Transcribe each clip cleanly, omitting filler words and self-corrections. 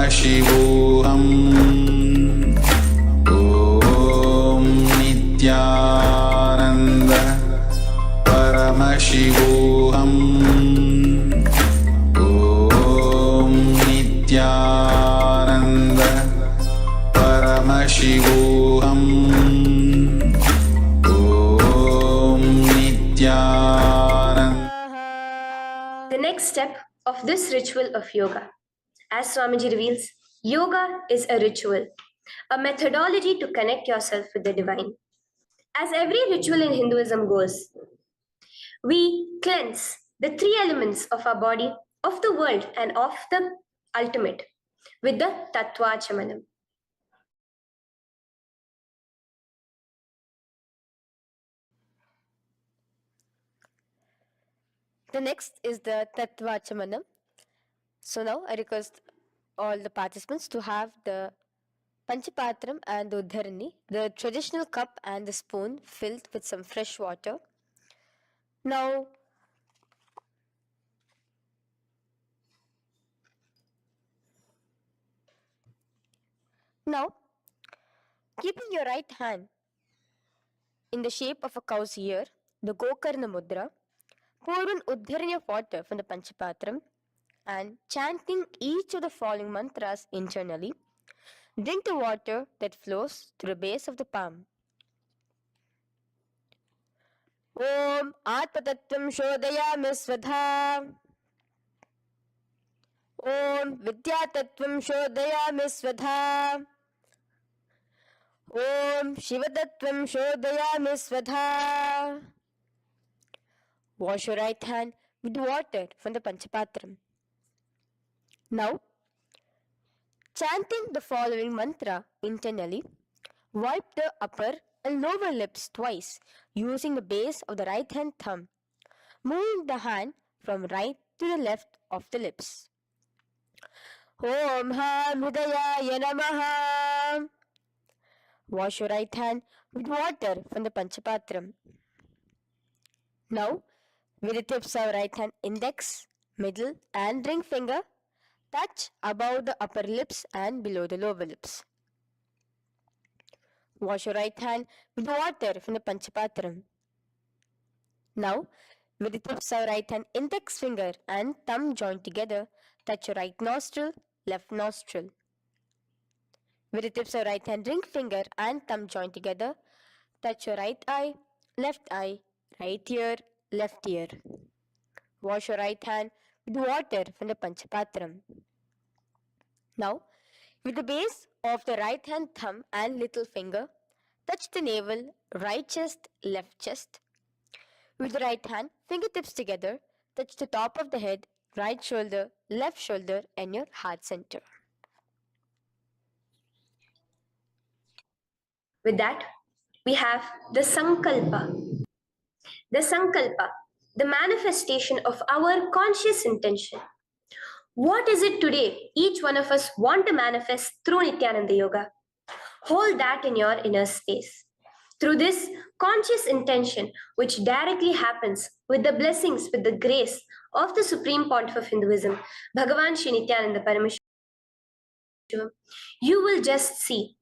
Paramashivoham Om Nityananda Paramashivoham Om Nityananda Paramashivoham Om Nityananda. The next step of this ritual of yoga, as Swamiji reveals, yoga is a ritual, a methodology to connect yourself with the divine. As every ritual in Hinduism goes, we cleanse the three elements of our body, of the world, and of the ultimate with the Tattva Chamanam. The next is the Tattva Chamanam. So now I request all the participants to have the Panchapatram and the Uddharani, the traditional cup and the spoon filled with some fresh water. Now, keeping your right hand in the shape of a cow's ear, the Gokarna Mudra, pour an Uddharani of water from the Panchapatram and chanting each of the following mantras internally, drink the water that flows through the base of the palm. Om Atmatattvam Shodayami Svadha. Om Vidyatattvam Shodayami Svadha. Om Shivatattvam Shodayami Svadha. Wash your right hand with water from the Panchapatram. Now, chanting the following mantra internally, wipe the upper and lower lips twice using the base of the right hand thumb, moving the hand from right to the left of the lips. Om Ham Hridayaya Namaha. Wash your right hand with water from the Panchapatram. Now, with the tips of right hand index, middle and ring finger, touch above the upper lips and below the lower lips. Wash your right hand with water from the Panchapatram. Now, with the tips of right hand index finger and thumb joined together, touch your right nostril, left nostril. With the tips of right hand ring finger and thumb joined together, touch your right eye, right ear, left ear. Wash your right hand with water from the Panchapatram. Now, with the base of the right hand thumb and little finger, touch the navel, right chest, left chest. With the right hand, fingertips together, touch the top of the head, right shoulder, left shoulder, and your heart center. With that, we have the sankalpa. The sankalpa, the manifestation of our conscious intention. What is it today each one of us want to manifest through Nityananda Yoga? Hold that in your inner space. Through this conscious intention, which directly happens with the blessings, with the grace of the Supreme Pontiff of Hinduism, Bhagavan Shri Nityananda Paramashivoham, you will just see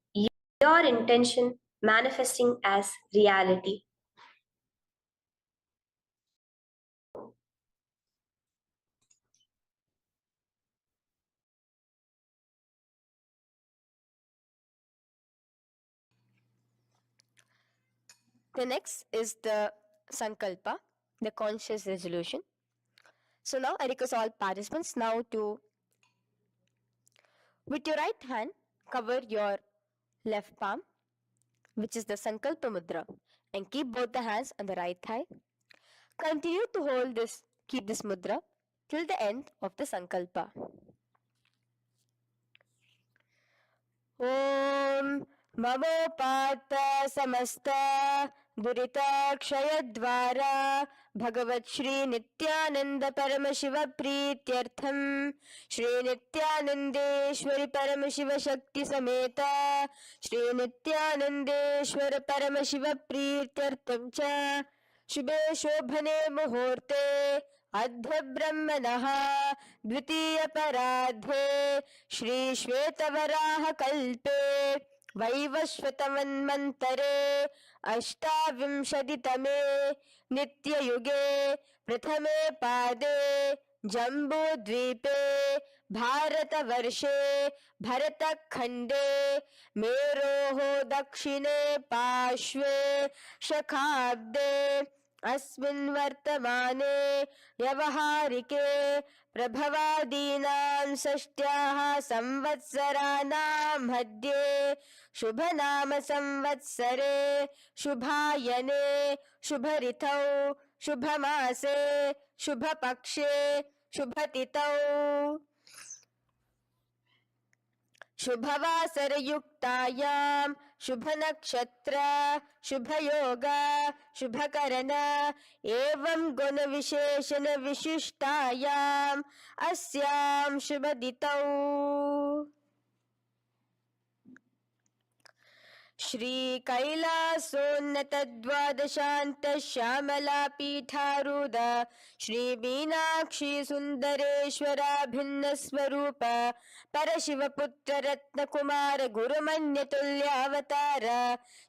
your intention manifesting as reality. The next is the sankalpa, the conscious resolution. So now I request all participants now to, with your right hand, cover your left palm, which is the sankalpa mudra, and keep both the hands on the right thigh. Continue to keep this mudra till the end of the sankalpa. Om Mamopata Samasta Duritakshayadvara Bhagavat Shri Nityananda Paramashiva Prityartham Shri Nityanandeshwari Paramashiva Shakti Sameta Shri Nityanandeshwara Paramashiva Prityartham Cha Shubhe Shobhane Muhurte अद्य ब्रह्मणः द्वितीयपरार्धे श्रीश्वेतवराहकल्पे वैवस्वतमन्वन्तरे अष्टाविंशतितमे नित्ययुगे प्रथमे पादे जम्बूद्वीपे भारतवर्षे भरतखण्डे मेरोः दक्षिणे पार्श्वे शखाब्दे अस्मिन् वर्तमाने व्यवहारिके प्रभवादीनां षष्ट्याः संवत्सराणां मध्ये शुभनाम संवत्सरे शुभायने शुभऋतौ शुभमासे शुभपक्षे शुभतिथौ शुभवासरयुक्तायां शुभनक्षत्र शुभयोग शुभकरण एवं गुणविशेषण विशिष्टायाम् अस्यां शुभतिथौ श्री कैलासोन्नत द्वादशान्त श्यामला पीठारूढ़ श्री मीनाक्षी सुंदरेश्वरा भिन्न स्वरूप परशिवपुत्र रत्न कुमार गुरुमन्यतुल्यावतार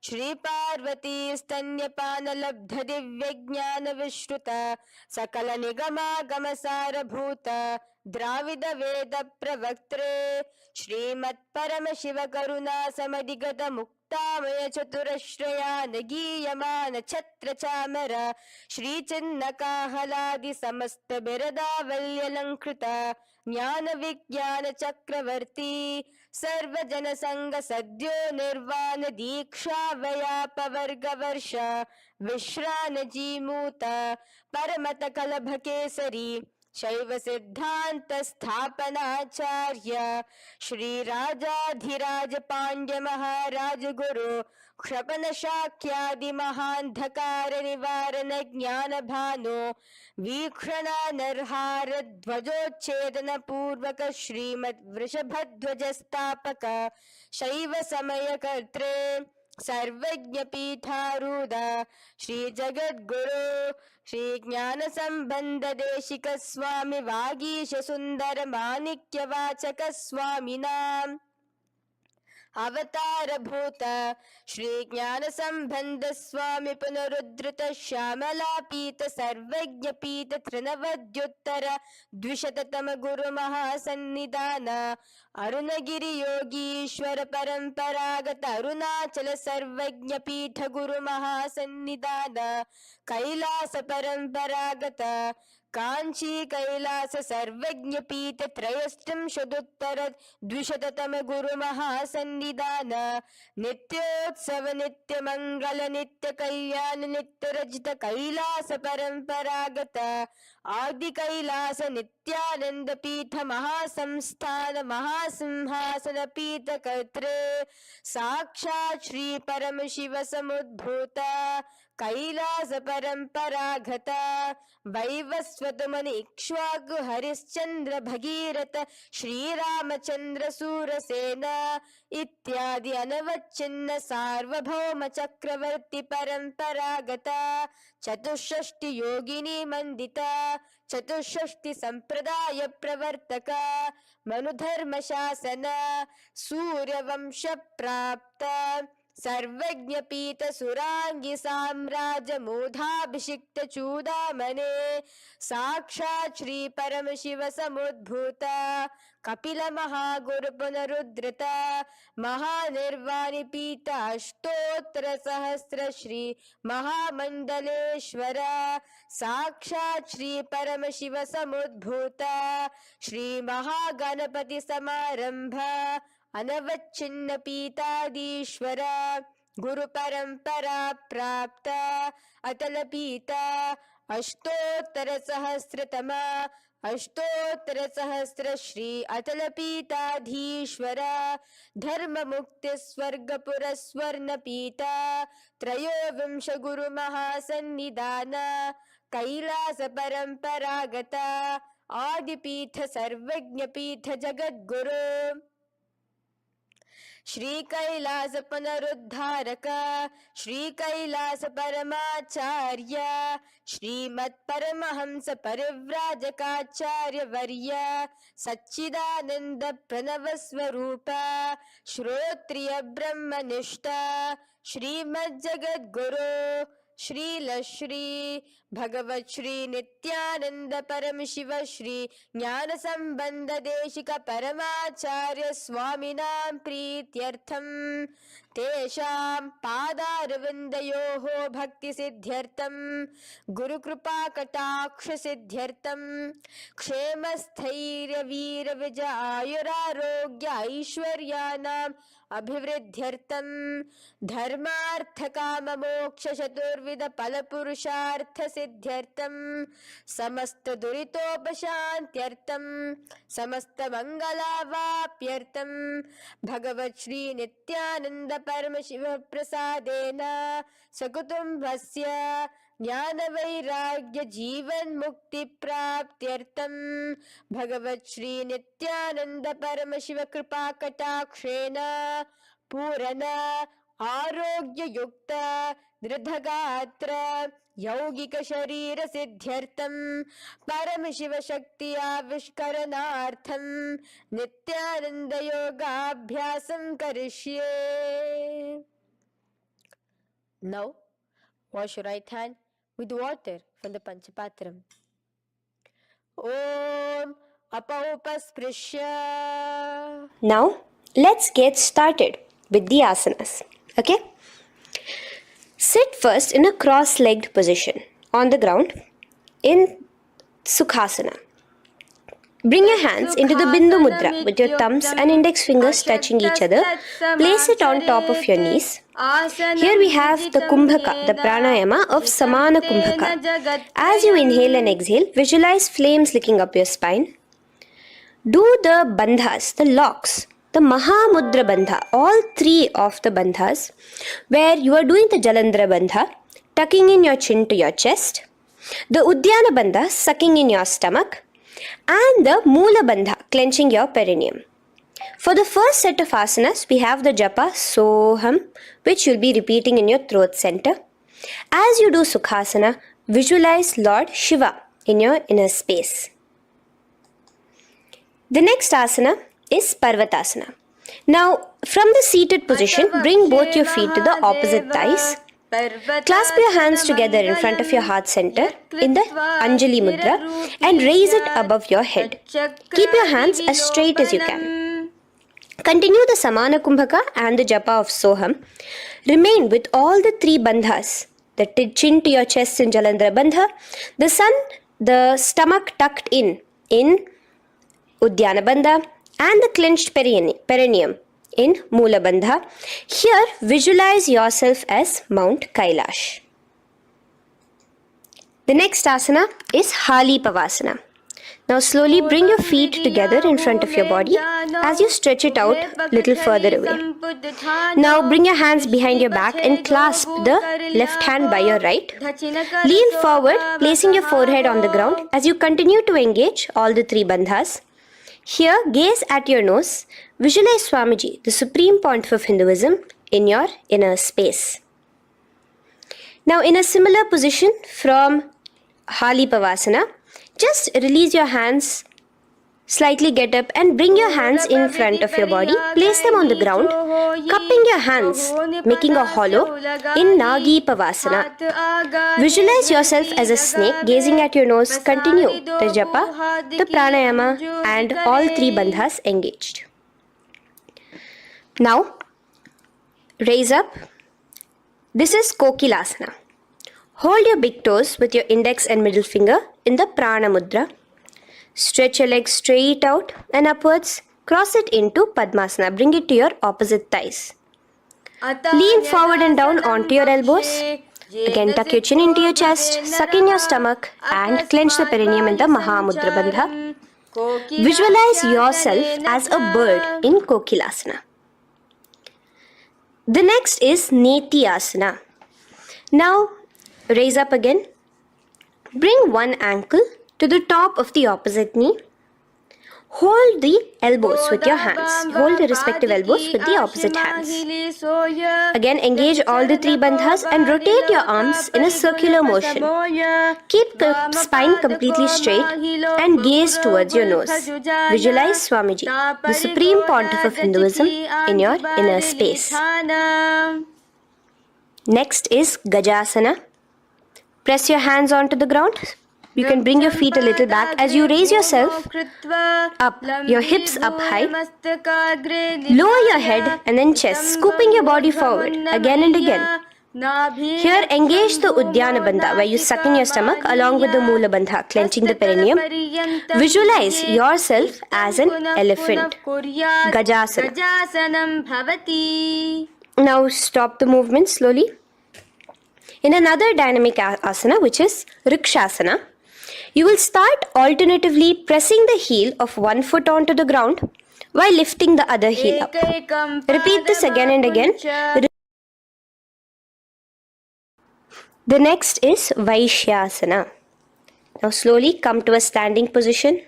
श्री पार्वती स्तन्यपान लब्ध दिव्य ज्ञान विश्रुत सकल निगमागम सारभूत द्राविड वेद प्रवक्त्रे श्रीमत् परमशिव करुणा समधिगत मुक्तामय चतुरश्रयान गीयमान छत्र चामर श्री चिन्ह काहलादि समस्त बिरदावल्यलंकृत ज्ञान विज्ञान चक्रवर्ती सर्वजन संग सद्यो निर्वाण दीक्षा व्यापवर्ग वर्ष विश्रान जीमूत परमत कलभ केसरी शैव सिद्धांत स्थापनाचार्य श्री राजाधिराज पांड्य महाराज गुरु क्षपन शाक्यादि महांधकार निवारण ज्ञान भानु वीक्षणा नरहार ध्वजोच्छेदन पूर्वक श्रीमद वृषभध्वज स्थापक शैव समय कर्त्रे सर्वज्ञ पीठारूढ़ श्री जगद्गुरु श्री ज्ञान संबंध देशिक स्वामी वागीश सुंदर माणिक्य वाचक स्वामी नाम अवतार भूत श्री ज्ञान संबंध स्वामी पुनरुद्धृत श्यामला पीत सर्वज्ञ पीत त्रिनवद्युत्तर द्विशततम गुरु महासन्निधान अरुणगिरि योगीश्वर परंपरागत अरुणाचल सर्वज्ञ पीठ गुरु महासन्निधान कैलास परंपरागत कांची कैलास सर्वज्ञ पीठ त्रयस्त्रिंशदुत्तर द्विशततम गुरु महासन्निधान नित्योत्सव नित्य मंगल नित्य कल्याण नित्य रजित कैलास परंपरागत आदि कैलास नित्यानंद पीठ महासंस्थान महासिंहासन पीठ कर्त्रे साक्षात् श्री परमशिव समुद्भूत कैलास परंपरागत वैवस्वत मुनि इक्ष्वाकु हरिश्चंद्र भगीरथ श्रीरामचंद्र सूरसेन इत्यादि अनवच्छिन्न सार्वभौम चक्रवर्ती परंपरागत चतुष्षष्टि योगिनी मंडित चतुष्षष्टि संप्रदाय प्रवर्तक मनुधर्म शासन सूर्यवंश प्राप्त सर्वज्ञ पीत सुरांगी साम्राज्य मूधाभिषिक्त चूडामणे साक्षात् श्री परम शिव समुद्भूत कपिल महागुरु पुनरुद्धृत महानिर्वाणि पीत अष्टोत्तर सहस्र श्री महामंडलेश्वर साक्षात् श्री परम शिव समुद्भूत श्री महागणपति समारंभ अनवच्छिन्न पीतादीश्वर गुरु परंपरा प्राप्त अतल पीता अष्टोत्तर सहस्रतम अष्टोत्तर सहस्र श्री अतल पीताधीश्वर धर्म मुक्ति स्वर्गपुर स्वर्ण पीता त्रयोविंश गुरु महासन्निधान कैलास परंपरागत आदिपीठ सर्वज्ञ पीठ जगद्गुरु Shri Kailasa Punaruddharaka, Shri Kailasa Paramacharya, Shrimat Paramahamsa Parivrajakaacharya Varya, Satchidananda Pranavasvarupa, Shrotriya Brahmanishta, Shrimad Jagat Guru, Shri Lashri, Bhagavat Shri Nityananda Paramashiva Shri Jnana Sambandha Deshika Paramacharya Swaminam Prityartham Tesham Padarvindayoho Bhakti Siddhyartham Guru Kripa Kataksha Siddhyartham Kshemasthirya Veera Vijayurarogya Aishwaryanam Abhivriddhyartham Dharmartha Kama Moksha Chaturvida Palapurushartha Siddhyartham Samasta Duritopashantyartham Samasta Mangala Vapyartham Bhagavat Shri Nityananda Paramashiva Prasadena Sakutumbhasya Jnana Vairagya Jeevan Mukti Praptyartham Bhagavat Shri Nityananda Paramashiva Kripa Katakshena Purana Arogya Yukta Dridhagatra Yaugika Sharira Siddhyartham Paramashiva Shakti Avishkaranartham Nityananda Yoga Abhyasam Karishye. Now, wash your right hand with water from the Panchapatram. Om Apaupasprisya. Now, let's get started with the asanas. Okay? Sit first in a cross-legged position on the ground in Sukhasana. Bring your hands into the Bindu Mudra with your thumbs and index fingers touching each other. Place it on top of your knees. Here we have the Kumbhaka, the pranayama of Samana Kumbhaka. As you inhale and exhale, visualize flames licking up your spine. Do the bandhas, the locks, the Mahamudra Bandha, all three of the bandhas, where you are doing the Jalandhara Bandha, tucking in your chin to your chest, the Udyana Bandha, sucking in your stomach, and the Moola Bandha, clenching your perineum. For the first set of asanas, we have the japa Soham, which you'll be repeating in your throat center. As you do Sukhasana, visualize Lord Shiva in your inner space. The next asana is Parvatasana. Now, from the seated position, bring both your feet to the opposite thighs. Clasp your hands together in front of your heart center in the Anjali Mudra and raise it above your head. Keep your hands as straight as you can. Continue the Samana Kumbhaka and the japa of Soham. Remain with all the three bandhas, the chin to your chest in Jalandhara Bandha, the stomach tucked in Udyana Bandha, and the clenched perineum in Moola Bandha. Here, visualize yourself as Mount Kailash. The next asana is Hali Pavasana. Now slowly bring your feet together in front of your body as you stretch it out a little further away. Now bring your hands behind your back and clasp the left hand by your right. Lean forward, placing your forehead on the ground as you continue to engage all the three bandhas. Here, gaze at your nose. Visualize Swamiji, the Supreme Pontiff of Hinduism, in your inner space. Now, in a similar position from Hali Pavasana, just release your hands, slightly get up and bring your hands in front of your body. Place them on the ground, cupping your hands, making a hollow in Nagi Pavasana. Visualize yourself as a snake, gazing at your nose. Continue the japa, the pranayama and all three bandhas engaged. Now, raise up. This is Kokilasana. Hold your big toes with your index and middle finger in the Prana Mudra. Stretch your legs straight out and upwards. Cross it into Padmasana. Bring it to your opposite thighs. Lean forward and down onto your elbows. Again, tuck your chin into your chest, suck in your stomach and clench the perineum in the Mahamudra Bandha. Visualize yourself as a bird in Kokilasana. The next is Neti Asana. Now, raise up again. Bring one ankle to the top of the opposite knee. Hold the elbows with your hands. Hold the respective elbows with the opposite hands. Again, engage all the three bandhas and rotate your arms in a circular motion. Keep the spine completely straight and gaze towards your nose. Visualize Swamiji, the Supreme Pontiff of Hinduism, in your inner space. Next is Gajasana. Press your hands onto the ground. You can bring your feet a little back as you raise yourself up, your hips up high. Lower your head and then chest, scooping your body forward again and again. Here, engage the Uddiyana Bandha, where you suck in your stomach along with the Moola Bandha, clenching the perineum. Visualize yourself as an elephant. Gajasana. Now stop the movement slowly. In another dynamic asana, which is Rikshasana, you will start alternatively pressing the heel of one foot onto the ground while lifting the other heel up. Repeat this again and again. The next is Vaishyasana. Now slowly come to a standing position.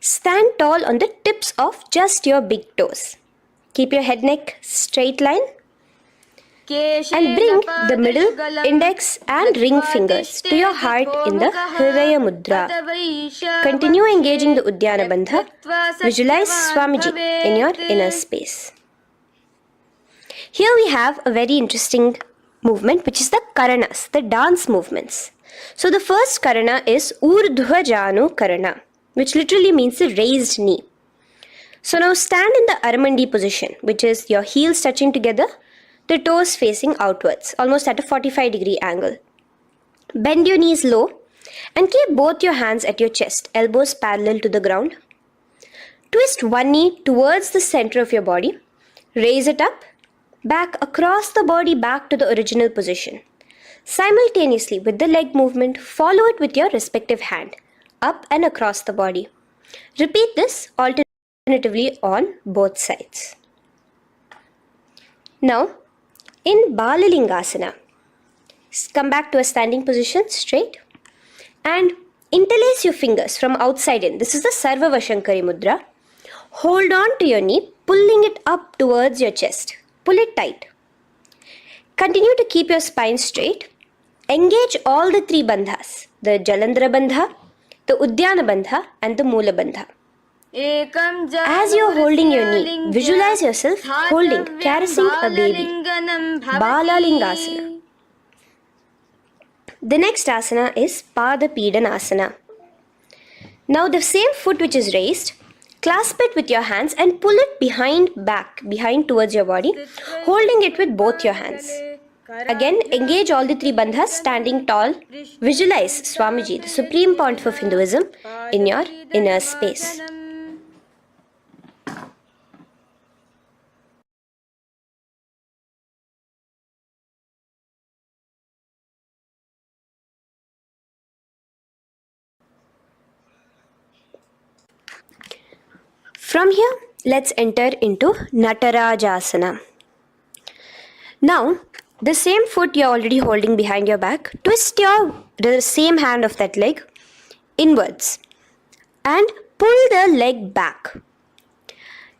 Stand tall on the tips of just your big toes. Keep your head neck straight line. And bring the middle, index and ring fingers to your heart in the Hridaya Mudra. Continue engaging the Uddiyana Bandha. Visualize Swamiji in your inner space. Here we have a very interesting movement, which is the Karanas, the dance movements. So the first Karana is Urdhva Janu Karana, which literally means the raised knee. So now stand in the Aramandi position, which is your heels touching together, the toes facing outwards, almost at a 45-degree angle. Bend your knees low and keep both your hands at your chest, elbows parallel to the ground. Twist one knee towards the center of your body. Raise it up, back across the body back to the original position. Simultaneously with the leg movement, follow it with your respective hand, up and across the body. Repeat this alternatively on both sides. Now, in Balalingasana, come back to a standing position straight and interlace your fingers from outside in. This is the Sarva Vashankari Mudra. Hold on to your knee, pulling it up towards your chest. Pull it tight. Continue to keep your spine straight. Engage all the three bandhas, the Jalandhara Bandha, the Uddiyana Bandha and the Moola Bandha. As you are holding your knee, visualize yourself holding, caressing a baby. Balalingasana. The next asana is Pada Pidanasana. Now the same foot which is raised, clasp it with your hands and pull it behind towards your body, holding it with both your hands. Again, engage all the three bandhas, standing tall. Visualize Swamiji, the Supreme Pontiff of Hinduism, in your inner space. From here, let's enter into Natarajasana. Now, the same foot you're already holding behind your back, twist the same hand of that leg inwards and pull the leg back.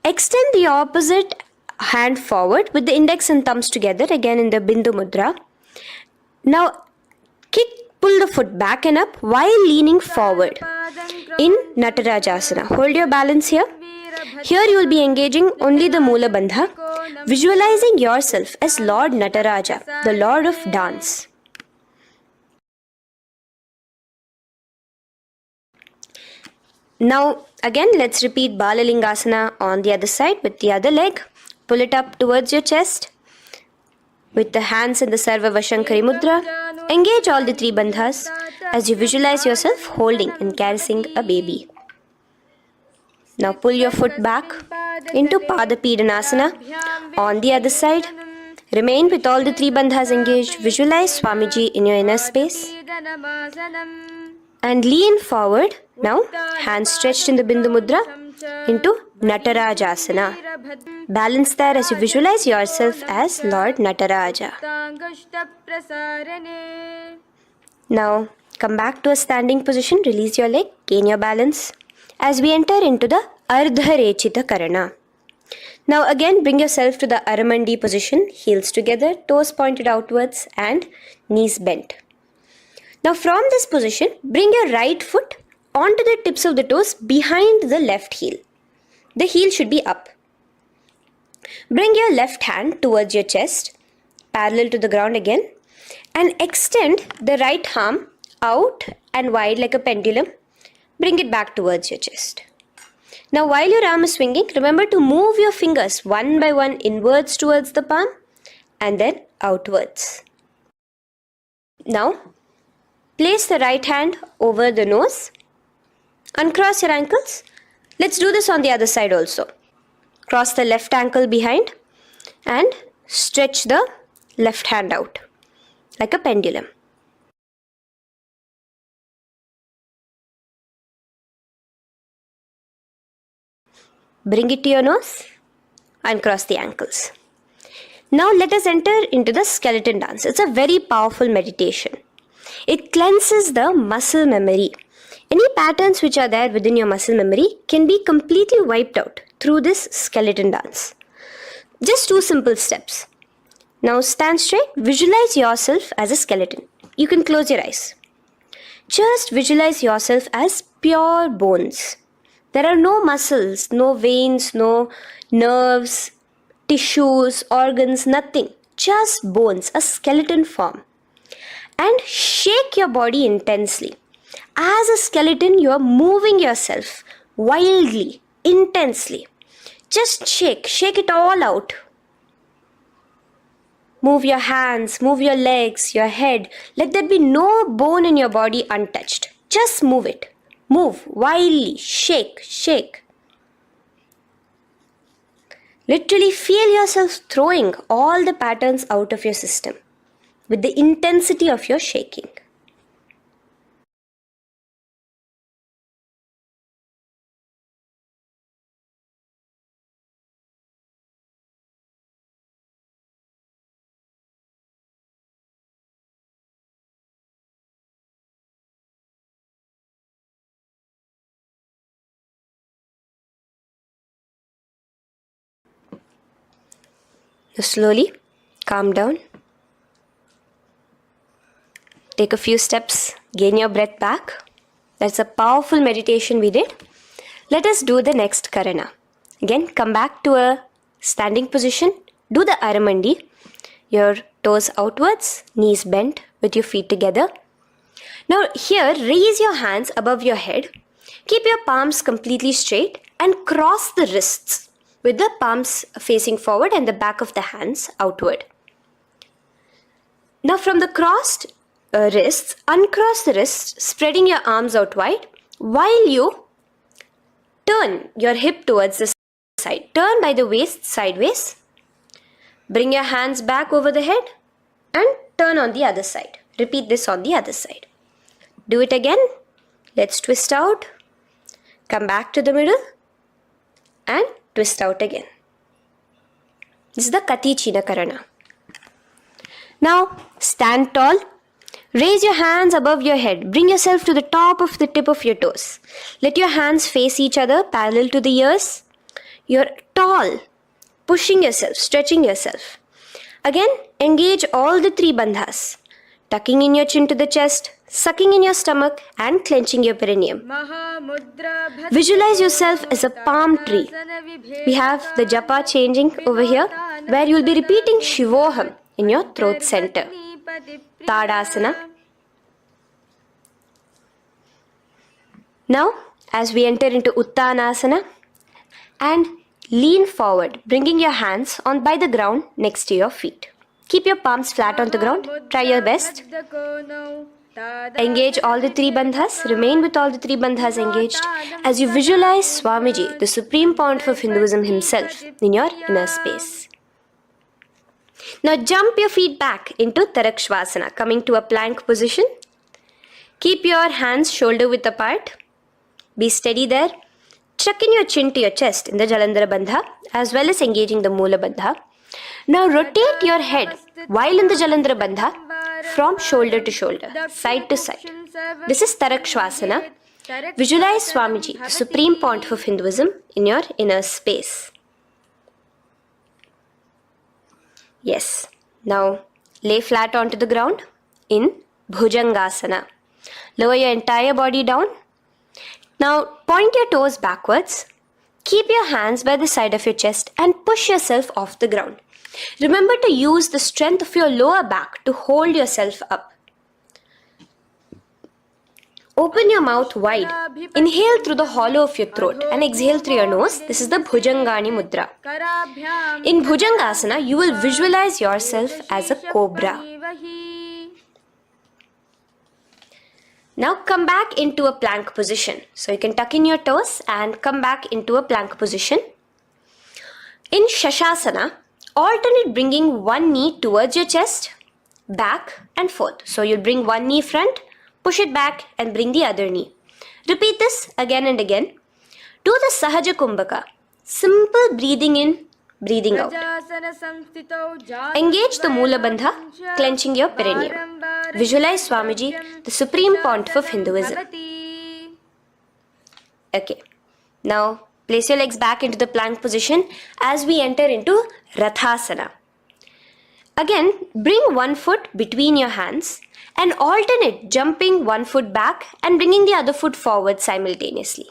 Extend the opposite hand forward with the index and thumbs together, again in the Bindu Mudra. Now, pull the foot back and up while leaning forward in Natarajasana. Hold your balance here. Here you will be engaging only the Moola Bandha, visualizing yourself as Lord Nataraja, the Lord of Dance. Now again let's repeat Balalingasana on the other side with the other leg. Pull it up towards your chest with the hands in the Sarva Vashankari Mudra. Engage all the three bandhas as you visualize yourself holding and caressing a baby. Now pull your foot back into Pada Pidanasana on the other side. Remain with all the three bandhas engaged. Visualize Swamiji in your inner space. And lean forward. Now, hands stretched in the Bindu Mudra into Natarajasana. Balance there as you visualize yourself as Lord Nataraja. Now, come back to a standing position. Release your leg. Gain your balance. as we enter into the Ardharechita Karana. Now again bring yourself to the Aramandi position, heels together, toes pointed outwards and knees bent. Now from this position, bring your right foot onto the tips of the toes behind the left heel. The heel should be up. Bring your left hand towards your chest, parallel to the ground again, and extend the right arm out and wide like a pendulum. Bring it back towards your chest. Now while your arm is swinging, remember to move your fingers one by one inwards towards the palm and then outwards. Now place the right hand over the nose. Uncross your ankles. Let's do this on the other side also. Cross the left ankle behind and stretch the left hand out like a pendulum. Bring it to your nose and cross the ankles. Now let us enter into the skeleton dance. It's a very powerful meditation. It cleanses the muscle memory. Any patterns which are there within your muscle memory can be completely wiped out through this skeleton dance. Just 2 simple steps. Now stand straight, visualize yourself as a skeleton. You can close your eyes. Just visualize yourself as pure bones. There are no muscles, no veins, no nerves, tissues, organs, nothing. Just bones, a skeleton form. And shake your body intensely. As a skeleton, you are moving yourself wildly, intensely. Just shake it all out. Move your hands, move your legs, your head. Let there be no bone in your body untouched. Just move it. Move wildly, shake. Literally feel yourself throwing all the patterns out of your system with the intensity of your shaking. Now slowly calm down. Take a few steps, gain your breath back. That's a powerful meditation we did. Let us do the next Karana. Again, come back to a standing position. Do the Aramandi. Your toes outwards, knees bent with your feet together. Now here, raise your hands above your head. Keep your palms completely straight and cross the wrists with the palms facing forward and the back of the hands outward. Now from the crossed wrists, uncross the wrists, spreading your arms out wide while you turn your hip towards the side. Turn by the waist sideways. Bring your hands back over the head and turn on the other side. Repeat this on the other side. Do it again. Let's twist out. Come back to the middle and twist out again. This is the Kati China Karana. Now stand tall. Raise your hands above your head. Bring yourself to the top of the tip of your toes. Let your hands face each other parallel to the ears. You're tall, pushing yourself, stretching yourself. Again, engage all the 3 bandhas. Tucking in your chin to the chest, sucking in your stomach and clenching your perineum. Visualize yourself as a palm tree. We have the japa changing over here where you will be repeating Shivoham in your throat center. Tadasana. Now, as we enter into Uttanasana and lean forward, bringing your hands on by the ground next to your feet. Keep your palms flat on the ground. Try your best. Engage all the 3 bandhas. Remain with all the 3 bandhas engaged as you visualize Swamiji, the Supreme Pontiff of Hinduism himself, in your inner space. Now jump your feet back into Tarakshvasana, coming to a plank position. Keep your hands shoulder width apart. Be steady there. Tuck in your chin to your chest in the Jalandhara Bandha as well as engaging the Moola Bandha. Now rotate your head while in the Jalandhara Bandha from shoulder to shoulder, side to side. This is Tarakshvasana. Visualize Swamiji, the Supreme Pontiff of Hinduism, in your inner space. Yes. Now, lay flat onto the ground in Bhujangasana. Lower your entire body down. Now, point your toes backwards. Keep your hands by the side of your chest and push yourself off the ground. Remember to use the strength of your lower back to hold yourself up. Open your mouth wide. Inhale through the hollow of your throat and exhale through your nose. This is the Bhujangani Mudra. In Bhujangasana, you will visualize yourself as a cobra. Now come back into a plank position. So you can tuck in your toes and come back into a plank position. In Shashasana, alternate bringing one knee towards your chest, back and forth. So you'll bring one knee front, push it back and bring the other knee. Repeat this again and again. Do the Sahaja Kumbhaka. Simple breathing in, breathing out. Engage the Mula Bandha, clenching your perineum. Visualize Swamiji, the Supreme Pontiff of Hinduism. Okay. Now, place your legs back into the plank position as we enter into Rathasana. Again, bring one foot between your hands and alternate jumping one foot back and bringing the other foot forward simultaneously.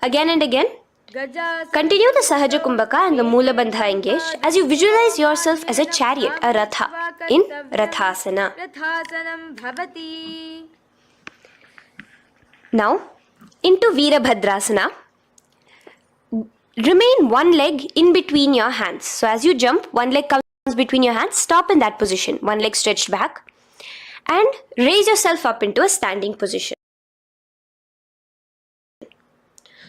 Again and again. Continue the Sahaja Kumbhaka and the Mula Bandha engaged as you visualize yourself as a chariot, a Ratha, in Rathasana. Now, into Virabhadrasana. Remain one leg in between your hands. So as you jump, one leg comes between your hands. Stop in that position. One leg stretched back. And raise yourself up into a standing position.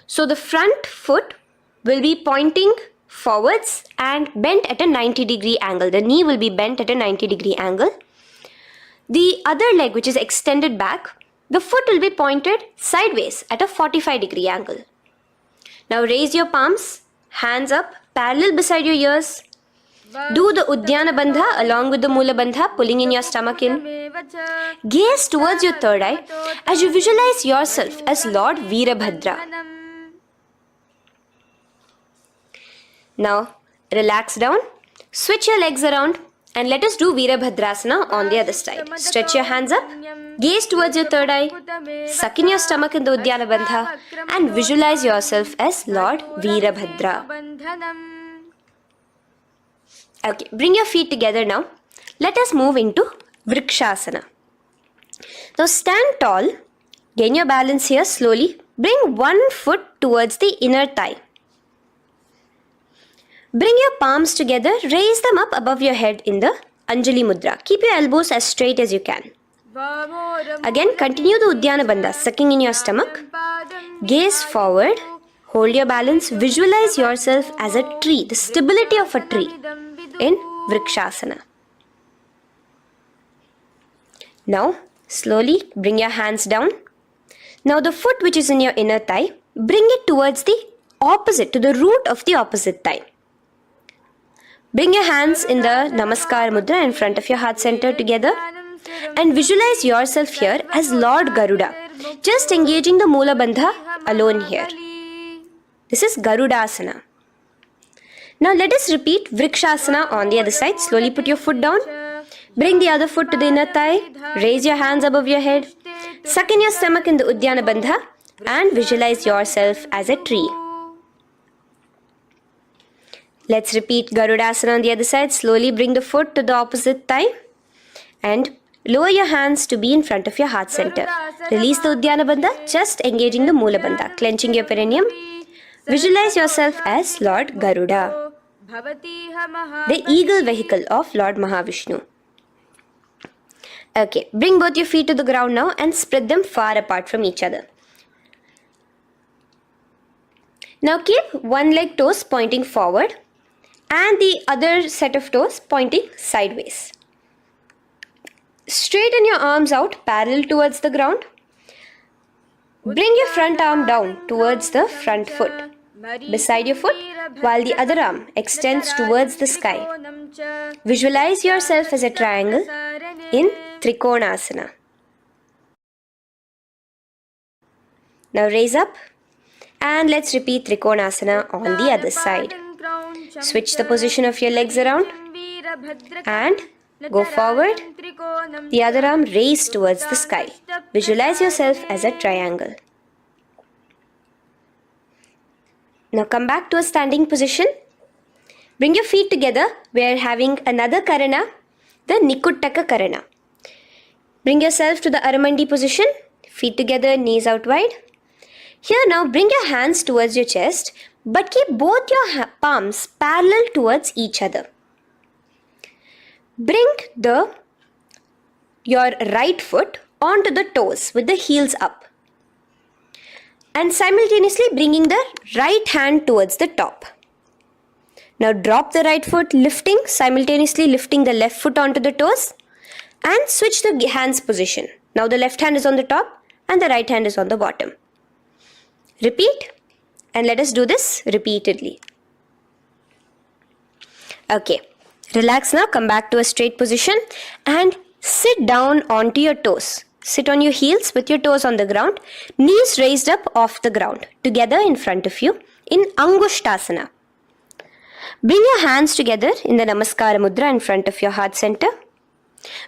So the front foot will be pointing forwards and bent at a 90-degree angle. The knee will be bent at a 90-degree angle. The other leg, which is extended back, the foot will be pointed sideways at a 45-degree angle. Now raise your palms, hands up, parallel beside your ears. Do the Uddiyana Bandha along with the Mula Bandha, pulling in your stomach in. Gaze towards your third eye as you visualize yourself as Lord Virabhadra. Now, relax down, switch your legs around and let us do Virabhadrasana on the other side. Stretch your hands up, gaze towards your third eye, suck in your stomach in the Uddiyana Bandha and visualize yourself as Lord Virabhadra. Okay, bring your feet together now. Let us move into Vrikshasana. Now stand tall, gain your balance here slowly. Bring one foot towards the inner thigh. Bring your palms together, raise them up above your head in the Anjali Mudra. Keep your elbows as straight as you can. Again, continue the Uddiyana Bandha, sucking in your stomach. Gaze forward, hold your balance, visualize yourself as a tree, the stability of a tree in Vrikshasana. Now, slowly bring your hands down. Now the foot which is in your inner thigh, bring it towards the opposite, to the root of the opposite thigh. Bring your hands in the Namaskar Mudra in front of your heart center together and visualize yourself here as Lord Garuda, just engaging the Mula Bandha alone here. This is Garudasana. Now let us repeat Vrikshasana on the other side. Slowly put your foot down. Bring the other foot to the inner thigh. Raise your hands above your head. Suck in your stomach in the Uddiyana Bandha and visualize yourself as a tree. Let's repeat Garudasana on the other side. Slowly bring the foot to the opposite thigh and lower your hands to be in front of your heart center. Release the Uddiyana Bandha, just engaging the Mula Bandha, clenching your perineum. Visualize yourself as Lord Garuda, the eagle vehicle of Lord Mahavishnu. Okay, bring both your feet to the ground now and spread them far apart from each other. Now keep one leg toes pointing forward and the other set of toes pointing sideways. Straighten your arms out parallel towards the ground. Bring your front arm down towards the front foot, beside your foot, while the other arm extends towards the sky. Visualize yourself as a triangle in Trikonasana. Now raise up and let's repeat Trikonasana on the other side. Switch the position of your legs around and go forward. The other arm raised towards the sky. Visualize yourself as a triangle. Now come back to a standing position. Bring your feet together. We are having another Karana, the Nikuttaka Karana. Bring yourself to the Aramandi position. Feet together, knees out wide. Here now bring your hands towards your chest, but keep both your palms parallel towards each other. Bring your right foot onto the toes with the heels up. And simultaneously bringing the right hand towards the top. Now drop the right foot, simultaneously lifting the left foot onto the toes, and switch the hands position. Now the left hand is on the top and the right hand is on the bottom. Repeat, and let us do this repeatedly. Okay, relax now, come back to a straight position and sit down onto your toes. Sit on your heels with your toes on the ground, knees raised up off the ground, together in front of you in Angushtasana. Bring your hands together in the Namaskara Mudra in front of your heart center.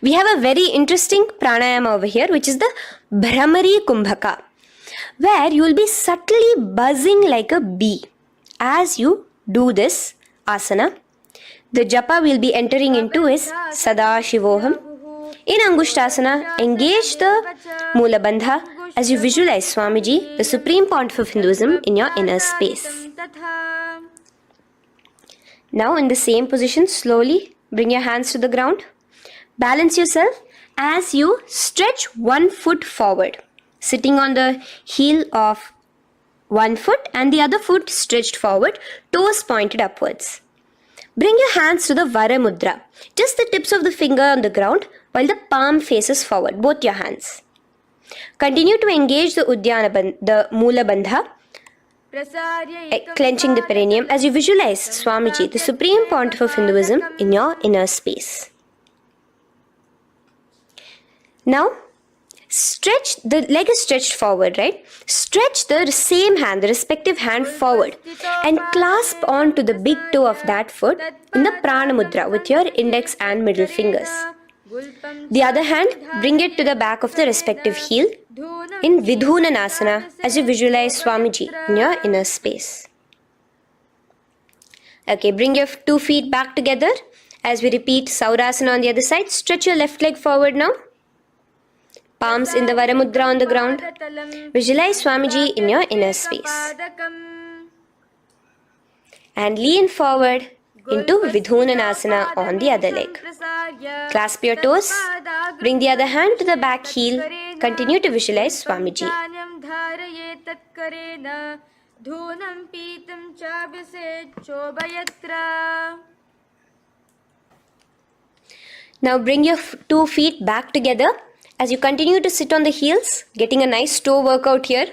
We have a very interesting pranayama over here, which is the Bhramari Kumbhaka, where you will be subtly buzzing like a bee as you do this asana. The japa we will be entering into is Sadashivoham. In Angushtasana, engage the Mula Bandha as you visualize Swamiji, the Supreme Pontiff of Hinduism, in your inner space. Now in the same position, slowly bring your hands to the ground. Balance yourself as you stretch one foot forward, sitting on the heel of one foot and the other foot stretched forward, toes pointed upwards. Bring your hands to the Vara Mudra, just the tips of the finger on the ground while the palm faces forward, both your hands. Continue to engage the Mula Bandha, clenching the perineum as you visualize Swamiji, the Supreme Pontiff of Hinduism, in your inner space. Now, stretch, the leg is stretched forward, right? Stretch the same hand, the respective hand forward and clasp onto the big toe of that foot in the Prana Mudra with your index and middle fingers. The other hand, bring it to the back of the respective heel in Vidhunanasana as you visualize Swamiji in your inner space. Okay, bring your 2 feet back together as we repeat Saurasana on the other side. Stretch your left leg forward now. Palms in the Vara Mudra on the ground. Visualize Swamiji in your inner space. And lean forward into Vidhunanasana on the other leg. Clasp your toes. Bring the other hand to the back heel. Continue to visualize Swamiji. Now bring your 2 feet back together as you continue to sit on the heels, getting a nice toe workout here.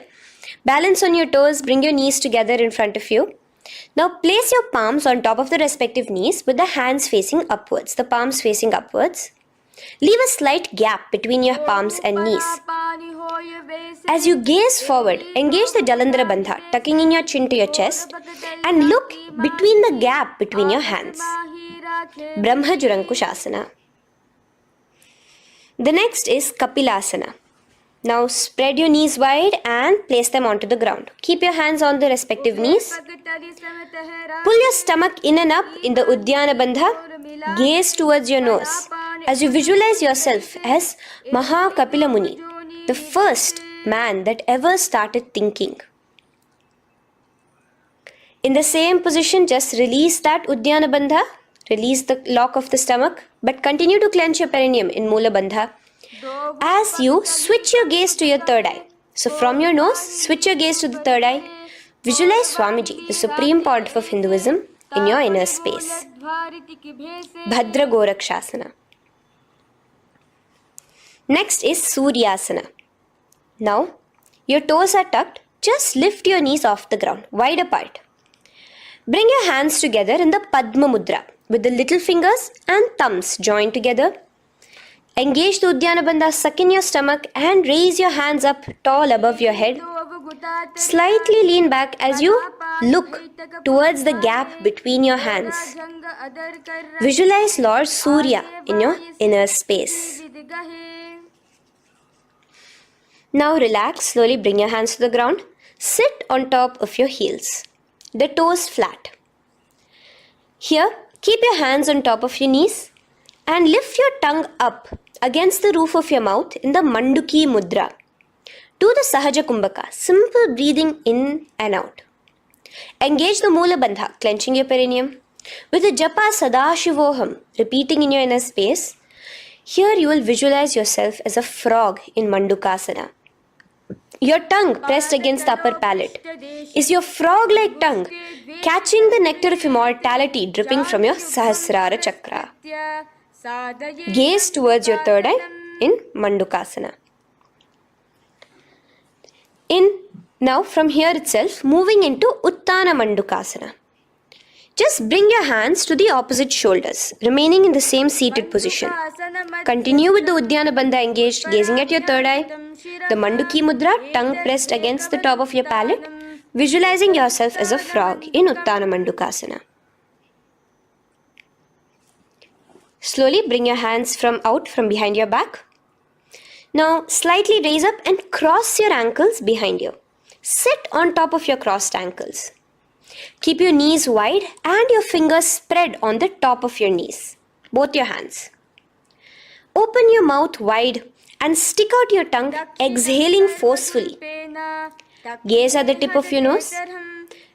Balance on your toes, bring your knees together in front of you. Now place your palms on top of the respective knees with the hands facing upwards, the palms facing upwards. Leave a slight gap between your palms and knees. As you gaze forward, engage the Jalandhara Bandha, tucking in your chin to your chest, and look between the gap between your hands. Brahma Jurankushasana. The next is Kapilasana. Now spread your knees wide and place them onto the ground. Keep your hands on the respective knees. Pull your stomach in and up in the Uddiyana Bandha. Gaze towards your nose as you visualize yourself as Maha Kapila Muni, the first man that ever started thinking. In the same position, just release that Uddiyana Bandha. Release the lock of the stomach, but continue to clench your perineum in Mula Bandha as you switch your gaze to your third eye. So from your nose, switch your gaze to the third eye. Visualize Swamiji, the Supreme Pontiff of Hinduism, in your inner space. Bhadra Gorakshasana. Next is Suryasana. Now, your toes are tucked. Just lift your knees off the ground, wide apart. Bring your hands together in the Padma Mudra with the little fingers and thumbs joined together. Engage the Uddiyana Bandha, suck in your stomach and raise your hands up tall above your head. Slightly lean back as you look towards the gap between your hands. Visualize Lord Surya in your inner space. Now relax, slowly bring your hands to the ground. Sit on top of your heels, the toes flat. Here, keep your hands on top of your knees and lift your tongue up against the roof of your mouth in the Manduki Mudra. Do the Sahaja Kumbhaka, simple breathing in and out. Engage the Mula Bandha, clenching your perineum. With the Japa Sadashivoham, repeating in your inner space, here you will visualize yourself as a frog in Mandukasana. Your tongue pressed against the upper palate. Is your frog-like tongue catching the nectar of immortality dripping from your Sahasrara Chakra? Gaze towards your third eye in Mandukasana. Now from here itself, moving into Uttana Mandukasana. Just bring your hands to the opposite shoulders, remaining in the same seated position. Continue with the Uddiyana Bandha engaged, gazing at your third eye. The Manduki Mudra, tongue pressed against the top of your palate, visualizing yourself as a frog in Uttana Mandukasana. Slowly bring your hands out from behind your back. Now slightly raise up and cross your ankles behind you. Sit on top of your crossed ankles. Keep your knees wide and your fingers spread on the top of your knees, both your hands. Open your mouth wide and stick out your tongue, exhaling forcefully. Gaze at the tip of your nose.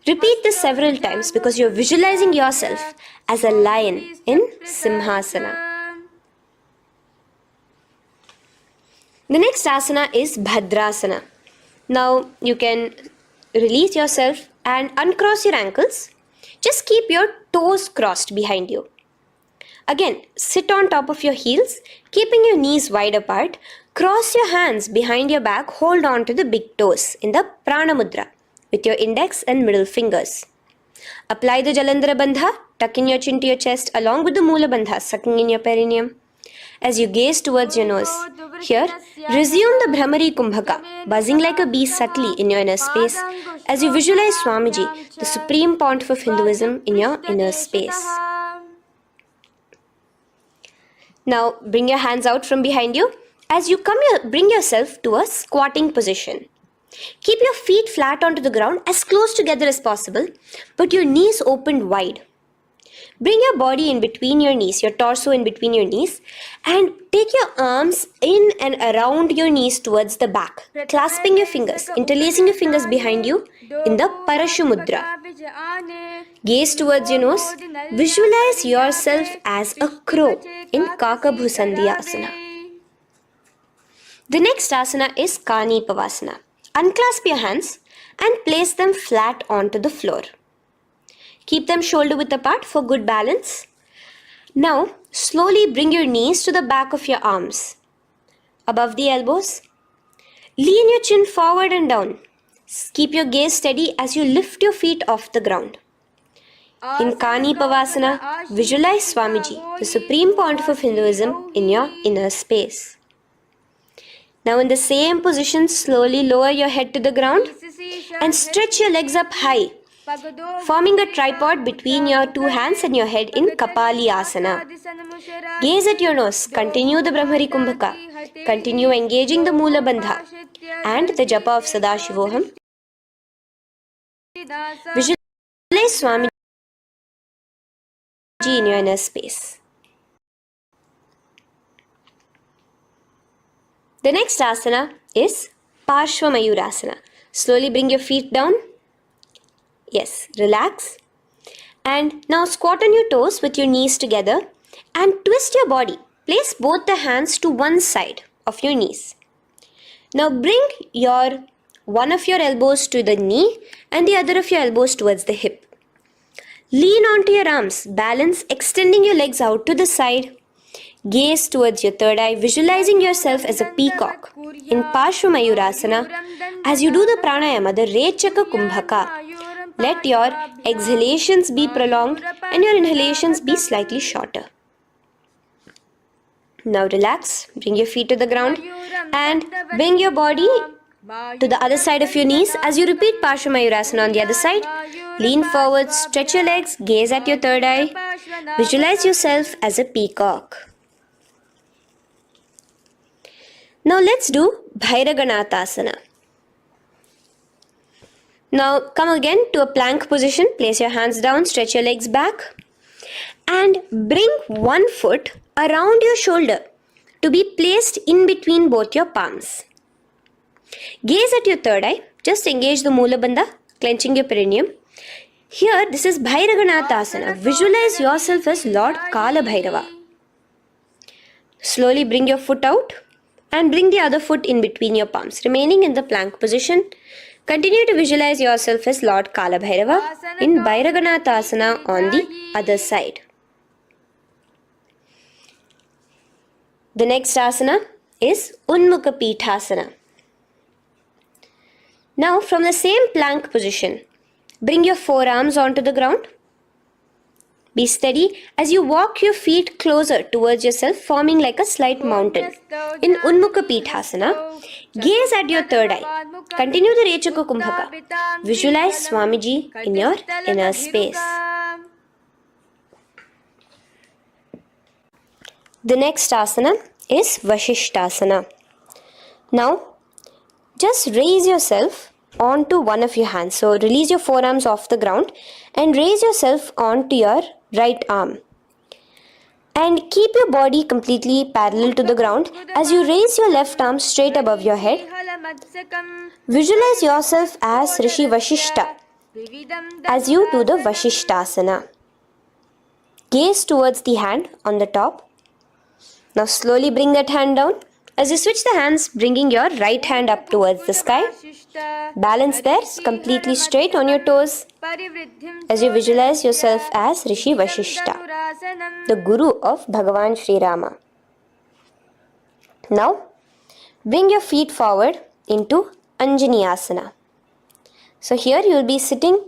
Repeat this several times because you're visualizing yourself as a lion in Simhasana. The next asana is Bhadrasana. Now you can release yourself and uncross your ankles. Just keep your toes crossed behind you. Again, sit on top of your heels, keeping your knees wide apart. Cross your hands behind your back, hold on to the big toes in the Prana Mudra with your index and middle fingers. Apply the Jalandhara Bandha, tuck in your chin to your chest along with the Mula Bandha, sucking in your perineum. As you gaze towards your nose, here, resume the Brahmari Kumbhaka, buzzing like a bee subtly in your inner space as you visualize Swamiji, the Supreme Pontiff of Hinduism, in your inner space. Now, bring your hands out from behind you. As you bring yourself to a squatting position. Keep your feet flat onto the ground as close together as possible, but your knees opened wide. Bring your body in between your knees, your torso in between your knees, and take your arms in and around your knees towards the back, clasping your fingers, interlacing your fingers behind you in the Parashu Mudra. Gaze towards your nose. Visualize yourself as a crow in Kakabhusandhi Asana. The next asana is Kani Pavasana. Unclasp your hands and place them flat onto the floor. Keep them shoulder width apart for good balance. Now, slowly bring your knees to the back of your arms, above the elbows. Lean your chin forward and down. Keep your gaze steady as you lift your feet off the ground. In Kani Pavasana, visualize Swamiji, the Supreme Pontiff of Hinduism, in your inner space. Now in the same position, slowly lower your head to the ground and stretch your legs up high, forming a tripod between your two hands and your head in Kapali Asana. Gaze at your nose, continue the Brahmari Kumbhaka, continue engaging the Mula Bandha and the Japa of Sadashivoham. Visualize Swamiji in your inner space. The next asana is Parshva Mayurasana. Slowly bring your feet down. Yes, relax. And now squat on your toes with your knees together and twist your body. Place both the hands to one side of your knees. Now bring one of your elbows to the knee and the other of your elbows towards the hip. Lean onto your arms, balance, extending your legs out to the side. Gaze towards your third eye, visualizing yourself as a peacock. In Parshva Mayurasana, as you do the pranayama, the Rechaka Kumbhaka, let your exhalations be prolonged and your inhalations be slightly shorter. Now relax, bring your feet to the ground and bring your body to the other side of your knees. As you repeat Parsvamayurasana on the other side, lean forward, stretch your legs, gaze at your third eye. Visualize yourself as a peacock. Now let's do Bhairaganathasana. Now come again to a plank position. Place your hands down, stretch your legs back, and bring one foot around your shoulder to be placed in between both your palms. Gaze at your third eye. Just engage the Moola Bandha, clenching your perineum. Here, this is Bhairaganathasana. Visualize yourself as Lord Kala Bhairava. Slowly bring your foot out and bring the other foot in between your palms, remaining in the plank position. Continue to visualize yourself as Lord Kala Bhairava in Bhairaganathasana on the other side. The next asana is Unmukha Pithasana. Now from the same plank position, bring your forearms onto the ground. Be steady as you walk your feet closer towards yourself, forming like a slight mountain. In Unmukha Pithasana, gaze at your third eye. Continue the Rechaka Kumbhaka. Visualize Swamiji in your inner space. The next asana is Vashishthasana. Now, just raise yourself onto one of your hands. So, release your forearms off the ground and raise yourself onto your right arm. And keep your body completely parallel to the ground as you raise your left arm straight above your head. Visualize yourself as Rishi Vashishta as you do the Vashishthasana. Gaze towards the hand on the top. Now slowly bring that hand down. As you switch the hands, bringing your right hand up towards the sky. Balance there, completely straight on your toes. As you visualize yourself as Rishi Vashishta, the Guru of Bhagavan Sri Rama. Now, bring your feet forward into Anjani Asana. So here you will be sitting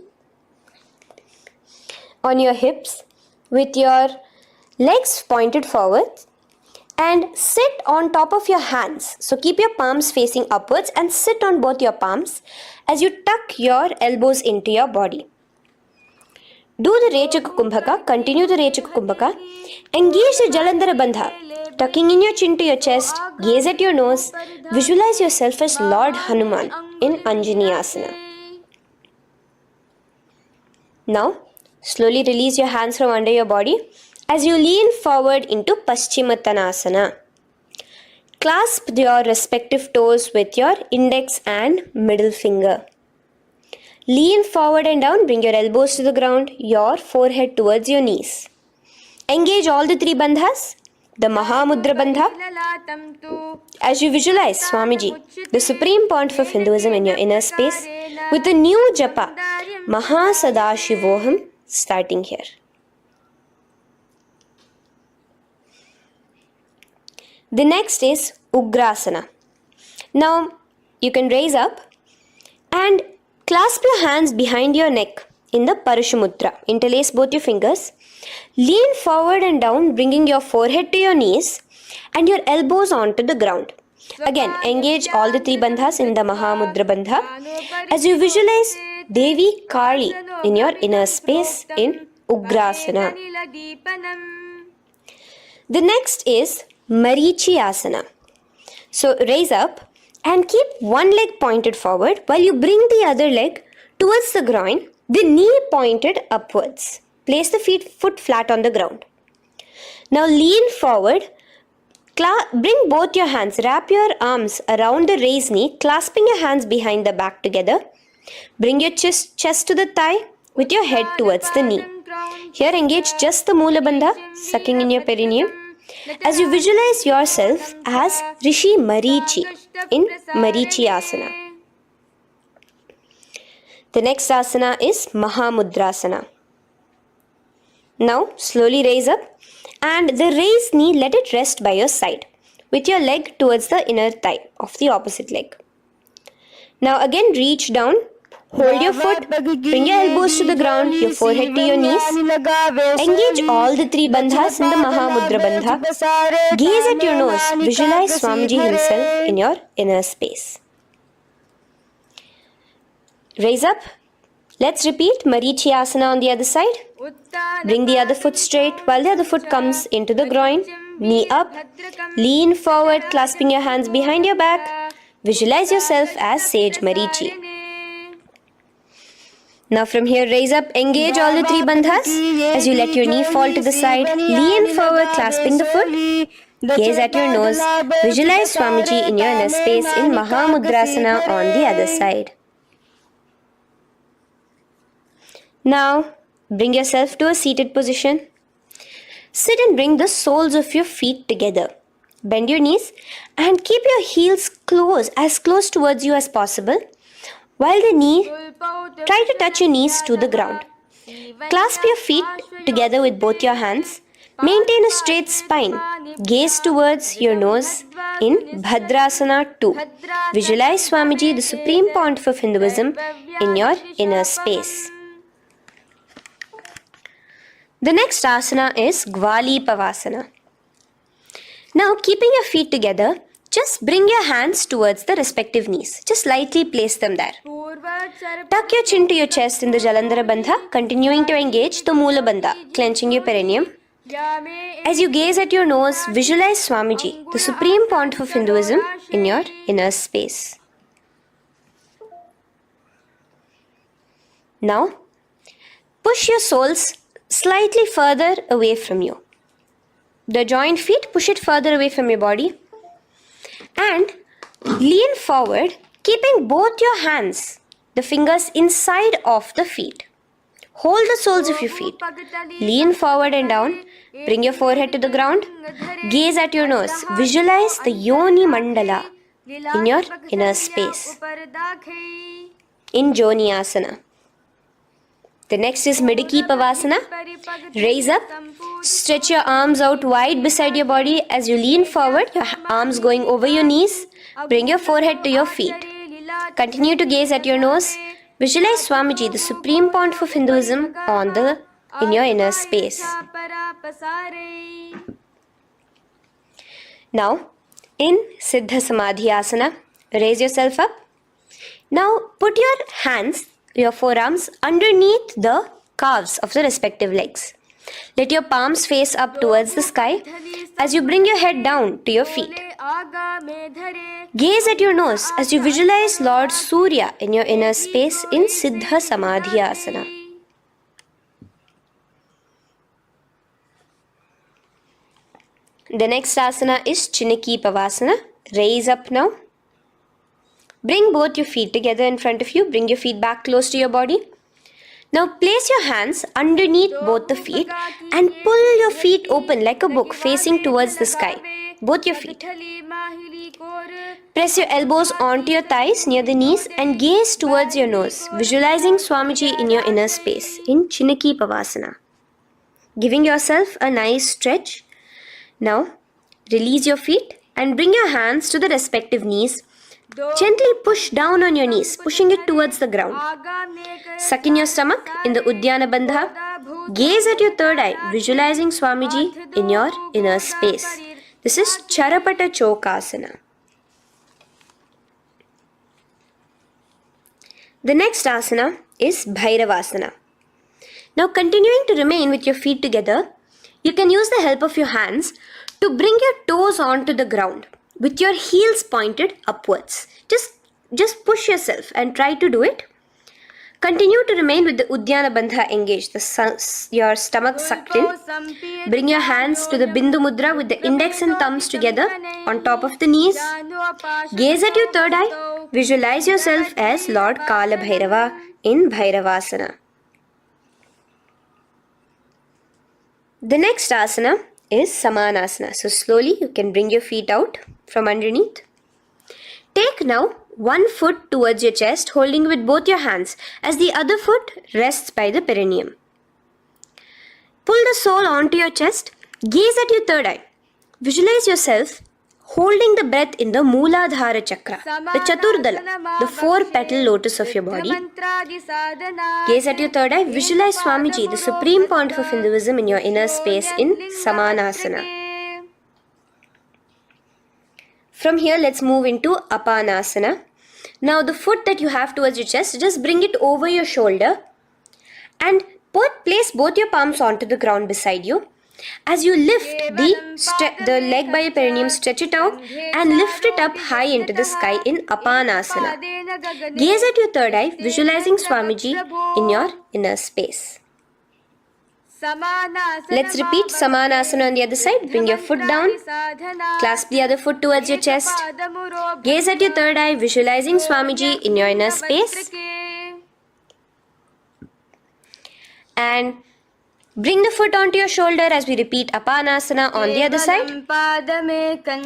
on your hips with your legs pointed forward and sit on top of your hands. So keep your palms facing upwards and sit on both your palms as you tuck your elbows into your body. Do the Rechaka Kumbhaka, continue the Rechaka Kumbhaka. Engage the Jalandhara Bandha, tucking in your chin to your chest, gaze at your nose. Visualize yourself as Lord Hanuman in Anjani Asana. Now, slowly release your hands from under your body as you lean forward into Paschimottanasana. Clasp your respective toes with your index and middle finger. Lean forward and down, bring your elbows to the ground, your forehead towards your knees. Engage all the three bandhas, the Mahamudra Bandha, as you visualize Swamiji, the Supreme Pontiff of Hinduism in your inner space, with a new japa, Mahasadashivoham, starting here. The next is Ugrasana. Now, you can raise up and clasp your hands behind your neck in the Parashumudra. Interlace both your fingers. Lean forward and down, bringing your forehead to your knees and your elbows onto the ground. Again, engage all the three bandhas in the Mahamudra Bandha as you visualize Devi Kali in your inner space in Ugrasana. The next is Marichi Asana. So raise up and keep one leg pointed forward while you bring the other leg towards the groin, the knee pointed upwards. Place the foot flat on the ground. Now lean forward, bring both your hands, wrap your arms around the raised knee, clasping your hands behind the back together. Bring your chest to the thigh with your head towards the knee. Here engage just the Moola Bandha, sucking in your perineum, as you visualize yourself as Rishi Marichi in Marichi Asana. The next asana is Mahamudrasana. Now slowly raise up and the raised knee, let it rest by your side with your leg towards the inner thigh of the opposite leg. Now again reach down, hold your foot, bring your elbows to the ground, your forehead to your knees. Engage all the three bandhas in the Mahamudra Bandha. Gaze at your nose, visualize Swamiji himself in your inner space. Raise up. Let's repeat Marichi Asana on the other side. Bring the other foot straight while the other foot comes into the groin. Knee up. Lean forward, clasping your hands behind your back. Visualize yourself as Sage Marichi. Now from here, raise up, engage all the three bandhas. As you let your knee fall to the side, lean forward, clasping the foot. Gaze at your nose. Visualize Swamiji in your inner space in Mahamudrasana on the other side. Now, bring yourself to a seated position. Sit and bring the soles of your feet together. Bend your knees and keep your heels as close towards you as possible. While try to touch your knees to the ground. Clasp your feet together with both your hands. Maintain a straight spine. Gaze towards your nose in Bhadrasana 2. Visualize Swamiji, the Supreme Pontiff of Hinduism, in your inner space. The next asana is Gwali Pavasana. Now, keeping your feet together, just bring your hands towards the respective knees. Just lightly place them there. Tuck your chin to your chest in the Jalandhara Bandha, continuing to engage the Moola Bandha, clenching your perineum. As you gaze at your nose, visualize Swamiji, the Supreme Pontiff of Hinduism, in your inner space. Now, push your soles slightly further away from you. The joined feet, push it further away from your body. And lean forward, keeping both your hands, the fingers inside of the feet. Hold the soles of your feet. Lean forward and down. Bring your forehead to the ground. Gaze at your nose. Visualize the Yoni Mandala in your inner space. In Joni Asana. The next is Midiki Pavasana. Raise up. Stretch your arms out wide beside your body as you lean forward, your arms going over your knees. Bring your forehead to your feet. Continue to gaze at your nose. Visualize Swamiji, the Supreme Pontiff of Hinduism, in your inner space. Now, in Siddha Samadhi Asana, raise yourself up. Now, put your forearms underneath the calves of the respective legs. Let your palms face up towards the sky as you bring your head down to your feet. Gaze at your nose as you visualize Lord Surya in your inner space in Siddha Samadhi Asana. The next asana is Chiniki Pavasana. Raise up now. Bring both your feet together in front of you. Bring your feet back close to your body. Now place your hands underneath both the feet and pull your feet open like a book facing towards the sky. Both your feet. Press your elbows onto your thighs near the knees and gaze towards your nose, visualizing Swamiji in your inner space in Chiniki Pavasana. Giving yourself a nice stretch. Now release your feet and bring your hands to the respective knees. Gently push down on your knees, pushing it towards the ground. Suck in your stomach in the Uddiyana Bandha. Gaze at your third eye, visualizing Swamiji in your inner space. This is Charapata Chokasana. The next asana is Bhairavasana. Now, continuing to remain with your feet together, you can use the help of your hands to bring your toes onto the ground with your heels pointed upwards. Just push yourself and try to do it. Continue to remain with the Uddiyana Bandha engaged, your stomach sucked in. Bring your hands to the Bindu Mudra with the index and thumbs together on top of the knees. Gaze at your third eye. Visualize yourself as Lord Kala Bhairava in Bhairavasana. The next asana is Samanasana. So slowly you can bring your feet out from underneath. Take now one foot towards your chest, holding with both your hands as the other foot rests by the perineum. Pull the sole onto your chest. Gaze at your third eye. Visualize yourself holding the breath in the Mooladhara Chakra, the Chaturdala, the 4-petal lotus of your body. Gaze at your third eye. Visualize Swamiji, the Supreme Pontiff of Hinduism, in your inner space in Samanasana. From here, let's move into Apanasana. Now the foot that you have towards your chest, just bring it over your shoulder and place both your palms onto the ground beside you. As you lift the leg by your perineum, stretch it out and lift it up high into the sky in Apanasana. Gaze at your third eye, visualizing Swamiji in your inner space. Let's repeat Samanasana on the other side. Bring your foot down. Clasp the other foot towards your chest. Gaze at your third eye, visualizing Swamiji in your inner space. And bring the foot onto your shoulder as we repeat Apanasana on the other side.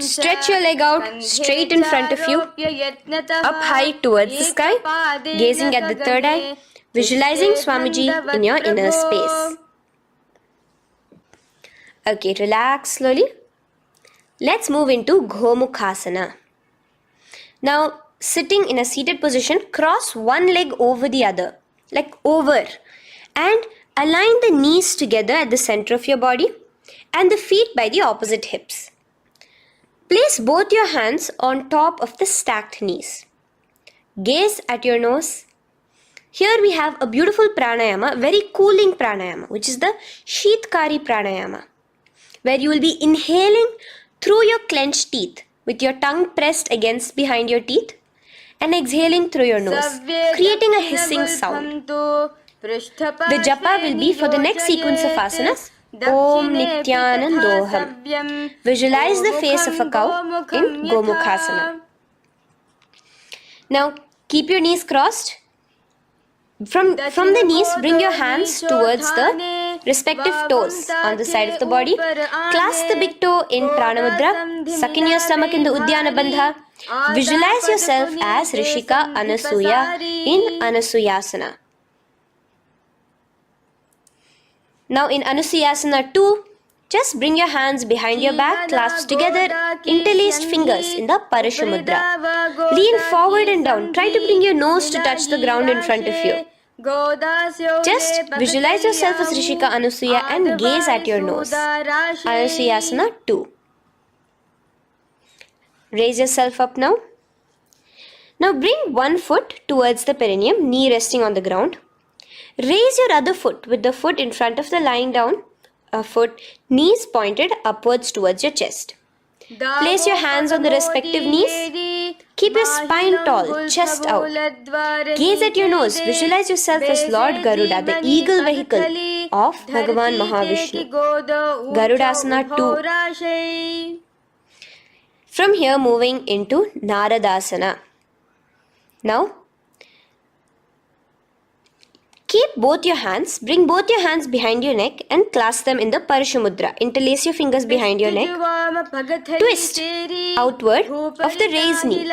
Stretch your leg out straight in front of you, up high towards the sky, gazing at the third eye, visualizing Swamiji in your inner space. Okay, relax slowly. Let's move into Gomukhasana. Now, sitting in a seated position, cross one leg over the other, like over, and align the knees together at the center of your body and the feet by the opposite hips. Place both your hands on top of the stacked knees. Gaze at your nose. Here we have a beautiful pranayama, very cooling pranayama, which is the Sheetkari pranayama, where you will be inhaling through your clenched teeth with your tongue pressed against behind your teeth and exhaling through your nose, creating a hissing sound. The japa will be for the next sequence of asanas. Om Nityanandoham. Visualize the face of a cow in Gomukhasana. Now keep your knees crossed. From the knees, bring your hands towards the respective toes on the side of the body. Clasp the big toe in Pranamudra. Suck in your stomach in the Uddiyana Bandha. Visualize yourself as Rishika Anasuya in Anasuyasana. Now in Anusuyasana 2, just bring your hands behind your back, clasp together, interlaced fingers in the Parashamudra. Lean forward and down. Try to bring your nose to touch the ground in front of you. Just visualize yourself as Rishika Anasuya and gaze at your nose. Anusuyasana 2. Raise yourself up now. Now bring one foot towards the perineum, knee resting on the ground. Raise your other foot with the foot in front of the lying down foot, knees pointed upwards towards your chest. Place your hands on the respective knees. Keep your spine tall, chest out. Gaze at your nose. Visualize yourself as Lord Garuda, the eagle vehicle of Bhagavan Mahavishnu. Garudasana 2. From here, moving into Naradasana. Now, keep both your hands, bring both your hands behind your neck and clasp them in the Parashamudra. Interlace your fingers behind your neck. Twist outward of the raised knee.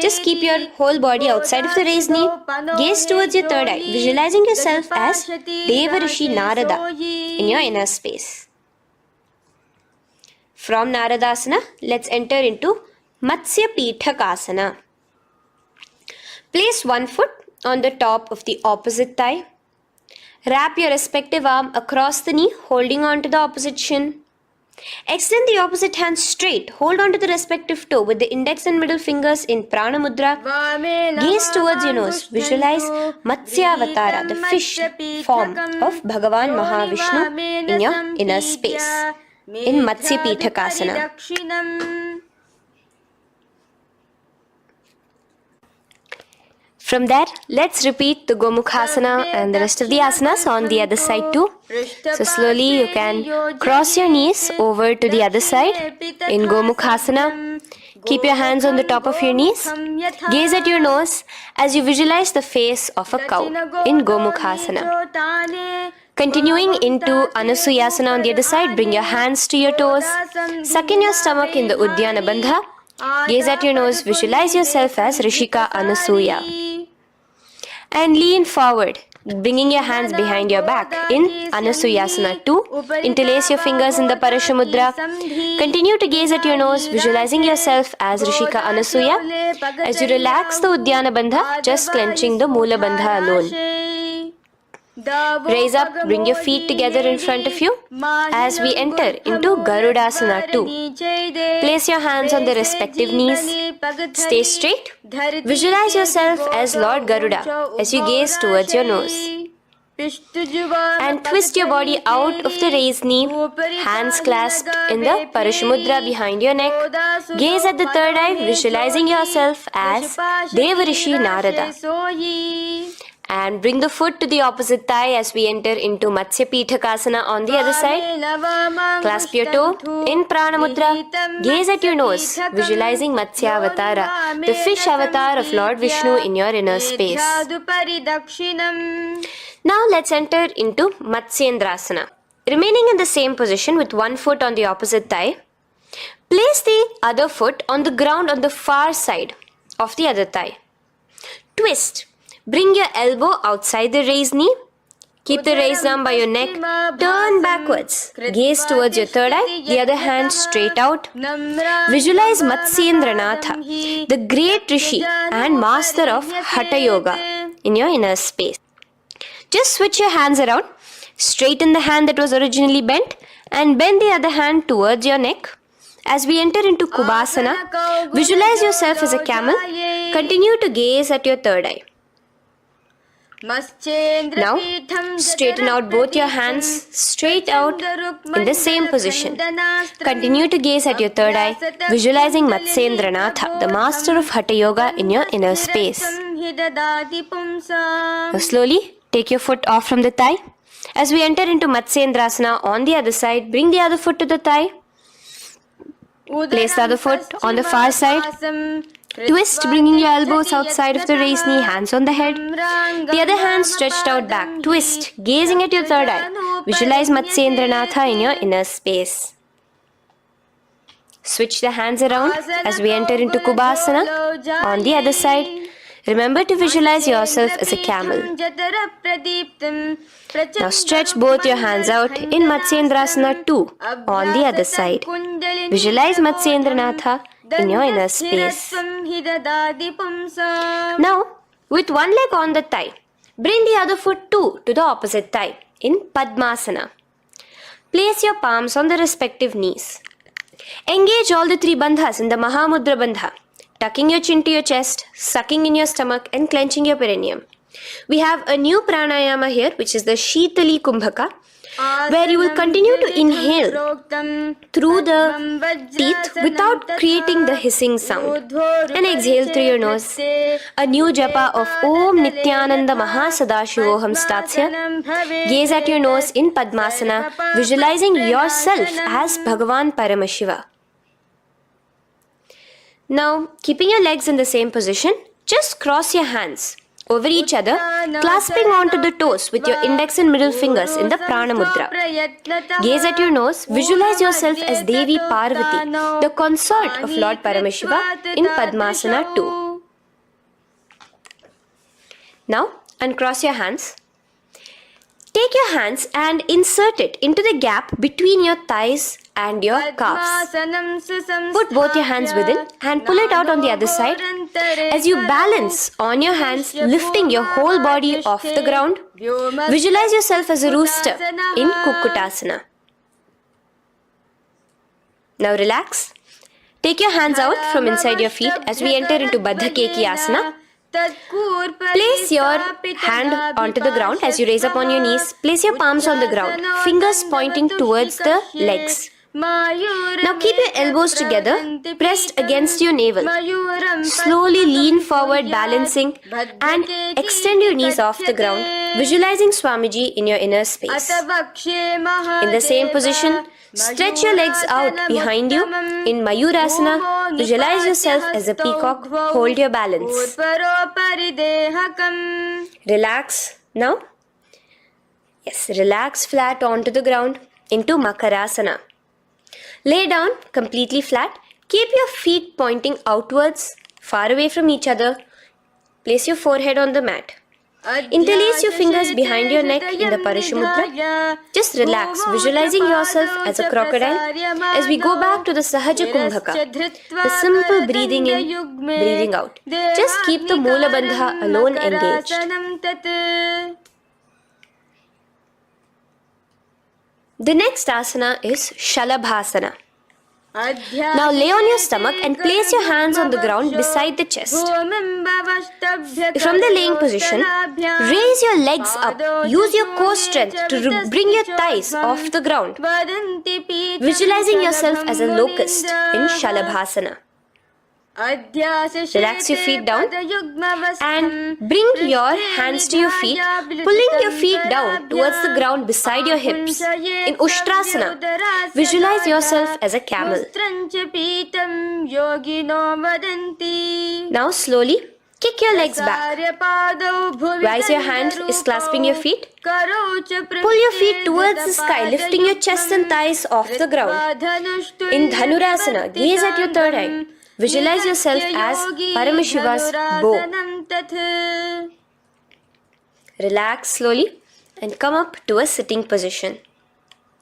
Just keep your whole body outside of the raised knee. Gaze towards your third eye, visualizing yourself as Devarishi Narada in your inner space. From Naradasana, let's enter into Matsya Pithakasana. Place one foot on the top of the opposite thigh. Wrap your respective arm across the knee, holding on to the opposite shin. Extend the opposite hand straight. Hold on to the respective toe with the index and middle fingers in Prana Mudra. Gaze towards your nose. Visualize Matsyavatara, the fish form of Bhagavan Mahavishnu in your inner space in Matsya Pithakasana. From there, let's repeat the Gomukhasana and the rest of the asanas on the other side too. So slowly you can cross your knees over to the other side in Gomukhasana. Keep your hands on the top of your knees. Gaze at your nose as you visualize the face of a cow in Gomukhasana. Continuing into Anusuyasana on the other side, bring your hands to your toes. Suck in your stomach in the Uddiyana Bandha. Gaze at your nose, visualize yourself as Rishika Anasuya. And lean forward, bringing your hands behind your back in Anusuyasana 2. Interlace your fingers in the Parashamudra. Continue to gaze at your nose, visualizing yourself as Rishika Anasuya. As you relax the Uddiyana Bandha, just clenching the Mula Bandha alone. Raise up, bring your feet together in front of you as we enter into Garudasana 2. Place your hands on the respective knees. Stay straight. Visualize yourself as Lord Garuda as you gaze towards your nose. And twist your body out of the raised knee, hands clasped in the Parashumudra behind your neck. Gaze at the third eye, visualizing yourself as Devarishi Narada. And bring the foot to the opposite thigh as we enter into Matsya Pitakasana on the other side. Clasp your toe in Prana Mudra. Gaze at your nose, visualizing Matsya Avatara, the fish avatar of Lord Vishnu in your inner space. Now let's enter into Matsyendrasana. Remaining in the same position with one foot on the opposite thigh, place the other foot on the ground on the far side of the other thigh. Twist. Bring your elbow outside the raised knee. Keep the raised arm by your neck. Turn backwards. Gaze towards your third eye, the other hand straight out. Visualize Matsyendranatha, the great Rishi and master of Hatha Yoga in your inner space. Just switch your hands around. Straighten the hand that was originally bent and bend the other hand towards your neck. As we enter into Kubhasana, visualize yourself as a camel. Continue to gaze at your third eye. Now, straighten out both your hands straight out in the same position. Continue to gaze at your third eye, visualizing Matsyendranatha, the master of Hatha Yoga in your inner space. Now slowly take your foot off from the thigh. As we enter into Matsyendrasana on the other side, bring the other foot to the thigh. Place the other foot on the far side. Twist, bringing your elbows outside of the raised knee, hands on the head. The other hand stretched out back. Twist, gazing at your third eye. Visualize Matsyendranatha in your inner space. Switch the hands around as we enter into Kubhasana on the other side. Remember to visualize yourself as a camel. Now stretch both your hands out in Matsyendrasana 2 on the other side. Visualize Matsyendranatha in your inner space. Now, with one leg on the thigh, bring the other foot too to the opposite thigh in Padmasana. Place your palms on the respective knees. Engage all the three bandhas in the Mahamudra Bandha, tucking your chin to your chest, sucking in your stomach and clenching your perineum. We have a new pranayama here, which is the Shitali Kumbhaka, where you will continue to inhale through the teeth without creating the hissing sound and exhale through your nose. A new japa of Om Nityananda Mahasadashivoham starts here. Gaze at your nose in Padmasana, visualizing yourself as Bhagavan Paramashiva. Now, keeping your legs in the same position, just cross your hands over each other, clasping onto the toes with your index and middle fingers in the Prana Mudra. Gaze at your nose, visualize yourself as Devi Parvati, the consort of Lord Paramashiva in Padmasana 2. Now, uncross your hands. Take your hands and insert it into the gap between your thighs and your calves. Put both your hands within and pull it out on the other side. As you balance on your hands, lifting your whole body off the ground, visualize yourself as a rooster in Kukkutasana. Now relax. Take your hands out from inside your feet as we enter into Baddha Keki Asana. Place your hand onto the ground as you raise up on your knees. Place your palms on the ground, fingers pointing towards the legs. Now keep your elbows together, pressed against your navel. Slowly lean forward, balancing, and extend your knees off the ground, visualizing Swamiji in your inner space. In the same position, stretch your legs out behind you in Mayurasana. Visualize yourself as a peacock. Hold your balance. Relax now. Yes, relax flat onto the ground into Makarasana. Lay down completely flat. Keep your feet pointing outwards, far away from each other. Place your forehead on the mat. Interlace your fingers behind your neck in the Parashumudra. Just relax, visualizing yourself as a crocodile as we go back to the Sahaja Kumbhaka, the simple breathing in, breathing out. Just keep the Mula Bandha alone engaged. The next asana is Shalabhasana. Now lay on your stomach and place your hands on the ground beside the chest. From the laying position, raise your legs up. Use your core strength to bring your thighs off the ground, visualizing yourself as a locust in Shalabhasana. Relax your feet down and bring your hands to your feet, pulling your feet down towards the ground beside your hips. In Ushtrasana, visualize yourself as a camel. Now slowly kick your legs back. Rise your hand is clasping your feet. Pull your feet towards the sky, lifting your chest and thighs off the ground. In Dhanurasana, gaze at your third eye. Visualize yourself as Paramashiva's bow. Relax slowly and come up to a sitting position.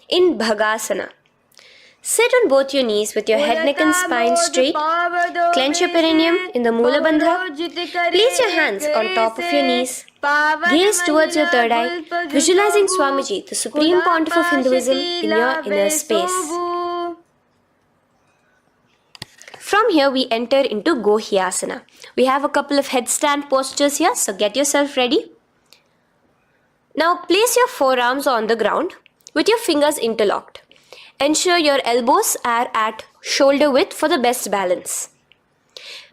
In Bhagasana, sit on both your knees with your head, neck and spine straight. Clench your perineum in the Mula Bandha. Place your hands on top of your knees. Gaze towards your third eye, visualizing Swamiji, the Supreme Pontiff of Hinduism, in your inner space. From here we enter into Gohyasana. We have a couple of headstand postures here, so get yourself ready. Now place your forearms on the ground with your fingers interlocked. Ensure your elbows are at shoulder width for the best balance.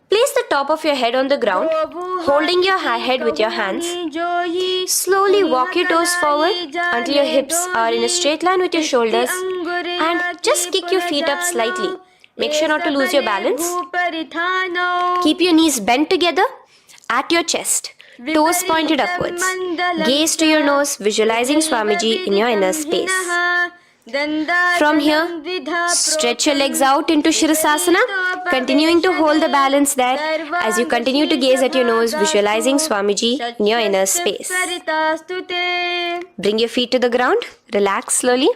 Place the top of your head on the ground, holding your head with your hands. Slowly walk your toes forward until your hips are in a straight line with your shoulders, and just kick your feet up slightly. Make sure not to lose your balance. Keep your knees bent together at your chest, toes pointed upwards. Gaze to your nose, visualizing Swamiji in your inner space. From here, stretch your legs out into Shirasasana, continuing to hold the balance there as you continue to gaze at your nose, visualizing Swamiji in your inner space. Bring your feet to the ground, relax slowly.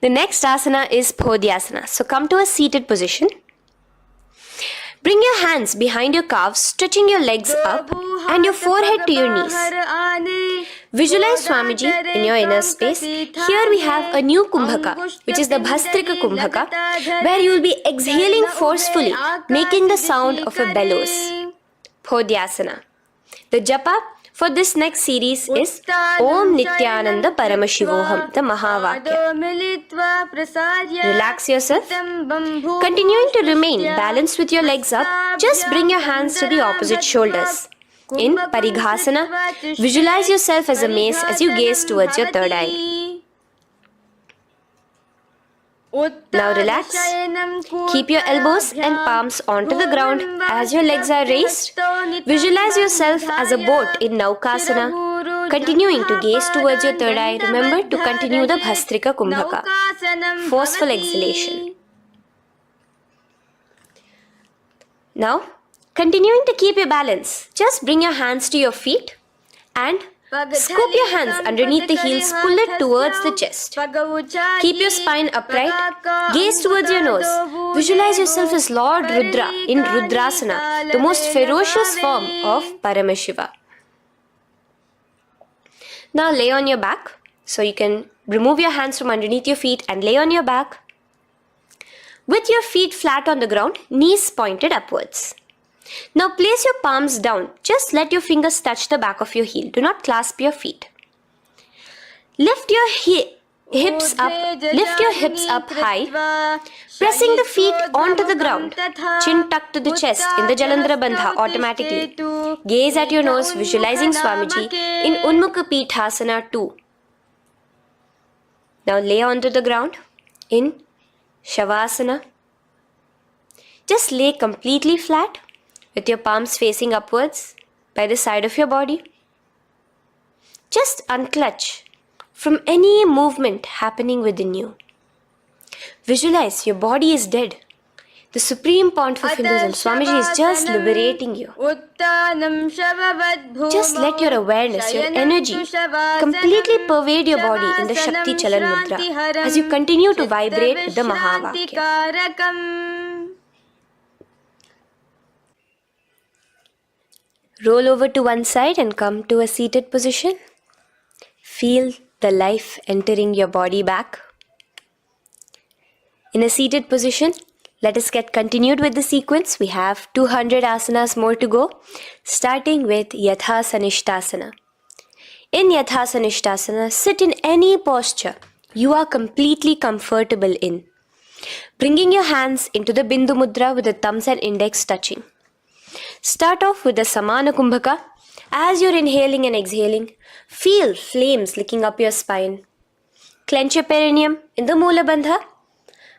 The next asana is Podhyasana. So come to a seated position. Bring your hands behind your calves, stretching your legs up and your forehead to your knees. Visualize Swamiji in your inner space. Here we have a new Kumbhaka, which is the Bhastrika Kumbhaka, where you will be exhaling forcefully, making the sound of a bellows. Podhyasana. The japa for this next series is Om Nityananda Paramashivoham, the Mahavakya. Relax yourself. Continuing to remain balanced with your legs up, just bring your hands to the opposite shoulders. In Parighasana, visualize yourself as a mace as you gaze towards your third eye. Now relax. Keep your elbows and palms onto the ground as your legs are raised. Visualize yourself as a boat in Naukasana. Continuing to gaze towards your third eye, remember to continue the Bhastrika Kumbhaka. Forceful exhalation. Now, continuing to keep your balance, just bring your hands to your feet and scoop your hands underneath the heels, pull it towards the chest. Keep your spine upright, gaze towards your nose. Visualize yourself as Lord Rudra in Rudrasana, the most ferocious form of Paramashiva. Now lay on your back, so you can remove your hands from underneath your feet and lay on your back. With your feet flat on the ground, knees pointed upwards. Now place your palms down. Just let your fingers touch the back of your heel. Do not clasp your feet. Lift your hips up high, pressing the feet onto the ground. Chin tucked to the chest in the Jalandhara Bandha automatically. Gaze at your nose, visualizing Swamiji in Unmukha Pithasana 2. Now lay onto the ground in Shavasana. Just lay completely flat with your palms facing upwards by the side of your body. Just unclutch from any movement happening within you. Visualize your body is dead. The Supreme Pontiff of Hinduism, Swamiji, is just liberating you. Just let your awareness, your energy completely pervade your body in the Shakti Chalan Mudra as you continue to vibrate with the Mahavakya. Roll over to one side and come to a seated position. Feel the life entering your body back. In a seated position, let us get continued with the sequence. We have 200 asanas more to go, starting with Yathasanishtasana. In Yathasanishtasana, sit in any posture you are completely comfortable in, bringing your hands into the Bindu Mudra with the thumbs and index touching. Start off with the Samana Kumbhaka. As you're inhaling and exhaling, feel flames licking up your spine. Clench your perineum in the Moola Bandha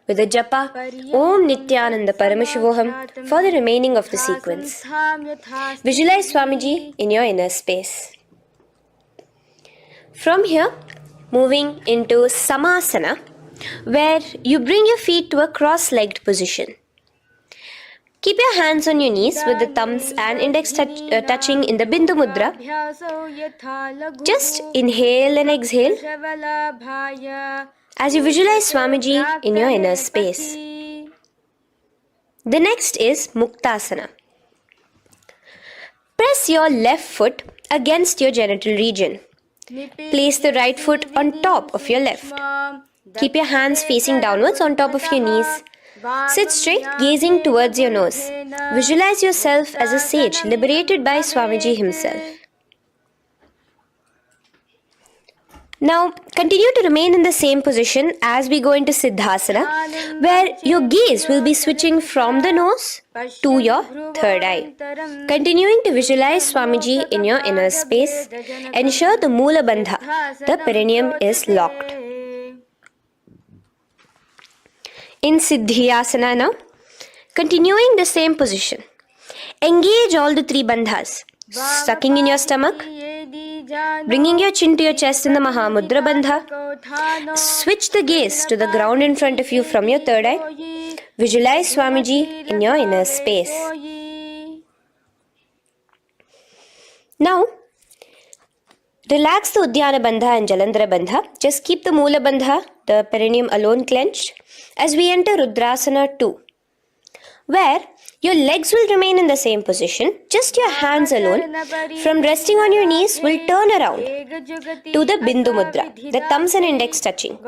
with the japa Om Nityananda Paramashivoham for the remaining of the sequence. Visualize Swamiji in your inner space. From here, moving into Samasana, where you bring your feet to a cross-legged position. Keep your hands on your knees with the thumbs and index touching in the Bindu Mudra. Just inhale and exhale as you visualize Swamiji in your inner space. The next is Muktasana. Press your left foot against your genital region. Place the right foot on top of your left. Keep your hands facing downwards on top of your knees. Sit straight, gazing towards your nose. Visualize yourself as a sage liberated by Swamiji himself. Now, continue to remain in the same position as we go into Siddhasana, where your gaze will be switching from the nose to your third eye. Continuing to visualize Swamiji in your inner space, ensure the Moola Bandha, the perineum, is locked. In Siddhyasana now, continuing the same position, engage all the three bandhas, sucking in your stomach, bringing your chin to your chest in the Mahamudra Bandha. Switch the gaze to the ground in front of you from your third eye. Visualize Swamiji in your inner space. Now, relax the Uddiyana Bandha and Jalandhara Bandha. Just keep the Moola Bandha, the perineum, alone clenched as we enter Rudrasana 2, where your legs will remain in the same position, just your hands alone from resting on your knees will turn around to the Bindu Mudra, the thumbs and index touching.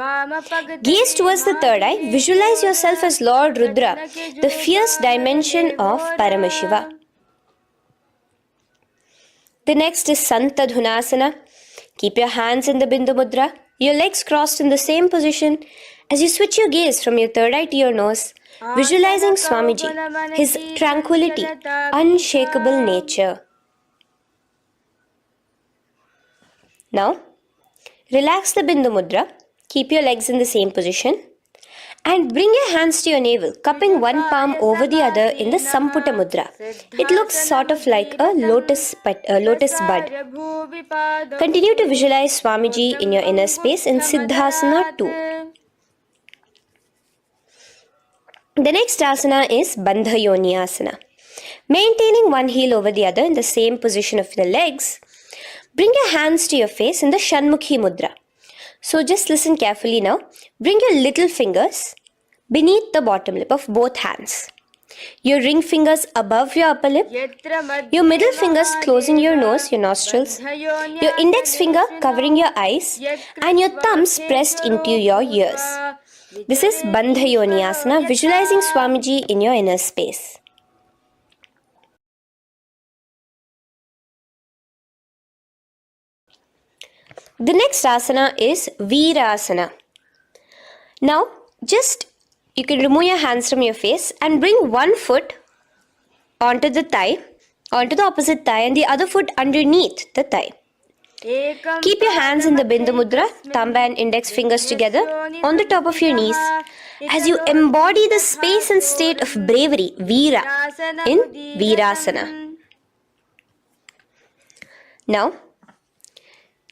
Gaze towards the third eye, visualize yourself as Lord Rudra, the fierce dimension of Paramashiva. The next is Santadhunasana. Keep your hands in the Bindu Mudra, your legs crossed in the same position as you switch your gaze from your third eye to your nose, visualizing Swamiji, his tranquility, unshakable nature. Now, relax the Bindu Mudra, keep your legs in the same position, and bring your hands to your navel, cupping one palm over the other in the Samputa Mudra. It looks sort of like a lotus bud. Continue to visualize Swamiji in your inner space in Siddhasana 2. The next asana is Bandha Yoni Asana. Maintaining one heel over the other in the same position of the legs, bring your hands to your face in the Shanmukhi Mudra. So just listen carefully now. Bring your little fingers beneath the bottom lip of both hands. Your ring fingers above your upper lip. Your middle fingers closing your nose, your nostrils. Your index finger covering your eyes. And your thumbs pressed into your ears. This is Bandha Yoni Asana, visualizing Swamiji in your inner space. The next asana is Virasana. Now, you can remove your hands from your face and bring one foot onto the thigh, onto the opposite thigh, and the other foot underneath the thigh. Keep your hands in the Bindu Mudra, thumb and index fingers together on the top of your knees as you embody the space and state of bravery, Veera, in Virasana. Now,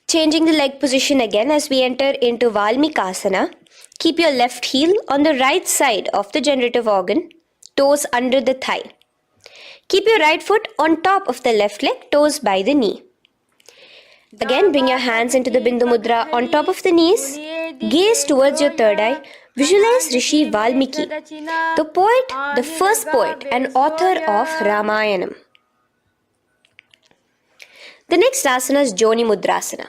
changing the leg position again as we enter into Valmikasana. Keep your left heel on the right side of the generative organ, toes under the thigh. Keep your right foot on top of the left leg, toes by the knee. Again, bring your hands into the Bindu Mudra on top of the knees. Gaze towards your third eye. Visualize Rishi Valmiki, the poet, the first poet and author of Ramayanam. The next asana is Joni Mudrasana.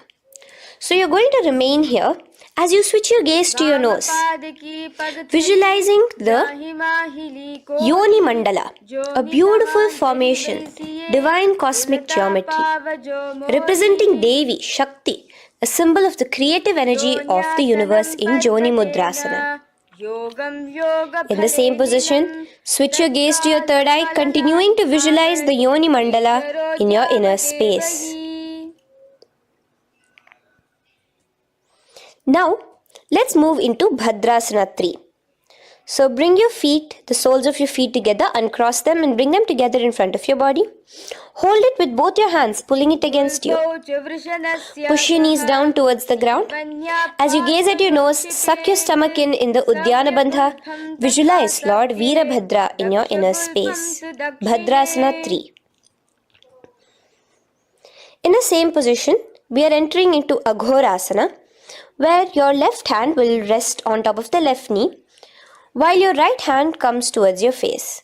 So you're going to remain here as you switch your gaze to your nose, visualizing the Yoni Mandala, a beautiful formation, divine cosmic geometry, representing Devi, Shakti, a symbol of the creative energy of the universe in Joni Mudrasana. In the same position, switch your gaze to your third eye, continuing to visualize the Yoni Mandala in your inner space. Now, let's move into Bhadrasana 3. So bring your feet, the soles of your feet together, uncross them and bring them together in front of your body. Hold it with both your hands, pulling it against you. Push your knees down towards the ground. As you gaze at your nose, suck your stomach in the Udyana Bandha. Visualize Lord Veerabhadra in your inner space. Bhadrasana 3. In the same position, we are entering into Aghorasana, where your left hand will rest on top of the left knee, while your right hand comes towards your face.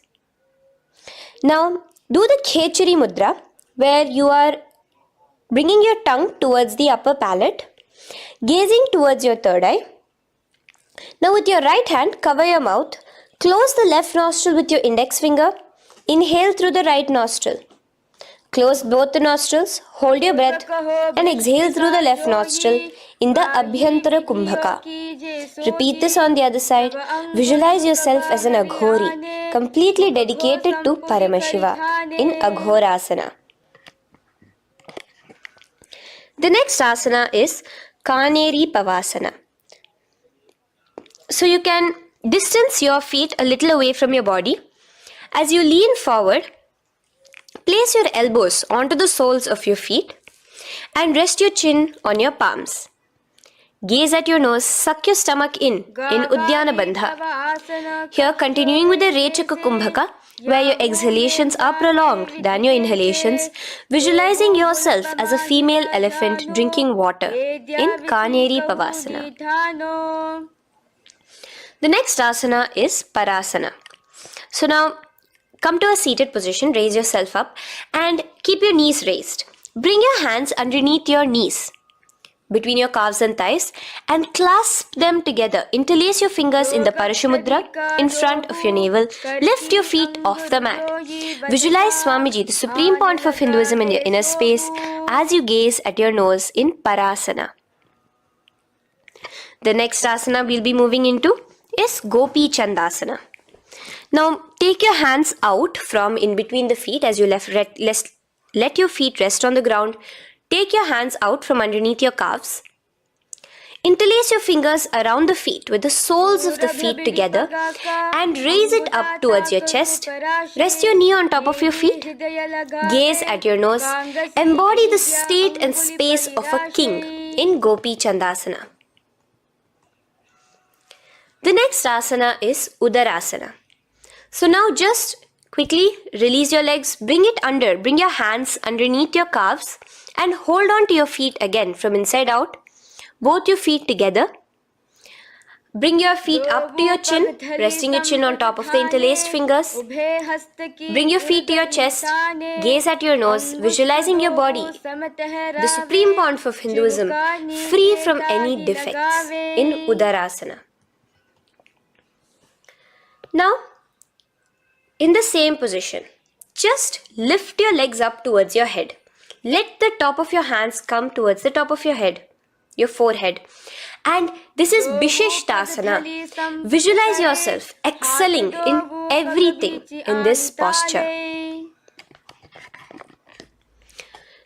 Now, do the Khechari Mudra, where you are bringing your tongue towards the upper palate, gazing towards your third eye. Now, with your right hand, cover your mouth, close the left nostril with your index finger, inhale through the right nostril. Close both the nostrils, hold your breath, and exhale through the left nostril in the Abhyantara Kumbhaka. Repeat this on the other side. Visualize yourself as an Aghori, completely dedicated to Paramashiva in Aghorasana. The next asana is Kaneri Pavasana. So you can distance your feet a little away from your body. As you lean forward, place your elbows onto the soles of your feet and rest your chin on your palms. Gaze at your nose, suck your stomach in Udyana Bandha. Here, continuing with the Rechaka Kumbhaka, where your exhalations are prolonged than your inhalations, visualizing yourself as a female elephant drinking water in Kaneri Pavasana. The next asana is Parasana. So now, come to a seated position, raise yourself up and keep your knees raised. Bring your hands underneath your knees, between your calves and thighs, and clasp them together. Interlace your fingers in the Parashamudra in front of your navel. Lift your feet off the mat. Visualize Swamiji, the Supreme Pontiff of Hinduism, in your inner space as you gaze at your nose in Parasana. The next asana we'll be moving into is Gopi Chandasana. Now take your hands out from in between the feet as you let your feet rest on the ground. Take your hands out from underneath your calves. Interlace your fingers around the feet with the soles of the feet together and raise it up towards your chest. Rest your knee on top of your feet. Gaze at your nose. Embody the state and space of a king in Gopi Chandasana. The next asana is Udarasana. So now just quickly release your legs, bring your hands underneath your calves and hold on to your feet again from inside out, both your feet together. Bring your feet up to your chin, resting your chin on top of the interlaced fingers. Bring your feet to your chest, gaze at your nose, visualizing your body, the Supreme Pontiff of Hinduism, free from any defects in Udarasana. Now, in the same position, just lift your legs up towards your head. Let the top of your hands come towards the top of your head, your forehead. And this is Vishishtasana. Visualize yourself excelling in everything in this posture.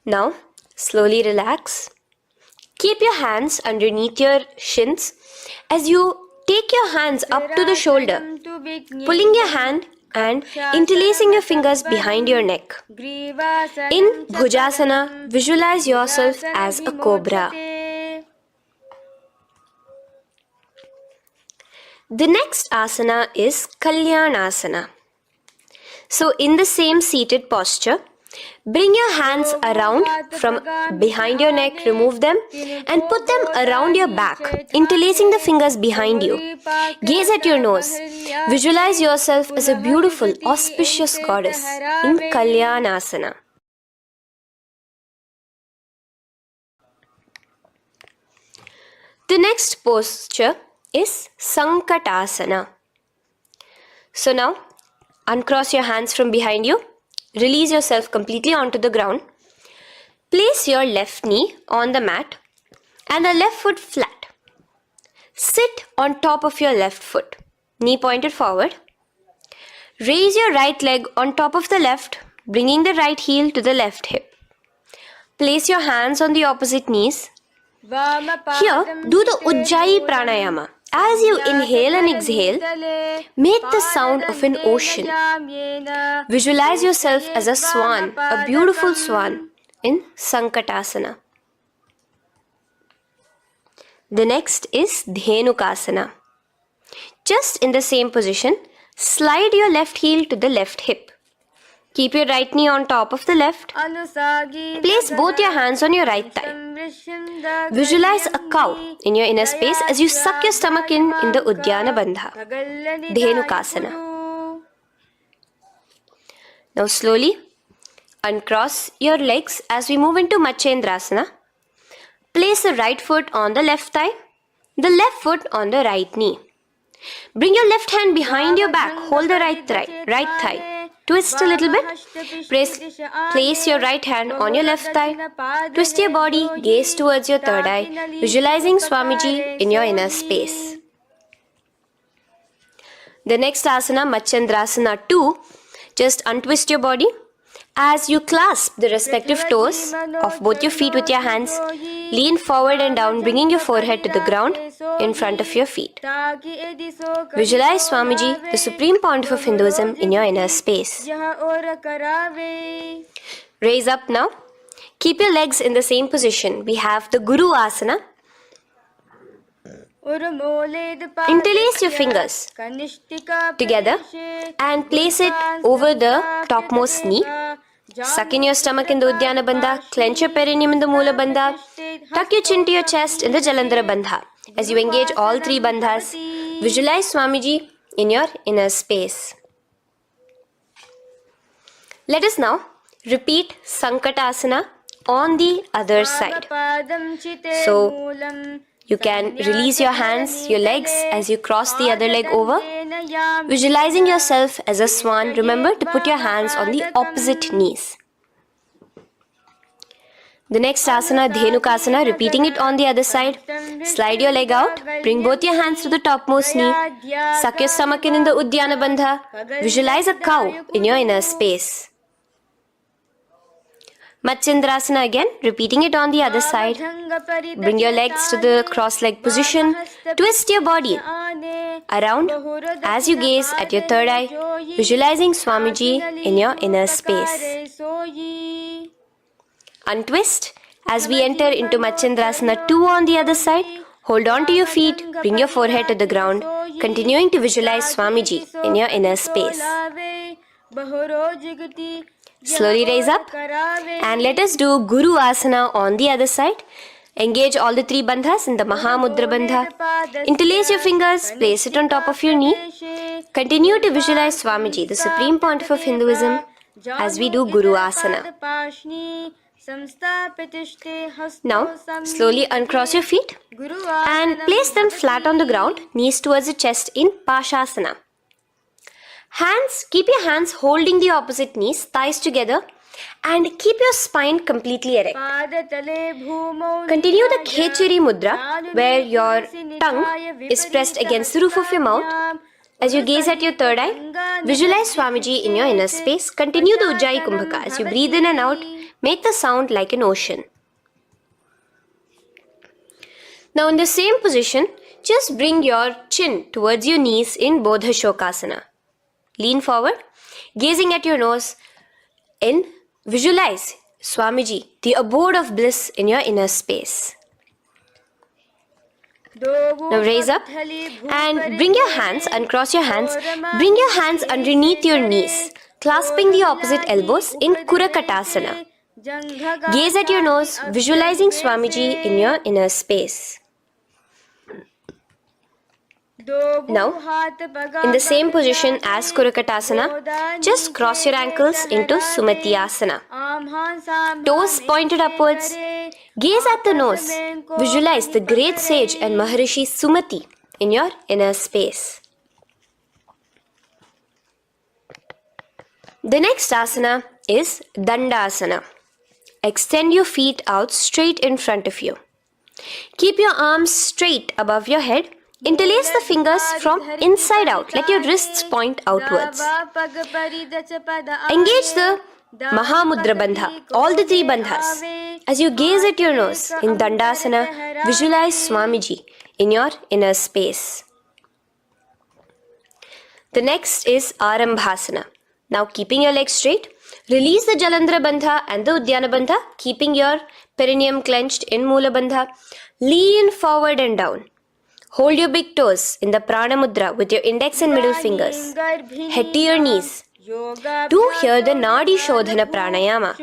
Now, slowly relax. Keep your hands underneath your shins as you take your hands up to the shoulder, pulling your hand and interlacing your fingers behind your neck. In Bhujasana, visualize yourself as a cobra. The next asana is Kalyanasana. So in the same seated posture, bring your hands around from behind your neck, remove them and put them around your back, interlacing the fingers behind you. Gaze at your nose. Visualize yourself as a beautiful, auspicious goddess in Kalyanasana. The next posture is Sankatasana. So now, uncross your hands from behind you. Release yourself completely onto the ground. Place your left knee on the mat and the left foot flat. Sit on top of your left foot, knee pointed forward. Raise your right leg on top of the left, bringing the right heel to the left hip. Place your hands on the opposite knees. Here, do the Ujjayi Pranayama. As you inhale and exhale, make the sound of an ocean. Visualize yourself as a swan, a beautiful swan, in Sankatasana. The next is Dhenukasana. Just in the same position, slide your left heel to the left hip. Keep your right knee on top of the left. Place both your hands on your right thigh. Visualize a cow in your inner space as you suck your stomach in the Uddiyana Bandha, Dhenukasana. Now slowly uncross your legs as we move into Matsyendrasana. Place the right foot on the left thigh, the left foot on the right knee. Bring your left hand behind your back, hold the right thigh. Twist a little bit. Place your right hand on your left thigh. Twist your body, gaze towards your third eye, visualizing Swamiji in your inner space. The next asana, Matsyendrasana 2, just untwist your body. As you clasp the respective toes of both your feet with your hands, lean forward and down, bringing your forehead to the ground in front of your feet. Visualize Swamiji, the Supreme Pontiff of Hinduism, in your inner space. Raise up now. Keep your legs in the same position. We have the Guru Asana. Interlace your fingers together and place it over the topmost knee. Suck in your stomach in the Uddiyana Bandha, clench your perineum in the Moola Bandha, tuck your chin to your chest in the Jalandhara Bandha. As you engage all three bandhas, visualize Swamiji in your inner space. Let us now repeat Sankatasana on the other side. So, you can release your hands, your legs as you cross the other leg over. Visualizing yourself as a swan, remember to put your hands on the opposite knees. The next asana, Dhenukasana, repeating it on the other side. Slide your leg out, bring both your hands to the topmost knee. Suck your stomach in the Uddiyana Bandha. Visualize a cow in your inner space. Matsyendrasana again, repeating it on the other side. Bring your legs to the cross-leg position. Twist your body around as you gaze at your third eye, visualizing Swamiji in your inner space. Untwist as we enter into Matsyendrasana 2 on the other side. Hold on to your feet, bring your forehead to the ground, continuing to visualize Swamiji in your inner space. Slowly raise up and let us do Guru Asana on the other side. Engage all the three bandhas in the Mahamudra Bandha. Interlace your fingers, place it on top of your knee. Continue to visualize Swamiji, the Supreme Pontiff of Hinduism, as we do Guru Asana. Now, slowly uncross your feet and place them flat on the ground, knees towards the chest in Pashasana. Keep your hands holding the opposite knees, thighs together, and keep your spine completely erect. Continue the Khechari Mudra, where your tongue is pressed against the roof of your mouth. As you gaze at your third eye, visualize Swamiji in your inner space. Continue the Ujjayi Kumbhaka. As you breathe in and out, make the sound like an ocean. Now in the same position, just bring your chin towards your knees in Bodha Shokasana. Lean forward, gazing at your nose, and visualize Swamiji, the abode of bliss in your inner space. Now raise up and bring your hands, uncross your hands, bring your hands underneath your knees, clasping the opposite elbows in Kurakatasana. Gaze at your nose, visualizing Swamiji in your inner space. Now, in the same position as Kurakatasana, just cross your ankles into Sumati Asana. Toes pointed upwards, Gaze at the nose. Visualize the great sage and Maharishi Sumati in your inner space. The next asana is Dandasana. Extend your feet out straight in front of you. Keep your arms straight above your head. Interlace the fingers from inside out. Let your wrists point outwards. Engage the Mahamudra Bandha, all the three bandhas. As you gaze at your nose in Dandasana, visualize Swamiji in your inner space. The next is Arambhasana. Now keeping your legs straight, release the Jalandhara Bandha and the Udyana Bandha, keeping your perineum clenched in Mula Bandha. Lean forward and down. Hold your big toes in the Prana Mudra with your index and middle fingers. Head to your knees. Do here the Nadi Shodhana Pranayama.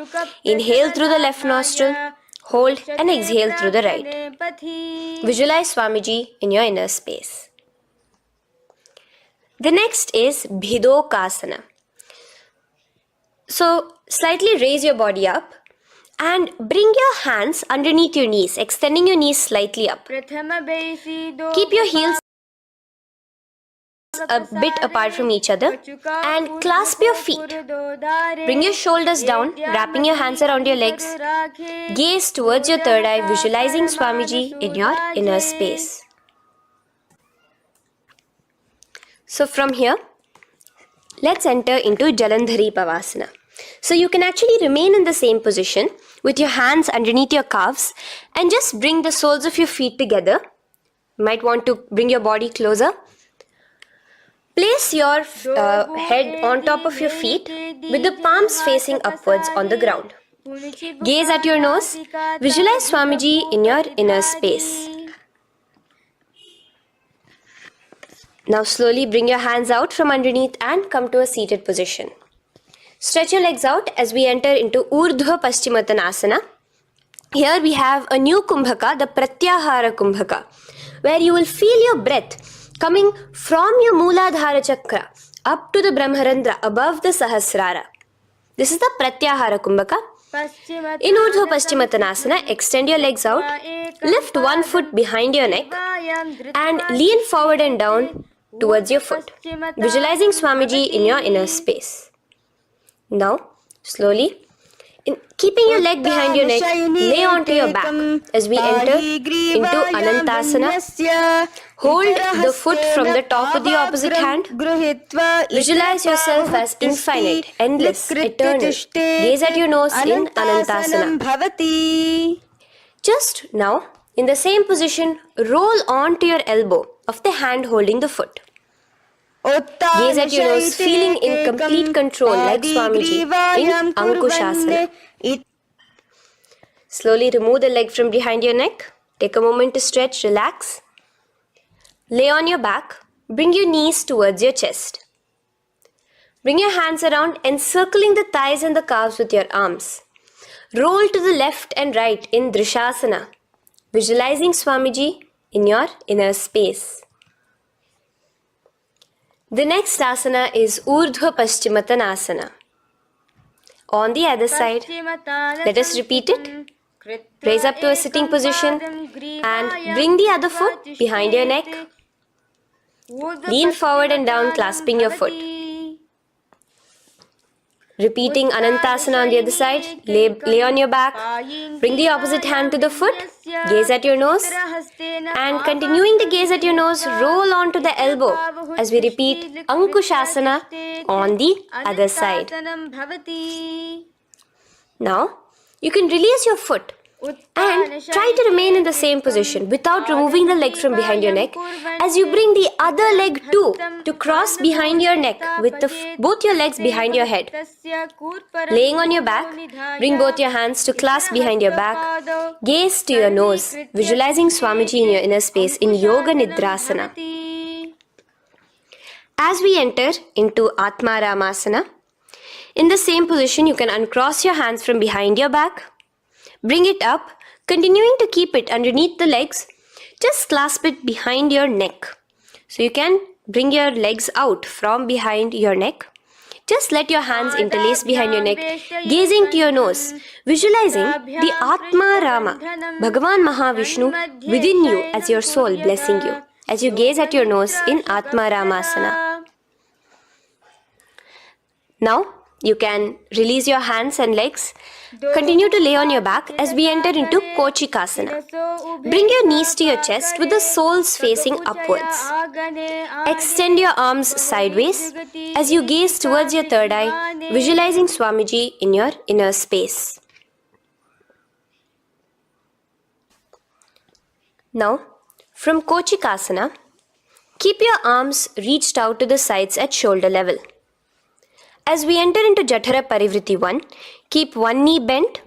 Inhale through the left nostril, hold and exhale through the right. Visualize Swamiji in your inner space. The next is Bhidokasana. So slightly raise your body up and bring your hands underneath your knees, extending your knees slightly up. Keep your heels a bit apart from each other and clasp your feet. Bring your shoulders down, wrapping your hands around your legs. Gaze towards your third eye, visualizing Swamiji in your inner space. So from here, let's enter into Jalandhari Pavasana. So you can actually remain in the same position with your hands underneath your calves and just bring the soles of your feet together. You might want to bring your body closer. Place your head on top of your feet with the palms facing upwards on the ground. Gaze at your nose. Visualize Swamiji in your inner space. Now slowly bring your hands out from underneath and come to a seated position. Stretch your legs out as we enter into Urdhva Paschimottanasana. Here we have a new Kumbhaka, the Pratyahara Kumbhaka, where you will feel your breath coming from your Mooladhara Chakra up to the Brahmarandra above the Sahasrara. This is the Pratyahara Kumbhaka. In Urdhva Paschimottanasana, extend your legs out, lift one foot behind your neck and lean forward and down towards your foot, visualizing Swamiji in your inner space. Now, slowly, keeping your leg behind your neck, lay onto your back as we enter into Anantasana. Hold the foot from the top of the opposite hand. Visualize yourself as infinite, endless, eternal. Gaze at your nose in Anantasana. Just now, in the same position, roll onto your elbow of the hand holding the foot. Gaze at your nose, feeling in complete control like Swamiji in Ankushasana. Slowly remove the leg from behind your neck. Take a moment to stretch, relax. Lay on your back. Bring your knees towards your chest. Bring your hands around, encircling the thighs and the calves with your arms. Roll to the left and right in Drishasana, visualizing Swamiji in your inner space. The next asana is Urdhva Paschimottanasana. On the other side, let us repeat it. Raise up to a sitting position and bring the other foot behind your neck. Lean forward and down, clasping your foot. Repeating Anantasana on the other side, lay on your back, bring the opposite hand to the foot, gaze at your nose, and continuing to gaze at your nose, roll onto the elbow as we repeat Ankushasana on the other side. Now, you can release your foot and try to remain in the same position without removing the leg from behind your neck as you bring the other leg too to cross behind your neck with both your legs behind your head. Laying on your back, bring both your hands to clasp behind your back. Gaze to your nose, visualizing Swamiji in your inner space in Yoga Nidrasana. As we enter into Atmaramasana, in the same position you can uncross your hands from behind your back. Bring it up, continuing to keep it underneath the legs. Just clasp it behind your neck. So you can bring your legs out from behind your neck. Just let your hands interlace behind your neck, gazing to your nose, visualizing the Atma Rama, Bhagavan Mahavishnu within you as your soul blessing you, as you gaze at your nose in Atma Ramasana. Now, you can release your hands and legs. Continue to lay on your back as we enter into Kochikasana. Bring your knees to your chest with the soles facing upwards. Extend your arms sideways as you gaze towards your third eye, visualizing Swamiji in your inner space. Now, from Kochikasana, keep your arms reached out to the sides at shoulder level. As we enter into Jatara Parivriti 1, keep one knee bent,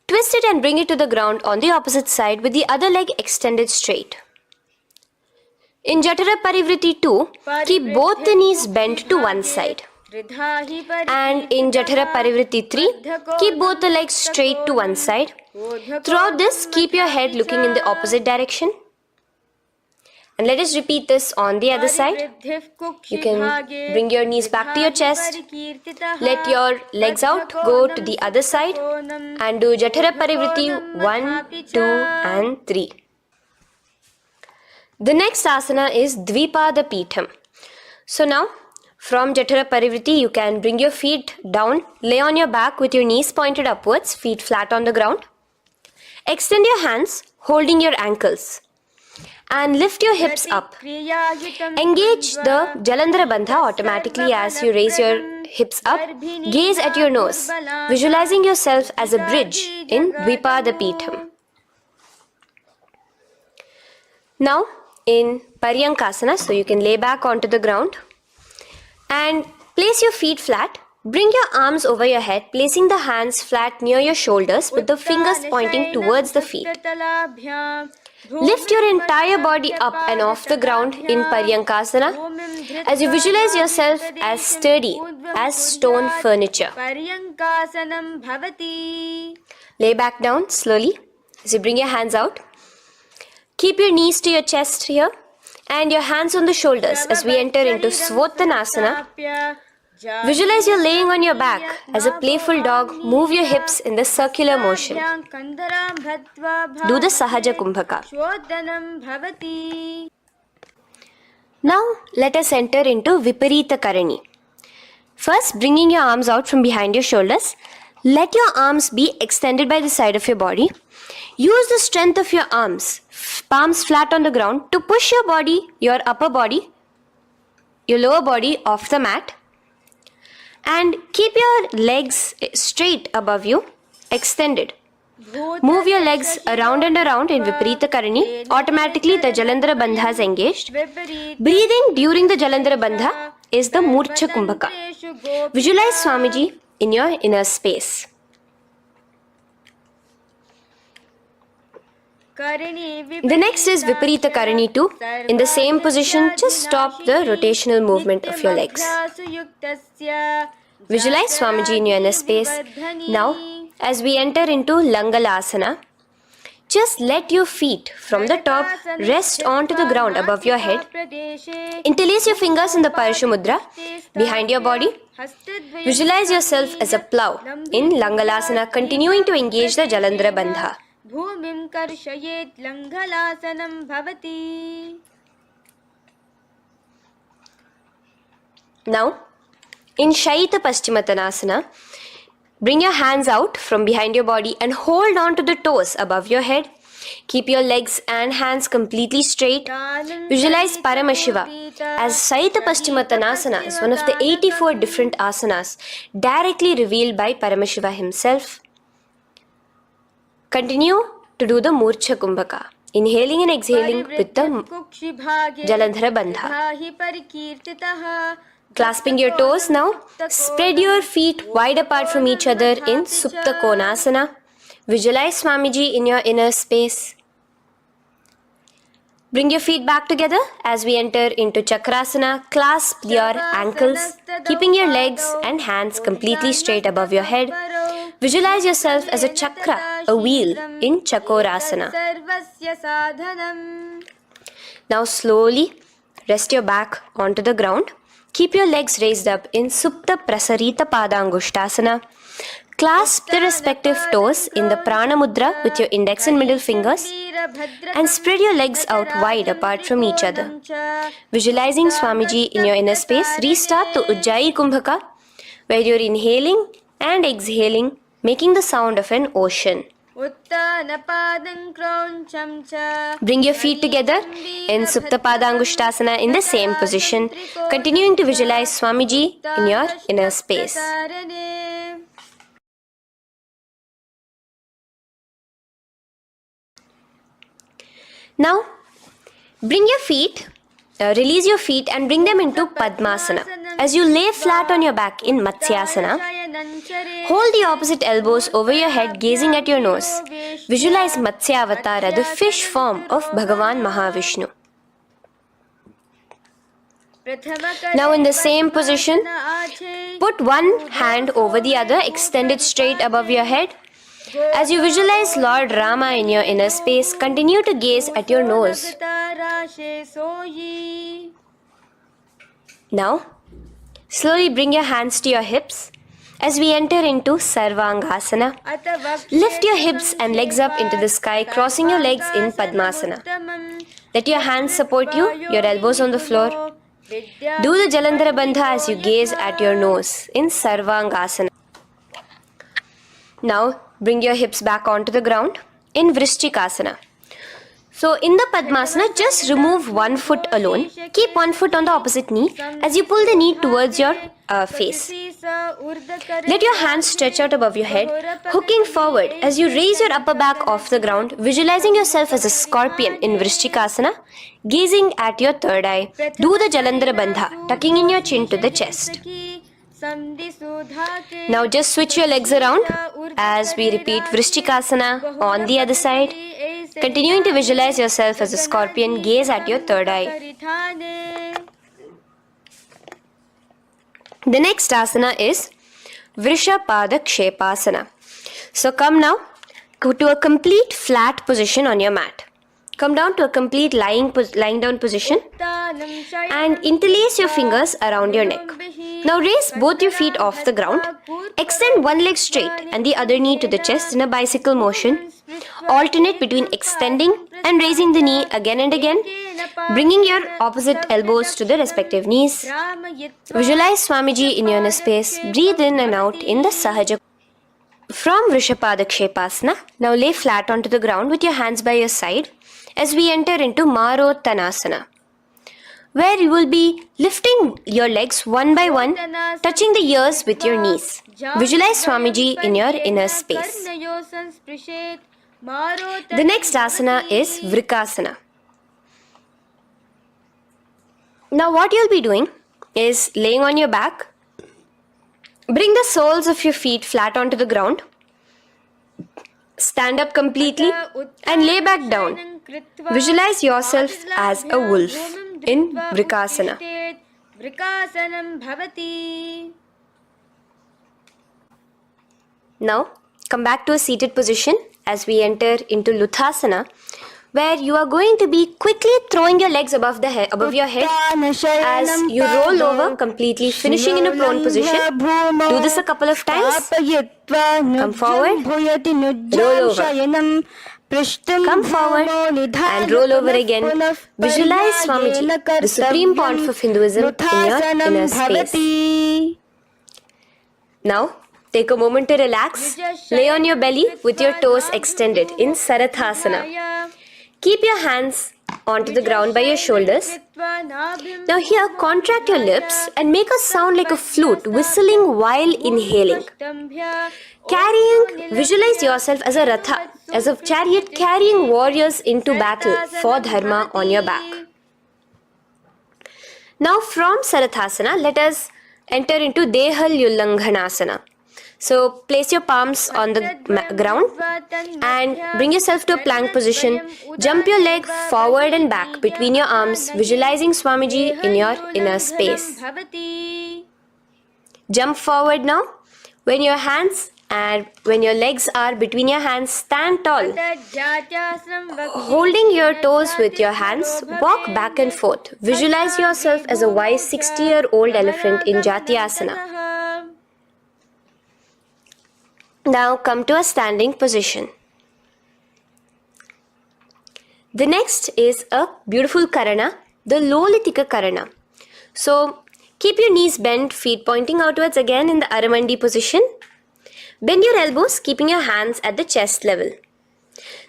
twist it and bring it to the ground on the opposite side with the other leg extended straight. In Jatara Parivriti 2, keep both the knees bent to one side. And in Jatara Parivriti 3, keep both the legs straight to one side. Throughout this, keep your head looking in the opposite direction. And let us repeat this on the other side. You can bring your knees back to your chest. Let your legs out, go to the other side and do Jatara Parivriti 1, 2 and 3. The next asana is Dvipada Pitham. So now from Jatara Parivriti you can bring your feet down, lay on your back with your knees pointed upwards, feet flat on the ground. Extend your hands holding your ankles. And lift your hips up. Engage the Jalandhara Bandha automatically as you raise your hips up. Gaze at your nose, visualizing yourself as a bridge in Dvipada Pitham. Now in Paryankasana, so you can lay back onto the ground and place your feet flat. Bring your arms over your head, placing the hands flat near your shoulders with the fingers pointing towards the feet. Lift your entire body up and off the ground in Paryankasana as you visualize yourself as sturdy as stone furniture. Lay back down slowly as you bring your hands out. Keep your knees to your chest here and your hands on the shoulders as we enter into Svottanasana. Visualize you're laying on your back as a playful dog. Move your hips in the circular motion. Do the Sahaja Kumbhaka. Now let us enter into Viparita Karani. First, bringing your arms out from behind your shoulders. Let your arms be extended by the side of your body. Use the strength of your arms, palms flat on the ground, to push your body, your upper body, your lower body off the mat. And keep your legs straight above you, extended. Move your legs around and around in Viparita Karani. Automatically the Jalandhara Bandha is engaged. Breathing during the Jalandhara Bandha is the Murcha Kumbhaka. Visualize Swamiji in your inner space. The next is Viparita Karani 2. In the same position, just stop the rotational movement of your legs. Visualize Swamiji in your inner space. Now, as we enter into Langalasana, just let your feet from the top rest onto the ground above your head. Interlace your fingers in the Parashu Mudra behind your body. Visualize yourself as a plow in Langalasana, continuing to engage the Jalandhara Bandha. Bhumim karshayet langalasanam bhavati. Now, in Shaita Paschimottanasana, bring your hands out from behind your body and hold on to the toes above your head. Keep your legs and hands completely straight. Visualize Paramashiva as Shaita Paschimottanasana is one of the 84 different asanas directly revealed by Paramashiva himself. Continue to do the Murcha Kumbhaka, inhaling and exhaling with the Jalandhara Bandha. Clasping your toes now, spread your feet wide apart from each other in Supta Konasana. Visualize Swamiji in your inner space. Bring your feet back together as we enter into Chakrasana. Clasp your ankles, keeping your legs and hands completely straight above your head. Visualize yourself as a chakra, a wheel in Chakorasana. Now slowly rest your back onto the ground. Keep your legs raised up in Supta Prasarita Padangushtasana. Clasp the respective toes in the Prana Mudra with your index and middle fingers and spread your legs out wide apart from each other. Visualizing Swamiji in your inner space, restart the Ujjayi Kumbhaka where you're inhaling and exhaling, making the sound of an ocean. Bring your feet together in Supta Padangushtasana in the same position, continuing to visualize Swamiji in your inner space. Now, release your feet and bring them into Padmasana. As you lay flat on your back in Matsyasana, hold the opposite elbows over your head, gazing at your nose. Visualize Matsya Avatara, the fish form of Bhagavan Mahavishnu. Now in the same position, put one hand over the other, extended straight above your head. As you visualize Lord Rama in your inner space, continue to gaze at your nose. Now, slowly bring your hands to your hips as we enter into Sarvangasana. Lift your hips and legs up into the sky, crossing your legs in Padmasana. Let your hands support you, your elbows on the floor. Do the Jalandhara Bandha as you gaze at your nose in Sarvangasana. Now, bring your hips back onto the ground in Vrishchikasana. So, in the Padmasana, just remove one foot alone. Keep one foot on the opposite knee as you pull the knee towards your face. Let your hands stretch out above your head, hooking forward as you raise your upper back off the ground, visualizing yourself as a scorpion in Vrishchikasana, gazing at your third eye. Do the Jalandhara Bandha, tucking in your chin to the chest. Now just switch your legs around as we repeat Vrishchikasana on the other side. Continuing to visualize yourself as a scorpion, gaze at your third eye. The next asana is Vrishapada Kshepasana. So come now to a complete flat position on your mat. Come down to a complete lying down position and interlace your fingers around your neck. Now raise both your feet off the ground. Extend one leg straight and the other knee to the chest in a bicycle motion. Alternate between extending and raising the knee again and again, bringing your opposite elbows to the respective knees. Visualize Swamiji in your inner space. Breathe in and out in the Sahaja. From Vrishapada Kshepasana, now lay flat onto the ground with your hands by your side as we enter into Marottanasana, where you will be lifting your legs one by one, touching the ears with your knees. Visualize Swamiji in your inner space. The next asana is Vrikasana. Now what you'll be doing is laying on your back. Bring the soles of your feet flat onto the ground. Stand up completely and lay back down. Visualize yourself as a wolf in Vrikasana. Now come back to a seated position as we enter into Luthasana, where you are going to be quickly throwing your legs above your head as you roll over completely, finishing in a prone position. Do this a couple of times. Come forward, roll over. Come forward and roll over again. Visualize Swamiji, the Supreme Pontiff of Hinduism, in your inner space. Now, take a moment to relax. Lay on your belly with your toes extended in Sarathasana. Keep your hands onto the ground by your shoulders. Now here, contract your lips and make a sound like a flute, whistling while inhaling. Visualize yourself as a ratha, as a chariot carrying warriors into battle for dharma on your back. Now from Sarathasana, let us enter into Dehal Ullanghanasana. So place your palms on the ground and bring yourself to a plank position. Jump your leg forward and back between your arms, visualizing Swamiji in your inner space. Jump forward now. When your hands And when your legs are between your hands, stand tall. Holding your toes with your hands, walk back and forth. Visualize yourself as a wise 60-year-old elephant in Jatyasana. Now come to a standing position. The next is a beautiful karana, the Lolitika karana. So keep your knees bent, feet pointing outwards again in the Aramandi position. Bend your elbows, keeping your hands at the chest level.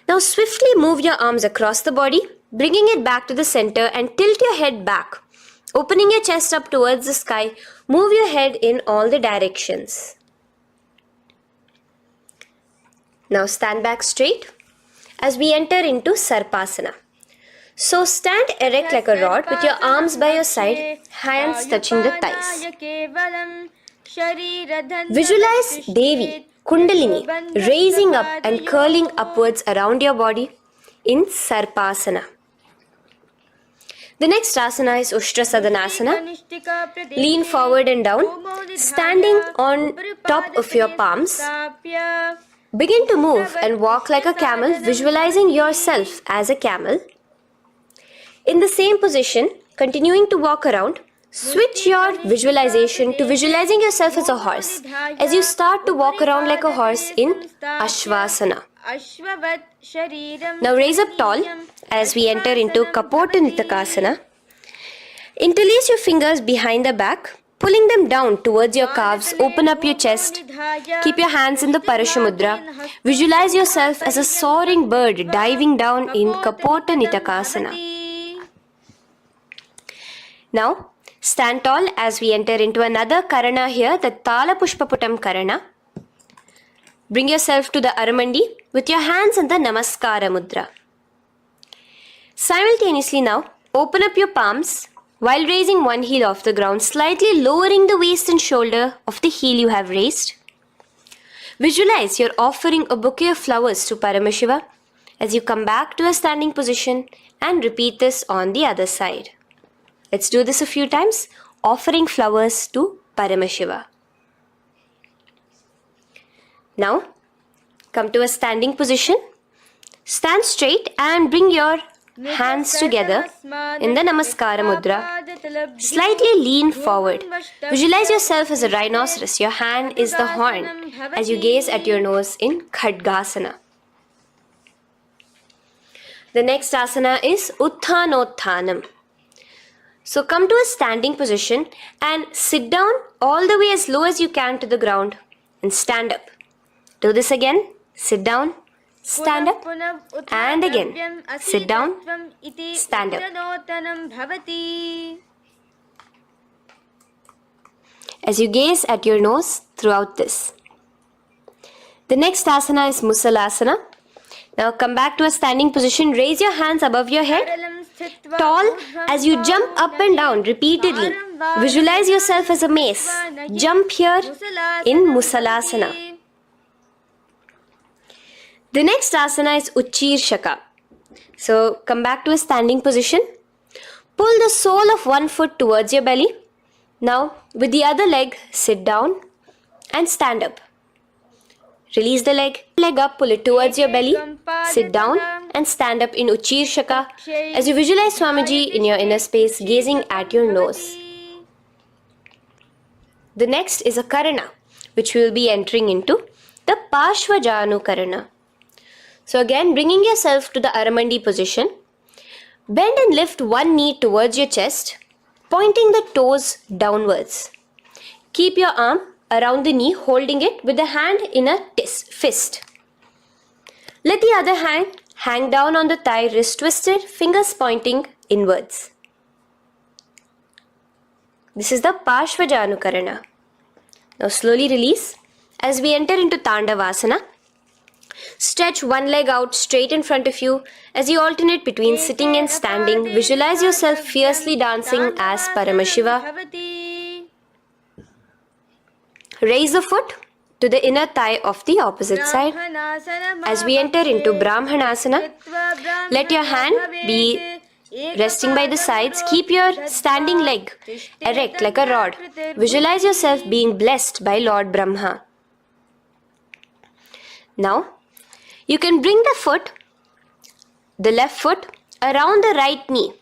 Now swiftly move your arms across the body, bringing it back to the center and tilt your head back. Opening your chest up towards the sky, move your head in all the directions. Now stand back straight as we enter into Sarpasana. So stand erect like a rod with your arms by your side, hands touching the thighs. Visualize Devi, Kundalini, raising up and curling upwards around your body in Sarpasana. The next asana is Ushtrasadanasana. Lean forward and down, standing on top of your palms. Begin to move and walk like a camel, visualizing yourself as a camel. In the same position, continuing to walk around, switch your visualization to visualizing yourself as a horse as you start to walk around like a horse in Ashvasana. Now raise up tall as we enter into Kapotanitakasana. Interlace your fingers behind the back, pulling them down towards your calves. Open up your chest. Keep your hands in the Parashamudra. Visualize yourself as a soaring bird diving down in Kapotanitakasana. Now, stand tall as we enter into another karana here, the Tala Pushpaputam karana. Bring yourself to the Aramandi with your hands in the Namaskara mudra. Simultaneously now, open up your palms while raising one heel off the ground, slightly lowering the waist and shoulder of the heel you have raised. Visualize you're offering a bouquet of flowers to Paramashiva as you come back to a standing position and repeat this on the other side. Let's do this a few times, offering flowers to Paramashiva. Now, come to a standing position. Stand straight and bring your hands together in the Namaskara Mudra. Slightly lean forward. Visualize yourself as a rhinoceros. Your hand is the horn as you gaze at your nose in Khadgasana. The next asana is Uttanottanam. So come to a standing position and sit down all the way as low as you can to the ground and stand up. Do this again. Sit down, stand up, and again. Sit down, stand up. As you gaze at your nose throughout this. The next asana is Musalasana. Now come back to a standing position. Raise your hands above your head. Tall as you jump up and down repeatedly. Visualize yourself as a mace. Jump here in Musalasana. The next asana is Uchirshaka. So come back to a standing position. Pull the sole of one foot towards your belly. Now with the other leg, sit down and stand up. Release the leg up, pull it towards your belly, sit down and stand up in Uchirshaka as you visualize Swamiji in your inner space gazing at your nose. The next is a karana which we will be entering into, the Pashvajanu karana. So again, bringing yourself to the Aramandi position, bend and lift one knee towards your chest, pointing the toes downwards. Keep your arm around the knee, holding it with the hand in a fist. Let the other hand hang down on the thigh, wrist twisted, fingers pointing inwards. This is the Pashvajanu karana. Now slowly release as we enter into Tandavasana. Stretch one leg out straight in front of you as you alternate between sitting and standing. Visualize yourself fiercely dancing as Paramashiva. Raise the foot to the inner thigh of the opposite side. As we enter into Brahmanasana, let your hand be resting by the sides. Keep your standing leg erect like a rod. Visualize yourself being blessed by Lord Brahma. Now, you can bring the left foot around the right knee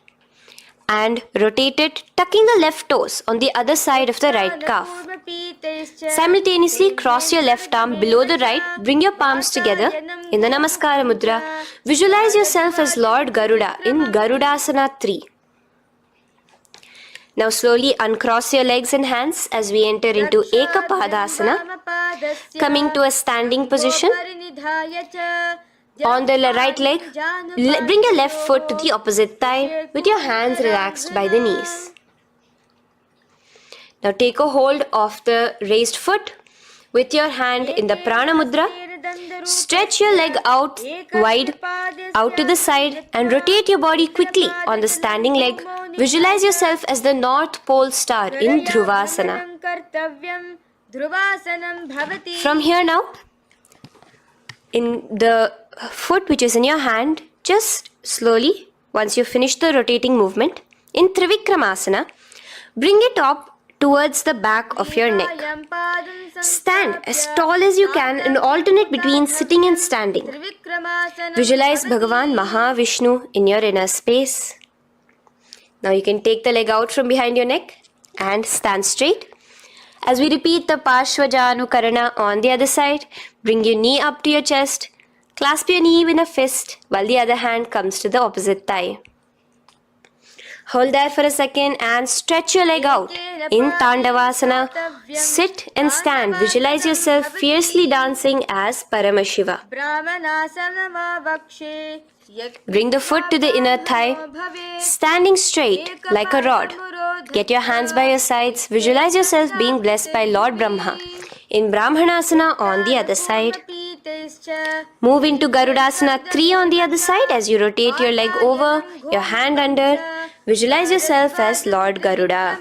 and rotate it, tucking the left toes on the other side of the right calf. Simultaneously cross your left arm below the right, bring your palms together in the Namaskara Mudra. Visualize yourself as Lord Garuda in Garudasana 3. Now slowly uncross your legs and hands as we enter into Ekapadasana, coming to a standing position. On the right leg, bring your left foot to the opposite thigh with your hands relaxed by the knees. Now take a hold of the raised foot with your hand in the Prana Mudra. Stretch your leg out wide, out to the side, and rotate your body quickly on the standing leg. Visualize yourself as the North Pole star in Dhruvasana. From here now, in the foot which is in your hand, just slowly, once you finish the rotating movement, in Trivikramasana, bring it up towards the back of your neck. Stand as tall as you can and alternate between sitting and standing. Visualize Bhagavan Mahavishnu in your inner space. Now you can take the leg out from behind your neck and stand straight. As we repeat the Parshvajanukarana on the other side, bring your knee up to your chest, clasp your knee in a fist while the other hand comes to the opposite thigh. Hold there for a second and stretch your leg out. In Tandavasana, sit and stand. Visualize yourself fiercely dancing as Paramashiva. Bring the foot to the inner thigh, standing straight like a rod. Get your hands by your sides. Visualize yourself being blessed by Lord Brahma. In Brahmanasana on the other side. Move into Garudasana 3 on the other side as you rotate your leg over, your hand under. Visualize yourself as Lord Garuda.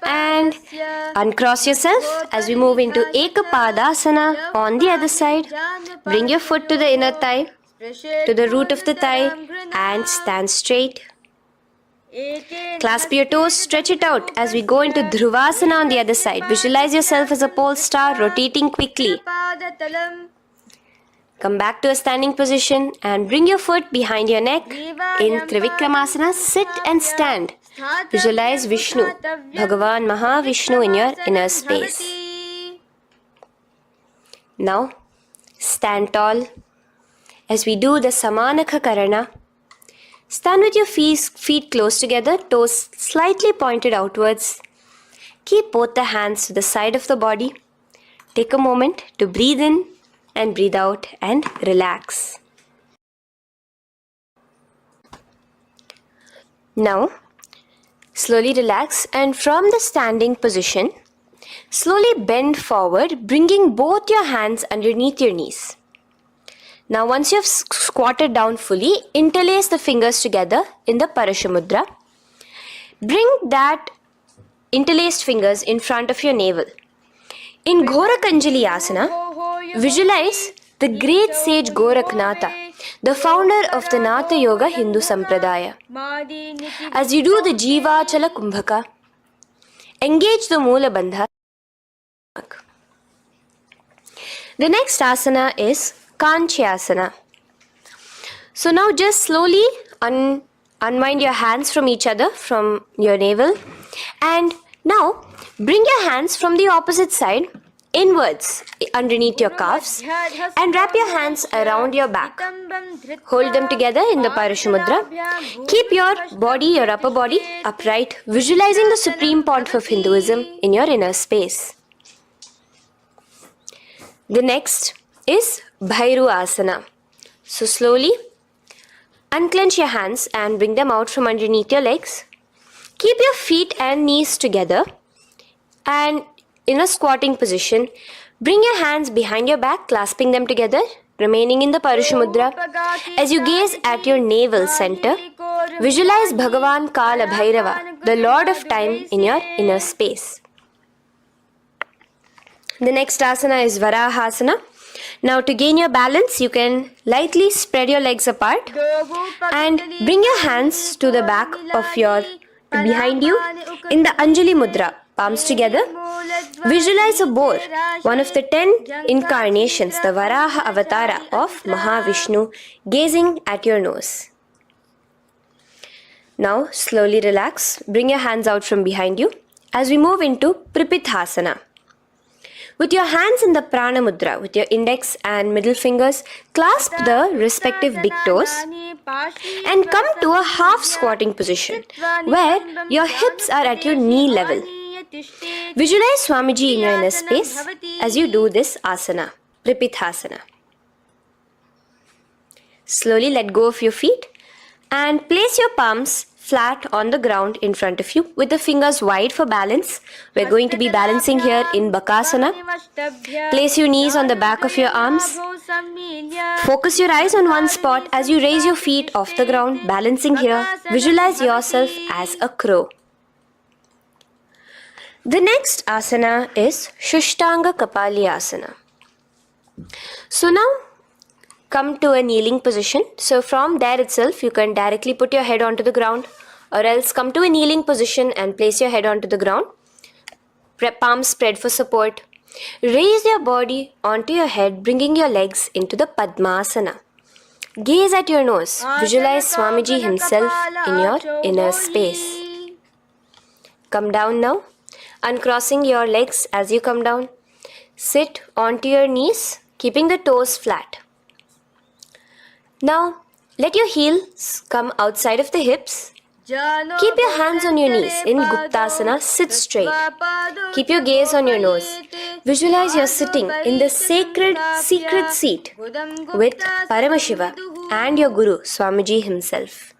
And uncross yourself as we move into Ekapadasana on the other side. Bring your foot to the inner thigh, to the root of the thigh, and stand straight. Clasp your toes, stretch it out as we go into Dhruvasana on the other side. Visualize yourself as a pole star rotating quickly. Come back to a standing position and bring your foot behind your neck. In Trivikramasana, sit and stand. Visualize Vishnu, Bhagavan Mahavishnu in your inner space. Now, stand tall as we do the Samanakha Karana. Stand with your feet close together, toes slightly pointed outwards. Keep both the hands to the side of the body. Take a moment to breathe in and breathe out and relax. Now, slowly relax and from the standing position, slowly bend forward, bringing both your hands underneath your knees. Now once you have squatted down fully, interlace the fingers together in the Parashamudra. Bring that interlaced fingers in front of your navel. In Ghorakanjali Asana, visualize the great sage Goraknatha, the founder of the Natha Yoga Hindu Sampradaya. As you do the Jivachala Kumbhaka, engage the Moola Bandha. The next asana is Kanchyasana. So now just slowly unwind your hands from each other, from your navel, and now bring your hands from the opposite side inwards underneath your calves and wrap your hands around your back. Hold them together in the Parashamudra. Keep your body, your upper body, upright, visualizing the Supreme Pontiff of Hinduism in your inner space. The next is Bhairu Asana. So slowly unclench your hands and bring them out from underneath your legs. Keep your feet and knees together and in a squatting position, bring your hands behind your back, clasping them together, remaining in the Parashamudra. As you gaze at your navel center, visualize Bhagavan Kala Bhairava, the Lord of Time, in your inner space. The next asana is Varahasana. Now to gain your balance, you can lightly spread your legs apart and bring your hands to the back of behind you in the Anjali Mudra, palms together. Visualize a boar, one of the 10 incarnations, the Varaha Avatara of Mahavishnu, gazing at your nose. Now slowly relax, bring your hands out from behind you as we move into Pripithasana. With your hands in the Prana Mudra, with your index and middle fingers, clasp the respective big toes and come to a half squatting position where your hips are at your knee level. Visualize Swamiji in your inner space as you do this asana, Pripithasana. Slowly let go of your feet and place your palms flat on the ground in front of you with the fingers wide for balance. We're going to be balancing here in Bakasana. Place your knees on the back of your arms. Focus your eyes on one spot as you raise your feet off the ground, balancing here. Visualize yourself as a crow. The next asana is Shushtanga Kapali Asana. So now come to a kneeling position. So from there itself, you can directly put your head onto the ground, or else come to a kneeling position and place your head onto the ground. Palms spread for support. Raise your body onto your head, bringing your legs into the Padmasana. Gaze at your nose. Visualize Swamiji himself in your inner space. Come down now, uncrossing your legs as you come down. Sit onto your knees, keeping the toes flat. Now, let your heels come outside of the hips. Keep your hands on your knees in Guptasana, sit straight. Keep your gaze on your nose. Visualize you're sitting in the sacred secret seat with Paramashiva and your Guru, Swamiji himself.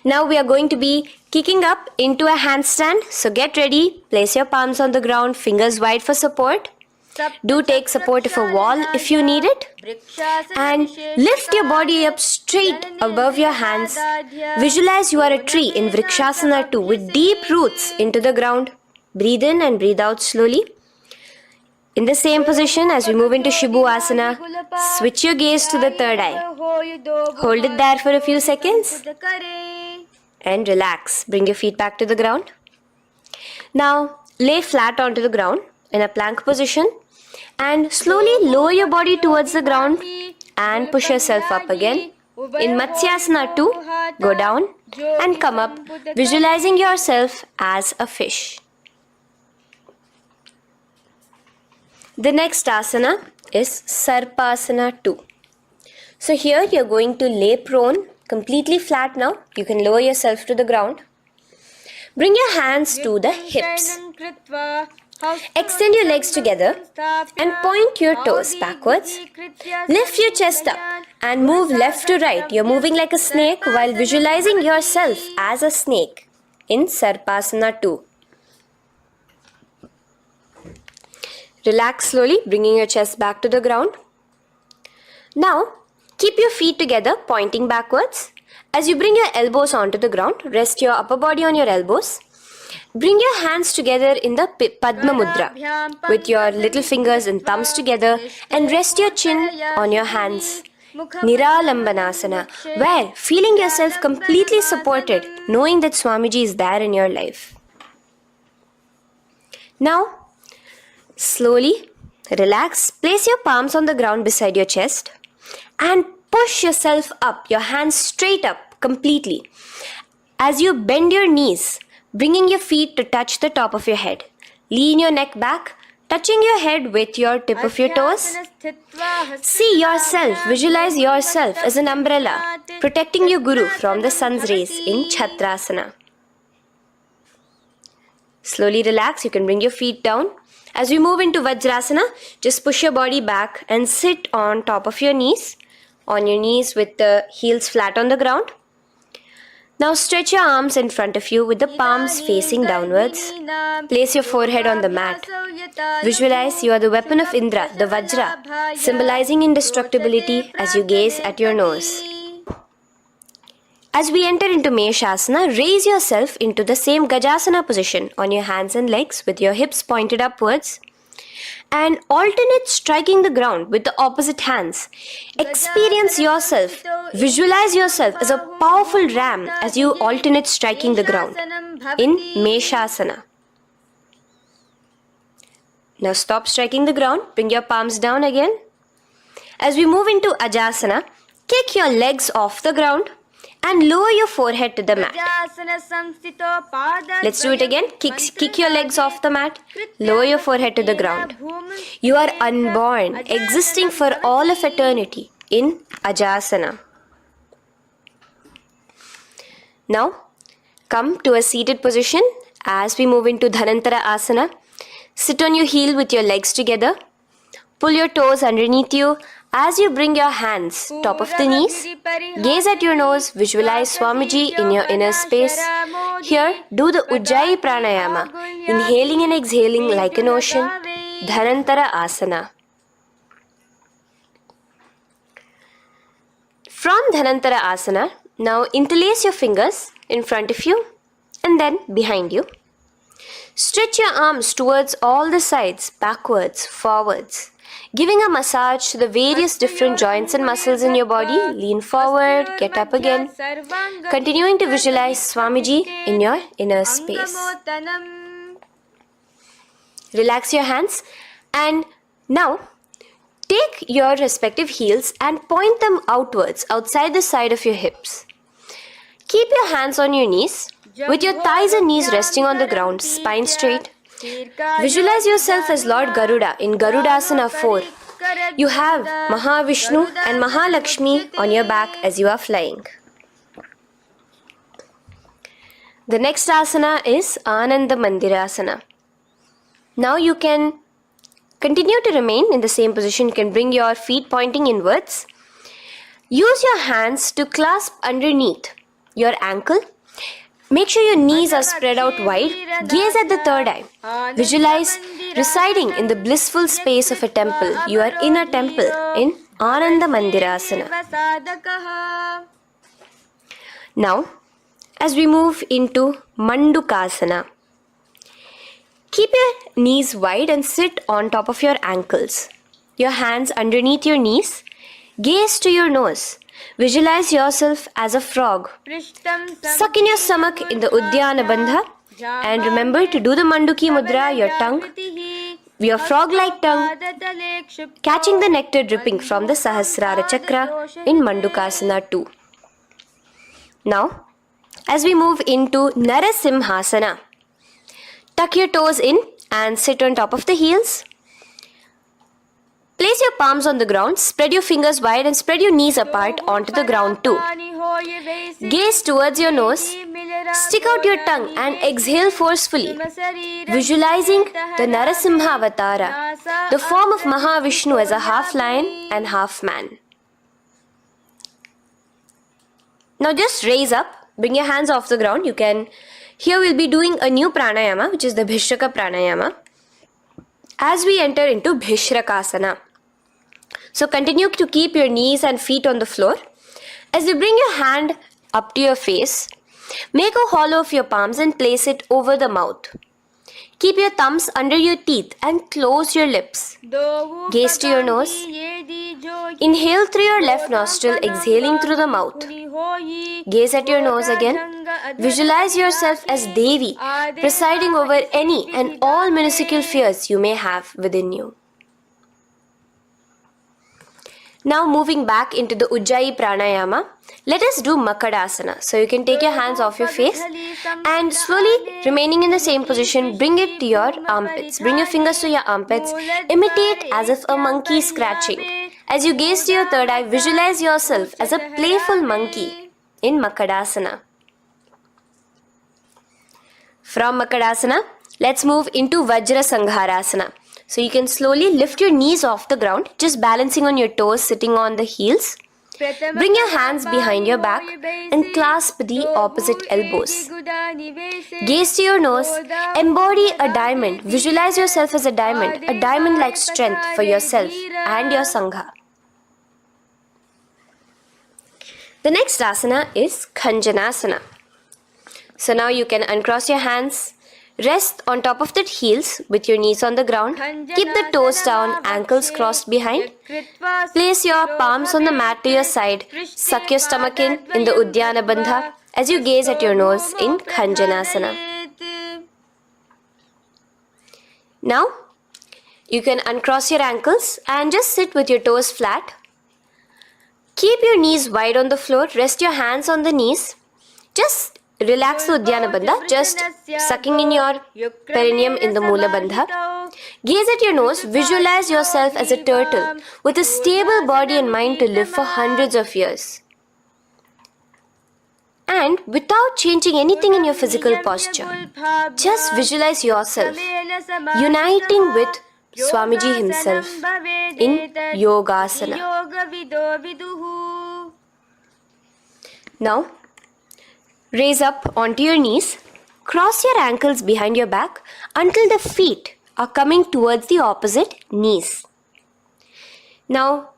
Now we are going to be kicking up into a handstand. So get ready, place your palms on the ground, fingers wide for support. Do take support of a wall if you need it. And lift your body up straight above your hands. Visualize you are a tree in Vrikshasana 2 with deep roots into the ground. Breathe in and breathe out slowly. In the same position as we move into Shibhu Asana, switch your gaze to the third eye. Hold it there for a few seconds. And relax. Bring your feet back to the ground. Now lay flat onto the ground in a plank position. And slowly lower your body towards the ground and push yourself up again. In Matsyasana 2, go down and come up, visualizing yourself as a fish. The next asana is Sarpasana 2. So here you're going to lay prone, completely flat now. You can lower yourself to the ground. Bring your hands to the hips. Extend your legs together and point your toes backwards. Lift your chest up and move left to right. You're moving like a snake while visualizing yourself as a snake in Sarpasana 2. Relax slowly, bringing your chest back to the ground. Now, keep your feet together, pointing backwards. As you bring your elbows onto the ground, rest your upper body on your elbows. Bring your hands together in the Padma Mudra with your little fingers and thumbs together and rest your chin on your hands. Niralambanasana, where feeling yourself completely supported, knowing that Swamiji is there in your life. Now, slowly relax, place your palms on the ground beside your chest and push yourself up, your hands straight up completely. As you bend your knees, bringing your feet to touch the top of your head. Lean your neck back, touching your head with your tip of your toes. See yourself, visualize yourself as an umbrella, protecting your Guru from the sun's rays in Chhatrasana. Slowly relax, you can bring your feet down. As we move into Vajrasana, just push your body back and sit on top of your knees, with the heels flat on the ground. Now stretch your arms in front of you with the palms facing downwards. Place your forehead on the mat. Visualize you are the weapon of Indra, the Vajra, symbolizing indestructibility as you gaze at your nose. As we enter into Meshasana, raise yourself into the same Gajasana position on your hands and legs with your hips pointed upwards. And alternate striking the ground with the opposite hands. Experience yourself, visualize yourself as a powerful ram as you alternate striking the ground in Meshasana. Now stop striking the ground. Bring your palms down again. As we move into Ajasana, kick your legs off the ground and lower your forehead to the mat. Let's do it again. Kick your legs off the mat. Lower your forehead to the ground. You are unborn, existing for all of eternity in Ajasana. Now, come to a seated position as we move into Dhanantara Asana. Sit on your heel with your legs together. Pull your toes underneath you as you bring your hands top of the knees. Gaze at your nose. Visualize Swamiji in your inner space. Here, do the Ujjayi Pranayama, inhaling and exhaling like an ocean. Dhanantara Asana. From Dhanantara Asana, now interlace your fingers in front of you and then behind you. Stretch your arms towards all the sides, backwards, forwards, giving a massage to the various different joints and muscles in your body. Lean forward, get up again, continuing to visualize Swamiji in your inner space. Relax your hands and now take your respective heels and point them outwards, outside the side of your hips. Keep your hands on your knees, with your thighs and knees resting on the ground, spine straight. Visualize yourself as Lord Garuda in Garudasana 4. You have Mahavishnu and Mahalakshmi on your back as you are flying. The next asana is Ananda Mandirasana. Now you can continue to remain in the same position. You can bring your feet pointing inwards. Use your hands to clasp underneath your ankle. Make sure your knees are spread out wide. Gaze at the third eye. Visualize residing in the blissful space of a temple. You are in a temple in Ananda Mandirasana. Now, as we move into Mandukasana, keep your knees wide and sit on top of your ankles. Your hands underneath your knees. Gaze to your nose. Visualize yourself as a frog. Suck in your stomach in the Uddiyana Bandha and remember to do the Manduki Mudra, your frog-like tongue, catching the nectar dripping from the Sahasrara Chakra in Mandukasana 2. Now, as we move into Narasimhasana, tuck your toes in and sit on top of the heels. Place your palms on the ground, spread your fingers wide and spread your knees apart onto the ground too. Gaze towards your nose, stick out your tongue and exhale forcefully, visualizing the Narasimha Avatara, the form of Mahavishnu as a half lion and half man. Now just raise up, bring your hands off the ground. Here we'll be doing a new pranayama, which is the Bhishraka pranayama, as we enter into Bhishrakasana. So continue to keep your knees and feet on the floor. As you bring your hand up to your face, make a hollow of your palms and place it over the mouth. Keep your thumbs under your teeth and close your lips. Gaze to your nose. Inhale through your left nostril, exhaling through the mouth. Gaze at your nose again. Visualize yourself as Devi, presiding over any and all minuscule fears you may have within you. Now moving back into the Ujjayi Pranayama, let us do Makadasana. So you can take your hands off your face and slowly remaining in the same position, bring it to your armpits. Bring your fingers to your armpits. Imitate as if a monkey is scratching. As you gaze to your third eye, visualize yourself as a playful monkey in Makadasana. From Makadasana, let's move into Vajra Sangharasana. So you can slowly lift your knees off the ground, just balancing on your toes, sitting on the heels. Bring your hands behind your back and clasp the opposite elbows. Gaze to your nose, embody a diamond. Visualize yourself as a diamond-like strength for yourself and your Sangha. The next asana is Khanjanasana. So now you can uncross your hands, rest on top of the heels with your knees on the ground. Keep the toes down, ankles crossed behind. Place your palms on the mat to your side. Suck your stomach in the Uddiyana Bandha as you gaze at your nose in Khanjanasana. Now, You can uncross your ankles and just sit with your toes flat. Keep your knees wide on the floor. Rest your hands on the knees. Just relax the Uddiyana Bandha, just sucking in your perineum in the Mula Bandha. Gaze at your nose. Visualize yourself as a turtle with a stable body and mind to live for hundreds of years. And without changing anything in your physical posture, just visualize yourself uniting with Swamiji himself in Yogasana. Now, raise up onto your knees, cross your ankles behind your back until the feet are coming towards the opposite knees. Now,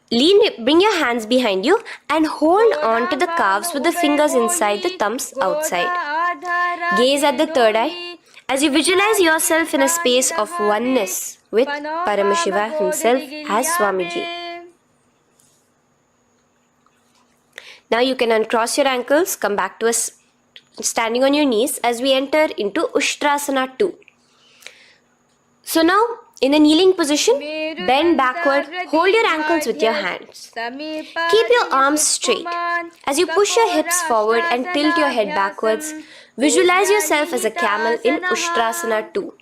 bring your hands behind you and hold on to the calves with the fingers inside, the thumbs outside. Gaze at the third eye as you visualize yourself in a space of oneness with Paramashiva himself as Swamiji. Now you can uncross your ankles, come back to standing on your knees as we enter into Ushtrasana 2. So now, in a kneeling position, bend backward, hold your ankles with your hands. Keep your arms straight. As you push your hips forward and tilt your head backwards, visualize yourself as a camel in Ushtrasana 2.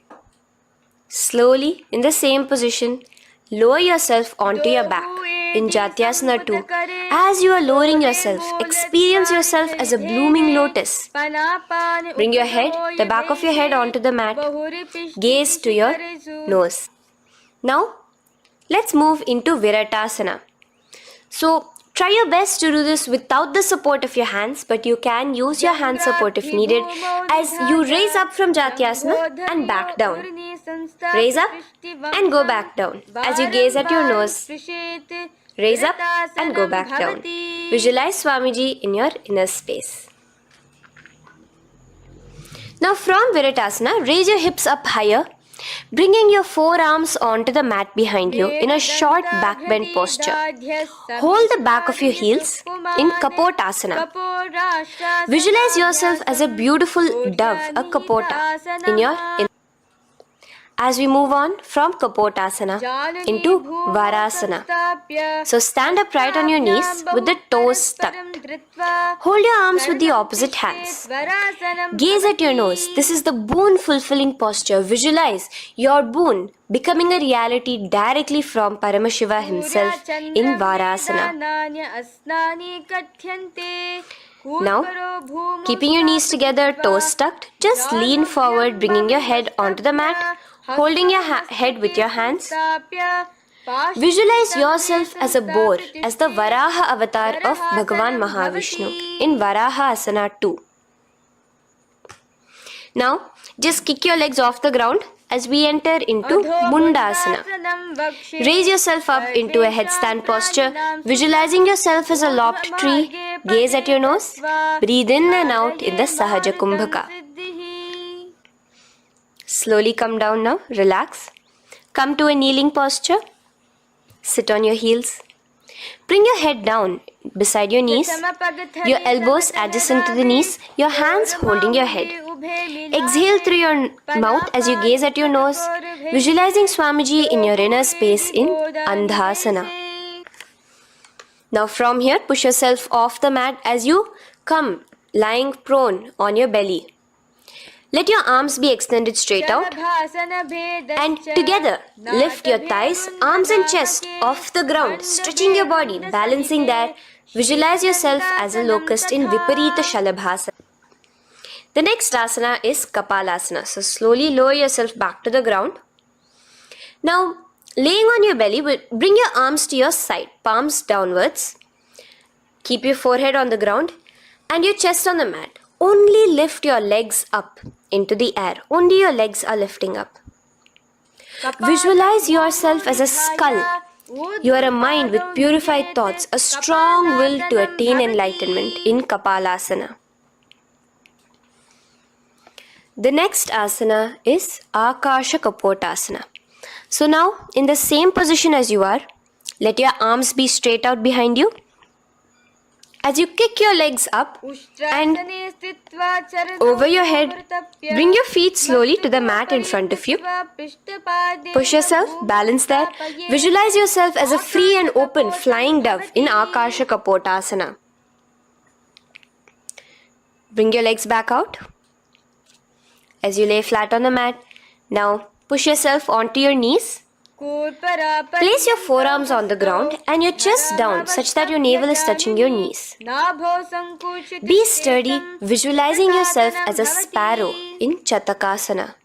Slowly, in the same position, lower yourself onto your back in Jatyasana 2. As you are lowering yourself, experience yourself as a blooming lotus. Bring your head, the back of your head onto the mat. Gaze to your nose. Now, let's move into Viratasana. So, try your best to do this without the support of your hands, but you can use your hand support if needed as you raise up from Jatyasana and back down. Raise up and go back down as you gaze at your nose. Raise up and go back down. Visualize Swamiji in your inner space. Now from Viratasana, raise your hips up higher, bringing your forearms onto the mat behind you in a short back bend posture. Hold the back of your heels in Kapotasana. Visualize yourself as a beautiful dove, a Kapota, in your as we move on from Kapotasana into Varasana. So stand upright on your knees with the toes tucked. Hold your arms with the opposite hands. Gaze at your nose. This is the boon fulfilling posture. Visualize your boon becoming a reality directly from Paramashiva himself in Varasana. Now, keeping your knees together, toes tucked, just lean forward, bringing your head onto the mat, holding your head with your hands. Visualize yourself as a boar, as the Varaha avatar of Bhagavan Mahavishnu in Varaha Asana 2. Now, just kick your legs off the ground as we enter into Mundasana. Raise yourself up into a headstand posture, visualizing yourself as a lopped tree. Gaze at your nose. Breathe in and out in the Sahaja Kumbhaka. Slowly come down now. Relax. Come to a kneeling posture. Sit on your heels. Bring your head down beside your knees, your elbows adjacent to the knees, your hands holding your head. Exhale through your mouth as you gaze at your nose, visualizing Swamiji in your inner space in Andhasana. Now from here, push yourself off the mat as you come lying prone on your belly. Let your arms be extended straight out and together lift your thighs, arms and chest off the ground, stretching your body, balancing there. Visualize yourself as a locust in Viparita Shalabhasana. The next asana is Kapalasana. So slowly lower yourself back to the ground. Now laying on your belly, bring your arms to your side, palms downwards. Keep your forehead on the ground and your chest on the mat. Only lift your legs up into the air. Only your legs are lifting up. Visualize yourself as a skull. You are a mind with purified thoughts, a strong will to attain enlightenment in Kapalasana. The next asana is Akasha Kapotasana. So now, in the same position as you are, let your arms be straight out behind you. As you kick your legs up and over your head, bring your feet slowly to the mat in front of you. Push yourself, balance there. Visualize yourself as a free and open flying dove in Akasha Kapotasana. Bring your legs back out as you lay flat on the mat. Now push yourself onto your knees. Place your forearms on the ground and your chest down such that your navel is touching your knees. Be sturdy, visualizing yourself as a sparrow in Chatakasana.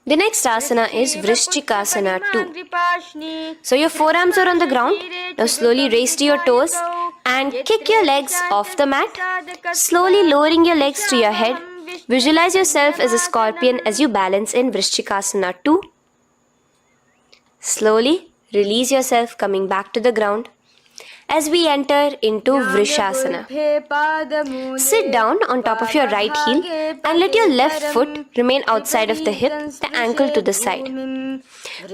The next asana is Vrishchikasana 2. So your forearms are on the ground. Now slowly raise to your toes and kick your legs off the mat. Slowly lowering your legs to your head. Visualize yourself as a scorpion as you balance in Vrishchikasana 2. Slowly release yourself, coming back to the ground as we enter into Vrishasana. Sit down on top of your right heel and let your left foot remain outside of the hip, the ankle to the side.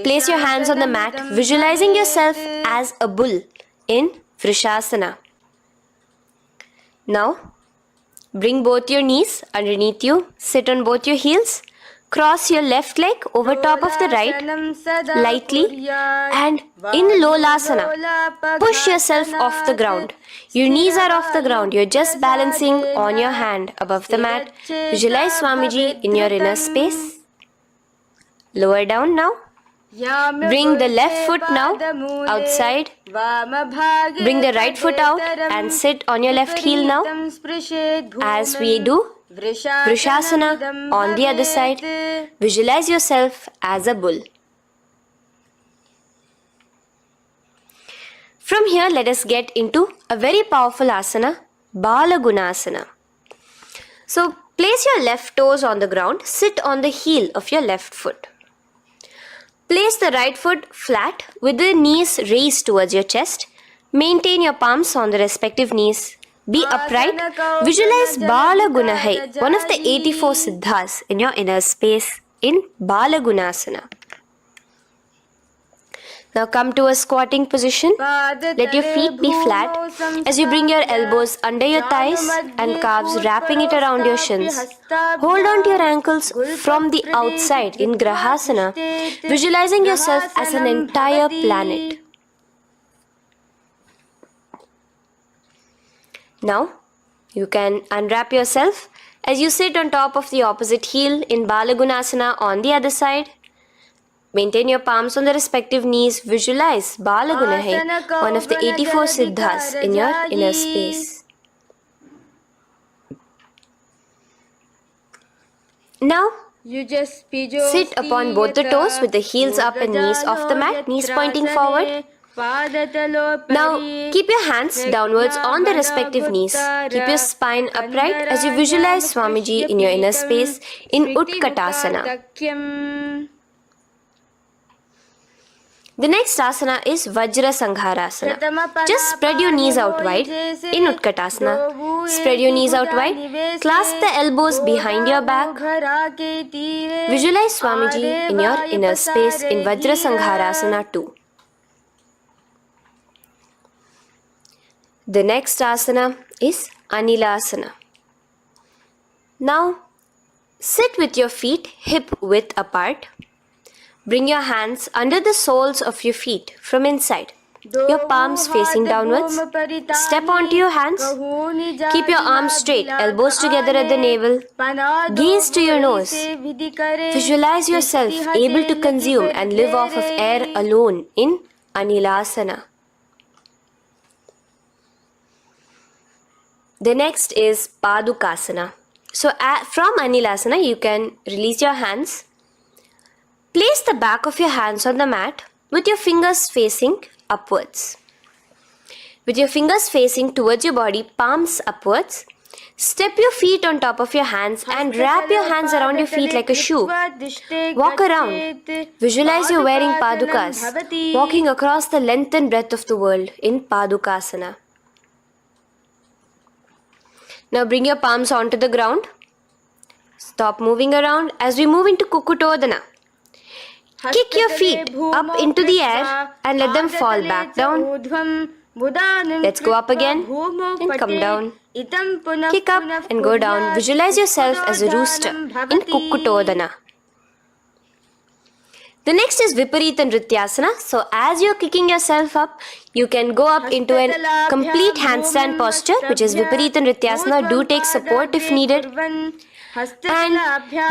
Place your hands on the mat, visualizing yourself as a bull in Vrishasana. Now, bring both your knees underneath you, sit on both your heels, cross your left leg over top of the right lightly, and in Lolasana, push yourself off the ground. Your knees are off the ground, you're just balancing on your hand above the mat. Visualize Swamiji in your inner space. Lower down now. Bring the left foot now outside. Bring the right foot out and sit on your left heel now. As we do Vrishasana on the other side, visualize yourself as a bull. From here, let us get into a very powerful asana, Balagunasana. So, place your left toes on the ground, sit on the heel of your left foot. Place the right foot flat with the knees raised towards your chest. Maintain your palms on the respective knees. Be upright. Visualize Balagunahai, one of the 84 siddhas in your inner space in Balagunasana. Now come to a squatting position. Let your feet be flat as you bring your elbows under your thighs and calves, wrapping it around your shins. Hold on to your ankles from the outside in Grahasana, visualizing yourself as an entire planet. Now, you can unwrap yourself as you sit on top of the opposite heel in Balagunasana on the other side. Maintain your palms on the respective knees. Visualize Balagunahai, one of the 84 siddhas in your inner space. Now, sit upon both the toes with the heels up and knees off the mat, knees pointing forward. Now, keep your hands downwards on the respective knees. Keep your spine upright as you visualize Swamiji in your inner space in Utkatasana. The next asana is Vajra Sangharasana. Just spread your knees out wide in Utkatasana. Spread your knees out wide. Clasp the elbows behind your back. Visualize Swamiji in your inner space in Vajra Sangharasana 2. The next asana is Anilasana. Now, sit with your feet hip width apart. Bring your hands under the soles of your feet from inside. Your palms facing downwards. Step onto your hands. Keep your arms straight, elbows together at the navel. Gaze to your nose. Visualize yourself able to consume and live off of air alone in Anilasana. The next is Padukasana. So from Anilasana, you can release your hands. Place the back of your hands on the mat with your fingers facing upwards. With your fingers facing towards your body, palms upwards. Step your feet on top of your hands and wrap your hands around your feet like a shoe. Walk around. Visualize you're wearing padukas, walking across the length and breadth of the world in Padukasana. Now bring your palms onto the ground. Stop moving around as we move into Kukutodana. Kick your feet up into the air and let them fall back down. Let's go up again and come down. Kick up and go down. Visualize yourself as a rooster in Kukkutodana. The next is Viparita Nrityasana. So as you're kicking yourself up, you can go up into a complete handstand posture, which is Viparita Nrityasana. Do take support if needed. And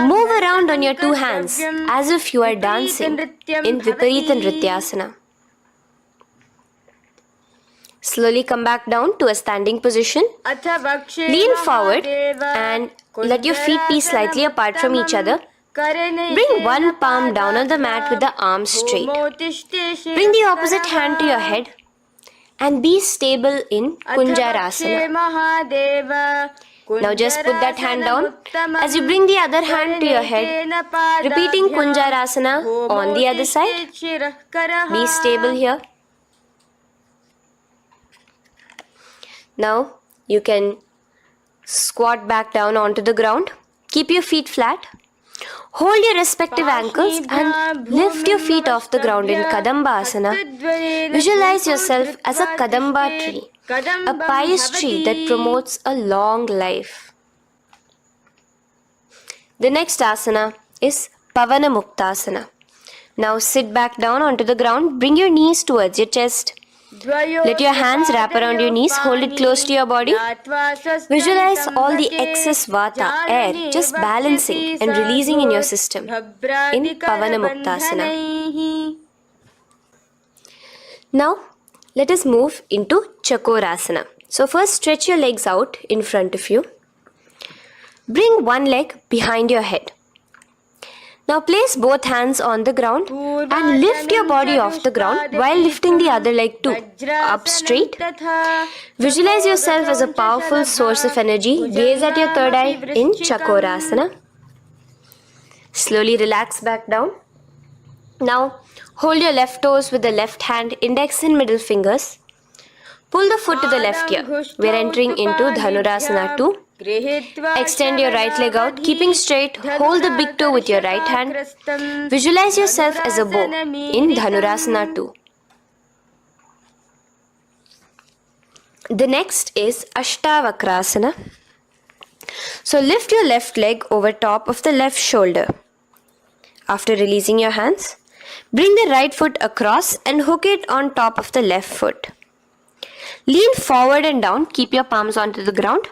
move around on your two hands as if you are dancing in Viparita Nrityasana. Slowly come back down to a standing position. Lean forward and let your feet be slightly apart from each other. Bring one palm down on the mat with the arms straight. Bring the opposite hand to your head and be stable in Kunjarasana. Now just put that hand down as you bring the other hand to your head, repeating Kunjarasana on the other side. Be stable here. Now you can squat back down onto the ground. Keep your feet flat. Hold your respective ankles and lift your feet off the ground in Kadamba Asana. Visualize yourself as a Kadamba tree, a pious tree that promotes a long life. The next asana is Pavana Muktasana. Now sit back down onto the ground. Bring your knees towards your chest. Let your hands wrap around your knees. Hold it close to your body. Visualize all the excess vata, air, just balancing and releasing in your system in Pavana Muktasana. Now, let us move into Chakorasana. So first stretch your legs out in front of you. Bring one leg behind your head. Now place both hands on the ground and lift your body off the ground while lifting the other leg too, up straight. Visualize yourself as a powerful source of energy. Gaze at your third eye in Chakorasana. Slowly relax back down. Now hold your left toes with the left hand, index and middle fingers. Pull the foot to the left ear. We are entering into Dhanurasana 2. Extend your right leg out, keeping straight. Hold the big toe with your right hand. Visualize yourself as a bow in Dhanurasana 2. The next is Ashtavakrasana. So lift your left leg over top of the left shoulder. After releasing your hands, bring the right foot across and hook it on top of the left foot. Lean forward and down. Keep your palms onto the ground.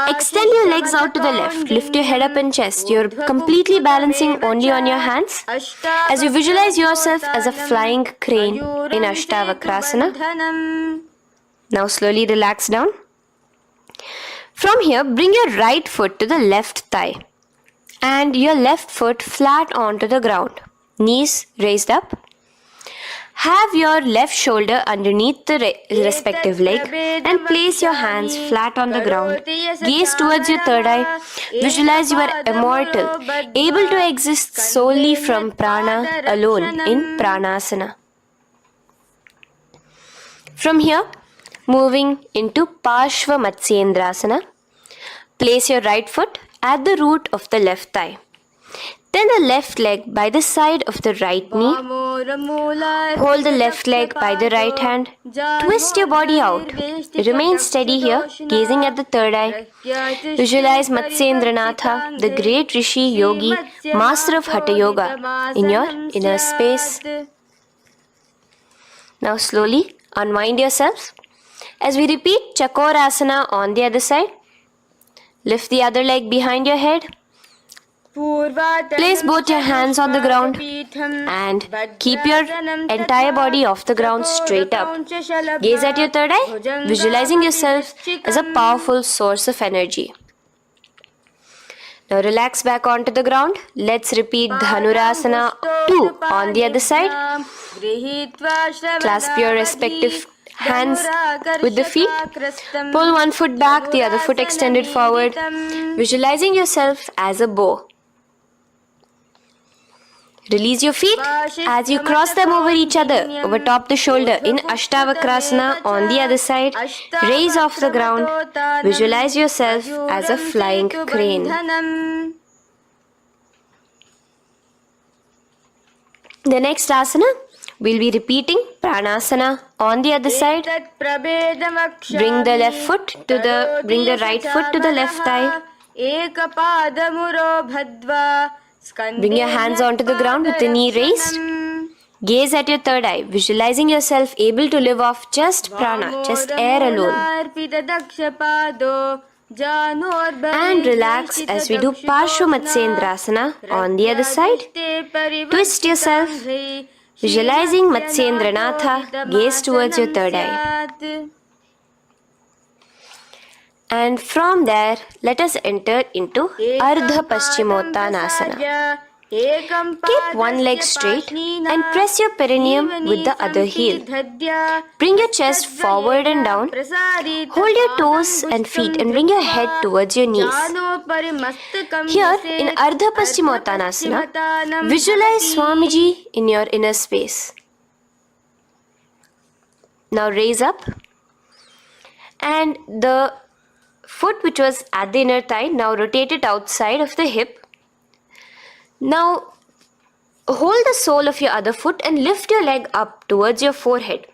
Extend your legs out to the left. Lift your head up and chest. You're completely balancing only on your hands as you visualize yourself as a flying crane in Ashtavakrasana. Now slowly relax down. From here, bring your right foot to the left thigh and your left foot flat onto the ground. Knees raised up. Have your left shoulder underneath the respective leg and place your hands flat on the ground. Gaze towards your third eye. Visualize you are immortal, able to exist solely from prana alone in Pranasana. From here, moving into Parshva Matsyendrasana. Place your right foot at the root of the left thigh. Then the left leg by the side of the right knee. Hold the left leg by the right hand. Twist your body out. Remain steady here, gazing at the third eye. Visualize Matsyendranatha, the great Rishi, Yogi, master of Hatha Yoga, in your inner space. Now slowly unwind yourself. As we repeat Chakorasana on the other side, lift the other leg behind your head. Place both your hands on the ground and keep your entire body off the ground straight up. Gaze at your third eye, visualizing yourself as a powerful source of energy. Now relax back onto the ground. Let's repeat Dhanurasana 2 on the other side. Clasp your respective hands with the feet. Pull one foot back, the other foot extended forward. Visualizing yourself as a bow. Release your feet as you cross them over each other, over top the shoulder in Ashtavakrasana on the other side. Raise off the ground. Visualize yourself as a flying crane. The next asana, We'll be repeating Pranasana on the other side. Bring the right foot to the left thigh. Bring your hands onto the ground with the knee raised. Gaze at your third eye, visualizing yourself able to live off just prana, just air alone. And relax as we do Parshva on the other side. Twist yourself, visualizing Matsyendranatha, gaze towards your third eye. And from there, let us enter into Ardha Paschimottanasana. Keep one leg straight and press your perineum with the other heel. Bring your chest forward and down. Hold your toes and feet and bring your head towards your knees. Here in Ardha Paschimottanasana, visualize Swamiji in your inner space. Now raise up, and the foot which was at the inner thigh, now rotate it outside of the hip. Now hold the sole of your other foot and lift your leg up towards your forehead.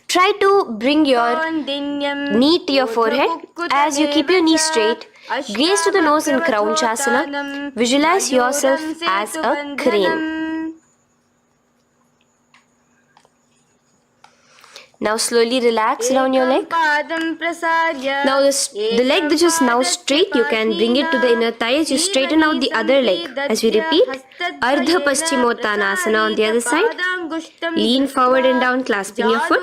Try to bring your knee to your forehead as you keep your knee straight. Gaze to the nose in Kraunchasana. Visualize yourself as a crane. Now slowly relax down your leg. Now the leg that is now straight, you can bring it to the inner thigh as you straighten out the other leg. As we repeat, Ardha Paschimottanasana on the other side. Lean forward and down, clasping your foot.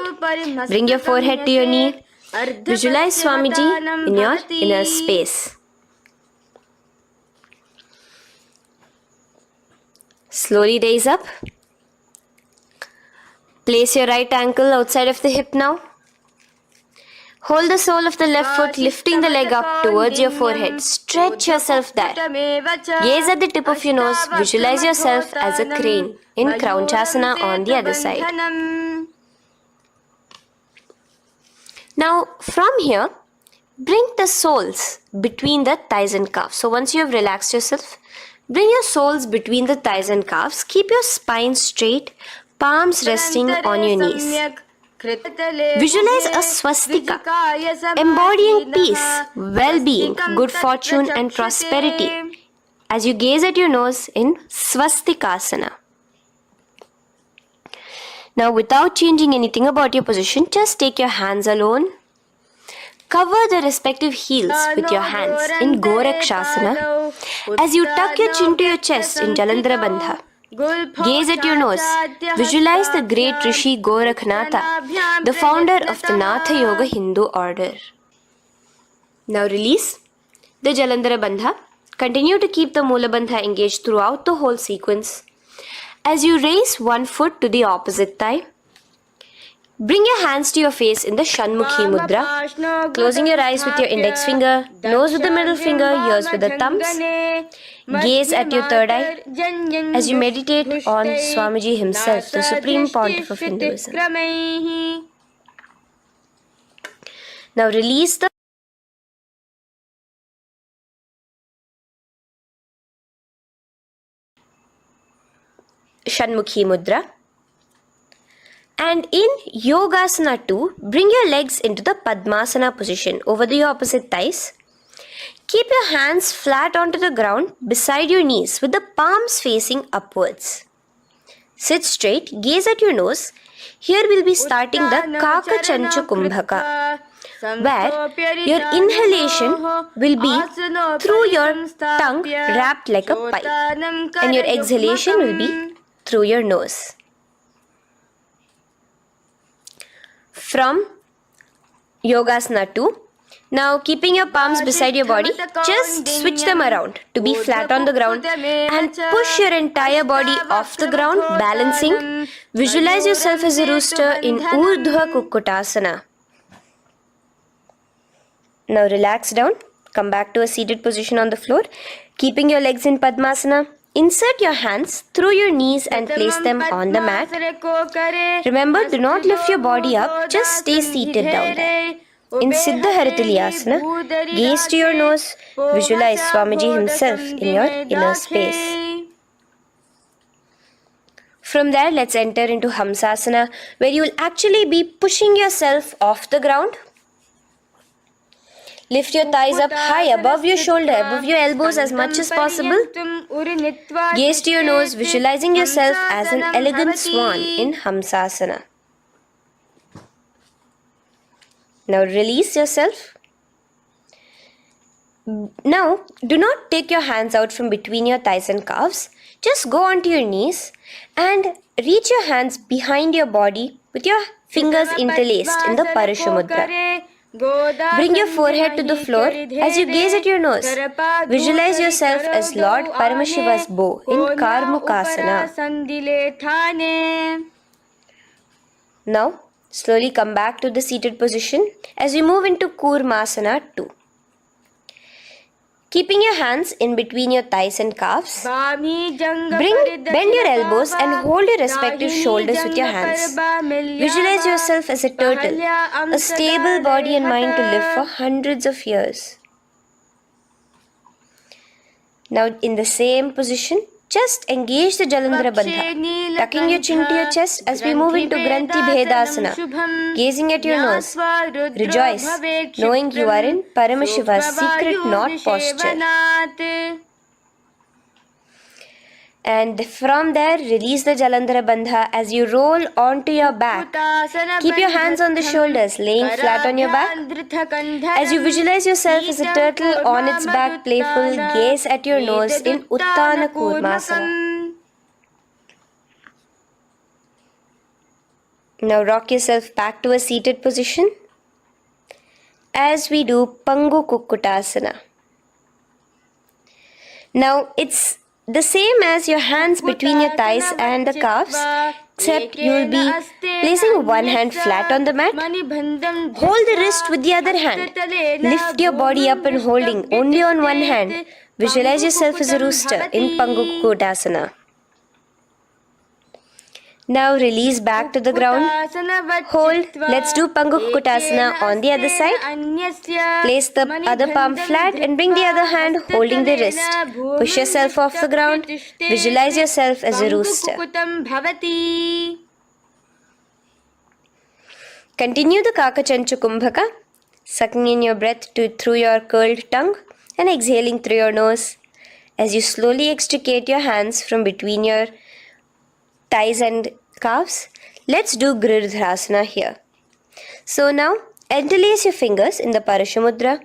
Bring your forehead to your knee. Visualize Swamiji in your inner space. Slowly raise up. Place your right ankle outside of the hip now. Hold the sole of the left foot, lifting the leg up towards your forehead. Stretch yourself there. Gaze at the tip of your nose. Visualize yourself as a crane in Kraunchasana on the other side. Now, from here, bring the soles between the thighs and calves. So once you have relaxed yourself, bring your soles between the thighs and calves. Keep your spine straight. Palms resting on your knees. Visualize a swastika, embodying peace, well-being, good fortune and prosperity as you gaze at your nose in Swastikasana. Now without changing anything about your position, just take your hands alone. Cover the respective heels with your hands in Gorakshasana as you tuck your chin to your chest in Jalandhara Bandha. Gaze at your nose. Visualize the great Rishi Gorakhnatha, the founder of the Natha Yoga Hindu order. Now release the Jalandhara Bandha. Continue to keep the Mula Bandha engaged throughout the whole sequence. As you raise one foot to the opposite thigh, bring your hands to your face in the Shanmukhi Mudra, closing your eyes with your index finger, nose with the middle finger, ears with the thumbs. Gaze at your third eye as you meditate on Swamiji himself, the Supreme Pontiff of Hinduism. Now release the Shanmukhi Mudra. And in Yogasana 2, bring your legs into the Padmasana position over the opposite thighs. Keep your hands flat onto the ground beside your knees with the palms facing upwards. Sit straight, gaze at your nose. Here we'll be starting the Kaka Chanchu Kumbhaka, where your inhalation will be through your tongue wrapped like a pipe, and your exhalation will be through your nose. From Yogasana 2, now keeping your palms beside your body, just switch them around to be flat on the ground and push your entire body off the ground, balancing. Visualize yourself as a rooster in Urdhva Kukkutasana. Now relax down, come back to a seated position on the floor, keeping your legs in Padmasana. Insert your hands through your knees and place them on the mat. Remember, do not lift your body up, just stay seated down there. In Siddha Harituliyasana, gaze to your nose, visualize Swamiji himself in your inner space. From there, let's enter into Hamsasana, where you will actually be pushing yourself off the ground. Lift your thighs up high above your shoulder, above your elbows as much as possible. Gaze to your nose, visualizing yourself as an elegant swan in Hamsasana. Now release yourself. Now, do not take your hands out from between your thighs and calves. Just go onto your knees and reach your hands behind your body with your fingers interlaced in the Paramashivoham. Bring your forehead to the floor as you gaze at your nose. Visualize yourself as Lord Paramashiva's bow in Karmukasana. Now, slowly come back to the seated position as we move into Kurmasana 2. Keeping your hands in between your thighs and calves, bend your elbows and hold your respective shoulders with your hands. Visualize yourself as a turtle, a stable body and mind to live for hundreds of years. Now in the same position, just engage the Jalandhara Bandha, tucking your chin to your chest as we move into Granthi Bhedasana, gazing at your nose. Rejoice, knowing you are in Paramashiva's secret knot posture. And from there, release the Jalandhara Bandha as you roll onto your back. Keep your hands on the shoulders, laying flat on your back. As you visualize yourself as a turtle on its back, playful, gaze at your nose in Uttana Kurmasana. Now rock yourself back to a seated position as we do Pangu Kukkutasana. Now it's the same as your hands between your thighs and the calves, except you will be placing one hand flat on the mat. Hold the wrist with the other hand. Lift your body up and holding only on one hand. Visualize yourself as a rooster in Pangu Kukkutasana. Now release back to the ground. Hold. Let's do Pangu Kukkutasana on the other side. Place the other palm flat and bring the other hand holding the wrist. Push yourself off the ground. Visualize yourself as a rooster. Continue the Kakachanchu Kumbhaka, sucking in your breath through your curled tongue and exhaling through your nose. As you slowly extricate your hands from between your thighs and calves, let's do Girdharasana here. So now, interlace your fingers in the Parashamudra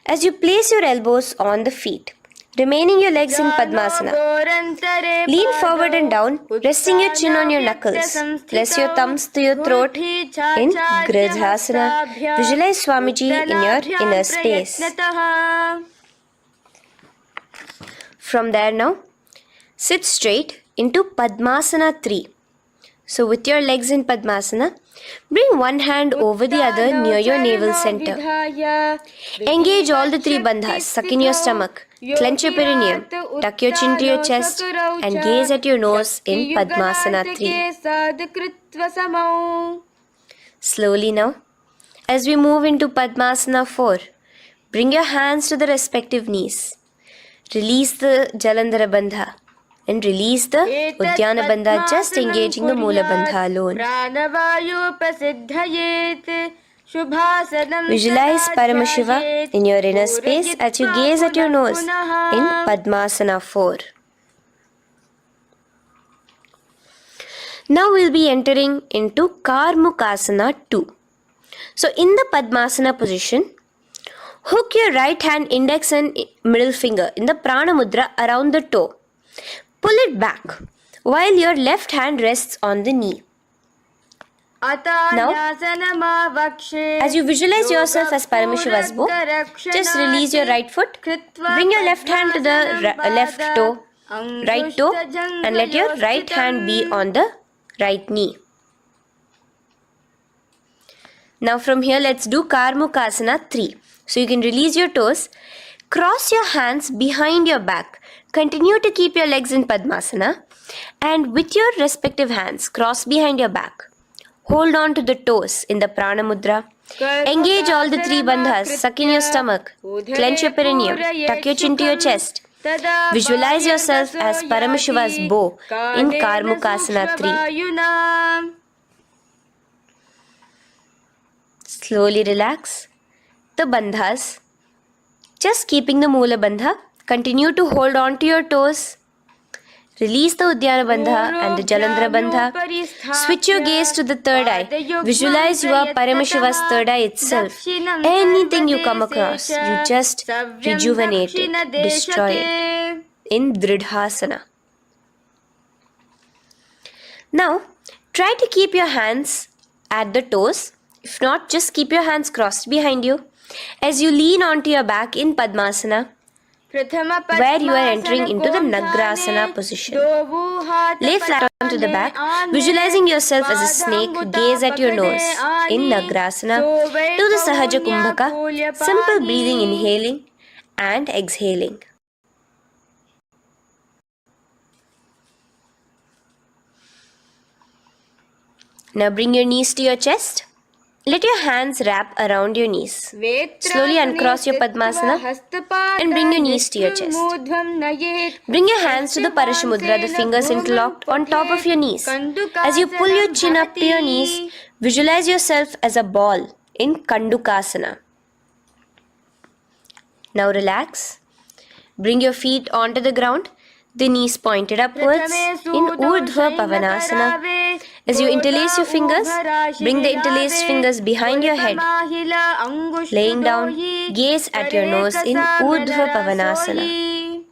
as you place your elbows on the feet, remaining your legs in Padmasana. Lean forward and down, resting your chin on your knuckles. Place your thumbs to your throat in Girdharasana. Visualize Swamiji in your inner space. From there now, sit straight into Padmasana 3. So with your legs in Padmasana, bring one hand over the other near your navel center. Engage all the three bandhas, suck in your stomach, clench your perineum, tuck your chin to your chest and gaze at your nose in Padmasana 3. Slowly now, as we move into Padmasana 4, bring your hands to the respective knees. Release the Jalandhara Bandha and release the Uddiyana Bandha, just engaging the Mula Bandha alone. Visualize Paramashiva in your inner space as you gaze at your nose in Padmasana 4. Now we'll be entering into Karmukasana 2. So in the Padmasana position, hook your right hand index and middle finger in the Prana Mudra around the toe. Pull it back while your left hand rests on the knee. Now, as you visualize yourself as Paramashiva's bow, just release your right foot, bring your left hand to the left toe, right toe, and let your right hand be on the right knee. Now from here, let's do Karmukasana 3. So you can release your toes, cross your hands behind your back, continue to keep your legs in Padmasana, and with your respective hands, cross behind your back. Hold on to the toes in the Prana Mudra. Engage all the three bandhas, suck in your stomach, clench your perineum, tuck your chin to your chest, Visualize yourself as Paramashiva's bow in Karmukasana 3. Slowly relax the bandhas. Just keeping the Mula Bandha. Continue to hold on to your toes. Release the Udyana Bandha and the Jalandhara Bandha. Switch your gaze to the third eye. Visualize you are Paramashiva's third eye itself. Anything you come across, you just rejuvenate it, destroy it in Dridhasana. Now, try to keep your hands at the toes. If not, just keep your hands crossed behind you as you lean onto your back in Padmasana, where you are entering into the Nagrasana position. Lay flat onto the back, visualizing yourself as a snake. Gaze at your nose in Nagrasana. Do the Sahaja Kumbhaka, simple breathing, inhaling and exhaling. Now bring your knees to your chest. Let your hands wrap around your knees. Slowly uncross your Padmasana and bring your knees to your chest. Bring your hands to the Parashamudra, the fingers interlocked on top of your knees. As you pull your chin up to your knees, visualize yourself as a ball in Kandukasana. Now relax. Bring your feet onto the ground, the knees pointed upwards in Urdhva Pavanasana. As you interlace your fingers, bring the interlaced fingers behind your head. Laying down, gaze at your nose in Urdhva Pavanasana.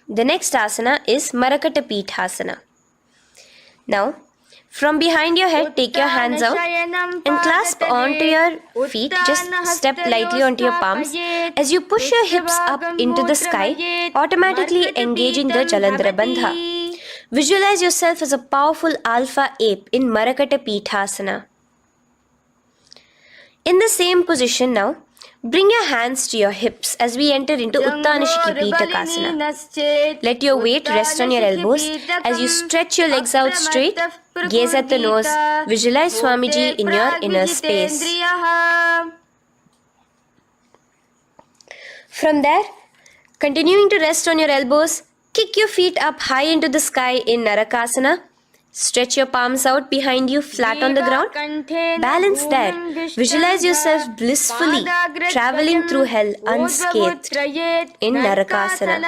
The next asana is Marakata Pithasana. Now, from behind your head, take your hands out and clasp onto your feet. Just step lightly onto your palms. As you push your hips up into the sky, automatically engaging the Jalandhara Bandha. Visualize yourself as a powerful alpha ape in Marakata Pithasana. In the same position now, bring your hands to your hips as we enter into Uttanashiki Pitakasana. Let your weight rest on your elbows as you stretch your legs out straight. Gaze at the nose. Visualize Swamiji in your inner space. From there, continuing to rest on your elbows, kick your feet up high into the sky in Narakasana. Stretch your palms out behind you, flat on the ground. Balance there. Visualize yourself blissfully traveling through hell unscathed in Narakasana.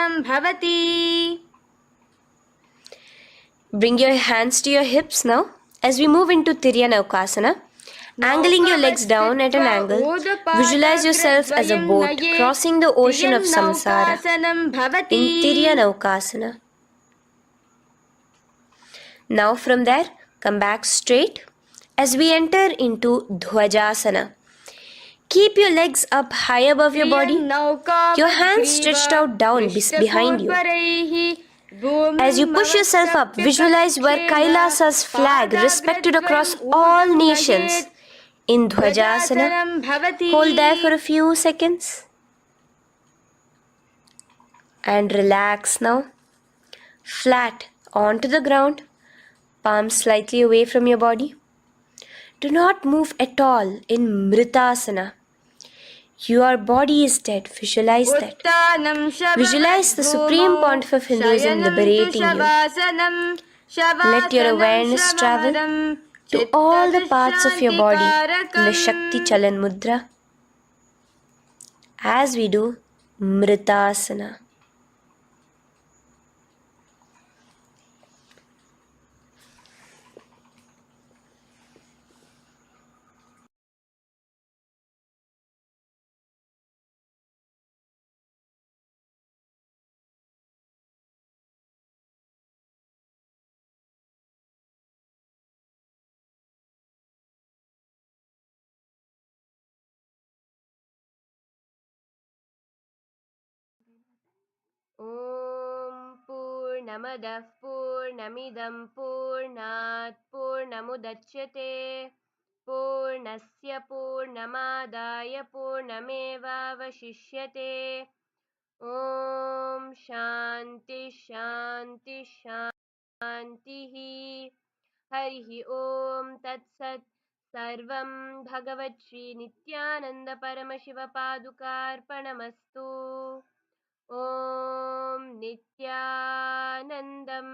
Bring your hands to your hips now as we move into Tiryanaukasana. Angling your legs down at an angle, visualize yourself as a boat crossing the ocean of samsara in Tiryanaukasana. Now from there, come back straight as we enter into Dhwajasana. Keep your legs up high above your body, your hands stretched out down behind you. As you push yourself up, visualize where Kailasa's flag respected across all nations in Dhwajasana. Hold there for a few seconds. And relax now. Flat onto the ground, palms slightly away from your body. Do not move at all in Mritasana. Your body is dead. Visualize that. Visualize the Supreme Pontiff of Hinduism liberating you. Let your awareness travel to all the parts of your body in the Shakti Chalan Mudra as we do Mritasana. Om Purnamadah Purnamidam Purnat Purnamudachyate Purnasya Purnamadaya Purnamevavashishyate. Om Shanti Shanti Shanti Harihi Om Tat Sat. सर्वं भगवच्छ्रीनित्यानन्दपरमशिवपादुकार्पणमस्तु। ॐ नित्यानन्दम्।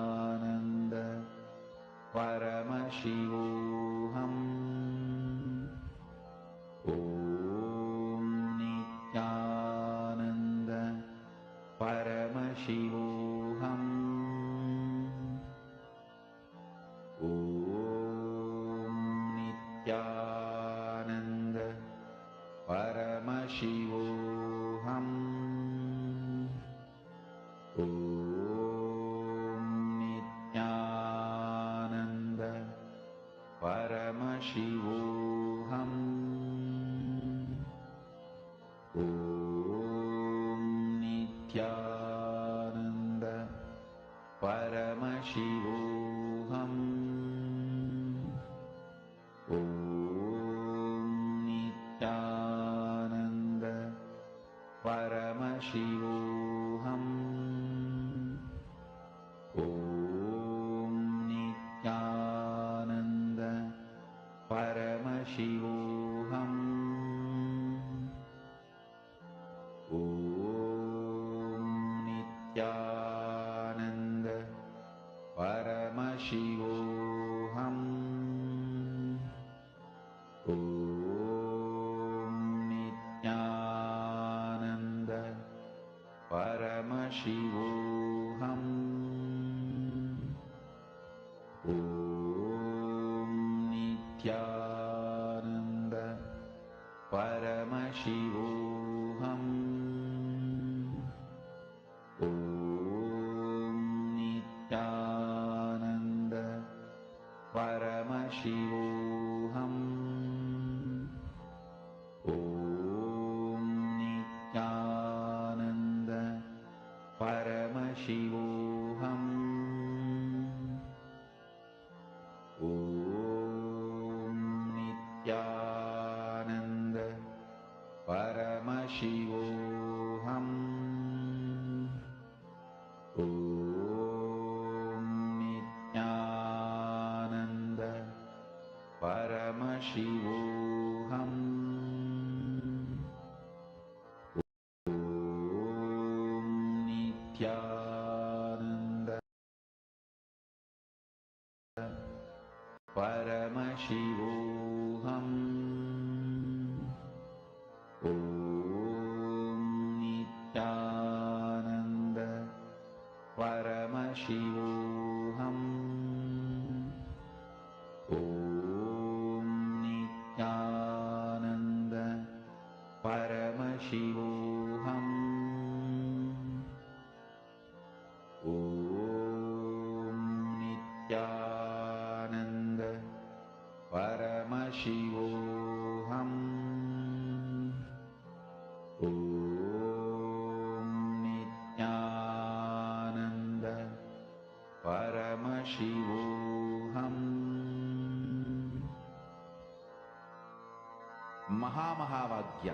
Paramashivoham. Om Nityananda Paramashivoham. Om Nityananda Paramashivoham. Om Nityananda Paramashivoham. Om Nityananda Paramashivoham. Om Nityananda Paramashivoham. Om Nityananda Paramashivoham. Om Nityananda Paramashivoham. Om Nityananda Paramashivoham. Om Nityananda Paramashivoham. Om Nityananda Paramashivoham. Om Nityananda Paramashivoham. Om Nityananda Paramashivoham. Om Nityananda Paramashivoham. Om Nityananda Paramashivoham. Om Nityananda Paramashivoham. Om Nityananda Paramashivoham. Om Nityananda Paramashivoham. Mahamahavagya,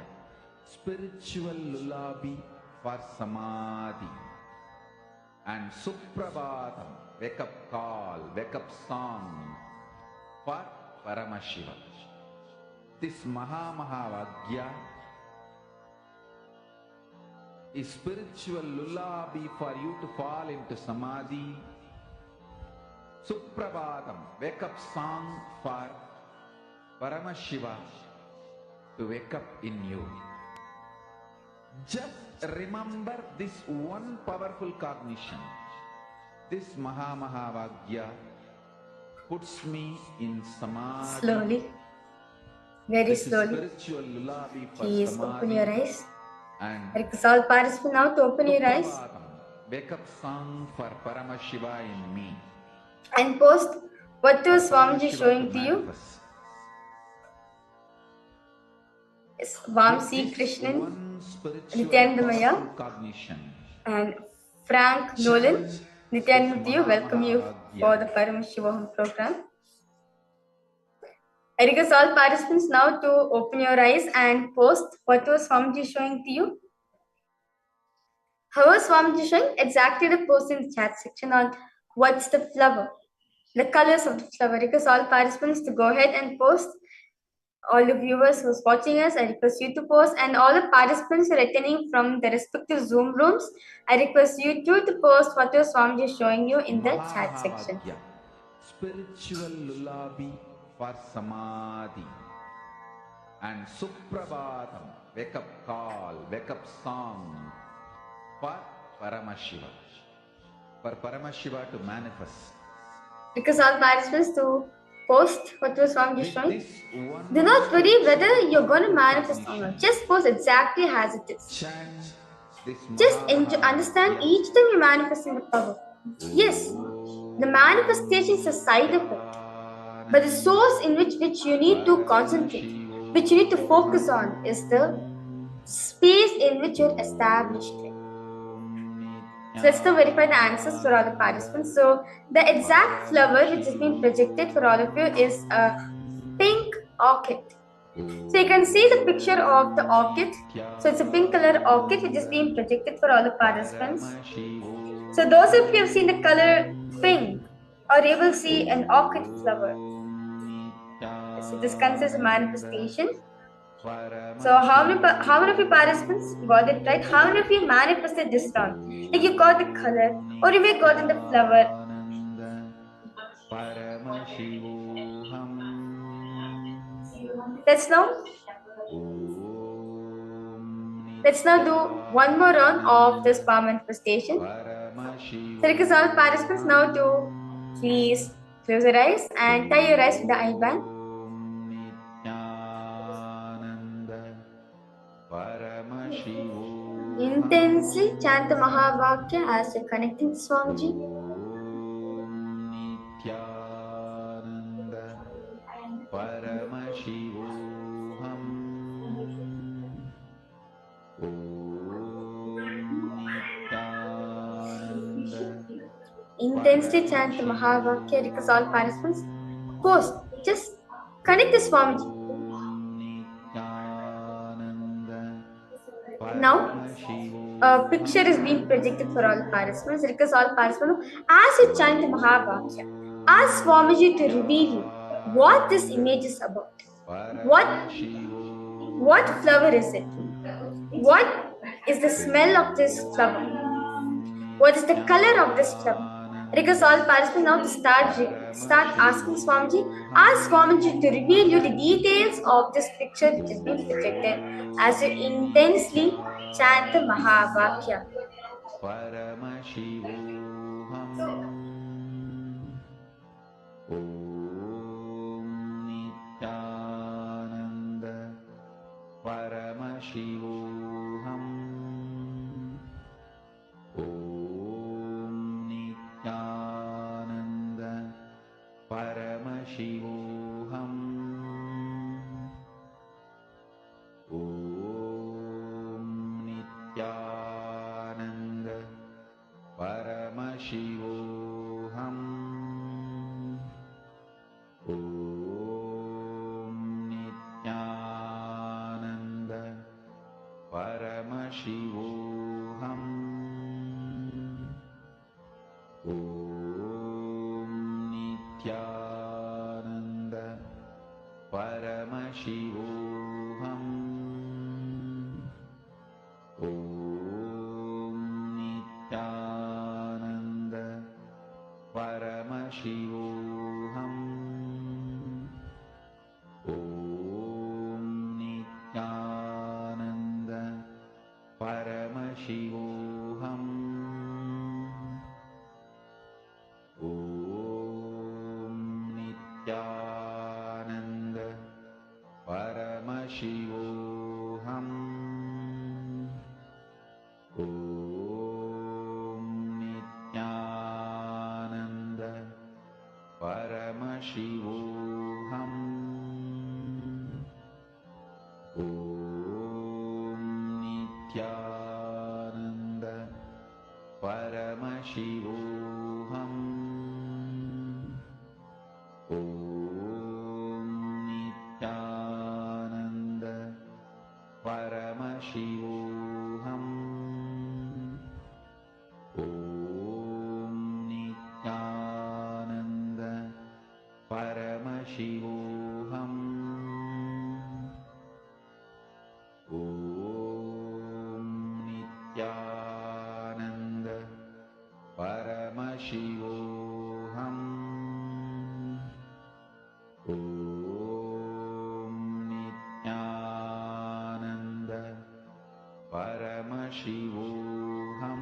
spiritual lullaby for samadhi, and Suprabhatam, wake up call, wake up song for Paramashiva. This Mahamahavagya is spiritual lullaby for you to fall into samadhi. Suprabhatam, wake up song for Paramashiva to wake up in you. Just remember this one powerful cognition. This Mahamahavagya puts me in samadhi. Slowly, very This is slowly. spiritual lullaby for Please samadhi. open your eyes. And I request all participants now to open your eyes Suprabhatam, wake up song for Paramashiva in me. and post what For was Swamiji Paramashiva showing to to you. manifest. Yes, With Vamsi this Krishnan one spiritual Nityanandamaya powerful cognition, and Frank Nolan. just Nityanandayu, welcome you for the Paramashivoham program. I request all participants now to open your eyes and post what was Swamiji showing to you. How was Swamiji showing? Exactly the post in the chat section on what's the flower, the colors of the flower. I request all participants to go ahead and post. All the viewers who's watching us, I request you to post, and all the participants who are attending from the respective Zoom rooms, I request you to post what your Swamiji is showing you in the chat section. Mahamahavagya, spiritual lullaby for samadhi, and Suprabhatam, wake up call, wake up song for Paramashiva. For Paramashiva to manifest. Because all participants to post what was Swami just showing. This one Do not worry step whether you're going to of manifest or not. Just post exactly as it is. chant this Just understand each time you manifest in the power. Yes, the manifestation is a side of it. But the source in which you need to concentrate, which you need to focus on, is the space in which you're established in. So let's now verify the answers for all the participants. So the exact flower which is being projected for all of you is a pink orchid. So you can see the picture of the orchid. So it's a pink color orchid which is being projected for all the participants. So those of you who have seen the color pink are able to see an orchid flower. So this consists of manifestation. So how many of you participants got it right? How many of you manifested this round? Like you got the color, or you may got in the flower. Let's now do one more round of this power manifestation. So request all participants now to please close your eyes and tie your eyes with the eye band. Intensely chant the Mahavakya as you're connecting to Swamiji. Intensely chant the Mahavakya because all participants post. Just connect the Swamiji. Now, a picture is being projected for all participants because all participants, as you chant the Mahavakya, ask Swamiji to reveal you what this image is about. What flower is it? What is the smell of this flower? What is the color of this flower? Because all participants now to start asking Swamiji, ask Swamiji to reveal you the details of this picture which is being projected as you intensely chant the Mahavakya. Paramashivoham. Om Nityananda. Paramashivoham. Om Nityananda. Paramashivoham. Om Nityananda. Paramashivoham. Om Nityananda. Paramashivoham. Om Nityananda. Paramashivoham. Om Nityananda. Paramashivoham. Om Nityananda. Paramashivoham. Om Nityananda. Paramashivoham. Om Nityananda. Paramashivoham. Om Nityananda. Paramashivoham. Om Nityananda. Paramashivoham. Om Nityananda. Paramashivoham. Om Nityananda. Paramashivoham.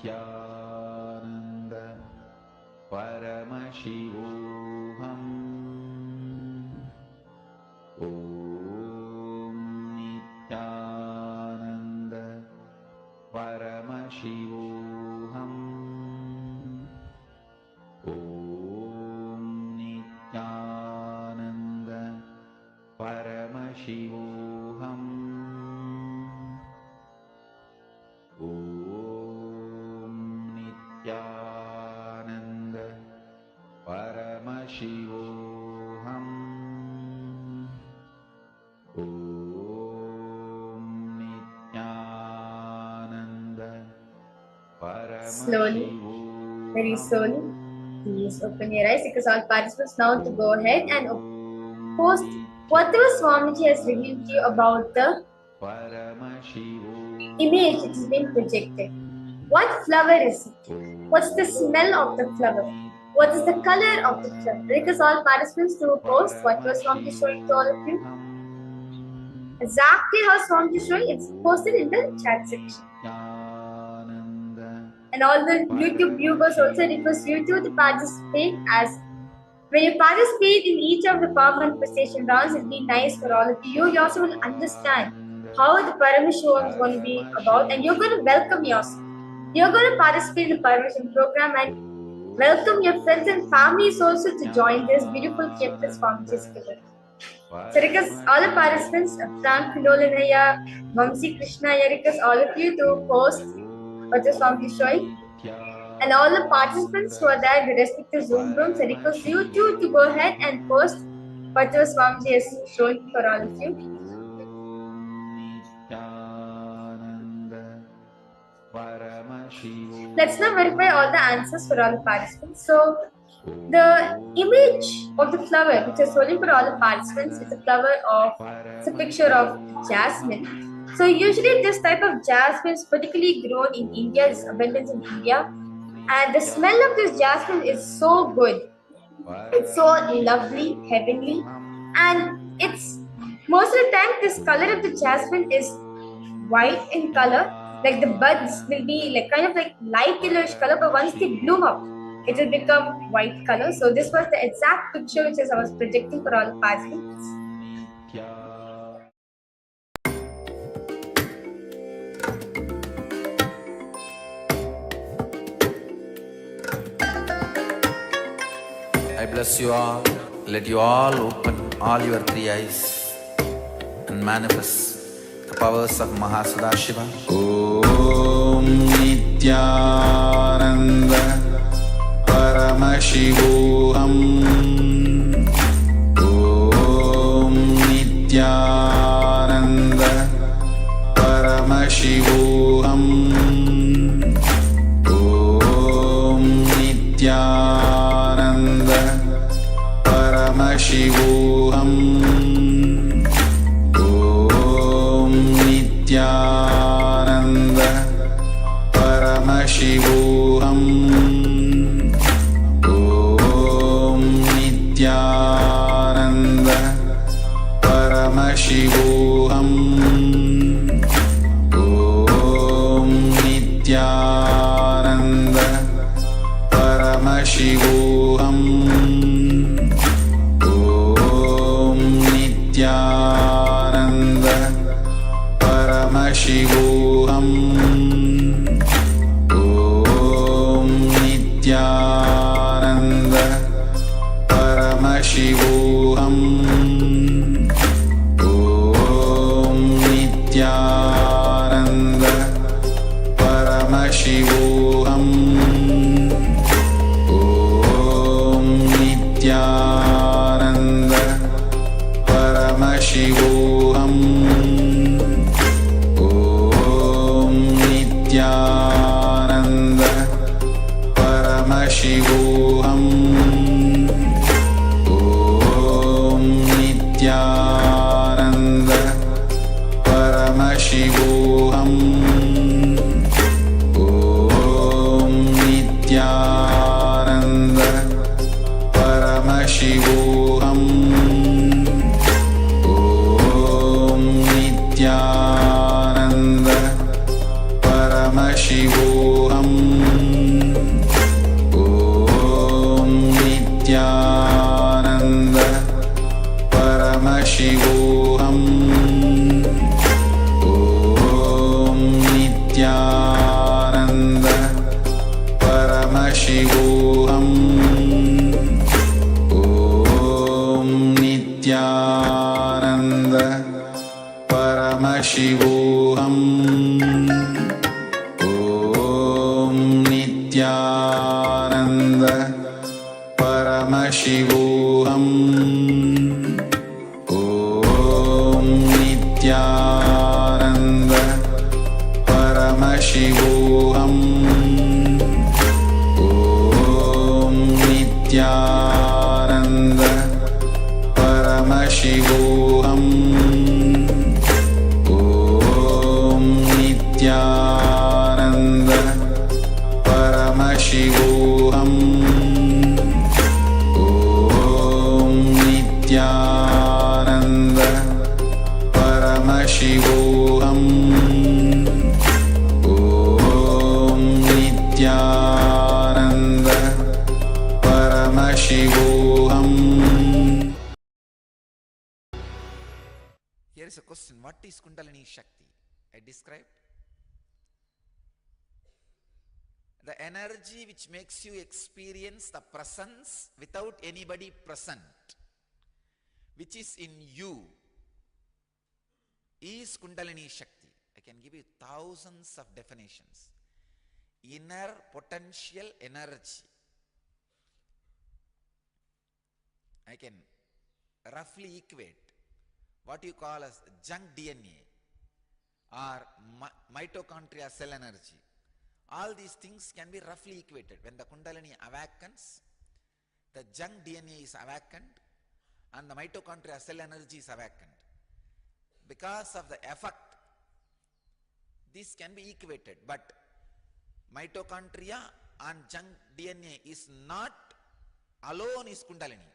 Nityananda Paramashivoham Om Nityananda Paramashivoham Om Nityananda Paramashivoham Om Nityananda Paramashivoham Om Nityananda Slowly, very slowly, please open your eyes, because all participants now to go ahead and post whatever Swamiji has revealed to you about the image it has been projected. What flower is it? What's the smell of the flower? What is the color of the flower? Because all participants to post what was Swamiji showing to all of you. Exactly how Swamiji is showing, it's posted in the chat section. And all the YouTube viewers also request you to participate, as when you participate in each of the power manifestation rounds, it'll be nice for all of you. You also will understand how the Paramashivoham is going to be about, and you're going to welcome yourself. You're going to participate in the Paramashivoham program and welcome your friends and families also to join this beautiful gift that Swamiji has given. So request all the participants, Frank Pindolinaya, Vamsi Krishna, I request all of you to post what the Swamiji is showing. And all the participants who are there in the respective Zoom rooms, I request you too to go ahead and post what the Swamiji is showing for all of you. Let's now verify all the answers for all the participants. So, the image of the flower which is holding for all the participants is a flower of, it's a picture of jasmine. So, usually this type of jasmine is particularly grown in India, it's abundant in India. And the smell of this jasmine is so good. It's so lovely, heavenly. And it's, most of the time, this color of the jasmine is white in color. Like the buds will be like kind of like light yellowish color, but once they bloom up, it will become white color. So this was the exact picture which I was projecting for all the participants. I bless you all. Let you all open all your three eyes and manifest the powers of Mahasadashiva. Om Nityananda Paramashivoham. Om Nityananda Paramashivoham. Om Nityananda Paramashivoham. Nityananda Paramashivoham. Om Nityananda Paramashivoham. Om Nityananda Paramashivoham. Om Nityananda Paramashivoham. Om Nityananda Paramashivoham. Om Nityananda Paramashivoham. Om Nityananda Paramashivoham. Nityananda Paramashivoham. Om Nityananda Paramashivoham. Om Nityananda Paramashivoham. Om Nityananda Paramashivoham. Om Nityananda Paramashivoham. Om Nityananda Paramashivoham. Om Nityananda Paramashivoham. Om Nityananda Paramashivoham. Om Nityananda Paramashivoham. Om Nityananda Paramashivoham. Om Nityananda Paramashivoham. Om Nityananda Paramashivoham. Om Nityananda Paramashivoham. Here is a question. What is Kundalini Shakti? I described the energy which makes you experience the presence without anybody present, which is in you, is Kundalini Shakti. I can give you thousands of definitions. Inner potential energy. I can roughly equate what you call as junk DNA or mitochondria cell energy. All these things can be roughly equated. When the Kundalini awakens, the junk DNA is awakened and the mitochondria cell energy is awakened. Because of the effect, this can be equated, but mitochondria and junk DNA is not alone is Kundalini.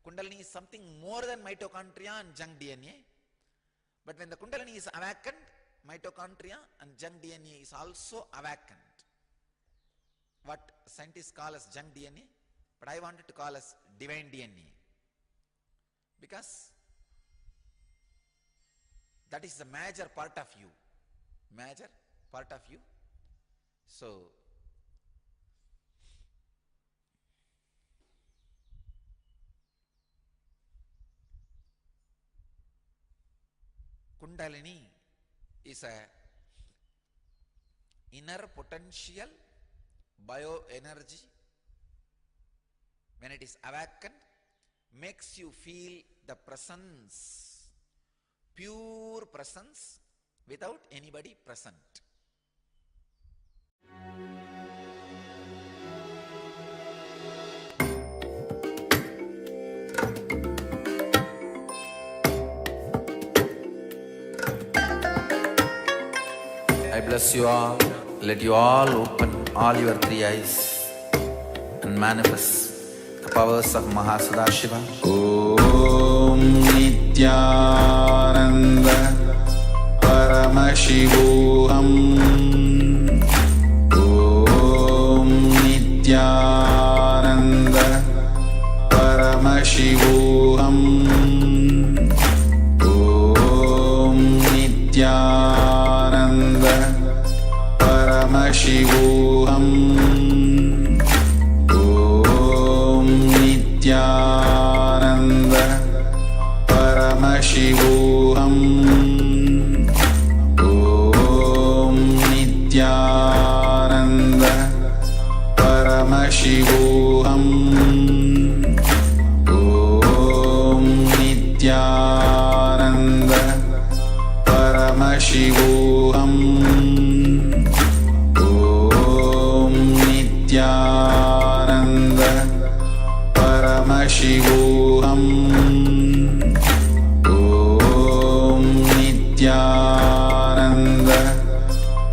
Kundalini is something more than mitochondria and junk DNA. But when the Kundalini is awakened, mitochondria and junk DNA is also awakened. What scientists call as junk DNA, but I wanted to call as divine DNA. Because that is the major part of you. Major part of you. So, Kundalini is a inner potential bioenergy. When it is awakened, makes you feel the presence, pure presence without anybody present. I bless you all. Let you all open all your three eyes and manifest the powers of Mahasudashiva. Om Nityananda Paramashivoham. Om Nityananda Paramashivoham. Om Nityananda Paramashivoham. Om Nityananda Paramashivoham. Om Nityananda Paramashivoham. Om Nityananda Paramashivoham. Om Nityananda Paramashivoham. Om Nityananda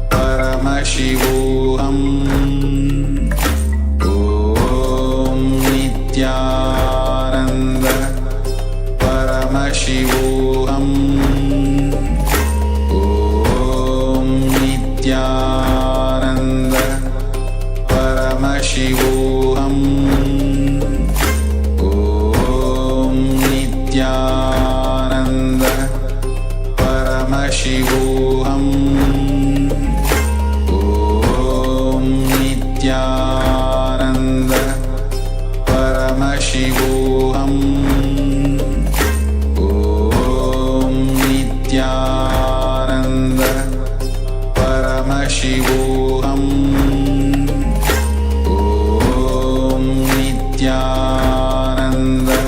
Paramashivoham. Om Paramashivoham Om Nityananda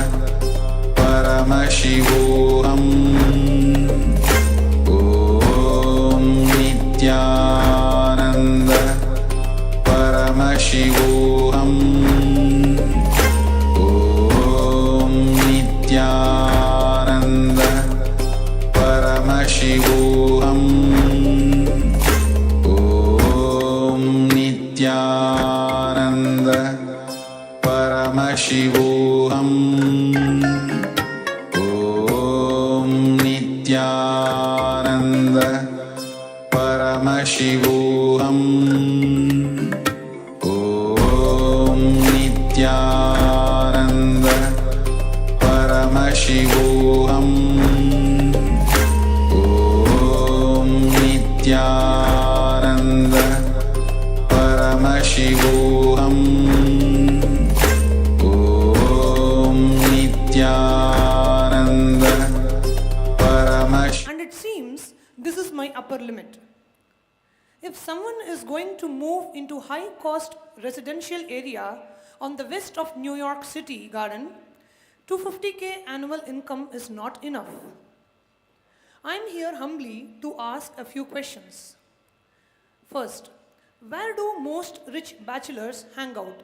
Paramashivoham Om Nityananda Paramashivoham Om Nityananda Paramashivoham Om Nityananda Paramashivoham Om Nityananda Paramashivoham Om Nityananda Paramashivoham Om Nityananda Paramashivoham Om Nityananda Paramashivoham. And it seems this is my upper limit. If someone is going to move into high-cost residential area on the west of New York City Garden, 250K annual income is not enough. I am here humbly to ask a few questions. First, where do most rich bachelors hang out?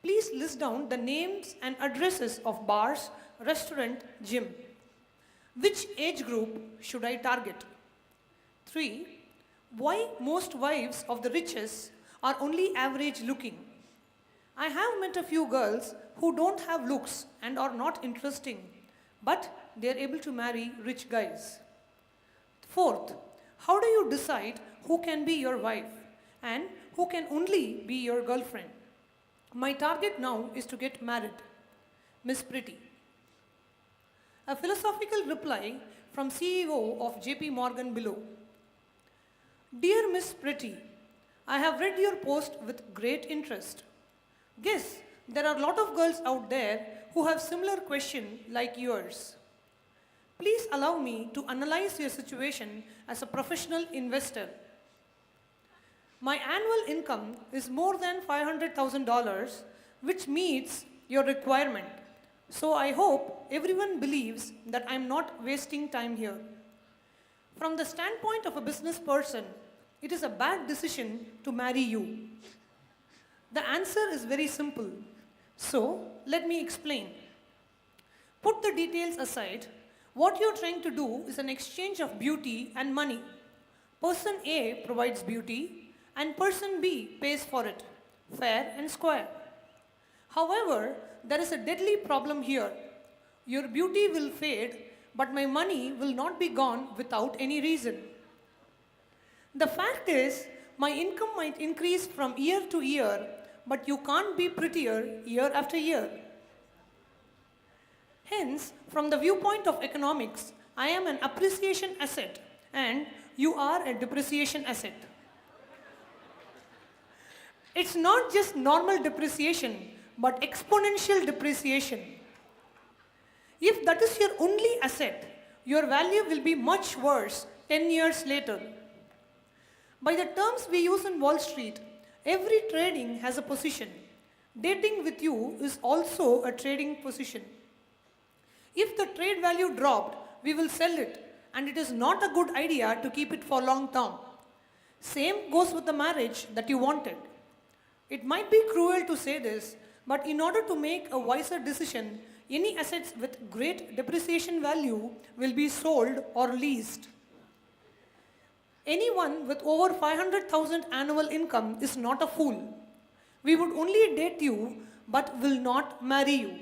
Please list down the names and addresses of bars, restaurant, gym. Which age group should I target? 3. Why most wives of the richest are only average looking? I have met a few girls who don't have looks and are not interesting, but they are able to marry rich guys. 4th, how do you decide who can be your wife and who can only be your girlfriend? My target now is to get married. Miss Pretty. A philosophical reply from CEO of JP Morgan below. Dear Miss Pretty, I have read your post with great interest. Guess there are a lot of girls out there who have similar question like yours. Please allow me to analyze your situation as a professional investor. My annual income is more than $500,000, which meets your requirement. So I hope everyone believes that I'm not wasting time here. From the standpoint of a business person, it is a bad decision to marry you. The answer is very simple. So let me explain. Put the details aside. What you're trying to do is an exchange of beauty and money. Person A provides beauty and person B pays for it, fair and square. However, there is a deadly problem here. Your beauty will fade, but my money will not be gone without any reason. The fact is, my income might increase from year to year, but you can't be prettier year after year. Hence, from the viewpoint of economics, I am an appreciation asset and you are a depreciation asset. It's not just normal depreciation, but exponential depreciation. If that is your only asset, your value will be much worse 10 years later. By the terms we use in Wall Street, every trading has a position. Dating with you is also a trading position. If the trade value dropped, we will sell it, and it is not a good idea to keep it for long term. Same goes with the marriage that you wanted. It might be cruel to say this, but in order to make a wiser decision, any assets with great depreciation value will be sold or leased. Anyone with over 500,000 annual income is not a fool. We would only date you, but will not marry you.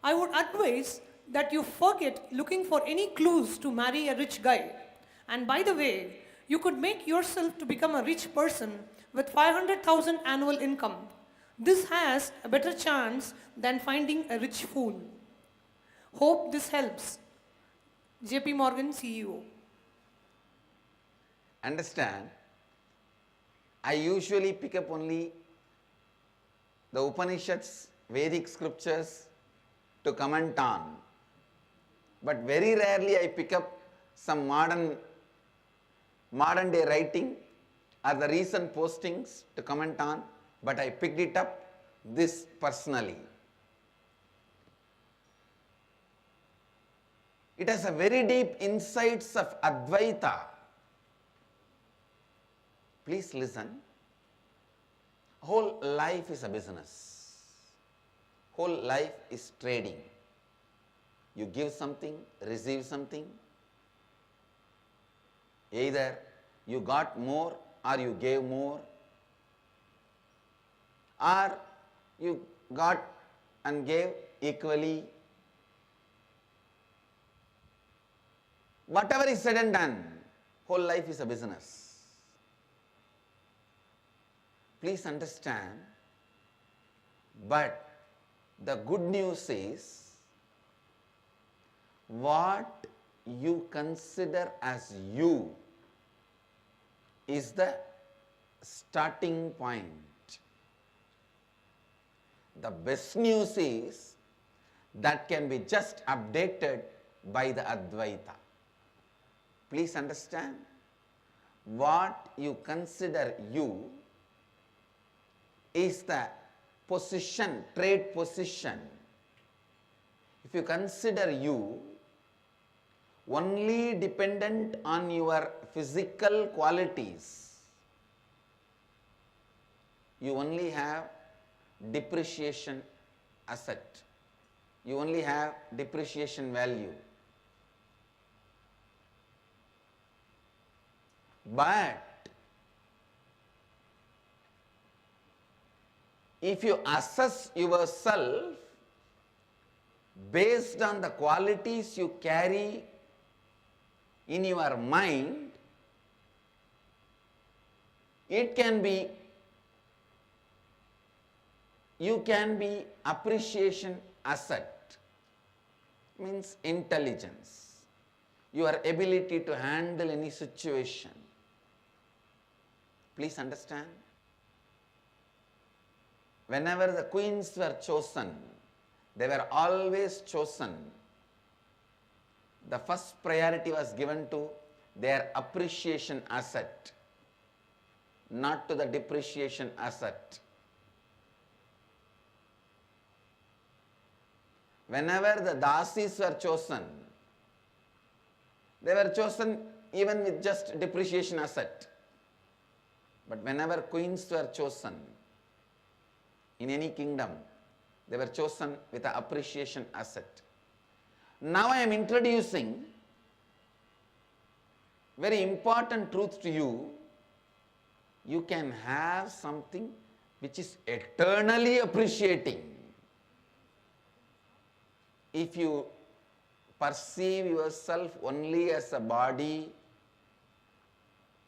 I would advise that you forget looking for any clues to marry a rich guy. And by the way, you could make yourself to become a rich person with 500,000 annual income. This has a better chance than finding a rich fool. Hope this helps. JP Morgan CEO. Understand, I usually pick up only the Upanishads, Vedic scriptures to comment on. But very rarely I pick up some modern day writing or the recent postings to comment on, but I picked it up this personally. It has a very deep insights of Advaita. Please listen. Whole life is a business. Whole life is trading. You give something, receive something. Either you got more or you gave more, or you got and gave equally. Whatever is said and done, whole life is a business. Please understand, but the good news is what you consider as you is the starting point. The best news is that can be just updated by the Advaita. Please understand, what you consider you is the position, trade position. If you consider you only dependent on your physical qualities, you only have depreciation asset. You only have depreciation value. But if you assess yourself based on the qualities you carry in your mind, it can be, you can be appreciation asset, means intelligence, your ability to handle any situation. Please understand. Whenever the queens were chosen, they were always chosen. The first priority was given to their appreciation asset, not to the depreciation asset. Whenever the dasis were chosen, they were chosen even with just depreciation asset. But whenever queens were chosen in any kingdom, they were chosen with an appreciation asset. Now I am introducing very important truth to you. You can have something which is eternally appreciating. If you perceive yourself only as a body,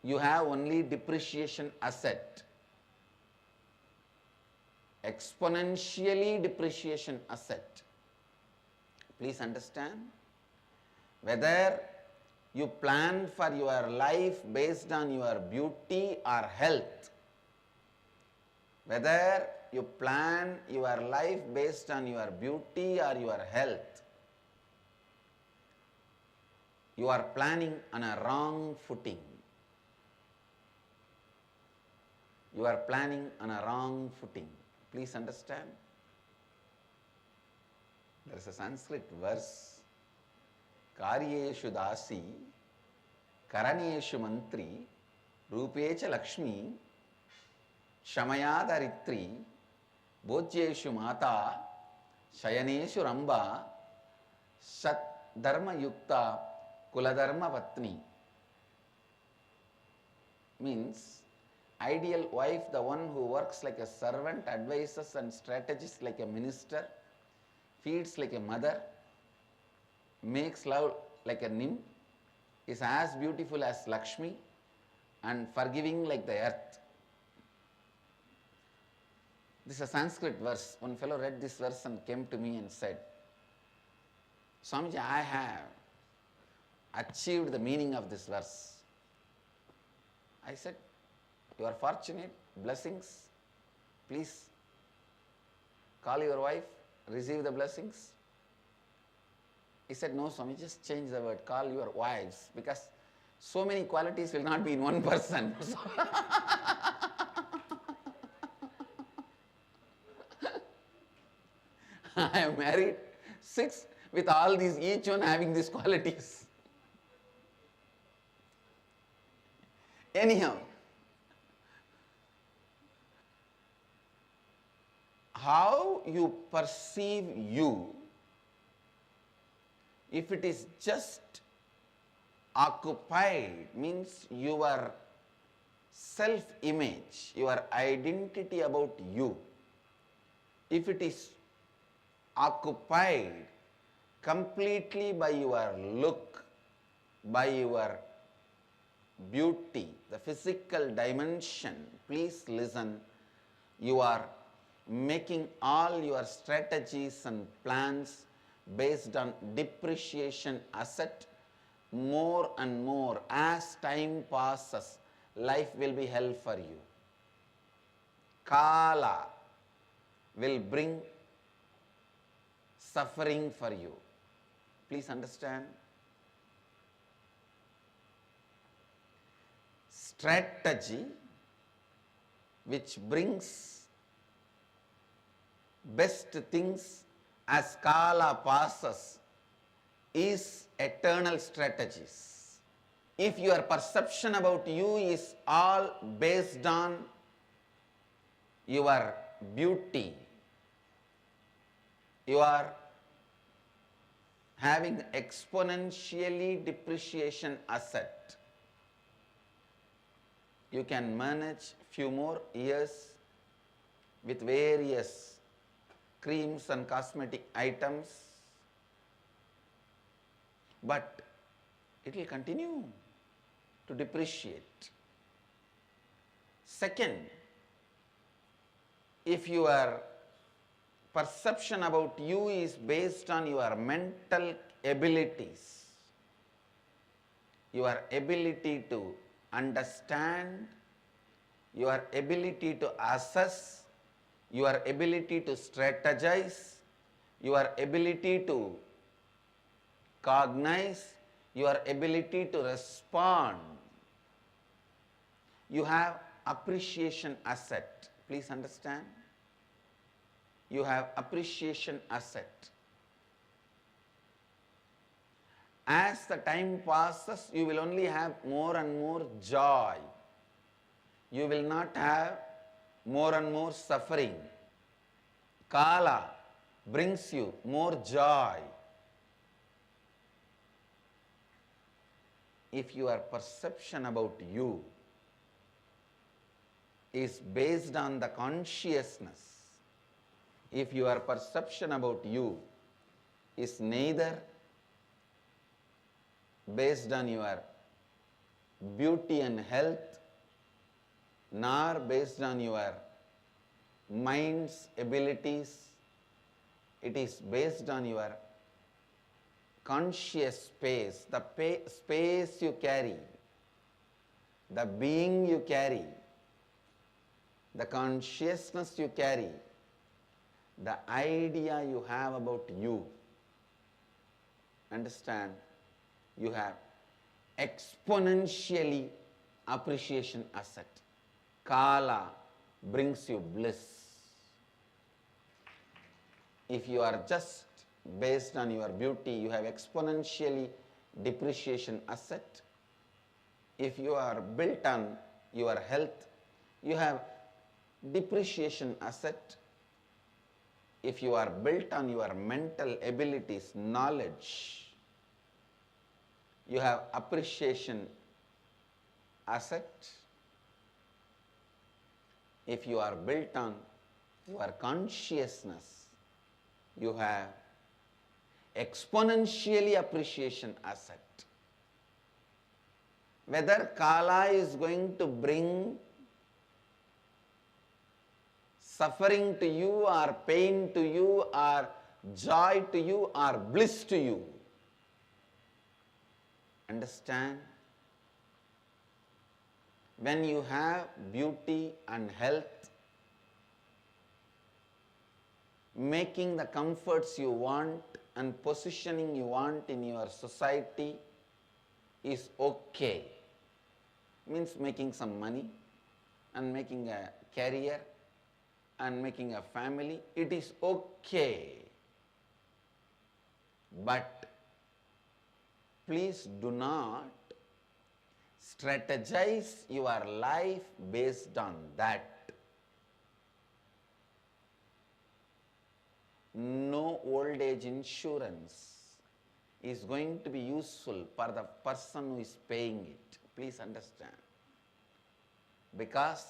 you have only depreciation asset. Exponentially depreciation asset. Please understand. Whether you plan for your life based on your beauty or health, whether you plan your life based on your beauty or your health, you are planning on a wrong footing. You are planning on a wrong footing. Please understand. There is a Sanskrit verse, Karyeshu dasi, Karanyeshu mantri, Rupecha Lakshmi, Shamaya daritri, Bhojyeshu mata, Shayaneshu ramba, Sat dharma yukta, Kuladharma patni. Means, ideal wife, the one who works like a servant, advises and strategizes like a minister, feeds like a mother, makes love like a nymph, is as beautiful as Lakshmi and forgiving like the earth. This is a Sanskrit verse. One fellow read this verse and came to me and said, Swamiji, I have achieved the meaning of this verse. I said, you are fortunate, blessings. Please call your wife, receive the blessings. He said, no Swami, just change the word, call your wives, because So many qualities will not be in one person. I have married 6 with all these, each one having these qualities. Anyhow, how you perceive you, if it is just occupied, means your self-image, your identity about you, if it is occupied completely by your look, by your beauty, the physical dimension, please listen, you are making all your strategies and plans based on depreciation asset. More and more, as time passes, life will be hell for you. Kala will bring suffering for you. Please understand. Strategy which brings best things as Kala passes is eternal strategies. If your perception about you is all based on your beauty, you are having exponentially depreciation asset. You can manage few more years with various creams and cosmetic items, but it will continue to depreciate. Second, if your perception about you is based on your mental abilities, your ability to understand, your ability to assess, your ability to strategize, your ability to cognize, your ability to respond, you have appreciation asset. Please understand. You have appreciation asset. As the time passes, you will only have more and more joy. You will not have more and more suffering. Kala brings you more joy. If your perception about you is based on the consciousness, if your perception about you is neither based on your beauty and health, nor based on your mind's abilities, it is based on your conscious space, the space you carry, the being you carry, the consciousness you carry, the idea you have about you. Understand? You have exponentially appreciation asset. Kala brings you bliss. If you are just based on your beauty, you have exponentially depreciation asset. If you are built on your health, you have depreciation asset. If you are built on your mental abilities, knowledge, you have appreciation asset. If you are built on your consciousness, you have exponentially appreciation asset. Whether Kala is going to bring suffering to you or pain to you or joy to you or bliss to you. Understand? When you have beauty and health, making the comforts you want and positioning you want in your society, is okay. Means making some money and making a career and making a family, it is okay. But please do not strategize your life based on that. No old age insurance is going to be useful for the person who is paying it. Please understand. Because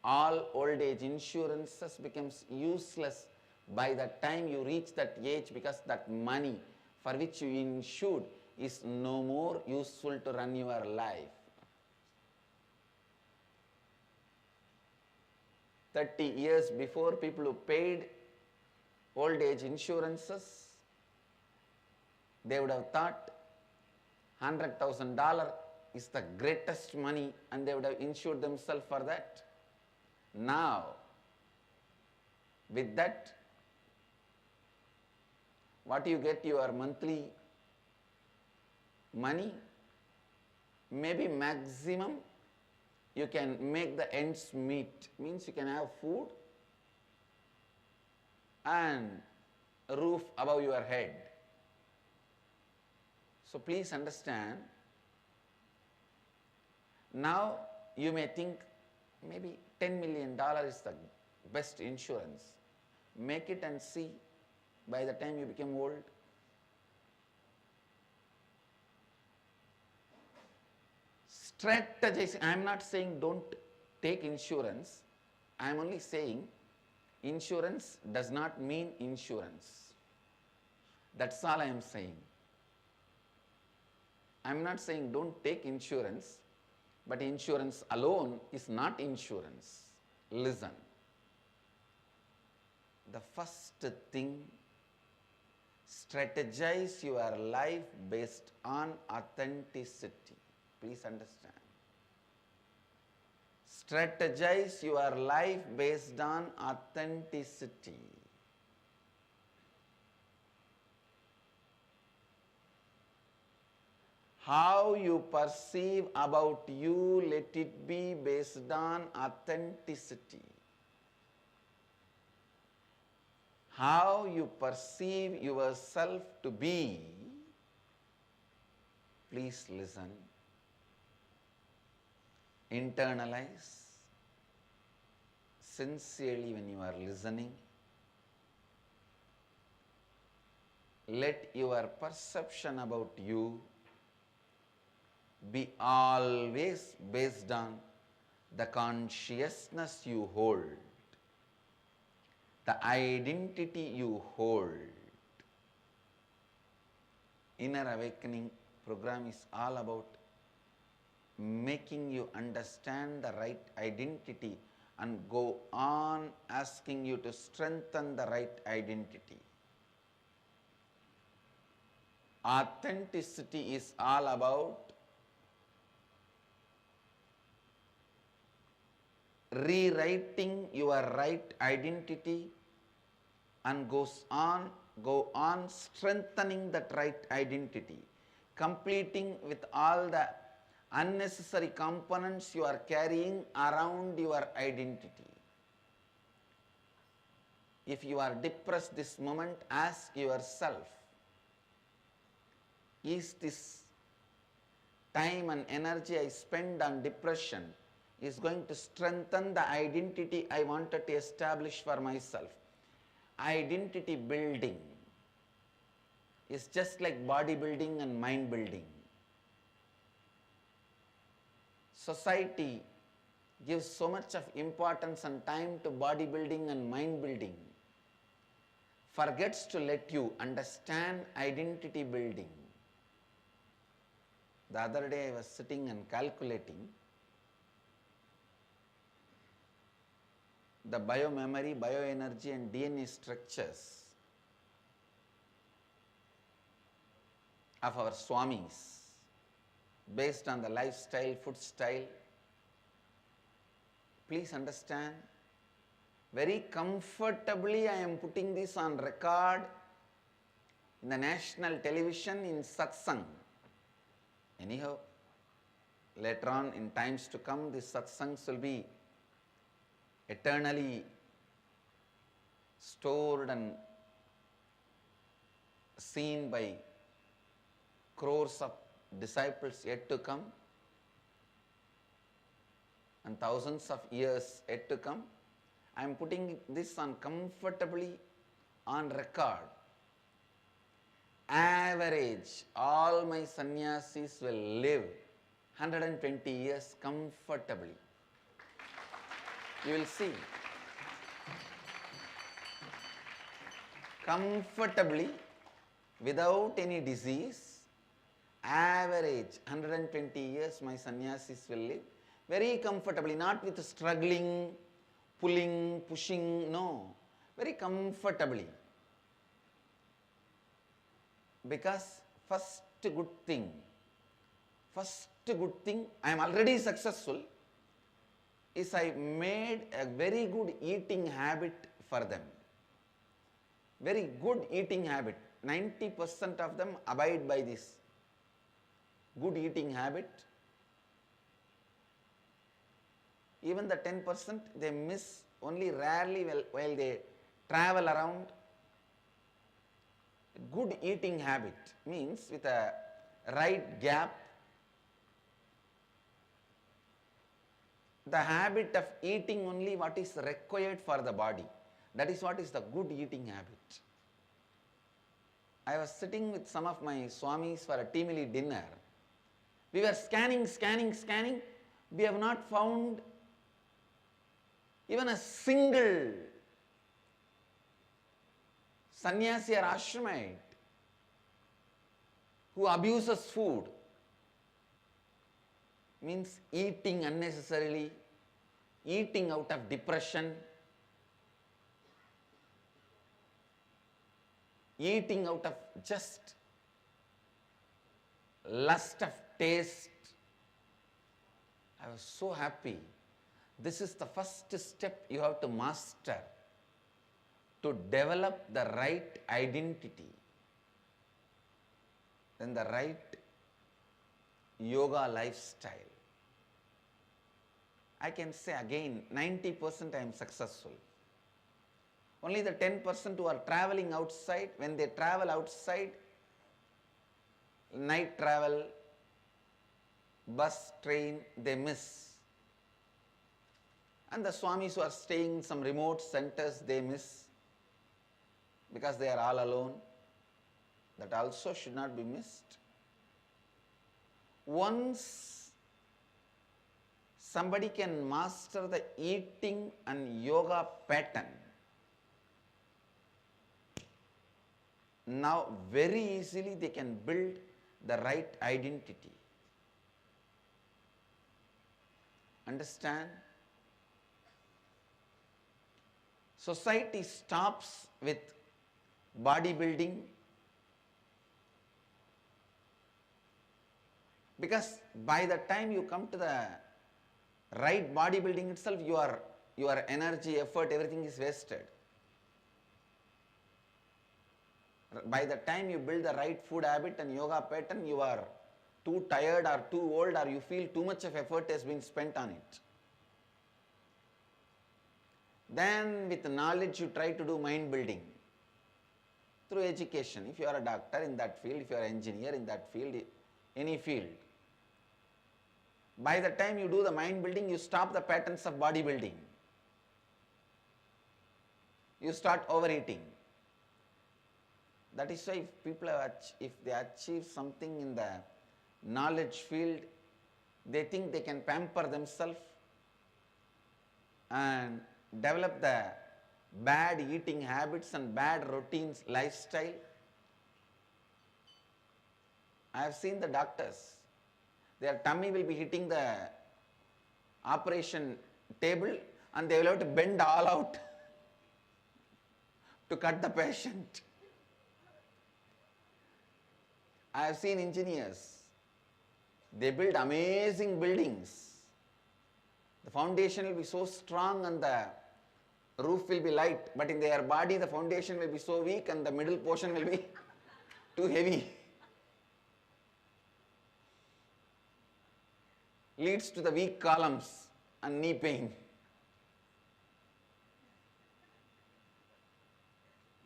all old age insurances becomes useless by the time you reach that age, because that money for which you insured is no more useful to run your life. 30 years before, people who paid old age insurances, they would have thought $100,000 is the greatest money and they would have insured themselves for that. Now, with that, what you get your monthly money, maybe maximum you can make the ends meet. Means you can have food and a roof above your head. So please understand. Now you may think maybe $10 million is the best insurance. Make it and see by the time you become old. Strategize. I am not saying don't take insurance. I am only saying insurance does not mean insurance. That's all I am saying. I am not saying don't take insurance, but insurance alone is not insurance. Listen. The first thing, strategize your life based on authenticity. Please understand. Strategize your life based on authenticity. How you perceive about you, let it be based on authenticity. How you perceive yourself to be, please listen. Internalize sincerely when you are listening. Let your perception about you be always based on the consciousness you hold, the identity you hold. Inner Awakening program is all about making you understand the right identity and go on asking you to strengthen the right identity. Authenticity is all about rewriting your right identity and go on strengthening that right identity, completing with all the unnecessary components you are carrying around your identity. If you are depressed this moment, ask yourself, is this time and energy I spend on depression is going to strengthen the identity I wanted to establish for myself? Identity building is just like body building and mind building. Society gives so much of importance and time to body building and mind building, forgets to let you understand identity building. The other day I was sitting and calculating the biomemory, bioenergy and DNA structures of our Swamis based on the lifestyle, food style. Please understand, very comfortably I am putting this on record in the national television in satsang. Anyhow, later on in times to come, these satsangs will be eternally stored and seen by crores of disciples yet to come and thousands of years yet to come. I am putting this on comfortably on record. Average, all my sannyasis will live 120 years comfortably. You will see. Comfortably, without any disease, average 120 years my sannyasis will live very comfortably, not with struggling, pulling, pushing, no, very comfortably. Because first good thing, I am already successful, is I made a very good eating habit for them. Very good eating habit. 90% of them abide by this good eating habit. Even the 10% they miss only rarely while they travel around. Good eating habit means with a right gap. The habit of eating only what is required for the body. That is what is the good eating habit. I was sitting with some of my swamis for a tea meal dinner. We were scanning. We have not found even a single sannyasi or ashramite who abuses food, means eating unnecessarily, eating out of depression, eating out of just lust of taste. I was so happy. This is the first step you have to master to develop the right identity, then the right yoga lifestyle. I can say again, 90% I am successful. Only the 10% who are traveling outside, when they travel outside, night travel, bus, train, they miss. And the swamis who are staying in some remote centers, they miss because they are all alone. That also should not be missed. Once somebody can master the eating and yoga pattern, now very easily they can build the right identity. Understand? Society stops with bodybuilding because by the time you come to the right bodybuilding itself, your energy, effort, everything is wasted. By the time you build the right food habit and yoga pattern, you are too tired or too old or you feel too much of effort has been spent on it. Then with knowledge you try to do mind building through education. If you are a doctor in that field, if you are an engineer in that field, any field. By the time you do the mind building, you stop the patterns of bodybuilding. You start overeating. That is why if people if they achieve something in the knowledge field, they think they can pamper themselves and develop the bad eating habits and bad routines, lifestyle. I have seen the doctors. Their tummy will be hitting the operation table and they will have to bend all out to cut the patient. I have seen engineers. They build amazing buildings. The foundation will be so strong and the roof will be light, but in their body the foundation will be so weak and the middle portion will be too heavy. leads to the weak columns and knee pain.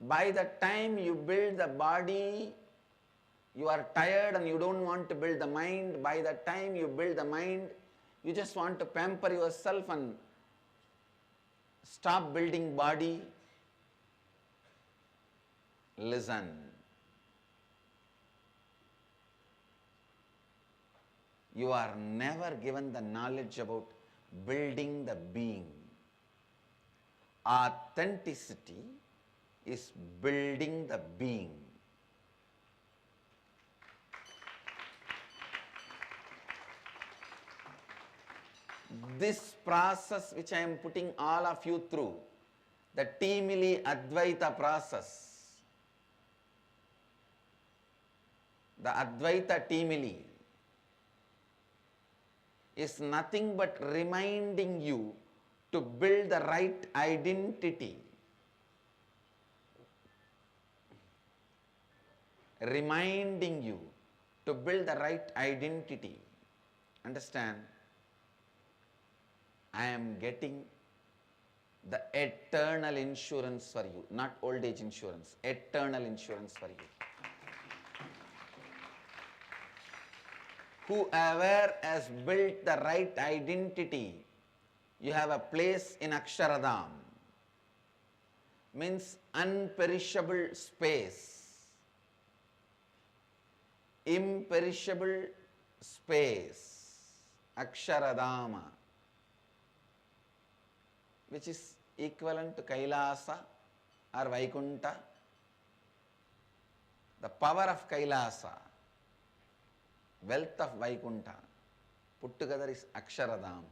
By the time you build the body, you are tired and you don't want to build the mind. By the time you build the mind, you just want to pamper yourself and stop building body. Listen. You are never given the knowledge about building the being. Authenticity is building the being. This process which I am putting all of you through, the Timili Advaita process, the Advaita Timili, is nothing but reminding you to build the right identity. Reminding you to build the right identity. Understand? I am getting the eternal insurance for you, not old age insurance, eternal insurance for you. Whoever has built the right identity, you have a place in Aksharadham, means unperishable space, imperishable space, Aksharadhama, which is equivalent to Kailasa or Vaikunta. The power of Kailasa, wealth of Vaikunta, put together is Aksharadhama.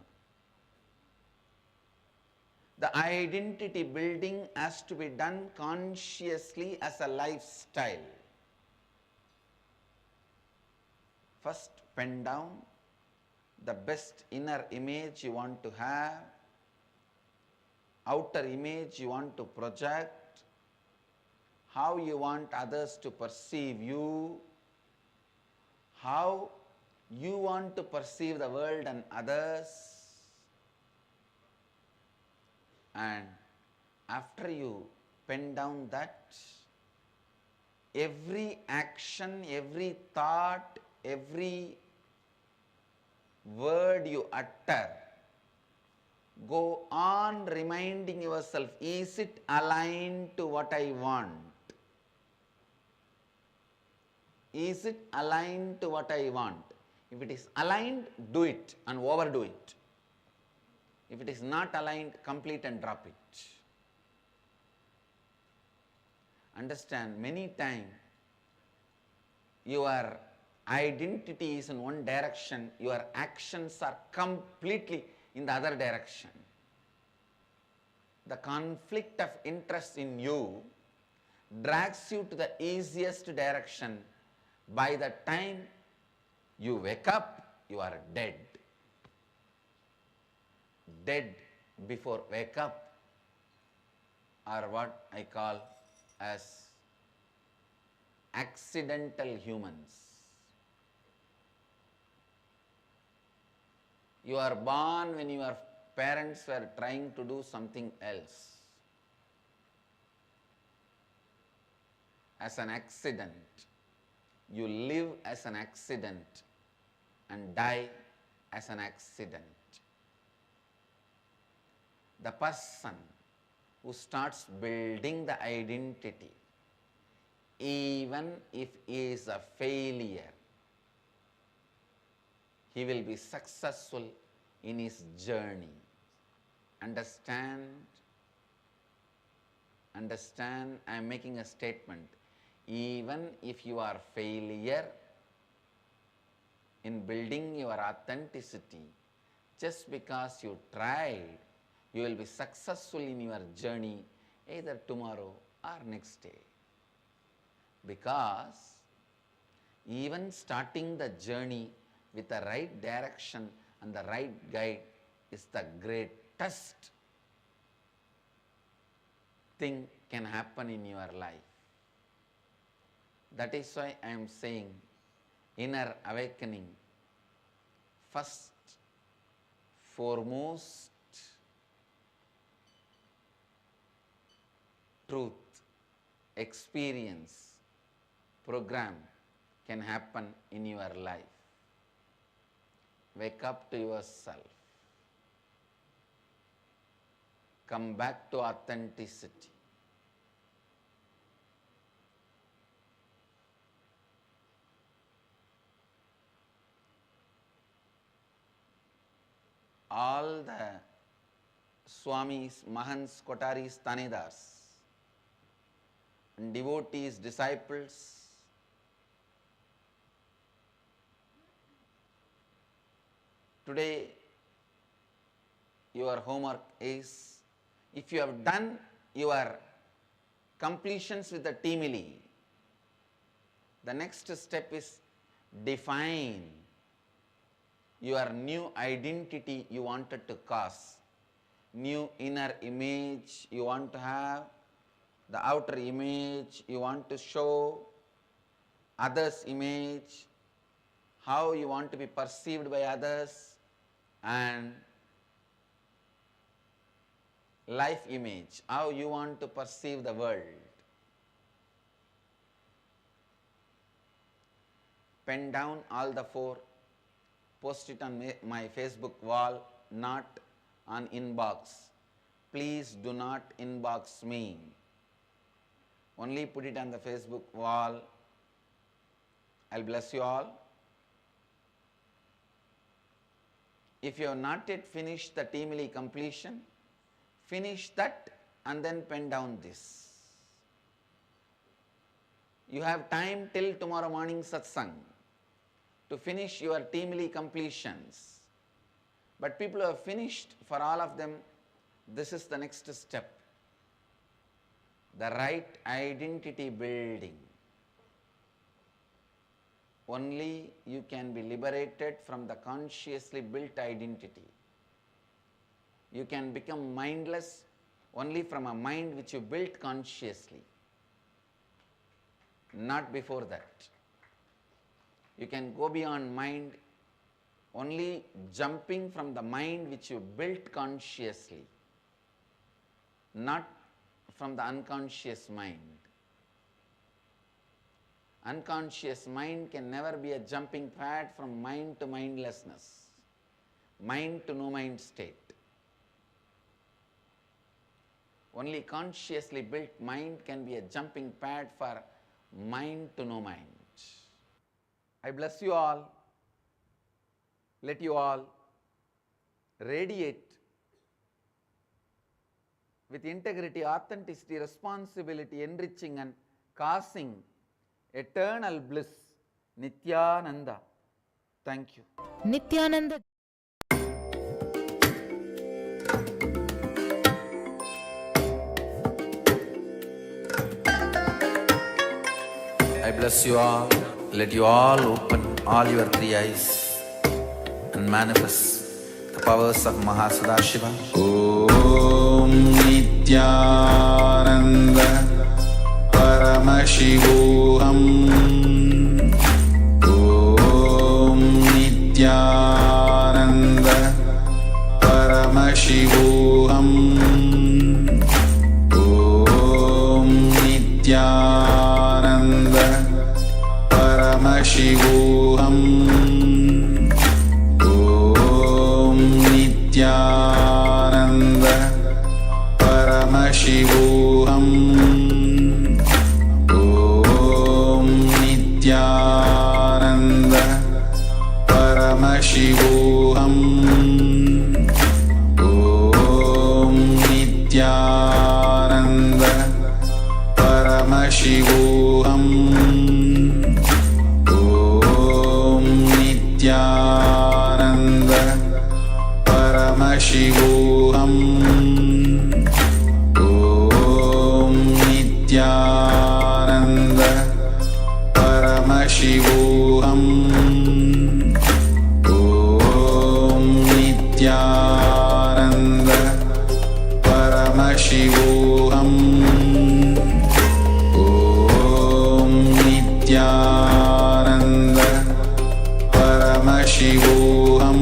The identity building has to be done consciously as a lifestyle. First, pen down the best inner image you want to have, outer image you want to project, how you want others to perceive you, how you want to perceive the world and others. And after you pen down that, every action, every thought, every word you utter, go on reminding yourself, is it aligned to what I want? Is it aligned to what I want? If it is aligned, do it and overdo it. If it is not aligned, complete and drop it. Understand, many times your identity is in one direction, your actions are completely in the other direction. The conflict of interest in you drags you to the easiest direction. By the time you wake up, you are dead. Dead before wake up are what I call as accidental humans. You are born when your parents were trying to do something else. As an accident. You live as an accident and die as an accident. The person who starts building the identity, even if he is a failure, he will be successful in his journey. Understand? Understand? I am making a statement. Even if you are failure in building your authenticity, just because you tried, you will be successful in your journey either tomorrow or next day. Because even starting the journey with the right direction and the right guide is the greatest thing can happen in your life. That is why I am saying inner awakening. First foremost truth, experience, program can happen in your life. Wake up to yourself. Come back to authenticity. All the Swamis, Mahants, Kotaris, Tanedars, and devotees, disciples, today your homework is, if you have done your completions with the Timili, the next step is define your new identity you wanted to cause, new inner image you want to have, the outer image you want to show, others' image, how you want to be perceived by others, and life image, how you want to perceive the world. Pen down all the four, post it on my Facebook wall, not on inbox. Please do not inbox me. Only put it on the Facebook wall. I'll bless you all. If you have not yet finished the Timili completion, finish that and then pen down this. You have time till tomorrow morning satsang to finish your Timili completions. But people who have finished, for all of them, this is the next step. The right identity building. Only you can be liberated from the consciously built identity. You can become mindless only from a mind which you built consciously, not before that. You can go beyond mind only jumping from the mind which you built consciously, not from the unconscious mind. Unconscious mind can never be a jumping pad from mind to mindlessness, mind to no mind state. Only consciously built mind can be a jumping pad for mind to no mind. I bless you all. Let you all radiate with integrity, authenticity, responsibility, enriching and causing eternal bliss. Nityananda. Thank you. Nityananda. I bless you all. Let you all open all your three eyes and manifest the powers of Mahasadashiva. Om Nityananda Paramashivoham. Om Nityananda Paramashivoham. Om Nityananda Paramashivoham. Om Nityananda Paramashivoham. Om Nityananda Paramashivoham. Om Nityananda Paramashivoham. Om Nityananda Paramashivoham. Om Nityananda Paramashivoham. Om Nityananda Paramashivoham. Om Nityananda Paramashivoham.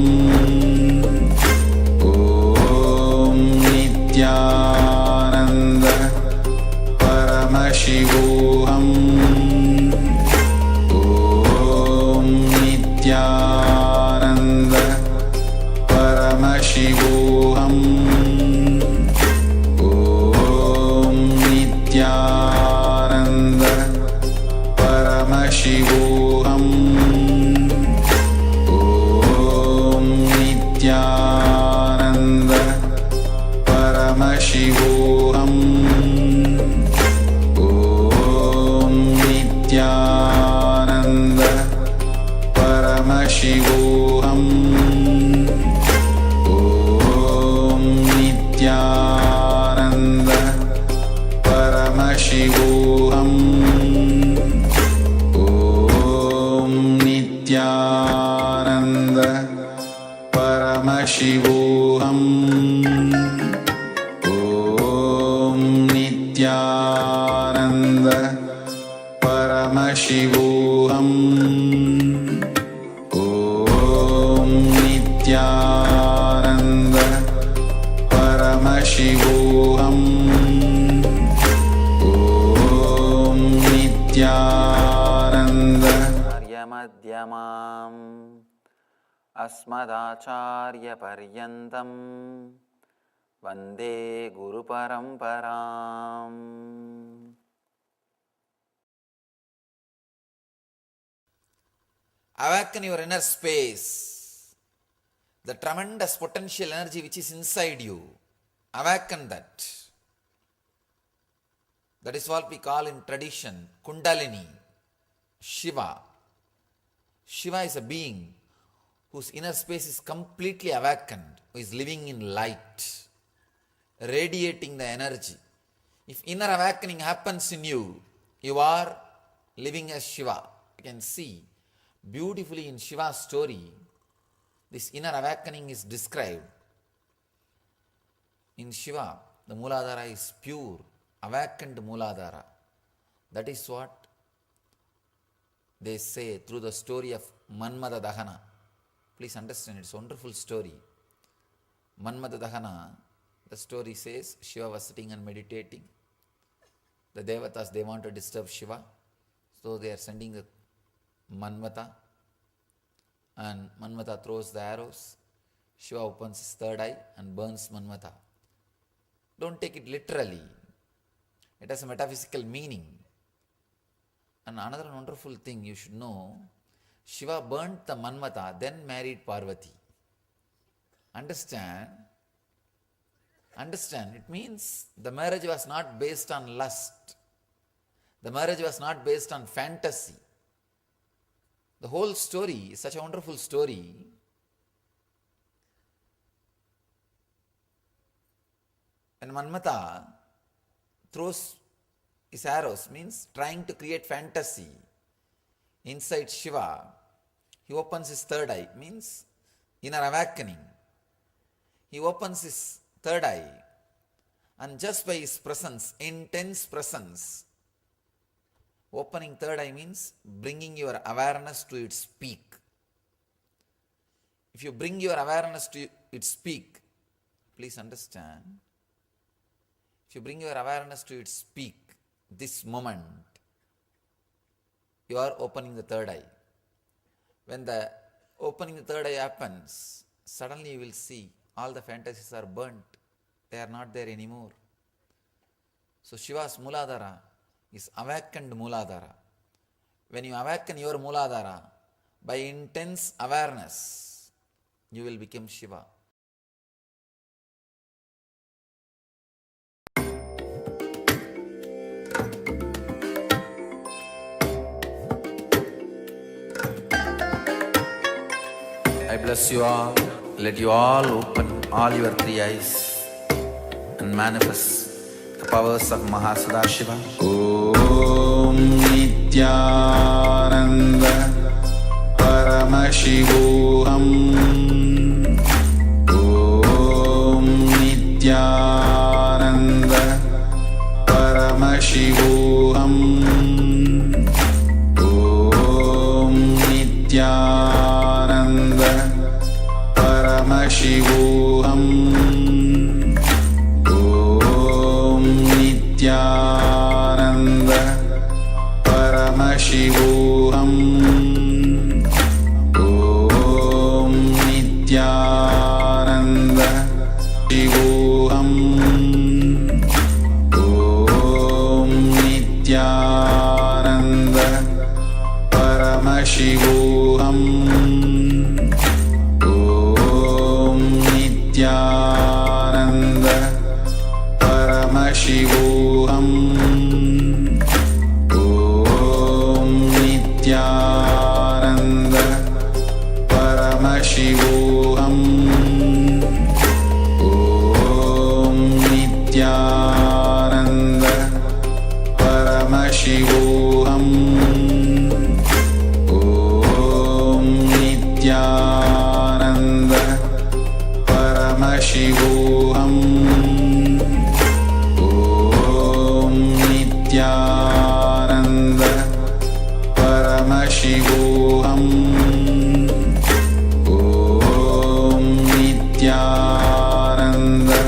Nityananda Paramashivoham Om Nityananda Paramashivoham Om Nityananda Paramashivoham Om Nityananda Paramashivoham Om Nityananda Paramashivoham Om Nityananda Paramashivoham Om Nityananda Paramashivoham Om Nityananda Paramashivoham Om Nityananda Paramashivoham Om Nityananda Madhyamam Asmadacharya Paryantam Vande Guru Paramparam. Awaken your inner space, the tremendous potential energy which is inside you. Awaken that. That is what we call in tradition Kundalini, Shiva. Shiva is a being whose inner space is completely awakened, who is living in light, radiating the energy. If inner awakening happens in you, you are living as Shiva. You can see beautifully in Shiva's story, this inner awakening is described. In Shiva, the Mooladhara is pure, awakened Mooladhara. That is what they say through the story of Manmada Dahana. Please understand, it's a wonderful story. Manmada Dahana, the story says Shiva was sitting and meditating. The Devatas, they want to disturb Shiva, so they are sending the Manmata, and Manmata throws the arrows. Shiva opens his third eye and burns Manmata. Don't take it literally. It has a metaphysical meaning. And another wonderful thing you should know, Shiva burnt the Manmata, then married Parvati. Understand? It means the marriage was not based on lust. The marriage was not based on fantasy. The whole story is such a wonderful story. When Manmata throws his arrows, means trying to create fantasy inside Shiva, he opens his third eye, means inner awakening. He opens his third eye, and just by his presence, intense presence, opening third eye means bringing your awareness to its peak. If you bring your awareness to its peak, please understand, if you bring your awareness to its peak, this moment, you are opening the third eye. When the opening the third eye happens, suddenly you will see all the fantasies are burnt. They are not there anymore. So Shiva's Mooladhara is awakened Mooladhara. When you awaken your Mooladhara, by intense awareness, you will become Shiva. I bless you all. Let you all open all your three eyes and manifest the powers of Mahasadashiva. Om Nityananda Paramashivoham Om Nityananda Paramashivoham Om Nityananda Paramashivoham Om Nityananda Paramashivoham Om Nityananda Shivoham Om Nityananda Paramashivoham Om Nityananda Paramashivoham Om Nityananda Paramashivoham Om Nityananda Paramashivoham Om Nityananda Paramashivoham Om Nityananda Paramashivoham Om Nityananda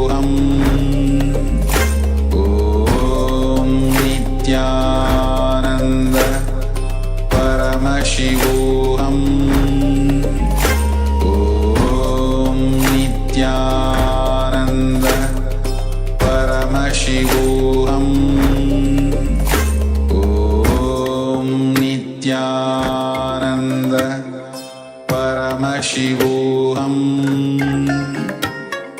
Paramashivoham Om Nityananda Paramashivoham Om Nityananda Paramashivoham Om Nityananda Paramashivoham Om Nityananda Paramashivoham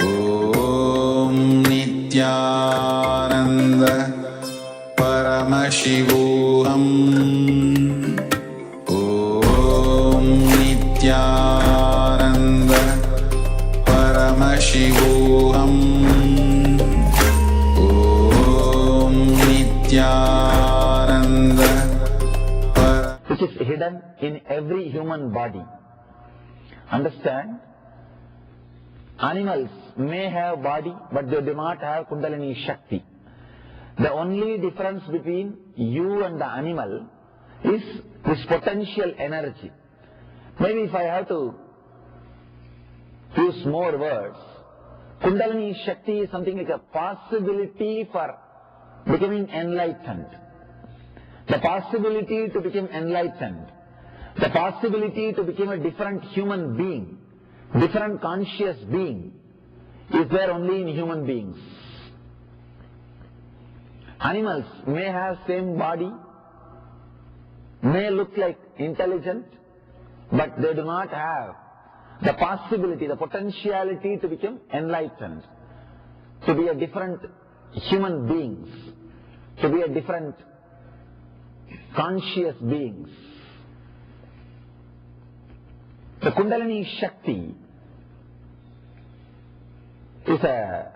Om Nityananda Paramashivoham Om Nityananda Paramashivoham Om Nityananda which is hidden in every human body. Understand? Animals may have body, but they do not have Kundalini Shakti. The only difference between you and the animal is this potential energy. Maybe if I have to use more words, Kundalini Shakti is something like a possibility for becoming enlightened. The possibility to become enlightened, the possibility to become a different human being, different conscious being, is there only in human beings. Animals may have same body, may look like intelligent, but they do not have the possibility, the potentiality to become enlightened, to be a different human beings, to be a different conscious beings. The Kundalini Shakti is a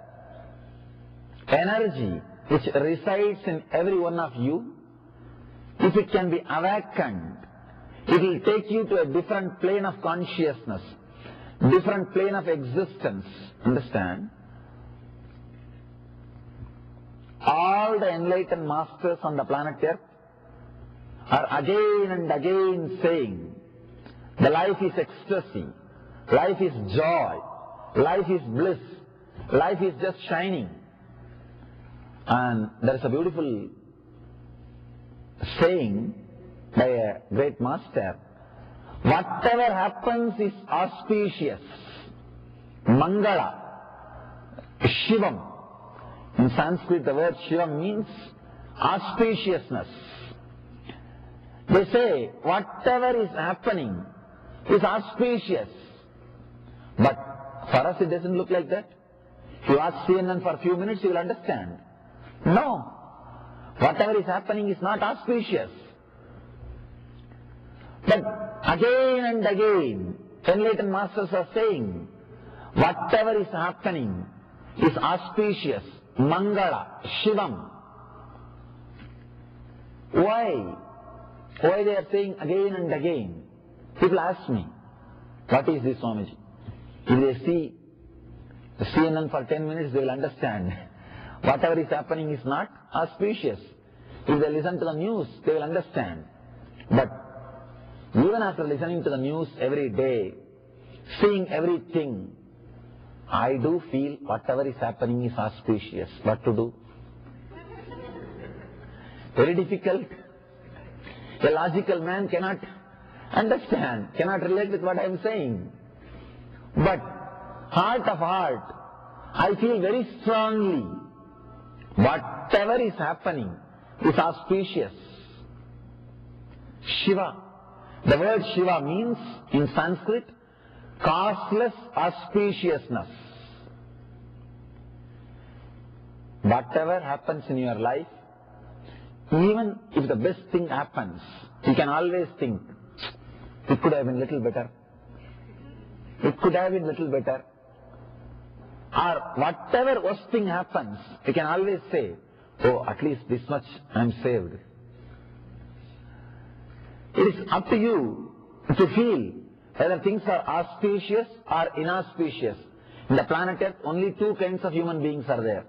energy which resides in every one of you. If it can be awakened, it will take you to a different plane of consciousness, different plane of existence. Understand? All the enlightened masters on the planet Earth are again and again saying, the life is ecstasy, life is joy, life is bliss, life is just shining. And there is a beautiful saying by a great master, whatever happens is auspicious, Mangala, Shivam. In Sanskrit the word Shivam means auspiciousness. They say whatever is happening is auspicious. But for us it doesn't look like that. If you ask CNN for a few minutes you will understand. No. Whatever is happening is not auspicious. But again and again, enlightened masters are saying, whatever is happening is auspicious, Mangala, Shivam. Why? Why they are saying again and again? People ask me, what is this, Swamiji? If they see the CNN for 10 minutes, they will understand. Whatever is happening is not auspicious. If they listen to the news, they will understand. But even after listening to the news every day, seeing everything, I do feel whatever is happening is auspicious. What to do? Very difficult. A logical man cannot understand, cannot relate with what I am saying. But heart of heart, I feel very strongly whatever is happening is auspicious. Shiva. The word Shiva means in Sanskrit causeless auspiciousness. Whatever happens in your life, even if the best thing happens, you can always think, it could have been little better. It could have been little better. Or whatever worst thing happens, you can always say, oh, at least this much I am saved. It is up to you to feel whether things are auspicious or inauspicious. In the planet Earth, only two kinds of human beings are there.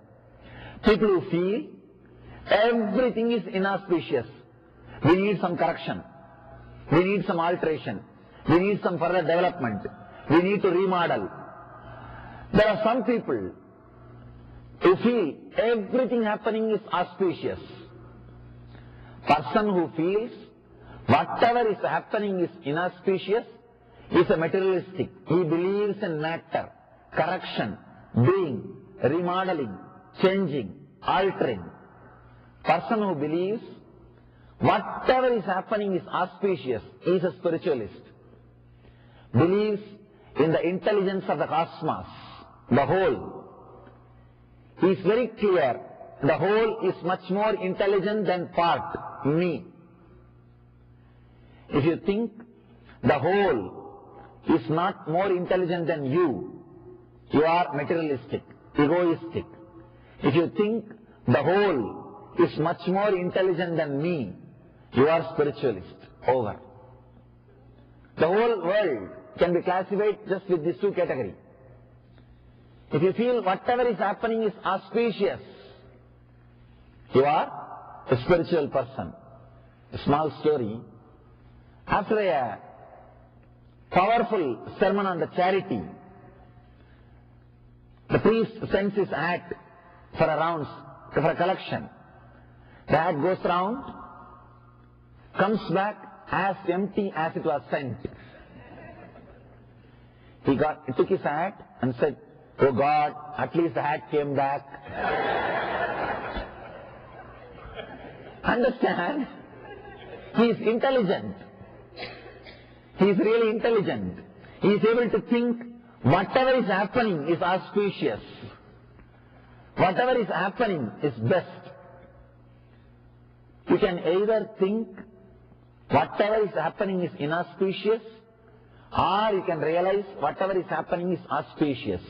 People who feel everything is inauspicious. We need some correction. We need some alteration. We need some further development. We need to remodel. There are some people who feel everything happening is auspicious. Person who feels whatever is happening is inauspicious is a materialistic. He believes in matter, correction, doing, remodeling, changing, altering. Person who believes whatever is happening is auspicious is a spiritualist. Believes in the intelligence of the cosmos, the whole. He is very clear, the whole is much more intelligent than part, me. If you think the whole is not more intelligent than you, you are materialistic, egoistic. If you think the whole is much more intelligent than me, you are spiritualist. Over. The whole world can be classified just with these two categories. If you feel whatever is happening is auspicious, you are a spiritual person. A small story. After a powerful sermon on the charity, the priest sends his hat for a rounds, for a collection. The hat goes round, comes back as empty as it was sent. He took his hat and said, oh God, at least the hat came back. Understand? He is intelligent. He is really intelligent. He is able to think whatever is happening is auspicious. Whatever is happening is best. You can either think whatever is happening is inauspicious, or you can realize whatever is happening is auspicious.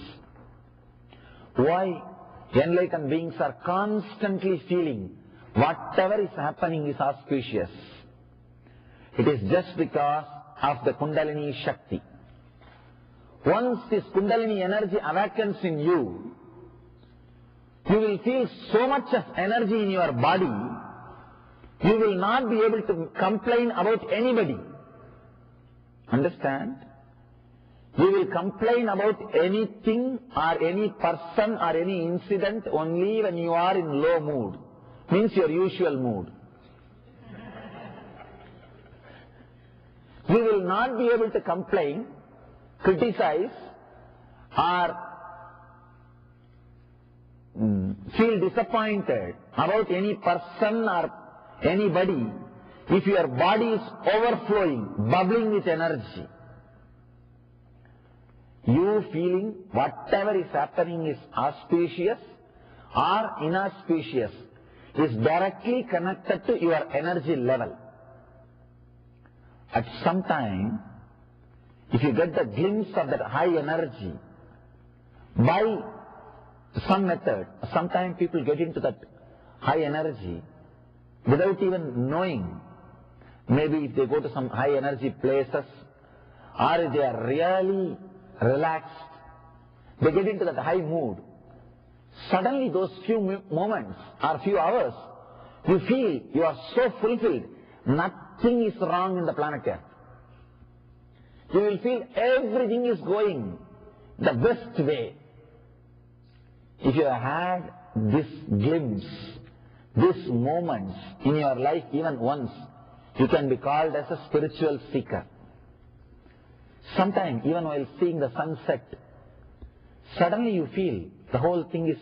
Why enlightened beings are constantly feeling whatever is happening is auspicious? It is just because of the Kundalini Shakti. Once this Kundalini energy awakens in you, you will feel so much of energy in your body, you will not be able to complain about anybody. Understand? You will complain about anything or any person or any incident only when you are in low mood. Means your usual mood. You will not be able to complain, criticize, or feel disappointed about any person or anybody if your body is overflowing, bubbling with energy. You feeling whatever is happening is auspicious or inauspicious is directly connected to your energy level. At some time, if you get the glimpse of that high energy, by some method, sometimes people get into that high energy without even knowing. Maybe if they go to some high energy places, or if they are really relaxed, they get into that high mood. Suddenly those few moments or few hours, you feel you are so fulfilled nothing is wrong in the planet Earth. You will feel everything is going the best way. If you have had this glimpse, these moments in your life even once, you can be called as a spiritual seeker. Sometimes, even while seeing the sunset, suddenly you feel the whole thing is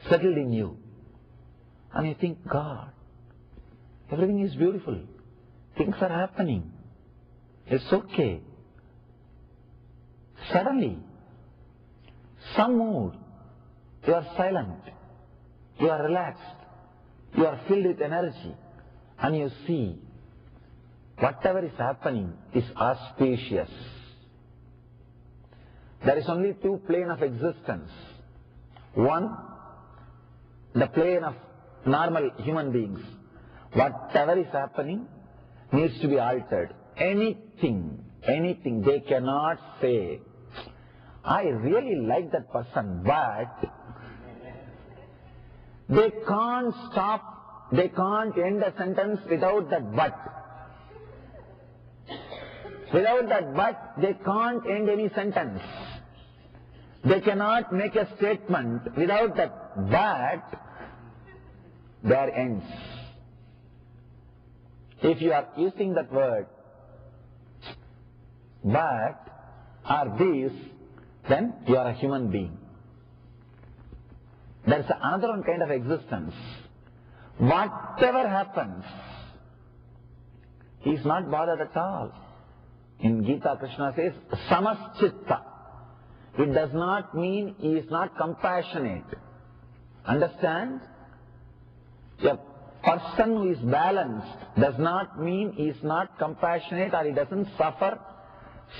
settled in you. And you think, God, everything is beautiful. Things are happening. It's okay. Suddenly, some mood, you are silent, you are relaxed, you are filled with energy, and you see whatever is happening is auspicious. There is only two planes of existence. One, the plane of normal human beings. Whatever is happening needs to be altered. Anything, they cannot say, I really like that person, but they can't stop, they can't end a sentence without that but. Without that but, they can't end any sentence. They cannot make a statement without that but, there ends. If you are using that word, but, or this, then you are a human being. There is another one kind of existence. Whatever happens, he is not bothered at all. In Gita, Krishna says, samaschitta. It does not mean he is not compassionate. Understand? A person who is balanced does not mean he is not compassionate or he doesn't suffer,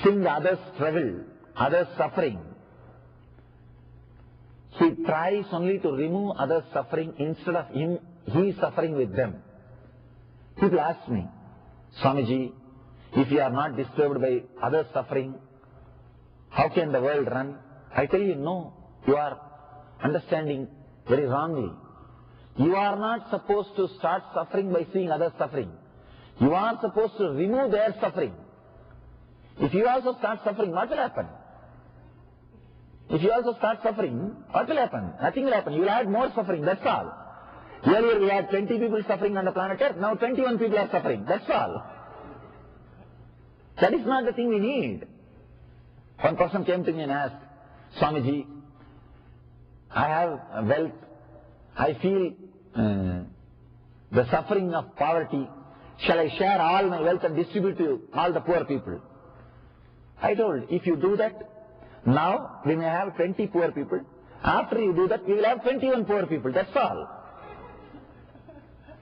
seeing others struggle, others suffering. He tries only to remove others' suffering instead of he suffering with them. People ask me, Swamiji, if you are not disturbed by others' suffering, how can the world run? I tell you, no, you are understanding very wrongly. You are not supposed to start suffering by seeing others suffering. You are supposed to remove their suffering. If you also start suffering, what will happen? If you also start suffering, what will happen? Nothing will happen. You will add more suffering, that's all. Earlier we had 20 people suffering on the planet Earth, now 21 people are suffering, that's all. That is not the thing we need. One person came to me and asked, Swamiji, I have wealth, I feel the suffering of poverty, shall I share all my wealth and distribute to all the poor people? I told, if you do that, now we may have 20 poor people. After you do that, we will have 21 poor people. That's all.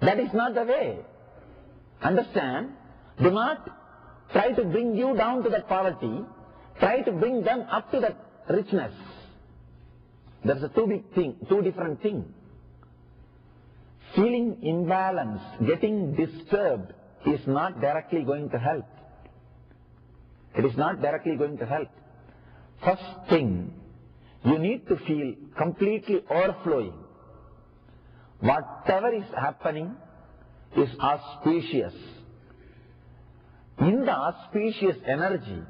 That is not the way. Understand? Do not try to bring you down to that poverty. Try to bring them up to that richness. That's a two different things. Feeling imbalanced, getting disturbed is not directly going to help. It is not directly going to help. First thing, you need to feel completely overflowing. Whatever is happening is auspicious. In the auspicious energy,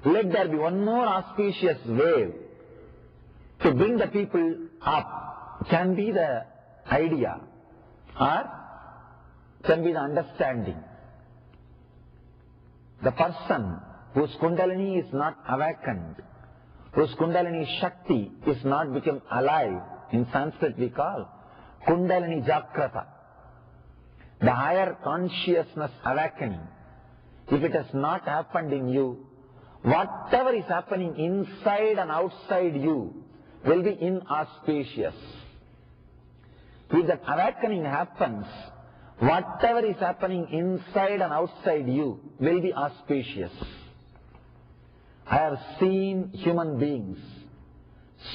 let there be one more auspicious wave to bring the people up. Can be the idea or can be the understanding. The person whose Kundalini is not awakened, whose Kundalini Shakti is not become alive, in Sanskrit we call Kundalini Jagrata. The higher consciousness awakening, if it has not happened in you, whatever is happening inside and outside you will be inauspicious. If that awakening happens, whatever is happening inside and outside you will be auspicious. I have seen human beings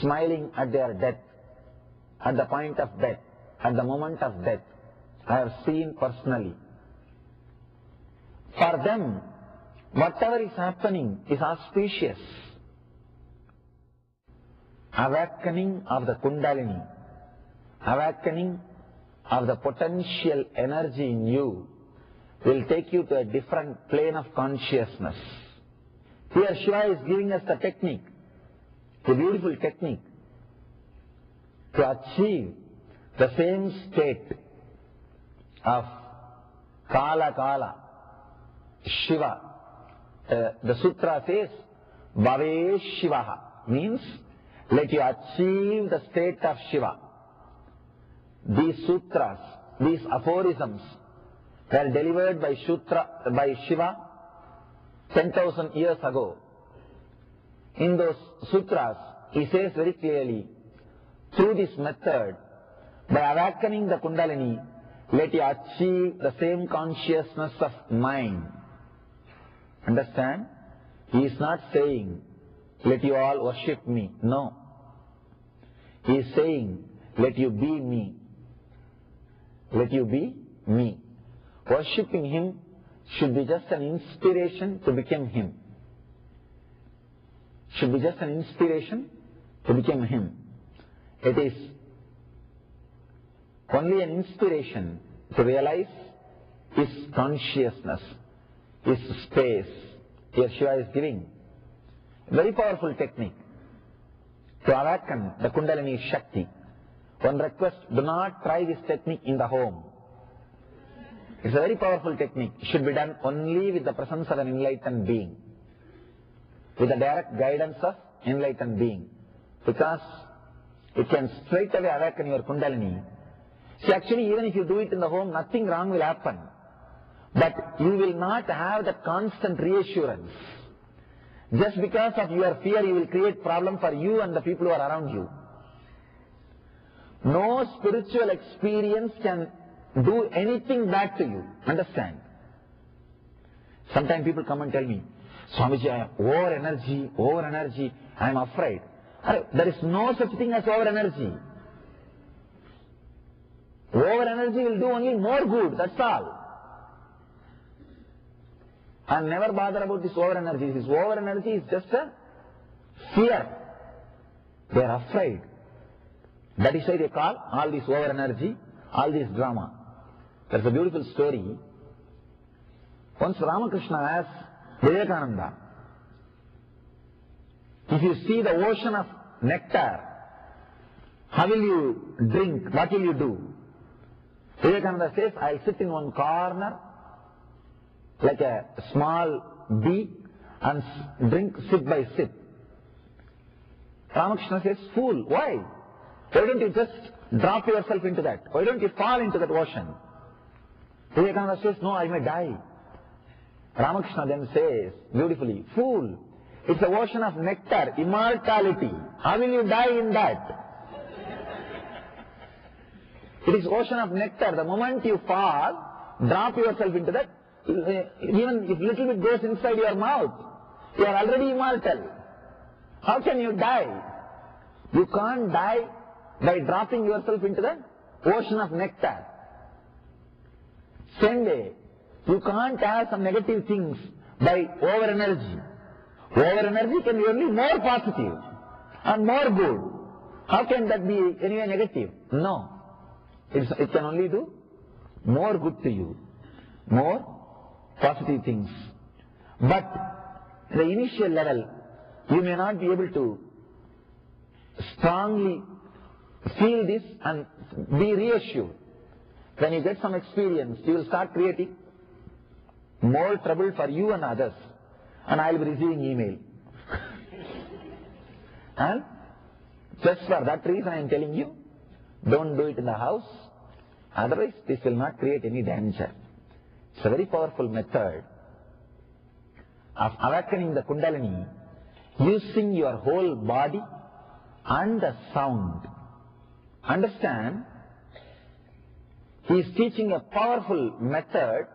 smiling at their death, at the point of death, at the moment of death. I have seen personally. For them, whatever is happening is auspicious. Awakening of the Kundalini, awakening of the potential energy in you will take you to a different plane of consciousness. Here Shiva is giving us the technique, the beautiful technique, to achieve the same state of Kala, Shiva. The sutra says, Bhave Shivaha, means let you achieve the state of Shiva. These sutras, these aphorisms were delivered by Shiva 10,000 years ago. In those sutras, he says very clearly, through this method, by awakening the Kundalini, let you achieve the same consciousness of mind. Understand? He is not saying, let you all worship me. No. He is saying, let you be me. Let you be me. Worshipping him should be just an inspiration to become him. Should be just an inspiration to become him. It is only an inspiration to realize his consciousness, his space. Here Shiva is giving a very powerful technique to awaken the Kundalini Shakti. One request, do not try this technique in the home. It's a very powerful technique. It should be done only with the presence of an enlightened being, with the direct guidance of enlightened being, because it can straight away awaken your Kundalini. See, actually, even if you do it in the home, nothing wrong will happen. But you will not have that constant reassurance. Just because of your fear, you will create problem for you and the people who are around you. No spiritual experience can do anything bad to you. Understand? Sometimes people come and tell me, Swamiji, I am over energy, I am afraid. There is no such thing as over energy. Over energy will do only more good, that's all. And never bother about this over energy. This over energy is just a fear. They are afraid. That is why they call all this over energy, all this drama. There's a beautiful story. Once Ramakrishna asked Vivekananda, if you see the ocean of nectar, how will you drink? What will you do? Vivekananda says, I'll sit in one corner like a small bee and drink sip by sip. Ramakrishna says, fool, why? Why don't you just drop yourself into that? Why don't you fall into that ocean? Vivekananda says, no, I may die. Ramakrishna then says, beautifully, fool, it's the ocean of nectar, immortality. How will you die in that? It is ocean of nectar. The moment you fall, drop yourself into that, even if little bit goes inside your mouth, you are already immortal. How can you die? You can't die by dropping yourself into the ocean of nectar. Same way, you can't have some negative things by over energy. Over energy can be only more positive and more good. How can that be anyway negative? No. It can only do more good to you, more positive things. But at the initial level, you may not be able to strongly feel this and be reassured. When you get some experience, you will start creating more trouble for you and others. And I will be receiving email. And just for that reason I am telling you, don't do it in the house. Otherwise, this will not create any danger. It's a very powerful method of awakening the Kundalini using your whole body and the sound. Understand, he is teaching a powerful method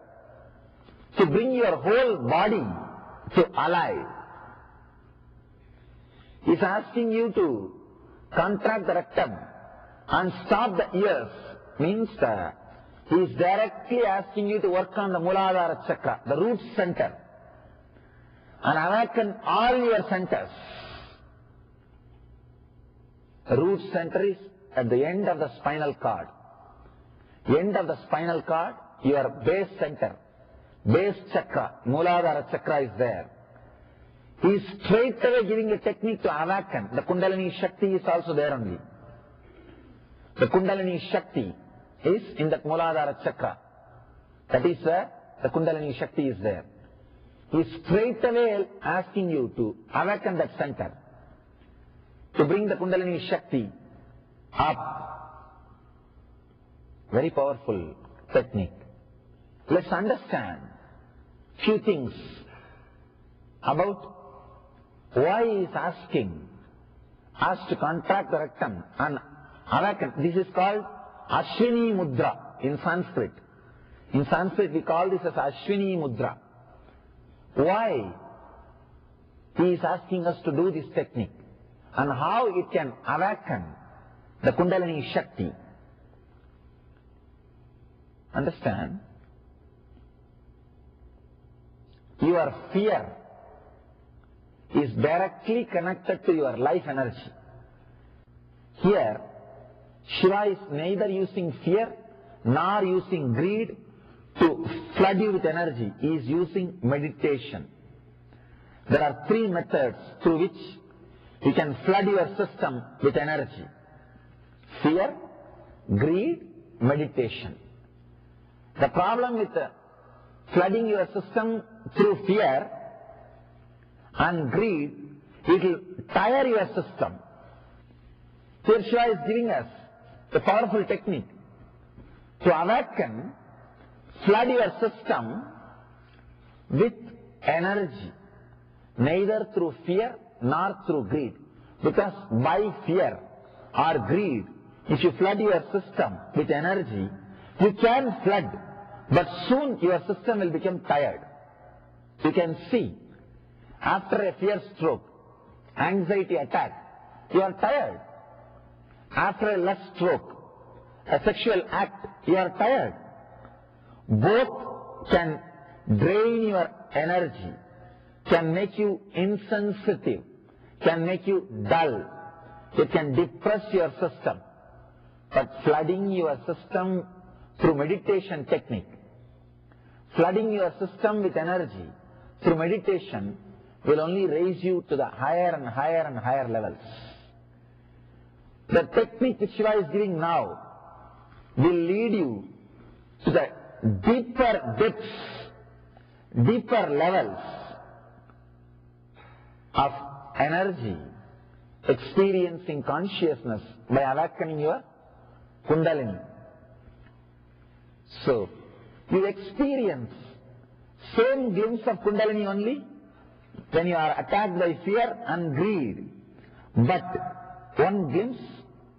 to bring your whole body to alive. He is asking you to contract the rectum and stop the ears. Means he is directly asking you to work on the Muladhara Chakra, the root center, and awaken all your centers. The root center is at the end of the spinal cord. End of the spinal cord, your base center. base chakra, Mooladhara chakra is there. He is straight away giving a technique to awaken. The Kundalini Shakti is also there only. The Kundalini Shakti is in the Mooladhara chakra. That is where the Kundalini Shakti is there. He is straight away asking you to awaken that center, to bring the Kundalini Shakti up. Very powerful technique. Let's understand few things about why he is asking us to contract the rectum and awaken. This is called Ashwini Mudra in Sanskrit. In Sanskrit we call this as Ashwini Mudra. Why he is asking us to do this technique and how it can awaken the Kundalini Shakti. Understand? Your fear is directly connected to your life energy. Here, Shiva is neither using fear nor using greed to flood you with energy. He is using meditation. There are three methods through which you can flood your system with energy: fear, greed, meditation. The problem with flooding your system through fear and greed, it will tire your system. Here Shiva is giving us a powerful technique to awaken, flood your system with energy, neither through fear nor through greed. Because by fear or greed, if you flood your system with energy, you can flood, but soon your system will become tired. You can see, after a fear stroke, anxiety attack, you are tired. After a lust stroke, a sexual act, you are tired. Both can drain your energy, can make you insensitive, can make you dull. It can depress your system. But flooding your system through meditation technique, flooding your system with energy through meditation will only raise you to the higher and higher and higher levels. The technique which Shiva is giving now will lead you to the deeper depths, deeper levels of energy, experiencing consciousness by awakening your Kundalini. So, you experience same glimpse of Kundalini only when you are attacked by fear and greed. But one glimpse,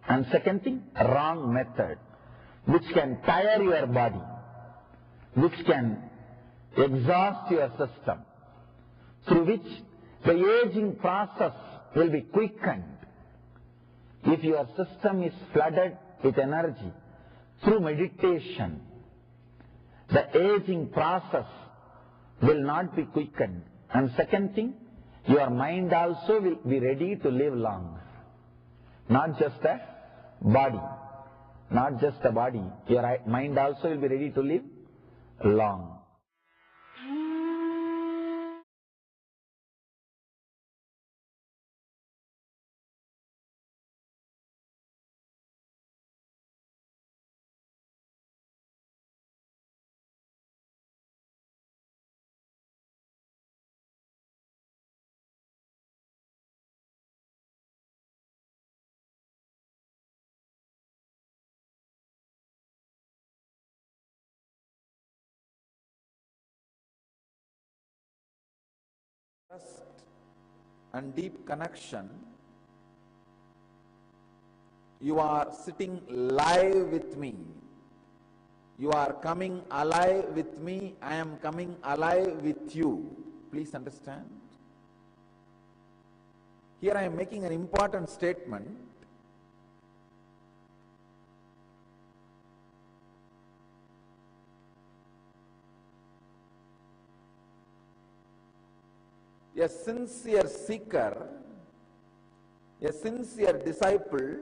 and second thing, wrong method, which can tire your body, which can exhaust your system, through which the aging process will be quickened. If your system is flooded with energy through meditation, the aging process will not be quickened. And second thing, your mind also will be ready to live long. Not just a body. Not just a body. Your mind also will be ready to live long. Trust and deep connection, you are sitting live with me. You are coming alive with me. I am coming alive with you. Please understand. Here I am making an important statement. A sincere seeker, a sincere disciple,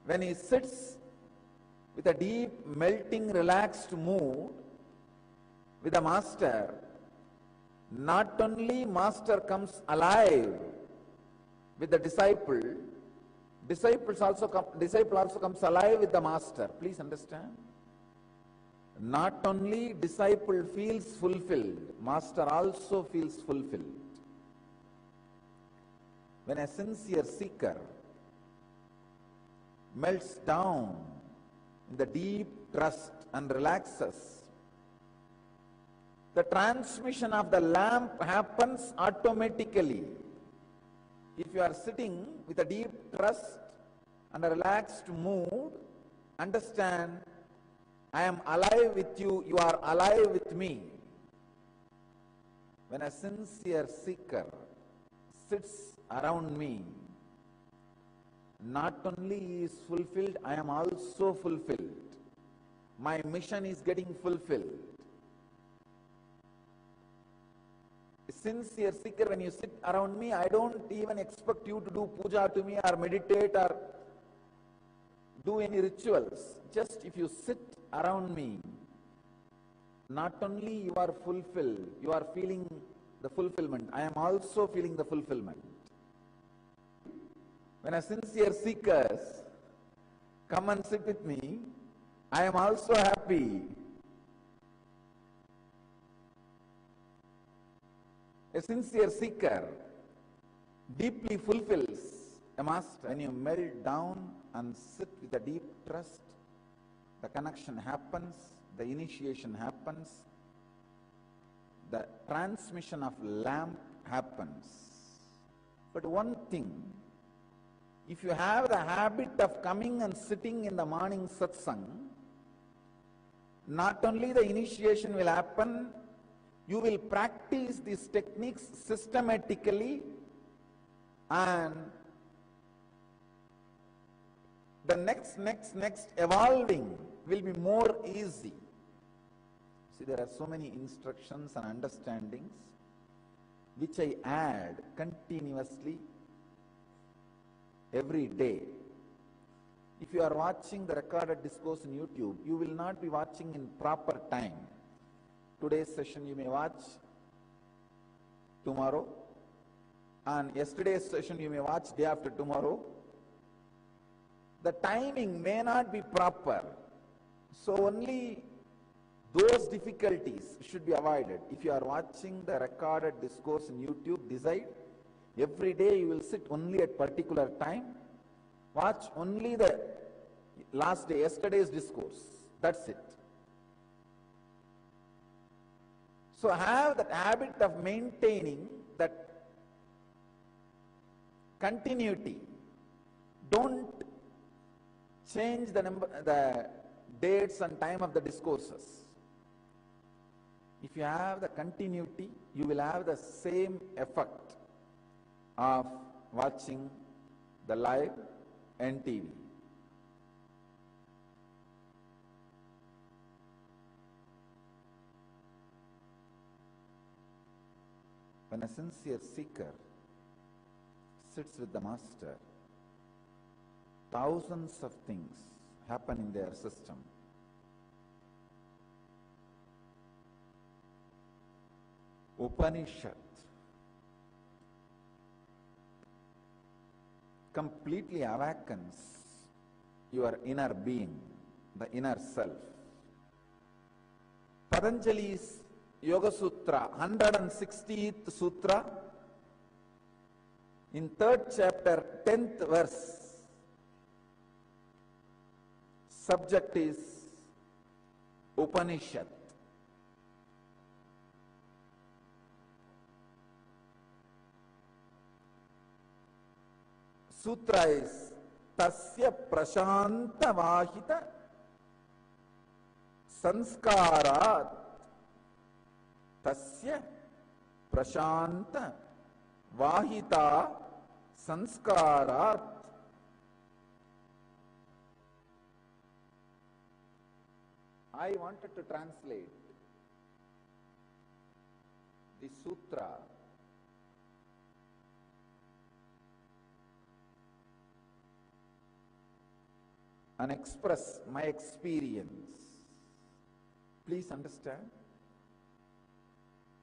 when he sits with a deep, melting, relaxed mood, with the master, not only master comes alive with the disciple, disciple also comes alive with the master. Please understand. Not only disciple feels fulfilled, master also feels fulfilled. When a sincere seeker melts down in the deep trust and relaxes, the transmission of the lamp happens automatically. If you are sitting with a deep trust and a relaxed mood, understand, I am alive with you, you are alive with me. When a sincere seeker sits around me, not only he is fulfilled, I am also fulfilled. My mission is getting fulfilled. A sincere seeker, when you sit around me, I don't even expect you to do puja to me or meditate or do any rituals. Just if you sit around me, not only you are fulfilled, you are feeling the fulfillment, I am also feeling the fulfillment. When a sincere seekers come and sit with me, I am also happy. A sincere seeker deeply fulfills a master. When you melt down and sit with a deep trust, the connection happens, the initiation happens, the transmission of lamp happens. But one thing, if you have the habit of coming and sitting in the morning satsang, not only the initiation will happen, you will practice these techniques systematically, and the next evolving will be more easy. See, there are so many instructions and understandings which I add continuously every day. If you are watching the recorded discourse on YouTube, you will not be watching in proper time. Today's session you may watch tomorrow, and yesterday's session you may watch day after tomorrow. The timing may not be proper, so only those difficulties should be avoided. If you are watching the recorded discourse on YouTube, decide every day you will sit only at particular time, watch only the last day, yesterday's discourse, that's it. So have that habit of maintaining that continuity. Don't change the dates and time of the discourses. If you have the continuity, you will have the same effect of watching the live NTV. When a sincere seeker sits with the master, thousands of things happen in their system. Upanishad completely awakens your inner being, the inner self. Patanjali's Yoga Sutra, 160th Sutra, in 3rd chapter, 10th verse, subject is Upanishad. Sutra is Tasya Prashanta Vahita Sanskarat. Tasya Prashanta Vahita Sanskarat. I wanted to translate the sutra and express my experience. Please understand.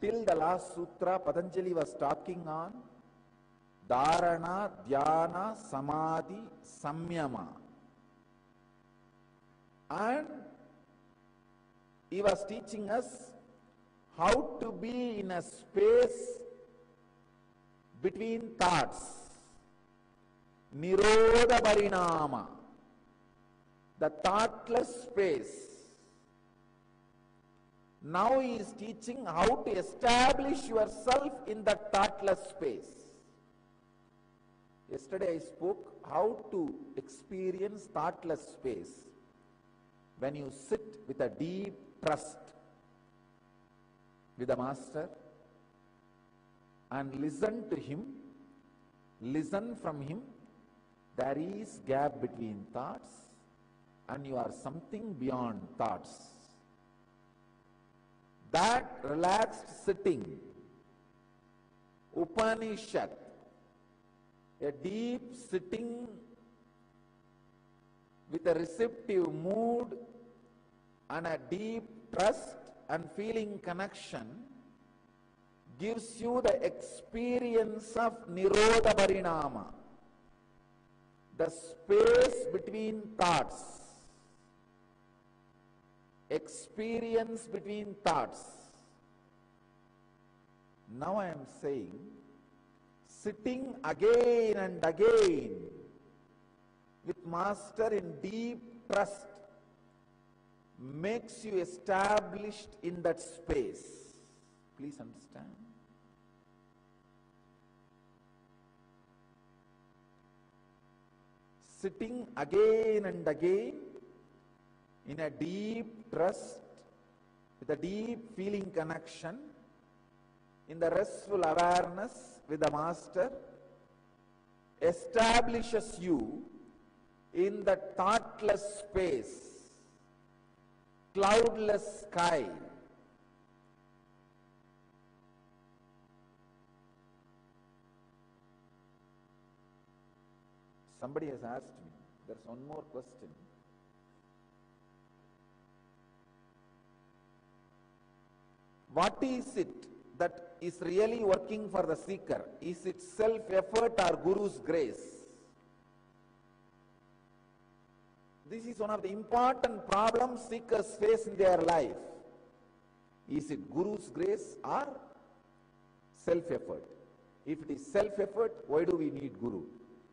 Till the last sutra, Patanjali was talking on Dharana, Dhyana, Samadhi, Samyama. And he was teaching us how to be in a space between thoughts. Nirodha Parinama, the thoughtless space. Now he is teaching how to establish yourself in the thoughtless space. Yesterday I spoke how to experience thoughtless space when you sit with a deep trust with the Master and listen to him, listen from him. There is gap between thoughts and you are something beyond thoughts. That relaxed sitting, Upanishad, a deep sitting with a receptive mood and a deep trust and feeling connection, gives you the experience of Nirodha Parinama, the space between thoughts. Experience between thoughts. Now I am saying, sitting again and again with Master in deep trust makes you established in that space. Please understand. Sitting again and again in a deep trust, with a deep feeling connection, in the restful awareness with the Master, establishes you in the thoughtless space, cloudless sky. Somebody has asked me, there's one more question. What is it that is really working for the seeker? Is it self-effort or Guru's grace? This is one of the important problems seekers face in their life. Is it Guru's grace or self-effort? If it is self-effort, why do we need Guru?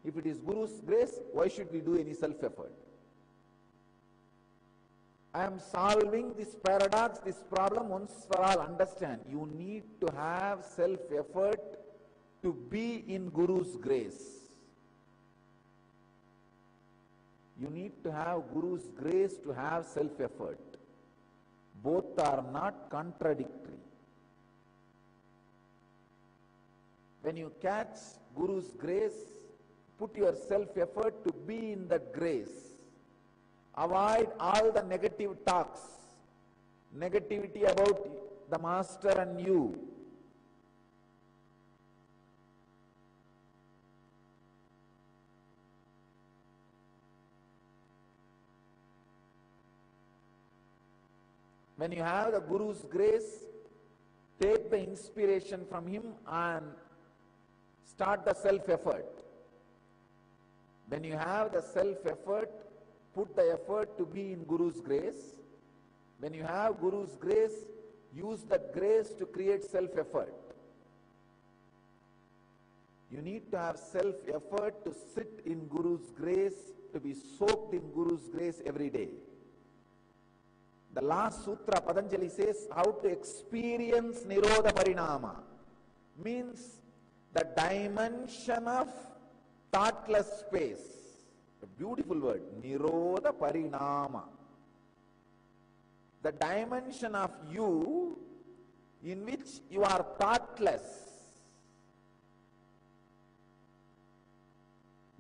If it is Guru's grace, why should we do any self-effort? I am solving this paradox, this problem once for all. Understand, you need to have self-effort to be in Guru's grace. You need to have Guru's grace to have self-effort. Both are not contradictory. When you catch Guru's grace, put your self-effort to be in that grace. Avoid all the negative talks, negativity about the Master and you. When you have the Guru's grace, take the inspiration from him and start the self-effort. When you have the self-effort, put the effort to be in Guru's grace. When you have Guru's grace, use that grace to create self-effort. You need to have self-effort to sit in Guru's grace, to be soaked in Guru's grace every day. The last sutra, Patanjali says, how to experience Nirodha Parinama. Means the dimension of thoughtless space. A beautiful word, Nirodha Parinama. The dimension of you in which you are thoughtless.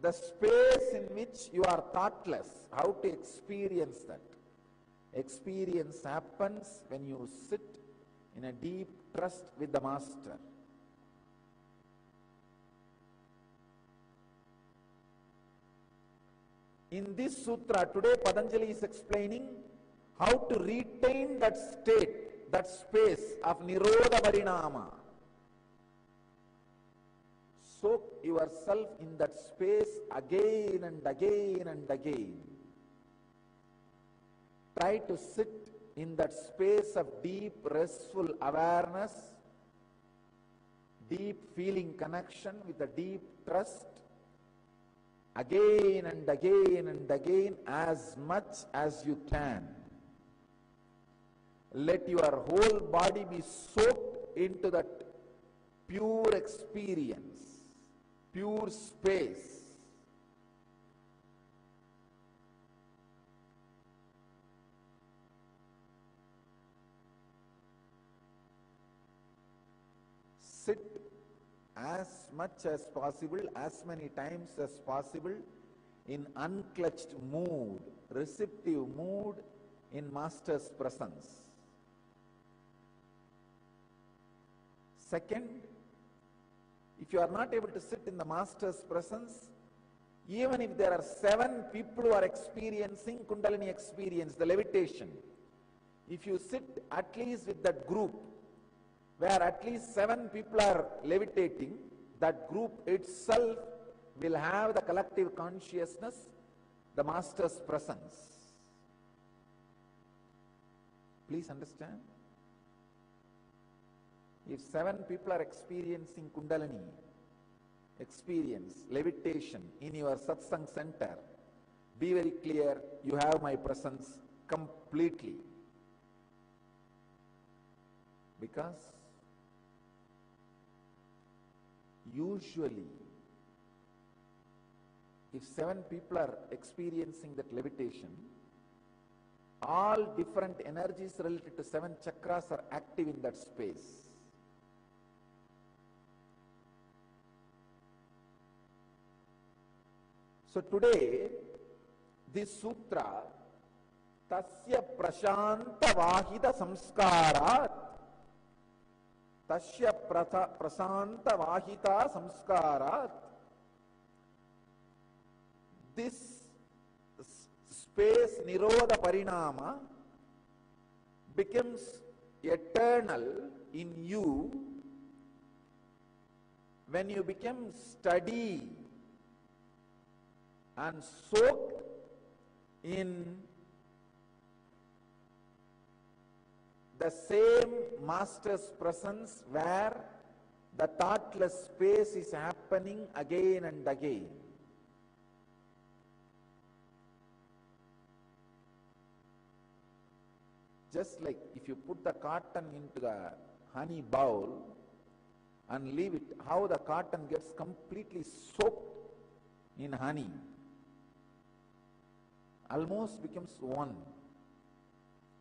The space in which you are thoughtless. How to experience that? Experience happens when you sit in a deep trust with the Master. In this sutra, today Patanjali is explaining how to retain that state that space of Nirodha Parinama. Soak yourself in that space again and again and again. Try to sit in that space of deep restful awareness, deep feeling connection with a deep trust, again and again and again, as much as you can. Let your whole body be soaked into that pure experience, pure space. Sit as much as possible, as many times as possible, in unclutched mood, receptive mood, in Master's presence. Second, if you are not able to sit in the Master's presence, even if there are 7 people who are experiencing Kundalini experience, the levitation, if you sit at least with that group, where at least 7 people are levitating, that group itself will have the collective consciousness, the Master's presence. Please understand. If 7 people are experiencing Kundalini experience, levitation in your satsang center, be very clear, you have my presence completely. Because usually, if 7 people are experiencing that levitation, all different energies related to 7 chakras are active in that space. So today, this sutra, tasya prashanta vahida samskarat, tasya prasanta vahita samskarat, this space Nirodha Parinama becomes eternal in you when you become steady and soaked in the same Master's presence where the thoughtless space is happening again and again. Just like if you put the cotton into the honey bowl and leave it, how the cotton gets completely soaked in honey, almost becomes one.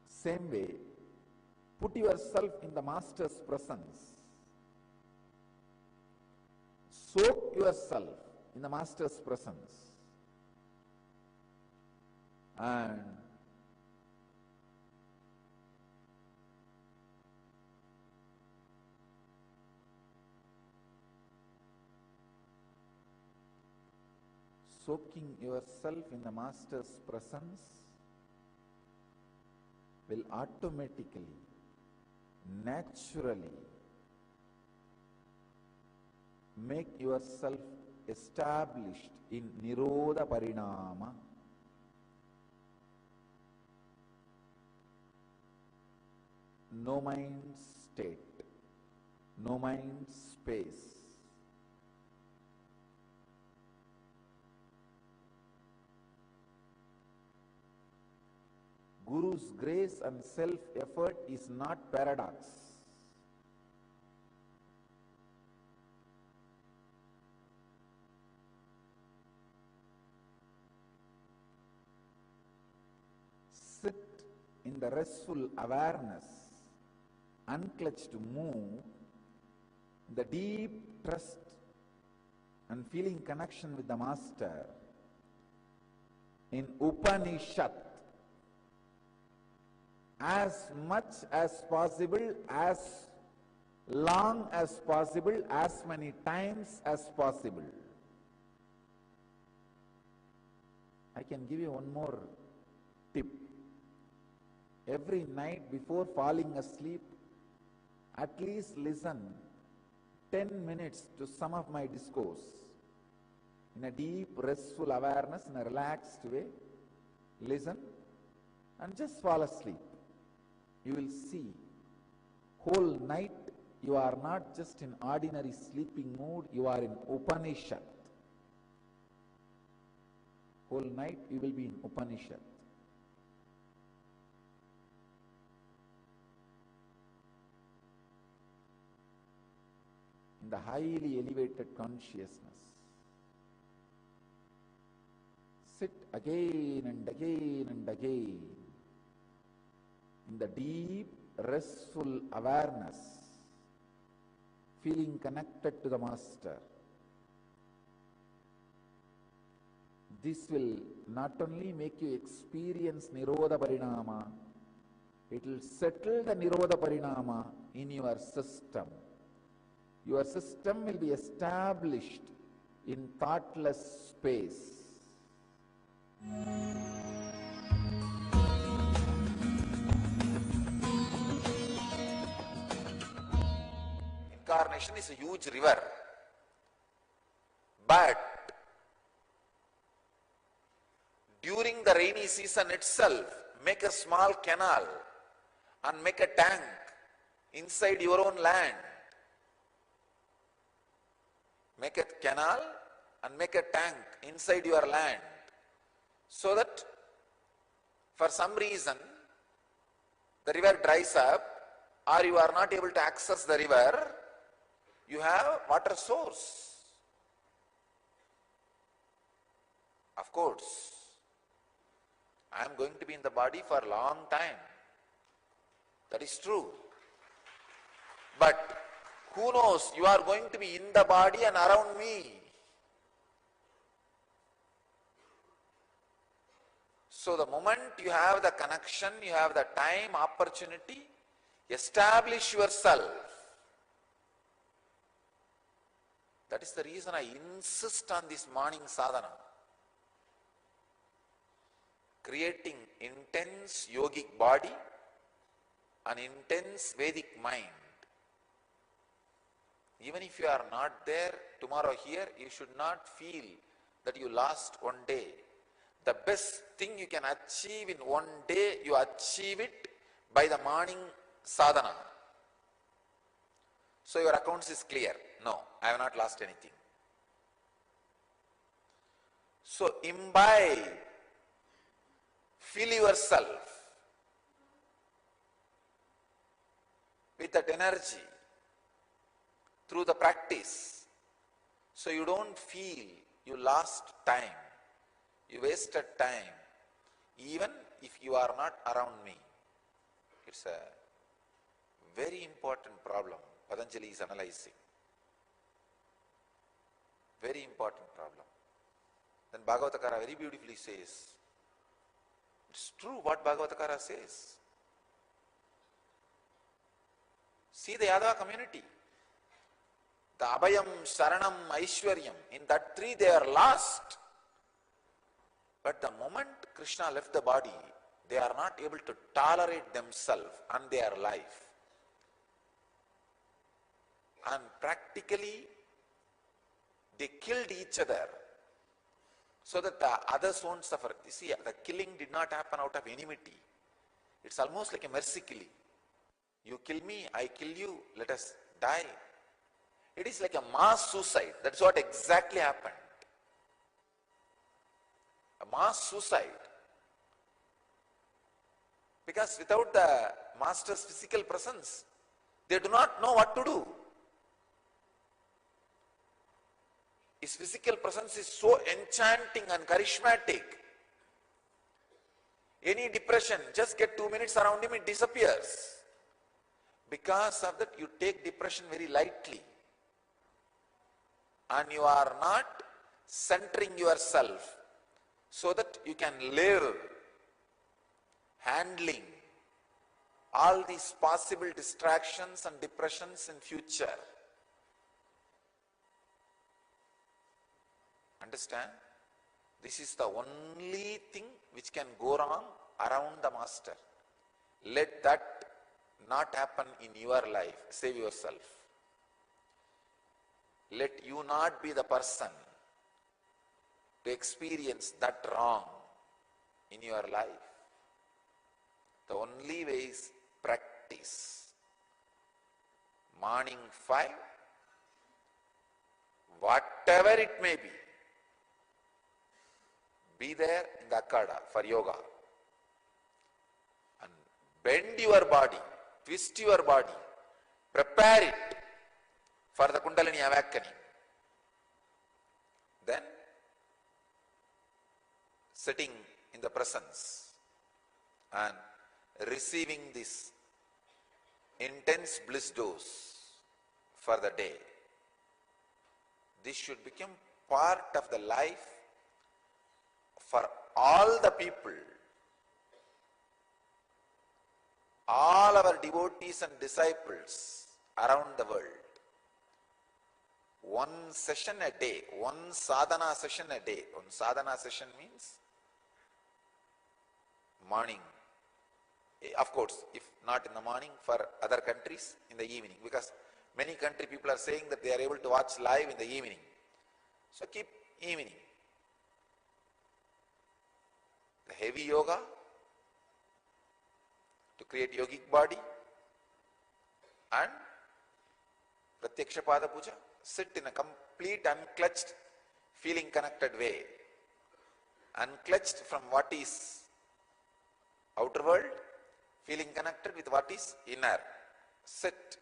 Same way, put yourself in the Master's presence. Soak yourself in the Master's presence. And soaking yourself in the Master's presence will automatically, naturally make yourself established in Nirodha Parinama. No mind state, no mind space. Guru's grace and self-effort is not paradox. Sit in the restful awareness, unclutched mood, the deep trust and feeling connection with the Master. In Upanishad, as much as possible, as long as possible, as many times as possible. I can give you one more tip. every night before falling asleep, at least listen 10 minutes to some of my discourse in a deep, restful awareness, in a relaxed way. Listen and just fall asleep. You will see, whole night you are not just in ordinary sleeping mood, you are in Upanishad. Whole night you will be in Upanishad. In the highly elevated consciousness. Sit again and again and again in the deep, restful awareness, feeling connected to the Master. This will not only make you experience Nirodha Parinama, it will settle the Nirodha Parinama in your system. Your system will be established in thoughtless space. Incarnation is a huge river, but during the rainy season itself, make a small canal and make a tank inside your own land. Make a canal and make a tank inside your land, so that for some reason the river dries up or you are not able to access the river, you have water source. Of course, I am going to be in the body for a long time. That is true. But who knows, you are going to be in the body and around me. So the moment you have the connection, you have the time, opportunity, establish yourself. That is the reason I insist on this morning sadhana. Creating intense yogic body, an intense Vedic mind. Even if you are not there tomorrow here, you should not feel that you lost one day. The best thing you can achieve in one day, you achieve it by the morning sadhana. So your accounts is clear. No, I have not lost anything. So imbibe, fill yourself with that energy through the practice, so you don't feel you lost time, you wasted time, even if you are not around me. It's a very important problem Patanjali is analyzing. Very important problem. Then Bhagavatakara very beautifully says, it's true what Bhagavatakara says. See the Yadava community. The Abhayam, Sharanam, Aishwaryam, in that three they are lost. But the moment Krishna left the body, they are not able to tolerate themselves and their life. And practically, they killed each other so that the others won't suffer. You see, the killing did not happen out of enmity. It's almost like a mercy killing. You kill me, I kill you, let us die. It is like a mass suicide. That's what exactly happened. A mass suicide. Because without the master's physical presence, they do not know what to do. His physical presence is so enchanting and charismatic. Any depression, just get 2 minutes around him, it disappears. Because of that, you take depression very lightly. And you are not centering yourself so that you can live handling all these possible distractions and depressions in future. Understand? This is the only thing which can go wrong around the master. Let that not happen in your life. Save yourself. Let you not be the person to experience that wrong in your life. The only way is practice. Morning 5, whatever it may be there in the Akada for yoga. And bend your body, twist your body, prepare it for the Kundalini awakening. Then, sitting in the presence and receiving this intense bliss dose for the day. This should become part of the life for all the people, all our devotees and disciples around the world. One session a day, one sadhana session a day. One sadhana session means morning. Of course, if not in the morning, for other countries, in the evening. Because many country people are saying that they are able to watch live in the evening. So keep evening. The heavy yoga to create yogic body and Pratyaksha Pada Puja. Sit in a complete unclutched, feeling connected way. Unclutched from what is outer world, feeling connected with what is inner. Sit.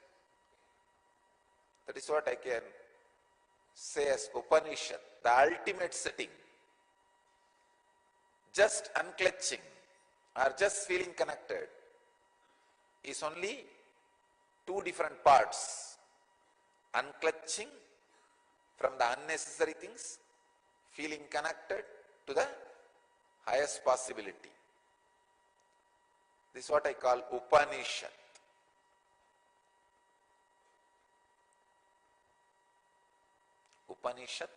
That is what I can say as Upanishad, the ultimate sitting. Just unclutching or just feeling connected is only two different parts. Unclutching from the unnecessary things, feeling connected to the highest possibility. This is what I call Upanishad. Upanishad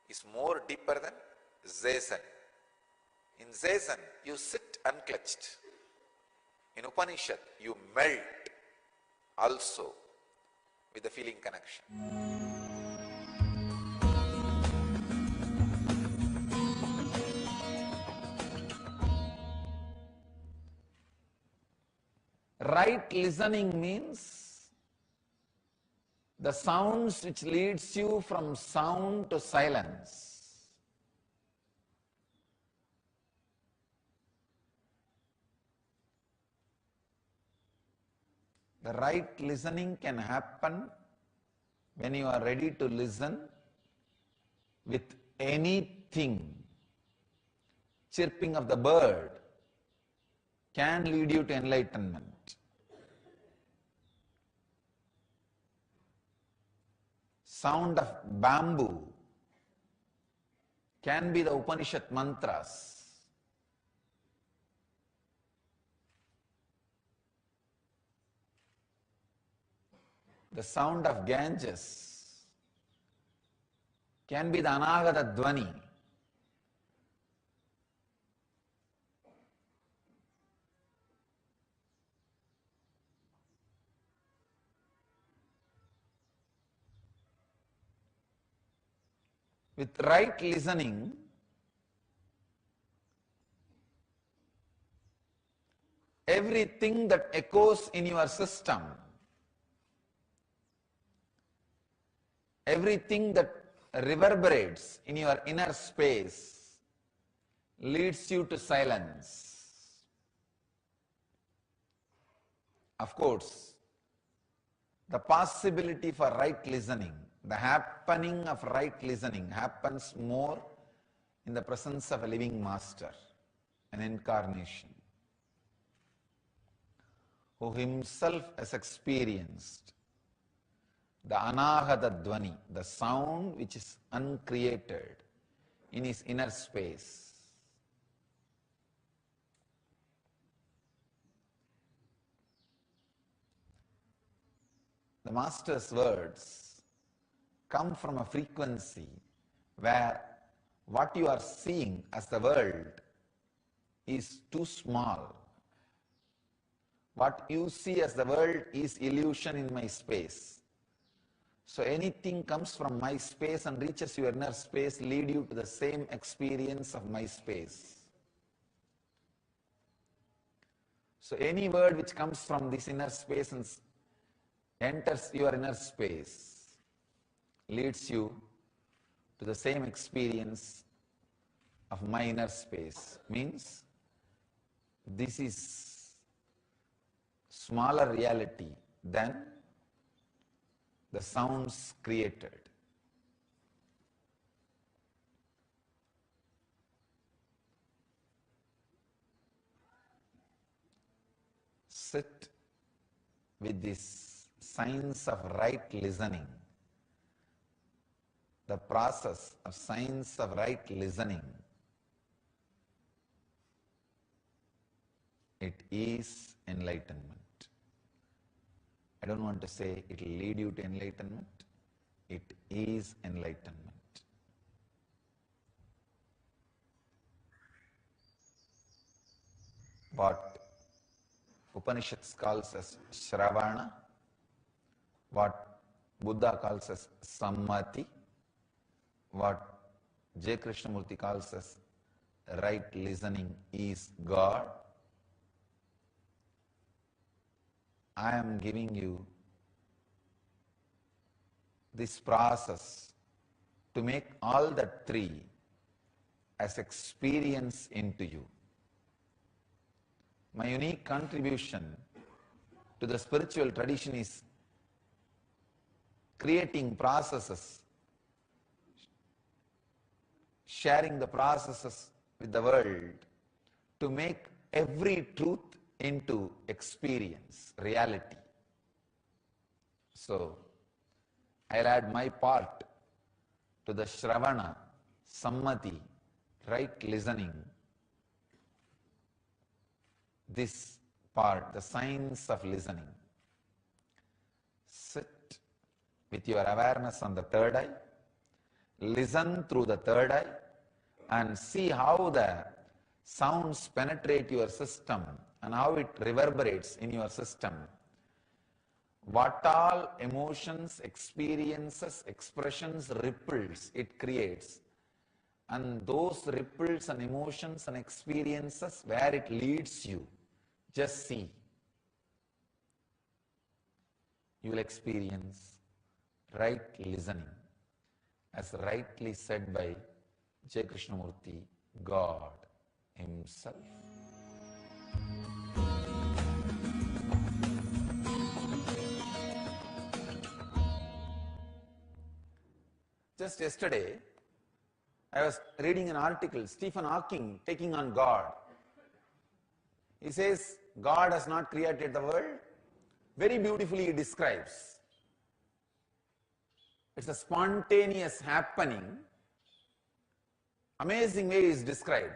is more deeper than Zazen. In Zazen, you sit unclutched. In Upanishad, you melt also with the feeling connection. Right listening means the sounds which leads you from sound to silence. The right listening can happen when you are ready to listen with anything. Chirping of the bird can lead you to enlightenment. Sound of bamboo can be the Upanishad mantras. The sound of Ganges can be the Anagata Dvani. With right listening, everything that echoes in your system, everything that reverberates in your inner space leads you to silence. Of course, the possibility for right listening, the happening of right listening happens more in the presence of a living master, an incarnation, who himself has experienced the Anahata Dvani, the sound which is uncreated in his inner space. The Master's words come from a frequency where what you are seeing as the world is too small. What you see as the world is illusion in my space. So anything comes from my space and reaches your inner space lead you to the same experience of my space. So any word which comes from this inner space and enters your inner space leads you to the same experience of my inner space. Means this is smaller reality than the sounds created. Sit with this science of right listening. The process of science of right listening. It is enlightenment. I don't want to say it will lead you to enlightenment. It is enlightenment. What Upanishads calls as Shravana, what Buddha calls as Sammati, what J. Krishnamurti calls as right listening is God. I am giving you this process to make all the three as experience into you. My unique contribution to the spiritual tradition is creating processes, sharing the processes with the world to make every truth into experience, reality. So, I'll add my part to the Shravana, Sammati, right listening. This part, the science of listening. Sit with your awareness on the third eye, listen through the third eye, and see how the sounds penetrate your system and how it reverberates in your system. What all emotions, experiences, expressions, ripples it creates. And those ripples and emotions and experiences, where it leads you, just see. You will experience right listening, as rightly said by J. Krishnamurti, God Himself. Just yesterday, I was reading an article, Stephen Hawking taking on God. He says, God has not created the world. Very beautifully he describes. It's a spontaneous happening. Amazing way is described.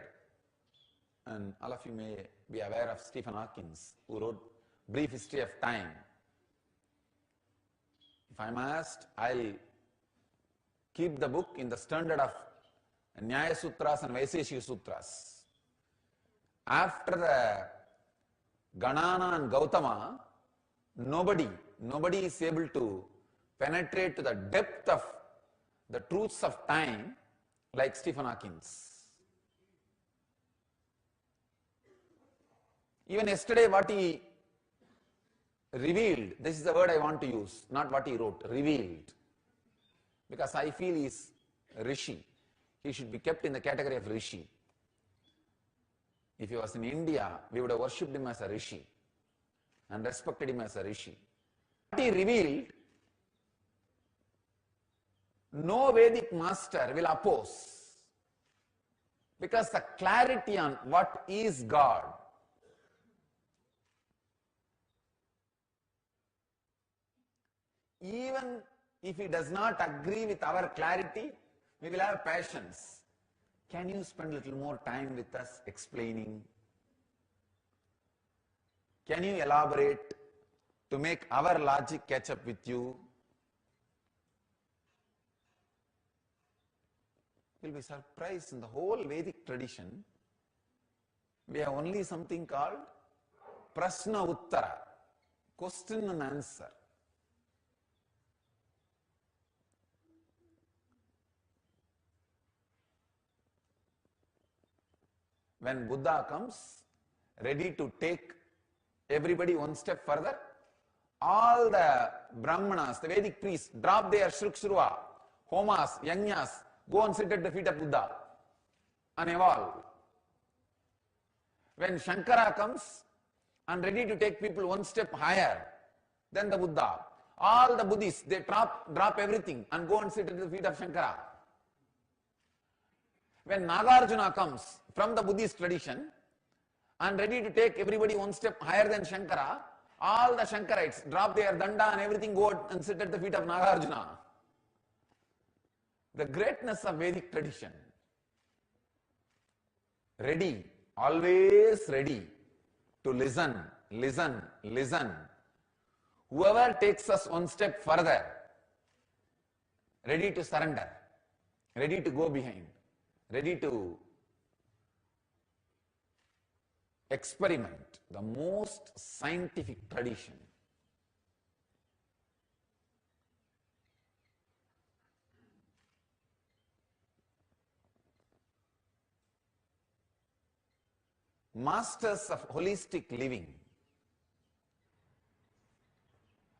And all of you may be aware of Stephen Hawking, who wrote Brief History of Time. If I'm asked, I'll keep the book in the standard of Nyaya Sutras and Vaiseshika Sutras. After the Ganana and Gautama, nobody is able to penetrate to the depth of the truths of time like Stephen Hawking. Even yesterday what he revealed, this is the word I want to use, not what he wrote, revealed. Because I feel he is Rishi. He should be kept in the category of Rishi. If he was in India, we would have worshipped him as a Rishi and respected him as a Rishi. What he revealed, no Vedic master will oppose. Because the clarity on what is God, even if he does not agree with our clarity, we will have patience. Can you spend a little more time with us explaining? Can you elaborate to make our logic catch up with you? You'll be surprised, in the whole Vedic tradition, we have only something called Prashna Uttara, question and answer. When Buddha comes, ready to take everybody one step further, all the Brahmanas, the Vedic priests, drop their Shrukshruva, Homas, Yajnas, go and sit at the feet of Buddha and evolve. When Shankara comes and ready to take people one step higher than the Buddha, all the Buddhists, they drop everything and go and sit at the feet of Shankara. When Nagarjuna comes from the Buddhist tradition and ready to take everybody one step higher than Shankara, all the Shankarites drop their danda and everything, go out and sit at the feet of Nagarjuna. The greatness of Vedic tradition. Ready, always ready to listen, listen, listen. Whoever takes us one step further, ready to surrender, ready to go behind, ready to experiment, the most scientific tradition. Masters of holistic living.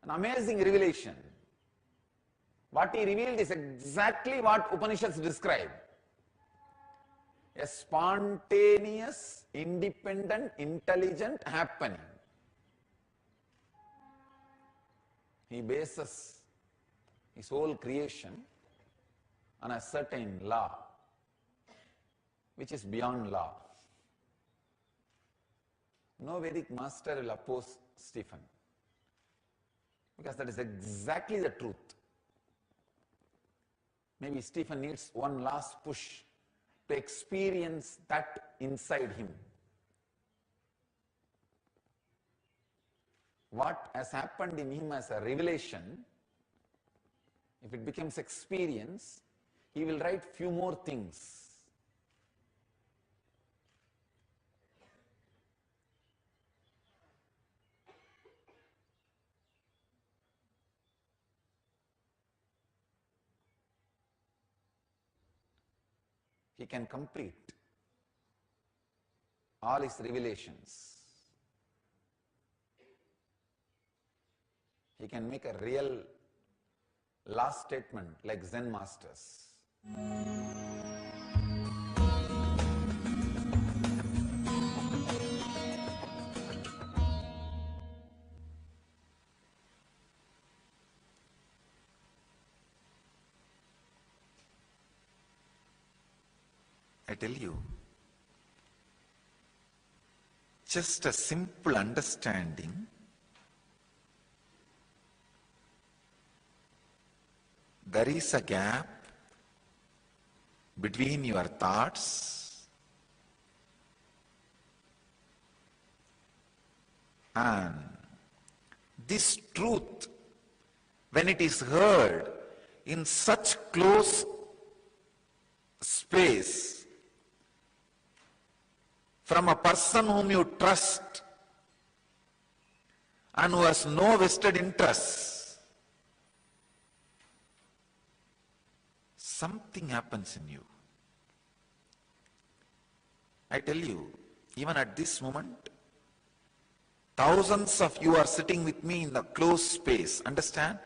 An amazing revelation. What he revealed is exactly what Upanishads describe. A spontaneous, independent, intelligent happening. He bases his whole creation on a certain law, which is beyond law. No Vedic master will oppose Stephen, because that is exactly the truth. Maybe Stephen needs one last push to experience that inside him. What has happened in him as a revelation, if it becomes experience, he will write few more things. He can complete all his revelations. He can make a real last statement like Zen masters. I tell you, just a simple understanding there is a gap between your thoughts and this truth, when it is heard in such close space from a person whom you trust and who has no vested interest, something happens in you. I tell you, even at this moment, thousands of you are sitting with me in the closed space. Understand?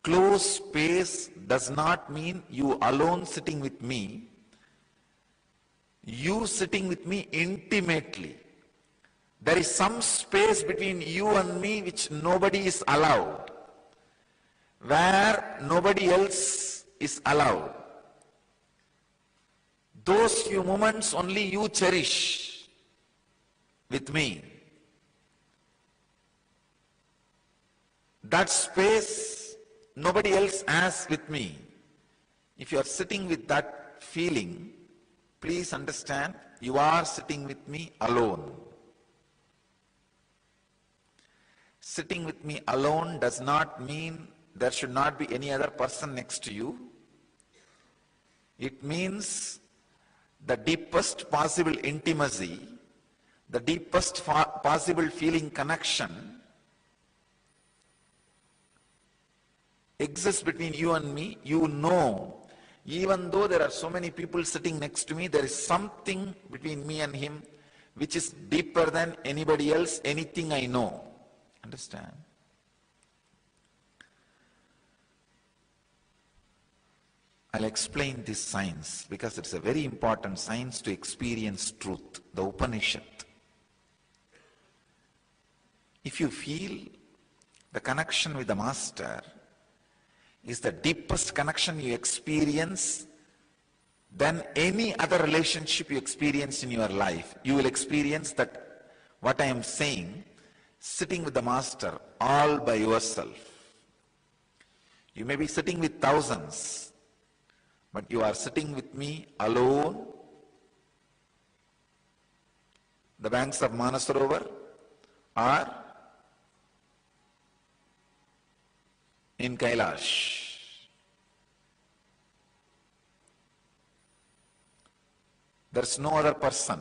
Closed space does not mean you alone sitting with me. You sitting with me intimately. There is some space between you and me which nobody is allowed, where nobody else is allowed. Those few moments only you cherish with me. That space nobody else has with me. If you are sitting with that feeling, please understand, you are sitting with me alone. Sitting with me alone does not mean there should not be any other person next to you. It means the deepest possible intimacy, the deepest possible feeling connection exists between you and me, you know, even though there are so many people sitting next to me, there is something between me and him which is deeper than anybody else, anything I know. Understand? I'll explain this science because it's a very important science to experience truth, the Upanishad. If you feel the connection with the Master is the deepest connection you experience than any other relationship you experience in your life, you will experience that what I am saying, sitting with the Master all by yourself. You may be sitting with thousands, but you are sitting with me alone, the banks of Manasarovar, or in Kailash. There's no other person.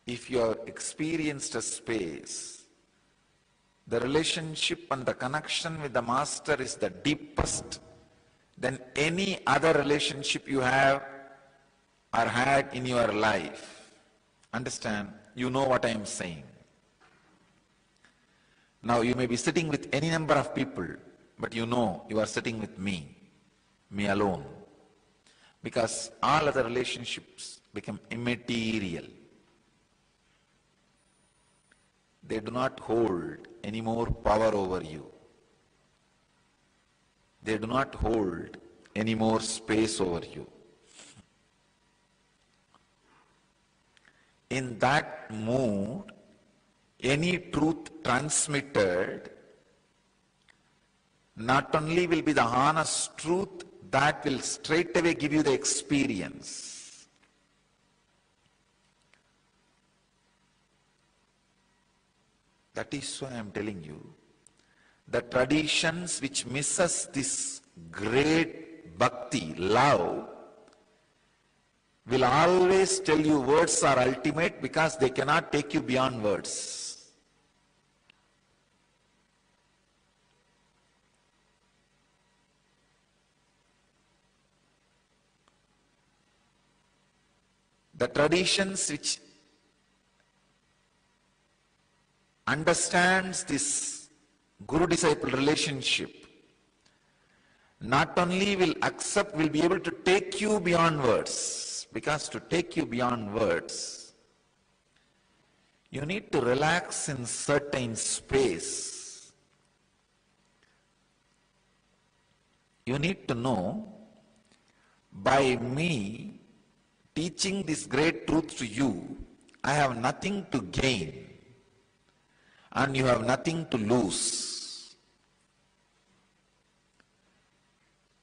If you have experienced a space, the relationship and the connection with the Master is the deepest than any other relationship you have or had in your life. Understand? You know what I am saying. Now you may be sitting with any number of people, but you know you are sitting with me alone. Because all other relationships become immaterial. They do not hold any more power over you. They do not hold any more space over you. In that mood, any truth transmitted not only will be the honest truth, that will straight away give you the experience. That is why I am telling you, the traditions which misses this great bhakti, love, will always tell you words are ultimate because they cannot take you beyond words. The traditions which understands this guru-disciple relationship not only will accept, will be able to take you beyond words. Because to take you beyond words, you need to relax in certain space. You need to know, by me teaching this great truth to you, I have nothing to gain and you have nothing to lose.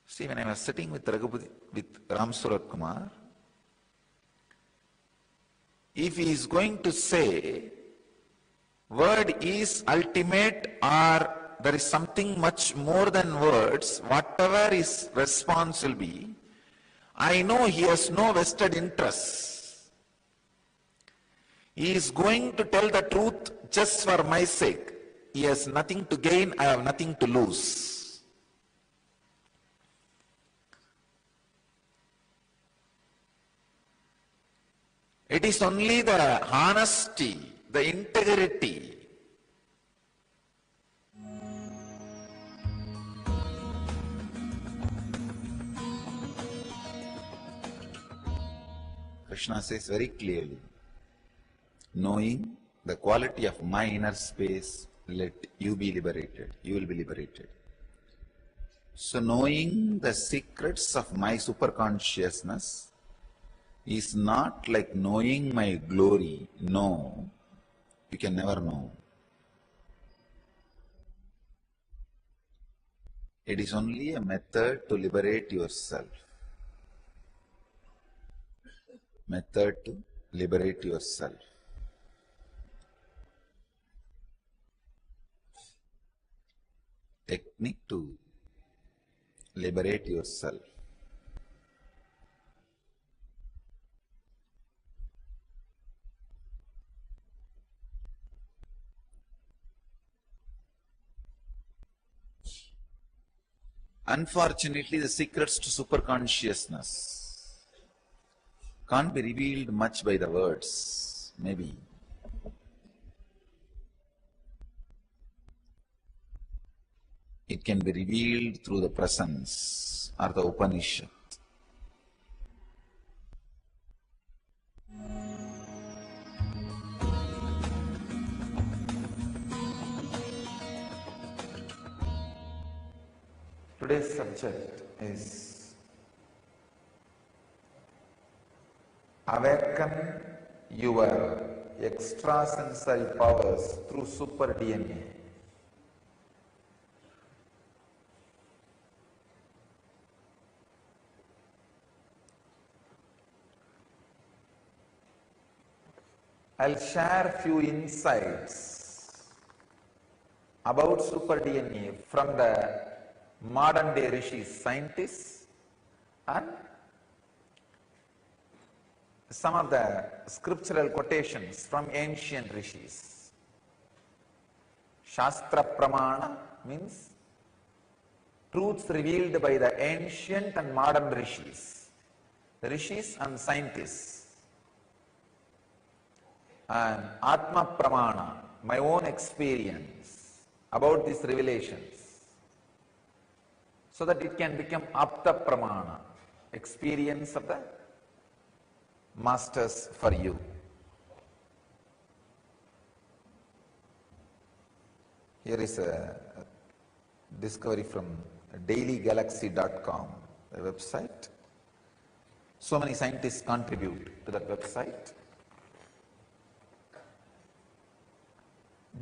See, when I was sitting with Ram Surat Kumar, if he is going to say word is ultimate or there is something much more than words, whatever his response will be, I know he has no vested interest. He is going to tell the truth just for my sake. He has nothing to gain, I have nothing to lose. It is only the honesty, the integrity, Krishna says very clearly, knowing the quality of my inner space, let you be liberated, you will be liberated. So knowing the secrets of my superconsciousness is not like knowing my glory. No, you can never know. It is only a method to liberate yourself. Method to liberate yourself. Technique to liberate yourself. Unfortunately, the secrets to superconsciousness can't be revealed much by the words, maybe. It can be revealed through the presence or the Upanishad. Today's subject is awaken your extrasensory powers through super DNA. I'll share few insights about super DNA from the modern day rishis, scientists, and some of the scriptural quotations from ancient rishis. Shastra Pramana means truths revealed by the ancient and modern rishis, the rishis and scientists. And Atma Pramana, my own experience about these revelations, so that it can become Apta Pramana, experience of the masters for you. Here is a discovery from dailygalaxy.com, the website. So many scientists contribute to that website.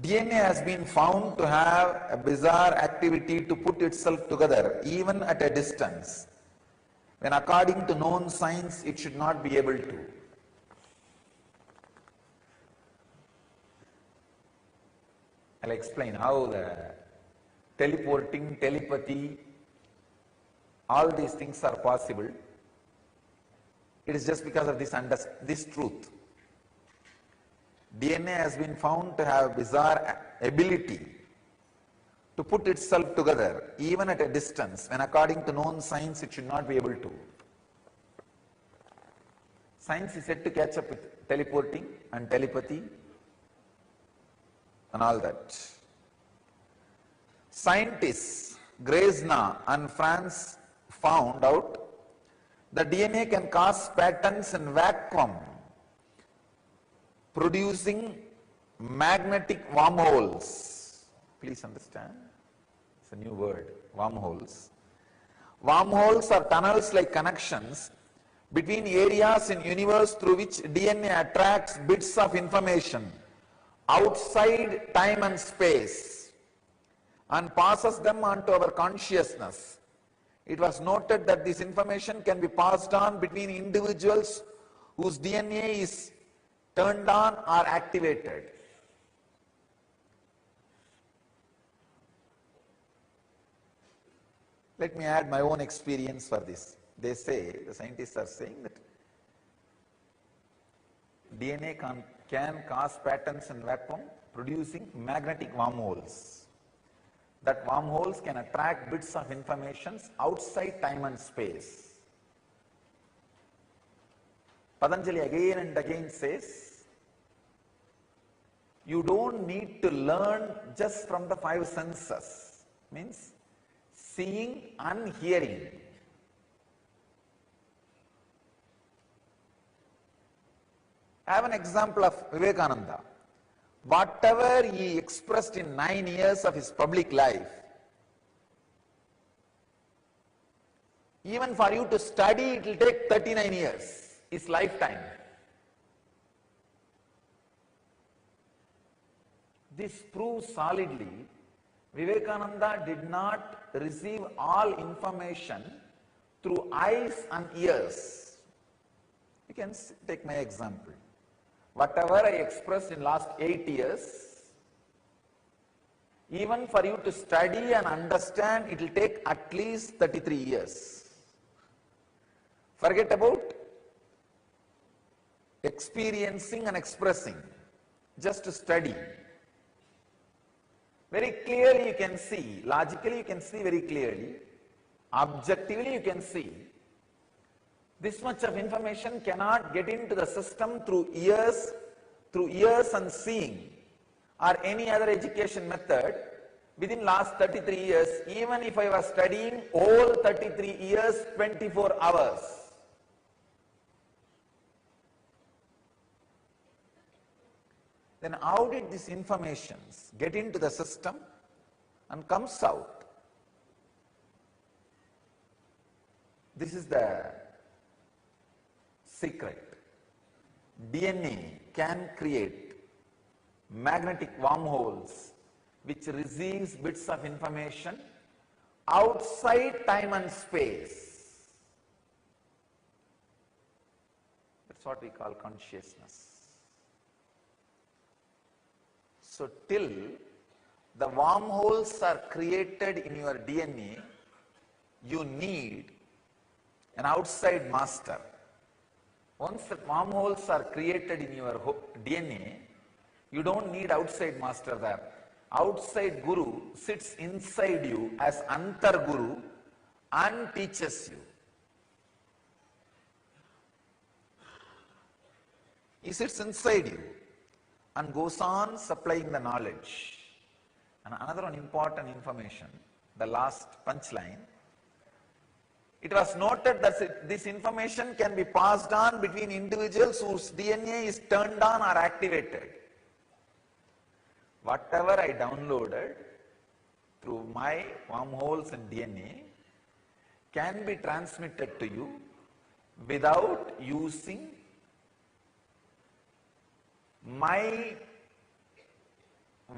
DNA has been found to have a bizarre activity to put itself together even at a distance, when according to known science it should not be able to. I'll explain how the teleporting, telepathy, all these things are possible. It is just because of this truth. DNA has been found to have bizarre ability to put itself together even at a distance, when according to known science it should not be able to. Science is said to catch up with teleporting and telepathy and all that. Scientists Grezna and France found out that DNA can cause patterns in vacuum, producing magnetic wormholes. Please understand, it's a new word, wormholes. Wormholes are tunnels like connections between areas in universe through which DNA attracts bits of information outside time and space and passes them on to our consciousness. It was noted that this information can be passed on between individuals whose DNA is turned on or activated. Let me add my own experience for this. They say, the scientists are saying that DNA can cause patterns in vacuum, producing magnetic wormholes. That wormholes can attract bits of information outside time and space. Patanjali again and again says, you don't need to learn just from the five senses, means seeing and hearing. I have an example of Vivekananda. Whatever he expressed in 9 years of his public life, even for you to study, it will take 39 years, his lifetime. This proves solidly Vivekananda did not receive all information through eyes and ears. You can take my example. Whatever I expressed in last 8 years, even for you to study and understand, it will take at least 33 years. Forget about experiencing and expressing, just to study. Very clearly you can see, logically you can see very clearly, Objectively you can see, this much of information cannot get into the system through ears and seeing or any other education method within last 33 years, even if I was studying all 33 years, 24 hours. Then how did these informations get into the system and comes out? This is the secret. DNA can create magnetic wormholes which receives bits of information outside time and space. That's what we call consciousness. So till the wormholes are created in your DNA, you need an outside master. Once the wormholes are created in your DNA, you don't need outside master there. Outside Guru sits inside you as Antar Guru and teaches you. He sits inside you and goes on supplying the knowledge. And another one important information, the last punchline. It was noted that this information can be passed on between individuals whose DNA is turned on or activated. Whatever I downloaded through my wormholes in DNA can be transmitted to you without using my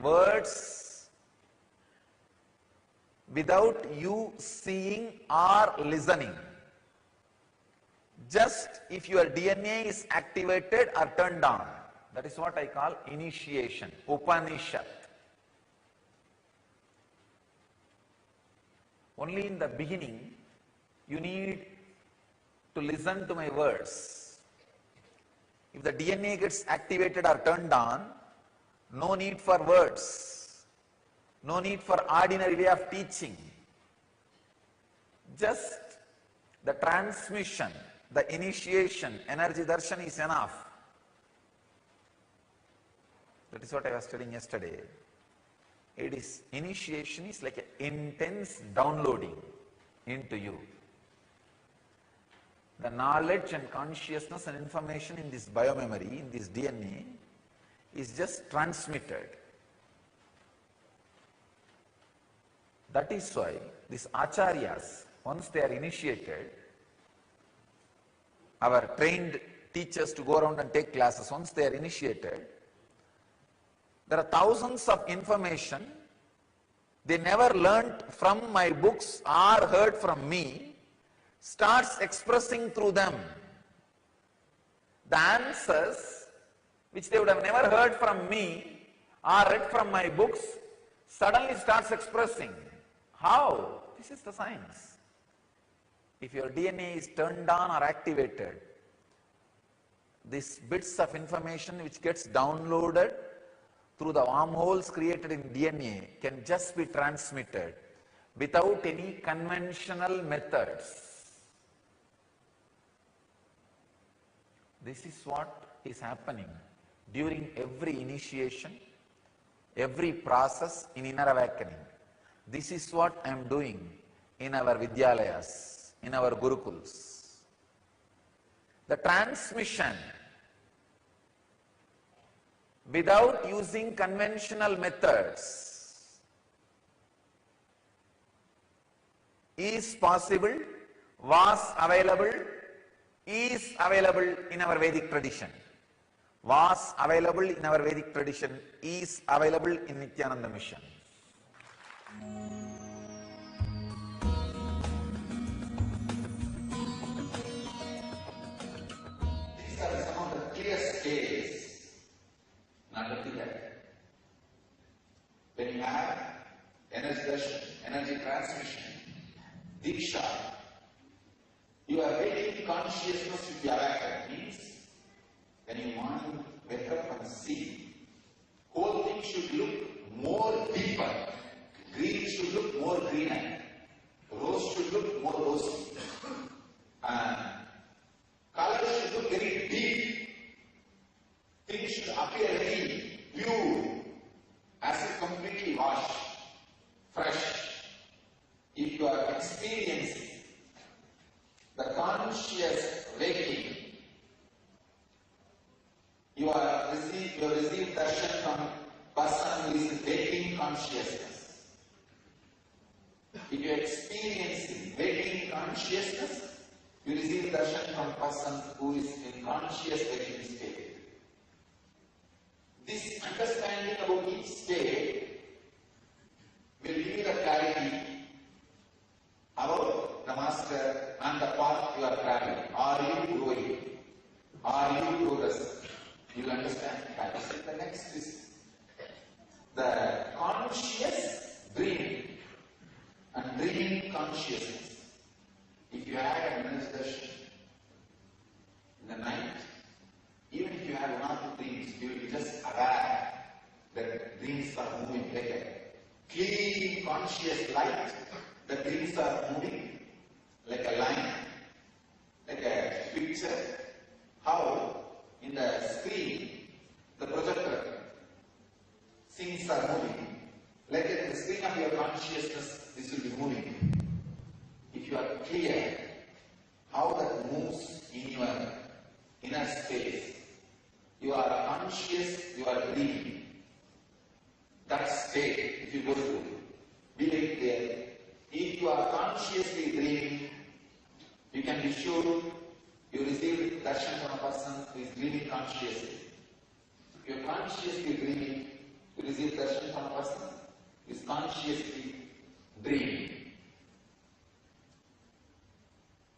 words, without you seeing or listening. Just if your DNA is activated or turned on. That is what I call initiation, Upanishad. Only in the beginning, you need to listen to my words. If the DNA gets activated or turned on, no need for words, no need for ordinary way of teaching. Just the transmission, the initiation, energy darshan is enough. That is what I was telling yesterday. It is, initiation is like an intense downloading into you. The knowledge and consciousness and information in this biomemory, in this DNA, is just transmitted. That is why these acharyas, once they are initiated, our trained teachers to go around and take classes, once they are initiated, there are thousands of information they never learnt from my books or heard from me, starts expressing through them. The answers which they would have never heard from me or read from my books suddenly starts expressing. How? This is the science. If your DNA is turned on or activated, these bits of information which gets downloaded through the wormholes created in DNA can just be transmitted without any conventional methods. This is what is happening during every initiation, every process in inner awakening. This is what I am doing in our Vidyalayas, in our Gurukuls. The transmission without using conventional methods is possible, was available, is available in our Vedic tradition. Was available in our Vedic tradition, is available in Nityananda Mission. These are some of the clearest cases. When you have energy transmission, diksha, you are waking consciousness with your awakened. Means when you morning wake up and see, whole thing should look more deeper. Green should look more greener. Rose should look more if you are experiencing the conscious waking, you have received darshan from person who is waking consciousness. If you are experiencing waking consciousness, you receive darshan from person who is in conscious waking state. This understanding about each state will give you the clarity about the master and the path you are traveling. Are you growing? Are you progressing? You will understand that. The next is the conscious dreaming and dreaming consciousness. If you have a meditation in the night, even if you have one or two dreams, you will be just aware that dreams are moving like a clean conscious light. The dreams are moving like a line, like a picture. How in the screen, the projector, scenes are moving. Like in the screen of your consciousness, this will be moving. If you are clear how that moves in your inner space, you are conscious, you are dreaming. That state, if you go through, be very clear. If you are consciously dreaming, you can be sure you receive darshan from a person who is dreaming consciously. If you are consciously dreaming, you receive darshan from a person who is consciously dreaming.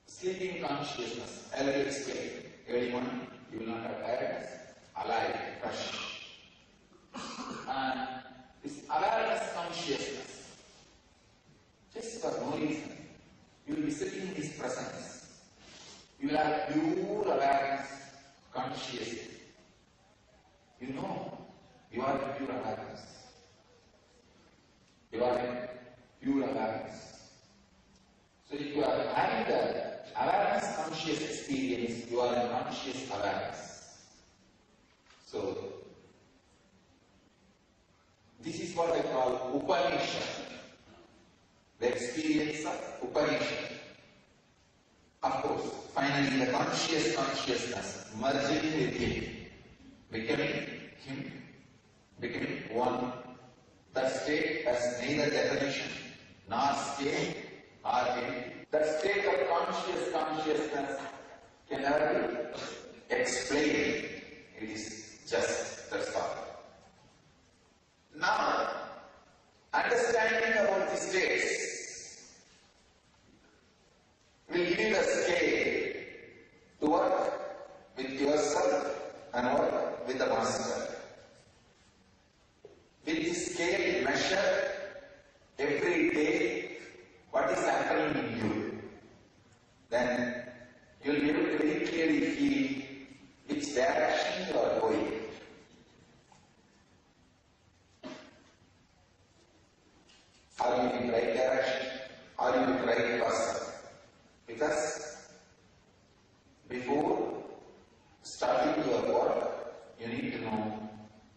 Sleeping consciousness, I will explain. Early morning, you will not have tiredness, alive, fresh. And this awareness consciousness, just for no reason, you will be sitting in His presence. You will have pure awareness consciously. You know you are in pure awareness. You are in pure awareness. So if you are having the awareness conscious experience, you are in conscious awareness. So this is what I call Upanishad, the experience of Upanishad. Of course, finally the conscious consciousness merging with Him, becoming Him, becoming one. That state has neither definition nor scale or entity. That state of conscious consciousness can never be explained. It is just, that's all. Now, understanding about the states will give you the scale to work with yourself and work with the master. With this scale, measure every day what is happening in you. Then you will be able to very clearly feel which direction you are going. Are you in the right direction? Are you in the right person? Because before starting your work, you need to know,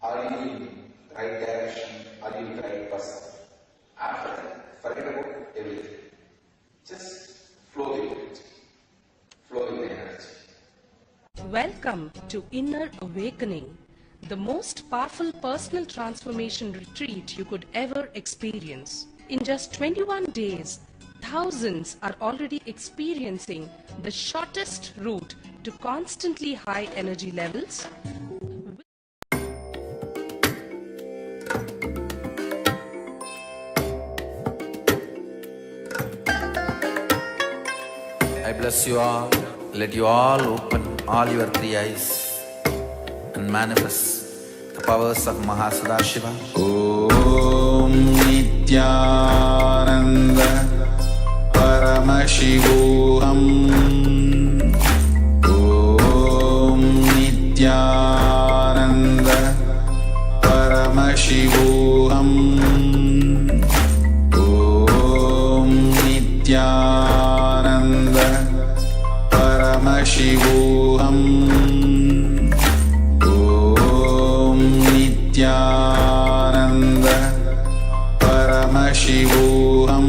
are you in the right direction? Are you in the right person? After that, forget about everything. Just flow with it. Flow with the energy. Welcome to Inner Awakening, the most powerful personal transformation retreat you could ever experience. In just 21 days, thousands are already experiencing the shortest route to constantly high energy levels. I bless you all. Let you all open all your three eyes and manifest the powers of Mahasudashiva. Om Nityananda Paramashivoham. Om Nityananda Paramashivoham. Om Nityananda Paramashivoham. Om Nityananda Paramashivoham.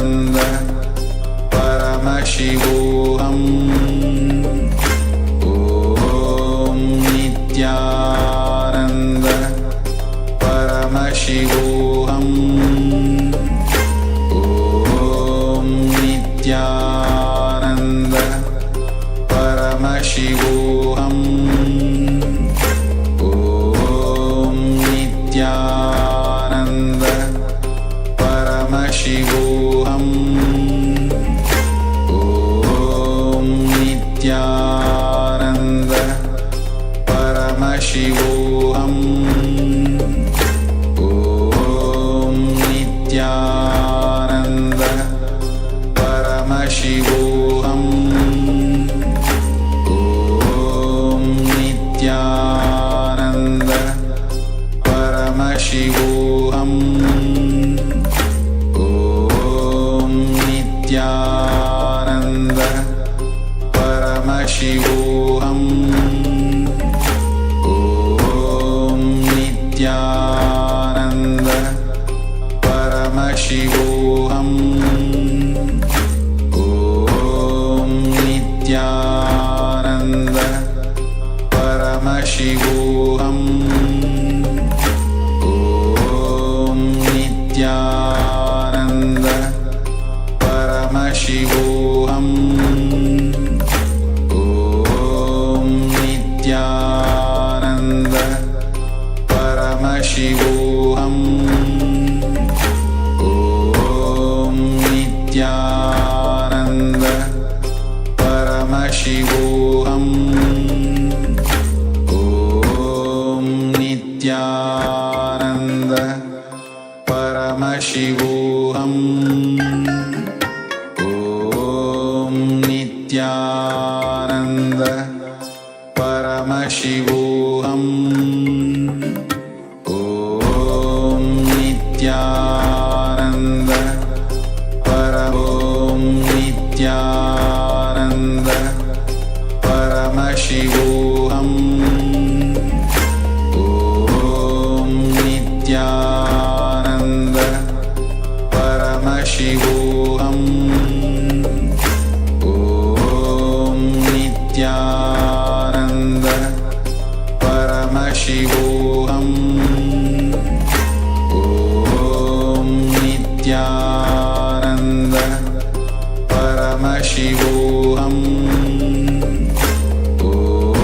Paramashivoham Om Nityananda Paramashivoham Om Nityananda Paramashivoham Om Nityananda Paramashivoham Om Nityananda Paramashivoham Om Nityananda Paramashivoham Om Nityananda Paramashivoham Om Nityananda Paramashivoham Om Nityananda Paramashivoham Om Nityananda Paramashivoham Om Nityananda Paramashivoham Om Nityananda Paramashivoham Om Nityananda Paramashivoham Om Nityananda Paramashivoham Om Nityananda Paramashivoham Om Nityananda Om Nityananda Paramashivoham Om Nityananda Paramashivoham Om Nityananda Paramashivoham Om Nityananda Paramashivoham Om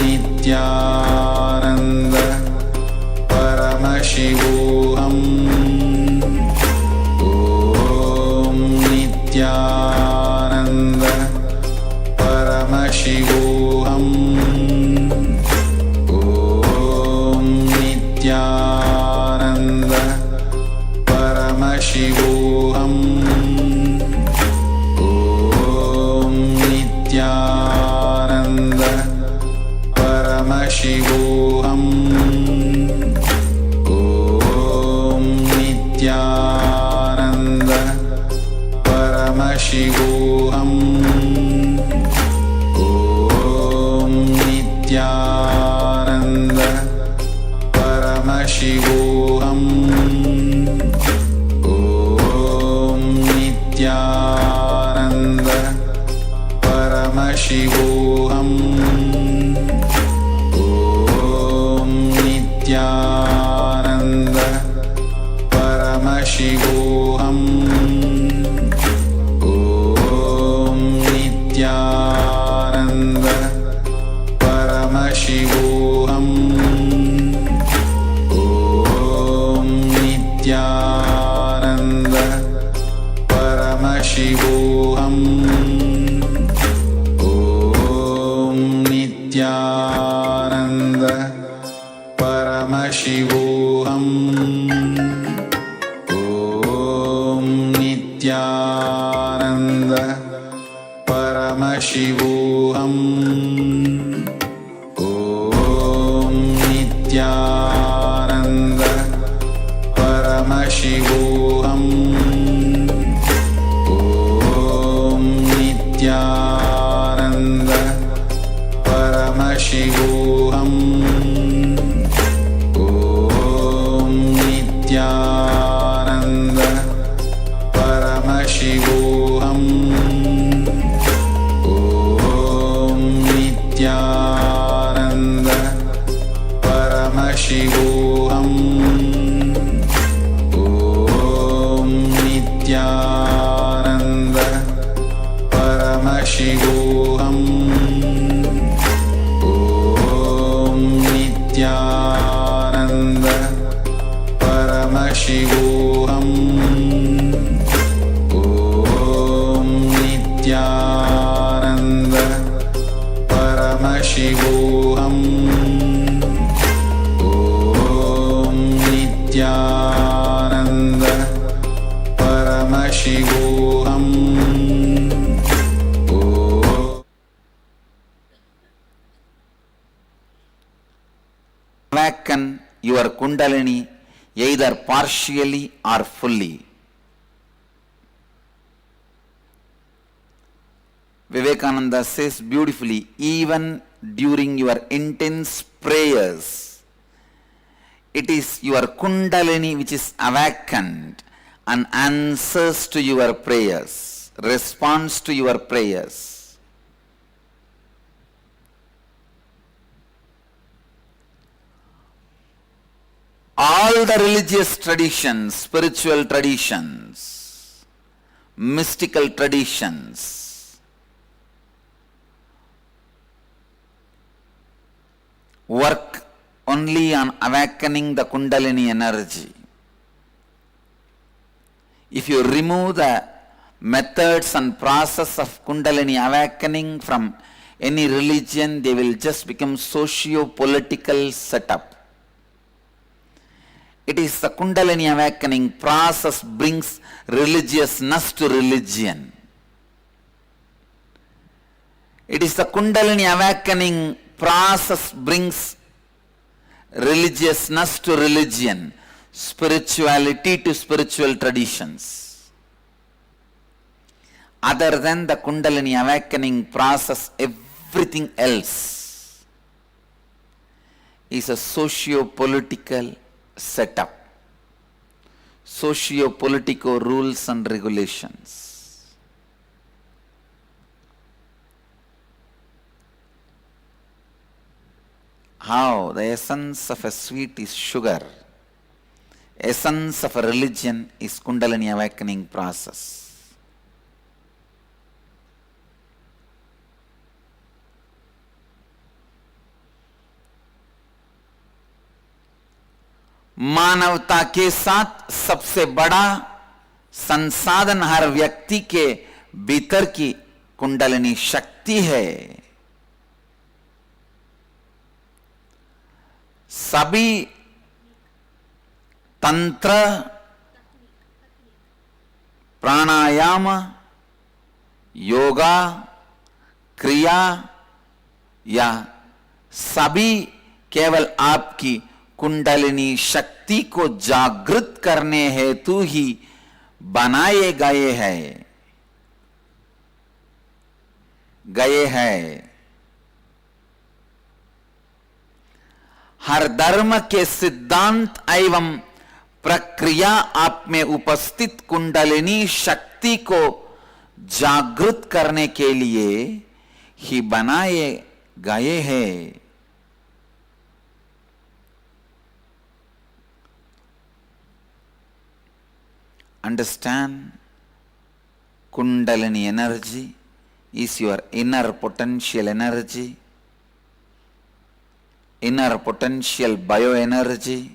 Nityananda Paramashivoham Om Nityananda Paramashivoham Om Nityananda Paramashivoham Om Nityananda Paramashivoham Om Nityananda Paramashivoham Om Nityananda Paramashivoham Om Nityananda Paramashivoham Om Nityananda Paramashivoham Om Nityananda Paramashivoham Om Nityananda Paramashivoham Om Nityananda Paramashivoham Om Nityananda Paramashivoham Om Nityananda Paramashivoham Om Nityananda Paramashivoham Om Nityananda Paramashivoham Paramashivoham. Awaken your Kundalini either partially or fully. Vivekananda says beautifully, even during your intense prayers, it is your Kundalini which is awakened and answers to your prayers, responds to your prayers. All the religious traditions, spiritual traditions, mystical traditions, work only on awakening the Kundalini energy. If you remove the methods and process of Kundalini awakening from any religion, they will just become socio-political setup. It is the Kundalini awakening process brings religiousness to religion. It is the Kundalini awakening process brings religiousness to religion, spirituality to spiritual traditions. Other than the Kundalini awakening process, everything else is a socio-political setup, socio-political rules and regulations. How the essence of a sweet is sugar, essence of a religion is Kundalini awakening process. मानवता के साथ सबसे बड़ा संसाधन हर व्यक्ति के भीतर की कुंडलिनी शक्ति है। सभी तंत्र, प्राणायाम, योगा, क्रिया या सभी केवल आपकी कुंडलिनी शक्ति को जागृत करने हेतु ही बनाए गए हैं। हर धर्म के सिद्धांत एवं प्रक्रिया आप में उपस्थित कुंडलिनी शक्ति को जागृत करने के लिए ही बनाए गए हैं। Understand, Kundalini energy is your inner potential energy, inner potential bioenergy,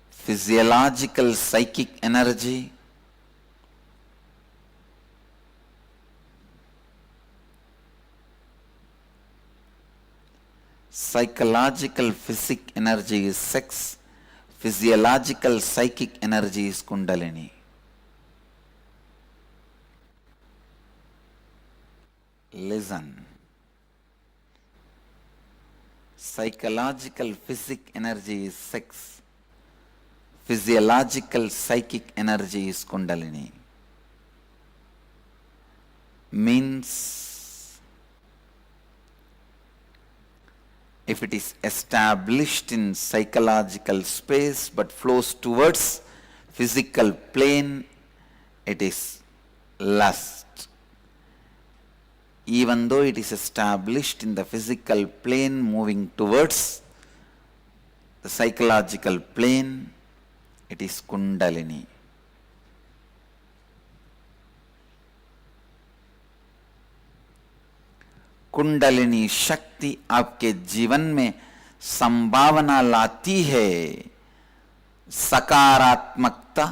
physiological psychic energy, psychological physic energy is sex, physiological psychic energy is Kundalini. Listen. Psychological physic energy is sex, physiological psychic energy is Kundalini. Means if it is established in psychological space but flows towards physical plane, it is lust. Even though it is established in the physical plane moving towards the psychological plane, it is Kundalini. Kundalini शक्ति आपके जीवन में संभावना लाती है, सकारात्मकता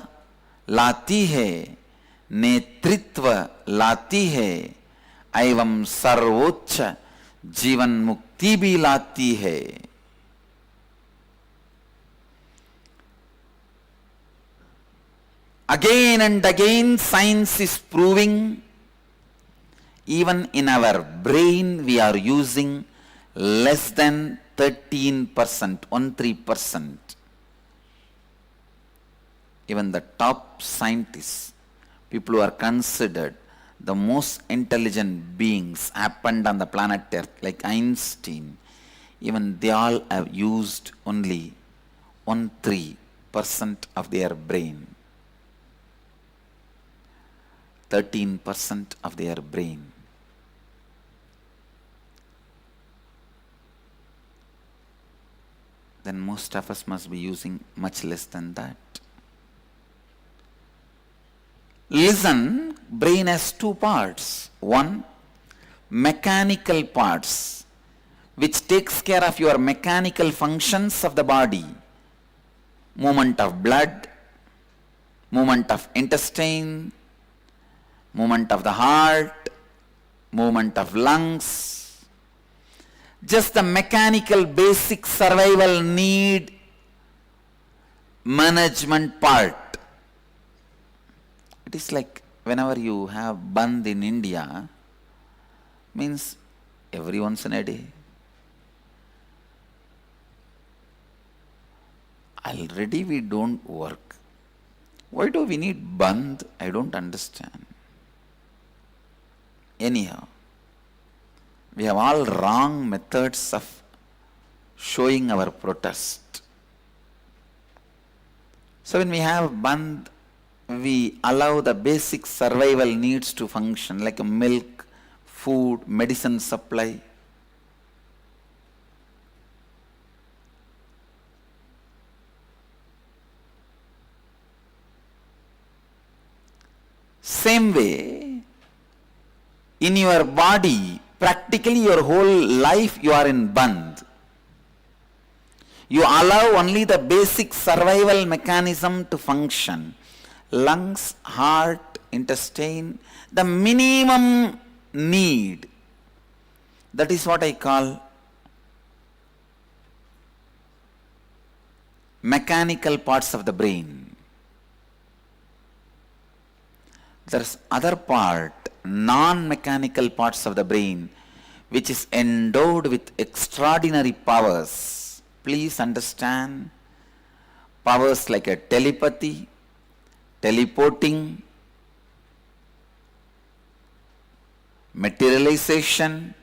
लाती है, नेतृत्व लाती है एवं सर्वोच्च जीवन मुक्ति भी लाती है। Again and again science is proving even in our brain we are using less than 13%, 13%. Even the top scientists, people who are considered the most intelligent beings happened on the planet Earth, like Einstein, even they all have used only 13% of their brain. 13% of their brain. Then most of us must be using much less than that. Listen, brain has two parts. One, mechanical parts, which takes care of your mechanical functions of the body. Movement of blood, movement of intestine, movement of the heart, movement of lungs. Just the mechanical basic survival need management part. It is like whenever you have bandh in India, means every once in a day. Already we don't work. Why do we need bandh? I don't understand. Anyhow, we have all wrong methods of showing our protest. So when we have bandh, we allow the basic survival needs to function, like milk, food, medicine supply. Same way, in your body, practically your whole life you are in bandh. You allow only the basic survival mechanism to function. Lungs, heart, intestine, the minimum need. That is what I call mechanical parts of the brain. There's other part, non-mechanical parts of the brain, which is endowed with extraordinary powers. Please understand, powers like a telepathy, teleporting, materialization.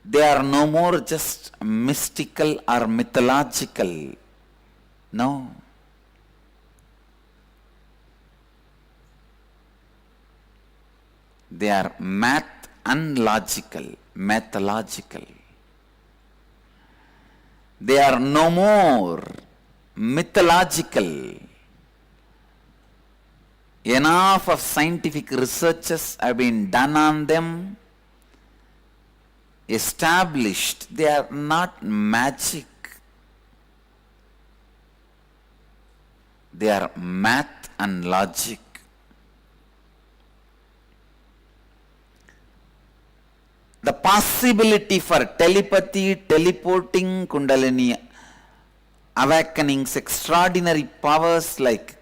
They are no more just mystical or mythological. No. They are math and logical, mathological. They are no more mythological. Enough of scientific researches have been done on them, established. They are not magic. They are math and logic. The possibility for telepathy, teleporting, Kundalini awakenings, extraordinary powers like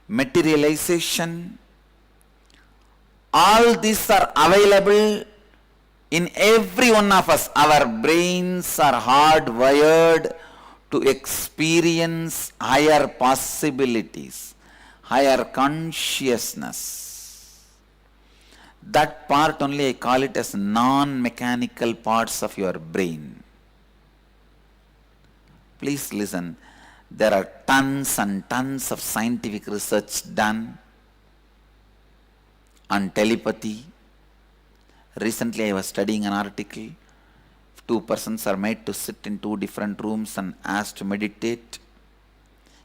materialization, all these are available in every one of us. Our brains are hardwired to experience higher possibilities, higher consciousness. That part only I call it as non-mechanical parts of your brain. Please listen. There are tons and tons of scientific research done on telepathy. Recently I was studying an article. Two persons are made to sit in two different rooms and asked to meditate.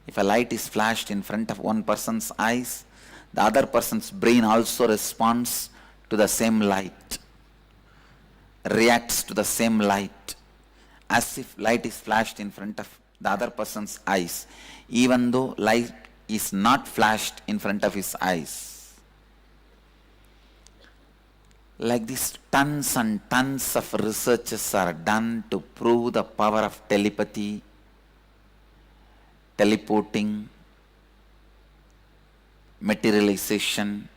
If a light is flashed in front of one person's eyes, the other person's brain also responds to the same light, reacts to the same light, as if light is flashed in front of the other person's eyes, even though light is not flashed in front of his eyes. Like this, tons and tons of researches are done to prove the power of telepathy, teleporting, materialization,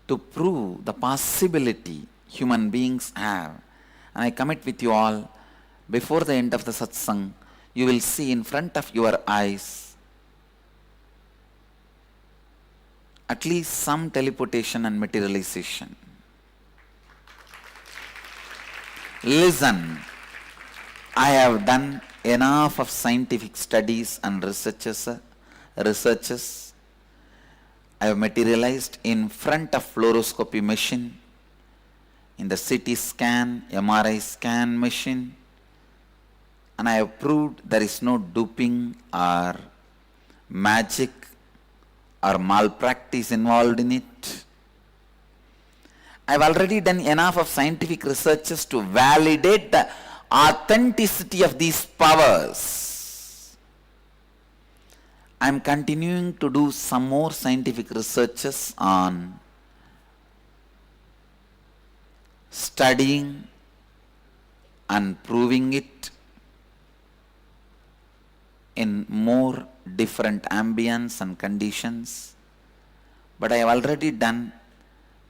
to prove the possibility human beings have. And I commit with you all, before the end of the satsang, you will see in front of your eyes at least some teleportation and materialization. Listen, I have done enough of scientific studies and researches. I have materialized in front of fluoroscopy machine, in the CT scan, MRI scan machine, and I have proved there is no duping or magic or malpractice involved in it. I have already done enough of scientific researches to validate the authenticity of these powers. I am continuing to do some more scientific researches on studying and proving it in more different ambience and conditions. But I have already done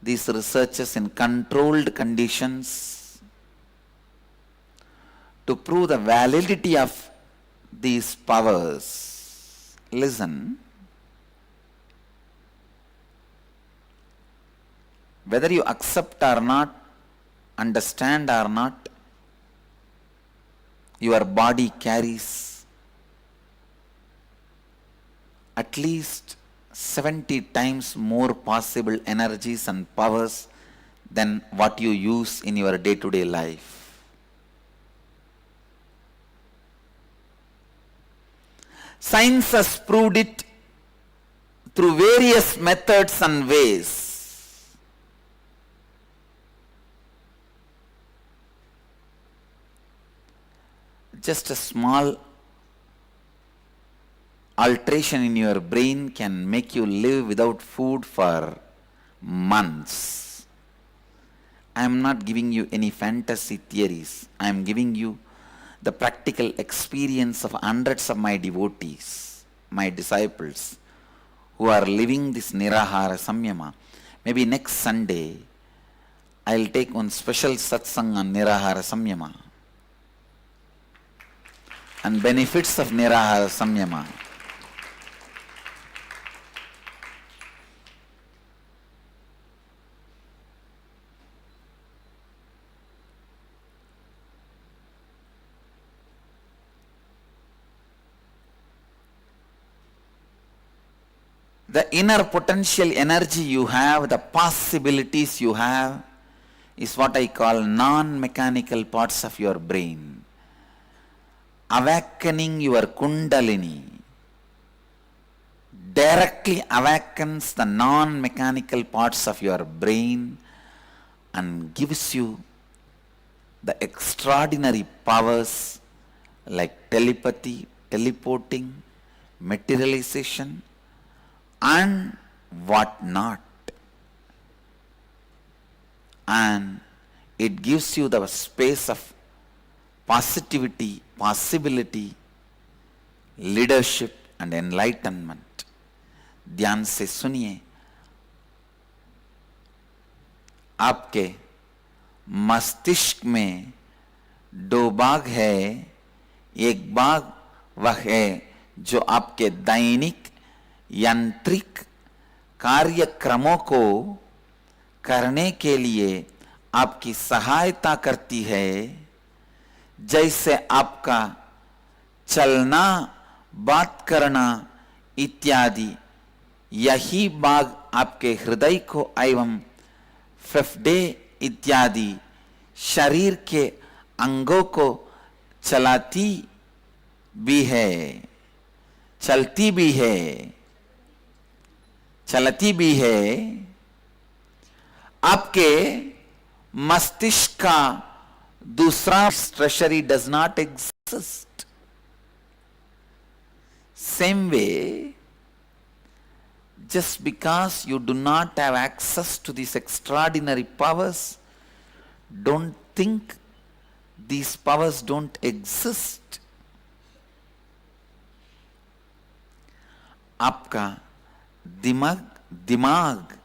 these researches in controlled conditions to prove the validity of these powers. Listen, whether you accept or not, understand or not, your body carries at least 70 times more possible energies and powers than what you use in your day-to-day life. Science has proved it through various methods and ways. Just a small alteration in your brain can make you live without food for months. I am not giving you any fantasy theories. I am giving you the practical experience of hundreds of my devotees, my disciples, who are living this Nirahara Samyama. Maybe next Sunday, I will take one special satsang on Nirahara Samyama and benefits of Nirahara Samyama. The inner potential energy you have, the possibilities you have, is what I call non-mechanical parts of your brain. Awakening your Kundalini directly awakens the non-mechanical parts of your brain and gives you the extraordinary powers like telepathy, teleporting, materialization, and what not. And it gives you the space of positivity, possibility, leadership and enlightenment. ध्यान से सुनिए, आपके मस्तिष्क में दो भाग है. एक भाग वह है जो आपके दैनिक यांत्रिक कार्यक्रमों को करने के लिए आपकी सहायता करती है, जैसे आपका चलना, बात करना इत्यादि. यही भाग आपके हृदय को एवं फेफड़े इत्यादि शरीर के अंगों को चलाती भी है, चलती भी है, चलती भी है. आपके मस्तिष्क का दूसरा treasury does not exist. Same way, just because you do not have access to these extraordinary powers, don't think these powers don't exist. आपका दिमाग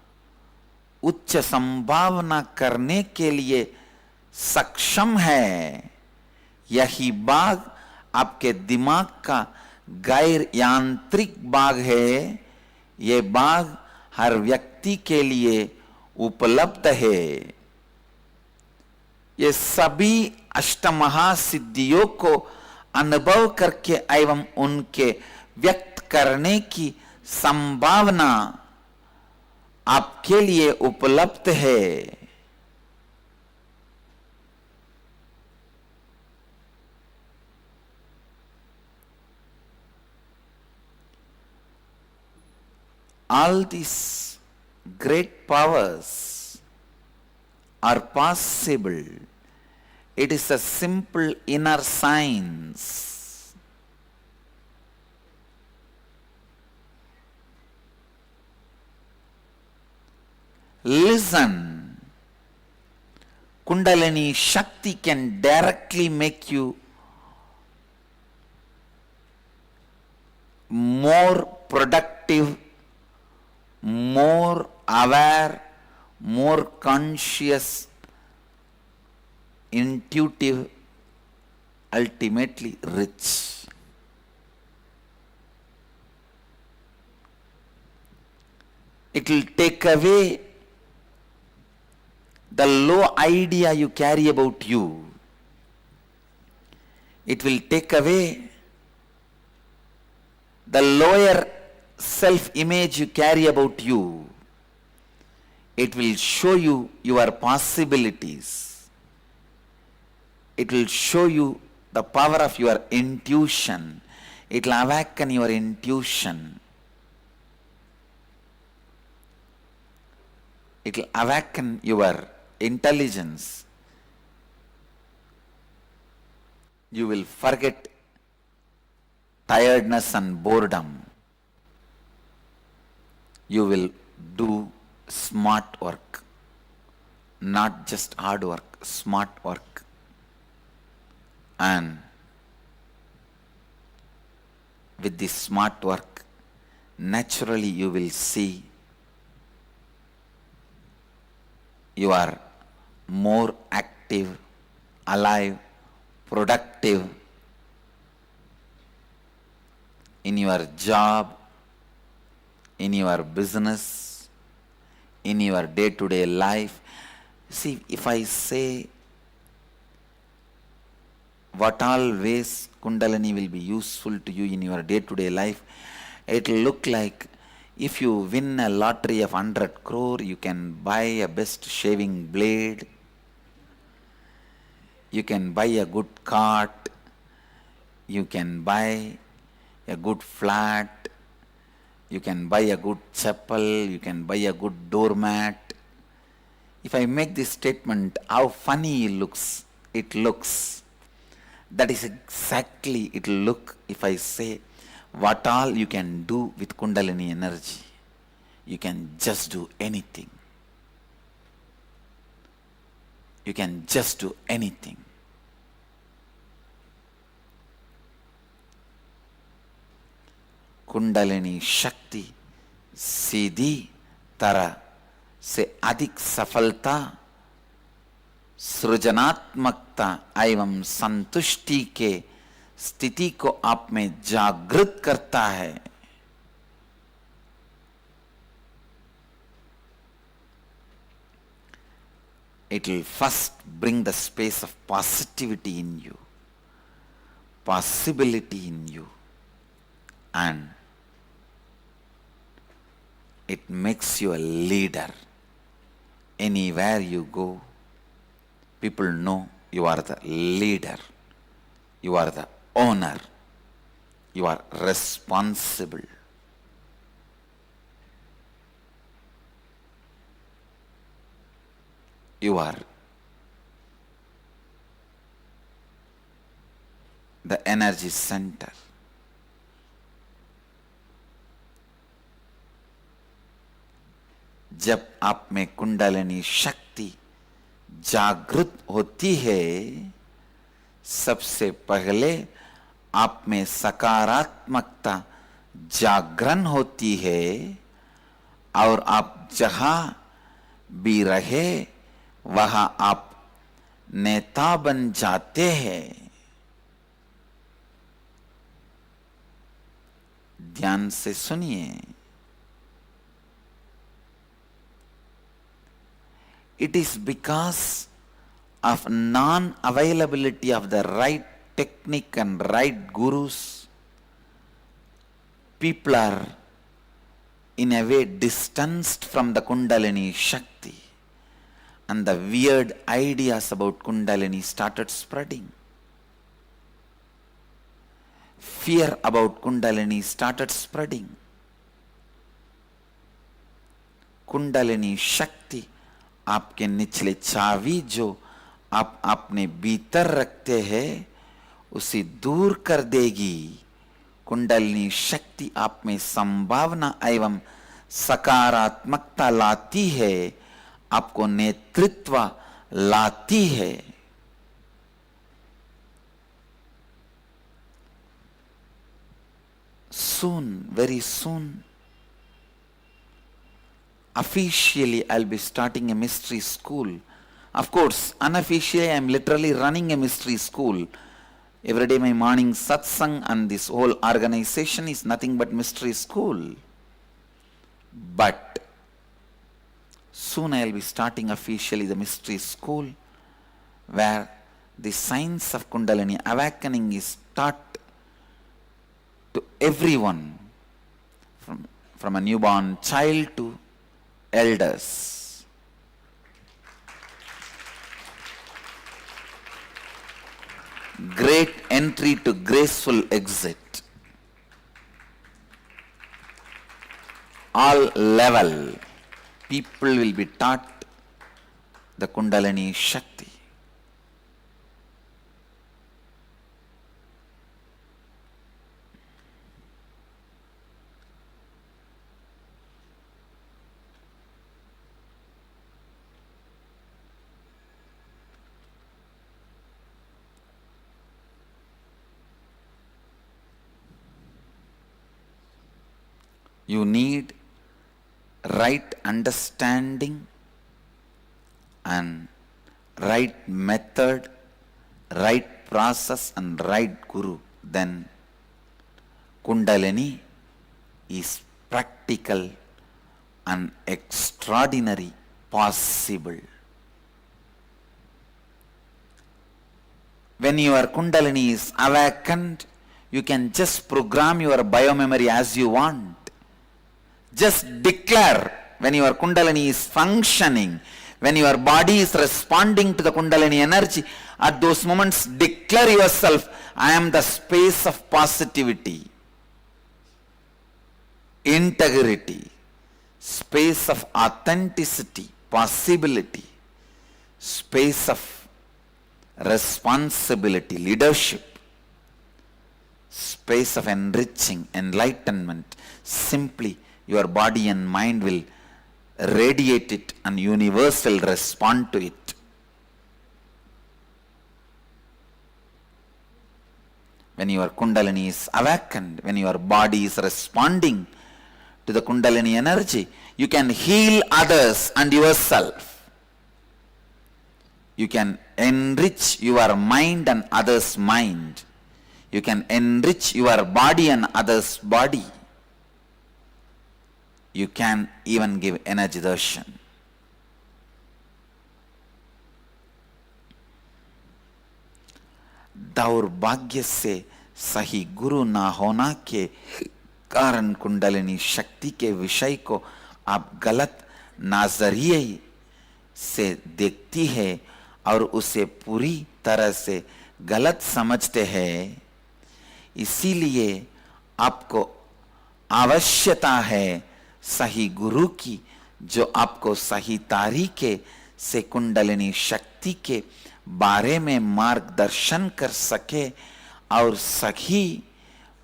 उच्च संभावना करने के लिए सक्षम है। यही भाग आपके दिमाग का गैर यांत्रिक भाग है। ये भाग हर व्यक्ति के लिए उपलब्ध है। ये सभी अष्टमहासिद्धियों को अनुभव करके एवं उनके व्यक्त करने की संभावना आपके लिए उपलब्ध है। All these great powers are possible. It is a simple inner science. Listen. Kundalini Shakti can directly make you more productive, more aware, more conscious, intuitive, ultimately rich. It will take away the low idea you carry about you. It will take away the lower self-image you carry about you. It will show you your possibilities. It will show you the power of your intuition. It will awaken your intuition. It will awaken your intelligence. You will forget tiredness and boredom. You will do smart work, not just hard work, smart work. And with this smart work, naturally you will see you are more active, alive, productive in your job, in your business, in your day-to-day life. See, if I say what all ways Kundalini will be useful to you in your day-to-day life, it will look like if you win a lottery of 100 crore, you can buy a best shaving blade, you can buy a good cart, you can buy a good flat, you can buy a good chapel, you can buy a good doormat. If I make this statement, how funny it looks. That is exactly it will look if I say what all you can do with Kundalini energy. You can just do anything. You can just do anything. Kundalini शक्ति सीधी तरह से अधिक सफलता, सृजनात्मकता एवं संतुष्टि के स्थिति को आप में जागृत करता है। It will first bring the space of positivity in you, possibility in you, and it makes you a leader. Anywhere you go, people know you are the leader, you are the owner, you are responsible. You are the energy center. जब आप में कुंडलिनी शक्ति जागृत होती है, सबसे पहले आप में सकारात्मकता जागरण होती है और आप जहां भी रहे वहां आप नेता बन जाते हैं। ध्यान से सुनिए। It is because of non-availability of the right technique and right gurus, people are in a way distanced from the Kundalini Shakti, and the weird ideas about Kundalini started spreading. Fear about Kundalini started spreading. Kundalini Shakti आपके निचले चावी जो आप अपने भीतर रखते हैं उसे दूर कर देगी। कुंडलिनी शक्ति आप में संभावना एवं सकारात्मकता लाती है, आपको नेतृत्व लाती है। Soon, very soon, officially I'll be starting a mystery school. Of course, unofficially I'm literally running a mystery school. Every day my morning satsang and this whole organization is nothing but mystery school. But soon I'll be starting officially the mystery school where the science of Kundalini awakening is taught to everyone, from a newborn child to elders. Great entry to graceful exit. All level people will be taught the Kundalini Shakti. You need right understanding and right method, right process and right guru. Then Kundalini is practical and extraordinary possible. When your Kundalini is awakened, you can just program your biomemory as you want. Just declare when your Kundalini is functioning, when your body is responding to the Kundalini energy, at those moments declare yourself, I am the space of positivity, integrity, space of authenticity, possibility, space of responsibility, leadership, space of enriching, enlightenment. Simply your body and mind will radiate it and universe will respond to it. When your Kundalini is awakened, when your body is responding to the Kundalini energy, you can heal others and yourself. You can enrich your mind and others' mind. You can enrich your body and others' body. You can even give energy darshan. दौर्भाग्य से सही गुरु ना होना के कारण कुंडलिनी शक्ति के विषय को आप गलत नजरिए से देखती है और उसे पूरी तरह से गलत समझते हैं। इसीलिए आपको आवश्यकता है सही गुरु की, जो आपको सही तरीके से कुंडलिनी शक्ति के बारे में मार्गदर्शन कर सके और सही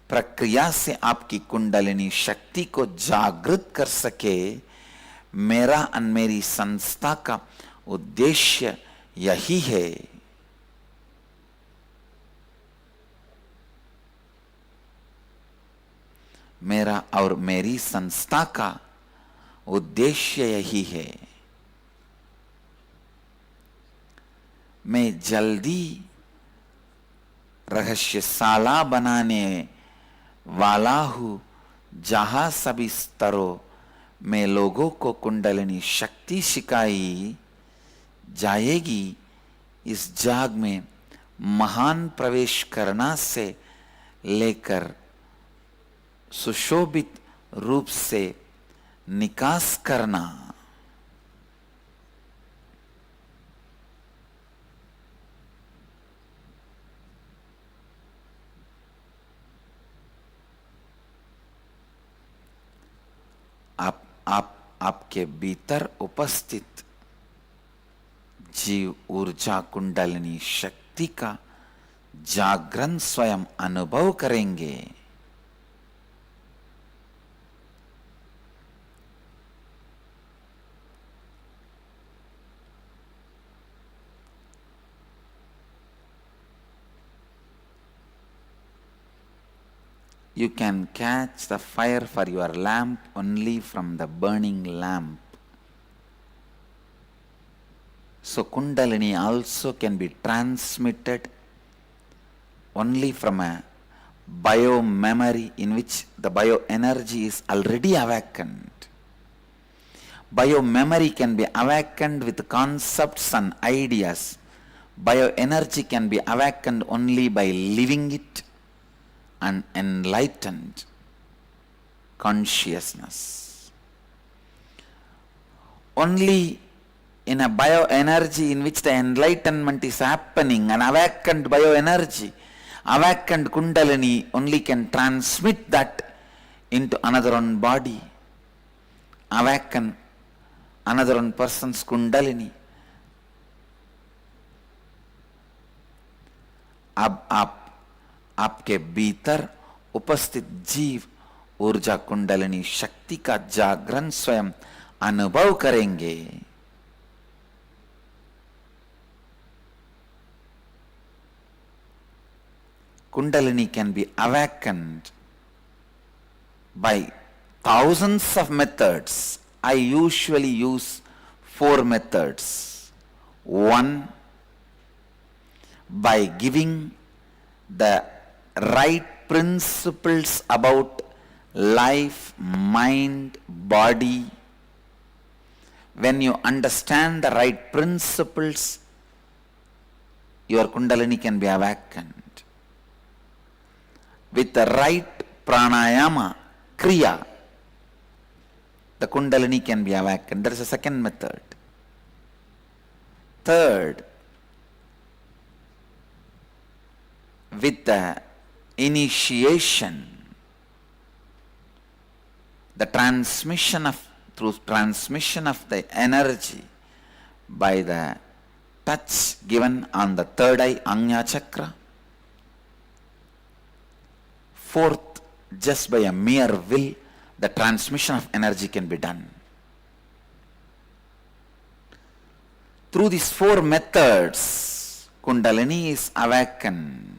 प्रक्रिया से आपकी कुंडलिनी शक्ति को जागृत कर सके। मेरा और मेरी संस्था का उद्देश्य यही है। मेरा और मेरी संस्था का उद्देश्य यही है। मैं जल्दी रहस्यशाला बनाने वाला हूँ, जहाँ सभी स्तरों में लोगों को कुंडलिनी शक्ति सिखाई जाएगी। इस जाग में महान प्रवेश करना से लेकर सुशोभित रूप से निकास करना। आपके भीतर उपस्थित जीव ऊर्जा कुंडलिनी शक्ति का जागरण स्वयं अनुभव करेंगे। You can catch the fire for your lamp only from the burning lamp. So Kundalini also can be transmitted only from a bio-memory in which the bio-energy is already awakened. Bio-memory can be awakened with concepts and ideas. Bio-energy can be awakened only by living it and enlightened consciousness. Only in a bioenergy in which the enlightenment is happening, an awakened bioenergy, awakened Kundalini only can transmit that into another one body, awaken another one person's Kundalini. अब आपके भीतर उपस्थित जीव ऊर्जा कुंडलिनी शक्ति का जागरण स्वयं अनुभव करेंगे। Kundalini can be awakened by thousands of methods. I usually use 4 methods. 1, by giving the right principles about life, mind, body. When you understand the right principles, your Kundalini can be awakened. With the right pranayama, kriya, the Kundalini can be awakened. That is the second method. Third, with the initiation, the through transmission of the energy by the touch given on the third eye, Ajna chakra. Fourth, just by a mere will, the transmission of energy can be done. Through these 4 methods, Kundalini is awakened.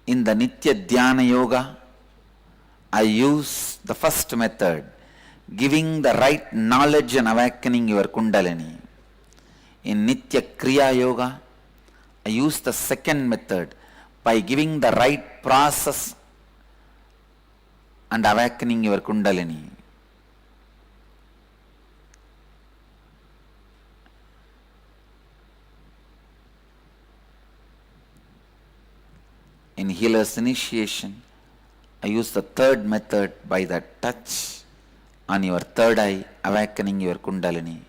In the Nitya Dhyana Yoga, I use the first method, giving the right knowledge and awakening your Kundalini. In Nitya Kriya Yoga, I use the second method, by giving the right process and awakening your Kundalini. In healer's initiation, I use the third method, by the touch on your third eye, awakening your Kundalini.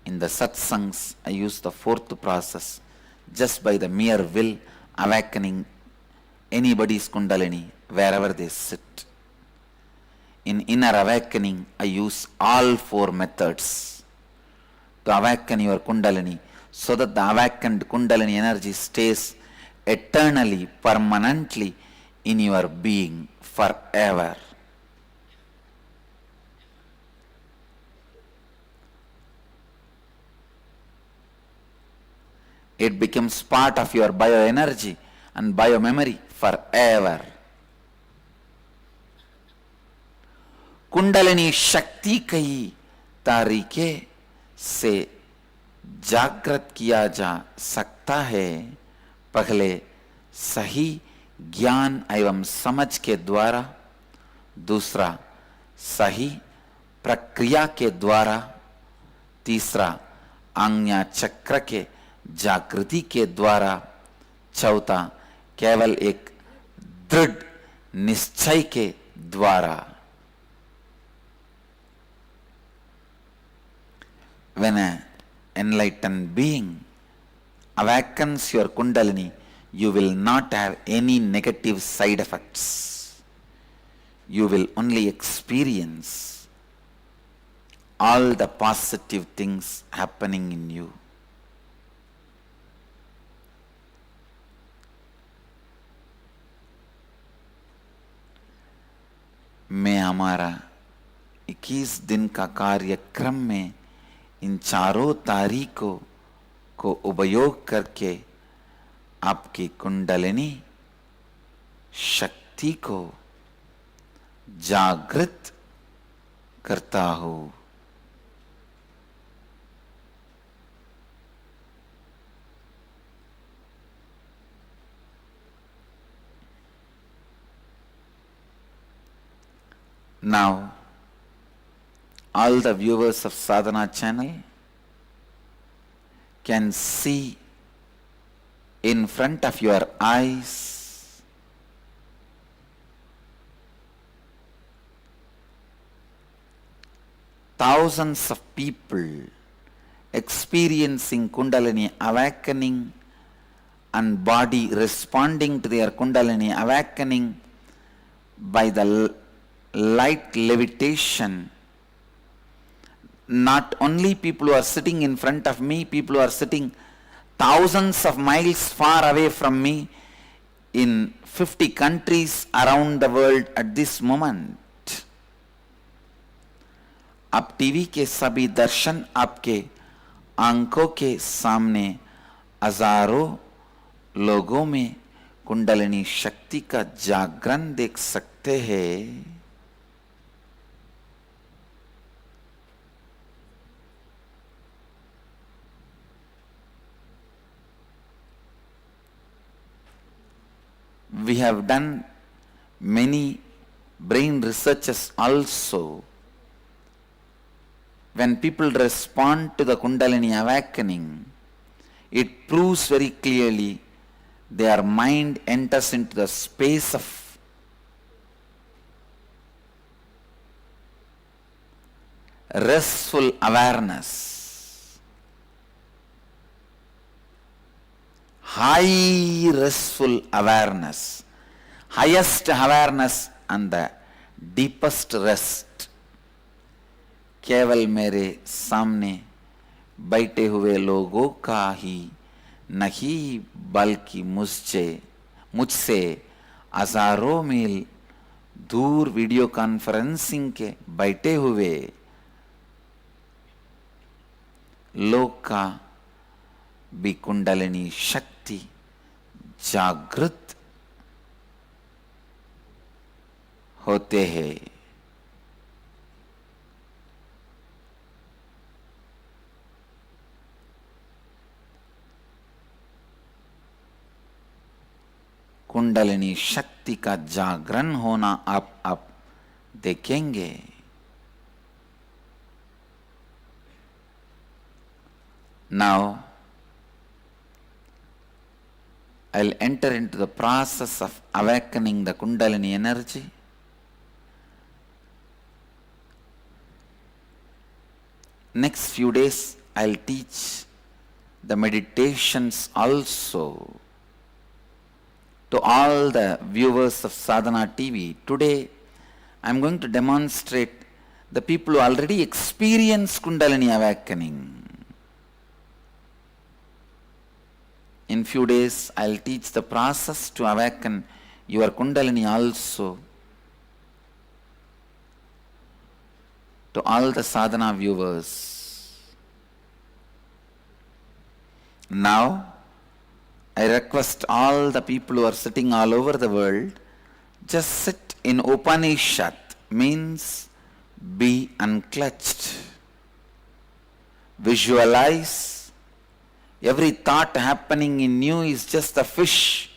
In the satsangs, I use the fourth process, just by the mere will, awakening anybody's Kundalini wherever they sit. In inner awakening, I use all 4 methods to awaken your Kundalini, so that the awakened Kundalini energy stays eternally, permanently in your being forever. It becomes part of your bioenergy and biomemory forever. Kundalini शक्ति कई तरीके से जागृत किया जा सकता है। पहले सही ज्ञान एवं समझ के द्वारा, दूसरा सही प्रक्रिया के द्वारा, तीसरा आज्ञा चक्र के जागृति के द्वारा, चौथा केवल एक दृढ़ निश्चय के द्वारा। When an enlightened being awakens your Kundalini, you will not have any negative side effects. You will only experience all the positive things happening in you. मैं हमारा 21 दिन का कार्यक्रम में इन चारों तारीखों को उपयोग करके आपकी कुंडलिनी शक्ति को जागृत करता हूं। Now, all the viewers of Sadhana channel can see in front of your eyes thousands of people experiencing Kundalini awakening and body responding to their Kundalini awakening by the light levitation. Not only people who are sitting in front of me, people who are sitting thousands of miles far away from me in 50 countries around the world at this moment. अब TV के सभी दर्शन आपके आंखों के सामने हजारों लोगों में कुंडलिनी शक्ति का जागरण देख सकते हैं। We have done many brain researches also. When people respond to the Kundalini awakening, it proves very clearly their mind enters into the space of restful awareness, high restful awareness, highest awareness and the deepest rest केवल मेरे सामने बैठे हुए लोगों का ही नहीं बल्कि मुझसे हजारों मील दूर वीडियो कॉन्फ्रेंसिंग के बैठे हुए लोग का भी कुंडलिनी शक्ति जागृत होते हैं। कुंडलिनी शक्ति का जागरण होना आप देखेंगे। Now, I'll enter into the process of awakening the Kundalini energy. Next few days, I'll teach the meditations also to all the viewers of Sadhana TV. Today, I'm going to demonstrate the people who already experience Kundalini awakening. In few days, I'll teach the process to awaken your Kundalini also to all the sadhana viewers. Now, I request all the people who are sitting all over the world, just sit in Upanishad, means be unclutched. Visualize every thought happening in you is just a fish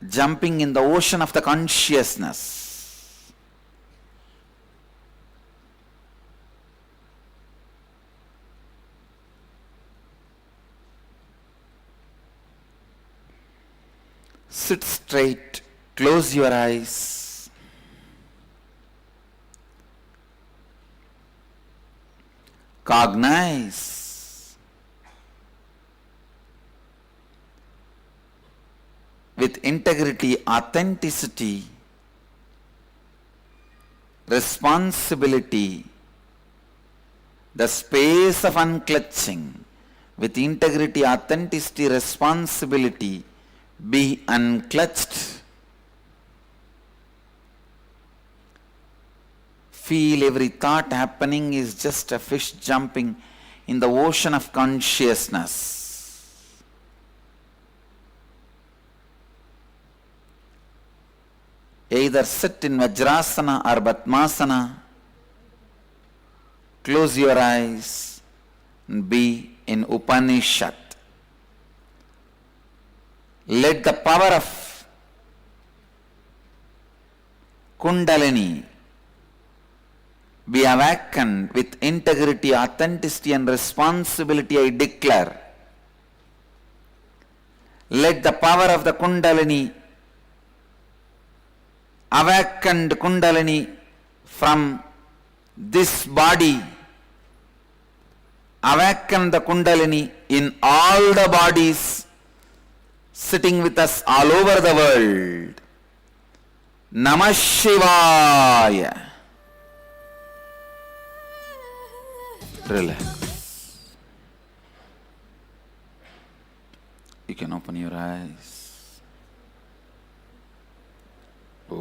jumping in the ocean of the consciousness. Sit straight, close your eyes. Cognize with integrity, authenticity, responsibility, the space of unclutching. With integrity, authenticity, responsibility, be unclutched. Feel every thought happening is just a fish jumping in the ocean of consciousness. Either sit in Vajrasana or Padmasana, close your eyes and be in Upanishad. Let the power of Kundalini be awakened with integrity, authenticity and responsibility, I declare. Let the power of the Kundalini, awakened Kundalini from this body, awaken the Kundalini in all the bodies sitting with us all over the world. Namah Shivaya. Relax. You can open your eyes. Om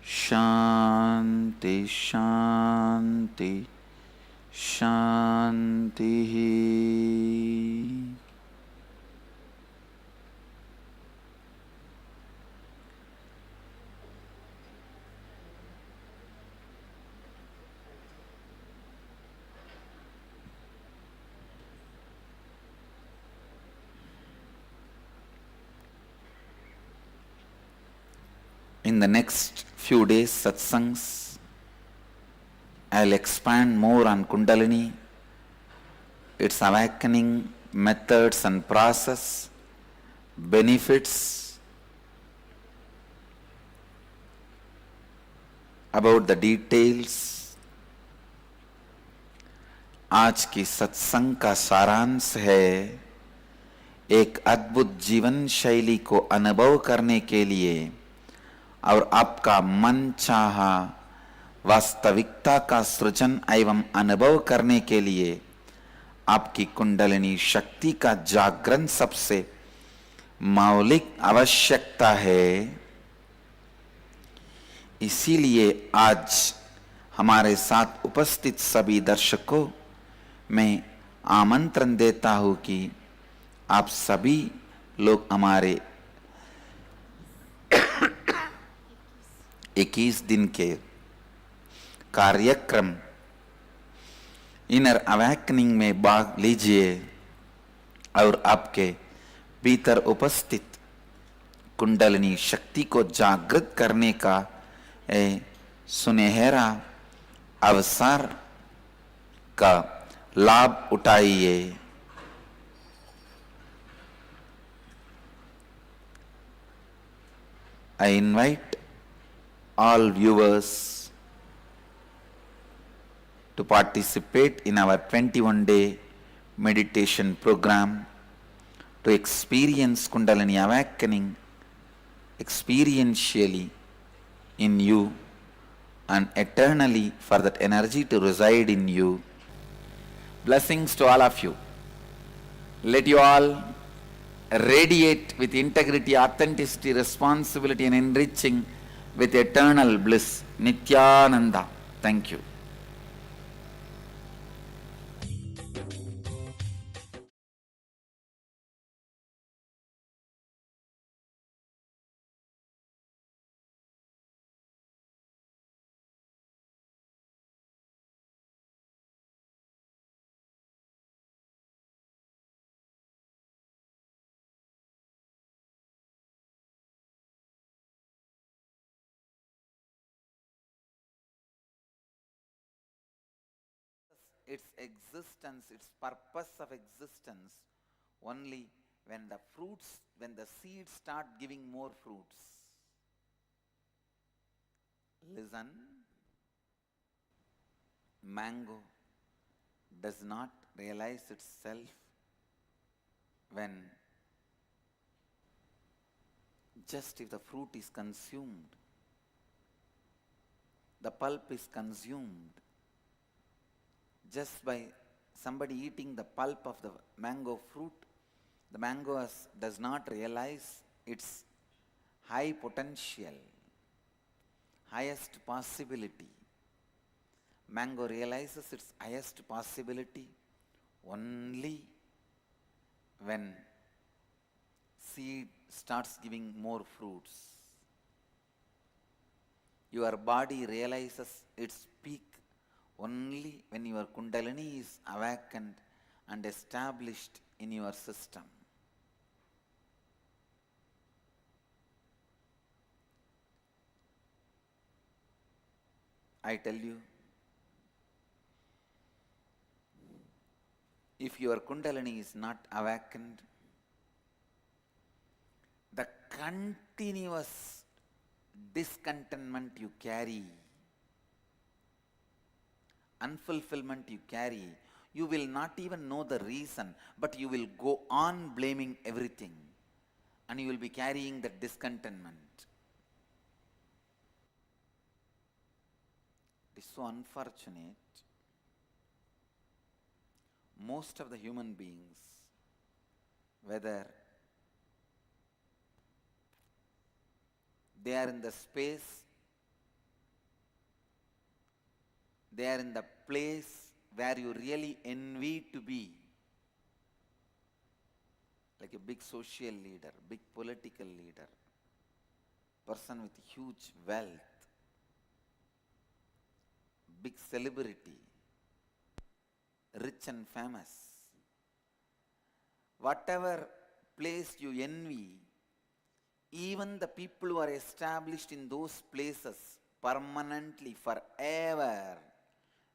Shanti Shanti Shanti. In the next few days, satsangs, I'll expand more on Kundalini, its awakening methods and process, benefits, about the details. आज की सत्संग का सारांश है, एक अद्भुत जीवन शैली को अनुभव करने के लिए और आपका मन चाहा वास्तविकता का सृजन एवं अनुभव करने के लिए आपकी कुंडलिनी शक्ति का जागरण सबसे मौलिक आवश्यकता है। इसीलिए आज हमारे साथ उपस्थित सभी दर्शकों मैं आमंत्रण देता हूं कि आप सभी लोग हमारे 21 दिन के कार्यक्रम इनर अवेकनिंग में भाग लीजिए और आपके भीतर उपस्थित कुंडलिनी शक्ति को जागृत करने का सुनहरा अवसर का लाभ उठाइए। I invite all viewers to participate in our 21-day meditation program to experience Kundalini awakening experientially in you and eternally for that energy to reside in you. Blessings to all of you. Let you all radiate with integrity, authenticity, responsibility and enriching with eternal bliss. Nityananda. Thank you. Its existence, its purpose of existence, only when the fruits, when the seeds start giving more fruits. Listen, mango does not realize itself when just if the fruit is consumed, the pulp is consumed. Just by somebody eating the pulp of the mango fruit, the mango does not realize its high potential, highest possibility. Mango realizes its highest possibility only when seed starts giving more fruits. Your body realizes its peak only when your Kundalini is awakened and established in your system. I tell you, if your Kundalini is not awakened, the continuous discontentment you carry, unfulfillment you carry, you will not even know the reason, but you will go on blaming everything and you will be carrying that discontentment. It is so unfortunate. Most of the human beings, whether they are in the space, they are in the place where you really envy to be, like a big social leader, big political leader, person with huge wealth, big celebrity, rich and famous. Whatever place you envy, even the people who are established in those places permanently, forever,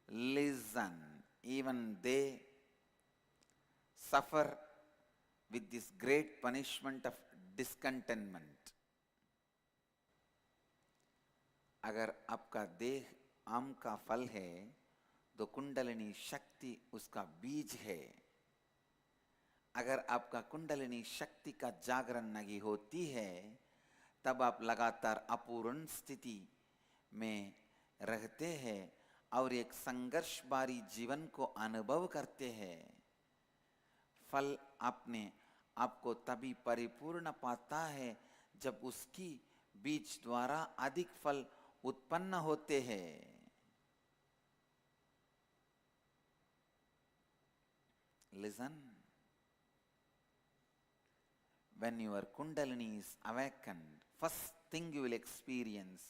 listen, even they suffer with this great punishment of discontentment. अगर आपका देह आम का फल है तो कुंडलिनी शक्ति उसका बीज है. अगर आपका कुंडलिनी शक्ति का जागरण नहीं होती है तब आप लगातार अपूर्ण स्थिति में रहते हैं और एक संघर्ष भरी जीवन को अनुभव करते हैं. फल अपने आपको तभी परिपूर्ण पाता है जब उसकी बीज द्वारा अधिक फल उत्पन्न होते हैं. Listen. When your Kundalini is awakened, first thing you will experience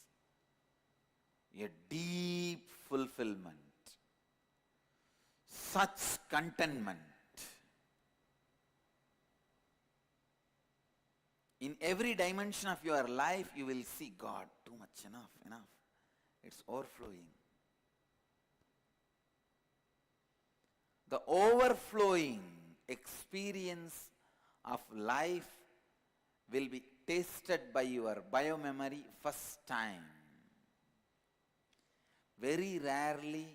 a deep fulfillment, such contentment. In every dimension of your life, you will see God, too much, enough, enough. It's overflowing. The overflowing experience of life will be tasted by your biomemory first time. Very rarely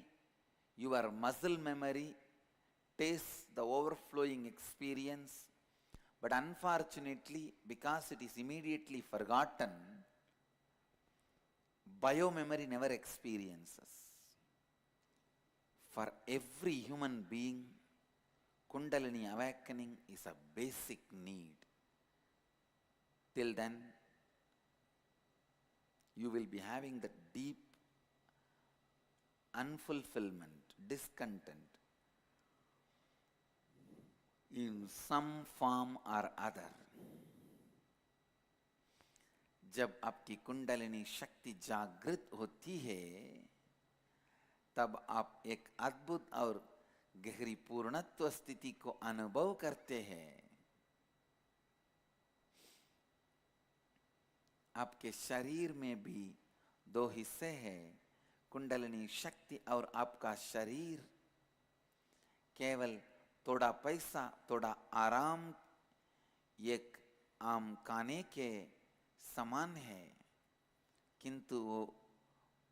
your muscle memory tastes the overflowing experience, but unfortunately, because it is immediately forgotten, biomemory never experiences. For every human being, Kundalini awakening is a basic need. Till then, you will be having the deep unfulfillment, discontent in some form or other. जब आपकी कुंडलिनी शक्ति जागृत होती है तब आप एक अद्भुत और गहरी पूर्णत्व स्थिति को अनुभव करते हैं। आपके शरीर में भी दो हिस्से हैं, कुंडलिनी शक्ति और आपका शरीर। केवल थोड़ा पैसा, थोड़ा आराम एक आम खाने के समान है, किंतु वो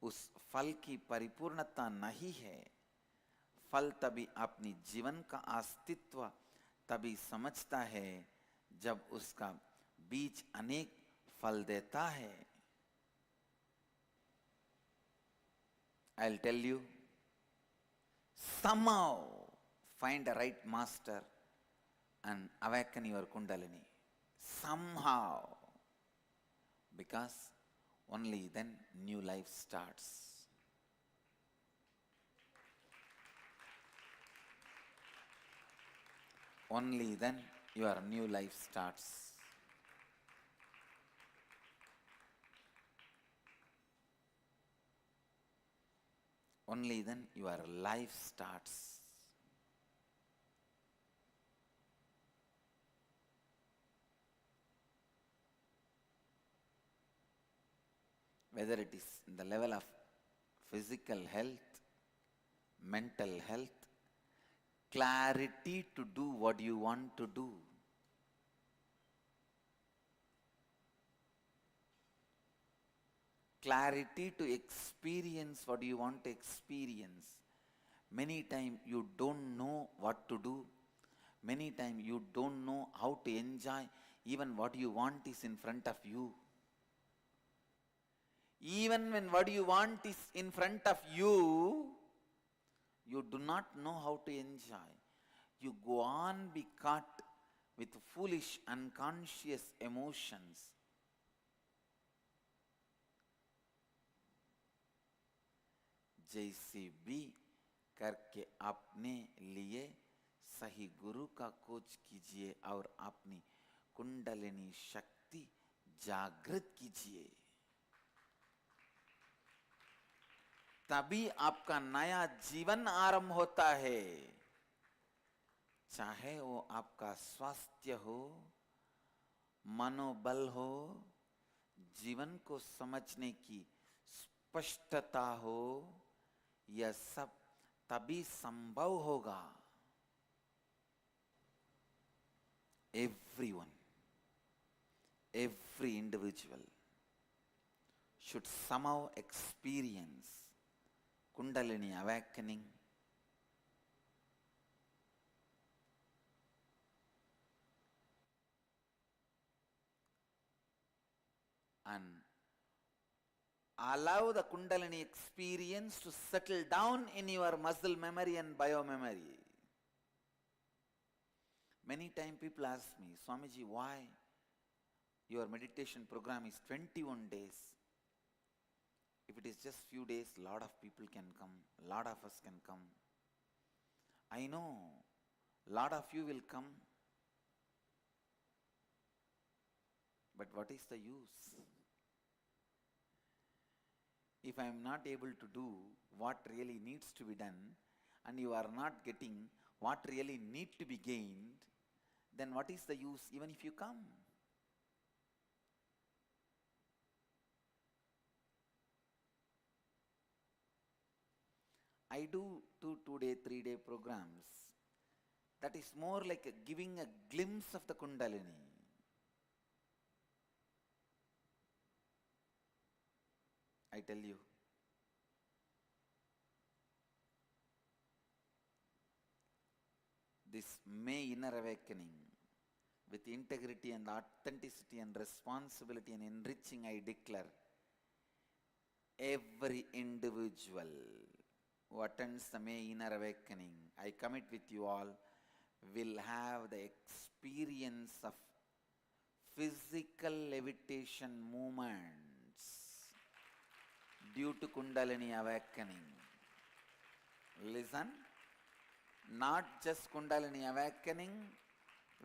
उस फल की परिपूर्णता नहीं है। फल तभी अपनी जीवन का अस्तित्व तभी समझता है जब उसका बीज अनेक फल देता है। I'll tell you, somehow find a right master and awaken your Kundalini. Somehow. Because only then new life starts. Only then your new life starts. Only then your life starts. Whether it is in the level of physical health, mental health, clarity to do what you want to do. Clarity to experience what you want to experience. Many times you don't know what to do. Many times you don't know how to enjoy even what you want is in front of you. Even when what you want is in front of you, you do not know how to enjoy. You go on be caught with foolish, unconscious emotions. जैसे भी करके अपने लिए सही गुरु का खोज कीजिए और अपनी कुंडलिनी शक्ति जागृत कीजिए। तभी आपका नया जीवन आरंभ होता है। चाहे वो आपका स्वास्थ्य हो, मनोबल हो, जीवन को समझने की स्पष्टता हो, यह सब तभी संभव होगा। Everyone, every individual should somehow experience Kundalini awakening, and allow the Kundalini experience to settle down in your muscle memory and biomemory. Many times people ask me, Swamiji, why your meditation program is 21 days? If it is just few days, lot of people can come, lot of us can come. I know, lot of you will come. But what is the use? If I am not able to do what really needs to be done, and you are not getting what really need to be gained, then what is the use even if you come? I do 2-day, 3-day programs. That is more like giving a glimpse of the Kundalini. I tell you, this May inner awakening with integrity and authenticity and responsibility and enriching, I declare, every individual who attends the May inner awakening, I commit with you all, will have the experience of physical levitation movements due to Kundalini awakening. Listen, not just Kundalini awakening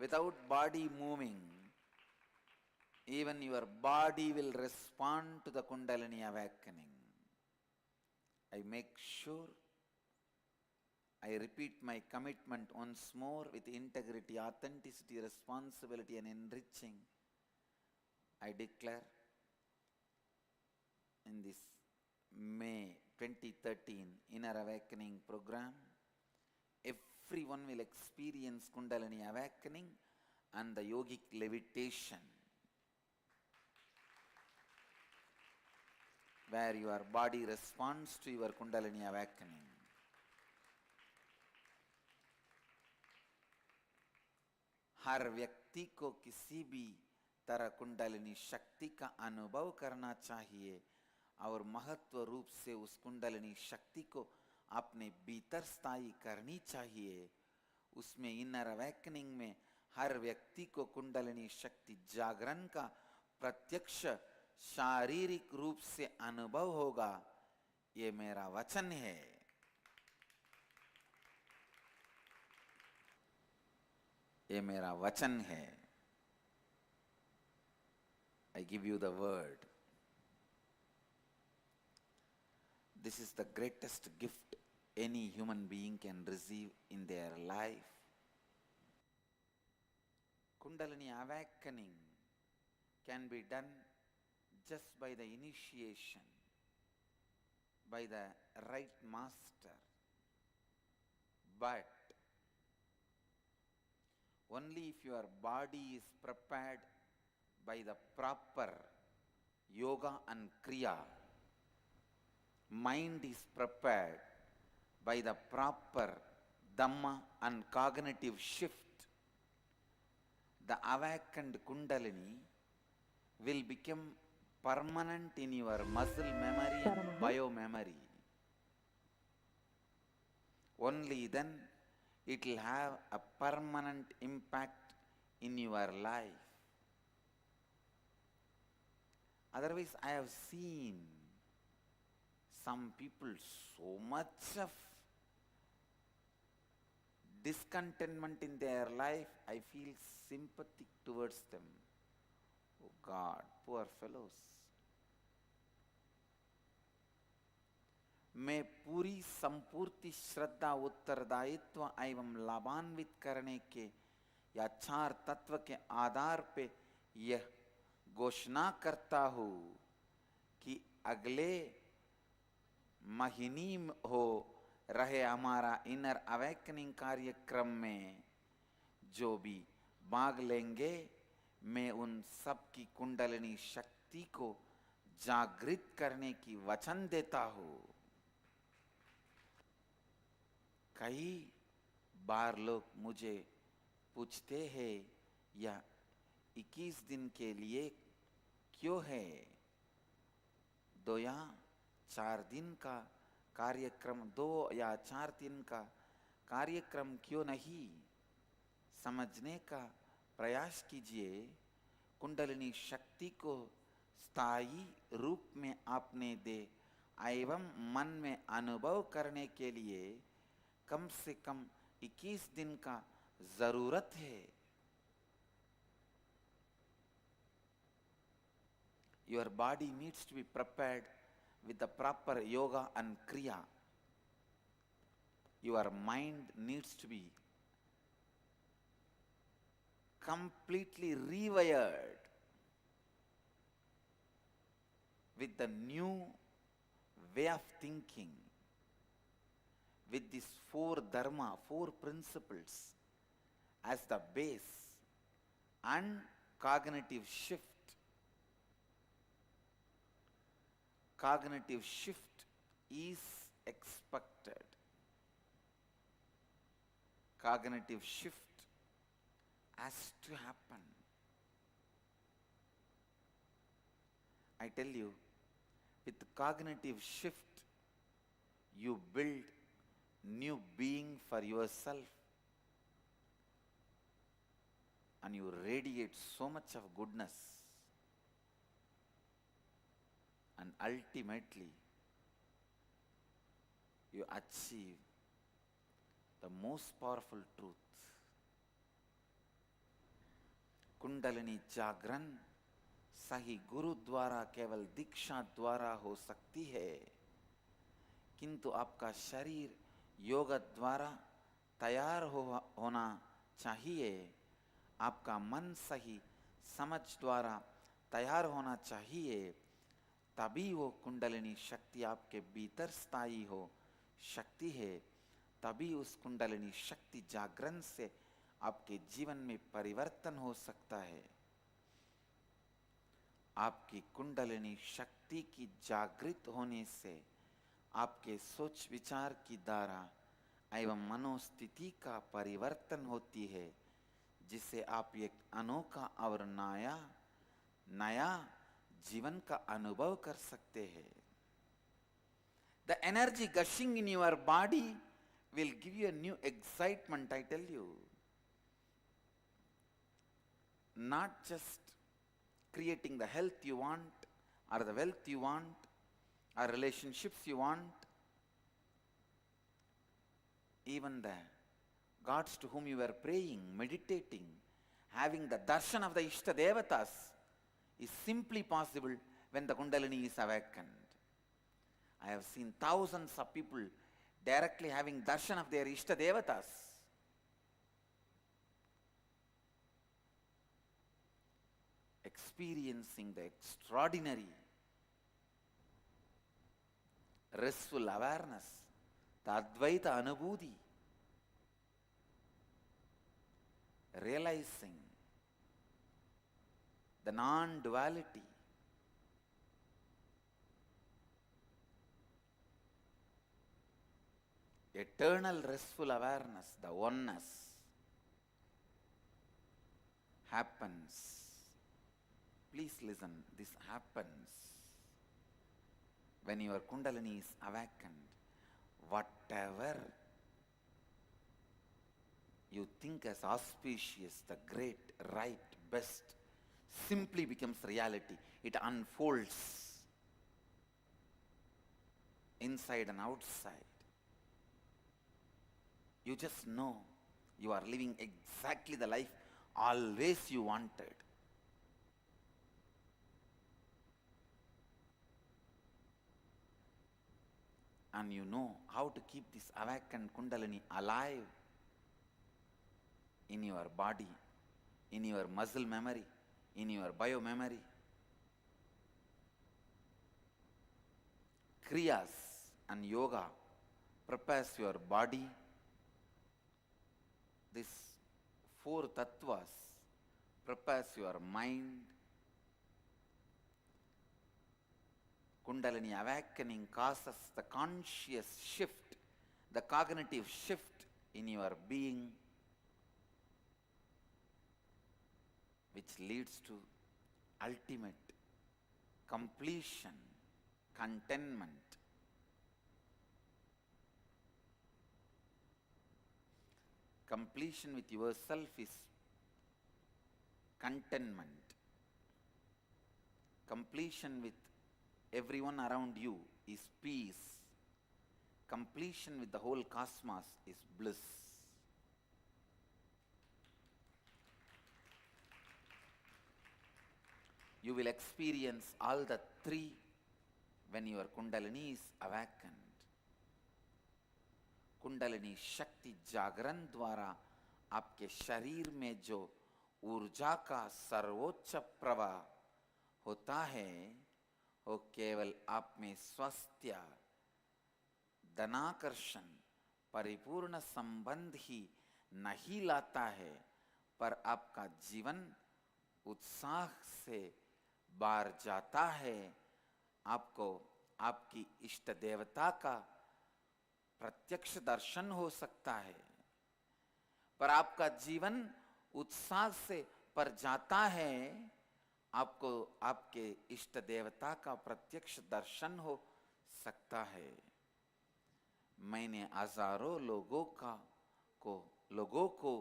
without body moving. Even your body will respond to the Kundalini awakening. I make sure I repeat my commitment once more with integrity, authenticity, responsibility and enriching. I declare in this May 2013 Inner Awakening program, everyone will experience Kundalini awakening and the yogic levitation, where your body responds to your Kundalini awakening. हर व्यक्ति को किसी भी तरह कुंडलिनी शक्ति का अनुभव करना चाहिए और महत्व रूप से उस कुंडलिनी शक्ति को अपने भीतर स्थायी करनी चाहिए. उसमें इनर अवेकनिंग में हर व्यक्ति को कुंडलिनी शक्ति जागरण का प्रत्यक्ष शारीरिक रूप से अनुभव होगा. ये मेरा वचन है. ये मेरा वचन है. I give you the word. This is the greatest gift any human being can receive in their life. Kundalini awakening can be done just by the initiation, by the right master. But only if your body is prepared by the proper yoga and kriya, mind is prepared by the proper dhamma and cognitive shift, the awakened kundalini will become permanent in your muscle memory and biomemory. Only then it will have a permanent impact in your life. Otherwise, I have seen some people so much of discontentment in their life, I feel sympathetic towards them. Oh God, poor fellows. मैं पूरी संपूर्ति श्रद्धा उत्तरदायित्व एवं लाभान्वित करने के या चार तत्व के आधार पे यह घोषणा करता हूँ कि अगले महीने हो रहे हमारा इनर अवेकनिंग कार्यक्रम में जो भी भाग लेंगे, मैं उन सब की कुंडलिनी शक्ति को जागृत करने की वचन देता हूँ. कई बार लोग मुझे पूछते हैं यह 21 दिन के लिए क्यों है, 2 या 4 दिन का कार्यक्रम, 2 या 4 दिन का कार्यक्रम क्यों नहीं. समझने का प्रयास कीजिए. कुंडलिनी शक्ति को स्थायी रूप में अपने दे एवं मन में अनुभव करने के लिए कम से कम 21 दिन का जरूरत है. Your body needs to be prepared with the proper yoga and kriya. Your mind needs to be completely rewired with the new way of thinking, with these 4 dharma, 4 principles as the base and cognitive shift. Cognitive shift is expected. Cognitive shift has to happen. I tell you, with cognitive shift, you build new being for yourself and you radiate so much of goodness. And ultimately, you achieve the most powerful truth. Kundalini जागरण सही गुरु द्वारा केवल दीक्षा द्वारा हो सकती है, किंतु आपका शरीर योग द्वारा तैयार होना चाहिए, आपका मन सही समझ द्वारा तैयार होना चाहिए, तभी वो कुंडलिनी शक्ति आपके भीतर स्थायी हो शक्ति है, तभी उस कुंडलिनी शक्ति जागरण से आपके जीवन में परिवर्तन हो सकता है। आपकी कुंडलिनी शक्ति की जागृत होने से आपके सोच विचार की धारा एवं मनोस्थिति का परिवर्तन होती है, जिससे आप एक अनोखा और नया जीवन का अनुभव कर सकते हैं। The energy gushing in your body will give you a new excitement, I tell you. Not just creating the health you want, or the wealth you want, or relationships you want, even the gods to whom you are praying, meditating, having the darshan of the Ishta Devatas is simply possible when the Kundalini is awakened. I have seen thousands of people directly having darshan of their Ishta Devatas. Experiencing the extraordinary restful awareness, the Advaita Anubhuti, realizing the non-duality, eternal restful awareness, the oneness happens. Please listen, this happens when your Kundalini is awakened. Whatever you think as auspicious, the great, right, best, simply becomes reality. It unfolds inside and outside. You just know you are living exactly the life always you wanted. And you know how to keep this awakened Kundalini alive in your body, in your muscle memory, in your bio memory. Kriyas and yoga prepares your body. These 4 tattvas prepares your mind. Kundalini awakening causes the conscious shift, the cognitive shift in your being, which leads to ultimate completion, contentment. Completion with yourself is contentment. Completion with everyone around you is peace. Completion with the whole cosmos is bliss. You will experience all the 3 when your Kundalini is awakened. Kundalini शक्ति जागरण द्वारा आपके शरीर में जो ऊर्जा का सर्वोच्च प्रवाह होता है, वो केवल आप में स्वास्थ्य, धनाकर्षण, परिपूर्ण संबंध ही नहीं लाता है, पर आपका जीवन उत्साह से बार जाता है। आपको आपकी इष्ट देवता का प्रत्यक्ष दर्शन हो सकता है, पर आपका जीवन उत्साह से पर जाता है। आपको आपके इष्ट देवता का प्रत्यक्ष दर्शन हो सकता है। मैंने हजारों लोगों को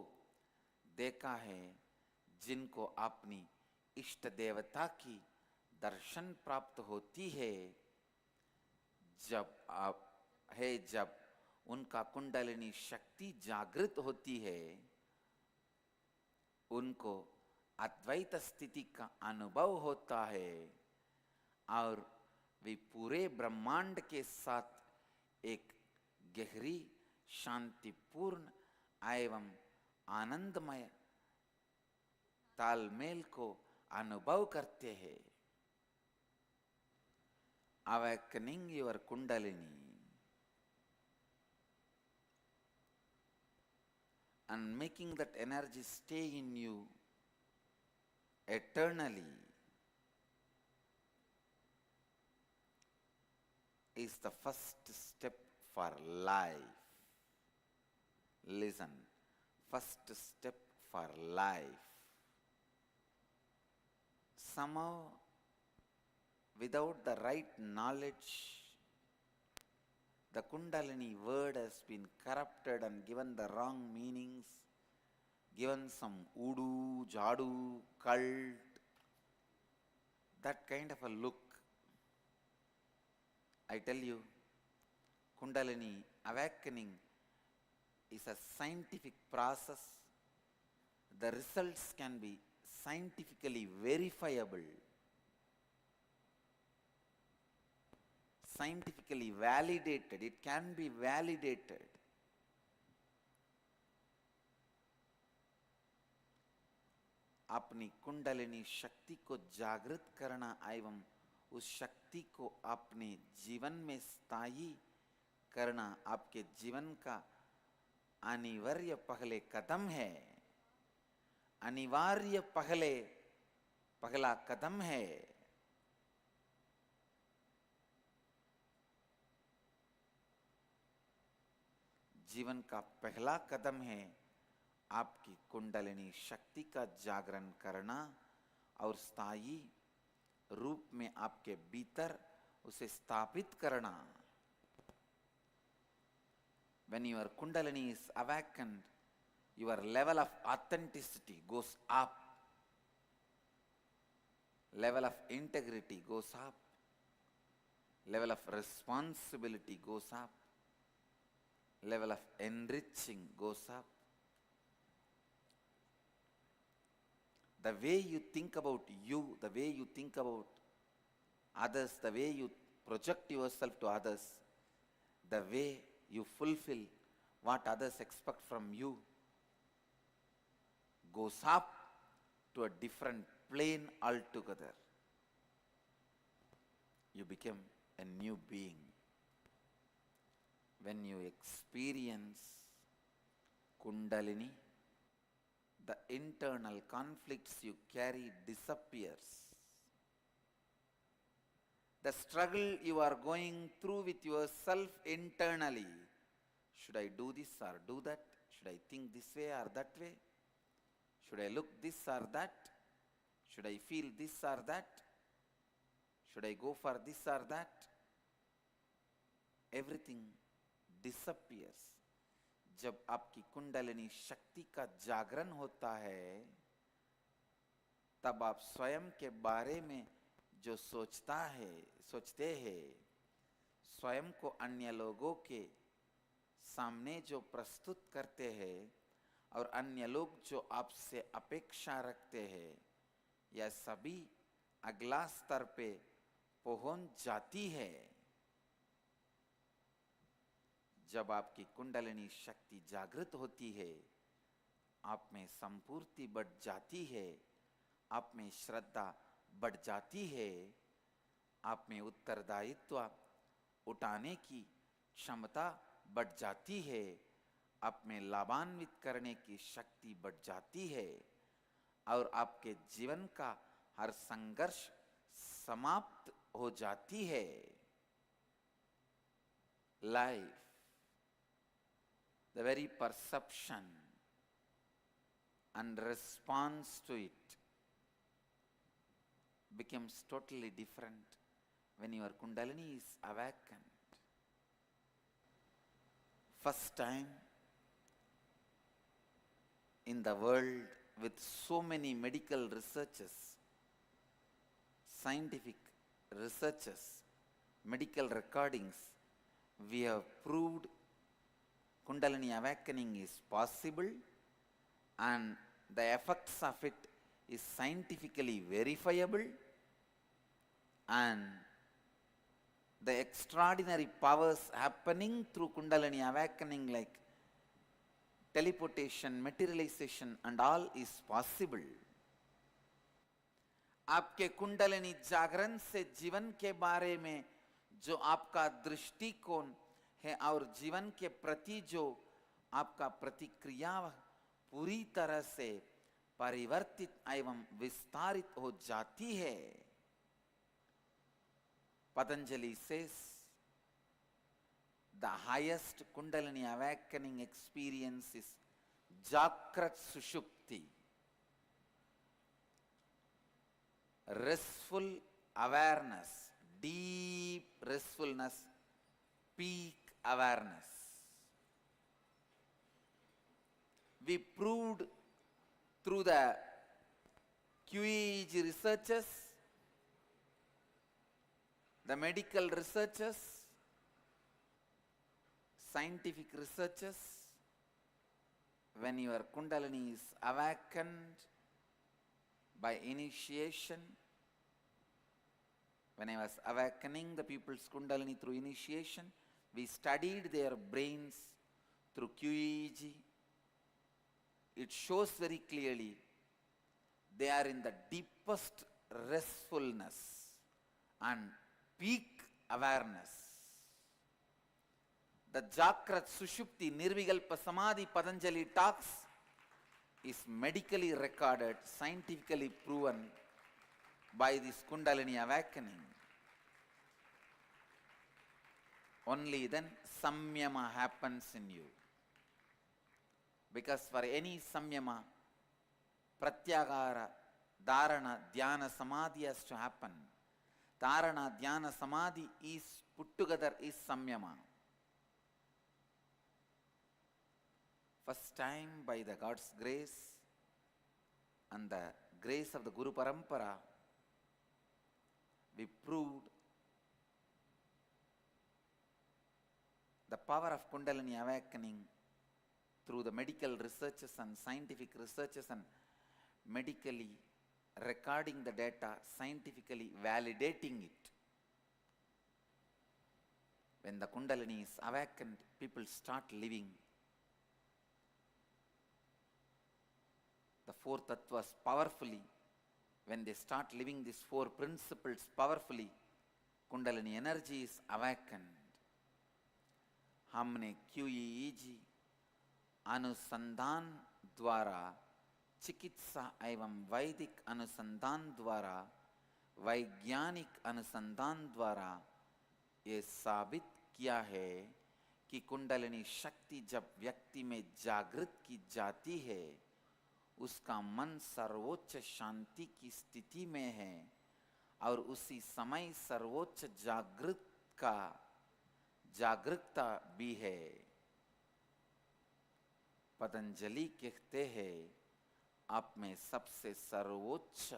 देखा है जिनको अपनी इष्ट देवता की दर्शन प्राप्त होती है जब उनका कुंडलिनी शक्ति जागृत होती है, उनको अद्वैत स्थिति का अनुभव होता है और वे पूरे ब्रह्मांड के साथ एक गहरी शांतिपूर्ण एवं आनंदमय तालमेल को अनुभव करते हैं. Awakening your Kundalini and making that energy stay in you eternally is the first step for life. Listen, first step for life. Somehow, without the right knowledge, the Kundalini word has been corrupted and given the wrong meanings, given some voodoo, jadoo, cult, that kind of a look. I tell you, Kundalini awakening is a scientific process. The results can be scientifically verifiable, scientifically validated. It can be validated. अपनी कुंडलिनी शक्ति को जागृत करना एवं उस शक्ति को अपने जीवन में स्थायी करना आपके जीवन का अनिवार्य पहले कदम है, अनिवार्य पहला कदम है. जीवन का पहला कदम है आपकी कुंडलिनी शक्ति का जागरण करना और स्थायी रूप में आपके भीतर उसे स्थापित करना. When your Kundalini is awakened, your level of authenticity goes up, level of integrity goes up, level of responsibility goes up, level of enriching goes up. The way you think about you, the way you think about others, the way you project yourself to others, the way you fulfill what others expect from you goes up to a different plane altogether. You become a new being. When you experience Kundalini, the internal conflicts you carry disappears. The struggle you are going through with yourself internally, should I do this or do that? Should I think this way or that way? Should I look this or that? Should I feel this or that? Should I go for this or that? Everything disappears. जब आपकी कुंडलिनी शक्ति का जागरण होता है, तब आप स्वयं के बारे में जो सोचते हैं, स्वयं को अन्य लोगों के सामने जो प्रस्तुत करते हैं और अन्य लोग जो आपसे अपेक्षा रखते हैं, यह सभी अगला स्तर पे पहुंच जाती है. जब आपकी कुंडलिनी शक्ति जागृत होती है, आप में संपूर्ति बढ़ जाती है, आप में श्रद्धा बढ़ जाती है, आप में उत्तरदायित्व उठाने की क्षमता बढ़ जाती है, आप में लाभान्वित करने की शक्ति बढ़ जाती है और आपके जीवन का हर संघर्ष समाप्त हो जाती है. Life, the very perception and response to it becomes totally different when your Kundalini is awakened. First time in the world, with so many medical researches, scientific researches, medical recordings, we have proved Kundalini awakening is possible, and the effects of it is scientifically verifiable, and the extraordinary powers happening through Kundalini awakening like teleportation, materialization and all is possible. आपके कुंडलिनी जागरण से जीवन के बारे में जो आपका दृष्टिकोण है और जीवन के प्रति जो आपका प्रतिक्रिया पूरी तरह से परिवर्तित एवं विस्तारित हो जाती है. Patanjali says the highest Kundalini awakening experience is Jagrat Sushupti, restful awareness, deep restfulness, peak awareness. We proved through the QEEG researches, the medical researches, scientific researches, when your Kundalini is awakened by initiation. When I was awakening the people's Kundalini through initiation, we studied their brains through QEEG. It shows very clearly they are in the deepest restfulness and peak awareness. The Jagrat Sushupti Nirvikalpa Samadhi Patanjali talks is medically recorded, scientifically proven by this Kundalini awakening. Only then samyama happens in you. Because for any samyama, pratyagara, dharana, dhyana, samadhi has to happen. Dharana, dhyana, samadhi is put together is samyama. First time by the God's grace and the grace of the Guru Parampara, we proved the power of Kundalini awakening through the medical researches and scientific researches and medically recording the data, scientifically validating it. When the Kundalini is awakened, people start living the four tattvas powerfully. When they start living these four principles powerfully, Kundalini energy is awakened. हमने QEEG अनुसंधान द्वारा, चिकित्सा एवं वैदिक अनुसंधान द्वारा, वैज्ञानिक अनुसंधान द्वारा ये साबित किया है कि कुंडलिनी शक्ति जब व्यक्ति में जागृत की जाती है, उसका मन सर्वोच्च शांति की स्थिति में है और उसी समय सर्वोच्च जागरूकता भी है. पतंजलि कहते हैं, आप में सबसे सर्वोच्च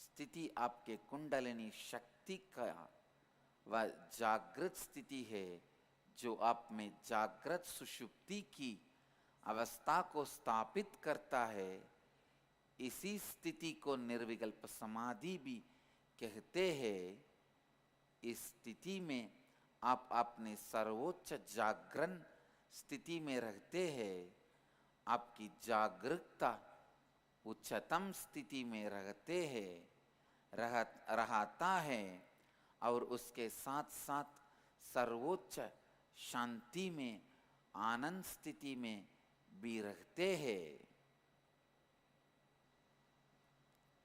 स्थिति आपके कुंडलिनी शक्ति का व जागृत स्थिति है, जो आप में जागृत सुषुप्ति की अवस्था को स्थापित करता है. इसी स्थिति को निर्विकल्प समाधि भी कहते हैं. इस स्थिति में आप अपने सर्वोच्च जागरण स्थिति में रहते हैं. आपकी जागरूकता उच्चतम स्थिति में रहता है और उसके साथ साथ सर्वोच्च शांति में, आनंद स्थिति में भी रहते हैं.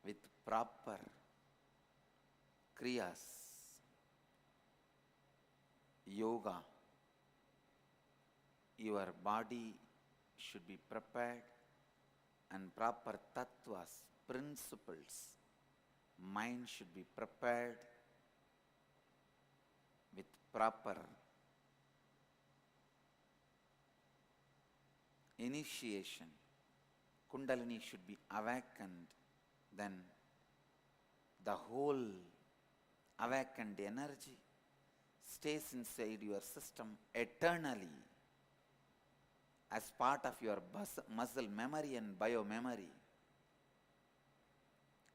With proper kriyas, yoga, your body should be prepared, and proper tattvas, principles, mind should be prepared with proper initiation. Kundalini should be awakened, then the whole awakened energy stays inside your system eternally. as part of your muscle memory and bio-memory.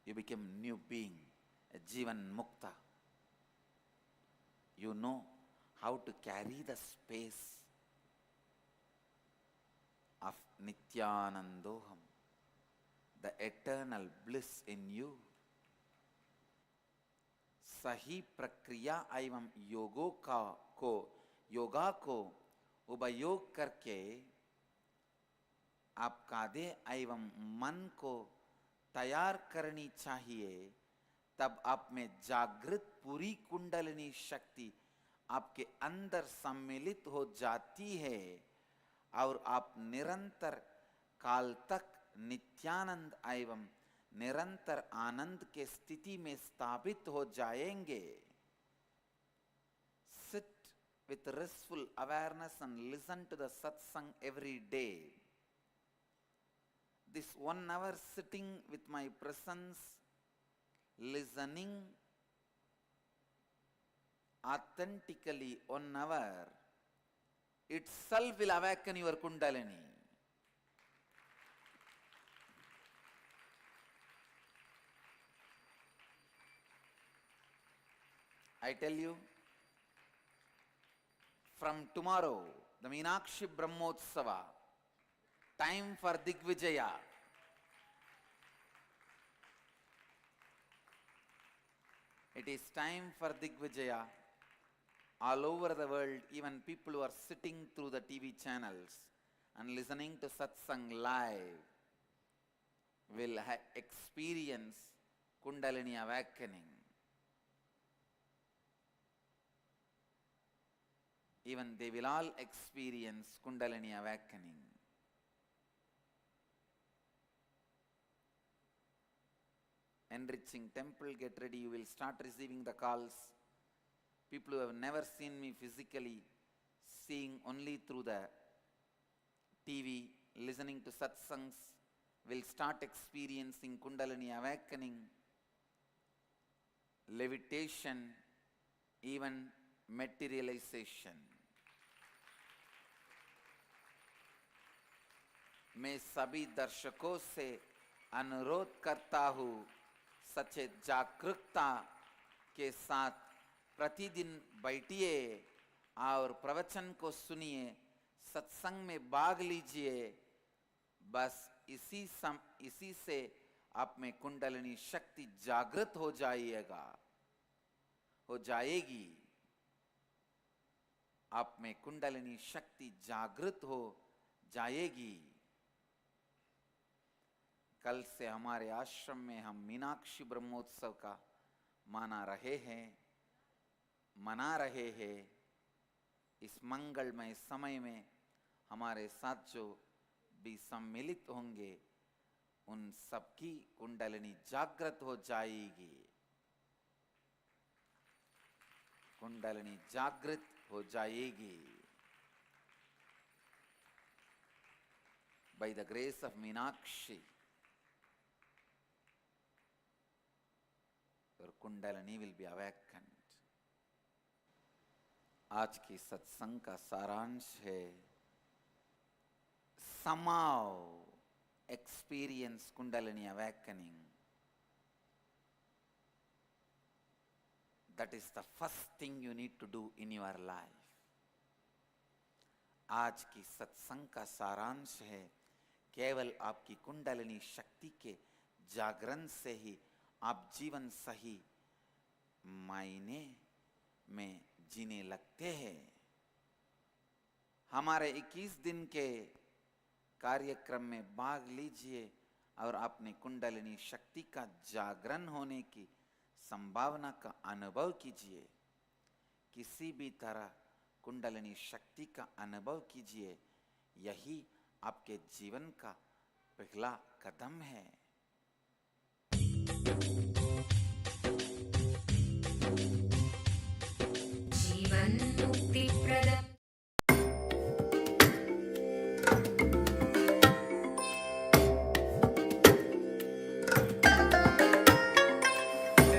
You become new being, a Jivan Mukta. You know how to carry the space of Nityanandoham, the eternal bliss in you. सही प्रक्रिया एवं योगा को उपयोग करके आप कादे एवं मन को तैयार करनी चाहिए, तब आप में जागृत पूरी कुंडलिनी शक्ति आपके अंदर सम्मिलित हो जाती है और आप निरंतर काल तक नित्यानंद एवं निरंतर आनंद के स्थिति में स्थापित हो जाएंगे. Sit with restful awareness and listen to the satsang every day. This 1 hour sitting with my presence, listening authentically 1 hour, itself will awaken your Kundalini. I tell you, from tomorrow, the Meenakshi Brahmotsava, time for Digvijaya. It is time for Digvijaya. All over the world, even people who are sitting through the TV channels and listening to satsang live will experience Kundalini awakening. Even they will all experience Kundalini awakening. Enriching temple, get ready, you will start receiving the calls. People who have never seen me physically, seeing only through the TV, listening to satsangs, will start experiencing Kundalini awakening, levitation, even materialization. मैं सभी दर्शकों से अनुरोध करता हूँ, सचेत जागरूकता के साथ प्रतिदिन बैठिए और प्रवचन को सुनिए, सत्संग में भाग लीजिए. बस इसी से आप में कुंडलिनी शक्ति जागृत हो जाएगी. आप में कुंडलिनी शक्ति जागृत हो जाएगी. कल से हमारे आश्रम में हम मीनाक्षी ब्रह्मोत्सव का मना रहे हैं. इस मंगलमय समय में हमारे साथ जो भी सम्मिलित होंगे, उन सबकी कुंडलिनी जागृत हो जाएगी. कुंडलिनी जागृत हो जाएगी. By the grace of Meenakshi, your Kundalini will be awakened. आज की सत्संग का सारांश है, somehow experience Kundalini awakening. That is the first thing you need to do in your life. आज की सत्संग का सारांश है, केवल आपकी कुंडलिनी शक्ति के जागरण से ही आप जीवन सही मायने में जीने लगते हैं. हमारे 21 दिन के कार्यक्रम में भाग लीजिए और अपने कुंडलिनी शक्ति का जागरण होने की संभावना का अनुभव कीजिए. किसी भी तरह कुंडलिनी शक्ति का अनुभव कीजिए. यही आपके जीवन का पहला कदम है. जीवन मुक्ति प्रद.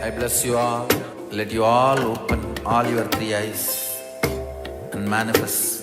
I bless you all. Let you all open all your 3 eyes and manifest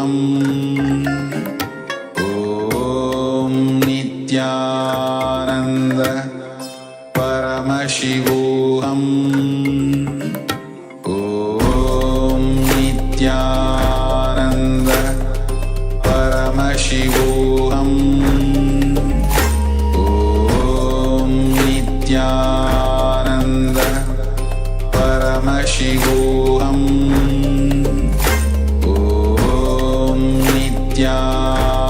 ॐ नित्यानन्द परमशिवोऽहम् ॐ नित्यानन्द परमशिवोऽहम् ॐ नित्यानन्द परमशिवोऽहम् ॐ नित्यानन्द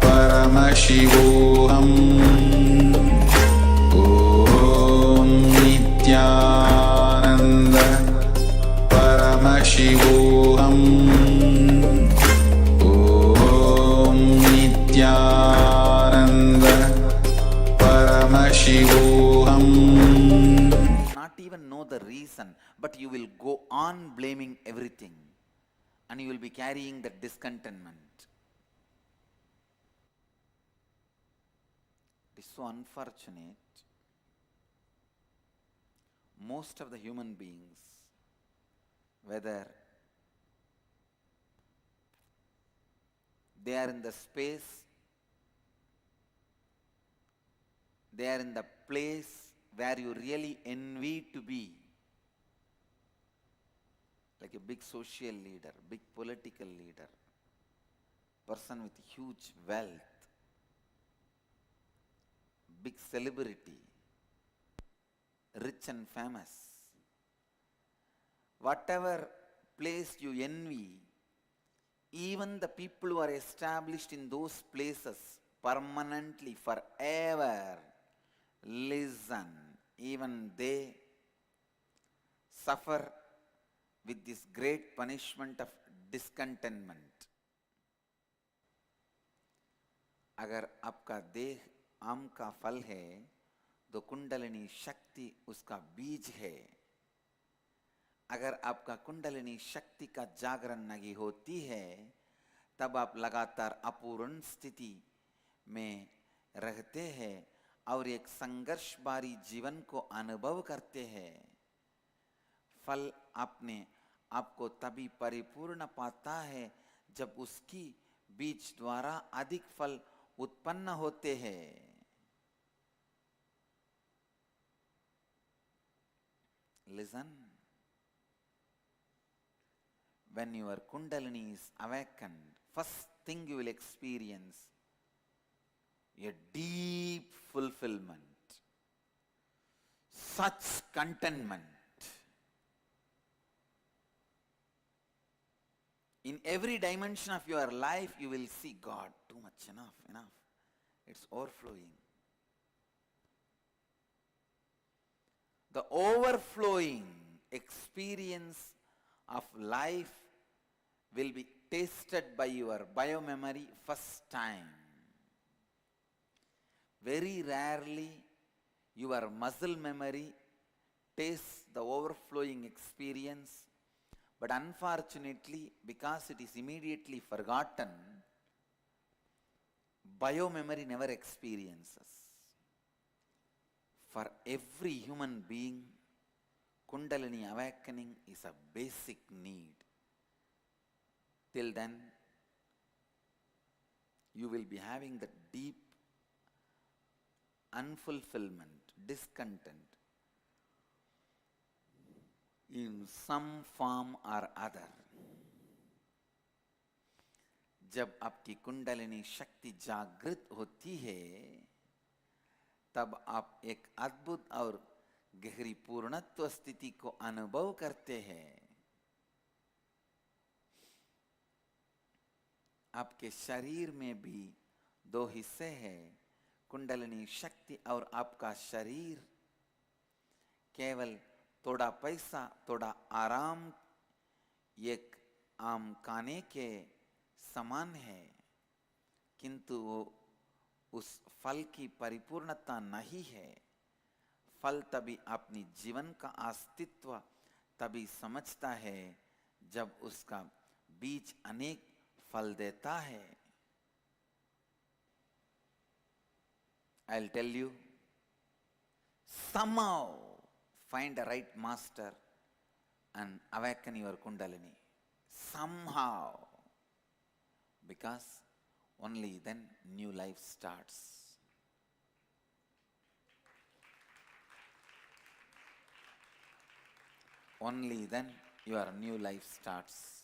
परमशिवोऽहम् ॐ नित्यानन्द परमशिवोऽहम् ॐ नित्यानन्द परमशिवोऽहम्. Not even know the reason, but you will go on blaming everything and you will be carrying that discontentment. It is so unfortunate. Most of the human beings, whether they are in the space, they are in the place where you really envy to be, like a big social leader, big political leader, person with huge wealth, big celebrity, rich and famous. Whatever place you envy, even the people who are established in those places permanently, forever, listen, even they suffer with this great punishment of discontentment. अगर आपका देह आम का फल है तो कुंडलिनी शक्ति उसका बीज है. अगर आपका कुंडलिनी शक्ति का जागरण नहीं होती है तब आप लगातार अपूर्ण स्थिति में रहते हैं और एक संघर्ष भारी जीवन को अनुभव करते हैं. फल अपने आपको तभी परिपूर्ण पाता है जब उसकी बीज द्वारा अधिक फल उत्पन्न होते हैं. Listen. When your Kundalini is awakened, first thing you will experience a deep fulfillment, such contentment. In every dimension of your life, you will see God, too much, enough, enough. It's overflowing. The overflowing experience of life will be tasted by your biomemory first time. Very rarely your muscle memory tastes the overflowing experience, but unfortunately, because it is immediately forgotten, biomemory never experiences. For every human being, Kundalini awakening is a basic need. Till then, you will be having the deep unfulfillment, discontent in some form or other. जब आपकी कुंडलिनी शक्ति जागृत होती है तब आप एक अद्भुत और गहरी पूर्णत्व स्थिति को अनुभव करते हैं. आपके शरीर में भी दो हिस्से हैं, कुंडलिनी शक्ति और आपका शरीर. केवल थोड़ा पैसा, थोड़ा आराम एक आम खाने के समान है, किंतु वो उस फल की परिपूर्णता नहीं है. फल तभी अपनी जीवन का अस्तित्व तभी समझता है जब उसका बीज अनेक फल देता है. I'll tell you, somehow find a right master and awaken your Kundalini. somehow, because only then new life starts. Only then your new life starts.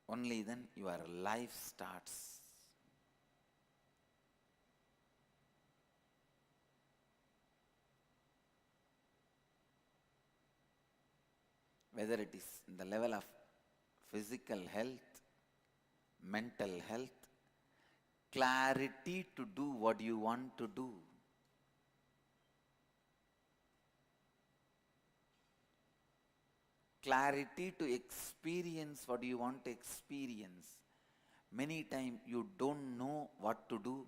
Only then your life starts. Whether it is in the level of physical health, mental health, clarity to do what you want to do. Clarity to experience what you want to experience. Many times you don't know what to do.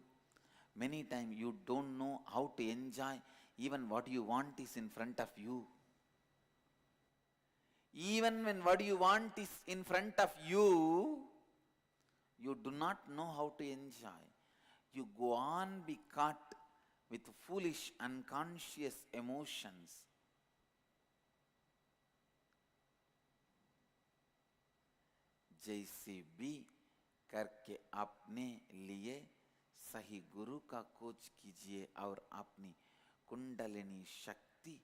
Many times you don't know how to enjoy even what you want is in front of you. Even when what you want is in front of you, you do not know how to enjoy. You go on be caught with foolish, unconscious emotions. जैसे भी करके अपने लिए सही गुरु का खोज कीजिए और अपनी कुंडलिनी शक्ति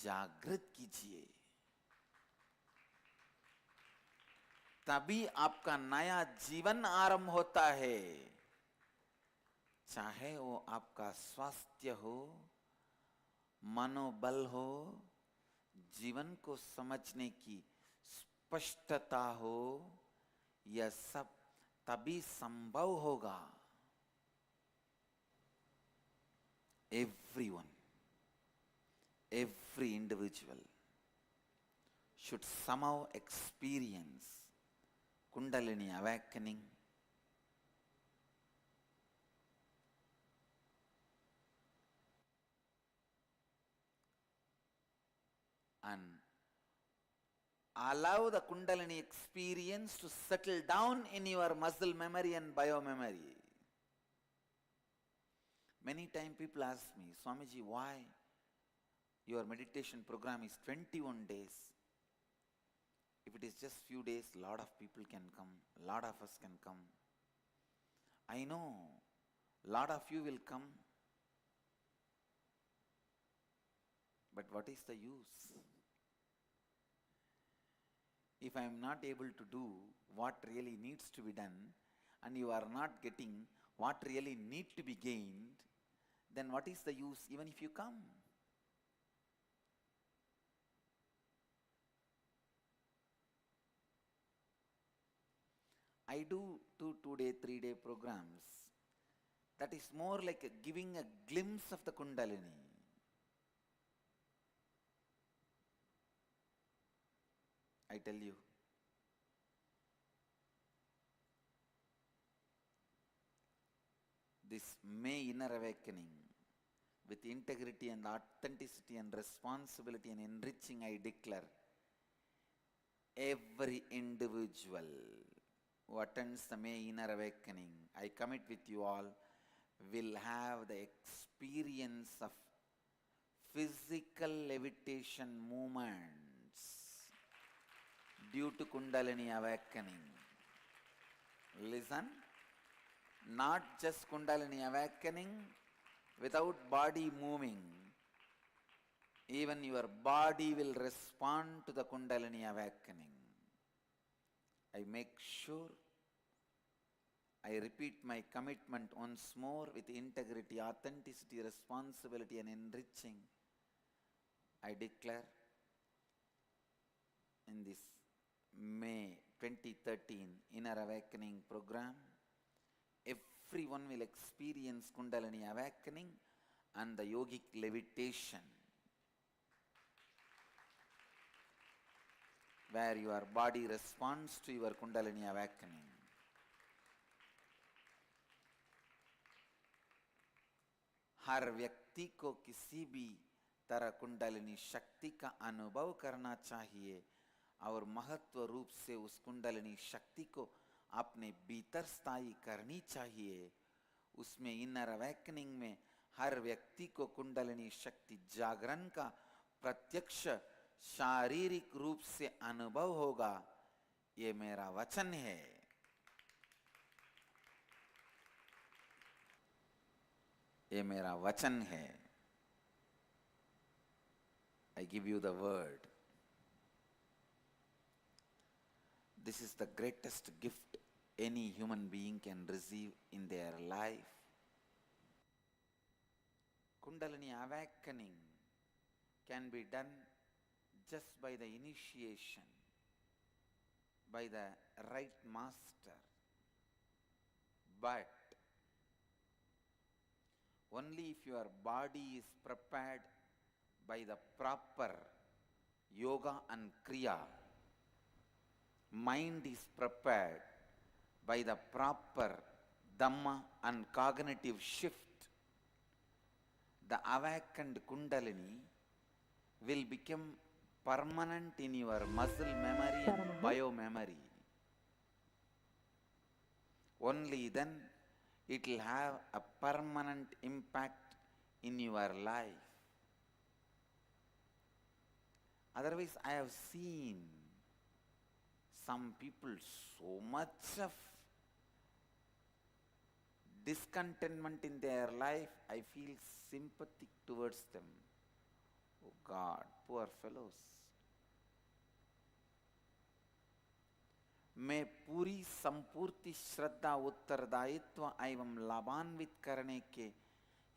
जागृत कीजिए, तभी आपका नया जीवन आरंभ होता है। चाहे वो आपका स्वास्थ्य हो, मनोबल हो, जीवन को समझने की स्पष्टता हो, यह सब तभी संभव होगा। Everyone, every individual should somehow experience Kundalini awakening, and allow the Kundalini experience to settle down in your muscle memory and biomemory. Many times people ask me, Swamiji, why your meditation program is 21 days? If it is just few days, a lot of people can come, a lot of us can come. I know, a lot of you will come. But what is the use? If I am not able to do what really needs to be done, and you are not getting what really needs to be gained, then what is the use even if you come? I do 2-day, 3-day programs. That is more like giving a glimpse of the Kundalini. I tell you, this May inner awakening with integrity and authenticity and responsibility and enriching, I declare, every individual who attends the May inner awakening, I commit with you all, will have the experience of physical levitation movements due to Kundalini awakening. Listen, not just Kundalini awakening without body moving. Even your body will respond to the Kundalini awakening. I make sure, I repeat my commitment once more with integrity, authenticity, responsibility and enriching. I declare in this May 2013 Inner Awakening program, everyone will experience Kundalini awakening and the yogic levitation, where your body responds to your Kundalini awakening. हर व्यक्ति को किसी भी तरह कुंडलिनी शक्ति का अनुभव करना चाहिए और महत्व रूप से उस कुंडलिनी शक्ति को अपने भीतर स्थायी करनी चाहिए। उसमें इनर अवेकनिंग में हर व्यक्ति को कुंडलिनी शक्ति जागरण का प्रत्यक्ष शारीरिक रूप से अनुभव होगा, ये मेरा वचन है। ये मेरा वचन है। I give you the word. This is the greatest gift any human being can receive in their life. Kundalini awakening can be done just by the initiation, by the right master. But only if your body is prepared by the proper yoga and kriya, mind is prepared by the proper dhamma and cognitive shift, the awakened kundalini will become permanent in your muscle memory and biomemory. Only then it will have a permanent impact in your life. Otherwise, I have seen some people so much of discontentment in their life, I feel sympathetic towards them. Oh God, poor fellows. मैं पूरी संपूर्ति श्रद्धा उत्तरदायित्व एवं लाभान्वित करने के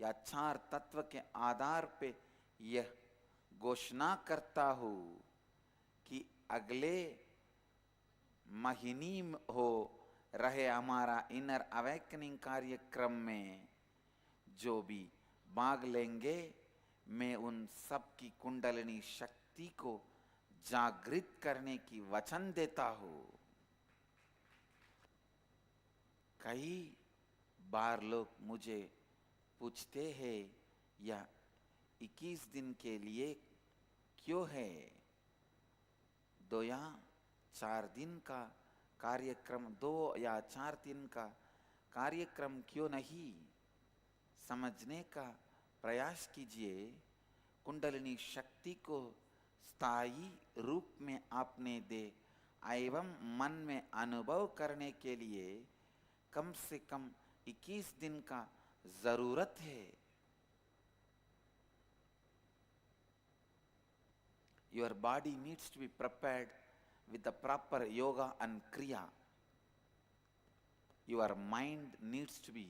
या 4 तत्व के आधार पे यह घोषणा करता हूँ कि अगले महीने हो रहे हमारा इनर अवेकनिंग कार्यक्रम में जो भी भाग लेंगे, मैं उन सब की कुंडलिनी शक्ति को जागृत करने की वचन देता हूँ। कई बार लोग मुझे पूछते हैं, यह 21 दिन के लिए क्यों है? 2 या 4 दिन का कार्यक्रम, 2 या 4 दिन का कार्यक्रम क्यों नहीं? समझने का प्रयास कीजिए। कुंडलिनी शक्ति को स्थायी रूप में आपने दे एवं मन में अनुभव करने के लिए कम से कम 21 दिन का जरूरत है। Your body needs to be prepared with the proper yoga and kriya. Your mind needs to be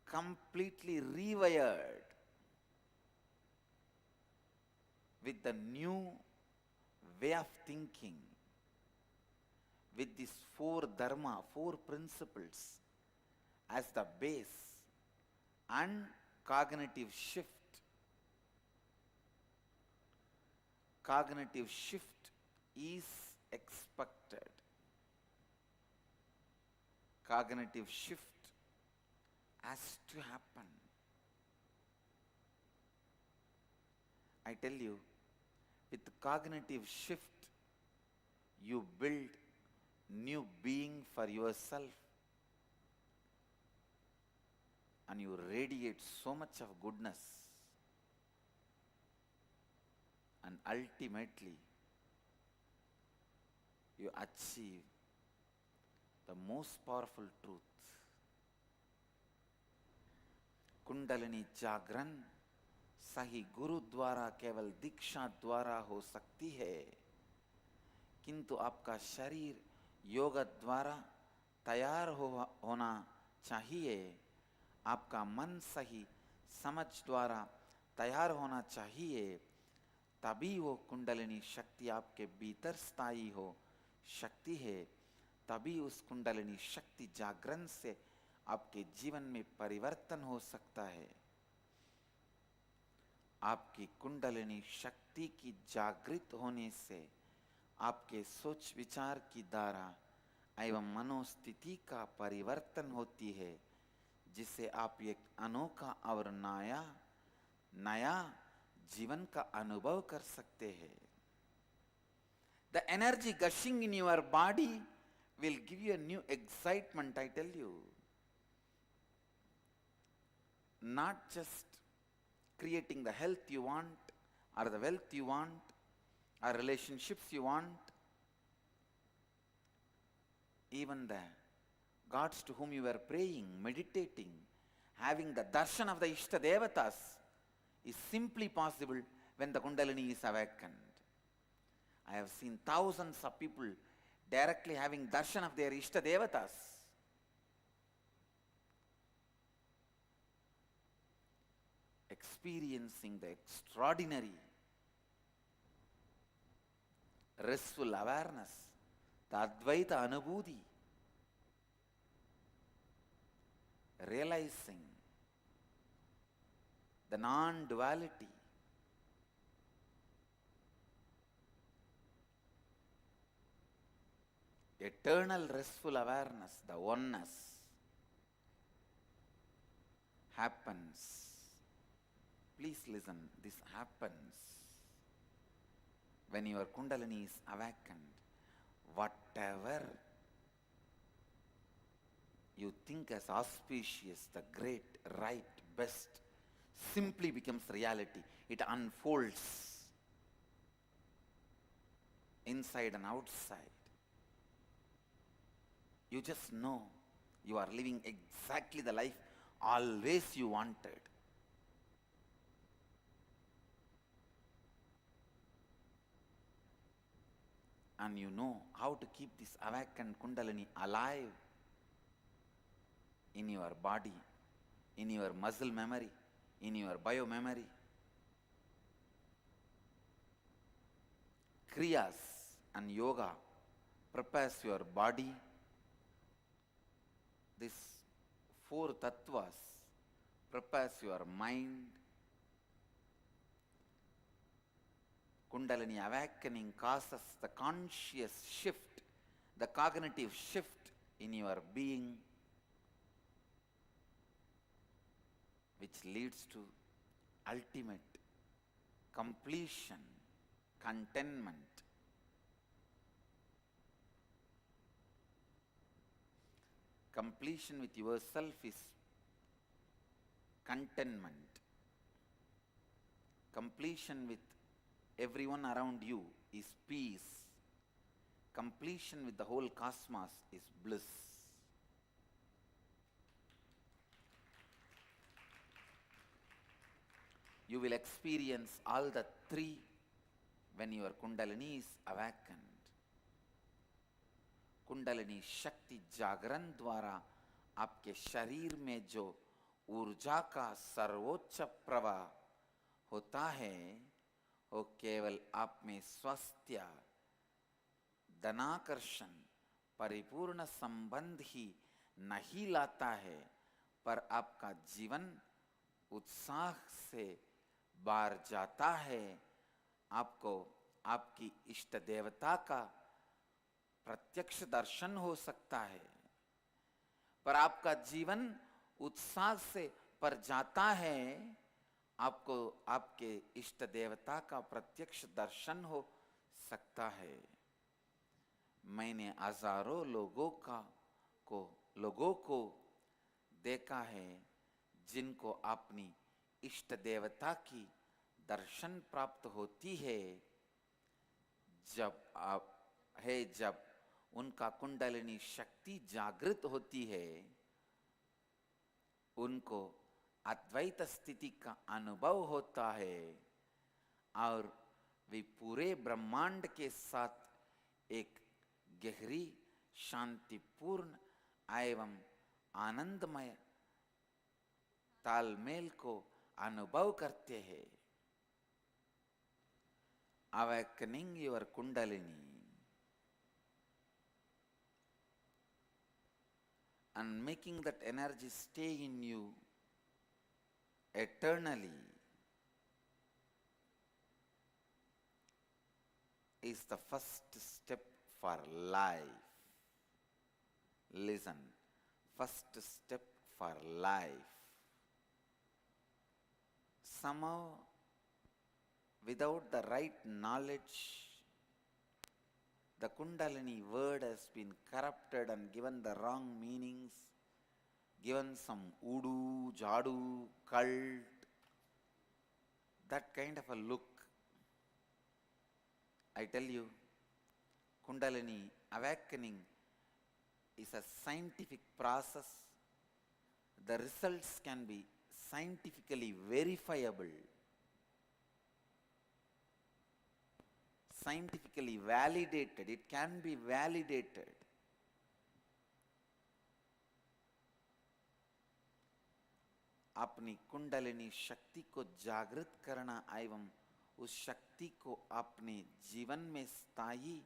completely rewired with the new way of thinking, with these 4 dharma, 4 principles as the base and cognitive shift. Cognitive shift is expected. Cognitive shift has to happen. I tell you, with cognitive shift, you build new being for yourself and you radiate so much of goodness, and ultimately you achieve the most powerful truth. Kundalini जागरण सही गुरु द्वारा केवल दीक्षा द्वारा हो सकती है, किंतु आपका शरीर योग द्वारा तैयार होना चाहिए। आपका मन सही समझ द्वारा तैयार होना चाहिए, तभी वो कुंडलिनी शक्ति आपके भीतर स्थायी हो शक्ति है। तभी उस कुंडलिनी शक्ति जागरण से आपके जीवन में परिवर्तन हो सकता है। आपकी कुंडलिनी शक्ति की जागृत होने से आपके सोच विचार की धारा एवं मनोस्थिति का परिवर्तन होती है, जिससे आप एक अनोखा और नया जीवन का अनुभव कर सकते हैं। The energy gushing in your body will give you a new excitement, I tell you. not just creating the health you want, or the wealth you want, or relationships you want. Even the gods to whom you were praying, meditating, having the darshan of the Ishta Devatas is simply possible when the Kundalini is awakened. I have seen thousands of people directly having darshan of their Ishta Devatas. Experiencing the extraordinary restful awareness, the Advaita Anubhuti, realizing the non-duality, eternal restful awareness, the oneness happens. Please listen, this happens when your Kundalini is awakened. Whatever you think as auspicious, the great, right, best, simply becomes reality. It unfolds inside and outside. You just know you are living exactly the life always you wanted. And you know how to keep this awakened Kundalini alive in your body, in your muscle memory, in your bio memory. Kriyas and yoga prepares your body. These 4 tattvas prepares your mind. Kundalini awakening causes the conscious shift, the cognitive shift in your being, which leads to ultimate completion, contentment. Completion with yourself is contentment. Completion with everyone around you is peace. Completion with the whole cosmos is bliss. You will experience all the 3 when your Kundalini is awakened. Kundalini Shakti जागरण द्वारा आपके शरीर में जो ऊर्जा का सर्वोच्च प्रवाह होता है, वो केवल आप में स्वास्थ्य, धनाकर्षण, परिपूर्ण संबंध ही नहीं लाता है, पर आपका जीवन उत्साह से बार जाता है। आपको आपकी इष्ट देवता का प्रत्यक्ष दर्शन हो सकता है, पर आपका जीवन उत्साह से पर जाता है। आपको आपके इष्ट देवता का प्रत्यक्ष दर्शन हो सकता है। मैंने हजारों लोगों को देखा है जिनको अपनी इष्ट देवता की दर्शन प्राप्त होती है जब उनका कुंडलिनी शक्ति जागृत होती है। उनको अद्वैत स्थिति का अनुभव होता है और वे पूरे ब्रह्मांड के साथ एक गहरी, शांतिपूर्ण एवं आनंदमय तालमेल को अनुभव करते हैं। Awakening your Kundalini and making that energy stay in you eternally is the first step for life. Listen, first step for life. Somehow, without the right knowledge, the Kundalini word has been corrupted and given the wrong meanings given some voodoo, jadoo, cult, that kind of a look. I tell you, Kundalini awakening is a scientific process. The results can be scientifically verifiable, scientifically validated. It can be validated. अपनी कुंडलिनी शक्ति को जागृत करना एवं उस शक्ति को अपने जीवन में स्थायी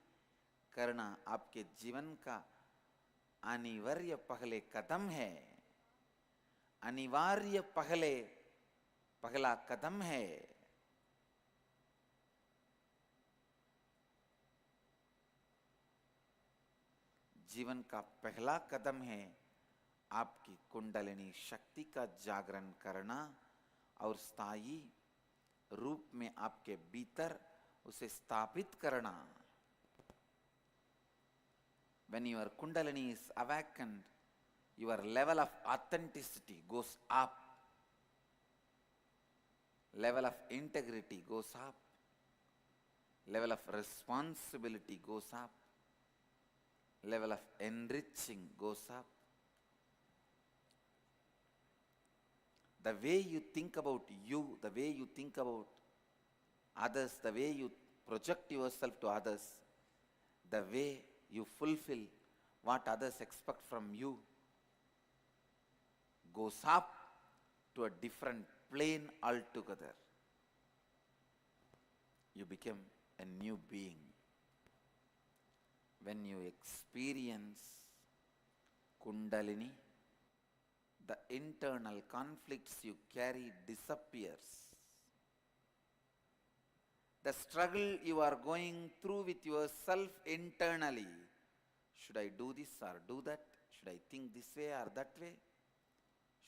करना आपके जीवन का अनिवार्य पहले कदम है, अनिवार्य पहला कदम है। जीवन का पहला कदम है आपकी कुंडलिनी शक्ति का जागरण करना और स्थायी रूप में आपके भीतर उसे स्थापित करना। When your Kundalini is awakened, your level of authenticity goes up, level of integrity goes up, level of responsibility goes up, level of enriching goes up. The way you think about you, the way you think about others, the way you project yourself to others, the way you fulfill what others expect from you goes up to a different plane altogether. You become a new being. When you experience Kundalini, the internal conflicts you carry disappears. The struggle you are going through with yourself internally, should I do this or do that? Should I think this way or that way?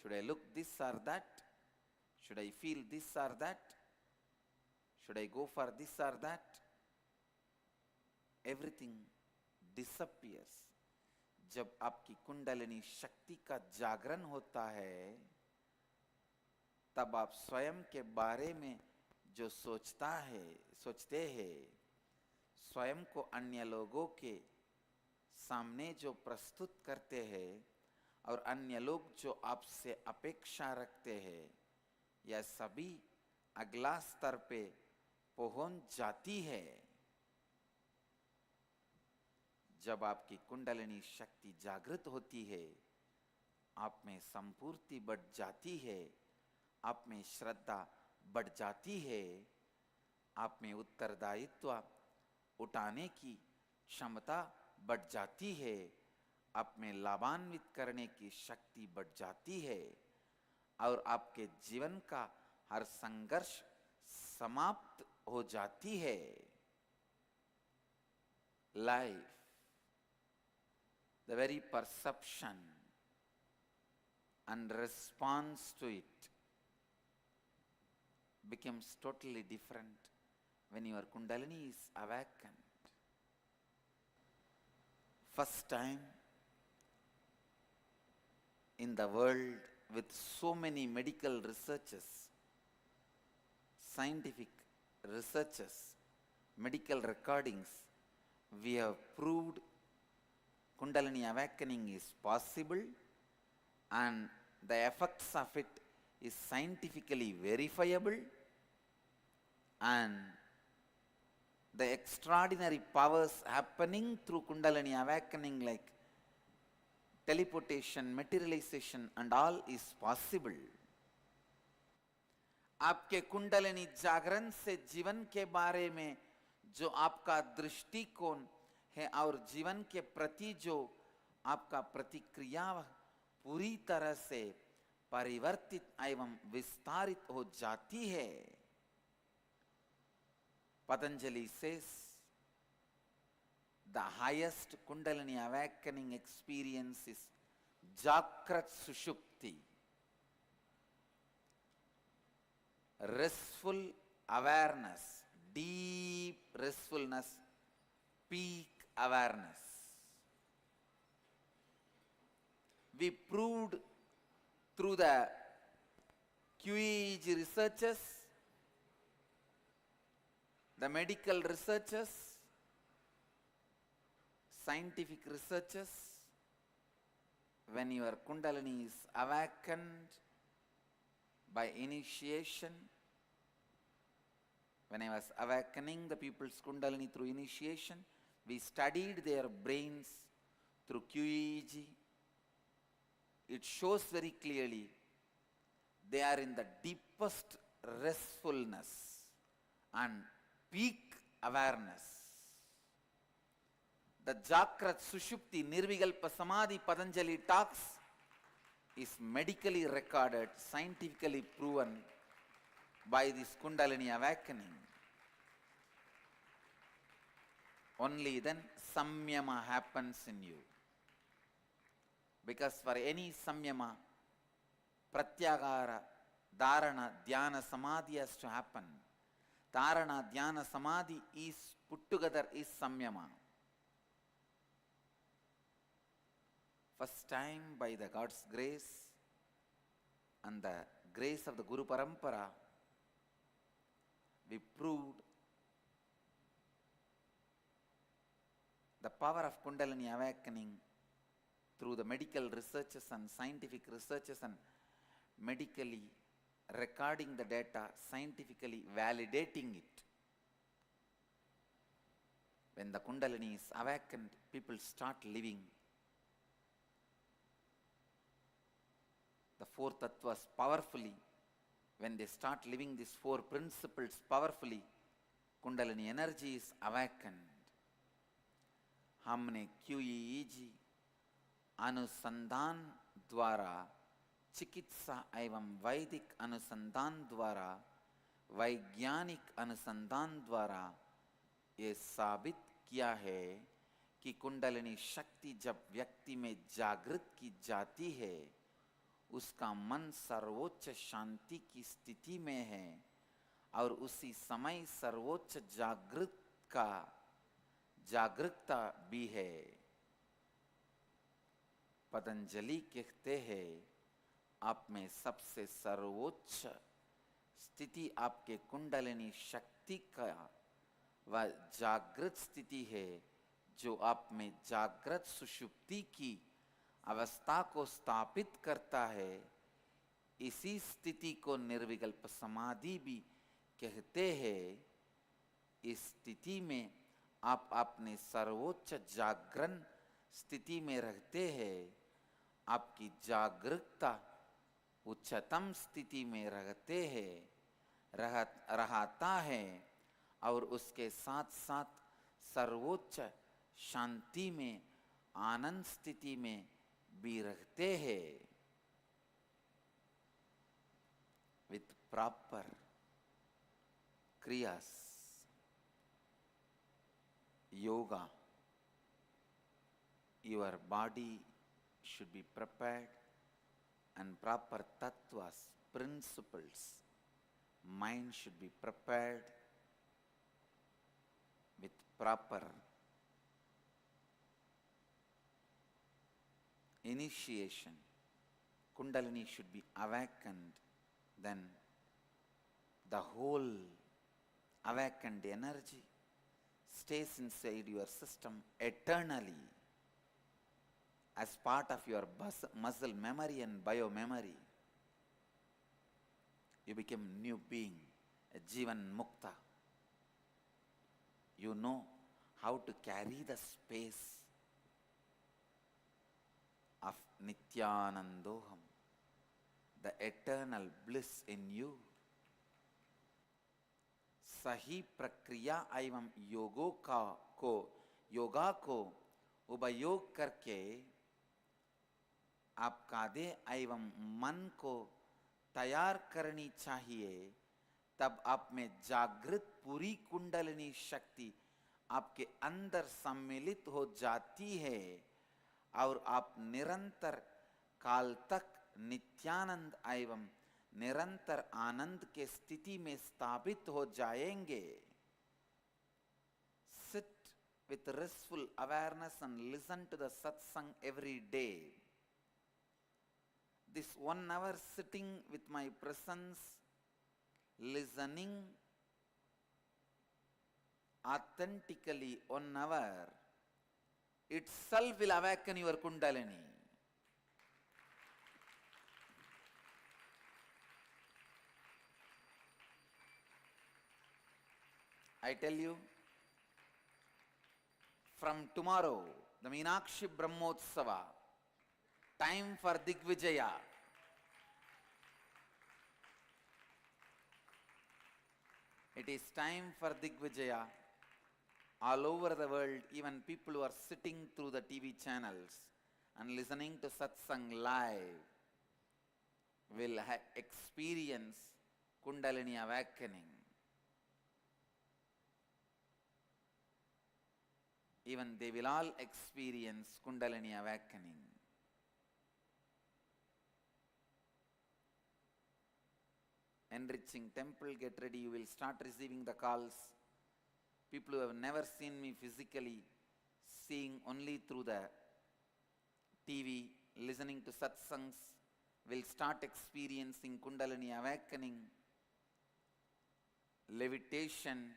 Should I look this or that? Should I feel this or that? Should I go for this or that? Everything disappears. जब आपकी कुंडलिनी शक्ति का जागरण होता है, तब आप स्वयं के बारे में जो सोचते हैं, स्वयं को अन्य लोगों के सामने जो प्रस्तुत करते हैं और अन्य लोग जो आपसे अपेक्षा रखते हैं, यह सभी अगला स्तर पे पहुंच जाती है। जब आपकी कुंडलिनी शक्ति जागृत होती है, आप में संपूर्ति बढ़ जाती है, आप में श्रद्धा बढ़ जाती है, आप में उत्तरदायित्व उठाने की क्षमता बढ़ जाती है, आप में लाभान्वित करने की शक्ति बढ़ जाती है और आपके जीवन का हर संघर्ष समाप्त हो जाती है। Life, the very perception and response to it becomes totally different when your Kundalini is awakened. First time in the world, with so many medical researches, scientific researches, medical recordings, we have proved Kundalini awakening is possible and the effects of it is scientifically verifiable, and the extraordinary powers happening through Kundalini awakening like teleportation, materialization and all is possible. आपके कुंडलिनी जागरण से जीवन के बारे में जो आपका दृष्टिकोण है और जीवन के प्रति जो आपका प्रतिक्रिया पूरी तरह से परिवर्तित एवं विस्तारित हो जाती है। Patanjali says the highest Kundalini awakening experience is Jagrat Sushupti, restful awareness, deep restfulness, peak awareness. We proved through the QEEG researchers, the medical researchers, scientific researchers, when your Kundalini is awakened by initiation, when I was awakening the people's Kundalini through initiation, we studied their brains through QEEG. It shows very clearly they are in the deepest restfulness and peak awareness. The Jakrat Sushupti Nirvikalpa Samadhi Patanjali talks is medically recorded, scientifically proven by this Kundalini awakening. Only then samyama happens in you. Because for any samyama, pratyagara, dharana, dhyana, samadhi has to happen. Dharana, dhyana, samadhi is put together is samyama. First time by the God's grace and the grace of the Guru Parampara, we proved the power of Kundalini awakening through the medical researches and scientific researches and medically recording the data, scientifically validating it. When the Kundalini is awakened, people start living the four tattvas powerfully. When they start living these four principles powerfully, Kundalini energy is awakened. हमने QEEG अनुसंधान द्वारा, चिकित्सा एवं वैदिक अनुसंधान द्वारा, वैज्ञानिक अनुसंधान द्वारा ये साबित किया है कि कुंडलिनी शक्ति जब व्यक्ति में जागृत की जाती है, उसका मन सर्वोच्च शांति की स्थिति में है और उसी समय सर्वोच्च जागरूकता भी है। पतंजलि कहते हैं, आप में सबसे सर्वोच्च स्थिति आपके कुंडलिनी शक्ति का वह जागृत स्थिति है जो आप में जागृत सुषुप्ति की अवस्था को स्थापित करता है। इसी स्थिति को निर्विकल्प समाधि भी कहते हैं। इस स्थिति में आप अपने सर्वोच्च जागरण स्थिति में रहते हैं। आपकी जागरूकता उच्चतम स्थिति में रहता है और उसके साथ साथ सर्वोच्च शांति में, आनंद स्थिति में भी रहते हैं। With proper kriyas, yoga, your body should be prepared and proper tattvas, principles, mind should be prepared with proper initiation. Kundalini should be awakened, then the whole awakened energy stays inside your system eternally as part of your muscle memory and biomemory. You become new being, a Jivan Mukta. You know how to carry the space of Nityanandoham, the eternal bliss in you. सही प्रक्रिया एवं योगा को उपयोग करके आप कादे एवं मन को तैयार करनी चाहिए। तब आप में जागृत पूरी कुंडलिनी शक्ति आपके अंदर सम्मिलित हो जाती है और आप निरंतर काल तक नित्यानंद एवं निरंतर आनंद के स्थिति में स्थापित हो जाएंगे। Sit with restful awareness and listen to the satsang every day. this 1 hour sitting with my presence, listening authentically 1 hour, itself will awaken your Kundalini. I tell you, from tomorrow, the Meenakshi Brahmotsava, time for Digvijaya. It is time for Digvijaya. All over the world, even people who are sitting through the TV channels and listening to satsang live will experience Kundalini awakening. Even they will all experience Kundalini awakening. Enriching temple, get ready, you will start receiving the calls. People who have never seen me physically, seeing only through the TV, listening to satsangs, will start experiencing Kundalini awakening, levitation,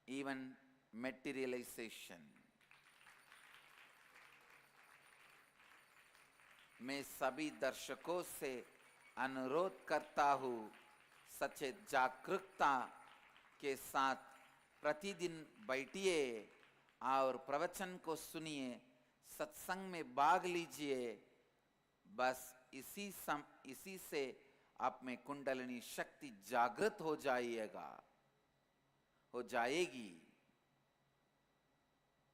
even materialization. मैं सभी दर्शकों से अनुरोध करता हूँ सचेत जागरूकता के साथ प्रतिदिन बैठिए और प्रवचन को सुनिए, सत्संग में भाग लीजिए। बस इसी से आप में कुंडलिनी शक्ति जागृत हो जाएगी।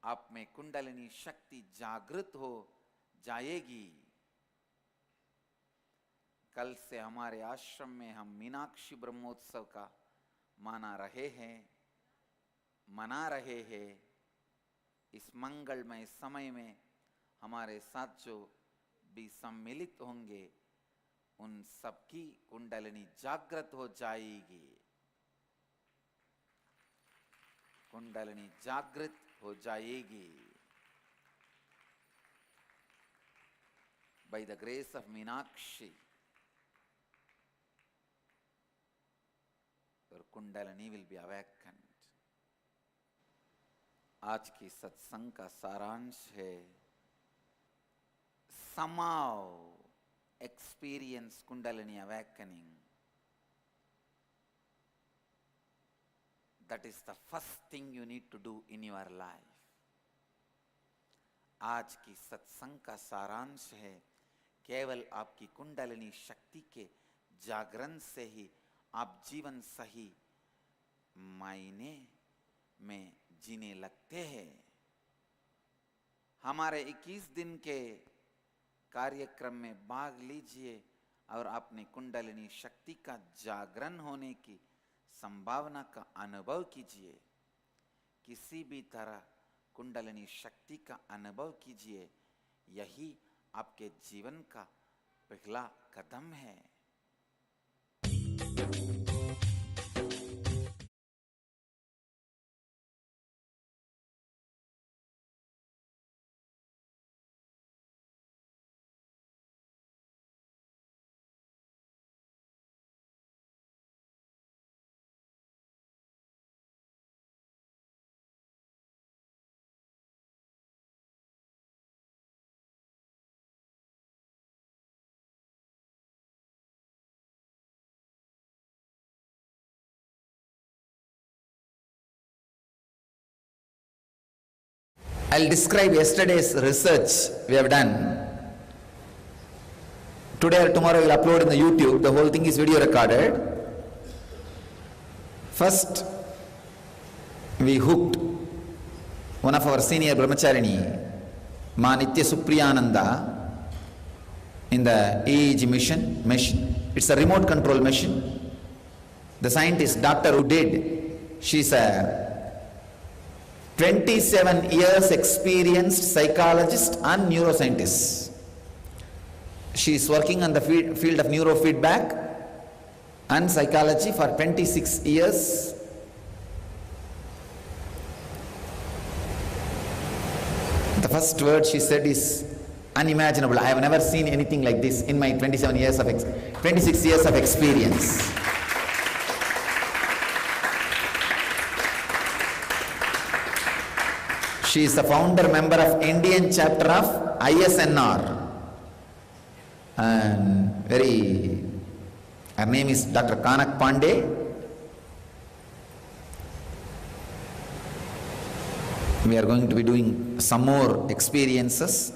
आप में कुंडलिनी शक्ति जागृत हो जाएगी। कल से हमारे आश्रम में हम मीनाक्षी ब्रह्मोत्सव का मना रहे हैं। इस मंगलमय समय में हमारे साथ जो भी सम्मिलित होंगे उन सबकी कुंडलिनी जागृत हो जाएगी। कुंडलिनी जागृत हो जाएगी। By the grace of Meenakshi, your Kundalini will be awakened. आज की सत्संग का सारांश है somehow experience Kundalini awakening. That is the first thing you need to do in your life. आज की सत्संग का सारांश है केवल आपकी कुंडलिनी शक्ति के जागरण से ही आप जीवन सही मायने में जीने लगते हैं। हमारे 21 दिन के कार्यक्रम में भाग लीजिए और अपने कुंडलिनी शक्ति का जागरण होने की संभावना का अनुभव कीजिए। किसी भी तरह कुंडलिनी शक्ति का अनुभव कीजिए। यही आपके जीवन का पहला कदम है। I'll describe yesterday's research we have done. Today or tomorrow we'll upload in the YouTube. The whole thing is video recorded. First, we hooked one of our senior brahmacharini, Ma Nitya Supriyananda, in the EEG machine. It's a remote control machine. The scientist, doctor who did, she's a 27 years experienced psychologist and neuroscientist. She is working on the field of neurofeedback and psychology for 26 years. The first word she said is unimaginable. I have never seen anything like this in my 26 years of experience. She is the founder member of Indian chapter of ISNR. And her name is Dr. Kanak Pandey. We are going to be doing some more experiences.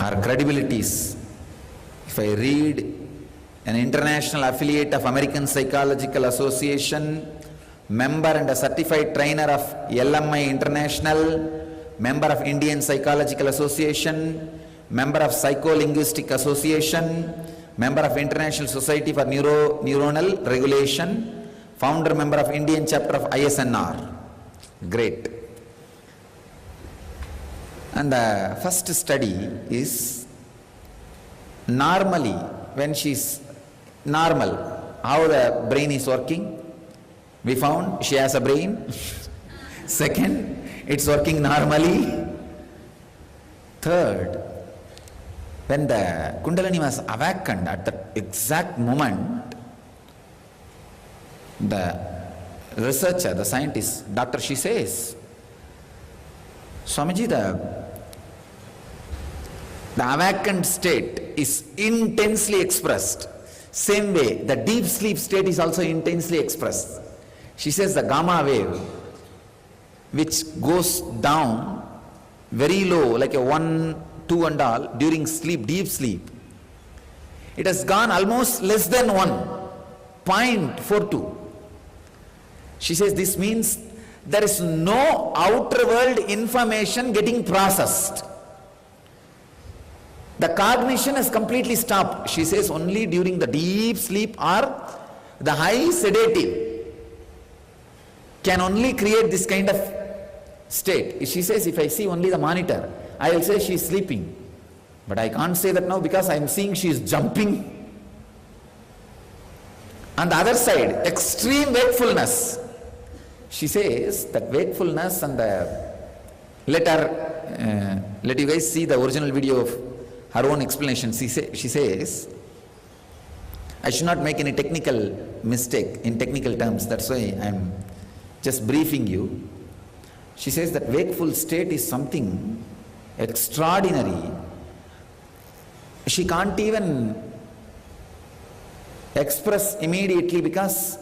Our credibilities, if I read an international affiliate of American Psychological Association, member and a certified trainer of LMI International, member of Indian Psychological Association, member of Psycholinguistic Association, member of International Society for Neuronal Regulation, founder member of Indian chapter of ISNR. Great. And the first study is normally, when she's normal, how the brain is working. We found she has a brain. Second, it's working normally. Third, when the Kundalini was awakened at that exact moment, the researcher, the scientist, doctor, she says, Swamiji, the awakened state is intensely expressed. Same way, the deep sleep state is also intensely expressed. She says the gamma wave, which goes down very low, like a 1, 2 and all, during sleep, deep sleep, it has gone almost less than 1.42. She says this means there is no outer world information getting processed. The cognition has completely stopped. She says only during the deep sleep or the high sedative can only create this kind of state. She says if I see only the monitor, I will say she is sleeping. But I can't say that now because I am seeing she is jumping. On the other side, extreme wakefulness. She says that wakefulness and let you guys see the original video of her own explanation. She says, I should not make any technical mistake in technical terms, that's why I am just briefing you. She says that wakeful state is something extraordinary. She can't even express immediately because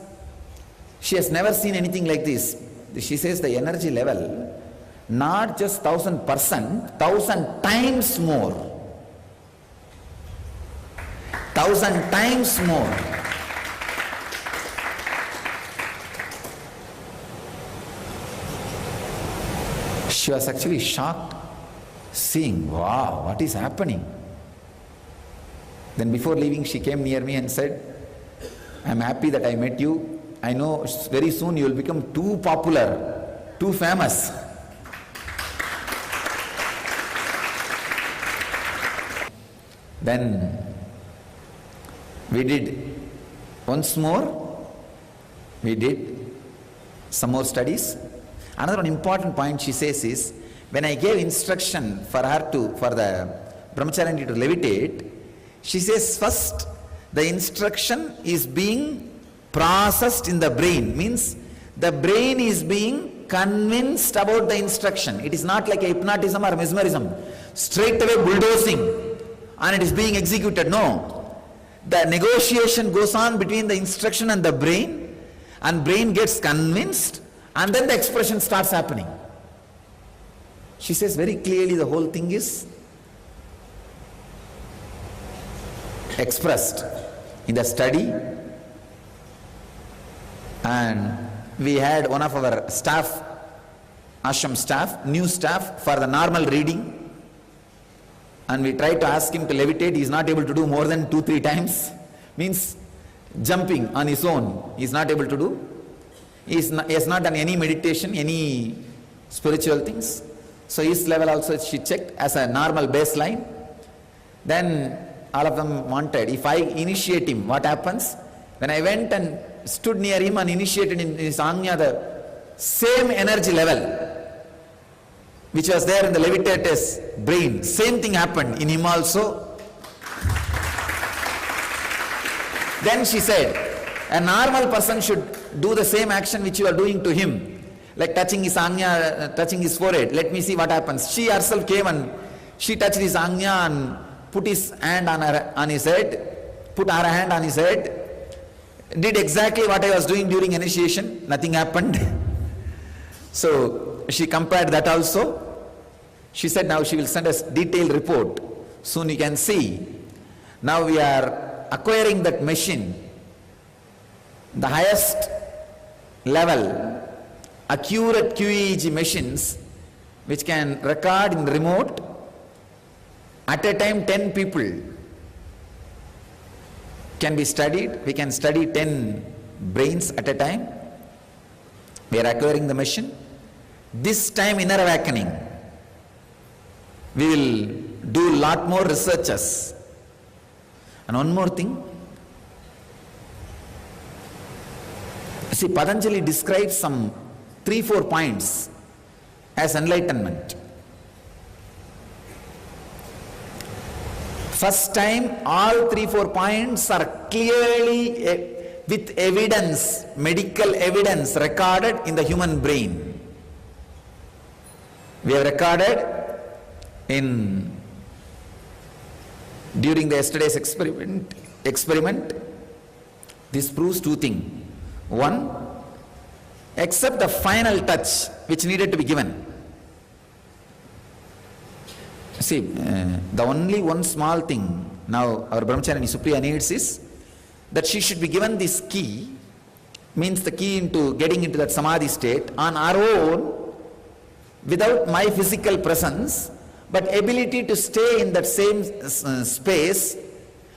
she has never seen anything like this. She says the energy level, not just 1000%, 1000 times more. 1000 times more. She was actually shocked, seeing, wow, what is happening? Then before leaving, she came near me and said, I am happy that I met you. I know very soon you will become too popular, too famous. Then we did once more, we did some more studies. Another one important point she says is, when I gave instruction for the brahmacharya to levitate, she says first the instruction is being processed in the brain, means the brain is being convinced about the instruction. It is not like a hypnotism or mesmerism, straight away bulldozing and it is being executed. No. The negotiation goes on between the instruction and brain gets convinced and then the expression starts happening. She says very clearly the whole thing is expressed in the study. And we had one of our staff, ashram staff, new staff for the normal reading, and we tried to ask him to levitate. He is not able to do more than 2-3 times, means jumping on his own he is not able to do. He has not done any meditation, any spiritual things. So his level also she checked as a normal baseline. Then all of them wanted, if I initiate him, what happens? When I went and stood near him and initiated in his Ajna the same energy level which was there in the levitator's brain. Same thing happened in him also. Then she said, a normal person should do the same action which you are doing to him, like touching his Ajna, touching his forehead. Let me see what happens. She herself came and she touched his Ajna and put his hand on his head, put her hand on his head, did exactly what I was doing during initiation. Nothing happened. So she compared that also. She said now she will send us detailed report. Soon you can see. Now we are acquiring that machine, the highest level accurate QEEG machines which can record in remote at a time 10 people can be studied. We can study 10 brains at a time. We are acquiring the machine. This time inner awakening, we will do lot more researches. And one more thing, see, Patanjali describes some 3-4 points as enlightenment. First time all 3-4 points are clearly with evidence, medical evidence recorded in the human brain. We have recorded during the yesterday's experiment. This proves 2 things. 1, except the final touch which needed to be given. See, the only one small thing now our Brahmacharya Supriya needs is that she should be given this key, means the key into getting into that samadhi state on our own, without my physical presence, but ability to stay in that same space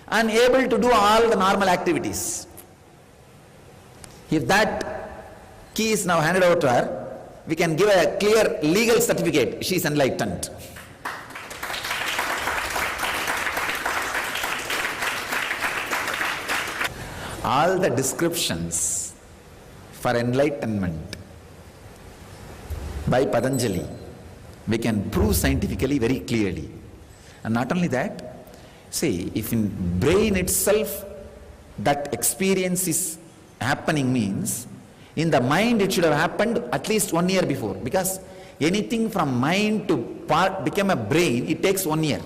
and able to do all the normal activities. If that key is now handed over to her, we can give a clear legal certificate, she is enlightened. All the descriptions for enlightenment by Patanjali, we can prove scientifically very clearly. And not only that, see, if in brain itself that experience is happening, means in the mind it should have happened at least 1 year before, because anything from mind to become a brain, it takes 1 year.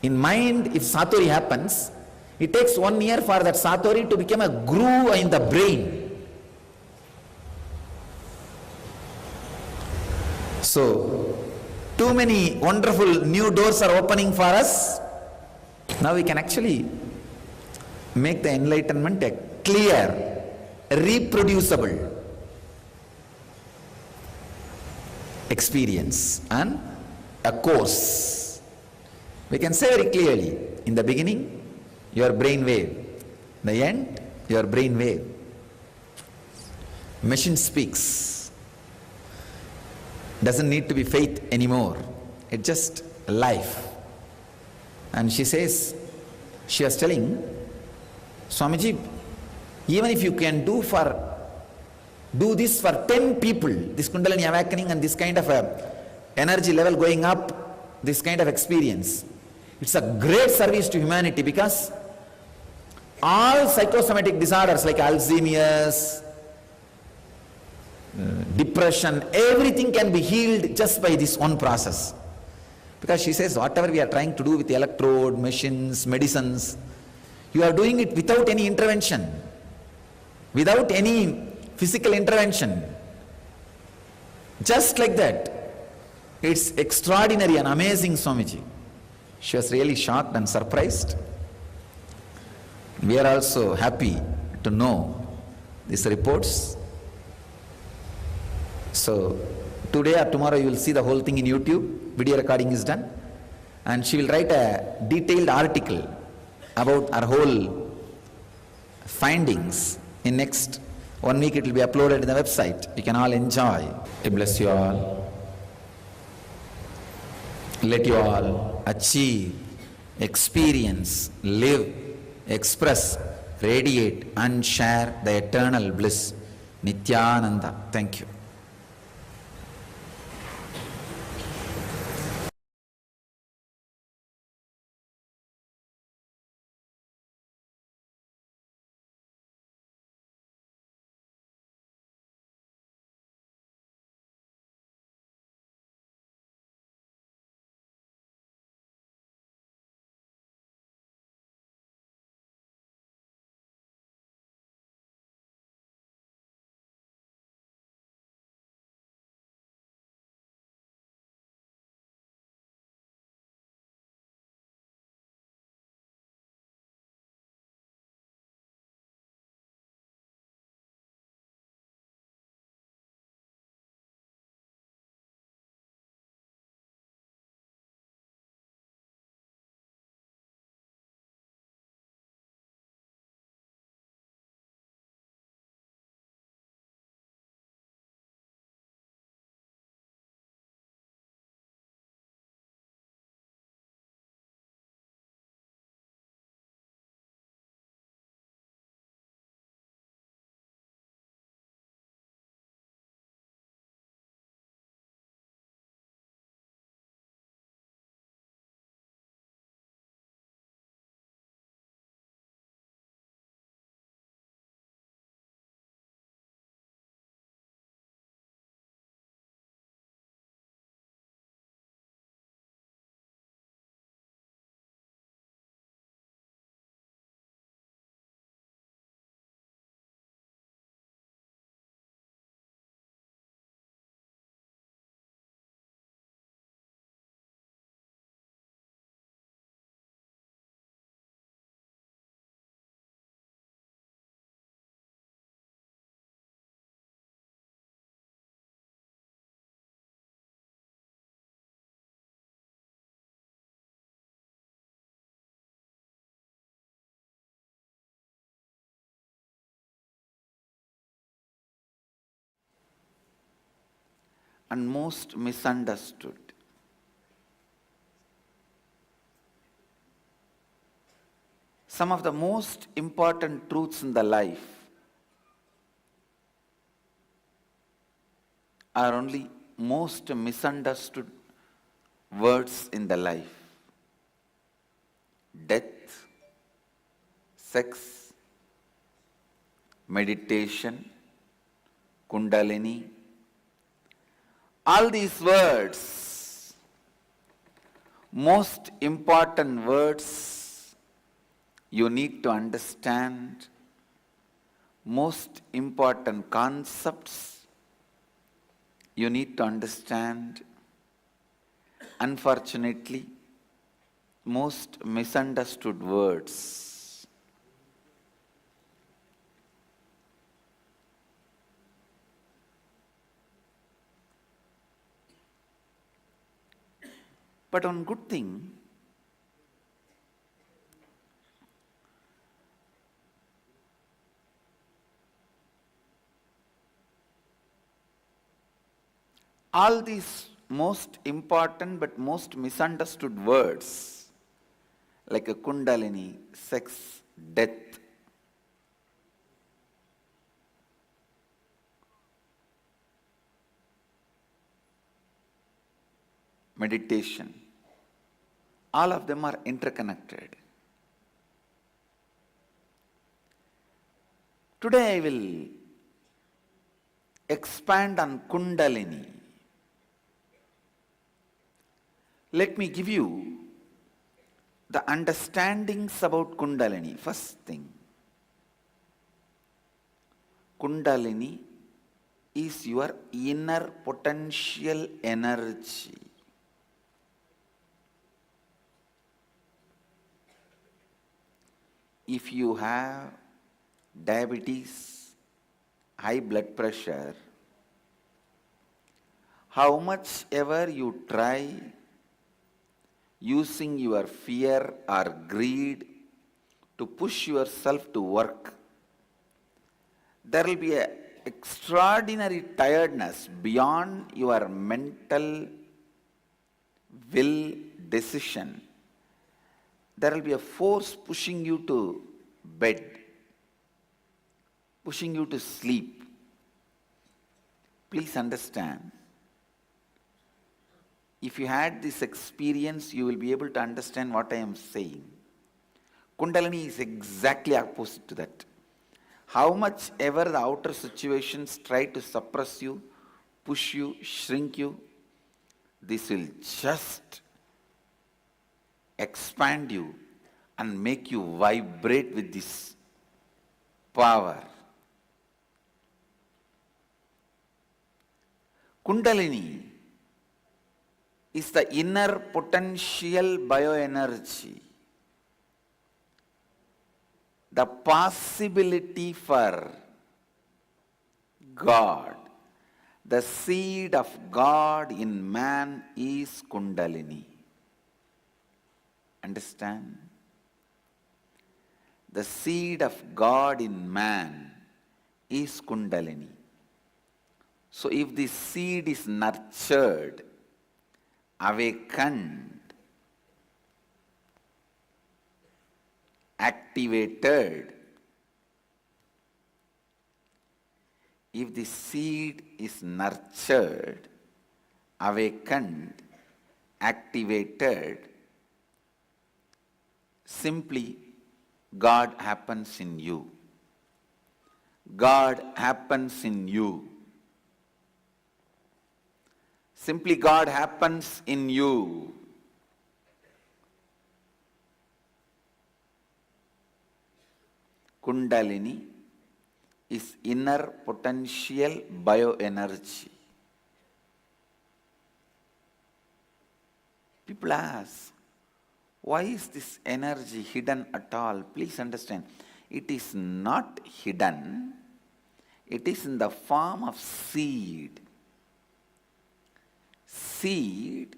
In mind, if satori happens, it takes 1 year for that satori to become a groove in the brain. So, too many wonderful new doors are opening for us. Now we can actually make the enlightenment a clear, reproducible experience and a course. We can say very clearly, in the beginning, your brain wave, the end, your brain wave. Machine speaks. Doesn't need to be faith anymore. It's just life. And she says, she was telling, Swamiji, even if you can do this for 10 people, this Kundalini awakening and this kind of a energy level going up, this kind of experience, it's a great service to humanity, because all psychosomatic disorders like Alzheimer's, depression, everything can be healed just by this one process. Because she says, whatever we are trying to do with the electrode, machines, medicines, you are doing it without any intervention, without any physical intervention. Just like that. It's extraordinary and amazing, Swamiji. She was really shocked and surprised. We are also happy to know these reports. So, today or tomorrow you will see the whole thing in YouTube, video recording is done, and she will write a detailed article about our whole findings. In next 1 week it will be uploaded in the website. You can all enjoy. I bless you all. Let you all achieve, experience, live, express radiate and share the eternal bliss. Nityananda. Thank you. And most misunderstood. Some of the most important truths in the life are only most misunderstood words in the life. Death, sex, meditation, Kundalini, all these words, most important words you need to understand, most important concepts you need to understand. Unfortunately, most misunderstood words. But one good thing, all these most important but most misunderstood words like a Kundalini, sex, death, meditation, all of them are interconnected. Today I will expand on Kundalini. Let me give you the understandings about Kundalini. First thing, Kundalini is your inner potential energy. If you have diabetes, high blood pressure, how much ever you try using your fear or greed to push yourself to work, there will be an extraordinary tiredness beyond your mental will decision. There will be a force pushing you to bed. pushing you to sleep. Please understand. If you had this experience, you will be able to understand what I am saying. Kundalini is exactly opposite to that. How much ever the outer situations try to suppress you, push you, shrink you, this will just expand you and make you vibrate with this power. Kundalini is the inner potential bioenergy, the possibility for God. The seed of God in man is Kundalini. Understand? The seed of God in man is Kundalini. So if this seed is nurtured, awakened, activated, if the seed is nurtured, awakened, activated, simply God happens in you. God happens in you. Simply God happens in you. Kundalini is inner potential bioenergy. People ask, why is this energy hidden at all? Please understand, it is not hidden. It is in the form of seed. Seed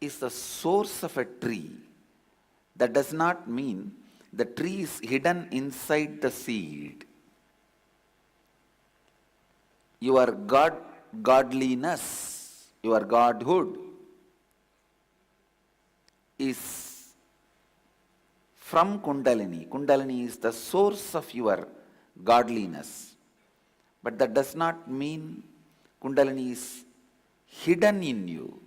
is the source of a tree. That does not mean the tree is hidden inside the seed. Your godliness, your godhood is from Kundalini. Kundalini is the source of your godliness. But that does not mean Kundalini is hidden in you.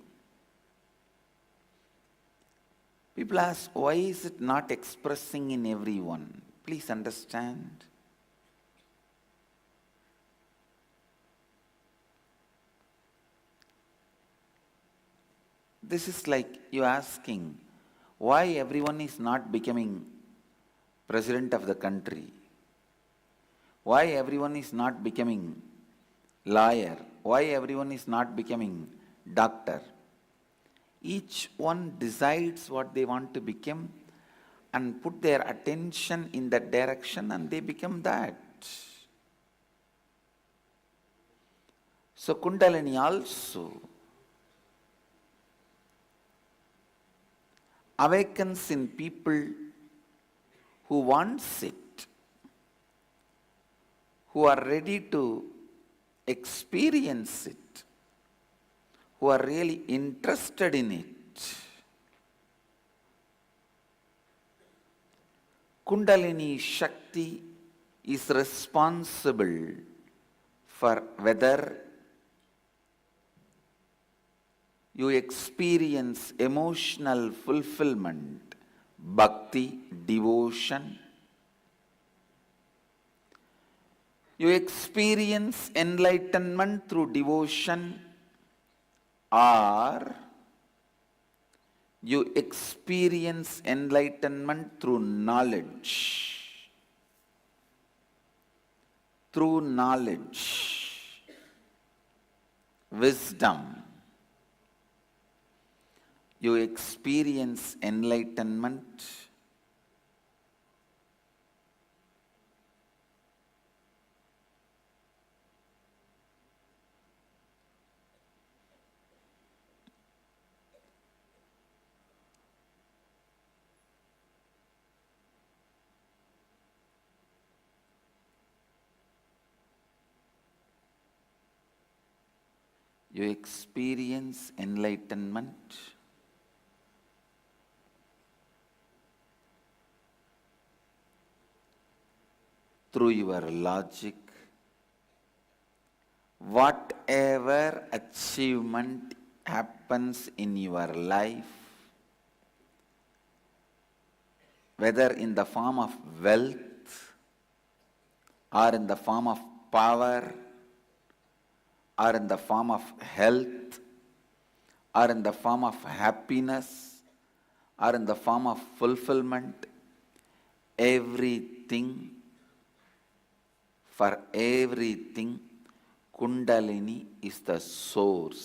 People ask, why is it not expressing in everyone? Please understand. This is like you asking, why everyone is not becoming president of the country? Why everyone is not becoming lawyer? Why everyone is not becoming doctor? Each one decides what they want to become and put their attention in that direction and they become that. So Kundalini also awakens in people who wants it, who are ready to experience it, who are really interested in it. Kundalini Shakti is responsible for whether you experience emotional fulfillment, bhakti, devotion. You experience enlightenment through devotion, or you experience enlightenment through knowledge. Through knowledge, wisdom, you experience enlightenment. You experience enlightenment. through your logic, whatever achievement happens in your life, whether in the form of wealth or in the form of power or in the form of health or in the form of happiness or in the form of fulfillment, everything, for everything, Kundalini is the source.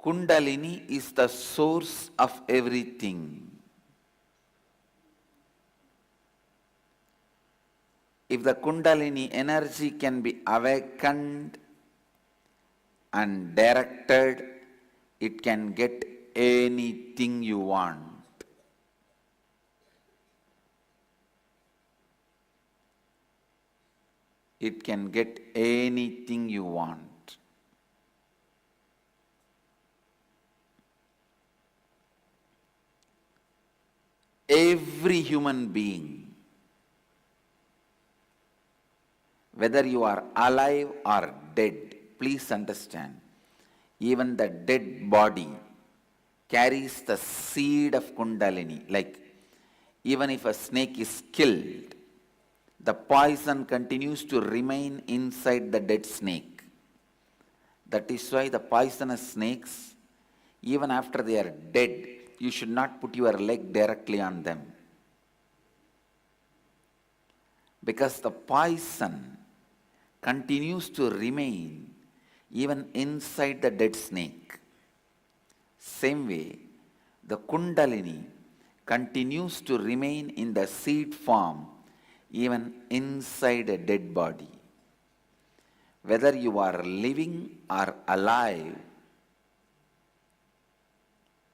Kundalini is the source of everything. If the Kundalini energy can be awakened and directed, it can get anything you want. It can get anything you want. Every human being, whether you are alive or dead, please understand, even the dead body carries the seed of Kundalini. Like, even if a snake is killed, the poison continues to remain inside the dead snake. That is why the poisonous snakes, even after they are dead, you should not put your leg directly on them. Because the poison continues to remain even inside the dead snake. Same way, the Kundalini continues to remain in the seed form even inside a dead body. Whether you are living or alive,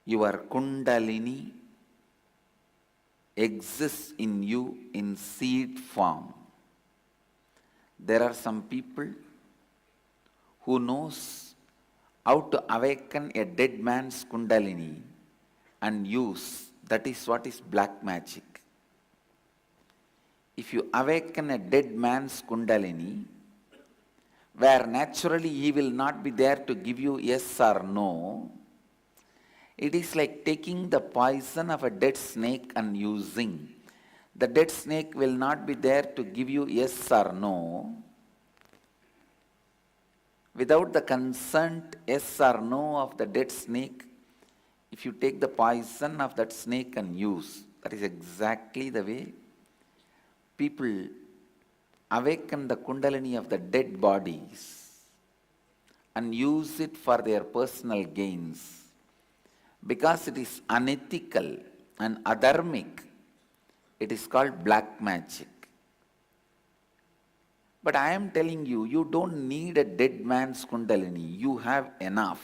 your Kundalini exists in you in seed form. There are some people who knows how to awaken a dead man's Kundalini and use. That is what is black magic. If you awaken a dead man's Kundalini, where naturally he will not be there to give you yes or no, it is like taking the poison of a dead snake and using. The dead snake will not be there to give you yes or no. Without the consent yes or no of the dead snake, if you take the poison of that snake and use, that is exactly the way people awaken the Kundalini of the dead bodies and use it for their personal gains. Because it is unethical and adharmic, it is called black magic. But I am telling you, you don't need a dead man's Kundalini. You have enough.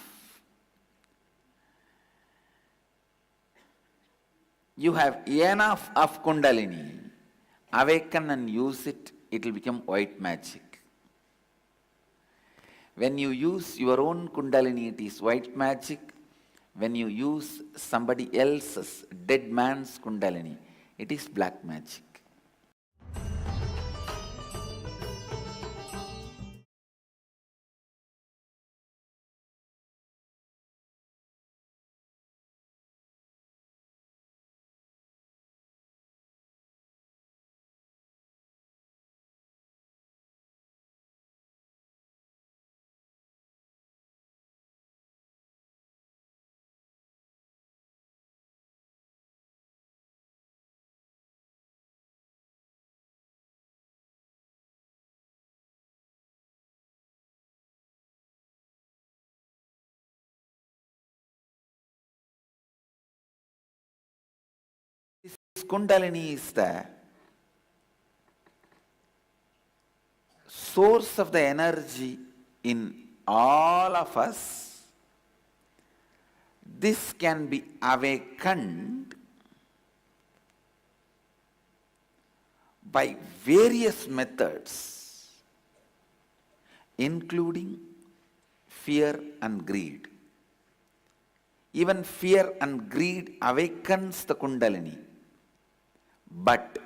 You have enough of Kundalini. Awaken and use it, it will become white magic. When you use your own Kundalini, it is white magic. When you use somebody else's dead man's Kundalini, it is black magic. This Kundalini is the source of the energy in all of us. This can be awakened by various methods, including fear and greed. Even fear and greed awakens the Kundalini. But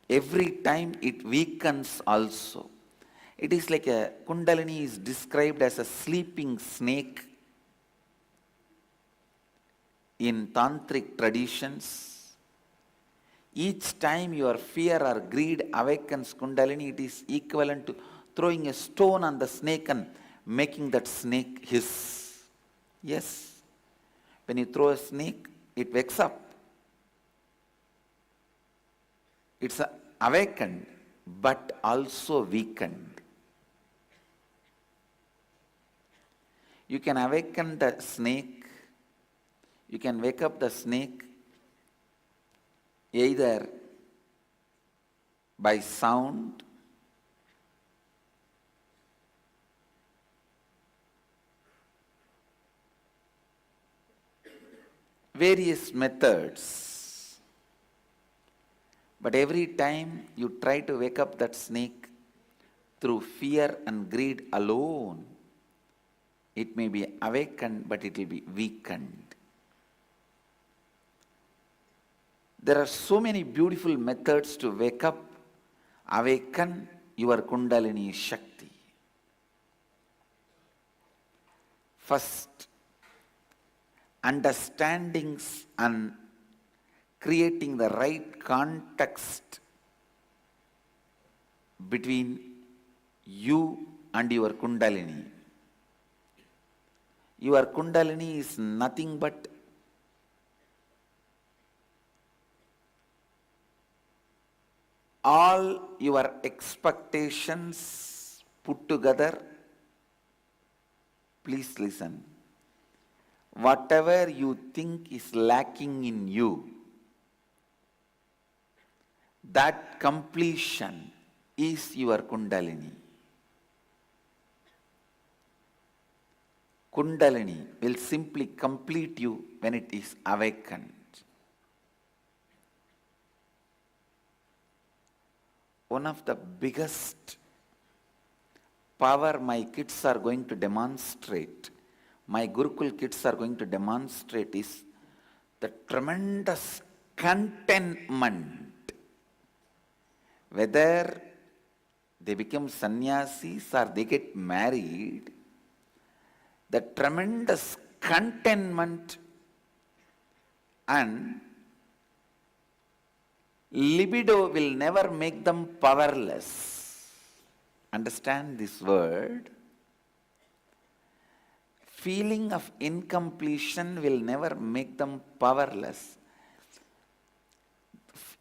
Every time it weakens also. It is like a Kundalini is described as a sleeping snake in tantric traditions. Each time your fear or greed awakens Kundalini, it is equivalent to throwing a stone on the snake and making that snake hiss. Yes. When you throw a snake, it wakes up. It's awakened, but also weakened. You can awaken the snake, you can wake up the snake either by sound, various methods. But every time you try to wake up that snake through fear and greed alone, it may be awakened, but it will be weakened. There are so many beautiful methods to wake up, awaken your Kundalini Shakti. First, understandings and creating the right context between you and your Kundalini. Your Kundalini is nothing but all your expectations put together. Please listen. Whatever you think is lacking in you, that completion is your Kundalini. Kundalini will simply complete you when it is awakened. One of the biggest power my kids are going to demonstrate, my Gurukul kids are going to demonstrate, is the tremendous contentment. Whether they become sannyasis or they get married, the tremendous contentment and libido will never make them powerless. Understand this word? Feeling of incompletion will never make them powerless.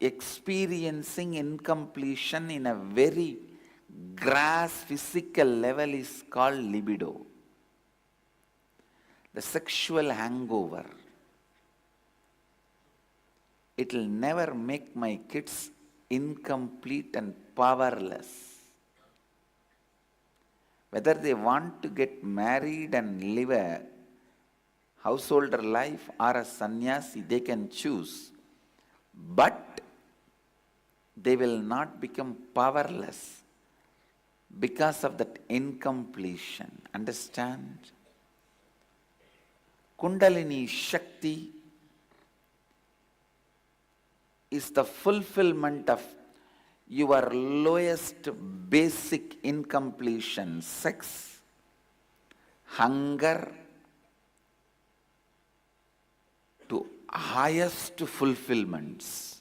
Experiencing incompletion in a very gross physical level is called libido. The sexual hangover. It will never make my kids incomplete and powerless. Whether they want to get married and live a householder life or a sannyasi, they can choose. But they will not become powerless because of that incompletion. Understand? Kundalini Shakti is the fulfillment of your lowest basic incompletion, sex, hunger, to highest fulfillments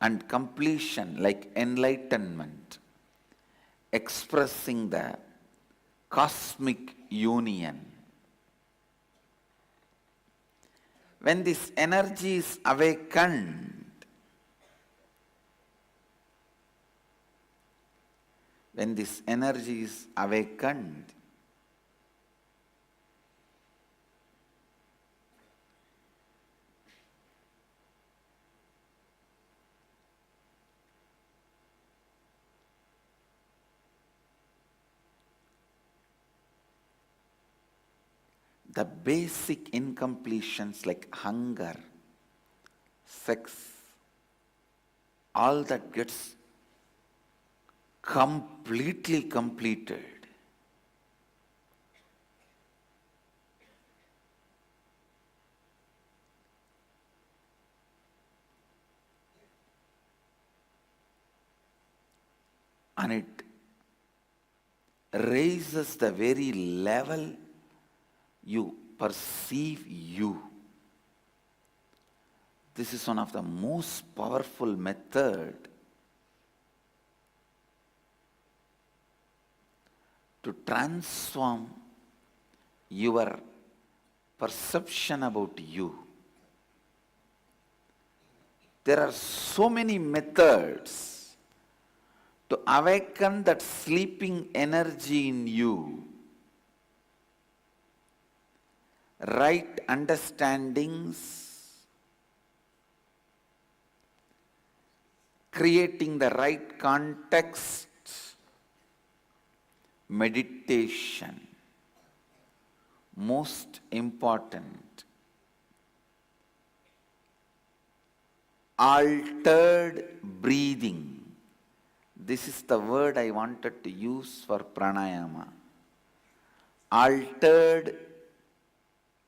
and completion like enlightenment, expressing the cosmic union. When this energy is awakened, the basic incompletions like hunger, sex, all that gets completely completed. and it raises the very level you perceive you. This is one of the most powerful method to transform your perception about you. There are so many methods to awaken that sleeping energy in you. Right understandings, creating the right context, meditation, most important. Altered breathing. This is the word I wanted to use for pranayama. Altered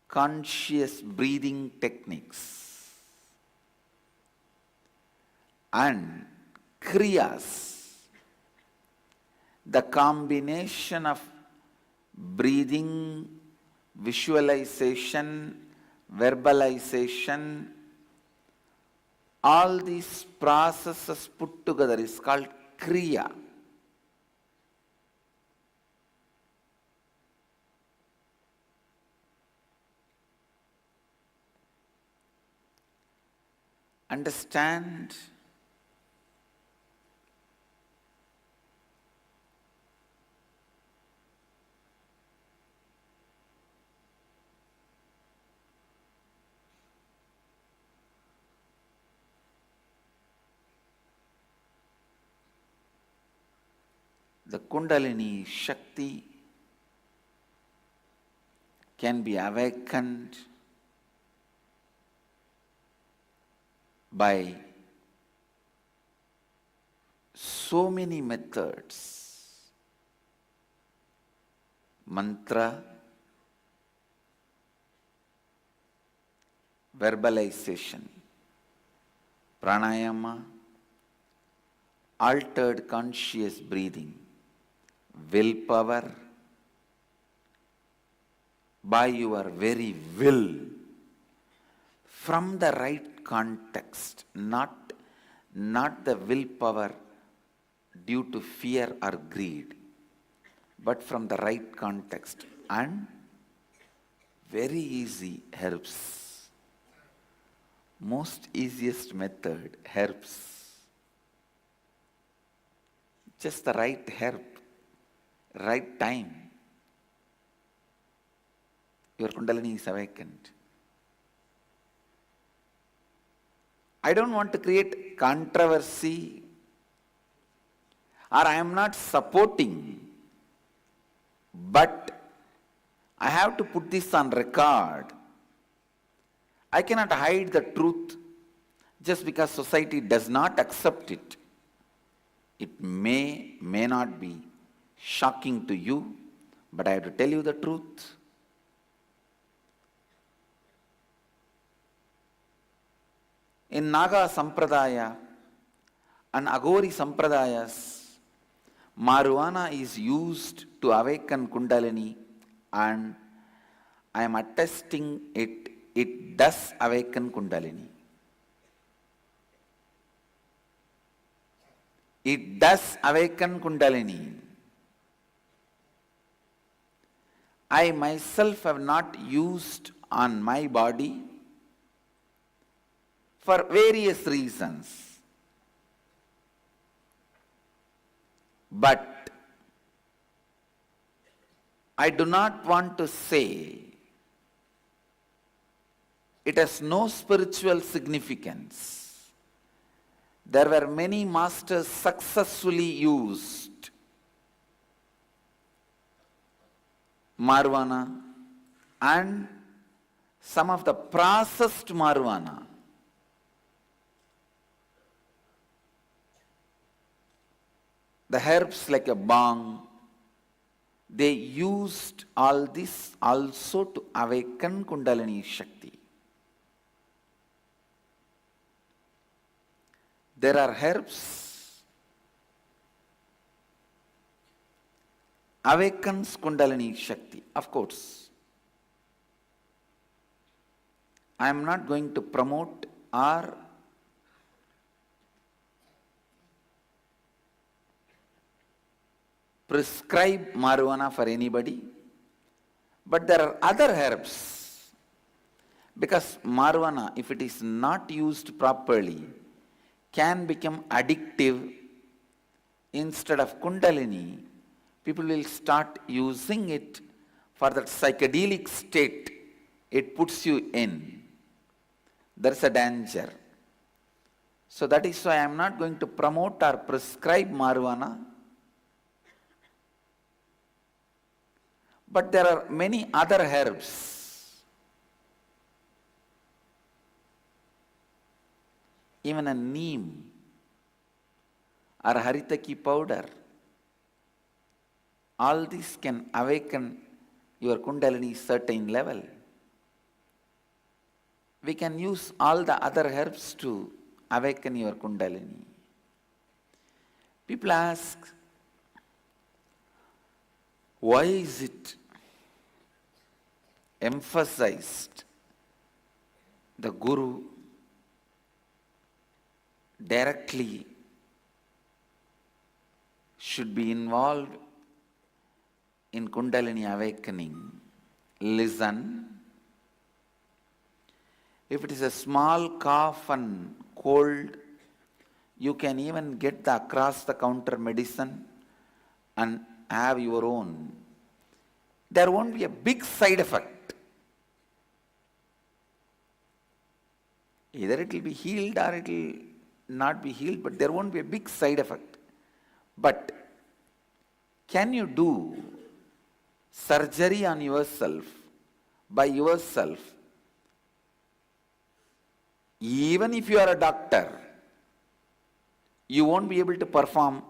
conscious breathing techniques and kriyas. The combination of breathing, visualization, verbalization, all these processes put together is called kriya. Understand the Kundalini Shakti can be awakened by so many methods. Mantra, verbalization, pranayama, altered conscious breathing, willpower, by your very will, from the right context, not the willpower due to fear or greed, but from the right context, and very easy herbs. Most easiest method, herbs. Just the right herb, right time. Your Kundalini is awakened. I don't want to create controversy, or I am not supporting, but I have to put this on record. I cannot hide the truth just because society does not accept it. It may not be shocking to you, but I have to tell you the truth. In Naga Sampradaya and Agori Sampradayas, marijuana is used to awaken Kundalini, and I am attesting it does awaken Kundalini. It does awaken Kundalini. I myself have not used on my body for various reasons. But I do not want to say it has no spiritual significance. There were many masters successfully used marijuana and some of the processed marijuana. The herbs like a bhang, they used all this also to awaken Kundalini Shakti. There are herbs awakens Kundalini Shakti. Of course, I am not going to promote or prescribe marijuana for anybody, but there are other herbs, because marijuana, if it is not used properly, can become addictive. Instead of Kundalini, people will start using it for that psychedelic state it puts you in. There's a danger. So that is why I am not going to promote or prescribe marijuana. But there are many other herbs. Even a neem or haritaki powder. All this can awaken your Kundalini certain level. We can use all the other herbs to awaken your Kundalini. People ask, why is it emphasized the Guru directly should be involved in Kundalini awakening? Listen. If it is a small cough and cold, you can even get the across-the-counter medicine and have your own. There won't be a big side effect. Either it will be healed or it will not be healed, but there won't be a big side effect. But can you do surgery on yourself, by yourself? Even if you are a doctor, you won't be able to perform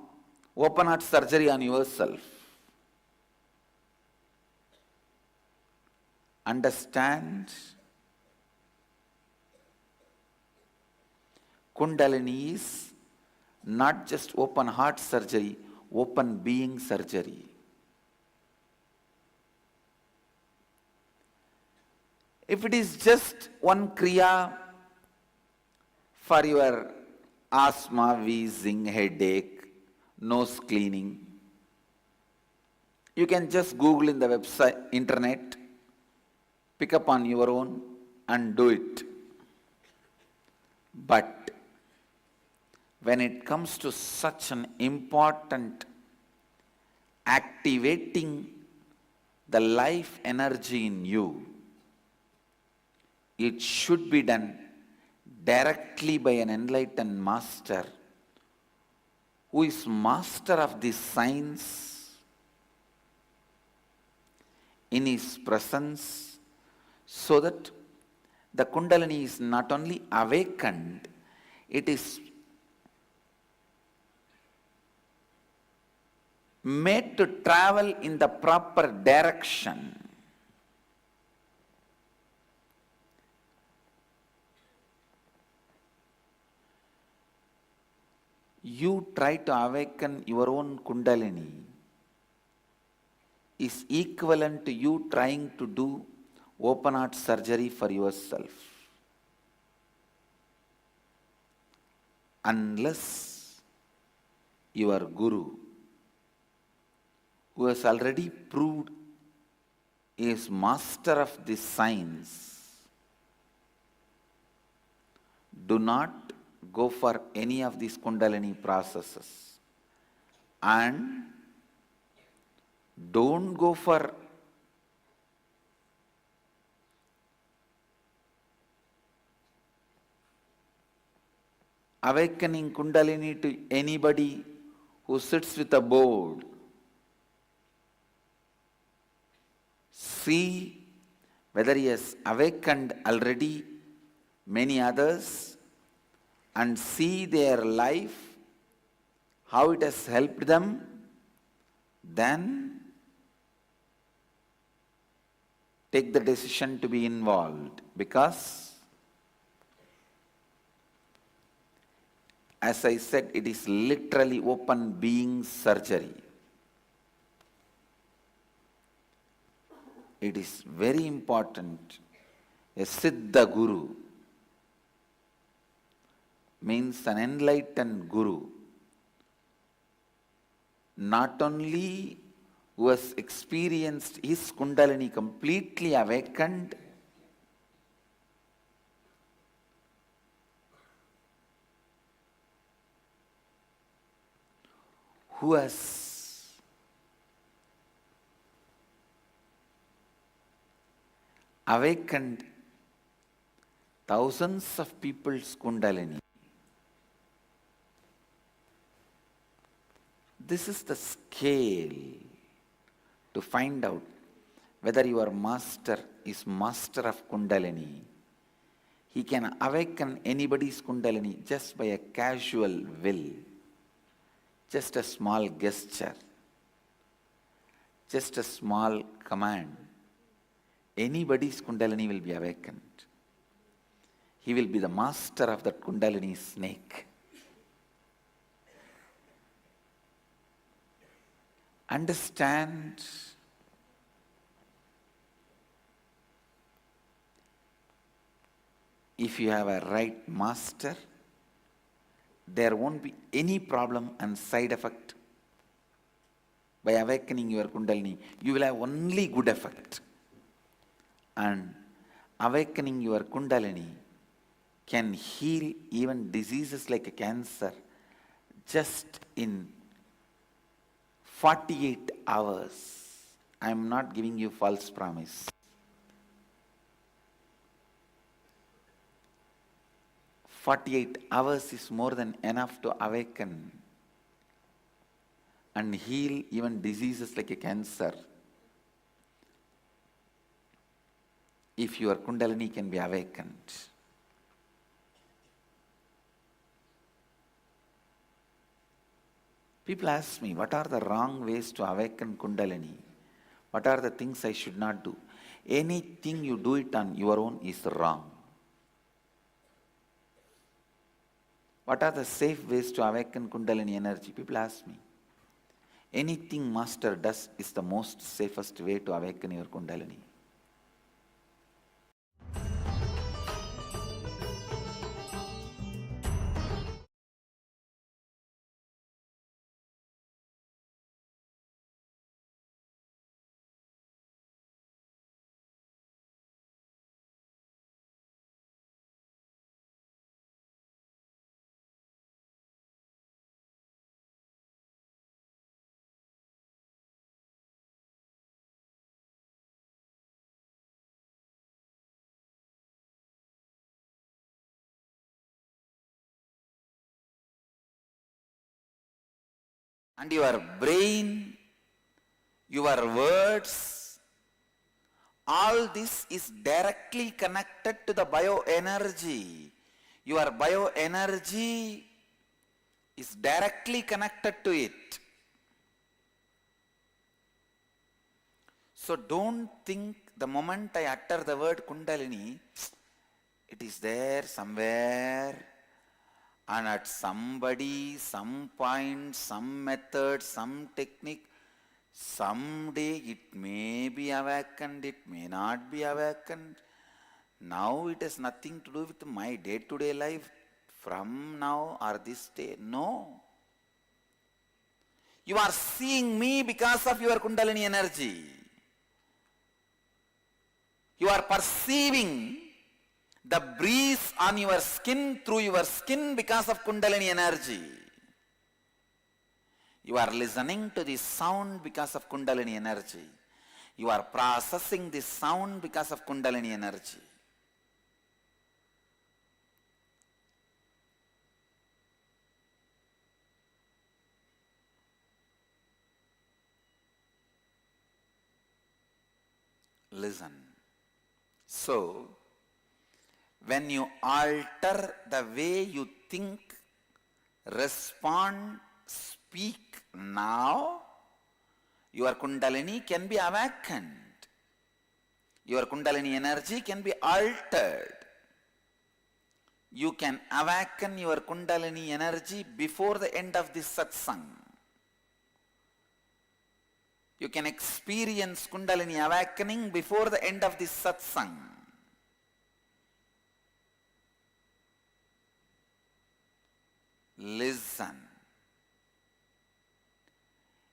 open heart surgery on yourself. Understand? Kundalini is not just open heart surgery, open being surgery. If it is just one kriya for your asthma, wheezing, headache, nose cleaning, you can just Google in the website, internet, pick up on your own and do it. But when it comes to such an important activating the life energy in you, it should be done directly by an enlightened master who is master of this science, in his presence, so that the Kundalini is not only awakened, it is made to travel in the proper direction. You try to awaken your own Kundalini is equivalent to you trying to do open heart surgery for yourself. Unless your Guru, who has already proved is master of this science, do not go for any of these Kundalini processes, and don't go for awakening Kundalini to anybody who sits with a board. See whether he has awakened already many others, and see their life, how it has helped them, then take the decision to be involved. Because, as I said, it is literally open being surgery. it is very important. A Siddha Guru means an enlightened Guru, not only who has experienced his Kundalini completely awakened, who has awakened thousands of people's Kundalini. This is the scale to find out whether your master is master of Kundalini. He can awaken anybody's Kundalini just by a casual will, just a small gesture, just a small command. Anybody's Kundalini will be awakened. He will be the master of that Kundalini snake. Understand, if you have a right master, there won't be any problem and side effect. By awakening your Kundalini, you will have only good effect. And awakening your Kundalini can heal even diseases like cancer just in 48 hours. I am not giving you false promise. 48 hours is more than enough to awaken and heal even diseases like a cancer. If your Kundalini can be awakened. People ask me, what are the wrong ways to awaken Kundalini? What are the things I should not do? Anything you do it on your own is wrong. What are the safe ways to awaken Kundalini energy? People ask me. Anything master does is the most safest way to awaken your Kundalini. And your brain, your words, all this is directly connected to the bioenergy. Your bioenergy is directly connected to it. So don't think the moment I utter the word Kundalini, it is there somewhere. And at somebody, some point, some method, some technique, someday it may be awakened, it may not be awakened. Now it has nothing to do with my day-to-day life from now or this day. No. You are seeing me because of your Kundalini energy. You are perceiving the breeze on your skin through your skin because of Kundalini energy. You are listening to this sound because of Kundalini energy. You are processing this sound because of Kundalini energy. Listen. So, when you alter the way you think, respond, speak now, your Kundalini can be awakened. Your Kundalini energy can be altered. You can awaken your Kundalini energy before the end of this satsang. You can experience Kundalini awakening before the end of this satsang. Listen.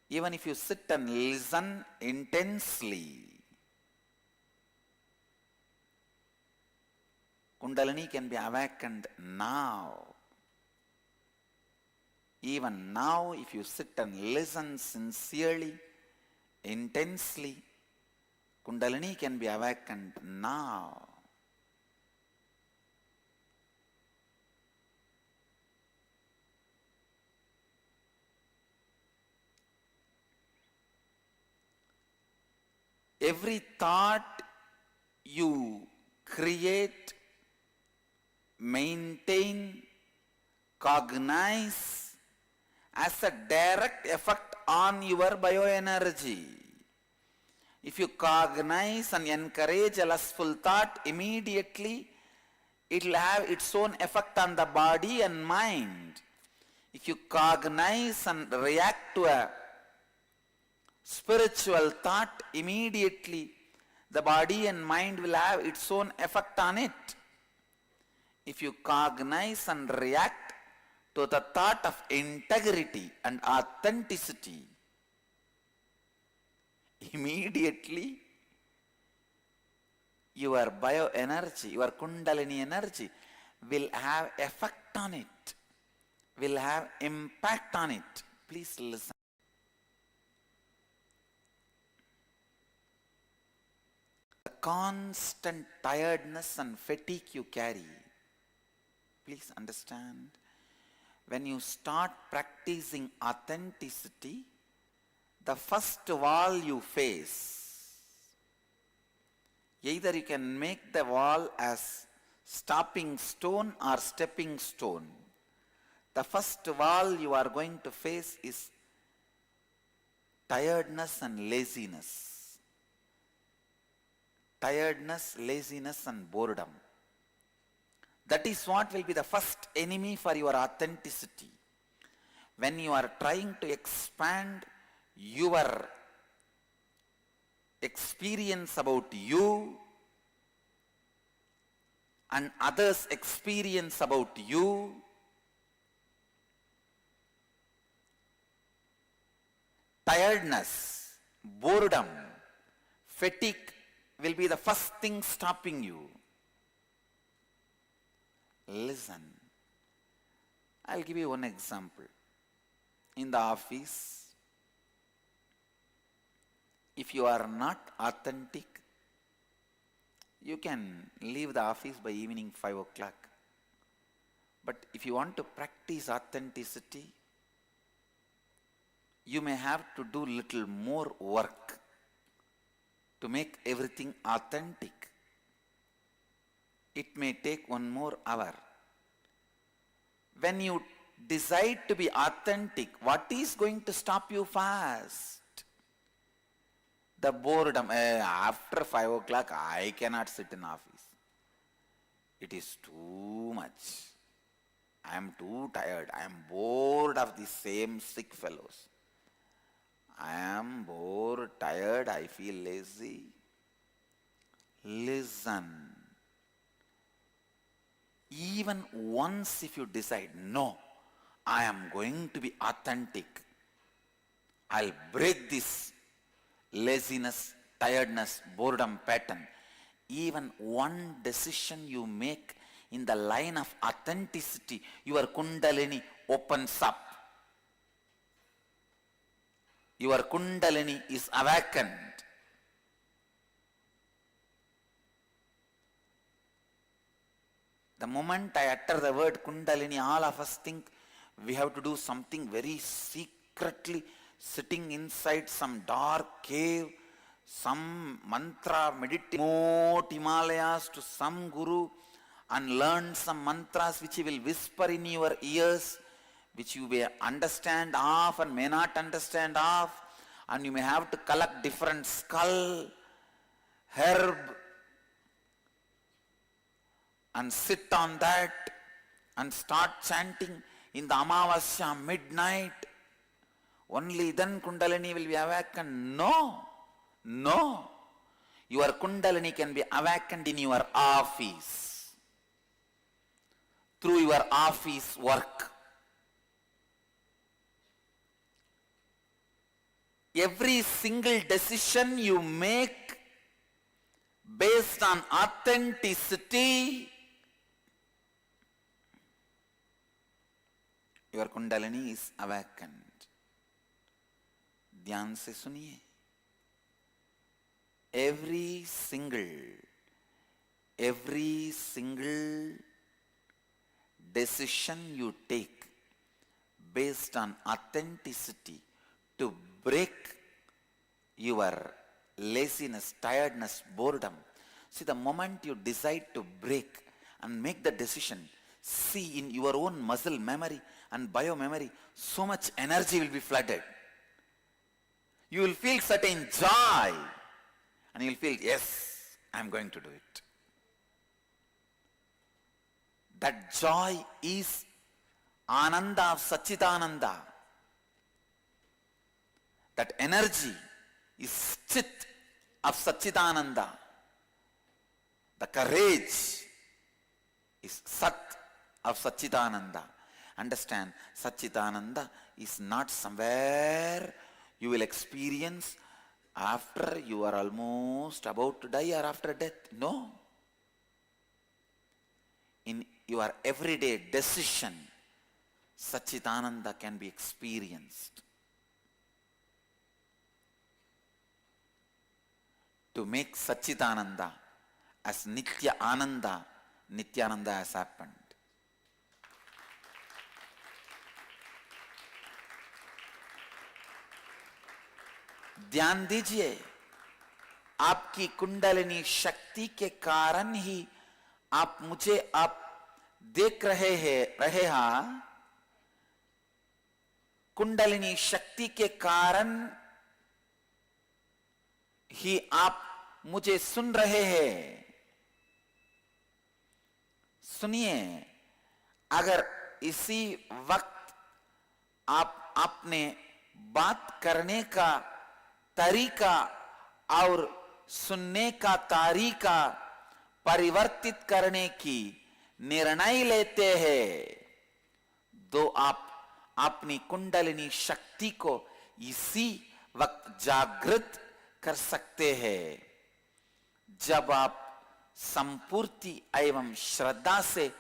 Even if you sit and listen intensely, Kundalini can be awakened now. Even now, if you sit and listen sincerely, intensely, Kundalini can be awakened now. Every thought you create, maintain, cognize as a direct effect on your bioenergy. If you cognize and encourage a lustful thought, immediately it will have its own effect on the body and mind. If you cognize and react to a spiritual thought, immediately the body and mind will have its own effect on it. If you cognize and react to the thought of integrity and authenticity, immediately your bioenergy, your Kundalini energy will have effect on it, will have impact on it. Please listen. The constant tiredness and fatigue you carry, please understand, when you start practicing authenticity, the first wall you face, either you can make the wall as stopping stone or stepping stone. The first wall you are going to face is tiredness and laziness. Tiredness, laziness and boredom. That is what will be the first enemy for your authenticity. When you are trying to expand your experience about you and others' experience about you, tiredness, boredom, fatigue will be the first thing stopping you. Listen. I'll give you one example. In the office, if you are not authentic, you can leave the office by evening 5 o'clock. But if you want to practice authenticity, you may have to do little more work to make everything authentic. It may take 1 more hour. When you decide to be authentic, what is going to stop you fast? The boredom. After 5 o'clock, I cannot sit in office. It is too much. I am too tired. I am bored of the same sick fellows. I am bored, tired, I feel lazy. Listen. Even once if you decide, no, I am going to be authentic, I'll break this laziness, tiredness, boredom pattern. Even one decision you make in the line of authenticity, your Kundalini opens up. Your Kundalini is awakened. The moment I utter the word Kundalini, all of us think we have to do something very secretly, sitting inside some dark cave, some mantra, meditate, remote Himalayas to some guru and learn some mantras which he will whisper in your ears, which you may understand of and may not understand of, and you may have to collect different skull, herb, and sit on that and start chanting in the Amavasya midnight. Only then Kundalini will be awakened. No, no. Your Kundalini can be awakened in your office, through your office work. Every single decision you make based on authenticity, your Kundalini is awakened. ध्यान से सुनिए. Every single decision you take based on authenticity to break your laziness, tiredness, boredom. See, the moment you decide to break and make the decision, see, in your own muscle memory and biomemory, so much energy will be flooded. You will feel certain joy and you will feel, yes, I am going to do it. That joy is Ananda of Satchitananda. That energy is Chit of Satchitananda. The courage is Sat of Satchitananda. Understand, Satchitananda is not somewhere you will experience after you are almost about to die or after death. No. In your everyday decision, Satchitananda can be experienced. To make Satchitananda as Nitya Ananda, Nityananda has happened. ध्यान दीजिए, आपकी कुंडलिनी शक्ति के कारण ही आप मुझे आप देख रहे हैं, कुंडलिनी शक्ति के कारण ही आप मुझे सुन रहे हैं. सुनिए, अगर इसी वक्त आपने बात करने का तरीका और सुनने का तरीका परिवर्तित करने की निर्णय लेते हैं, तो आप अपनी कुंडलिनी शक्ति को इसी वक्त जागृत कर सकते हैं. जब आप संपूर्ति एवं श्रद्धा से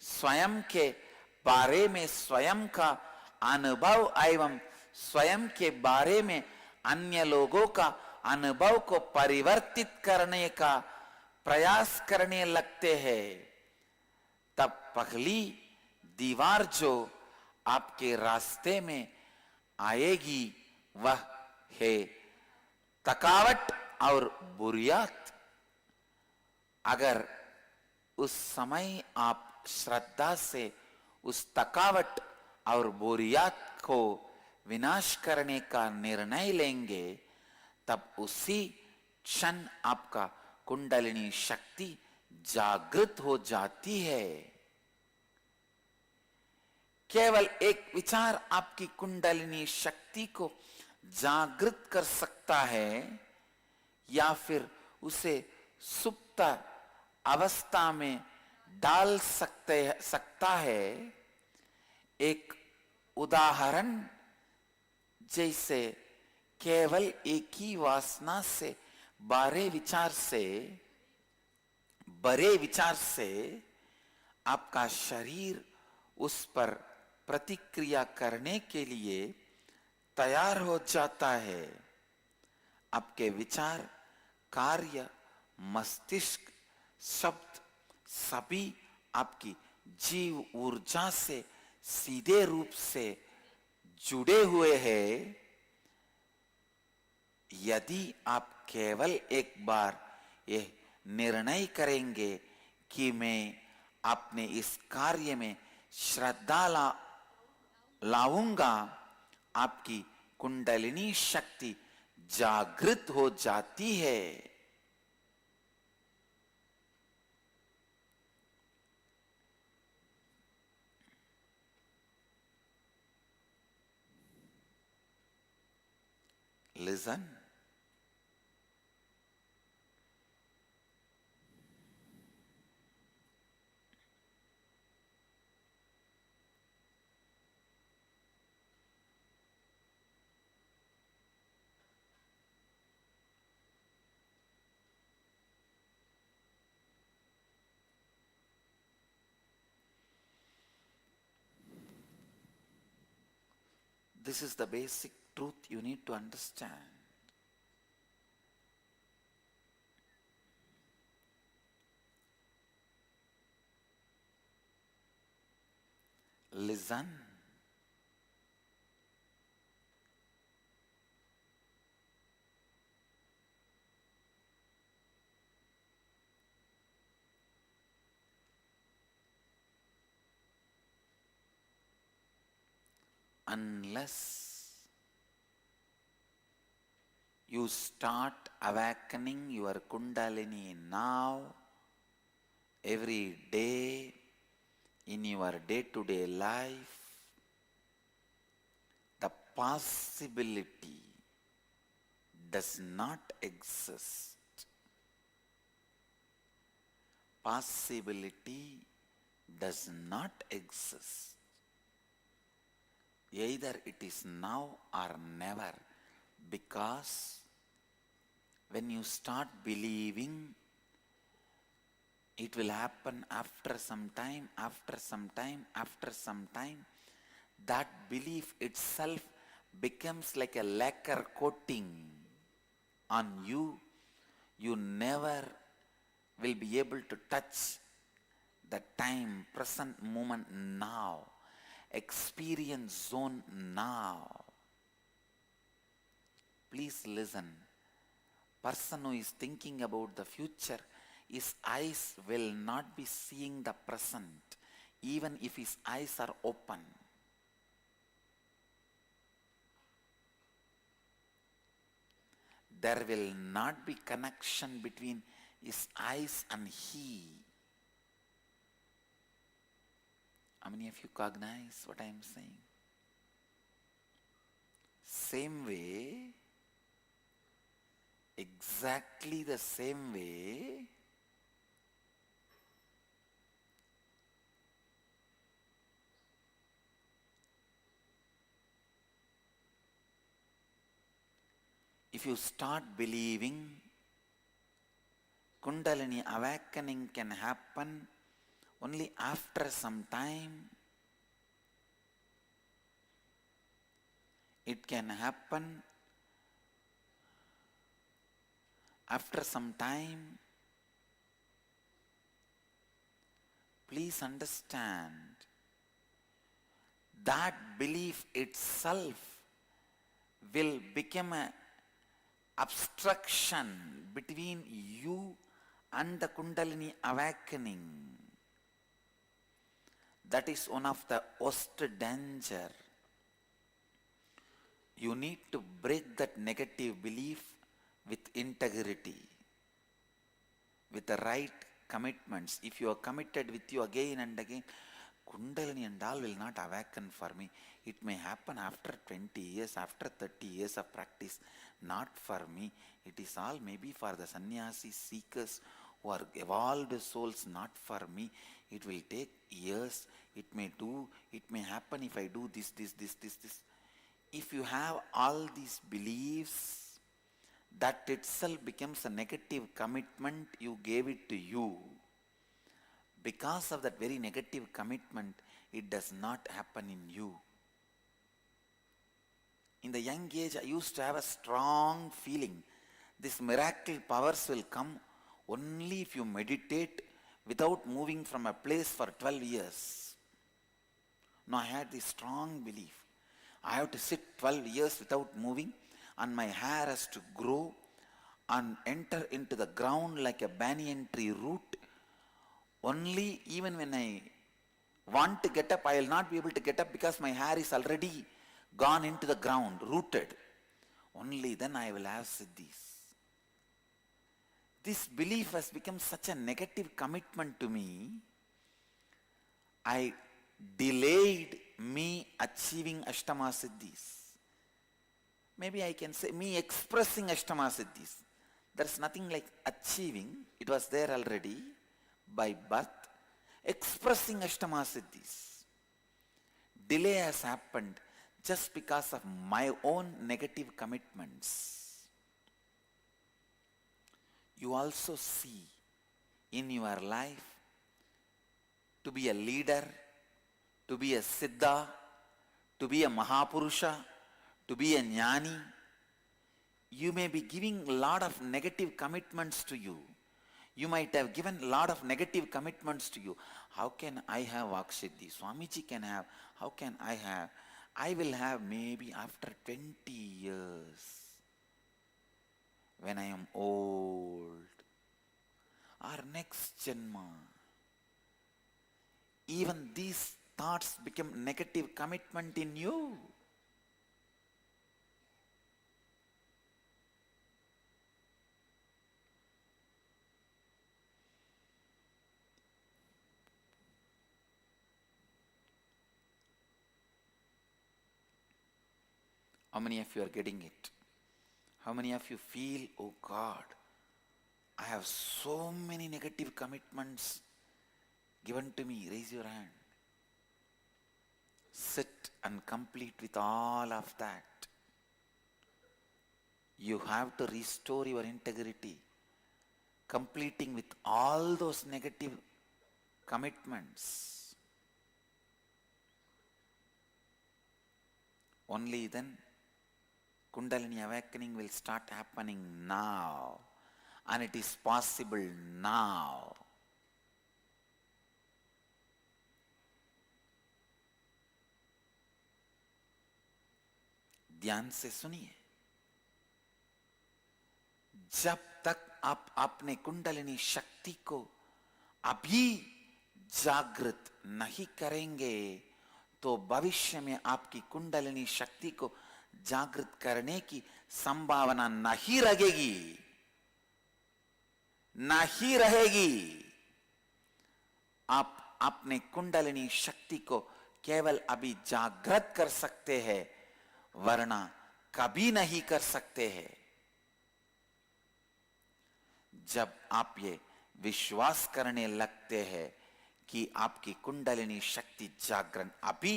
स्वयं के बारे में, स्वयं का अनुभव एवं स्वयं के बारे में अन्य लोगों का अनुभव को परिवर्तित करने का प्रयास करने लगते हैं, तब पहली दीवार जो आपके रास्ते में आएगी वह है थकावट और बुरियात. अगर उस समय आप श्रद्धा से उस थकावट और बोरियत को विनाश करने का निर्णय लेंगे, तब उसी क्षण आपका कुंडलिनी शक्ति जागृत हो जाती है. केवल एक विचार आपकी कुंडलिनी शक्ति को जागृत कर सकता है या फिर उसे सुप्त अवस्था में डाल सकता है. एक उदाहरण, जैसे केवल एक ही वासना से बड़े विचार से आपका शरीर उस पर प्रतिक्रिया करने के लिए तैयार हो जाता है. आपके विचार, कार्य, मस्तिष्क, शब्द सभी आपकी जीव ऊर्जा से सीधे रूप से जुड़े हुए हैं. यदि आप केवल एक बार यह निर्णय करेंगे कि मैं अपने इस कार्य में श्रद्धा लाऊंगा, आपकी कुंडलिनी शक्ति जागृत हो जाती है. listen. This is the basic truth you need to understand. Listen. Unless you start awakening your Kundalini now, every day, in your day-to-day life, the possibility does not exist. Possibility does not exist. Either it is now or never, because when you start believing, it will happen after some time, after some time, after some time. That belief itself becomes like a lacquer coating on you. You never will be able to touch the time, present moment now, experience zone now. Please listen. Person who is thinking about the future, his eyes will not be seeing the present, even if his eyes are open. There will not be connection between his eyes and he. How many of you cognize what I am saying? Same way, exactly the same way, if you start believing Kundalini awakening can happen only after some time, it can happen after some time, please understand, that belief itself will become an obstruction between you and the Kundalini awakening. That is one of the worst danger. You need to break that negative belief with integrity, with the right commitments. If you are committed with you again and again, Kundalini and all will not awaken for me. It may happen after 20 years, after 30 years of practice. Not for me. It is all maybe for the sannyasi seekers who are evolved souls, not for me. It will take years. It may happen if I do this. If you have all these beliefs, that itself becomes a negative commitment you gave it to you. Because of that very negative commitment, it does not happen in you. In the young age, I used to have a strong feeling. These miracle powers will come only if you meditate without moving from a place for 12 years. Now I had this strong belief. I have to sit 12 years without moving, and my hair has to grow and enter into the ground like a banyan tree root. Only even when I want to get up, I will not be able to get up because my hair is already gone into the ground, rooted. Only then I will have siddhis. This belief has become such a negative commitment to me. I delayed me achieving Ashtama Siddhis. Maybe I can say me expressing Ashtama Siddhis. There's nothing like achieving. It was there already by birth. Expressing Ashtama Siddhis. Delay has happened just because of my own negative commitments. You also see in your life to be a leader, to be a Siddha, to be a Mahapurusha, to be a Jnani, you may be giving a lot of negative commitments to you. You might have given a lot of negative commitments to you. How can I have Vakshiddhi? Swamiji can have. How can I have? I will have maybe after 20 years when I am old or next Janma. Even these thoughts become negative commitment in you. How many of you are getting it? How many of you feel, oh God, I have so many negative commitments given to me? Raise your hand. Sit and complete with all of that. You have to restore your integrity, completing with all those negative commitments. Only then Kundalini awakening will start happening now, and it is possible now. ध्यान से सुनिए, जब तक आप अपने कुंडलिनी शक्ति को अभी जागृत नहीं करेंगे तो भविष्य में आपकी कुंडलिनी शक्ति को जागृत करने की संभावना नहीं रहेगी, नहीं रहेगी। आप अपने कुंडलिनी शक्ति को केवल अभी जागृत कर सकते हैं, वरना कभी नहीं कर सकते हैं। जब आप ये विश्वास करने लगते हैं कि आपकी कुंडलिनी शक्ति जागरण अभी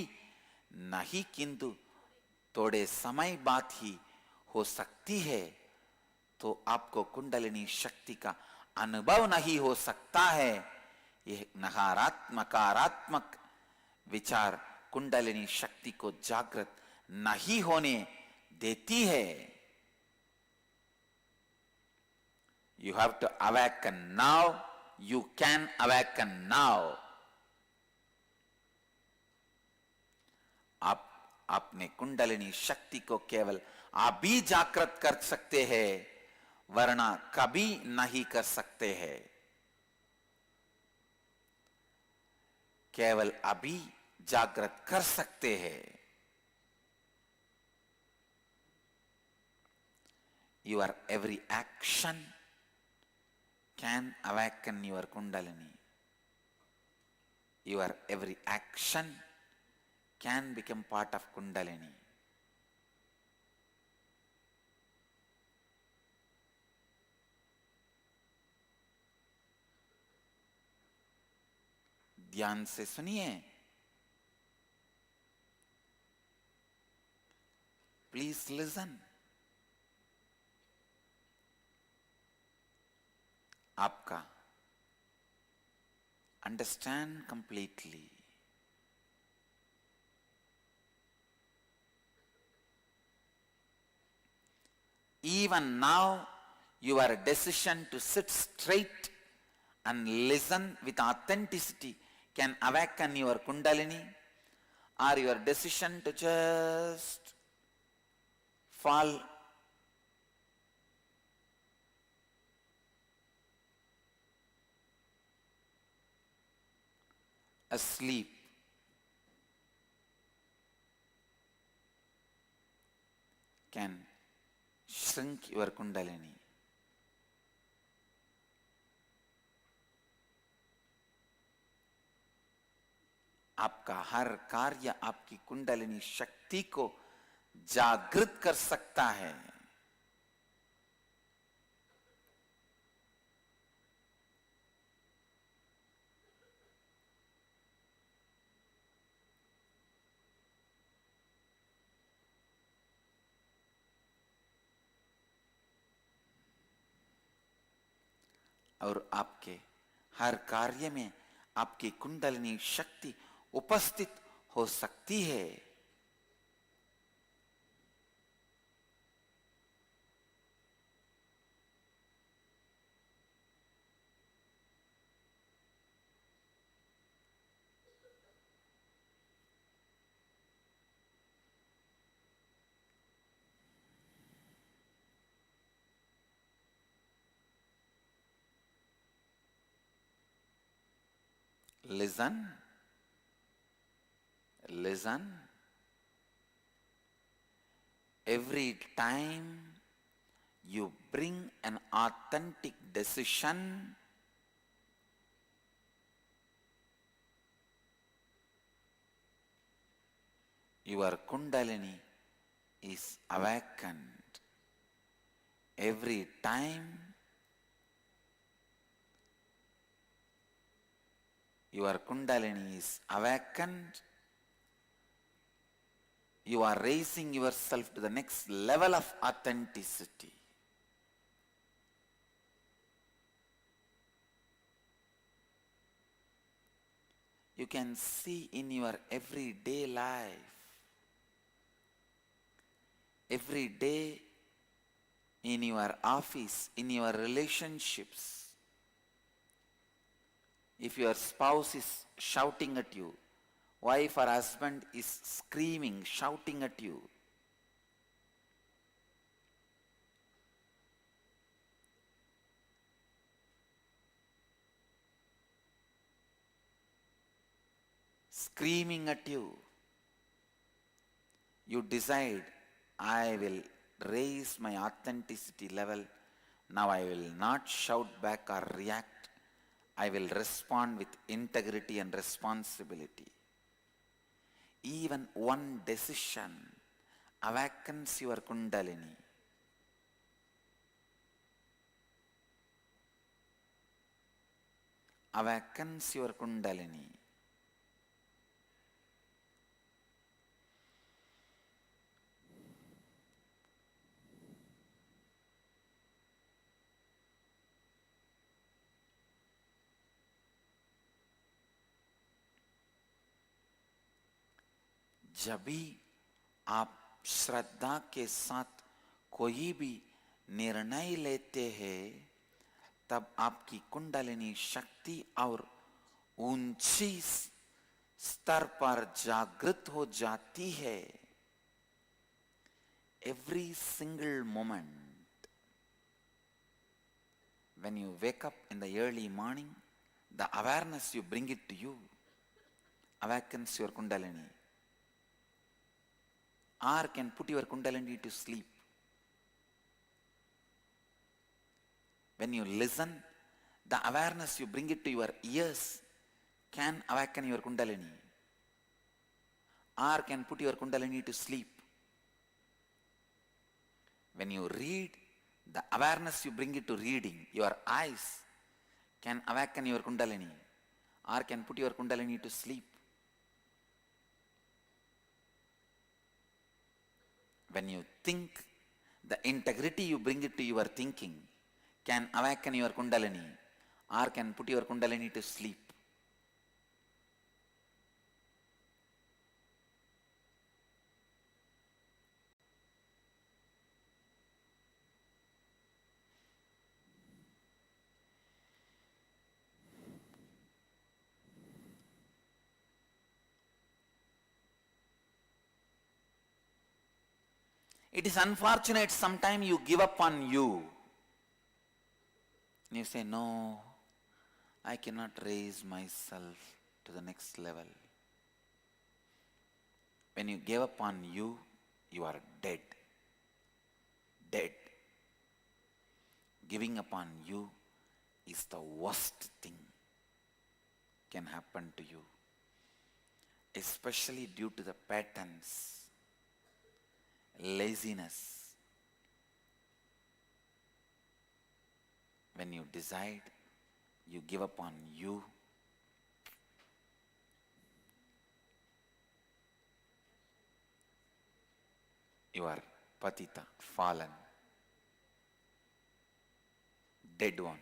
नहीं किंतु थोड़े समय बाद ही हो सकती है, तो आपको कुंडलिनी शक्ति का अनुभव नहीं हो सकता है। यह नकारात्मक विचार कुंडलिनी शक्ति को जागृत नहीं होने देती है। You have to awaken now. You can awaken now. आप अपने कुंडलिनी शक्ति को केवल अभी जागृत कर सकते हैं, वरना कभी नहीं कर सकते हैं। केवल अभी जागृत कर सकते हैं। Your every action can awaken your Kundalini. Your every action can become part of Kundalini. ध्यान से सुनिए। Please listen. आपका understand completely. Even now, your decision to sit straight and listen with authenticity can awaken your Kundalini, or your decision to just fall asleep can shrink your Kundalini. आपका हर कार्य आपकी कुंडलिनी शक्ति को जागृत कर सकता है। और आपके हर कार्य में आपकी कुंडलिनी शक्ति उपस्थित हो सकती है। Listen, listen. Every time you bring an authentic decision, your Kundalini is awakened. Every time your Kundalini is awakened, you are raising yourself to the next level of authenticity. You can see in your everyday life, every day in your office, in your relationships, if your spouse is shouting at you, wife or husband is screaming, shouting at you, screaming at you, you decide, I will raise my authenticity level. Now I will not shout back or react. I will respond with integrity and responsibility. Even one decision awakens your Kundalini. Awakens your Kundalini. जब भी आप श्रद्धा के साथ कोई भी निर्णय लेते हैं, तब आपकी कुंडलिनी शक्ति और ऊंची स्तर पर जागृत हो जाती है। Every single moment, when you wake up in the early morning, the awareness you bring it to you awakens your Kundalini. Or can put your Kundalini to sleep. When you listen, the awareness you bring it to your ears can awaken your Kundalini. Or can put your Kundalini to sleep. When you read, the awareness you bring it to reading, your eyes can awaken your Kundalini. Or can put your Kundalini to sleep. When you think, the integrity you bring it to your thinking can awaken your Kundalini or can put your Kundalini to sleep. It is unfortunate sometimes you give up on you. You say, no, I cannot raise myself to the next level. When you give up on you, you are dead. Dead. Giving up on you is the worst thing can happen to you, especially due to the patterns. laziness. When you decide, you give up on you. You are patita, fallen, dead one.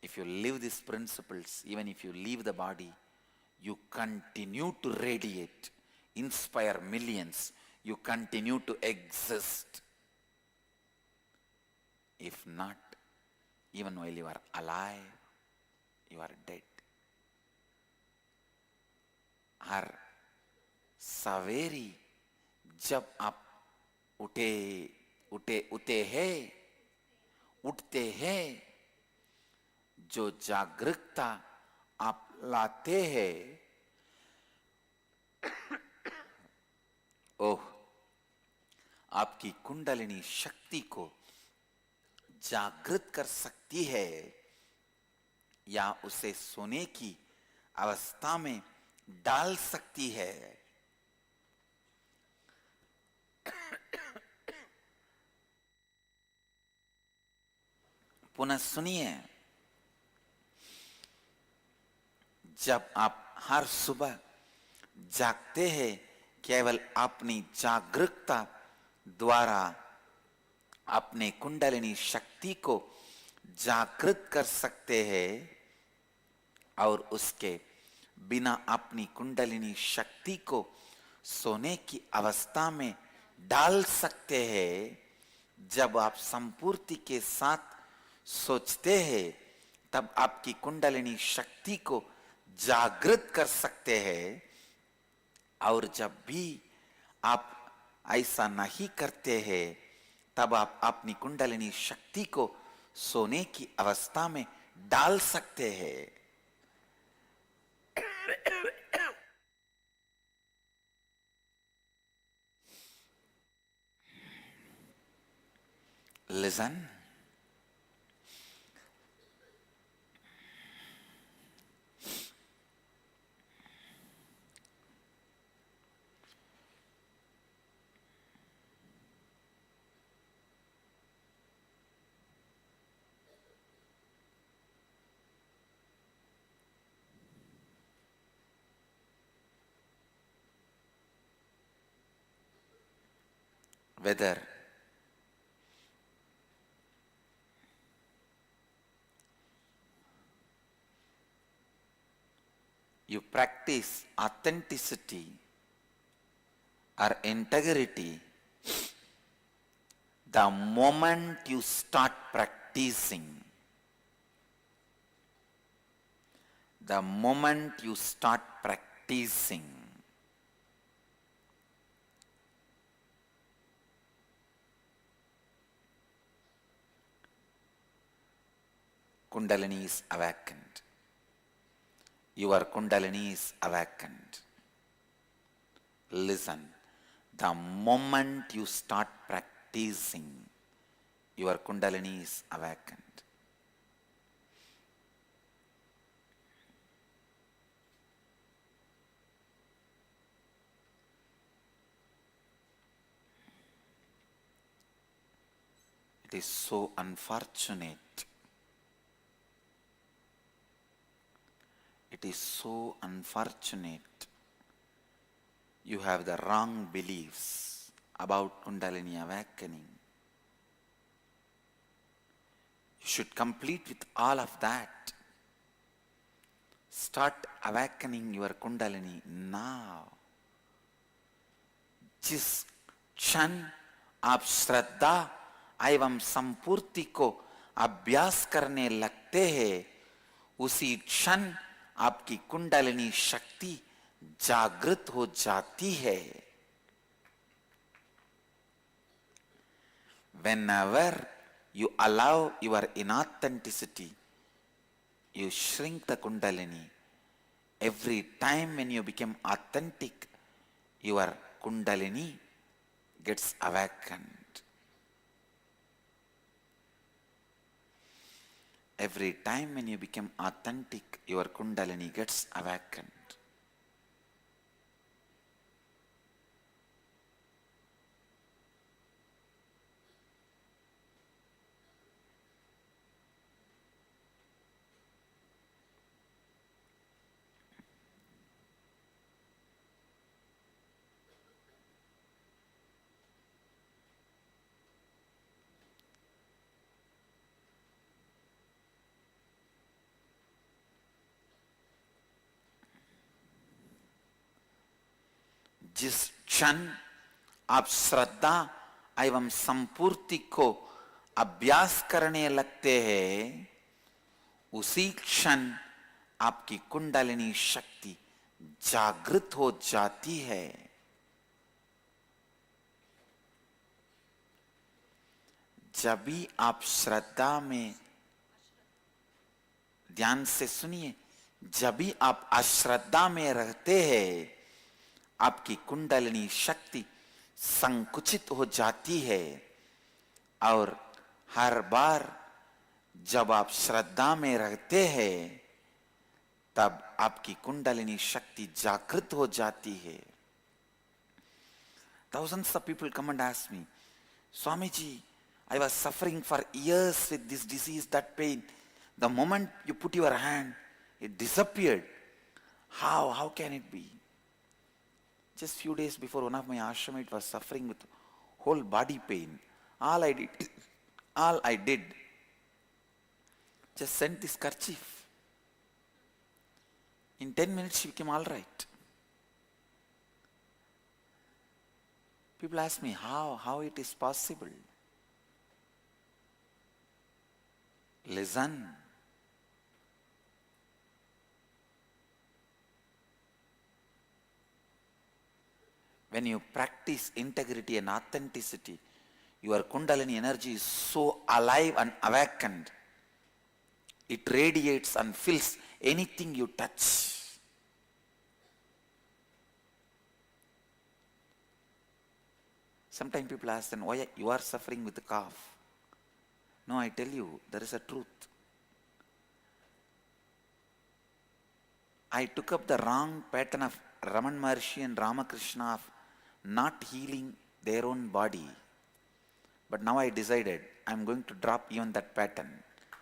If you live these principles, even if you leave the body, you continue to radiate, inspire millions, you continue to exist. If not, even while you are alive, you are dead. हर सवेरी जब आप उठते हैं, जो जागरूकता आप लाते हैं, ओह, आपकी कुंडलिनी शक्ति को जागृत कर सकती है या उसे सोने की अवस्था में डाल सकती है। पुनः सुनिए, जब आप हर सुबह जागते हैं, केवल अपनी जागरूकता द्वारा अपने कुंडलिनी शक्ति को जागृत कर सकते हैं और उसके बिना अपनी कुंडलिनी शक्ति को सोने की अवस्था में डाल सकते हैं। जब आप संपूर्ति के साथ सोचते हैं, तब आपकी कुंडलिनी शक्ति को जागृत कर सकते हैं। और जब भी आप ऐसा नहीं करते हैं, तब आप अपनी कुंडलिनी शक्ति को सोने की अवस्था में डाल सकते हैं। Listen. Whether you practice authenticity or integrity, the moment you start practicing, Kundalini is awakened. Your Kundalini is awakened. Listen, the moment you start practicing, your Kundalini is awakened. It is so unfortunate. It is so unfortunate. You have the wrong beliefs about Kundalini awakening. You should complete with all of that. Start awakening your Kundalini now. जिस क्षण आप श्रद्धा एवं संपूर्ति को अभ्यास करने लगते हैं, उसी क्षण आपकी कुंडलिनी शक्ति जागृत हो जाती है। Whenever you allow your inauthenticity, you shrink the Kundalini. Every time when you become authentic, your Kundalini gets awakened. Every time when you become authentic, your Kundalini gets awakened. जिस क्षण आप श्रद्धा एवं संपूर्ति को अभ्यास करने लगते हैं, उसी क्षण आपकी कुंडलिनी शक्ति जागृत हो जाती है। जब भी आप श्रद्धा में, ध्यान से सुनिए, जब भी आप अश्रद्धा में रहते हैं, आपकी कुंडलिनी शक्ति संकुचित हो जाती है। और हर बार जब आप श्रद्धा में रहते हैं, तब आपकी कुंडलिनी शक्ति जागृत हो जाती है। Thousands of people come and ask me, Swamiji, I was suffering for years with this disease, that pain. The moment you put your hand, it disappeared. How can it be? Just few days before, one of my ashramates was suffering with whole body pain. All I did, just sent this kerchief. In 10 minutes, she became all right. People ask me how it is possible. Listen. When you practice integrity and authenticity, your Kundalini energy is so alive and awakened. It radiates and fills anything you touch. Sometimes people ask, then why you are suffering with a cough? No, I tell you, there is a truth. I took up the wrong pattern of Raman Maharshi and Ramakrishna of not healing their own body. But now I decided I am going to drop even that pattern.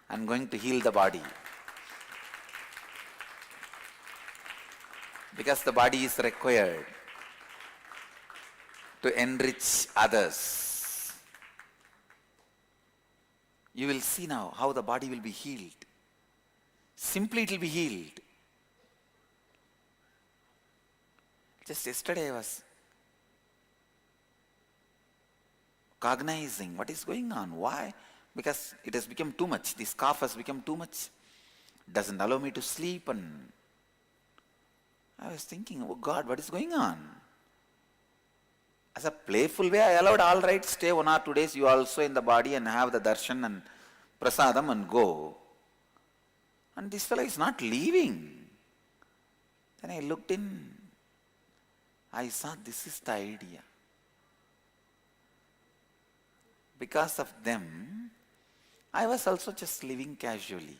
I am going to heal the body. Because the body is required to enrich others. You will see now how the body will be healed. Simply it will be healed. Just yesterday I was cognizing what is going on. Why? Because it has become too much. This cough has become too much. Doesn't allow me to sleep, and I was thinking, oh God, what is going on? As a playful way, I allowed, all right, stay 1 or 2 days, you also in the body and have the darshan and prasadam and go. And this fellow is not leaving. Then I looked in. I saw this is the idea. Because of them, I was also just living casually.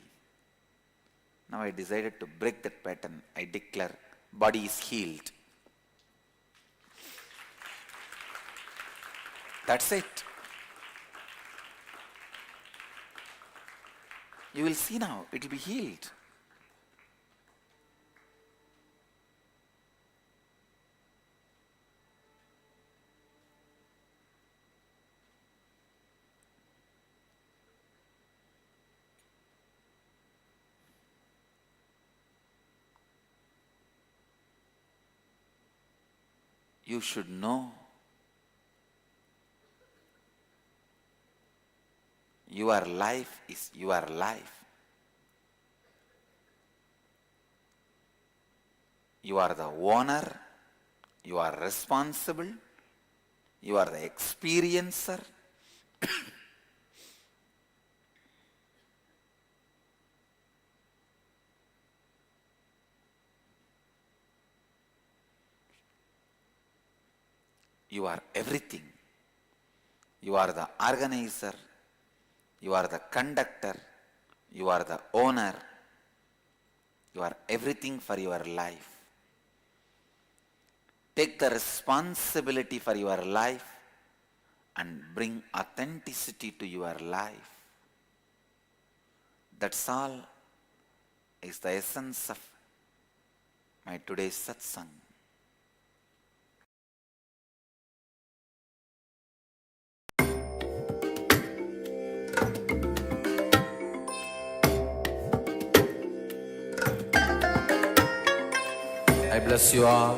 Now I decided to break that pattern. I declare, body is healed. That's it. You will see now, it will be healed. You should know your life is your life. You are the owner, you are responsible, you are the experiencer. You are everything. You are the organizer, you are the conductor, you are the owner, you are everything for your life. Take the responsibility for your life and bring authenticity to your life. That's all is the essence of my today's satsang. I bless you all.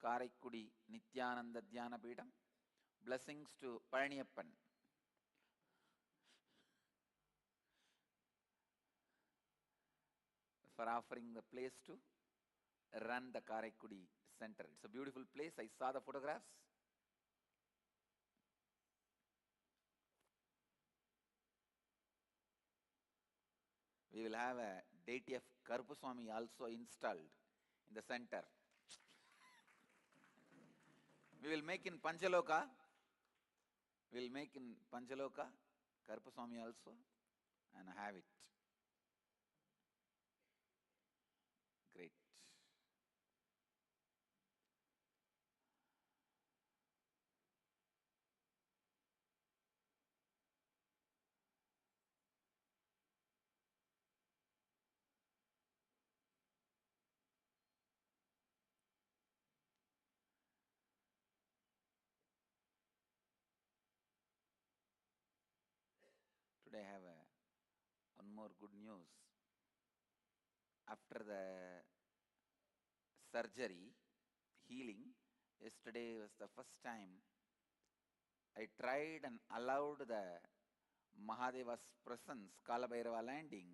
Karaikudi Nityananda Dhyana Peetham. Blessings to Palaniyappan for offering the place to run the Karaikudi Center. It's a beautiful place. I saw the photographs. We will have a deity of Karupaswamy also installed in the center. We will make in Panchaloka. We will make in Panchaloka Karupaswamy also and have it. Great. Today I have one more good news. After the surgery, healing, yesterday was the first time I tried and allowed the Mahadeva's presence, Kalabhairava landing,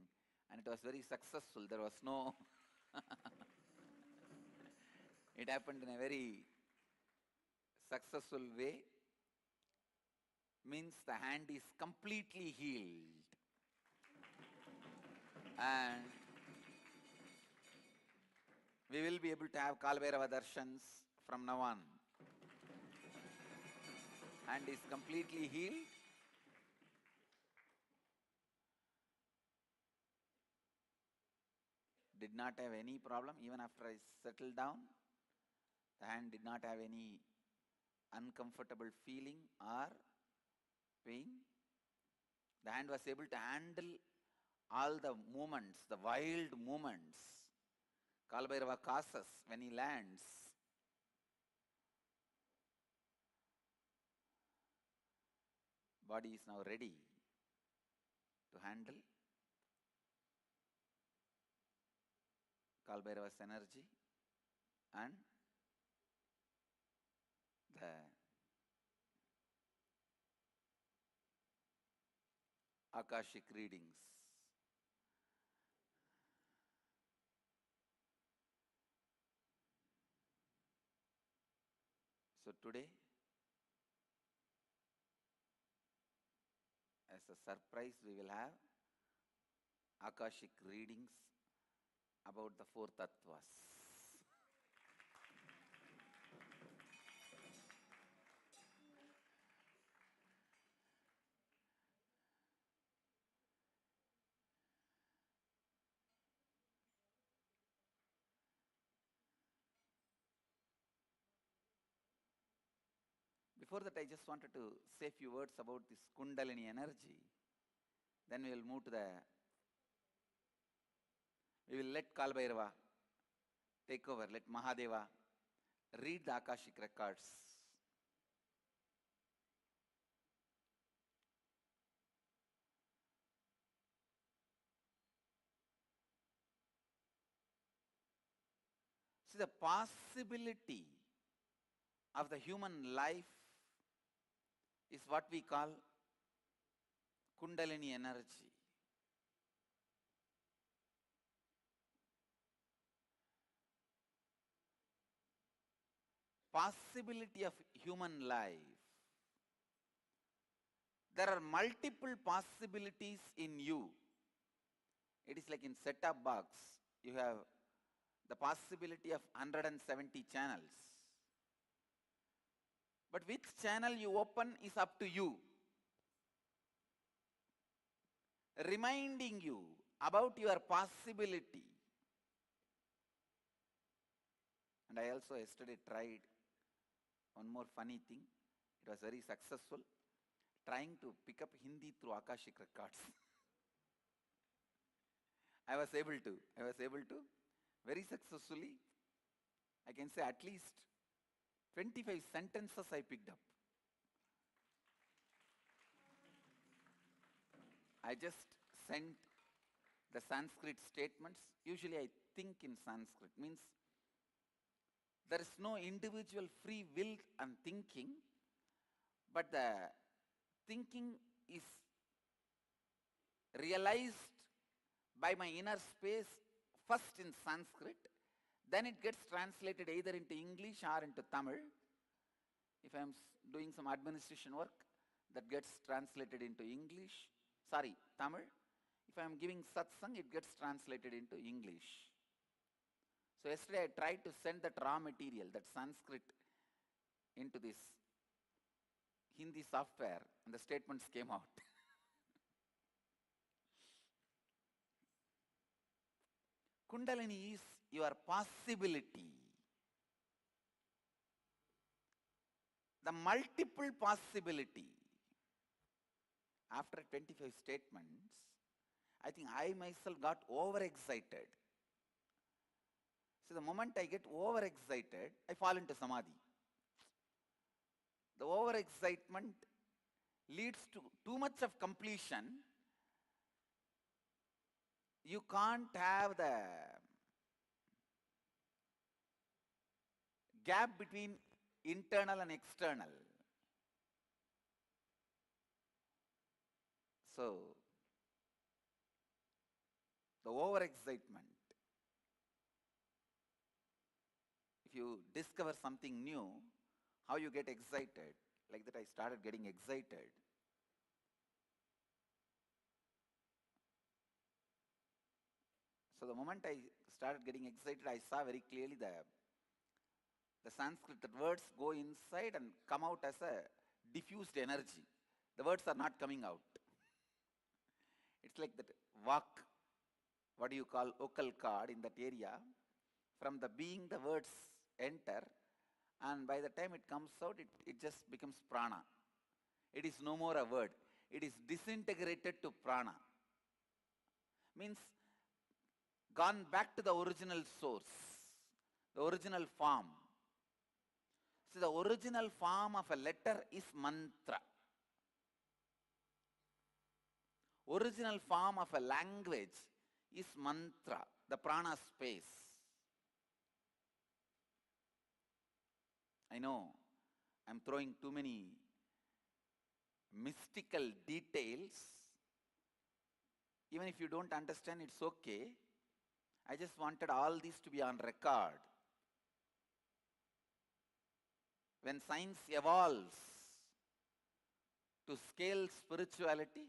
and it was very successful. There was no... It happened in a very successful way. Means the hand is completely healed. And we will be able to have Kalabhairava darshans from now on. Hand is completely healed. Did not have any problem even after I settled down. The hand did not have any uncomfortable feeling or pain. The hand was able to handle all the movements, the wild movements Kalabhairava causes when he lands. Body is now ready to handle Kalabhairava's energy and the Akashic readings. So today, as a surprise, we will have Akashic readings about the four tattvas. Before that, I just wanted to say a few words about this Kundalini energy. Then we will move to we will let Kalabhairava take over, let Mahadeva read the Akashic records. See, the possibility of the human life is what we call Kundalini energy. Possibility of human life. There are multiple possibilities in you. It is like in set-top box, you have the possibility of 170 channels. But which channel you open is up to you. Reminding you about your possibility. And I also yesterday tried one more funny thing. It was very successful. Trying to pick up Hindi through Akashic records. I was able to very successfully. I can say at least 25 sentences I picked up. I just sent the Sanskrit statements. Usually I think in Sanskrit, means There is no individual free will and thinking, but the thinking is realized by my inner space first in Sanskrit, then it gets translated either into English or into Tamil. If I am doing some administration work, that gets translated into Tamil. If I am giving satsang, it gets translated into English. So yesterday I tried to send that raw material, that Sanskrit, into this Hindi software, and the statements came out. Kundalini is your possibility. The multiple possibility. After 25 statements, I think I myself got overexcited. So the moment I get overexcited, I fall into samadhi. The overexcitement leads to too much of completion. You can't have the gap between internal and external. So, the overexcitement. If you discover something new, how you get excited? Like that I started getting excited. So the moment I started getting excited, I saw very clearly the Sanskrit, the words go inside and come out as a diffused energy. The words are not coming out. It's like that vak, what do you call vocal cord in that area. From the being, the words enter, and by the time it comes out, it just becomes prana. It is no more a word. It is disintegrated to prana. Means gone back to the original source, the original form. So the original form of a letter is mantra. Original form of a language is mantra, the prana space. I know I'm throwing too many mystical details. Even if you don't understand, it's okay. I just wanted all these to be on record. When science evolves to scale spirituality,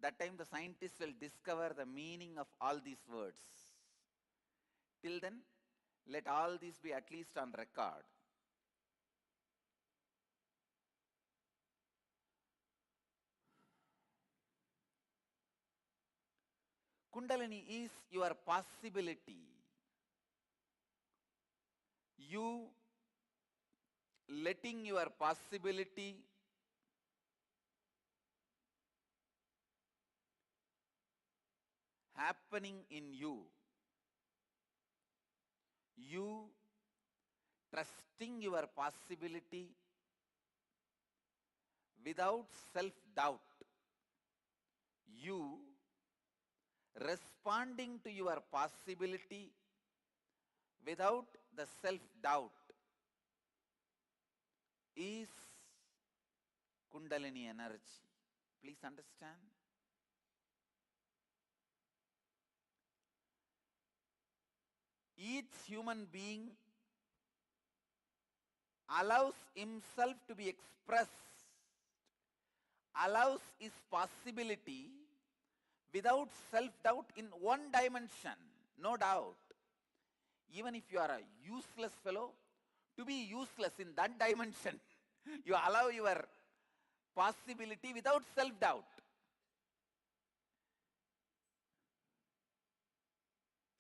that time the scientists will discover the meaning of all these words. Till then, let all these be at least on record. Kundalini is your possibility. You letting your possibility happening in you. You trusting your possibility without self-doubt. You responding to your possibility without the self-doubt is Kundalini energy. Please understand. Each human being allows himself to be expressed, allows his possibility without self-doubt in one dimension, no doubt. Even if you are a useless fellow, to be useless in that dimension, you allow your possibility without self-doubt.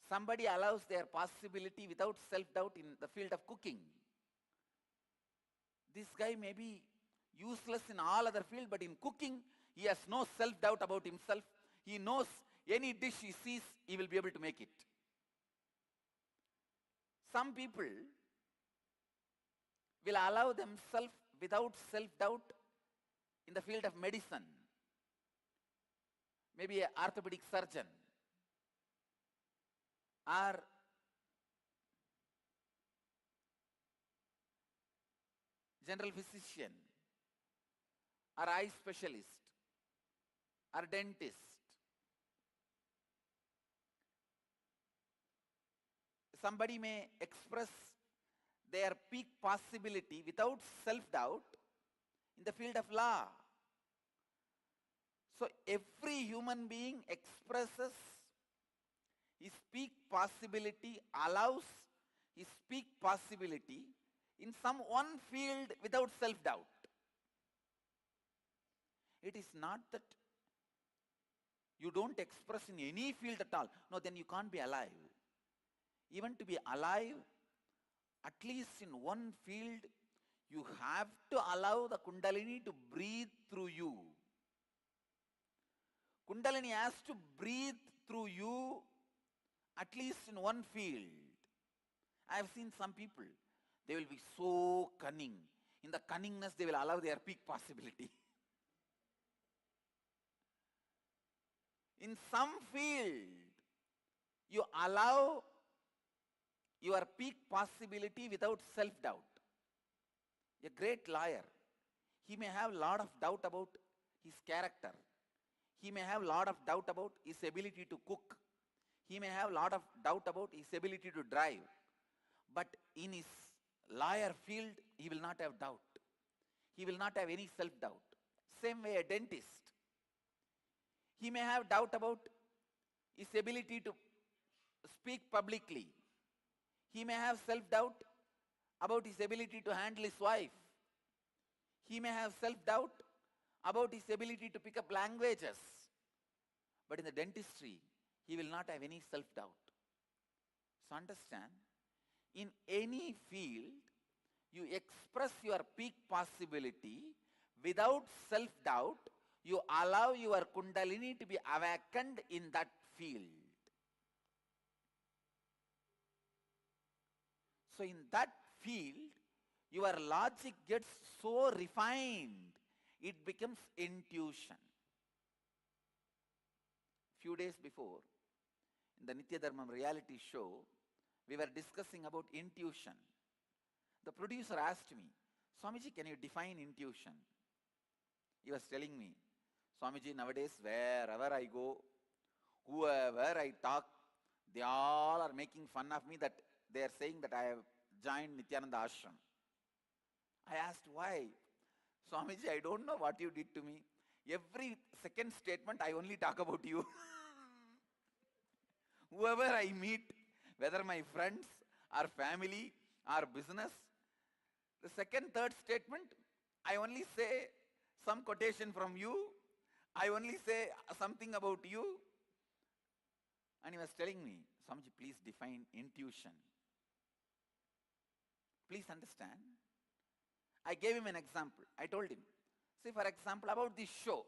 Somebody allows their possibility without self-doubt in the field of cooking. This guy may be useless in all other fields, but in cooking, he has no self-doubt about himself. He knows any dish he sees, he will be able to make it. Some people will allow themselves without self-doubt in the field of medicine. Maybe an orthopedic surgeon, or general physician, or eye specialist, or dentist. Somebody may express their peak possibility without self-doubt in the field of law. So every human being expresses his peak possibility, allows his peak possibility in some one field without self-doubt. It is not that you don't express in any field at all. No, then you can't be alive. Even to be alive, at least in one field, you have to allow the Kundalini to breathe through you. Kundalini has to breathe through you at least in one field. I have seen some people, they will be so cunning. In the cunningness, they will allow their peak possibility. In some field, you allow your peak possibility without self-doubt. A great lawyer, he may have a lot of doubt about his character. He may have a lot of doubt about his ability to cook. He may have a lot of doubt about his ability to drive. But in his lawyer field, he will not have doubt. He will not have any self-doubt. Same way a dentist. He may have doubt about his ability to speak publicly. He may have self-doubt about his ability to handle his wife. He may have self-doubt about his ability to pick up languages. But in the dentistry, he will not have any self-doubt. So understand, in any field, you express your peak possibility without self-doubt. You allow your Kundalini to be awakened in that field. So in that field, your logic gets so refined, it becomes intuition. Few days before, in the Nitya Dharmam reality show, we were discussing about intuition. The producer asked me, Swamiji, can you define intuition? He was telling me, Swamiji, nowadays wherever I go, whoever I talk, they all are making fun of me that they are saying that I have joined Nityananda Ashram. I asked why. Swamiji, I don't know what you did to me. Every second statement I only talk about you. Whoever I meet, whether my friends or family or business, the second, third statement, I only say some quotation from you. I only say something about you. And he was telling me, Swamiji, please define intuition. Please understand. I gave him an example. I told him, see, for example, about this show.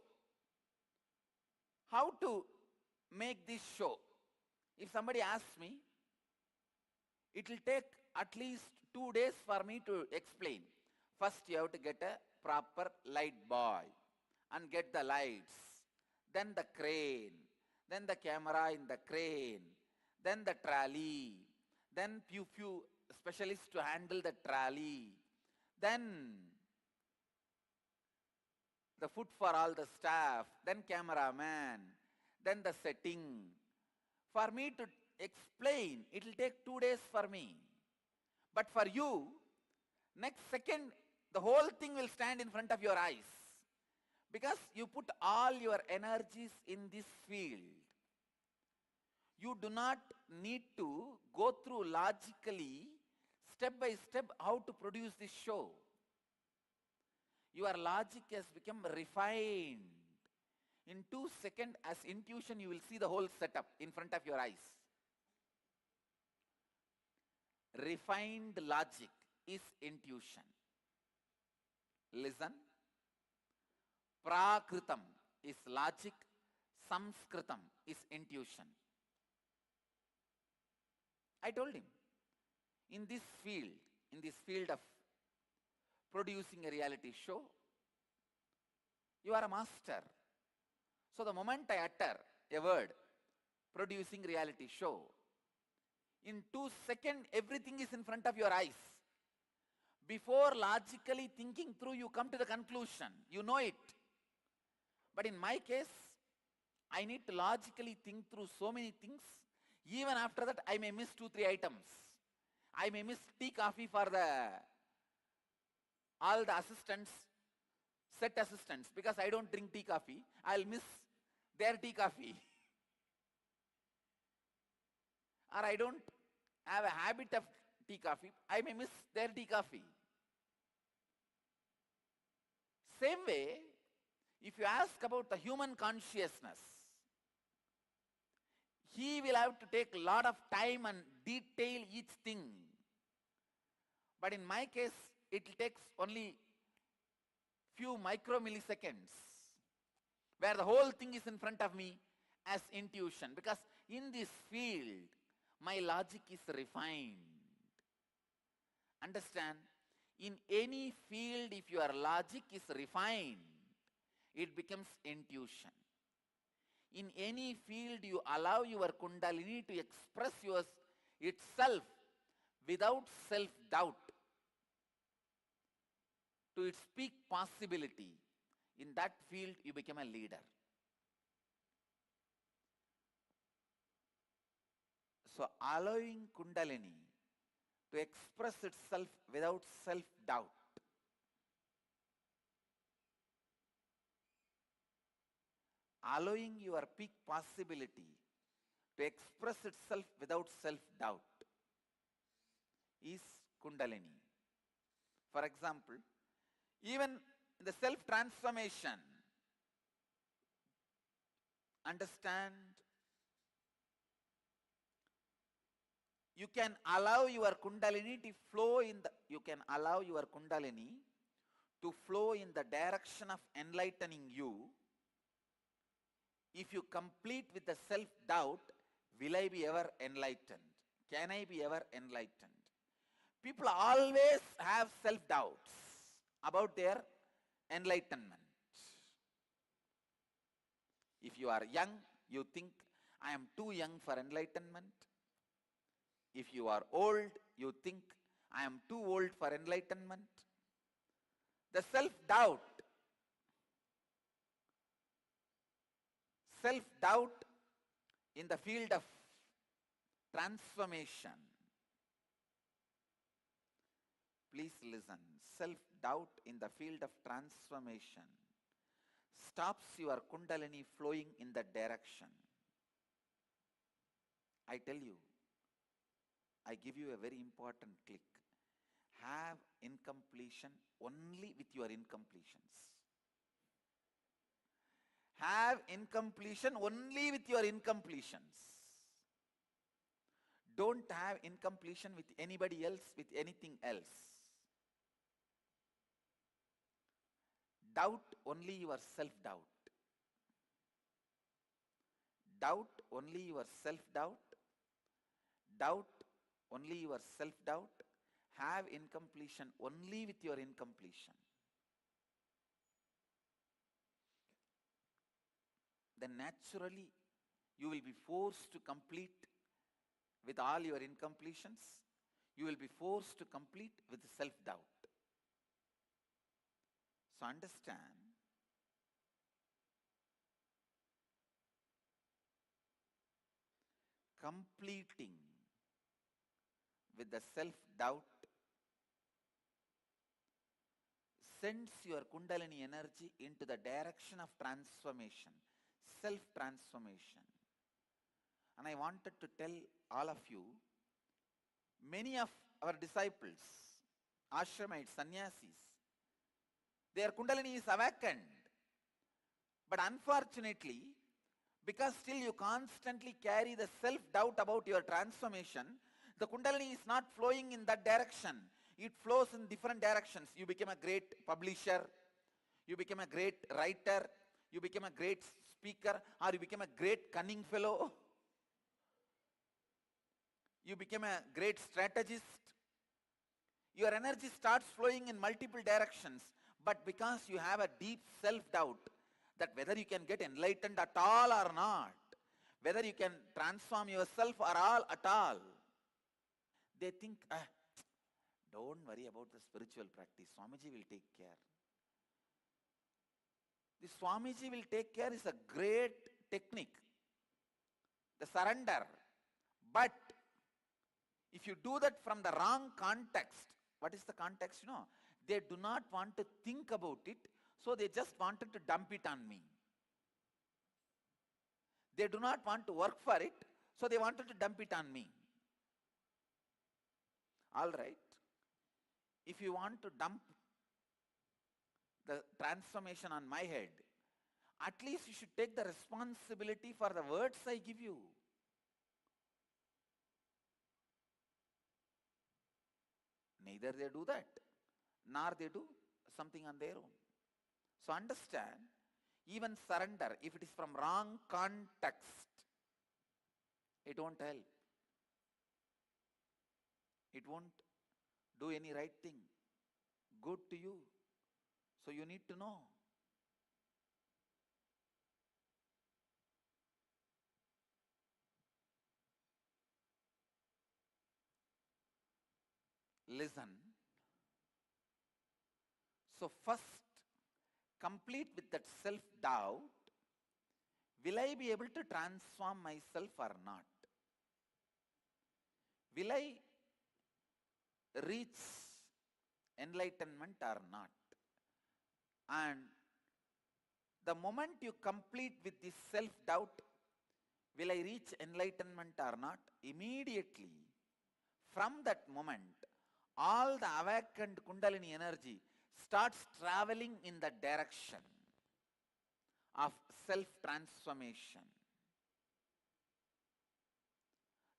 How to make this show? If somebody asks me, it will take at least 2 days for me to explain. First, you have to get a proper light boy and get the lights, then the crane, then the camera in the crane, then the trolley, then few specialists to handle the trolley, then the food for all the staff, then cameraman, then the setting. For me to explain, it will take 2 days for me. But for you, next second, the whole thing will stand in front of your eyes. Because you put all your energies in this field. You do not need to go through logically, step by step, how to produce this show. Your logic has become refined. In 2 seconds, as intuition, you will see the whole setup in front of your eyes. Refined logic is intuition. Listen. Prakritam is logic. Samskritam is intuition. I told him, in this field of producing a reality show, you are a master. So the moment I utter a word, producing reality show, in 2 seconds, everything is in front of your eyes. Before logically thinking through, you come to the conclusion. You know it. But in my case, I need to logically think through so many things. Even after that, I may miss 2-3 items. I may miss tea, coffee for all the assistants, set assistants, because I don't drink tea, coffee. I'll miss their tea, coffee. Or I don't have a habit of tea, coffee. I may miss their tea, coffee. Same way, if you ask about the human consciousness, he will have to take a lot of time and detail each thing. But in my case, it takes only few micromilliseconds, where the whole thing is in front of me as intuition. Because in this field, my logic is refined. Understand? In any field, if your logic is refined, it becomes intuition. In any field, you allow your Kundalini to express itself without self-doubt to its peak possibility. In that field, you become a leader. So, allowing Kundalini to express itself without self-doubt, allowing your peak possibility to express itself without self-doubt is Kundalini. For example, even in the self-transformation, understand, you can allow your Kundalini to flow in the, direction of enlightening you. If you complete with the self-doubt, will I be ever enlightened? Can I be ever enlightened? People always have self-doubts about their enlightenment. If you are young, you think, I am too young for enlightenment. If you are old, you think, I am too old for enlightenment. The self-doubt in the field of transformation. Please listen. Self-doubt in the field of transformation stops your Kundalini flowing in that direction. I tell you, I give you a very important click. Have incompletion only with your incompletions. Have incompletion only with your incompletions. Don't have incompletion with anybody else, with anything else. Doubt only your self-doubt. Doubt only your self-doubt. Doubt only your self-doubt. Have incompletion only with your incompletion. Then naturally you will be forced to complete with all your incompletions. You will be forced to complete with self-doubt. So understand, completing with the self-doubt sends your Kundalini energy into the direction of transformation, self-transformation. And I wanted to tell all of you, many of our disciples, ashramites, sannyasis, their Kundalini is awakened. But unfortunately, because still you constantly carry the self-doubt about your transformation, the Kundalini is not flowing in that direction. It flows in different directions. You become a great publisher, you become a great writer, you become a great speaker, or you become a great cunning fellow. You become a great strategist. Your energy starts flowing in multiple directions, but because you have a deep self-doubt that whether you can get enlightened at all or not, whether you can transform yourself or all at all, they think, Don't worry about the spiritual practice. Swamiji will take care. The Swamiji will take care is a great technique. The surrender. But if you do that from the wrong context, what is the context? They do not want to think about it, so they just wanted to dump it on me. They do not want to work for it, so they wanted to dump it on me. All right. If you want to dump the transformation on my head, at least you should take the responsibility for the words I give you. Neither they do that, nor they do something on their own. So understand, even surrender, if it is from wrong context, it won't help. It won't do any right thing, good to you. So you need to know. Listen. So first, complete with that self-doubt. Will I be able to transform myself or not? Will I reach enlightenment or not? And the moment you complete with this self-doubt, will I reach enlightenment or not? Immediately, from that moment, all the awakened Kundalini energy starts traveling in the direction of self-transformation.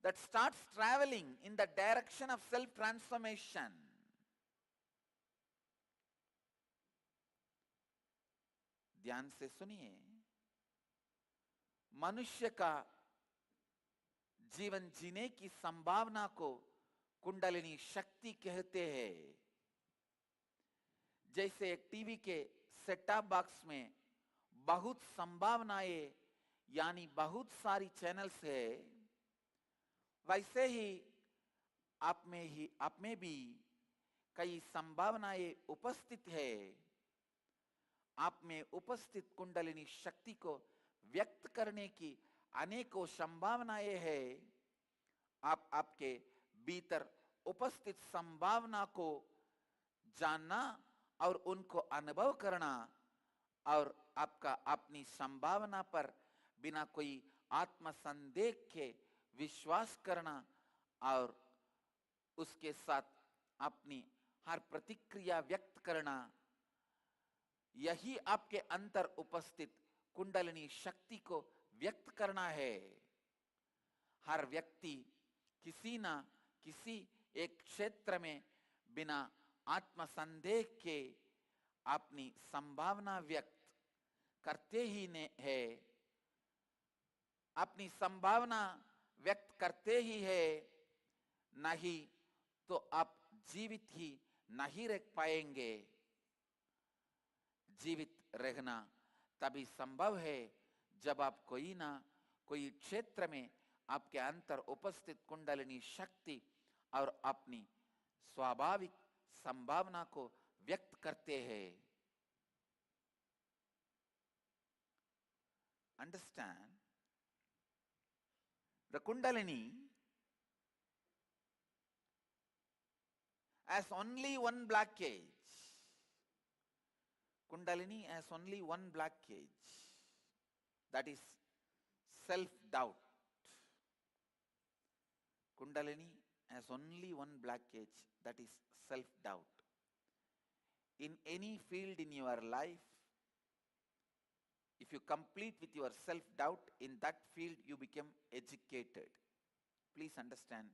That starts traveling in the direction of self-transformation. ध्यान से सुनिए, मनुष्य का जीवन जीने की संभावना को कुंडलिनी शक्ति कहते हैं। जैसे एक टीवी के सेटअप बॉक्स में बहुत संभावनाएं यानी बहुत सारी चैनल्स है, वैसे ही आप में भी कई संभावनाएं उपस्थित है। आप में उपस्थित कुंडलिनी शक्ति को व्यक्त करने की अनेकों संभावनाएं हैं। आप आपके भीतर उपस्थित संभावना को जानना और उनको अनुभव करना और आपका अपनी संभावना पर बिना कोई आत्मसंदेह के विश्वास करना और उसके साथ अपनी हर प्रतिक्रिया व्यक्त करना, यही आपके अंतर उपस्थित कुंडलिनी शक्ति को व्यक्त करना है। हर व्यक्ति किसी न किसी एक क्षेत्र में बिना आत्मसंदेह के अपनी संभावना व्यक्त करते ही है। अपनी संभावना व्यक्त करते ही है, नहीं तो आप जीवित ही नहीं रह पाएंगे। जीवित रहना तभी संभव है जब आप कोई ना कोई क्षेत्र में आपके अंतर उपस्थित कुंडलिनी शक्ति और अपनी स्वाभाविक संभावना को व्यक्त करते हैं। Understand? The Kundalini has only one blockage. Kundalini has only one blockage, that is self-doubt. Kundalini has only one blockage, that is self-doubt. In any field in your life, if you complete with your self-doubt, in that field you become educated. Please understand,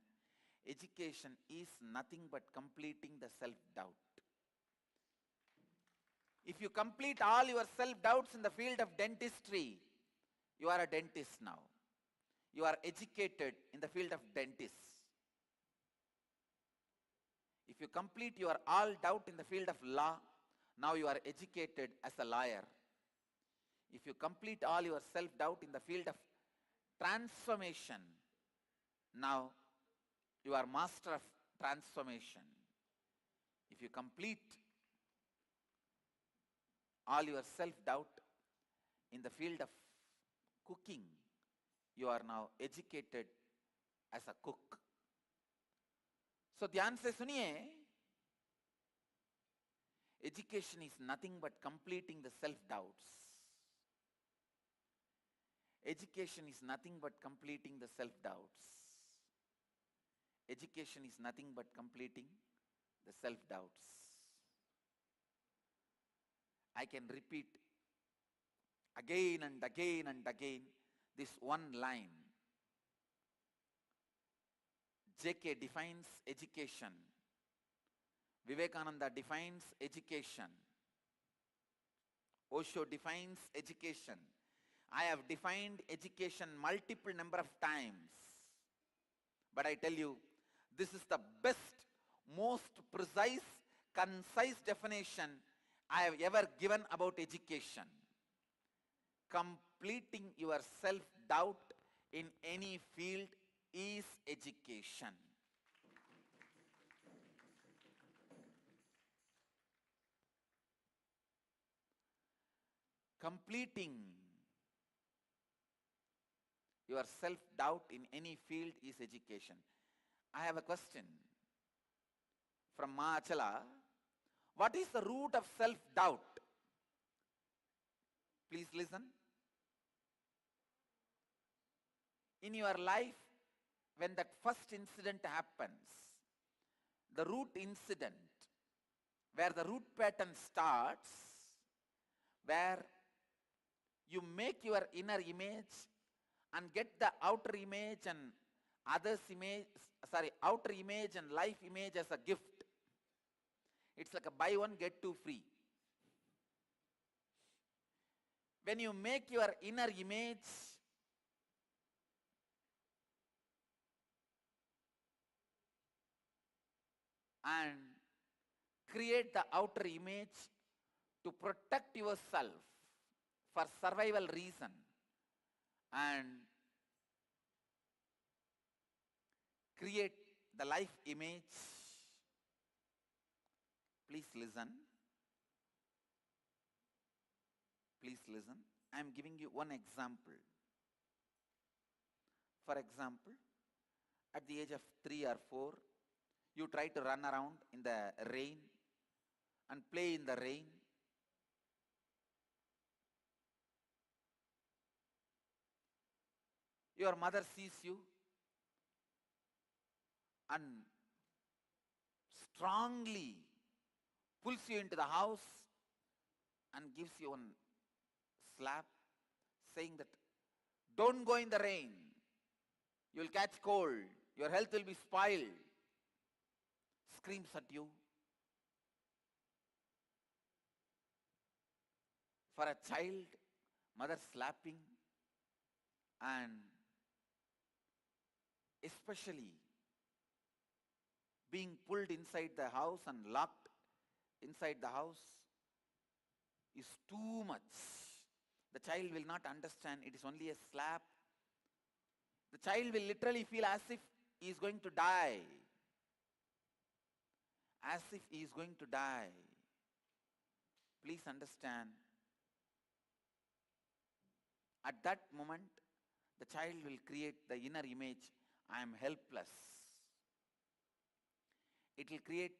education is nothing but completing the self-doubt. If you complete all your self-doubts in the field of dentistry, you are a dentist now. You are educated in the field of dentist. If you complete your all doubt in the field of law, now you are educated as a lawyer. If you complete all your self-doubt in the field of transformation, now you are master of transformation. If you complete all your self-doubt in the field of cooking, you are now educated as a cook. So ध्यान से सुनिए, education is nothing but completing the self-doubts. Education is nothing but completing the self-doubts. Education is nothing but completing the self-doubts. I can repeat again and again and again this one line. JK defines education. Vivekananda defines education. Osho defines education. I have defined education multiple number of times. But I tell you, this is the best, most precise, concise definition I have ever given about education. Completing your self-doubt in any field is education. Completing your self-doubt in any field is education. I have a question from Ma Achala. What is the root of self-doubt? Please listen. In your life, when that first incident happens, the root incident, where the root pattern starts, where you make your inner image and get the outer image and outer image and life image as a gift. It's like a buy one, get two free. When you make your inner image and create the outer image to protect yourself for survival reason, and create the life image. Please listen. Please listen. I am giving you one example. For example, at the age of 3 or 4, you try to run around in the rain and play in the rain. Your mother sees you and strongly pulls you into the house and gives you one slap, saying that, don't go in the rain, you will catch cold, your health will be spoiled. Screams at you. For a child, mother slapping, and especially being pulled inside the house and locked inside the house is too much. The child will not understand it is only a slap. The child will literally feel as if he is going to die. As if he is going to die. Please understand, at that moment, the child will create the inner image, I am helpless. It will create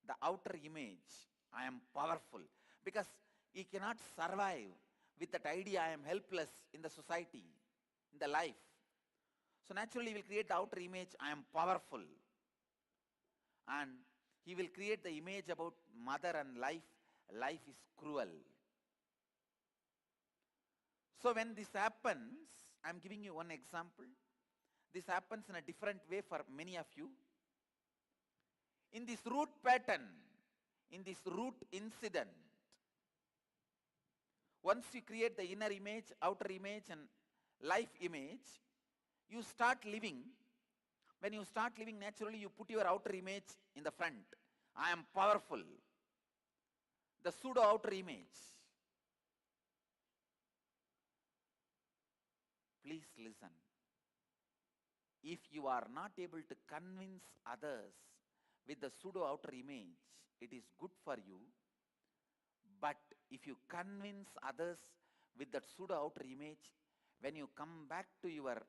the outer image, I am powerful. Because he cannot survive with that idea, I am helpless in the society, in the life. So naturally he will create the outer image, I am powerful. And he will create the image about mother and life. Life is cruel. So when this happens, I am giving you one example. This happens in a different way for many of you. In this root pattern, in this root incident, once you create the inner image, outer image and life image, you start living. When you start living, naturally you put your outer image in the front. I am powerful. The pseudo outer image. Please listen. If you are not able to convince others with the pseudo outer image, it is good for you. But if you convince others with that pseudo outer image, when you come back to your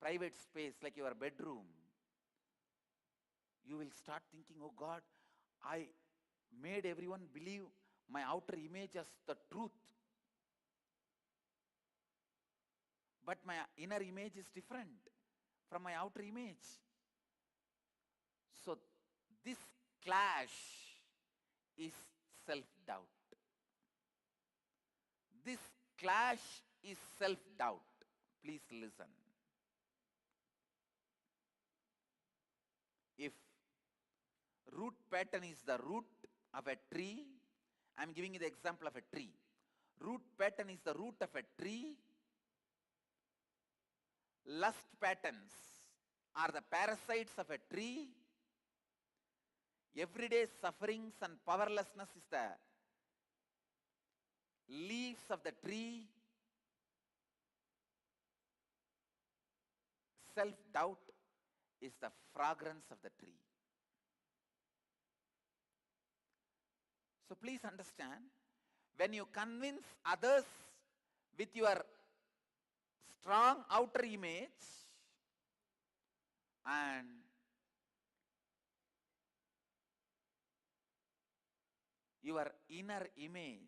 private space, like your bedroom, you will start thinking, oh God, I made everyone believe my outer image as the truth. But my inner image is different from my outer image. So this clash is self-doubt. This clash is self-doubt. Please listen. If root pattern is the root of a tree, I am giving you the example of a tree. Root pattern is the root of a tree. Lust patterns are the parasites of a tree. Everyday sufferings and powerlessness is the leaves of the tree. Self-doubt is the fragrance of the tree. So please understand, when you convince others with your strong outer image and your inner image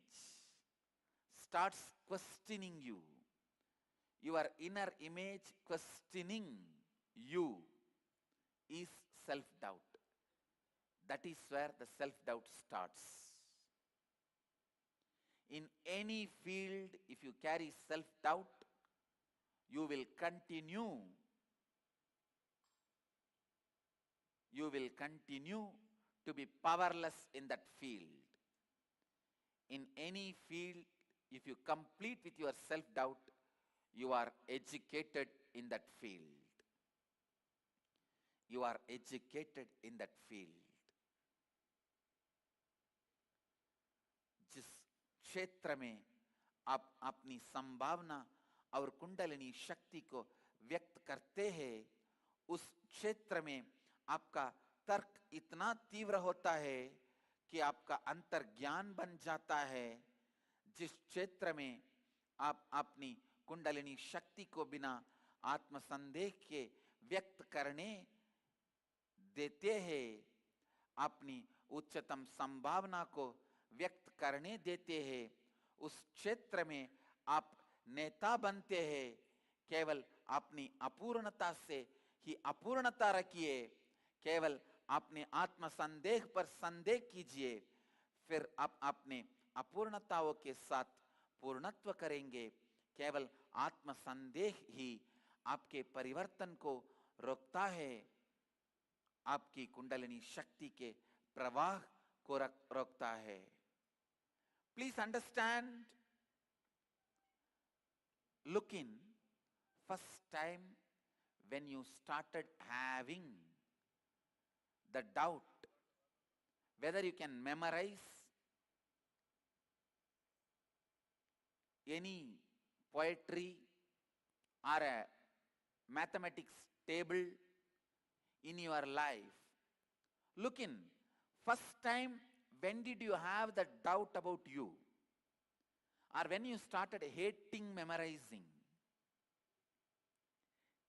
starts questioning you, your inner image questioning you is self-doubt. That is where the self-doubt starts. In any field, if you carry self-doubt, you will continue to be powerless in that field. In any field, if you complete with your self-doubt, you are educated in that field. You are educated in that field. जिस क्षेत्र में आप अपनी संभावना और कुंडलिनी शक्ति को व्यक्त करते हैं, उस क्षेत्र में आपका तर्क इतना तीव्र होता है कि आपका अंतर्ज्ञान बन जाता है. जिस क्षेत्र में आप अपनी कुंडलिनी शक्ति को बिना आत्मसंदेह के व्यक्त करने देते हैं, अपनी उच्चतम संभावना को व्यक्त करने देते हैं, उस क्षेत्र में आप नेता बनते हैं. केवल अपनी अपूर्णता से ही अपूर्णता रखिए, केवल अपने आत्मसंदेह पर संदेह कीजिए, फिर आप अपने अपूर्णताओं के साथ पूर्णत्व करेंगे. केवल आत्मसंदेह ही आपके परिवर्तन को रोकता है, आपकी कुंडलिनी शक्ति के प्रवाह को रोकता है. Please understand, look in, first time when you started having the doubt whether you can memorize any poetry or a mathematics table in your life. Look in, first time when did you have that doubt about you? Or when you started hating memorizing?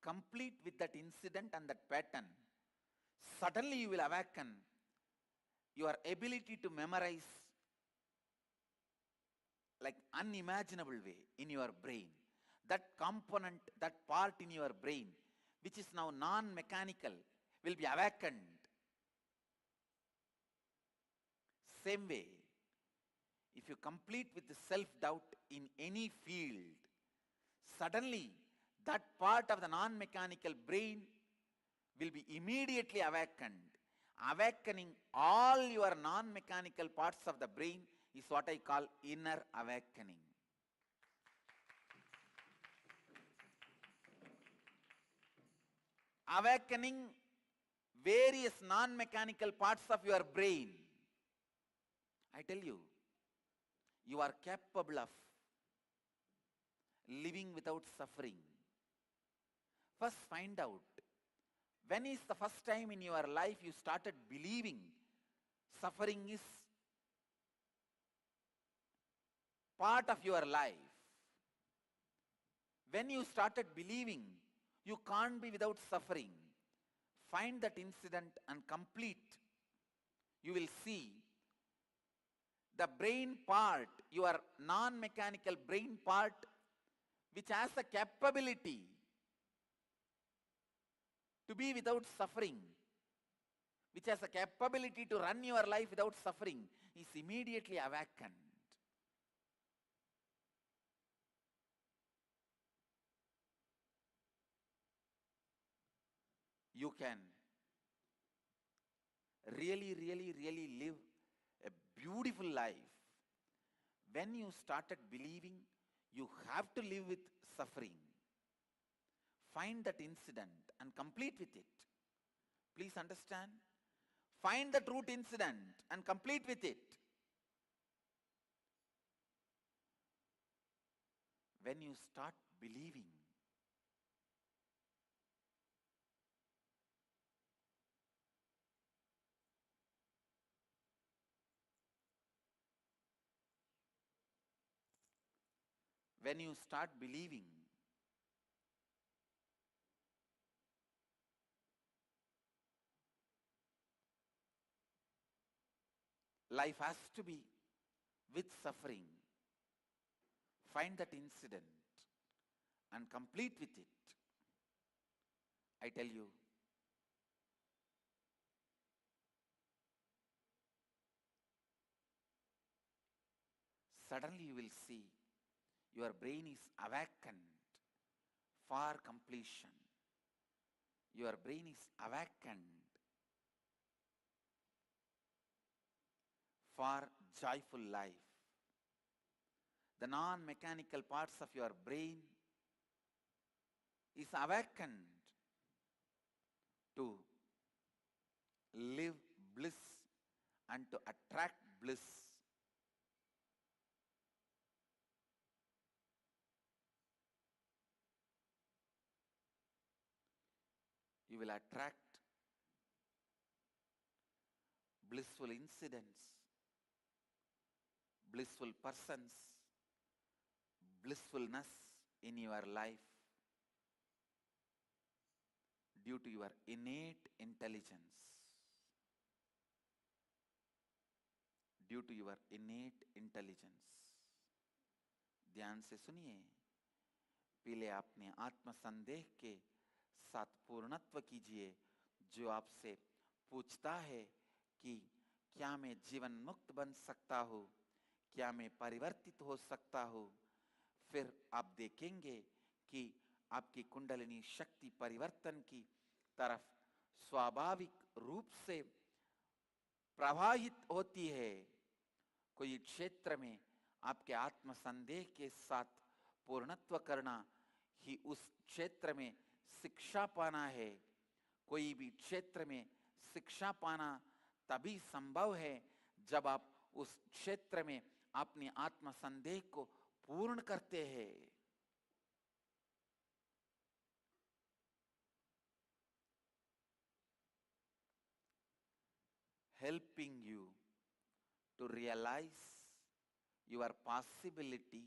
Complete with that incident and that pattern, suddenly you will awaken your ability to memorize like unimaginable way in your brain. That component, that part in your brain which is now non-mechanical will be awakened. Same way, if you complete with the self-doubt in any field, suddenly that part of the non-mechanical brain will be immediately awakened. Awakening all your non-mechanical parts of the brain is what I call inner awakening. Awakening various non-mechanical parts of your brain. I tell you, you are capable of living without suffering. First find out When is the first time in your life you started believing suffering is part of your life? When you started believing you can't be without suffering, find that incident and complete. You will see the brain part, your non-mechanical brain part, which has the capability to be without suffering, which has the capability to run your life without suffering, is immediately awakened. You can really live a beautiful life when you started believing you have to live with suffering. Find that incident and complete with it. Please understand. Find the root incident and complete with it. When you start believing, life has to be with suffering, find that incident and complete with it. I tell you, suddenly you will see your brain is awakened for completion. Your brain is awakened for joyful life. The non-mechanical parts of your brain is awakened to live bliss and to attract bliss. You will attract blissful incidents, blissful persons, blissfulness in your life due to your innate intelligence. Due to your innate intelligence. ध्यान से सुनिए, पहले अपने आत्म संदेह के साथ पूर्णत्व कीजिए जो आपसे पूछता है कि क्या मैं जीवन मुक्त बन सकता हूँ, क्या मैं परिवर्तित हो सकता हूँ। फिर आप देखेंगे कि आपकी कुंडलिनी शक्ति परिवर्तन की तरफ स्वाभाविक रूप से प्रवाहित होती है। कोई क्षेत्र में आपके आत्म संदेह के साथ पूर्णत्व करना ही उस क्षेत्र में शिक्षा पाना है। कोई भी क्षेत्र में शिक्षा पाना तभी संभव है जब आप उस क्षेत्र में अपने आत्म संदेह को पूर्ण करते हैं। Helping you to realize your possibility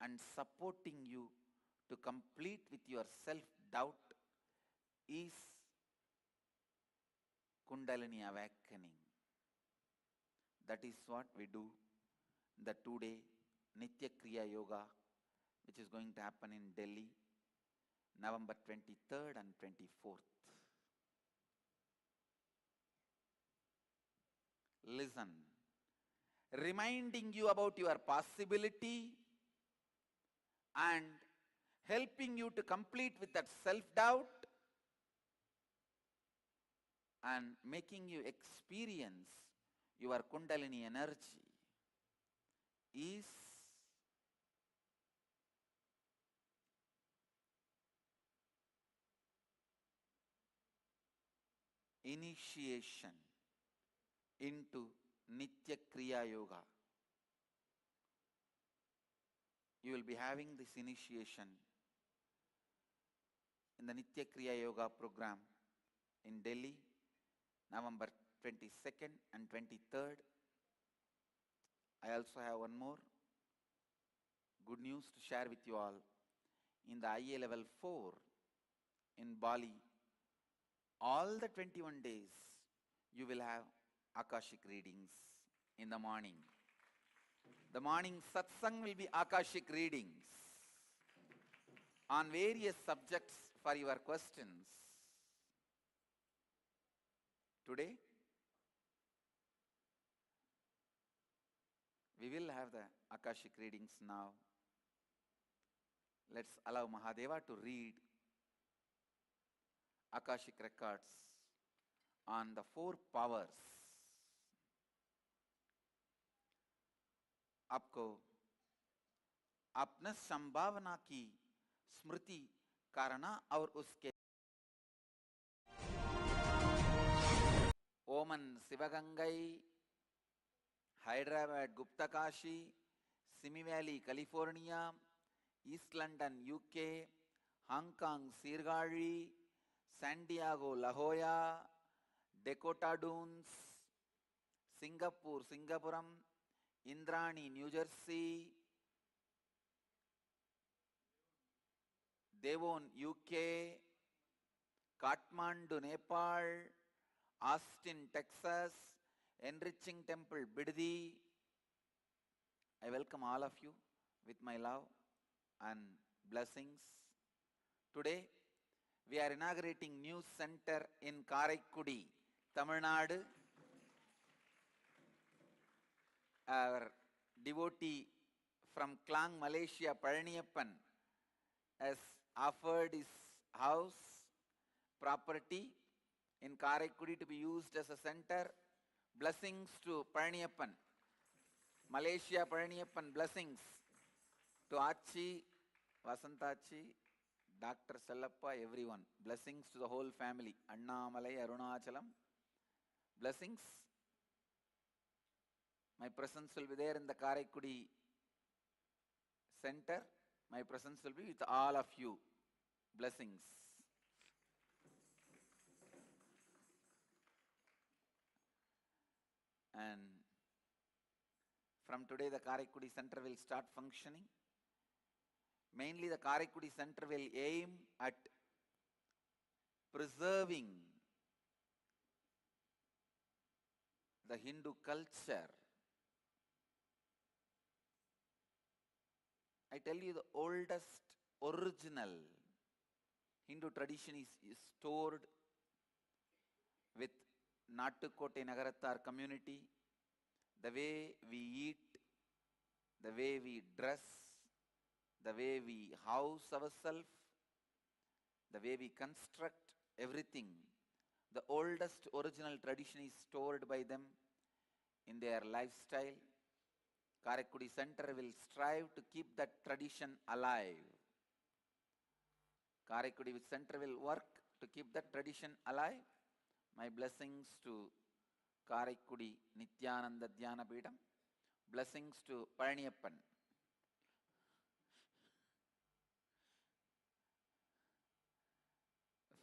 and supporting you to complete with your self-doubt is Kundalini awakening. That is what we do the 2-day Nitya Kriya Yoga, which is going to happen in Delhi, November 23rd and 24th. Listen, reminding you about your possibility and helping you to complete with that self-doubt and making you experience your Kundalini energy is initiation into Nitya Kriya Yoga. You will be having this initiation in the Nitya Kriya Yoga program in Delhi, November 22nd and 23rd. I also have one more good news to share with you all. In the IA level 4 in Bali, all the 21 days you will have Akashic readings in the morning. The morning satsang will be Akashic readings on various subjects for your questions. Today, we will have the Akashic readings now. Let's allow Mahadeva to read Akashic records on the 4 powers. आपको अपने संभावना की स्मृति करना और उसके Oman Sivagangai, Hyderabad Guptkashi, Simi Valley California, East London UK, Hong Kong सीरगाड़ी, San Diego लाहोया, Dakota Dunes, Singapore Singapuram, Indrani New Jersey, Devon UK, Kathmandu Nepal, Austin Texas, enriching temple Biddi. I welcome all of you with my love and blessings. Today we are inaugurating new center in Karaikudi, Tamil Nadu. Our devotee from Klang, Malaysia, Palaniyappan, has offered his house property in Karaikudi to be used as a center. Blessings to Palaniyappan, Malaysia Palaniyappan, blessings to Achi, Vasantachi, Dr. Sellappa, everyone. Blessings to the whole family. Annamalai, Arunachalam. Blessings. My presence will be there in the Karaikudi center. My presence will be with all of you. Blessings. And from today the Karaikudi center will start functioning. Mainly the Karaikudi center will aim at preserving the Hindu culture. I tell you, the oldest original Hindu tradition is stored with Nattukotte Nagarattar community. The way we eat, the way we dress, the way we house ourselves, the way we construct everything. The oldest original tradition is stored by them in their lifestyle. Karaikudi Center will strive to keep that tradition alive. Karaikudi Center will work to keep that tradition alive. My blessings to Karaikudi Nityananda Dhyana Peetham. Blessings to Palaniyappan.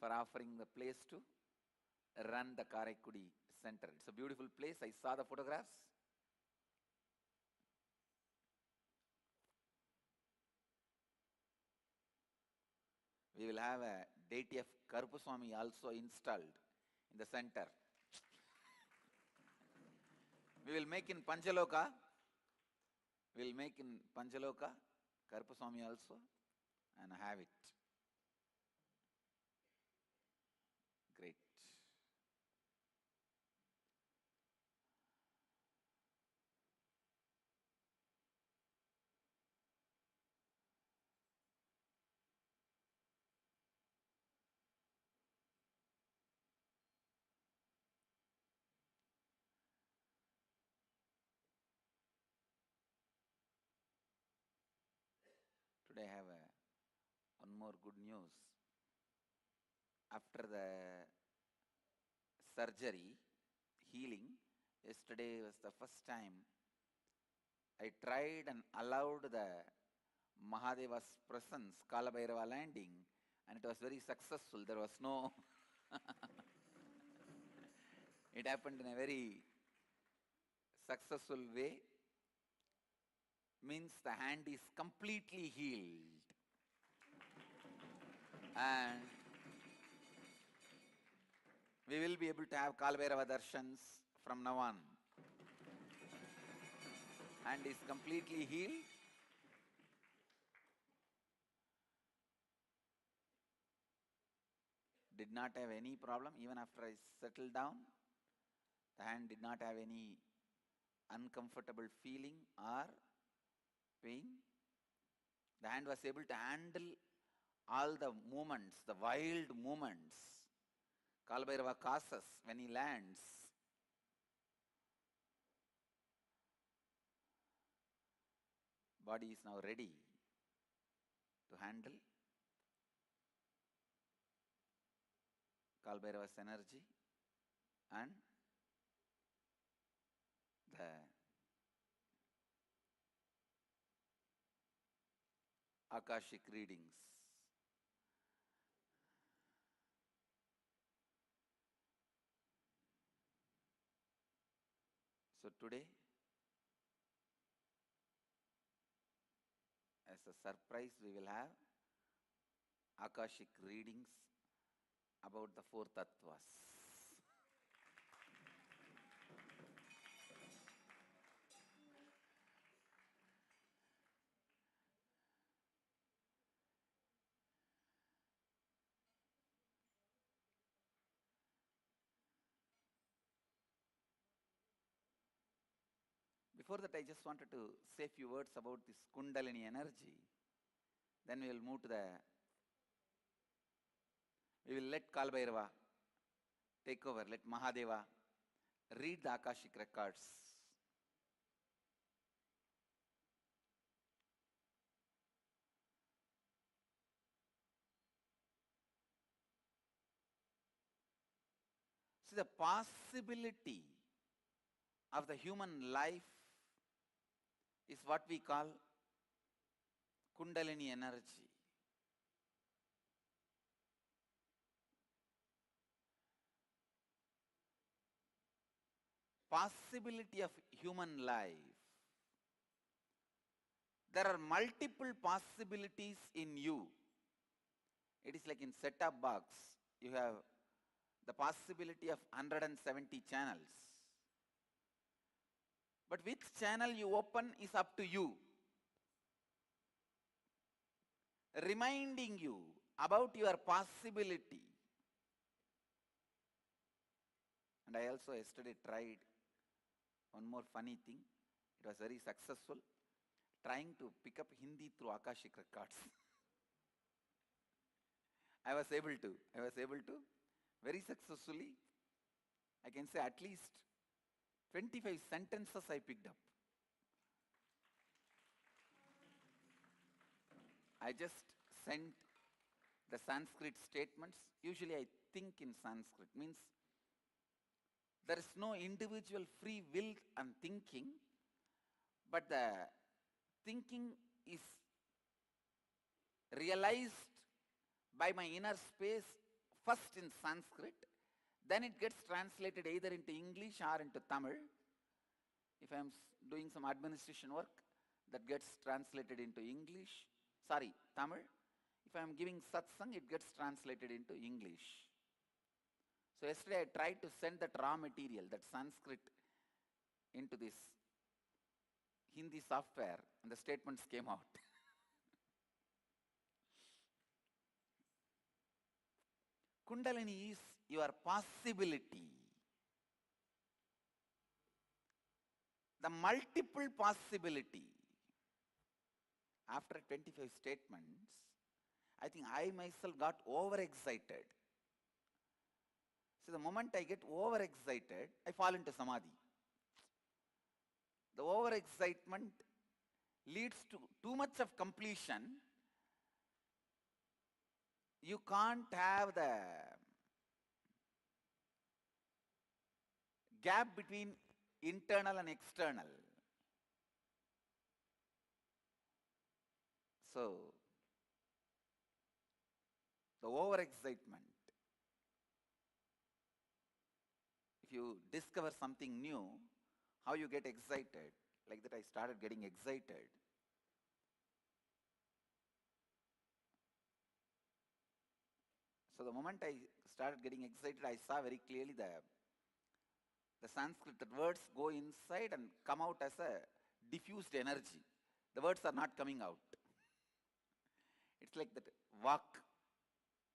For offering the place to run the Karaikudi Center. It's a beautiful place. I saw the photographs. We will have a deity of Karupaswamy also installed in the center. We will make in Panchaloka. We will make in Panchaloka Karupaswamy also and have it. Great. Today I have one more good news. After the surgery, healing, yesterday was the first time I tried and allowed the Mahadeva's presence, Kalabhairava landing, and it was very successful. There was no, it happened in a very successful way. Means the hand is completely healed. And we will be able to have Kalbhairava darshans from now on. Hand is completely healed. Did not have any problem even after I settled down. The hand did not have any uncomfortable feeling or pain. The hand was able to handle all the movements, the wild movements Kalbhairava causes when he lands. Body is now ready to handle Kalbhairava's energy and the Akashic readings. So today, as a surprise, we will have Akashic readings about the four tattvas. Before that, I just wanted to say a few words about this Kundalini energy. Then we will move to we will let Kalbhairava take over, let Mahadeva read the Akashic records. See, the possibility of the human life is what we call Kundalini energy. Possibility of human life. There are multiple possibilities in you. It is like in set-top box. You have the possibility of 170 channels. But which channel you open is up to you. Reminding you about your possibility. And I also yesterday tried one more funny thing. It was very successful. Trying to pick up Hindi through Akashic records. I was able to very successfully. I can say at least 25 sentences I picked up. I just sent the Sanskrit statements. Usually I think in Sanskrit. Means there is no individual free will and thinking, but the thinking is realized by my inner space first in Sanskrit, then it gets translated either into English or into Tamil. If I am doing some administration work, that gets translated into Tamil. If I am giving satsang, it gets translated into English. So yesterday I tried to send that raw material, that Sanskrit, into this Hindi software, and the statements came out. Kundalini is your possibility. The multiple possibility. After 25 statements, I think I myself got overexcited. So the moment I get overexcited, I fall into samadhi. The overexcitement leads to too much of completion. You can't have the gap between internal and external. So, the the overexcitement. If you discover something new, how you get excited? Like that I started getting excited. So the moment I started getting excited, I saw very clearly the Sanskrit, that words go inside and come out as a diffused energy. The words are not coming out. It's like that vak,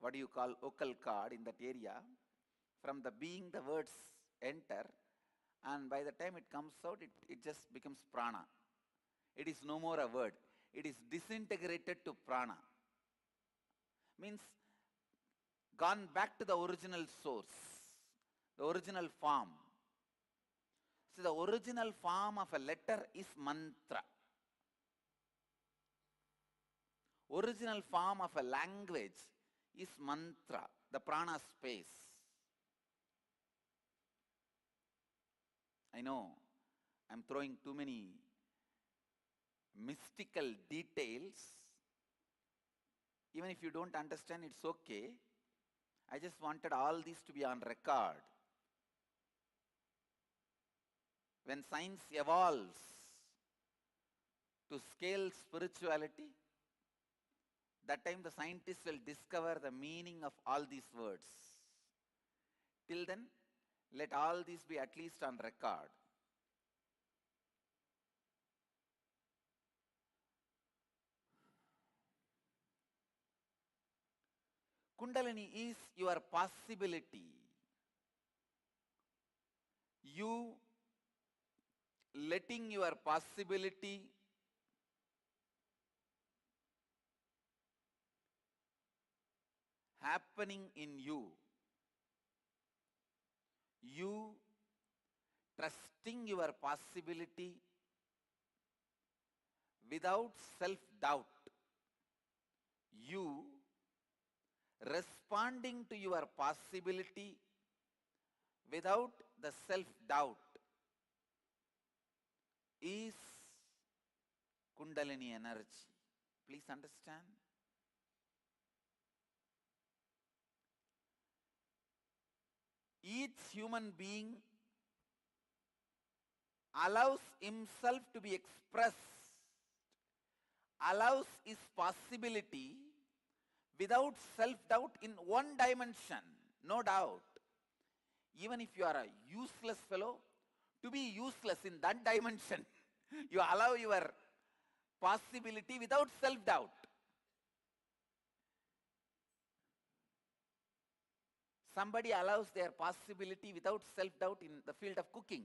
what do you call vocal cord in that area. From the being, the words enter, and by the time it comes out, it just becomes prana. It is no more a word. It is disintegrated to prana. Means gone back to the original source, the original form. So the original form of a letter is mantra. Original form of a language is mantra, the prana space. I know I'm throwing too many mystical details. Even if you don't understand, it's okay. I just wanted all these to be on record. When science evolves to scale spirituality, that time the scientists will discover the meaning of all these words. Till then, let all these be at least on record. Kundalini is your possibility. You letting your possibility happening in you. You trusting your possibility without self-doubt. You responding to your possibility without the self-doubt is Kundalini energy. Please understand. Each human being allows himself to be expressed, allows his possibility without self-doubt in one dimension, no doubt. Even if you are a useless fellow, to be useless in that dimension, you allow your possibility without self-doubt. Somebody allows their possibility without self-doubt in the field of cooking.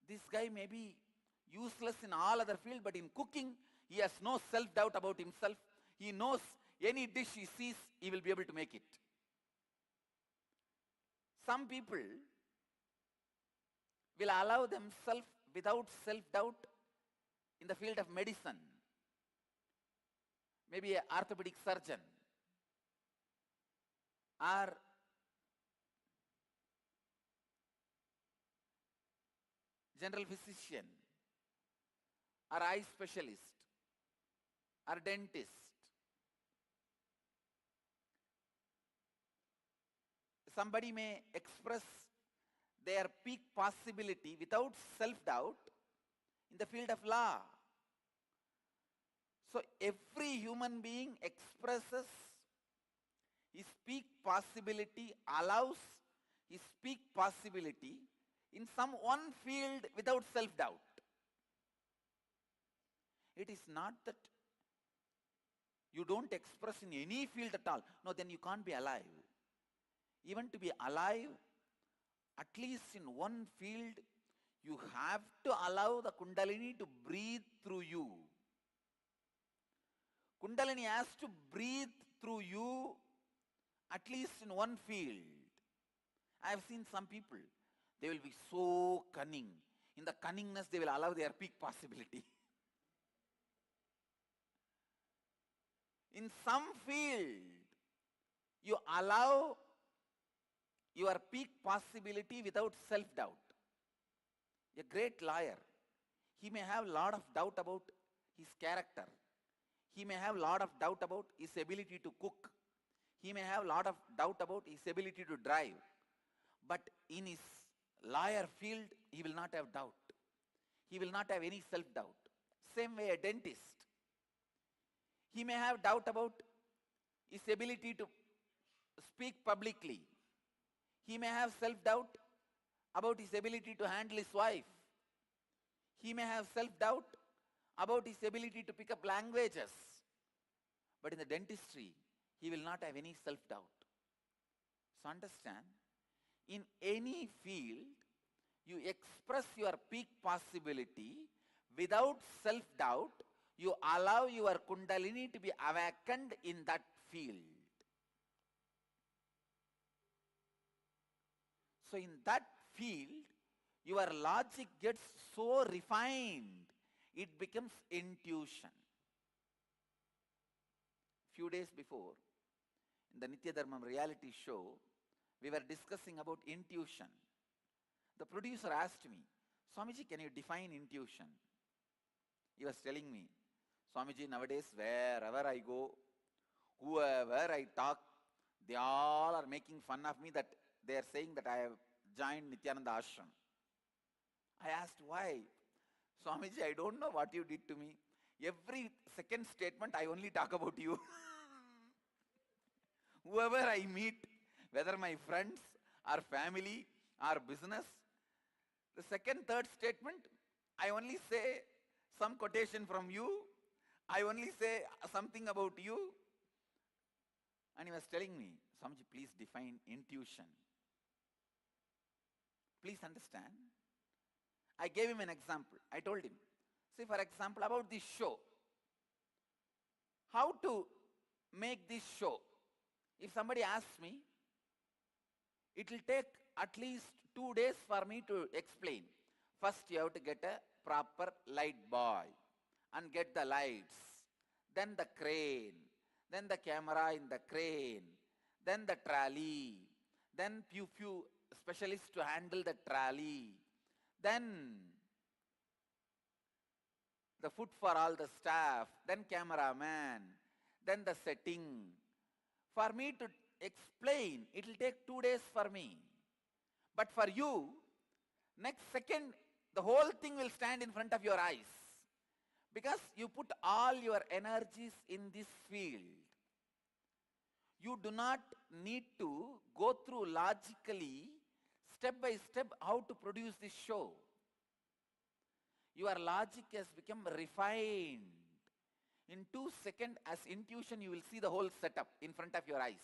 This guy may be useless in all other fields, but in cooking, he has no self-doubt about himself. He knows any dish he sees, he will be able to make it. Some people will allow themselves without self-doubt in the field of medicine. Maybe an orthopedic surgeon, or general physician, or eye specialist, or dentist. Somebody may express their peak possibility without self-doubt in the field of law. So every human being expresses his peak possibility, allows his peak possibility in some one field without self-doubt. It is not that you don't express in any field at all. No, then you can't be alive. Even to be alive, at least in one field, you have to allow the Kundalini to breathe through you. Kundalini has to breathe through you at least in one field. I have seen some people, they will be so cunning. In the cunningness, they will allow their peak possibility. In some field, you allow your peak possibility without self-doubt. A great lawyer, he may have a lot of doubt about his character. He may have lot of doubt about his ability to cook. He may have lot of doubt about his ability to drive. But in his lawyer field, he will not have doubt. He will not have any self-doubt. Same way a dentist. He may have doubt about his ability to speak publicly. He may have self-doubt about his ability to handle his wife. He may have self-doubt about his ability to pick up languages. But in the dentistry, he will not have any self-doubt. So understand, in any field, you express your peak possibility without self-doubt. You allow your Kundalini to be awakened in that field. So in that field, your logic gets so refined, it becomes intuition. Few days before, in the Nitya Dharmam reality show, we were discussing about intuition. The producer asked me, Swamiji, can you define intuition? He was telling me, Swamiji, nowadays wherever I go, whoever I talk, they all are making fun of me that they are saying that I have joined Nityananda Ashram. I asked why. Swamiji, I don't know what you did to me. Every second statement I only talk about you. Whoever I meet, whether my friends or family or business, the second, third statement, I only say some quotation from you. I only say something about you. And he was telling me, Swamiji, please define intuition. Please understand. I gave him an example. I told him, see, for example, about this show. How to make this show? If somebody asks me, it will take at least 2 days for me to explain. First, you have to get a proper light boy and get the lights, then the crane, then the camera in the crane, then the trolley, then few specialists to handle the trolley, then the food for all the staff, then cameraman, then the setting. For me to explain, it will take 2 days for me. But for you, next second, the whole thing will stand in front of your eyes. Because you put all your energies in this field. You do not need to go through logically, step by step, how to produce this show. Your logic has become refined. In 2 seconds, as intuition, you will see the whole setup in front of your eyes.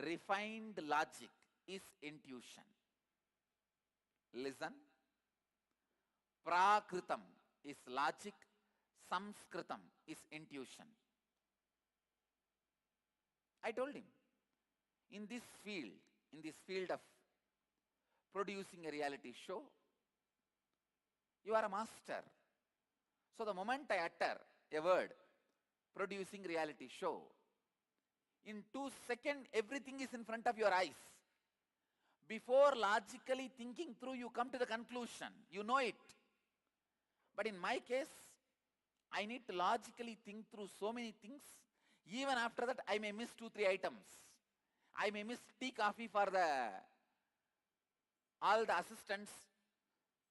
Refined logic is intuition. Listen. Prakritam is logic. Samskritam is intuition. I told him, in this field of producing a reality show, you are a master. So the moment I utter a word, producing reality show, in 2 seconds, everything is in front of your eyes. Before logically thinking through, you come to the conclusion. You know it. But in my case, I need to logically think through so many things. Even after that, I may miss 2-3 items. I may miss tea, coffee for all the assistants,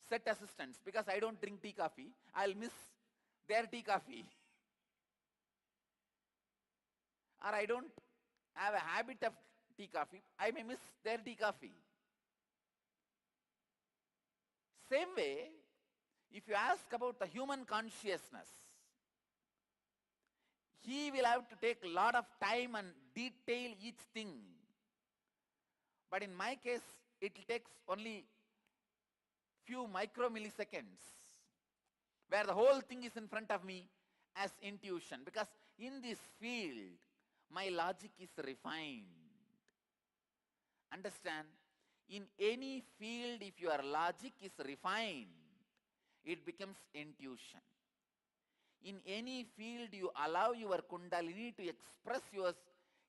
set assistants, because I don't drink tea, coffee. I'll miss their tea, coffee. Or I don't have a habit of tea, coffee. I may miss their tea, coffee. Same way, if you ask about the human consciousness, he will have to take a lot of time and detail each thing. But in my case, it takes only few micromilliseconds, where the whole thing is in front of me as intuition. Because in this field, my logic is refined. Understand? In any field, if your logic is refined, it becomes intuition. In any field, you allow your Kundalini to express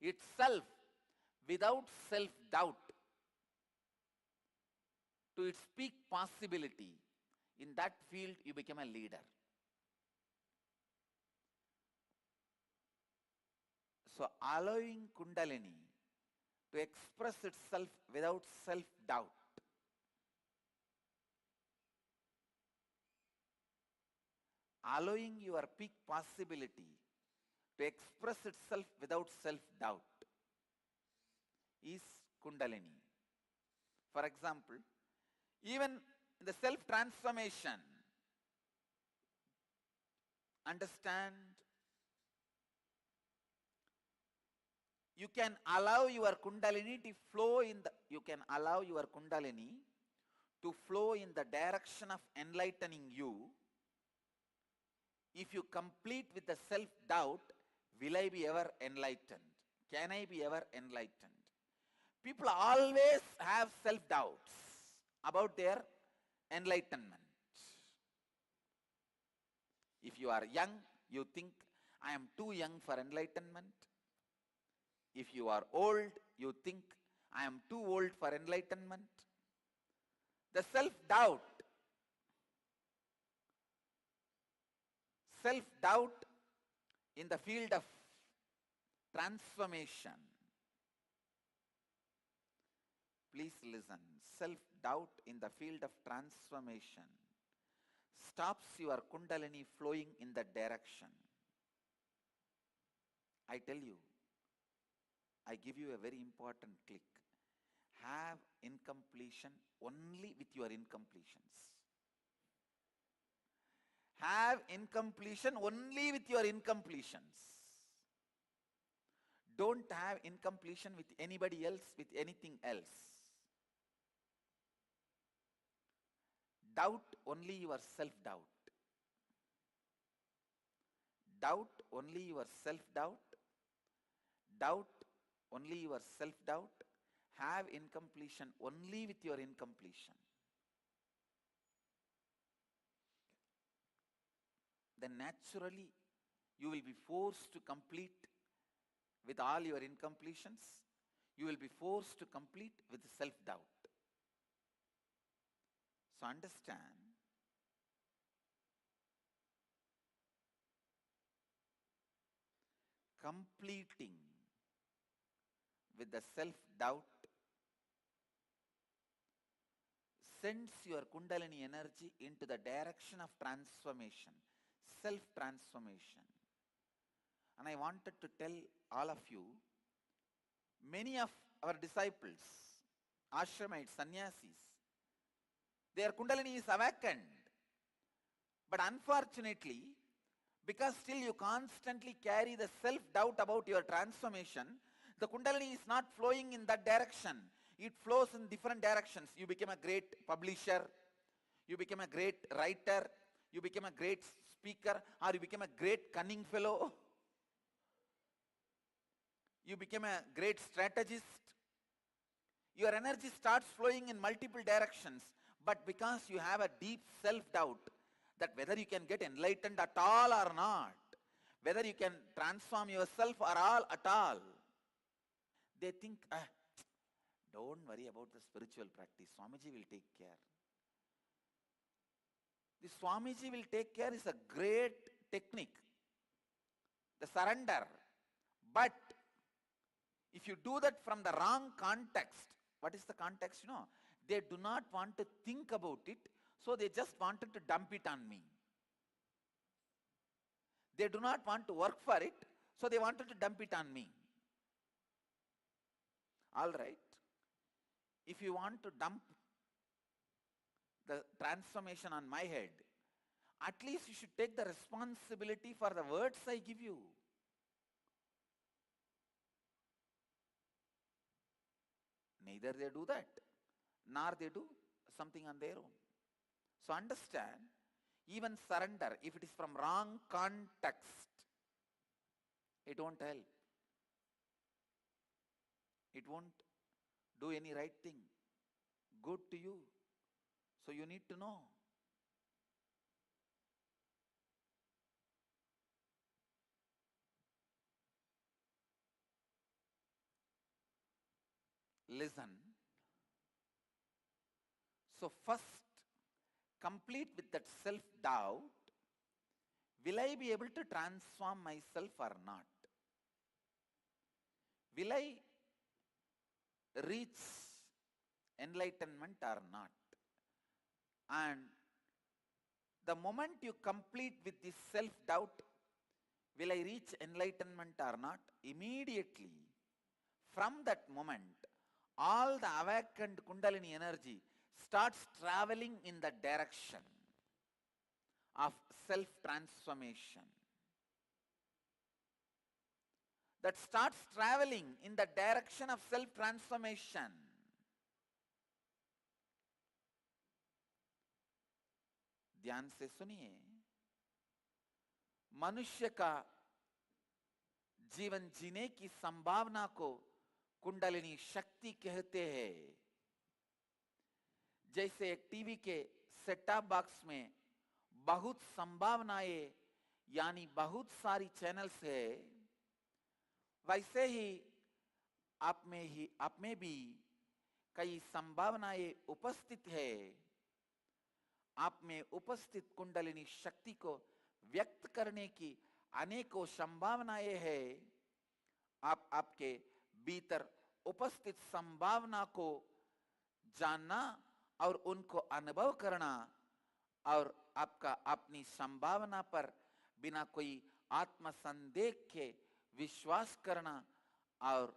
itself without self-doubt to its peak possibility. In that field, you become a leader. So allowing Kundalini to express itself without self-doubt. Allowing your peak possibility to express itself without self-doubt is Kundalini. For example, even in the self-transformation, understand you can allow your Kundalini to flow in the, direction of enlightening you. If you complete with the self-doubt, will I be ever enlightened? Can I be ever enlightened? People always have self-doubts about their enlightenment. If you are young, you think, I am too young for enlightenment. If you are old, you think, I am too old for enlightenment. The self-doubt in the field of transformation. Please listen. Self-doubt in the field of transformation stops your Kundalini flowing in that direction. I tell you, I give you a very important click. Have incompletion only with your incompletions. Have incompletion only with your incompletions. Don't have incompletion with anybody else, with anything else. Doubt only your self-doubt. Doubt only your self-doubt. Doubt only your self-doubt. Have incompletion only with your incompletion. Then naturally you will be forced to complete with all your incompletions. You will be forced to complete with self-doubt. So understand, completing with the self-doubt sends your Kundalini energy into the direction of transformation, self-transformation. And I wanted to tell all of you, many of our disciples, ashramites, sannyasis, their Kundalini is awakened. But unfortunately, because still you constantly carry the self-doubt about your transformation, the Kundalini is not flowing in that direction. It flows in different directions. You become a great publisher, you become a great writer, you become a great speaker, or you become a great cunning fellow. You become a great strategist. Your energy starts flowing in multiple directions, but because you have a deep self-doubt that whether you can get enlightened at all or not, whether you can transform yourself or all at all, they think, don't worry about the spiritual practice, Swamiji will take care. The Swamiji will take care is a great technique, the surrender. But if you do that from the wrong context, what is the context? They do not want to think about it, so they just wanted to dump it on me. They do not want to work for it, so they wanted to dump it on me. All right. If you want to dump the transformation on my head, at least you should take the responsibility for the words I give you. Neither they do that, nor they do something on their own. So understand, even surrender, if it is from wrong context, it won't help. It won't do any right thing, good to you. So you need to know. Listen. So first, complete with that self-doubt, will I be able to transform myself or not? will I reach enlightenment or not? And the moment you complete with this self-doubt, will I reach enlightenment or not? Immediately, from that moment, all the awakened Kundalini energy starts traveling in the direction of self-transformation. That starts traveling in the direction of self-transformation. ध्यान से सुनिए, मनुष्य का जीवन जीने की संभावना को कुंडलिनी शक्ति कहते हैं। जैसे एक टीवी के सेटअप बॉक्स में बहुत संभावनाएं यानी बहुत सारी चैनल्स है, वैसे ही आप में भी कई संभावनाएं उपस्थित है। आप में उपस्थित कुंडलिनी शक्ति को व्यक्त करने की अनेकों संभावनाएं हैं। आप आपके भीतर उपस्थित संभावना को जानना और उनको अनुभव करना और आपका अपनी संभावना पर बिना कोई आत्मसंदेह के विश्वास करना और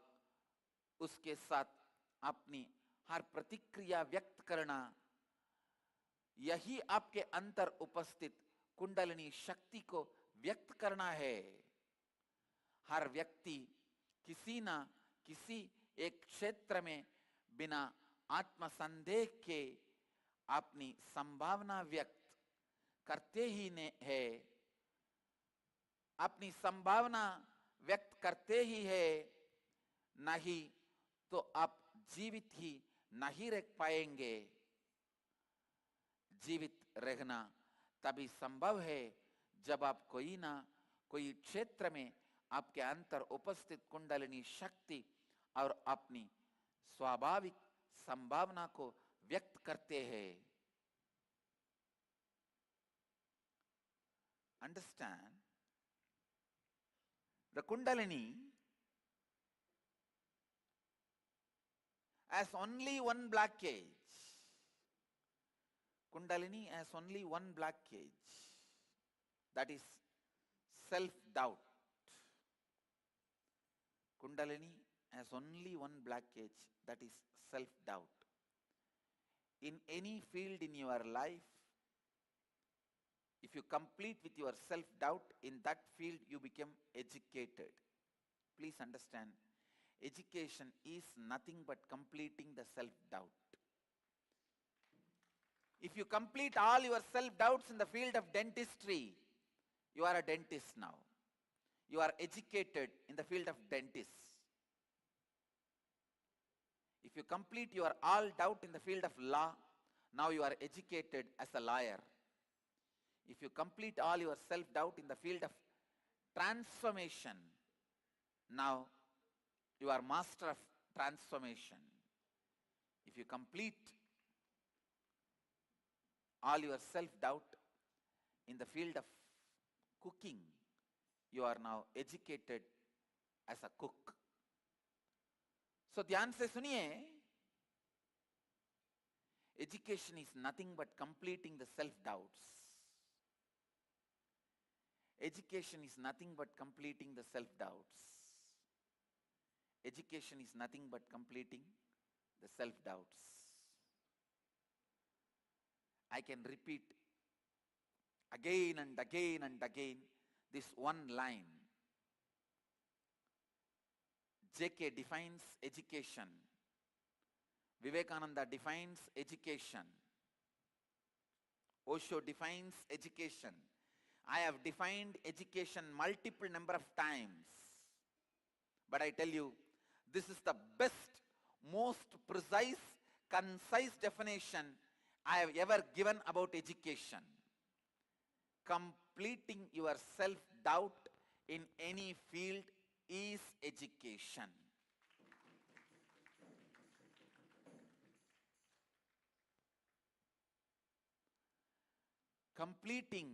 उसके साथ अपनी हर प्रतिक्रिया व्यक्त करना, यही आपके अंदर उपस्थित कुंडलिनी शक्ति को व्यक्त करना है। हर व्यक्ति किसी ना किसी एक क्षेत्र में बिना आत्मसंदेह के अपनी संभावना व्यक्त करते ही है। अपनी संभावना व्यक्त करते ही है, नहीं तो आप जीवित ही नहीं रह पाएंगे। जीवित रहना तभी संभव है जब आप कोई ना कोई क्षेत्र में आपके अंतर उपस्थित कुंडलिनी शक्ति और अपनी स्वाभाविक संभावना को व्यक्त करते हैं। Understand? The Kundalini has only one blockage. Kundalini has only one blockage, that is self-doubt. Kundalini has only one blockage, that is self-doubt. In any field in your life, if you complete with your self-doubt, in that field you become educated. Please understand, education is nothing but completing the self-doubt. If you complete all your self-doubts in the field of dentistry, you are a dentist now. You are educated in the field of dentist. If you complete your all doubt in the field of law, now you are educated as a lawyer. If you complete all your self-doubt in the field of transformation, now you are master of transformation. If you complete all your self-doubt in the field of cooking, you are now educated as a cook. So ध्यान से सुनिए, education is nothing but completing the self-doubts. Education is nothing but completing the self-doubts. Education is nothing but completing the self-doubts. I can repeat again and again and again this one line. J.K. defines education. Vivekananda defines education. Osho defines education. I have defined education multiple number of times. But I tell you, this is the best, most precise, concise definition I have ever given about education. Completing your self-doubt in any field is education. Completing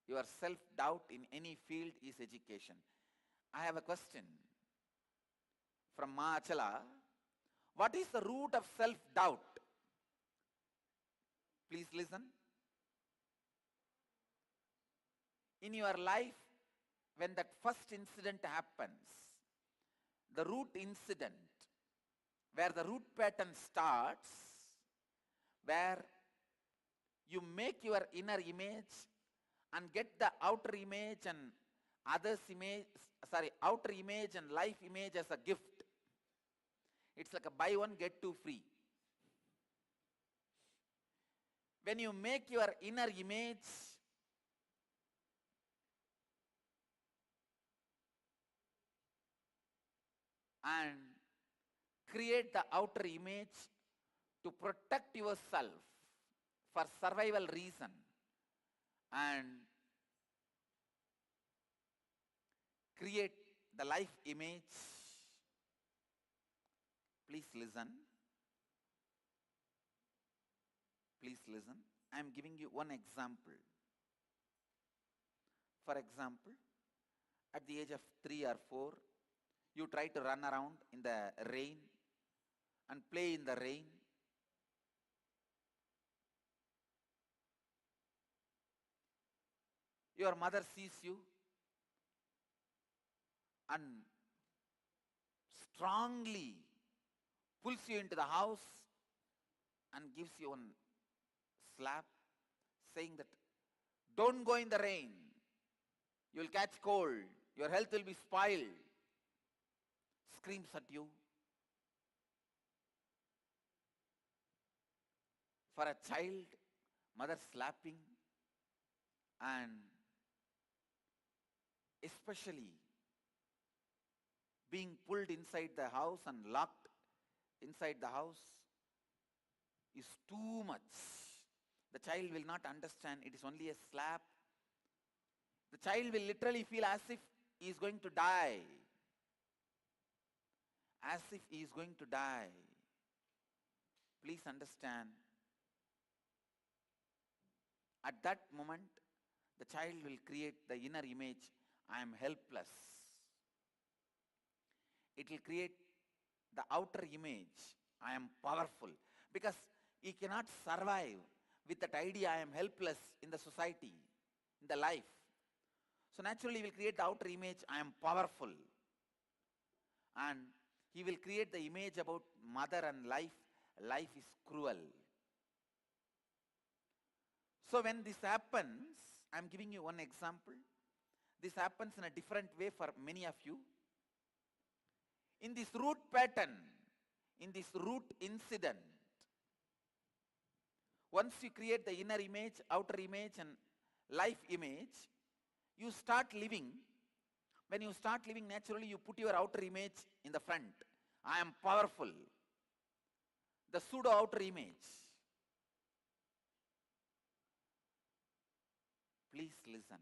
your self-doubt in any field is education. I have a question from Ma Achala. What is the root of self-doubt? Please listen. In your life, when that first incident happens, the root incident, where the root pattern starts, where you make your inner image and get the outer image and outer image and life image as a gift. It's like a buy one, get two free. When you make your inner image and create the outer image to protect yourself for survival reason and create the life image, please listen. Please listen. I am giving you one example. For example, at the age of 3 or 4, you try to run around in the rain and play in the rain. Your mother sees you and strongly pulls you into the house and gives you one slap, saying that, don't go in the rain, you will catch cold, your health will be spoiled. Screams at you. For a child, mother slapping, and especially being pulled inside the house and locked inside the house is too much. The child will not understand, it is only a slap. The child will literally feel as if he is going to die. As if he is going to die. Please understand, at that moment, the child will create the inner image, I am helpless. It will create the outer image, I am powerful. Because he cannot survive with that idea, I am helpless in the society, in the life. So naturally he will create the outer image, I am powerful. And he will create the image about mother and life. Life is cruel. So when this happens, I am giving you one example. This happens in a different way for many of you. In this root pattern, in this root incident, once you create the inner image, outer image and life image, you start living. When you start living, naturally you put your outer image in the front. I am powerful. The pseudo outer image. Please listen.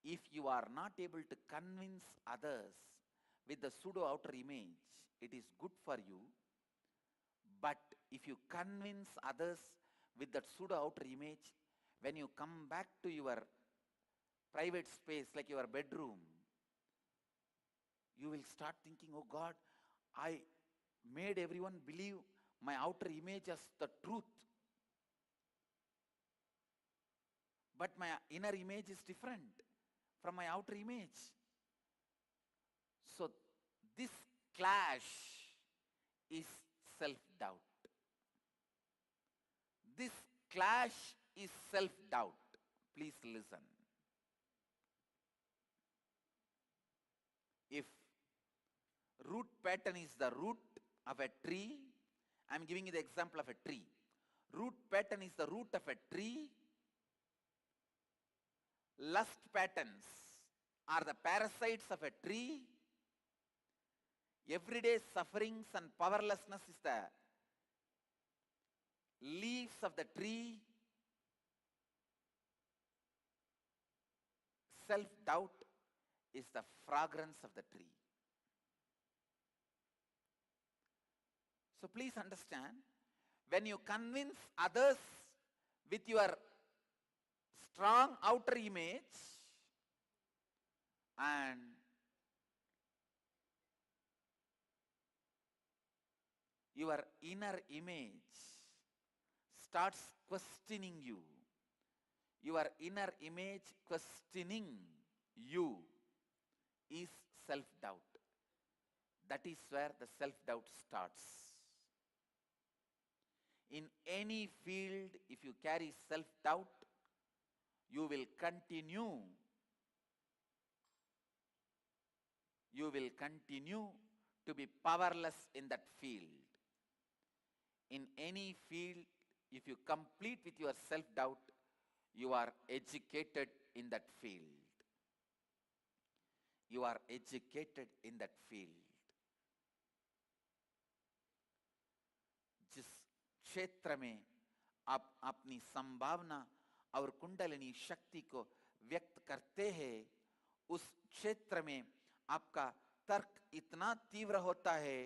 If you are not able to convince others with the pseudo outer image, it is good for you. But if you convince others with that pseudo outer image, when you come back to your private space like your bedroom, you will start thinking, oh God, I made everyone believe my outer image as the truth. But my inner image is different from my outer image. So this clash is self-doubt. This clash is self-doubt. Please listen. If root pattern is the root of a tree, I am giving you the example of a tree. Root pattern is the root of a tree. Lust patterns are the parasites of a tree. Everyday sufferings and powerlessness is the leaves of the tree. Self-doubt is the fragrance of the tree. So please understand, when you convince others with your strong outer image and your inner image starts questioning you. Your inner image questioning you is self-doubt. That is where the self-doubt starts. In any field, if you carry self-doubt, you will continue to be powerless in that field. In any field, if you complete with your self-doubt, you are educated in that field. You are educated in that field. जिस क्षेत्र में आप अपनी संभावना और कुंडलिनी शक्ति को व्यक्त करते हैं, उस क्षेत्र में आपका तर्क इतना तीव्र होता है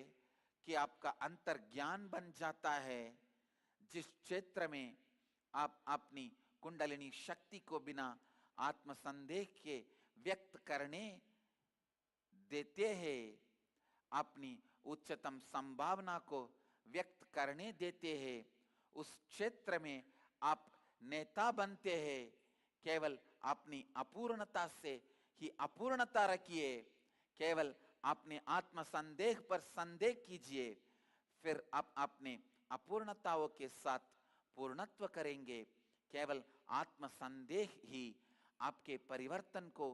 कि आपका अंतर्ज्ञान बन जाता है। जिस क्षेत्र में आप अपनी कुंडलिनी शक्ति को बिना आत्मसंदेह के व्यक्त करने देते हैं, अपनी उच्चतम संभावना को व्यक्त करने देते हैं, उस क्षेत्र में आप नेता बनते हैं। केवल अपनी अपूर्णता से ही अपूर्णता रखिए, केवल अपने आत्मसंदेह पर संदेह कीजिए, फिर आप अपने अपूर्णताओं के साथ पूर्णत्व करेंगे। केवल आत्मसंदेह ही आपके परिवर्तन को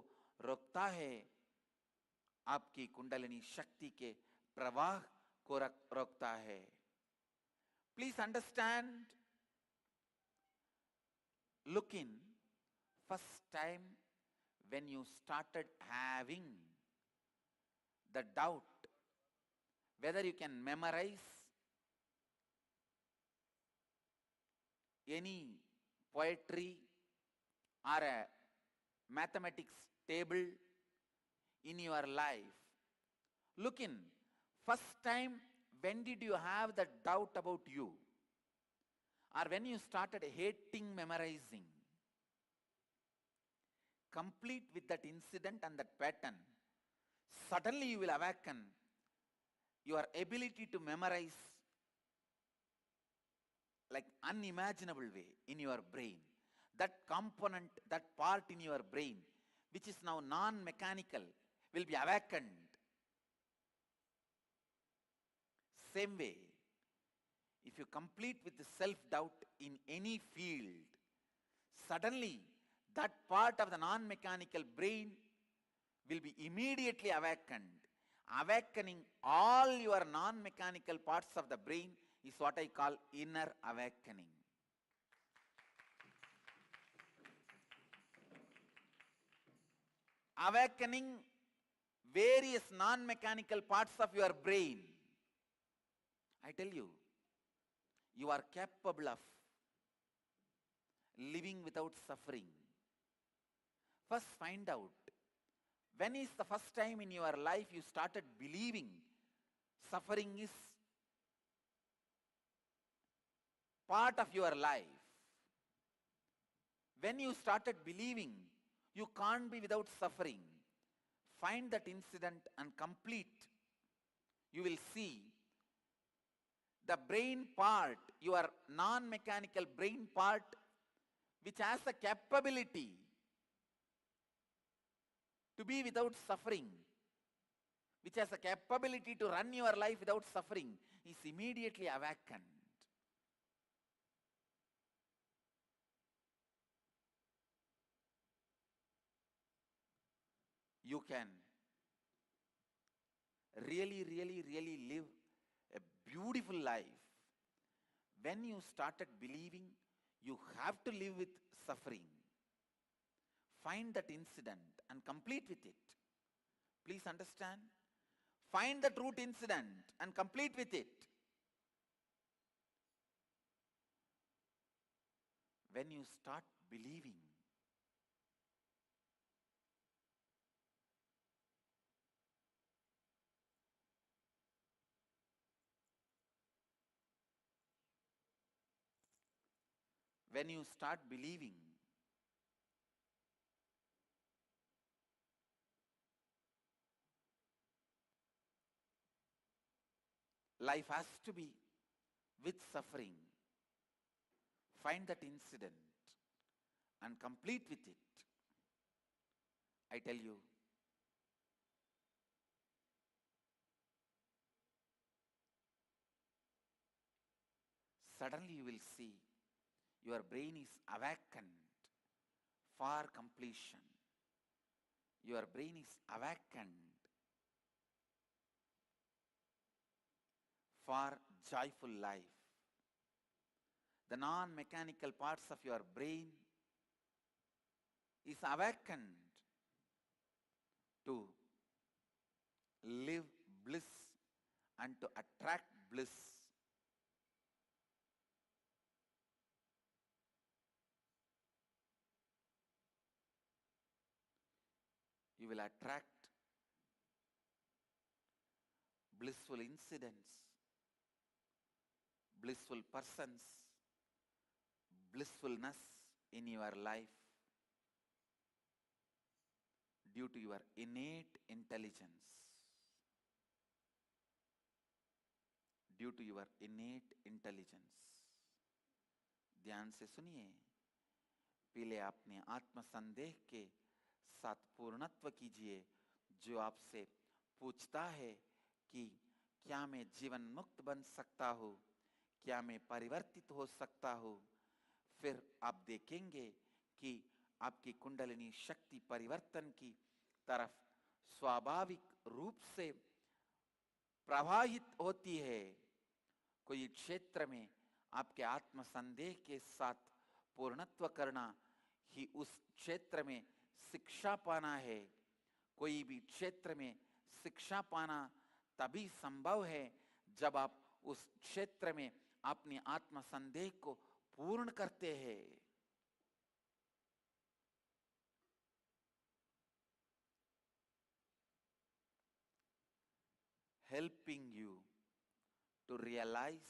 रोकता है, आपकी कुंडलिनी शक्ति के प्रवाह को रोकता है। Please understand, look in, first time when you started having the doubt whether you can memorize any poetry or a mathematics table in your life. Look in, first time when did you have the doubt about you? Or when you started hating memorizing? Complete with that incident and that pattern. Suddenly you will awaken your ability to memorize like unimaginable way in your brain. That component, that part in your brain, which is now non-mechanical, will be awakened. Same way, if you complete with the self-doubt in any field, suddenly that part of the non-mechanical brain will be immediately awakened. Awakening all your non-mechanical parts of the brain is what I call inner awakening. Awakening various non-mechanical parts of your brain. I tell you, you are capable of living without suffering. First find out, when is the first time in your life you started believing suffering is part of your life? When you started believing you can't be without suffering, find that incident and complete. You will see the brain part, your non-mechanical brain part, which has the capability to be without suffering, which has the capability to run your life without suffering, is immediately awakened. You can really live a beautiful life when you started believing you have to live with suffering. Find that incident and complete with it. Please understand. Find that root incident and complete with it. When you start believing Life has to be with suffering. Find that incident and complete with it. I tell you, suddenly you will see your brain is awakened for completion. Your brain is awakened for joyful life. The non-mechanical parts of your brain is awakened to live bliss and to attract bliss. You will attract blissful incidents, blissful persons, blissfulness in your life due to your innate intelligence. Due to your innate intelligence. ध्यान से सुनिए, पहले अपने आत्म संदेह के साथ पूर्णत्व कीजिए, जो आपसे पूछता है कि क्या मैं जीवन मुक्त बन सकता हूँ, क्या मैं परिवर्तित हो सकता हूँ। फिर आप देखेंगे कि आपकी कुंडलिनी शक्ति परिवर्तन की तरफ स्वाभाविक रूप से प्रवाहित होती है। कोई क्षेत्र में आपके आत्म संदेह के साथ पूर्णत्व करना ही उस क्षेत्र में शिक्षा पाना है। कोई भी क्षेत्र में शिक्षा पाना तभी संभव है जब आप उस क्षेत्र में अपने आत्म संदेह को पूर्ण करते हैं। Helping you to realize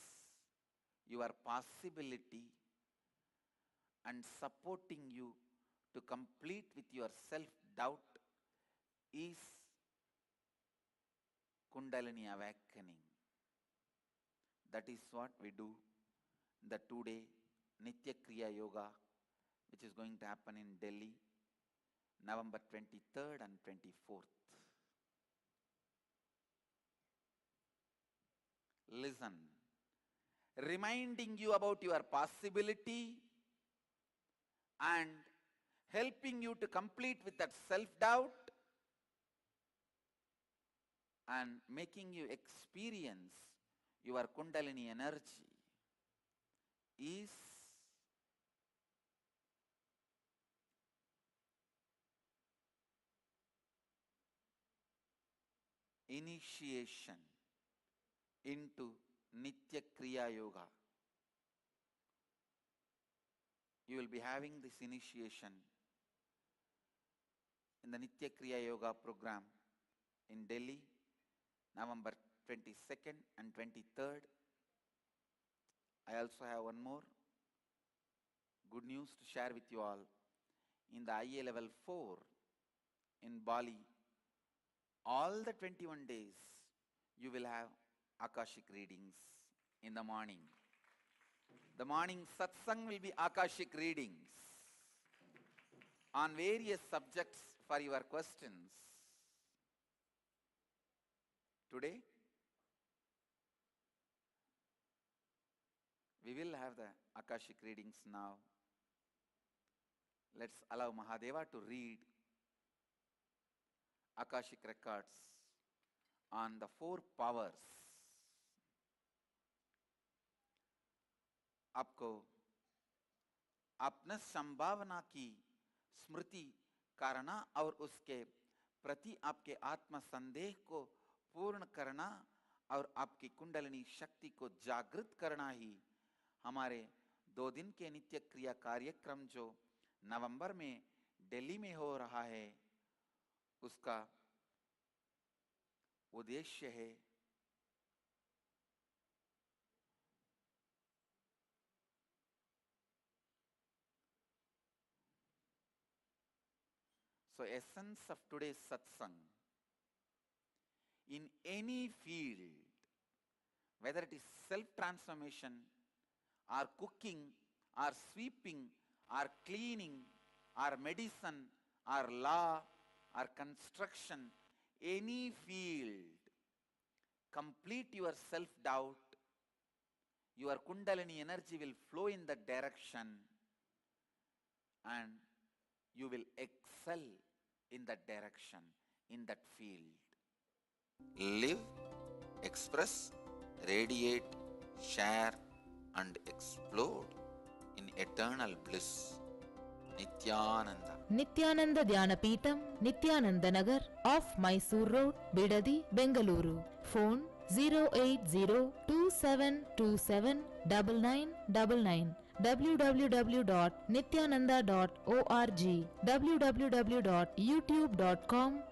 your possibility and supporting you to complete with your self-doubt is Kundalini awakening. That is what we do in the 2-day Nitya Kriya Yoga, which is going to happen in Delhi, November 23rd and 24th. Listen, reminding you about your possibility and helping you to complete with that self-doubt and making you experience your Kundalini energy is initiation into Nitya Kriya Yoga. You will be having this initiation in the Nitya Kriya Yoga program in Delhi, November 22nd and 23rd. I also have one more good news to share with you all. In the IA level 4 in Bali, all the 21 days you will have Akashic readings in the morning. The morning satsang will be Akashic readings on various subjects for your questions. Today, we will have the Akashic readings now. Let's allow Mahadeva to read Akashic records on the 4 powers. आपको अपने संभावना की स्मृति करना और उसके प्रति आपके आत्म संदेह को पूर्ण करना और आपकी कुंडलिनी शक्ति को जागृत करना ही हमारे 2 दिन के नित्य क्रिया कार्यक्रम जो नवंबर में दिल्ली में हो रहा है उसका उद्देश्य है। So essence of today's satsang, in any field, whether it is self-transformation, or cooking, or sweeping, or cleaning, or medicine, or law, or construction, any field, complete your self-doubt, your Kundalini energy will flow in that direction and you will excel in that direction, in that field. Live, express, radiate, share and explode in eternal bliss. Nityananda. Nityananda Dhyanapitham, Nityananda Nagar, off Mysore Road, Bidadi, Bengaluru. Phone 08027279999. www.nityananda.org. www.youtube.com/.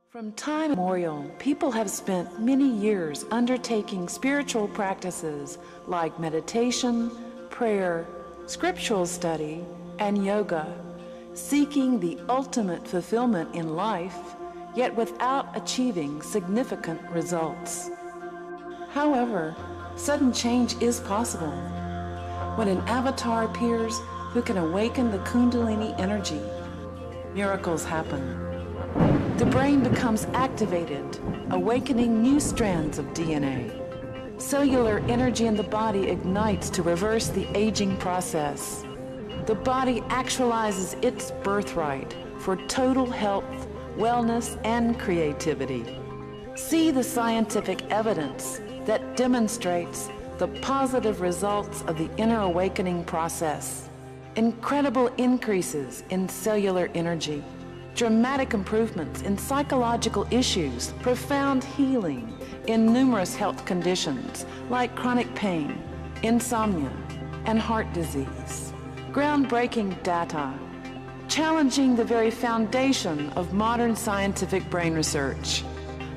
From time immemorial, people have spent many years undertaking spiritual practices like meditation, prayer, scriptural study, and yoga, seeking the ultimate fulfillment in life, yet without achieving significant results. However, sudden change is possible. When an avatar appears who can awaken the Kundalini energy, miracles happen. The brain becomes activated, awakening new strands of DNA. Cellular energy in the body ignites to reverse the aging process. The body actualizes its birthright for total health, wellness, and creativity. See the scientific evidence that demonstrates the positive results of the inner awakening process. Incredible increases in cellular energy, dramatic improvements in psychological issues, profound healing in numerous health conditions like chronic pain, insomnia, and heart disease. Groundbreaking data, challenging the very foundation of modern scientific brain research.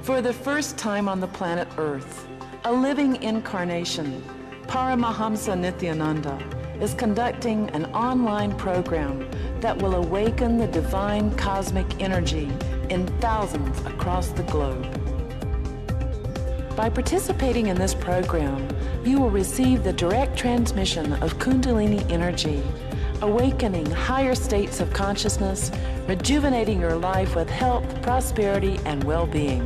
For the first time on the planet Earth, a living incarnation, Paramahamsa Nityananda, is conducting an online program that will awaken the divine cosmic energy in thousands across the globe. By participating in this program, you will receive the direct transmission of Kundalini energy, awakening higher states of consciousness, rejuvenating your life with health, prosperity, and well-being.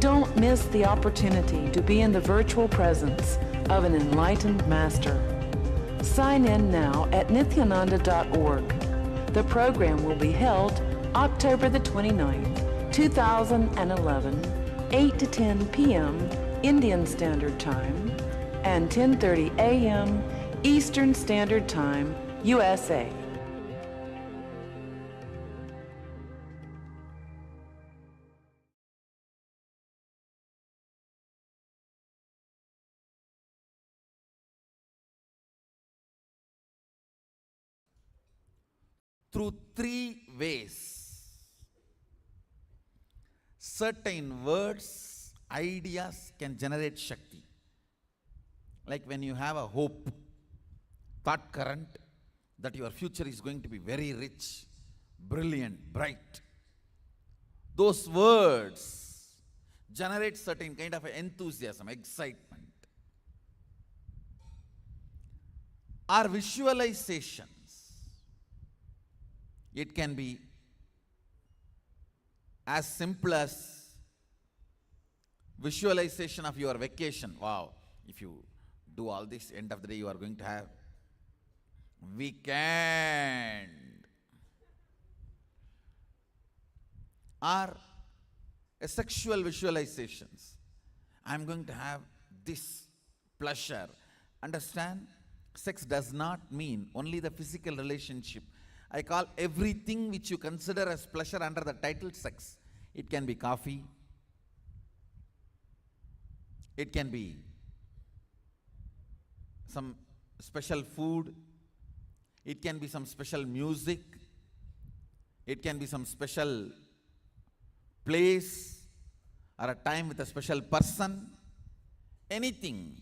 Don't miss the opportunity to be in the virtual presence of an enlightened master. Sign in now at nityananda.org. The program will be held October the 29th, 2011, 8 to 10 p.m. Indian Standard Time and 10:30 a.m. Eastern Standard Time, USA. Through three ways. Certain words, ideas can generate Shakti. Like when you have a hope, thought current, that your future is going to be very rich, brilliant, bright. Those words generate certain kind of enthusiasm, excitement. Or visualizations. It can be as simple as visualization of your vacation. Wow, if you do all this, end of the day you are going to have weekend. Or a sexual visualizations. I'm going to have this pleasure. Understand? Sex does not mean only the physical relationship. I call everything which you consider as pleasure under the title sex. It can be coffee. It can be some special food. It can be some special music. It can be some special place or a time with a special person. Anything.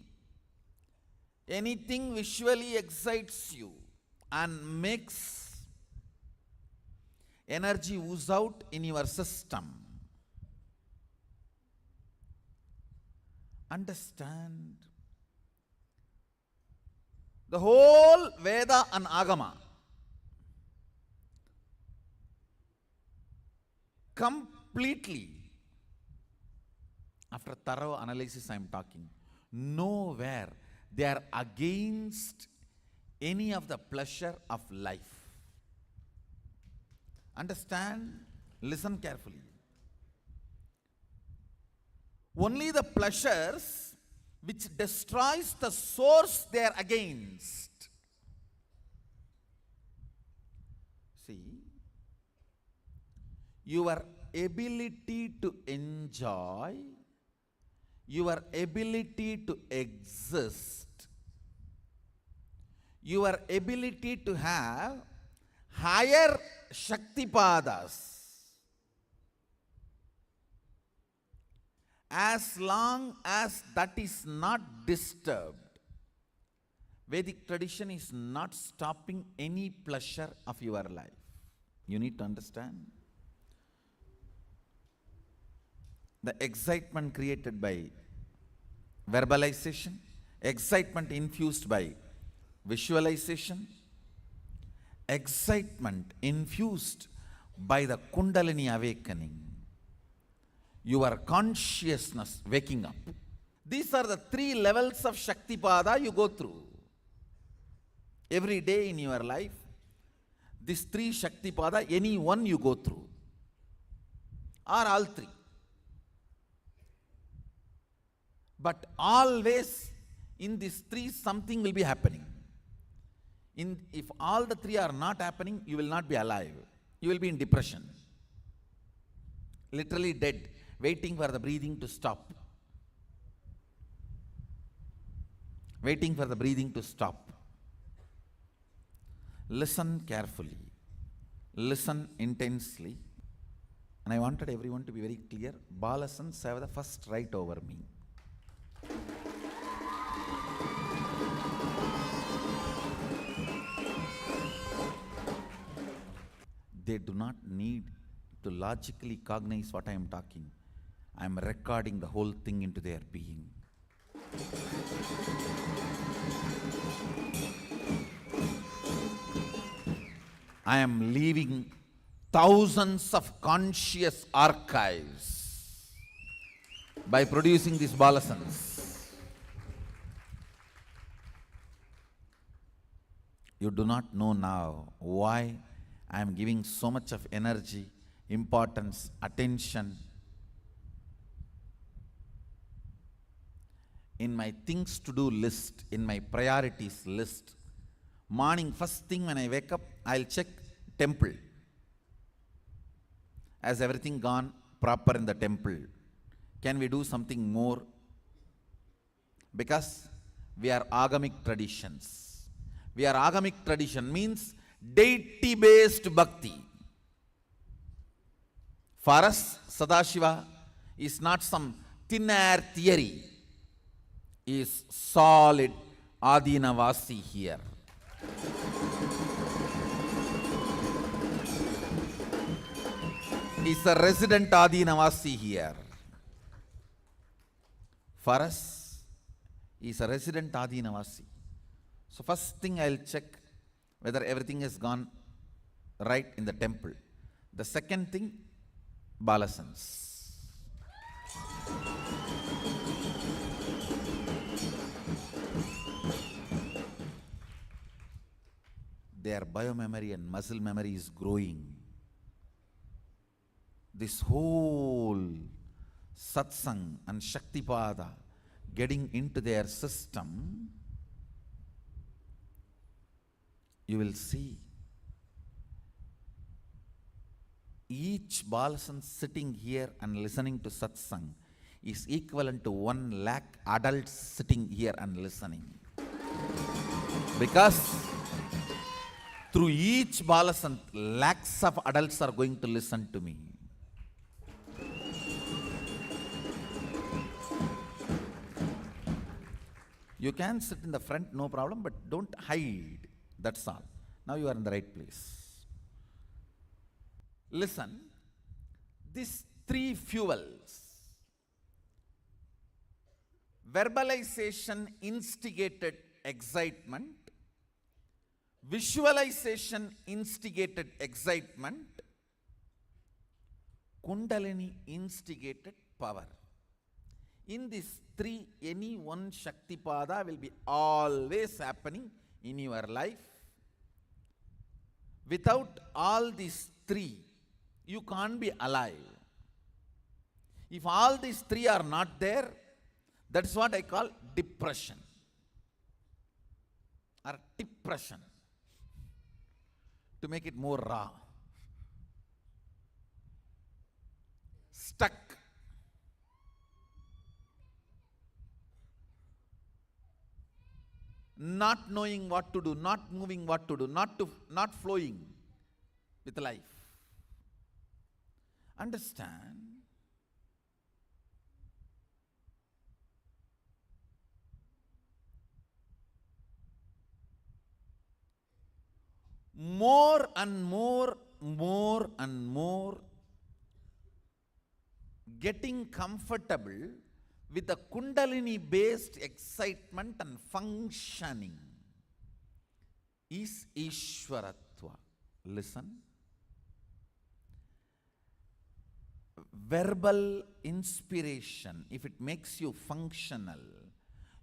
Anything visually excites you and makes energy ooze out in your system. understand the whole Veda and Agama completely. After thorough analysis I am talking. Nowhere they are against any of the pleasure of life. Understand? Listen carefully. Only the pleasures which destroys the source they are against. See, your ability to enjoy, your ability to exist, your ability to have higher Shaktipadas, as long as that is not disturbed, Vedic tradition is not stopping any pleasure of your life. You need to understand. The excitement created by verbalization, excitement infused by visualization, excitement infused by the Kundalini awakening, your consciousness waking up. These are the 3 levels of Shaktipada you go through. Every day in your life, these 3 Shaktipada, any one you go through, or all 3. But always in these 3 something will be happening. If all the 3 are not happening, you will not be alive. You will be in depression. Literally dead, waiting for the breathing to stop. Waiting for the breathing to stop. Listen carefully. Listen intensely. And I wanted everyone to be very clear. Balasans have the first right over me. They do not need to logically cognize what I am talking. I am recording the whole thing into their being. I am leaving thousands of conscious archives by producing these balasans. You do not know now why I am giving so much of energy, importance, attention in my things to do list, in my priorities list. Morning, first thing when I wake up, I'll check temple. Has everything gone proper in the temple? Can we do something more? Because we are agamic traditions. We are agamic tradition means deity-based bhakti. For us, Sadashiva is not some thin air theory. He is solid Adinavasi here. He is a resident Adinavasi here. For us, he is a resident Adinavasi. So first thing I will check whether everything has gone right in the temple. The second thing, balasans. Their biomemory and muscle memory is growing. This whole satsang and Shaktipada getting into their system, you will see each balasan sitting here and listening to satsang is equivalent to 1 lakh adults sitting here and listening. Because through each balasan, lakhs of adults are going to listen to me. You can sit in the front, no problem, but don't hide. That's all. Now you are in the right place. Listen, these 3 fuels, verbalization instigated excitement, visualization instigated excitement, Kundalini instigated power. In these three, any one Shakti Pada will be always happening in your life. Without all these three, you can't be alive. If all these three are not there, that's what I call depression or depression, to make it more raw. Stuck. Not knowing what to do, not moving what to do, not flowing with life. Understand? More and more getting comfortable with the Kundalini based excitement and functioning is Ishwaratva. Listen. Verbal inspiration, if it makes you functional,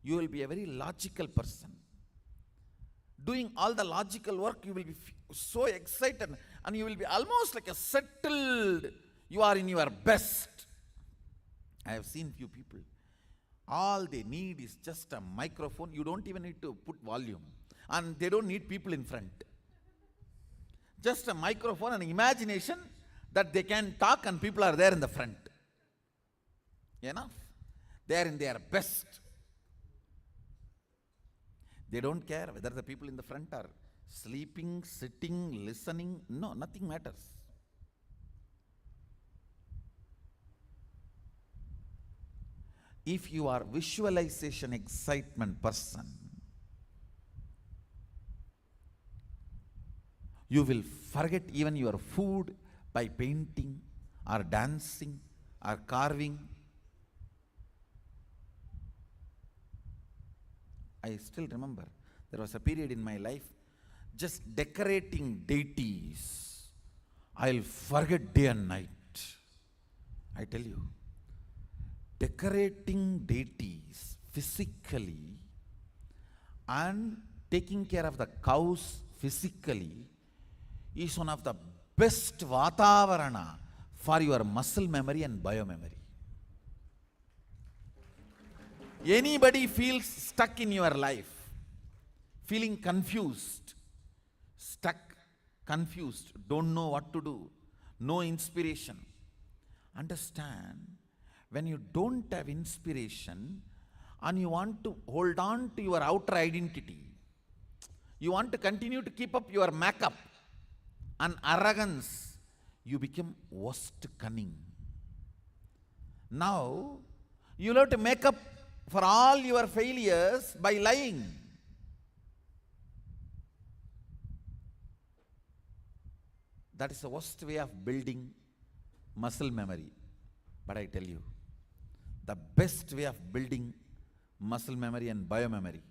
you will be a very logical person. Doing all the logical work, you will be so excited and you will be almost like a settled, you are in your best. I have seen few people. All they need is just a microphone. You don't even need to put volume. And they don't need people in front. Just a microphone and imagination that they can talk and people are there in the front. Enough. They are in their best. They don't care whether the people in the front are sleeping, sitting, listening. No, nothing matters. If you are visualization excitement person, you will forget even your food by painting or dancing or carving. I still remember there was a period in my life just decorating deities. I'll forget day and night. I tell you, decorating deities physically and taking care of the cows physically is one of the best vatavarana for your muscle memory and biomemory. Anybody feels stuck in your life, feeling confused, stuck, confused, don't know what to do, no inspiration. Understand, when you don't have inspiration and you want to hold on to your outer identity, you want to continue to keep up your makeup and arrogance, you become worst cunning. Now, you'll have to make up for all your failures by lying. That is the worst way of building muscle memory. But I tell you, the best way of building muscle memory and biomemory,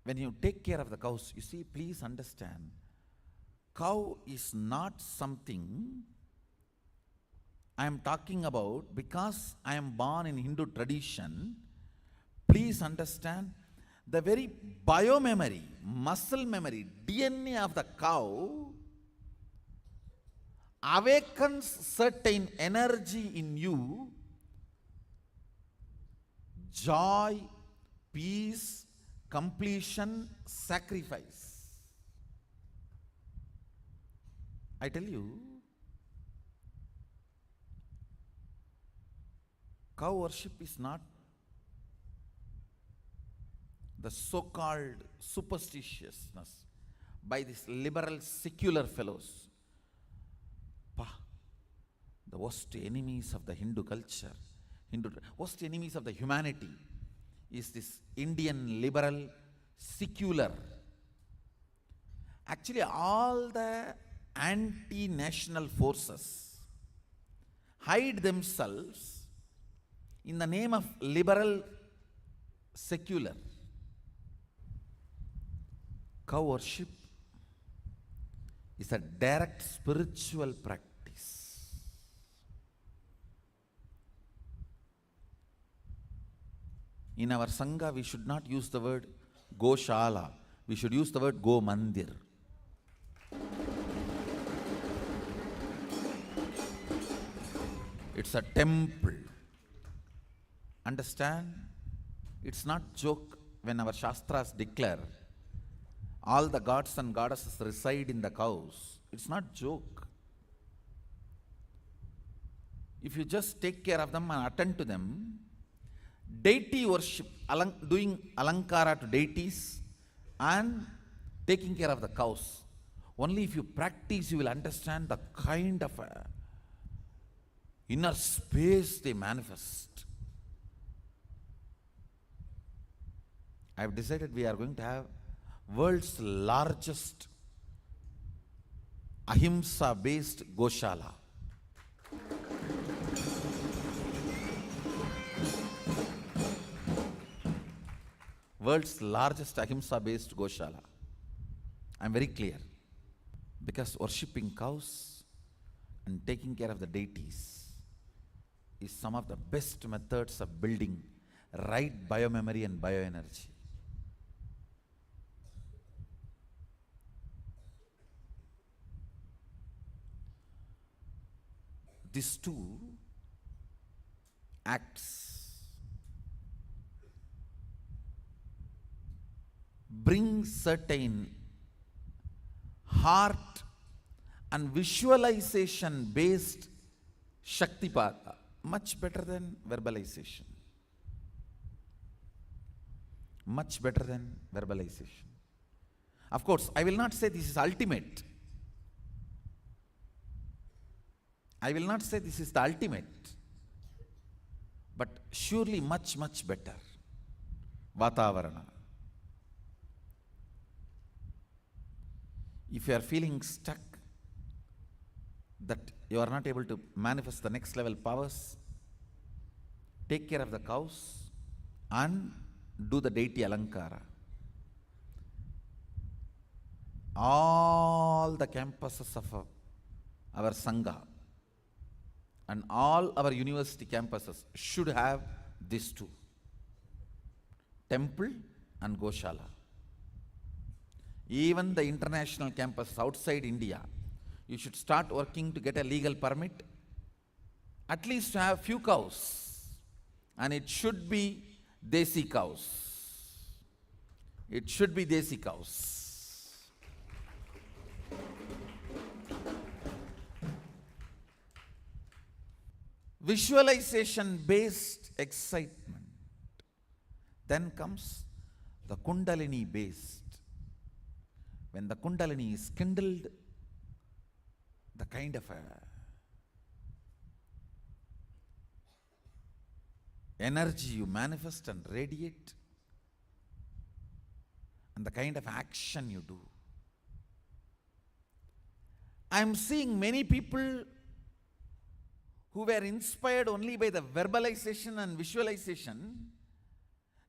when you take care of the cows, you see, please understand, cow is not something I am talking about because I am born in Hindu tradition. Please understand, the very biomemory, muscle memory, DNA of the cow awakens certain energy in you, joy, peace, completion, sacrifice. I tell you, cow worship is not the so-called superstitiousness by these liberal secular fellows. The worst enemies of the Hindu culture, worst enemies of the humanity is this Indian liberal secular. Actually, all the anti-national forces hide themselves in the name of liberal, secular. Cow worship is a direct spiritual practice. In our Sangha, we should not use the word Goshala. We should use the word Go Mandir. It's a temple. Understand? It's not joke when our Shastras declare all the gods and goddesses reside in the cows. It's not joke. If you just take care of them and attend to them, deity worship, doing alankara to deities and taking care of the cows. Only if you practice, you will understand the kind of inner space they manifest. I have decided we are going to have world's largest ahimsa-based Goshala. World's largest ahimsa-based Goshala. I am very clear. Because worshipping cows and taking care of the deities is some of the best methods of building right biomemory and bioenergy. These two acts bring certain heart and visualization based Shaktipada, much better than verbalization. Much better than verbalization. Of course, I will not say this is ultimate. I will not say this is the ultimate, but surely much, much better. Vatavarana. If you are feeling stuck, that you are not able to manifest the next level powers, take care of the cows and do the deity alankara. All the campuses of our Sangha and all our university campuses should have these two, temple and Goshala. Even the international campus outside India, you should start working to get a legal permit, at least to have few cows, and it should be desi cows. It should be desi cows. Visualization based excitement. Then comes the Kundalini based. When the Kundalini is kindled, the kind of energy you manifest and radiate, and the kind of action you do. I am seeing many people who were inspired only by the verbalization and visualization,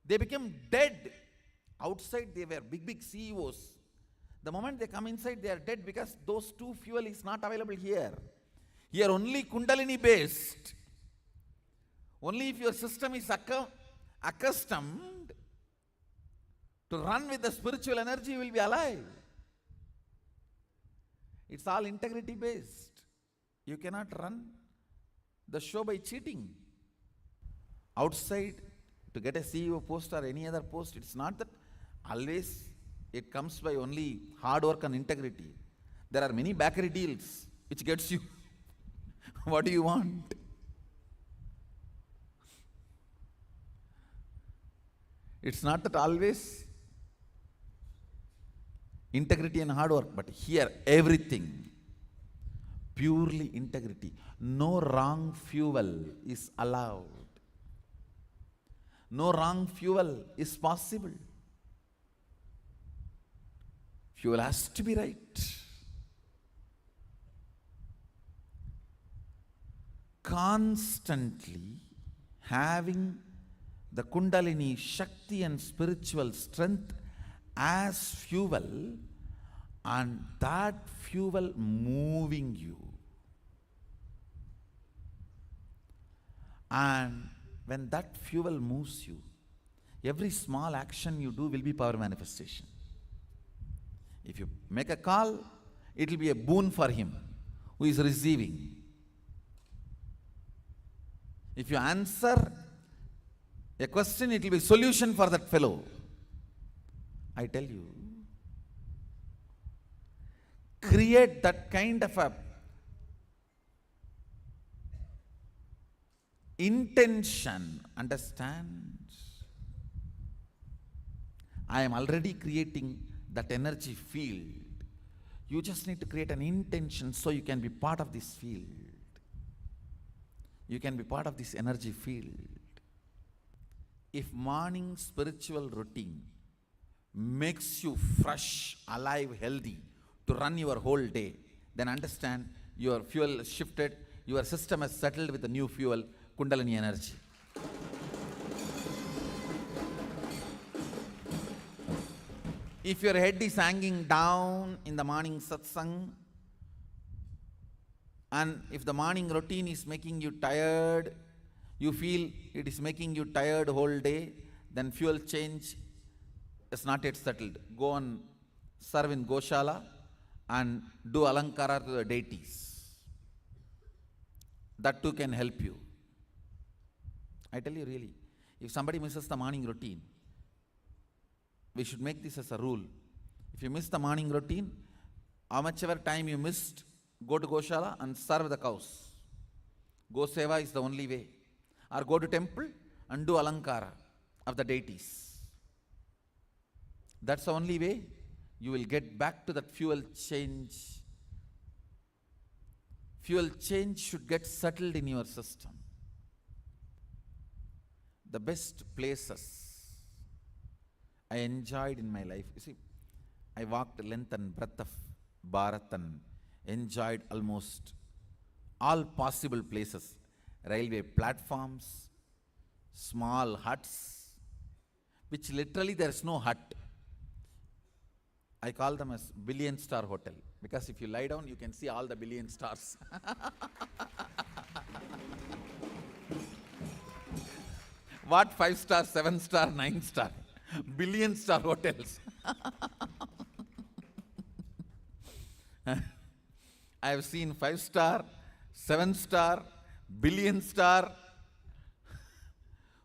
they became dead. Outside they were big CEOs. The moment they come inside, they are dead because those two fuel is not available here. Here only Kundalini based. Only if your system is accustomed to run with the spiritual energy, you will be alive. It's all integrity based. You cannot run the show by cheating. Outside, to get a CEO post or any other post, it's not that always it comes by only hard work and integrity. There are many bakery deals which gets you. What do you want? It's not that always integrity and hard work, but here everything purely integrity. No wrong fuel is allowed. No wrong fuel is possible. Fuel has to be right. Constantly having the Kundalini Shakti and spiritual strength as fuel, and that fuel moving you. And when that fuel moves you, every small action you do will be power manifestation. If you make a call, it will be a boon for him who is receiving. If you answer a question, it will be a solution for that fellow. I tell you, create that kind of a intention. Understand? I am already creating that energy field. You just need to create an intention so you can be part of this field. You can be part of this energy field. If morning spiritual routine makes you fresh, alive, healthy to run your whole day, then understand your fuel shifted, your system has settled with the new fuel, Kundalini energy. If your head is hanging down in the morning satsang, and if the morning routine is making you tired, you feel it is making you tired whole day, then fuel change is not yet settled. Go and serve in Goshala and do alankara to the deities. That too can help you. I tell you really, if somebody misses the morning routine, we should make this as a rule. If you miss the morning routine, how much ever time you missed, go to Goshala and serve the cows. Go Seva is the only way. Or go to temple and do alankara of the deities. That's the only way you will get back to that fuel change. Fuel change should get settled in your system. The best places I enjoyed in my life. You see, I walked length and breadth of Bharat and enjoyed almost all possible places. Railway platforms, small huts, which literally there is no hut. I call them as billion-star hotel, because if you lie down, you can see all the billion stars. What 5-star, 7-star, 9-star? Billion-star hotels. I have seen 5-star, 7-star, billion-star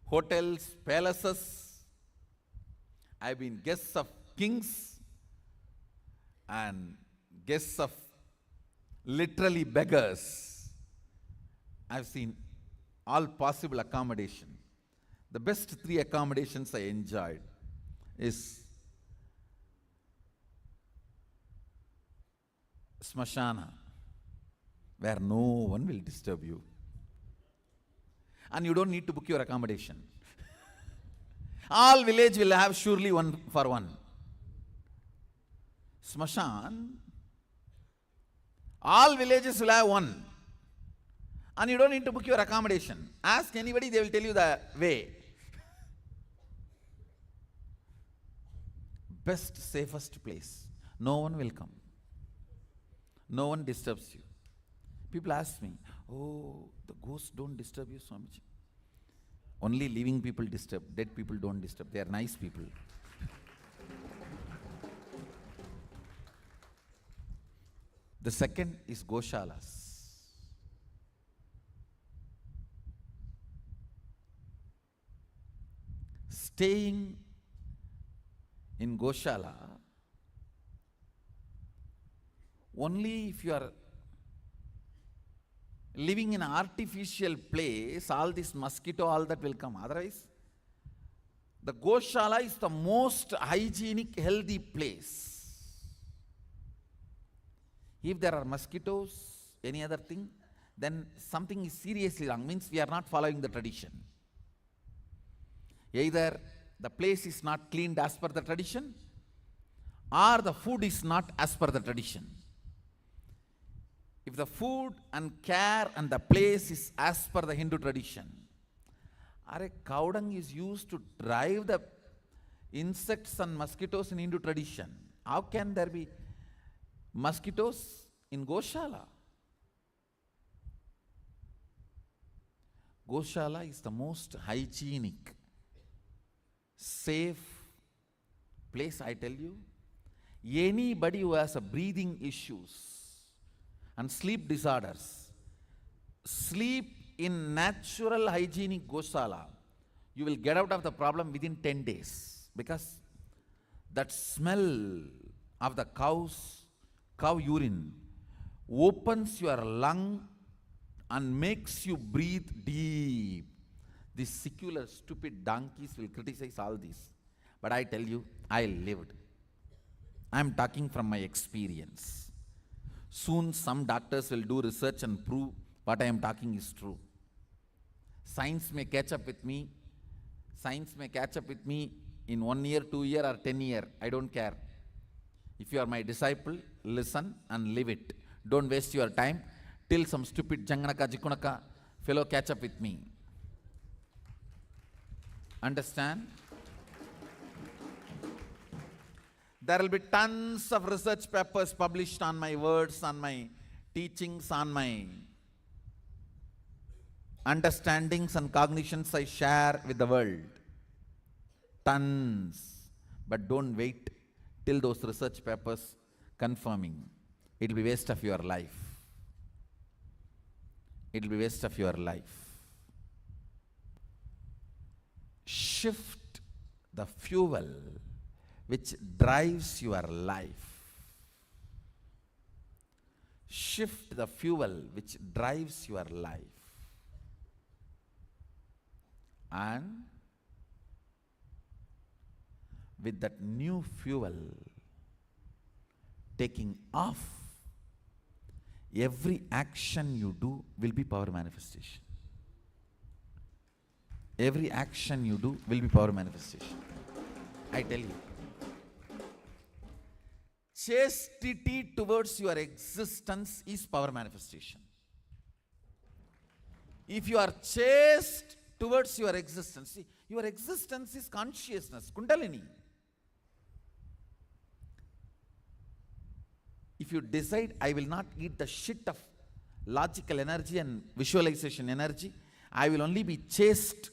hotels, palaces. I have been guests of kings and guests of literally beggars. I have seen all possible accommodation. The best 3 accommodations I enjoyed is Smashana, where no one will disturb you. And you don't need to book your accommodation. All village will have surely 1 for 1. Smashan, all villages will have 1. And you don't need to book your accommodation. Ask anybody, they will tell you the way. Best, safest place. No one will come. No one disturbs you. People ask me, oh, the ghosts don't disturb you, Swamiji. Only living people disturb. Dead people don't disturb. They are nice people. The second is Goshalas. Staying in Goshala, only if you are living in an artificial place, all this mosquito, all that will come. Otherwise, the Goshala is the most hygienic, healthy place. If there are mosquitoes, any other thing, then something is seriously wrong. Means we are not following the tradition. Either the place is not cleaned as per the tradition, or the food is not as per the tradition. If the food and care and the place is as per the Hindu tradition, Are cow dung is used to drive the insects and mosquitoes in Hindu tradition. How can there be mosquitoes in Goshala? Goshala is the most hygienic, safe place, I tell you. Anybody who has a breathing issues and sleep disorders, sleep in natural hygienic Goshala, you will get out of the problem within 10 days. Because that smell of the cow urine opens your lung and makes you breathe deep. These secular, stupid donkeys will criticize all this. But I tell you, I lived. I am talking from my experience. Soon some doctors will do research and prove what I am talking is true. Science may catch up with me. Science may catch up with me in 1 year, 2 year or 10 year. I don't care. If you are my disciple, listen and live it. Don't waste your time till some stupid janganaka jikunaka fellow catch up with me. Understand? There will be tons of research papers published on my words, on my teachings, on my understandings and cognitions I share with the world. Tons. But don't wait till those research papers confirming. It will be waste of your life. It will be waste of your life. Shift the fuel which drives your life. Shift the fuel which drives your life. And with that new fuel taking off, every action you do will be power manifestation. Every action you do will be power manifestation. I tell you. Chastity towards your existence is power manifestation. If you are chaste towards your existence, see, your existence is consciousness, Kundalini. If you decide, I will not eat the shit of logical energy and visualization energy, I will only be chaste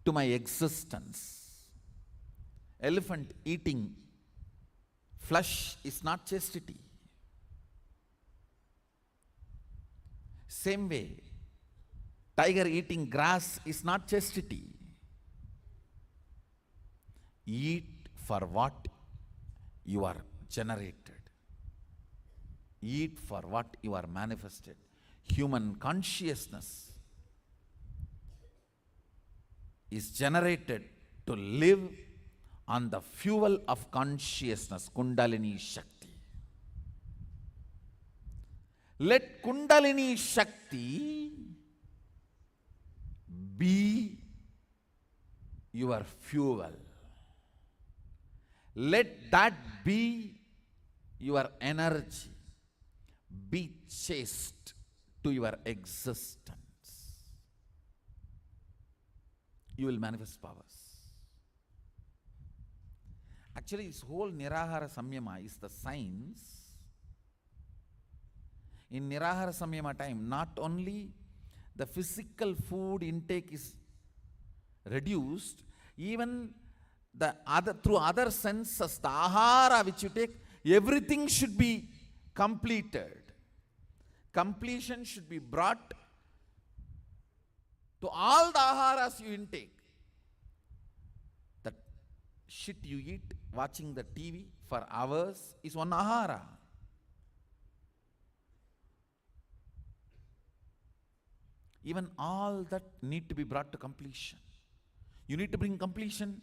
to my existence. Elephant eating flesh is not chastity. Same way, tiger eating grass is not chastity. Eat for what you are generated. Eat for what you are manifested. Human consciousness is generated to live on the fuel of consciousness, Kundalini Shakti. Let Kundalini Shakti be your fuel. Let that be your energy. Be chaste to your existence. You will manifest powers. Actually, this whole Nirahara Samyama is the science. In Nirahara Samyama time, not only the physical food intake is reduced, even the other, through other senses, the ahara which you take, everything should be completed. Completion should be brought to all the aharas you intake. The shit you eat watching the TV for hours is one ahara. Even all that need to be brought to completion. You need to bring completion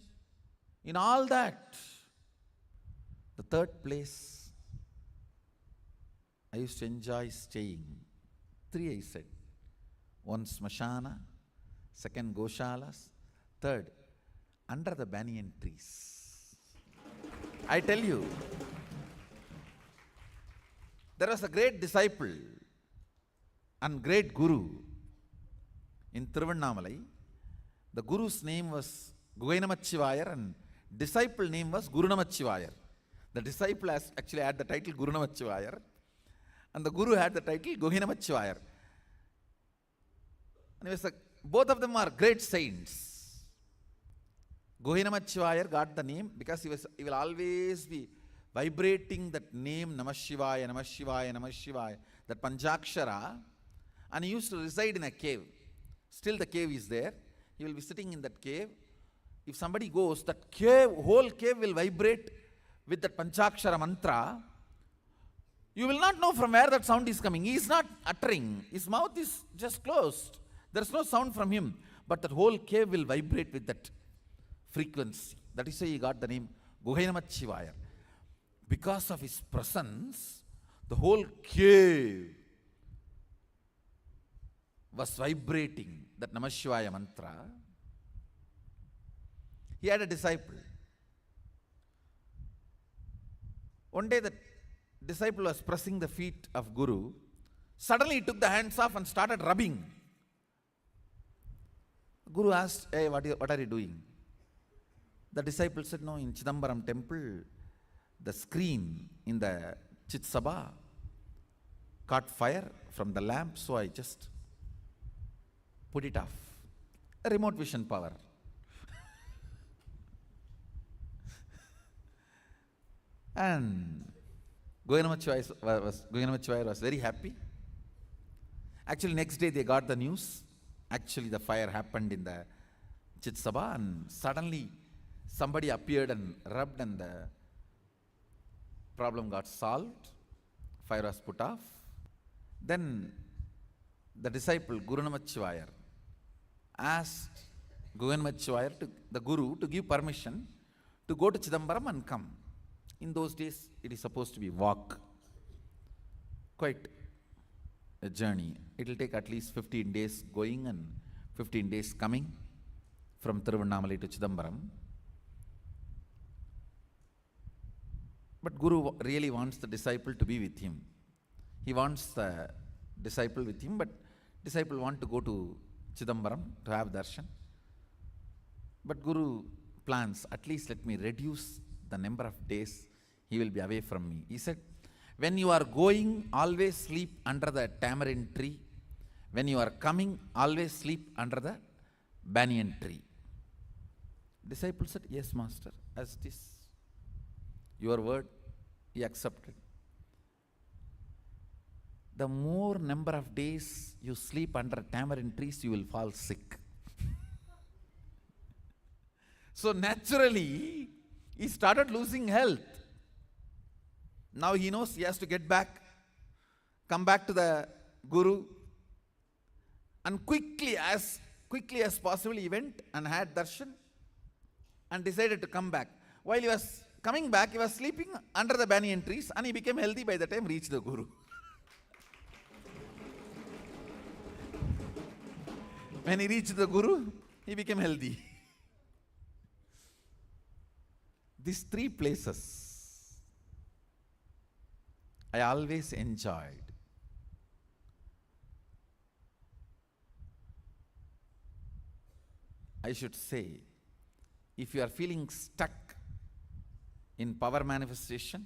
in all that. The third place I used to enjoy staying. 3 I said. 1 smashana, 2 goshalas, 3rd under the banyan trees. I tell you, there was a great disciple and great guru in Tiruvannamalai, The Guru's name was Guhainamachivayar and disciple name was Gurunamachivayar. The disciple actually had the title Gurunamachivayar and the Guru had the title Guhainamachivayar. And he was like, both of them are great saints. Guhainamachivayar got the name because he will always be vibrating that name Namah Shivaya, Namah Shivaya, Namah Shivaya, that Panchakshara, and he used to reside in a cave. Still the cave is there. He will be sitting in that cave. If somebody goes, that whole cave will vibrate with that Panchakshara mantra. You will not know from where that sound is coming. He is not uttering. His mouth is just closed. There is no sound from him. But that whole cave will vibrate with that frequency. That is why he got the name Guhainamachivayar. Because of his presence, the whole cave was vibrating that Namah Shivaya mantra. He had a disciple. One day that disciple was pressing the feet of Guru. Suddenly he took the hands off and started rubbing. Guru asked, hey, what are you doing? The disciple said, no, in Chidambaram temple, the screen in the Chit Sabha caught fire from the lamp, so I just put it off. A remote vision power. And Guhainamachivayar was very happy. Actually, next day they got the news. Actually, the fire happened in the Chit Sabha, and suddenly somebody appeared and rubbed, and the problem got solved. Fire was put off. Then the disciple Gurunamachivayar asked Guhainamachivayar, the Guru, to give permission to go to Chidambaram and come. In those days, it is supposed to be walk. Quite a journey. It will take at least 15 days going and 15 days coming from Tiruvannamalai to Chidambaram. But Guru really wants the disciple to be with him. He wants the disciple with him, but disciple wants to go to Chidambaram to have darshan. But Guru plans, at least let me reduce the number of days he will be away from me. He said, when you are going, always sleep under the tamarind tree. When you are coming, always sleep under the banyan tree. Disciple said, yes, master, as it is. Your word, he accepted. The more number of days you sleep under tamarind trees, you will fall sick. So naturally, he started losing health. Now he knows he has to get back, come back to the Guru, and quickly as possible he went and had darshan and decided to come back. While he was coming back, he was sleeping under the banyan trees, and he became healthy by the time he reached the Guru. When he reached the Guru, he became healthy. These three places I always enjoyed. I should say, if you are feeling stuck in power manifestation,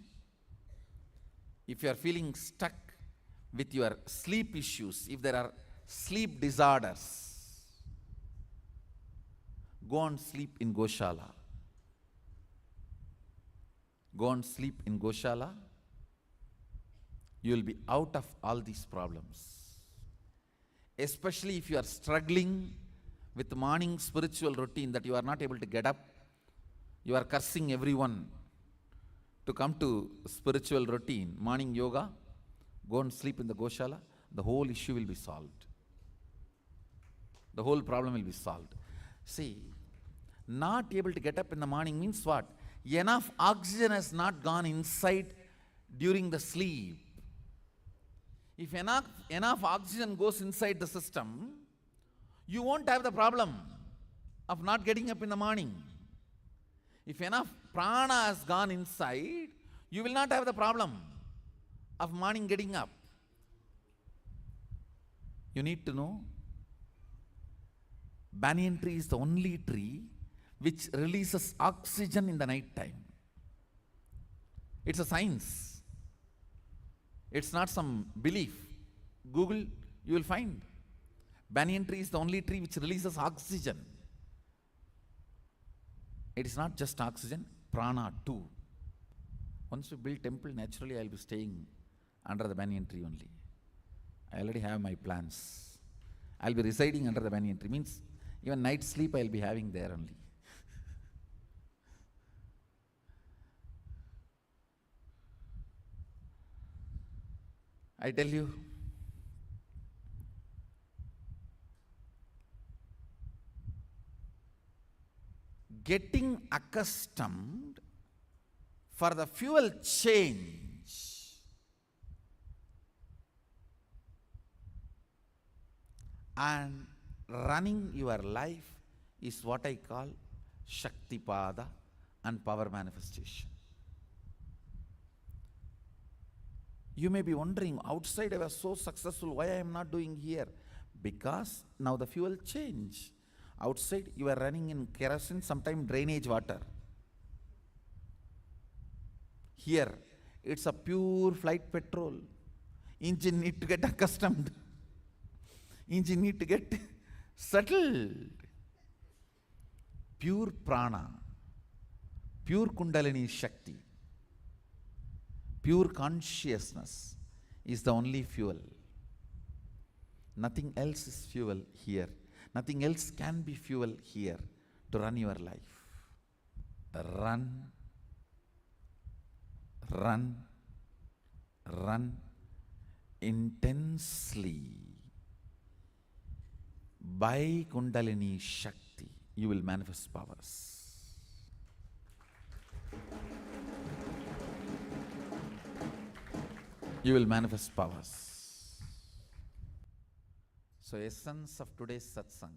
if you are feeling stuck with your sleep issues, if there are sleep disorders, go and sleep in Goshala. Go and sleep in Goshala. You will be out of all these problems. Especially if you are struggling with morning spiritual routine that you are not able to get up, you are cursing everyone to come to spiritual routine, morning yoga, go and sleep in the Goshala, the whole issue will be solved. The whole problem will be solved. See, not able to get up in the morning means what? Enough oxygen has not gone inside during the sleep. If enough oxygen goes inside the system, you won't have the problem of not getting up in the morning. If enough prana has gone inside, you will not have the problem of morning getting up. You need to know Banyan tree is the only tree which releases oxygen in the night time. It's a science. It's not some belief. Google, you will find. Banyan tree is the only tree which releases oxygen. It is not just oxygen, prana too. Once we build temple, naturally I'll be staying under the banyan tree only. I already have my plans. I'll be residing under the banyan tree. Means even night sleep I'll be having there only. I tell you, getting accustomed for the fuel change and running your life is what I call Shaktipada and power manifestation. You may be wondering, outside I was so successful, why I am not doing here? Because now the fuel change. Outside you are running in kerosene, sometimes drainage water. Here it's a pure flight petrol. Engine need to get accustomed. Engine need to get settled. Pure prana, pure Kundalini Shakti, pure consciousness is the only fuel. Nothing else is fuel here. Nothing else can be fuel here to run your life. Run, run, run intensely. By Kundalini Shakti, you will manifest powers. You will manifest powers. So, essence of today's satsang: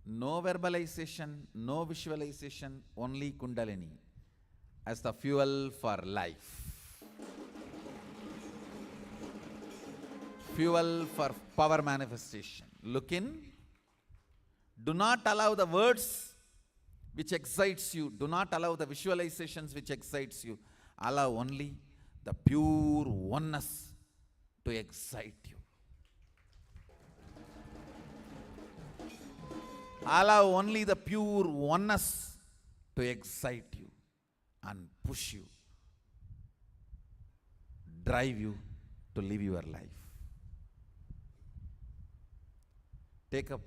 no verbalization, no visualization, only Kundalini as the fuel for life. Fuel for power manifestation. Look in. Do not allow the words which excites you. Do not allow the visualizations which excites you. Allow only the pure oneness to excite you. Allow only the pure oneness to excite you and push you, drive you to live your life. Take up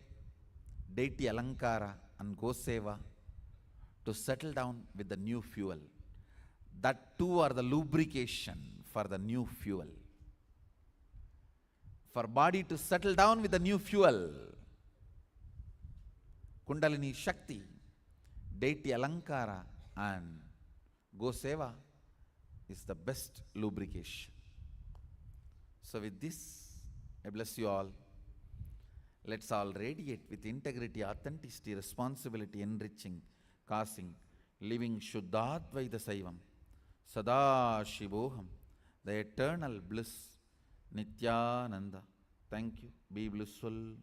deity alankara and go seva to settle down with the new fuel. That too are the lubrication for the new fuel. For body to settle down with the new fuel, Kundalini Shakti, deity alankara and go seva is the best lubrication. So with this, I bless you all. Let's all radiate with integrity, authenticity, responsibility, enriching, causing, living Shuddhadvaita Saivam, Sadashivoham, the eternal bliss, Nityananda. Thank you. Be blissful.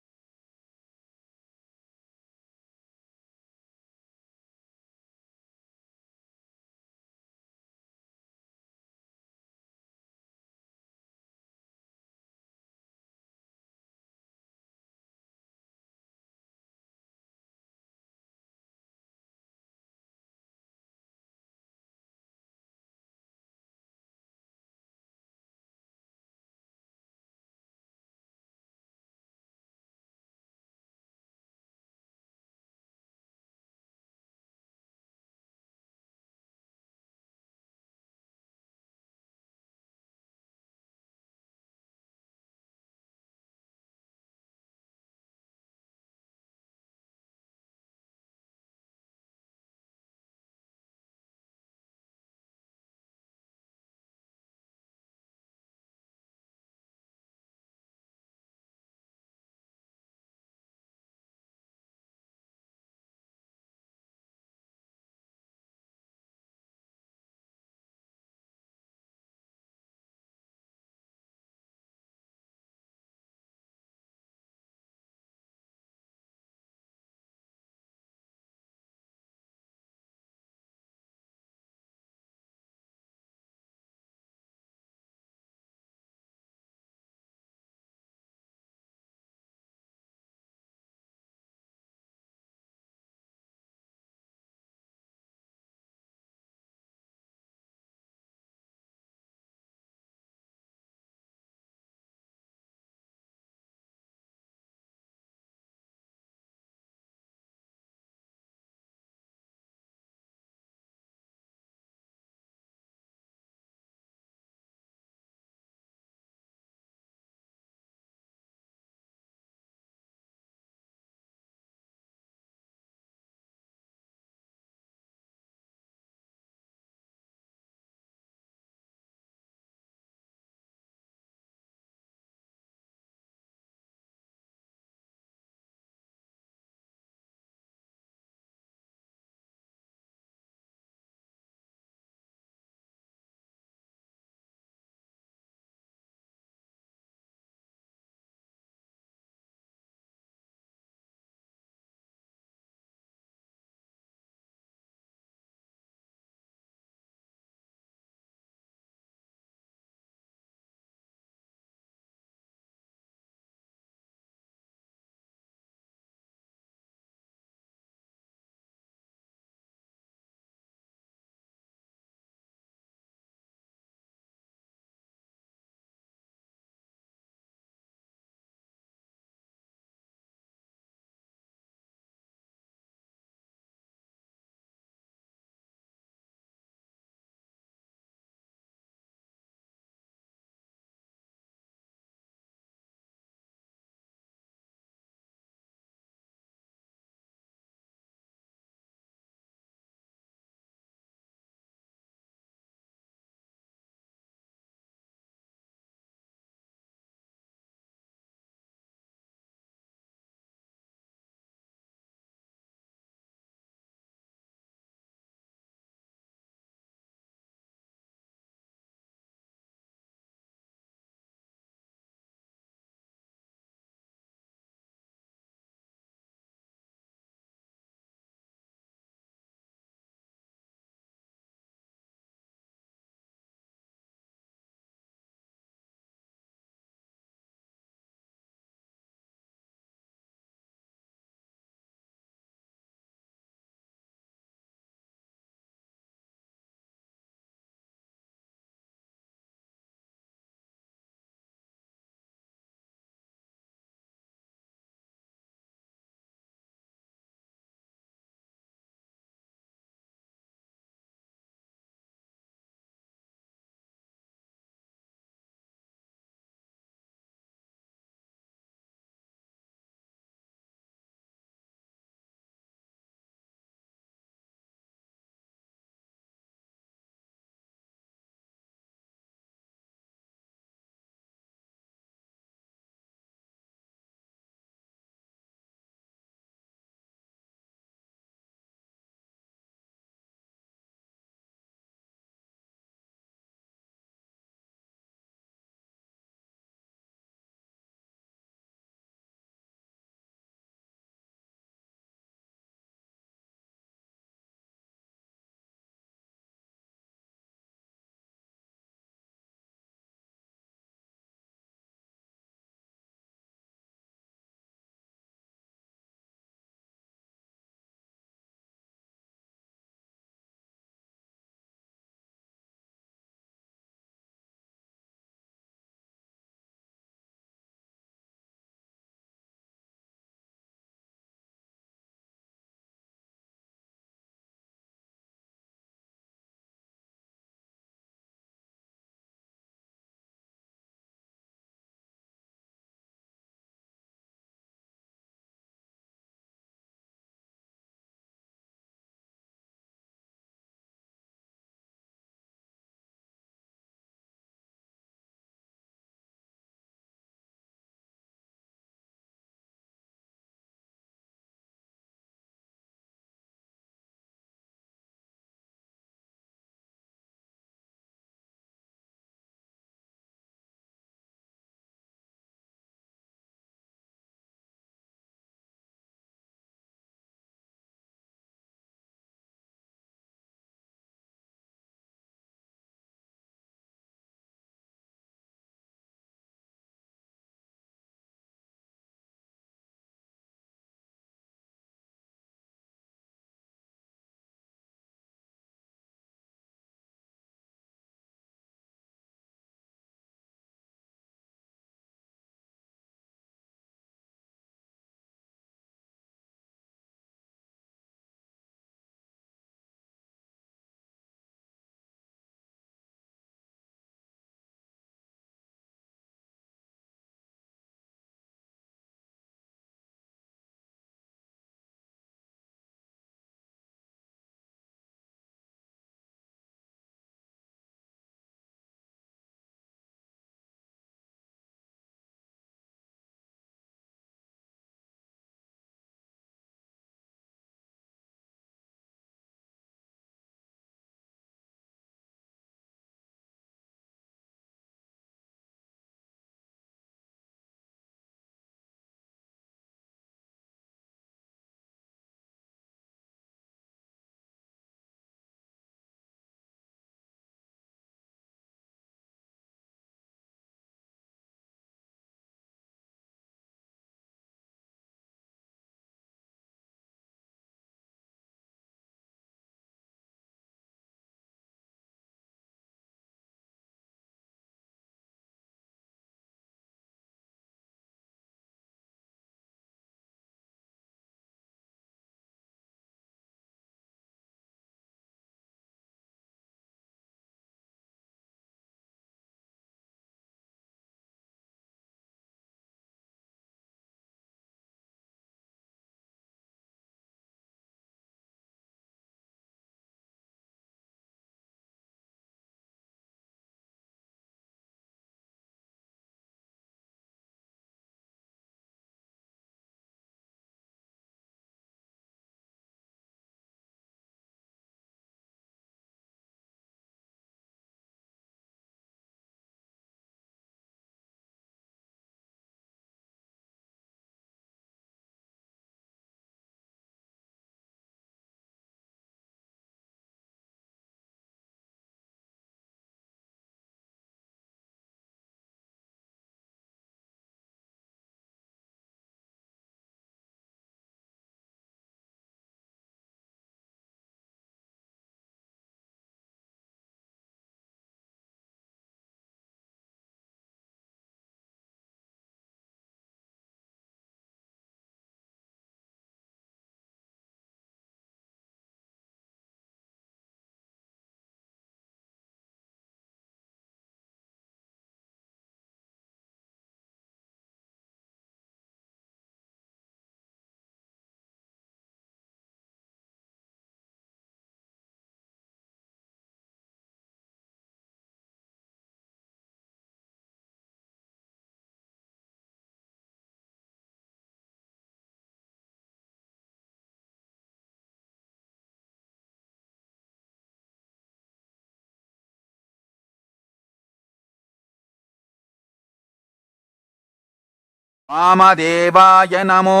వామదేవాయ నమో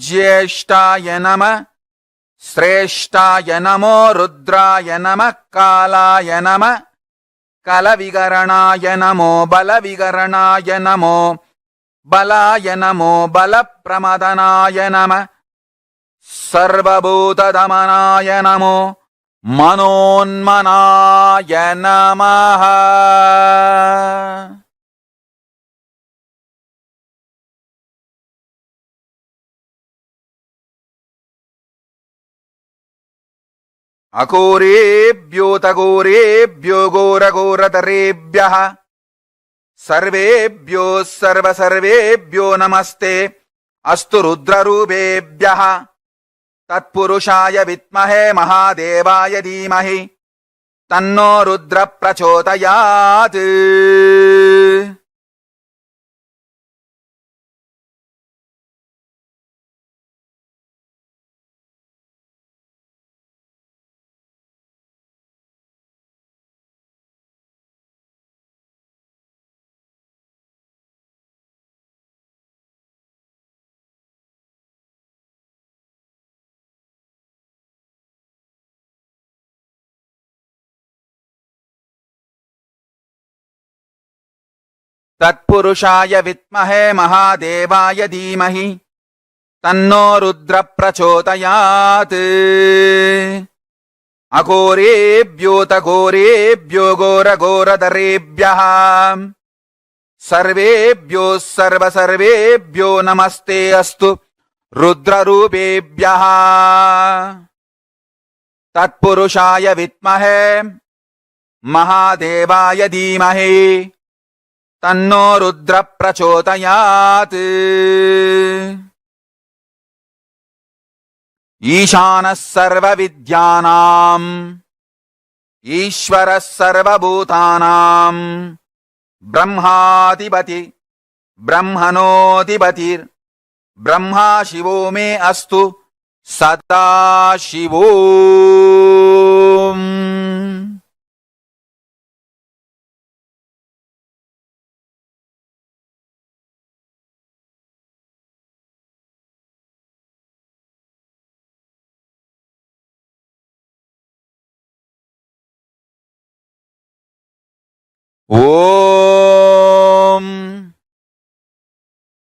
జ్యేష్ఠాయ నమ శ్రేష్ఠాయ నమో రుద్రాయ నమ కాలాయ నమ కలవికరణాయ నమో బలవికరణాయ నమో బలాయ నమో బలప్రమదనాయ నమ సర్వభూతదమనాయ నమో మనోన్మనాయ నమః. అఘోరేభ్యోతఘోరేభ్యో ఘోరఘోరతరేభ్యః సర్వేభ్యో సర్వసర్వేభ్యో నమస్తే అస్తు రుద్రరూపేభ్యః తత్పురుషాయ విద్మహే మహాదేవాయ ధీమహి తన్నో రుద్ర ప్రచోదయాత్. తత్పురుషాయ విద్మహే మహాదేవాయ ధీమహి తన్నో రుద్ర ప్రచోదయాత్. అఘోరేభ్యోతఘోరేభ్యో ఘోరఘోరతరేభ్యః సర్వేభ్యో సర్వసర్వేభ్యో నమస్తే అస్తు రుద్రరూపేభ్యః తత్పురుషాయ విద్మహే మహాదేవాయ ధీమహి తన్నో రుద్ర ప్రచోదయాత్. ఈశానః సర్వవిద్యానాం ఈశ్వరః సర్వభూతానాం బ్రహ్మాధిపతి బ్రహ్మణోధిపతిర్ బ్రహ్మా శివో మే అస్తు సదాశివో. ఓం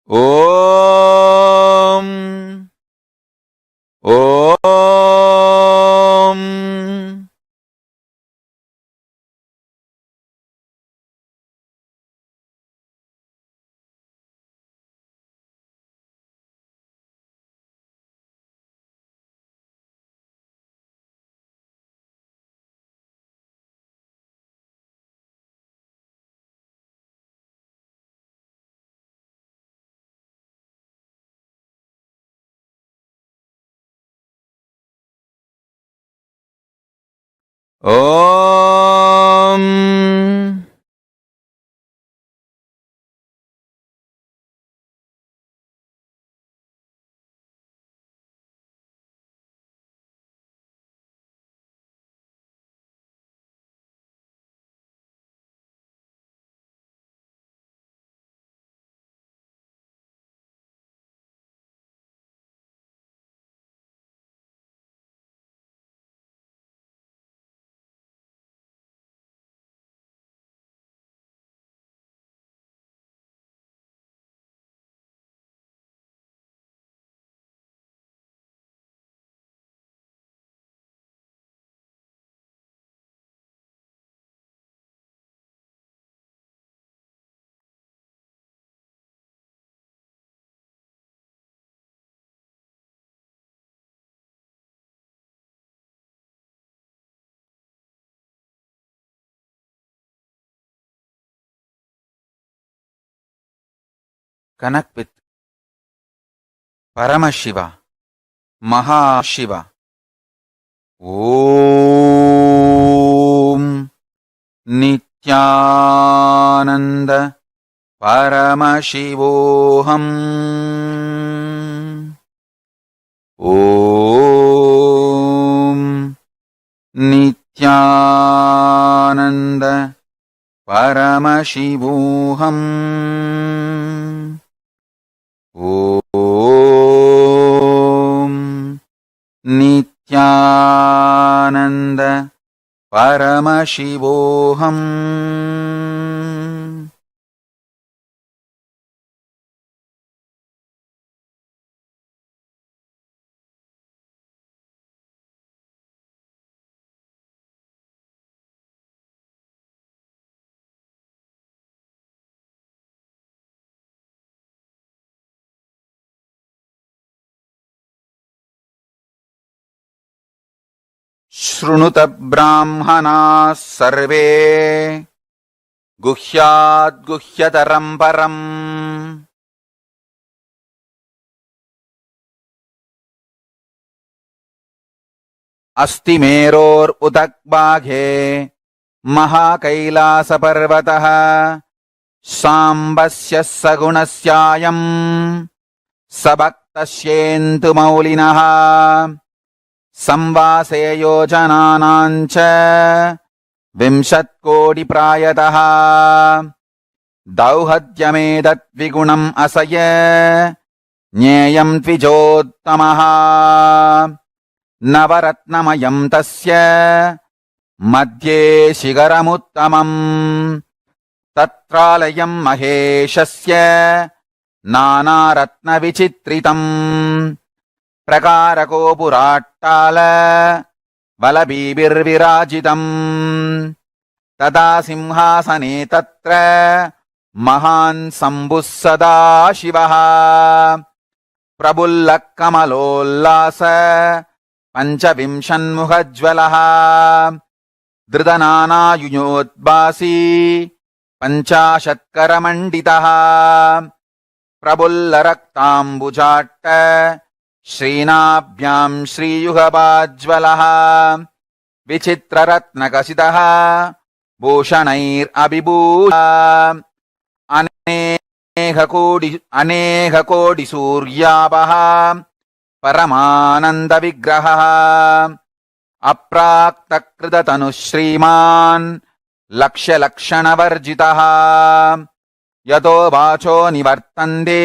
ఓం ఓం. ఓం connect with Paramashiva, Mahashiva. Om Nityananda Paramashivoham. Om Nityananda Paramashivoham. ॐ नित्यानन्द परमशिवोऽहम्। शृणुत ब्राह्मणाः सर्वे गुह्याद्गुह्यतरं परम् अस्ति मेरोरुदग्बाघे महाकैलासपर्वतः साम्बस्य सगुणस्यायम् सबक्तस्येन्तुमौलिनः संवासे योजनानाञ्च 20 कोटिप्रायतः दौहद्यमेतद्विगुणम् असय ज्ञेयम् द्विजोत्तमः नवरत्नमयम् तस्य मध्ये शिखरमुत्तमम् तत्रालयम् महेशस्य नानारत्नविचित्रितम् प्रकारकोपुराट्टाल वलबीभिर्विराजितम् तदा सिंहासने तत्र महान् शम्भुः सदा शिवः प्रबुल्लः कमलोल्लास पञ्चविंशन्मुखज्ज्वलः धृतनानायुयोद्भासी 50करमण्डितः प्रबुल्लरक्ताम्बुजाट्ट श्रीनाभ्याम् श्रीयुगपाज्ज्वलः विचित्ररत्नकसितः भूषणैरभिभूषितः अनेककोटिसूर्याभः परमानन्दविग्रहः अप्राक्तकृततनुः श्रीमान् लक्ष्यलक्षणवर्जितः यतो वाचो निवर्तन्ते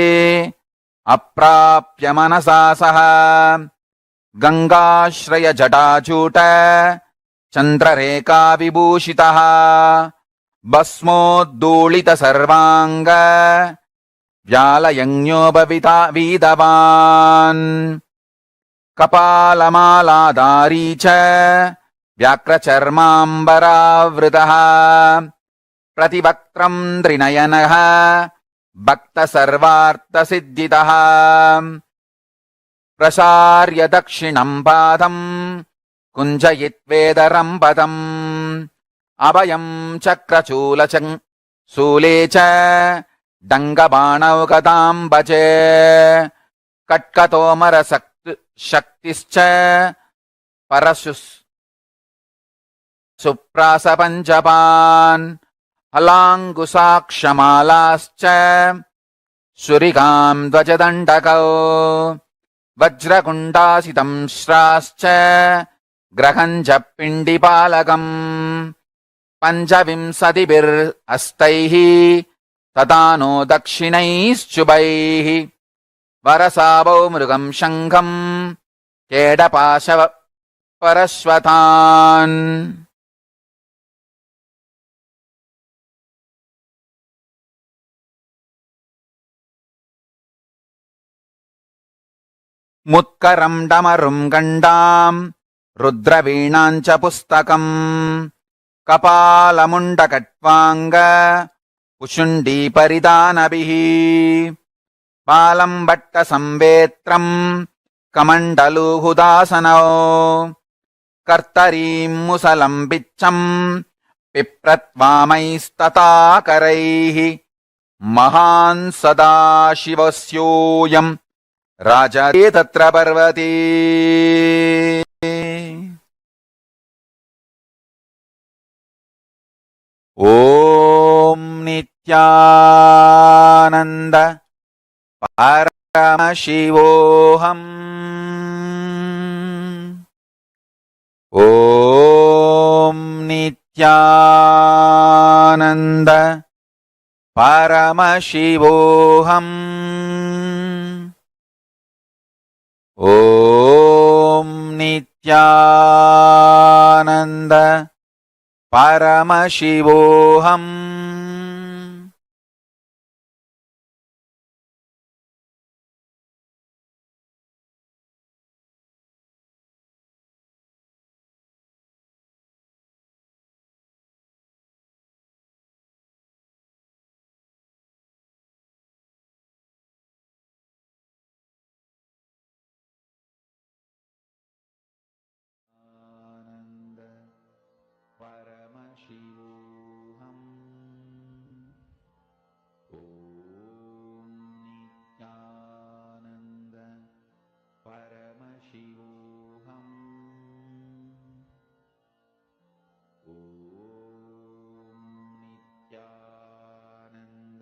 अप्राप्य मनसा सह गंगाश्रयजटाचूट चन्द्ररेखा विभूषितः भस्मोद्धूलित सर्वांग व्यालयज्ञोपवीतवान् कपालमालाधारी च व्याक्रचर्माम्बरावृतः प्रतिवक्त्रम् त्रिनयनः भक्तसर्वार्थसिद्धितः प्रसार्य दक्षिणम् पादम् कुञ्जयित्वेदरम् पदम् अभयम् चक्रचूले च डङ्गबाणौकताम् भजे कट्कतोमरशक्तिश्च सुप्रासपञ्चपान् हलाङ्कुशाक्षमालाश्च सुरिकाम् ध्वजदण्डकौ वज्रकुण्डासितम् श्राश्च ग्रहम् च पिण्डिपालकम् 25 तथा नो दक्षिणैश्चुभैः वरसावौ मृगम् शङ्खम् केडपाशव परश्वतान् मुत्करम् डमरुम् गण्डाम् रुद्रवीणाम् च पुस्तकम् कपालमुण्डकट्वाङ्ग कुशुण्डीपरिधानभिः बालम् भट्टसंवेत्रम् कमण्डलूहुदासनौ कर्तरीम् मुसलम् पिच्छम् पिप्रत्वामैस्तथाकरैः महान् सदाशिवस्योऽयम् राजा तत्र पर्वते ॐ नित्यानन्द परमशिवोऽहम् ॐ नित्यानन्द परमशिवोऽहम् ॐ नित्यानन्द परमशिवोऽहम् परमशिवोऽहम् ॐ नित्यानन्द परमशिवोऽहम् ॐ नित्यानन्द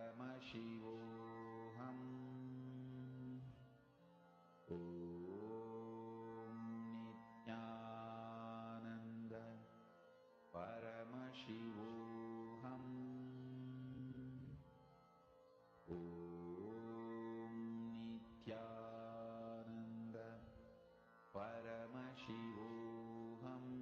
परमशिवोऽहम् ॐ नित्यानन्द परमशिवोऽहम् ॐ नित्यानन्द परमशिवोऽहम्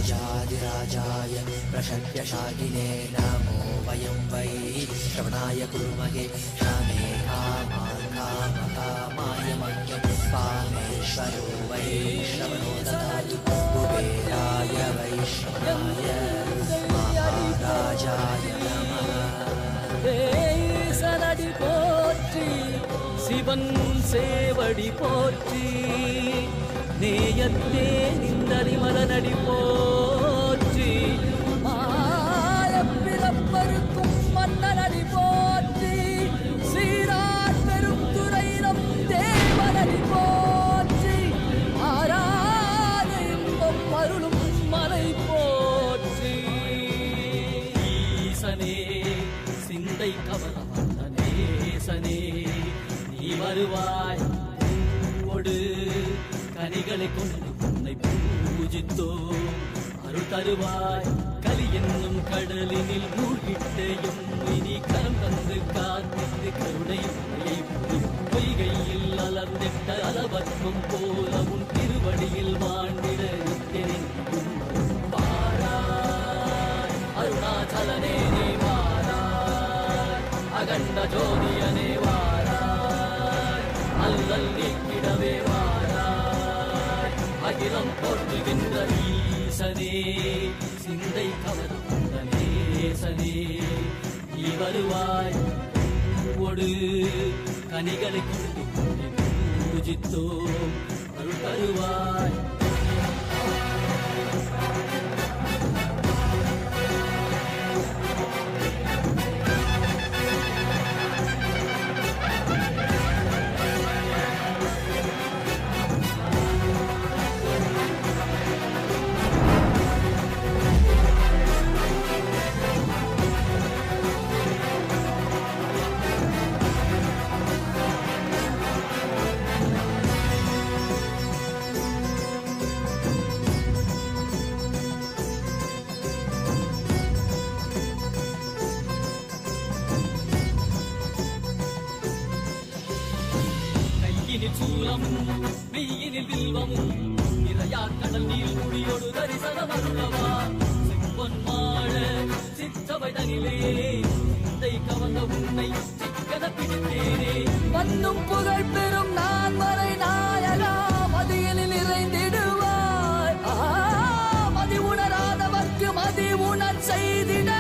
राजाधिराजाय प्रशक्यशालिने नमो वयं वै श्रवणाय कुर्महे श्यामे कामाय मह्यं कामेश्वरो वै श्रवणो ददातु कुबेराय वैश्रवणाय महाराजाय नमः சனடி போற்றி சிவன் சேவடி போற்றி நேயத்தே நிந்ததி மலனடி போற்றி ஆயப்பிறப்பருக்கும் மன்னனடி போற்றி சீரார் பெரும் துறையினம் தேவனடி போற்றி ஆராத இன்பம் அருளும் மலை போற்றி ஈசனே சிந்தை கவலவந்த நேசனே நீ வருவாய் பூவோடு கனிகளை கொண்டு உன்னை பூஜித்தோம் அருள் தருவாய் கலி என்னும் கடலினில் மூழ்கிட்டேயும் இனி கரம் தந்து காத்திட்டு கருணை மழையை பொய்கையில் அலர்ந்திட்ட அலவத்மம் போல உன் திருவடியில் வாழ்ந்திட நித்தனின் வாராய் அருணாச்சலனே நீ வாராய் அகண்ட ஜோதியனே வாராய் அல்லல் நீக்கிடவே வாராய் அகிலம் போற்றுகின்ற ஈசனே சிந்தை கவர்ந்த நேசனே நீ வருவாய் பூவோடு கனிகளை கொண்டு உன்னை பூஜித்தோம் அருள் தருவாய் கையினில் சூலமும் மெய்யினில் வில்வமும் நிறையா கடல் நீர் குடியோடு தரிசனம் அருளவா செம்பொன் மாட சிற்றவை தனிலே சிந்தை கவர்ந்த உன்னை சிக்கன பிடித்தேனே மண்ணும் புகழ் பெறும் நான் வரை நாயகா மதியினில் நிறைந்திடுவாய் மதி உணராதவர்க்கு மதி உணர் செய்திட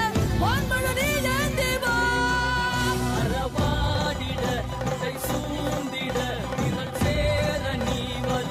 வான்மழு நீ ஏந்திவா அரவாடிட சூழ்ந்திட சேர நீ வரு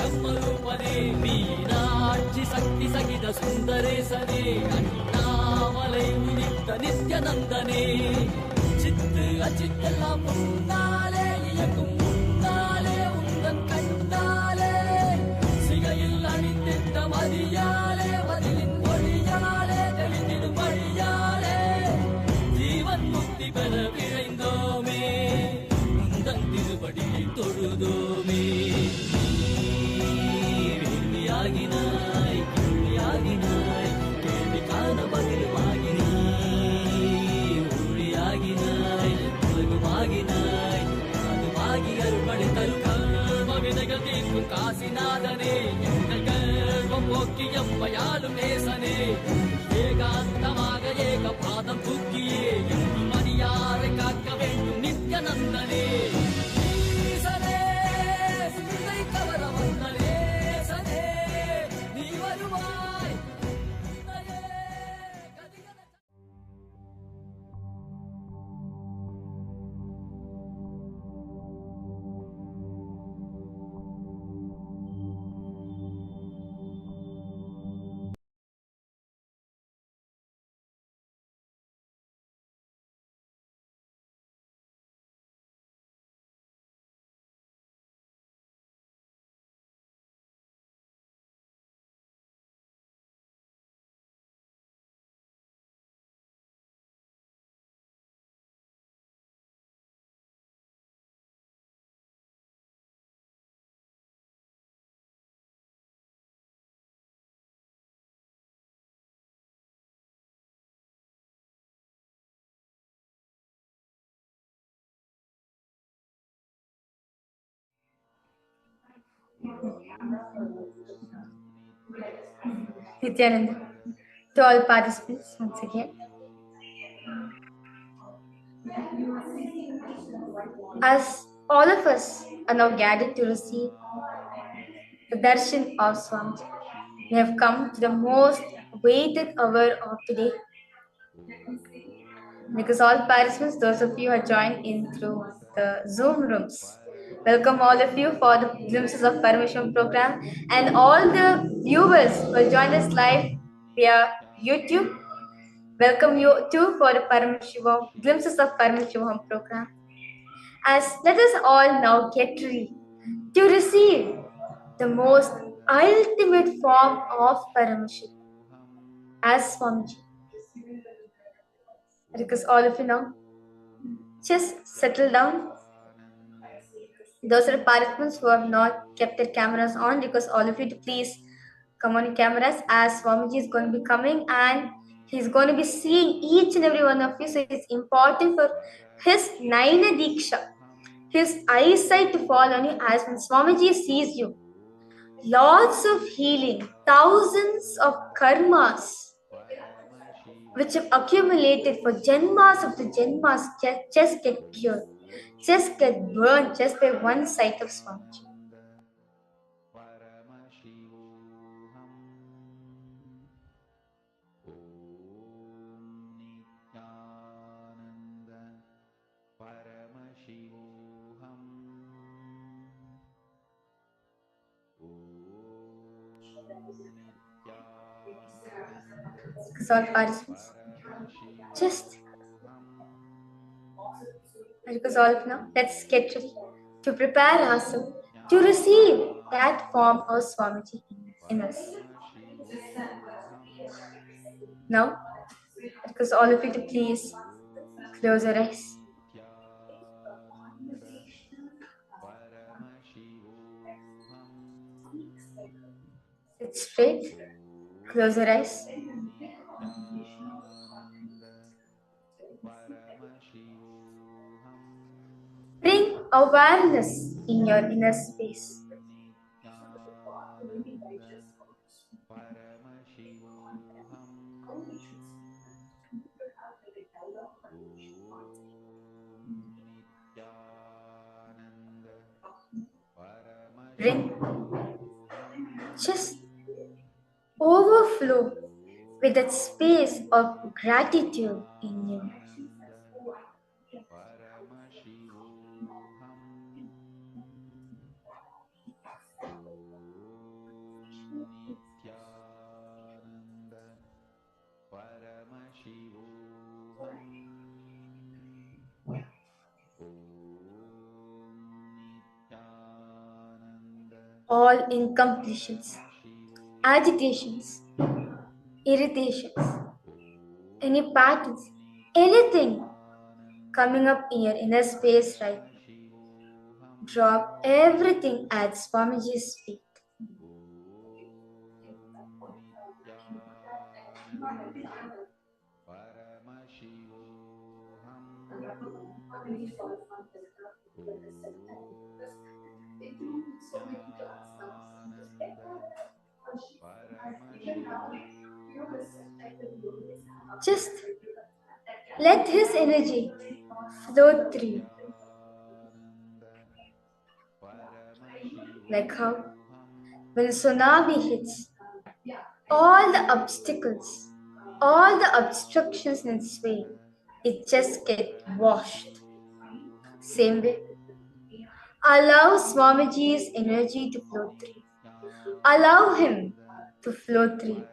ಬ್ರಹ್ಮರೂಪನೇ ಮೀನಾಕ್ಷಿ ಶಕ್ತಿ ಸಗಿದ ಸುಂದರೇಶನೇ ಅಣ್ಣಾಮಲೈ ಉದಿತ್ತ நித்யநந்தனே சித்து அச்சித்தெல்லாம் முன்னாலே இயக்கும் முன்னாலே உந்தன் கண்ணாலே சிகையில் அணிந்திட்ட மதியாலே மதிலின் மொழியாலே தெளிந்திடும் வழியாலே ஜீவன் முக்தி பெற விழைந்தோமே உந்தன் திருவடியை தொழுதோமே வேள்வியாகினாய் கேள்வியாகினாய் கேள்வி காண பதிலுமாகினாய் ஊழியாகினாய் உலகுமாகினாய் அதுமாகி அருள்படை தரு கர்ம விதைகள் தீர்க்கும் காசிநாதனே எங்கள் கர்வம் போக்கி எம்மையாலும் நேசனே ஏகாந்தமாக ஏக பாதம் தூக்கியே எங்கும் மணியாரை காக்க வேண்டும் நித்யநந்தனே ஈசனே சிந்தை கவர வந்த நேசனே நீ வருவாய் உன்னையே கதிகன Nityananda, to all participants once again. As all of us are now gathered to receive the darshan of Swamiji, we have come to the most waited hour of the day. Because all participants, those of you who have joined in through the Zoom rooms, welcome all of you for the Glimpses of Paramashivoham program, and all the viewers who have joined us live via YouTube. Welcome you too for the Glimpses of Paramashivoham program. As let us all now get ready to receive the most ultimate form of Paramashivoham as Swamiji. Because all of you now, just settle down. Those are the participants who have not kept their cameras on, because all of you to please come on your cameras, as Swamiji is going to be coming and he's going to be seeing each and every one of you. So it's important for his Naina Diksha, his eyesight to fall on you, as when Swamiji sees you. Lots of healing, thousands of karmas which have accumulated for janmas of the janmas just get cured, just get burned just by one sight of Swamiji. Because all participants, just because all of now, let's get ready to prepare ourselves to receive that form of Swamiji in us. Now, because all of you to please close your eyes. Sit straight, close your eyes. Bring awareness in your inner space. Bring, just overflow with that space of gratitude in you. all incompletions, agitations, irritations, any patterns, anything coming up in your inner space right now. Drop everything at Swamiji's feet. Just let his energy flow through you. Like how when a tsunami hits, all the obstacles, all the obstructions in its way, it just gets washed. Same way, allow Swamiji's energy to flow through. Allow him to flow through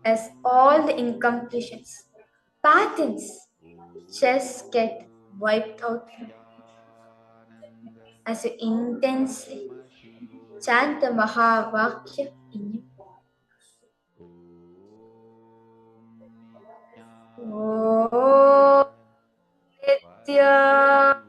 as all the incompletions, patterns just get wiped out as you intensely chant the Mahavakya in you. Om Nitya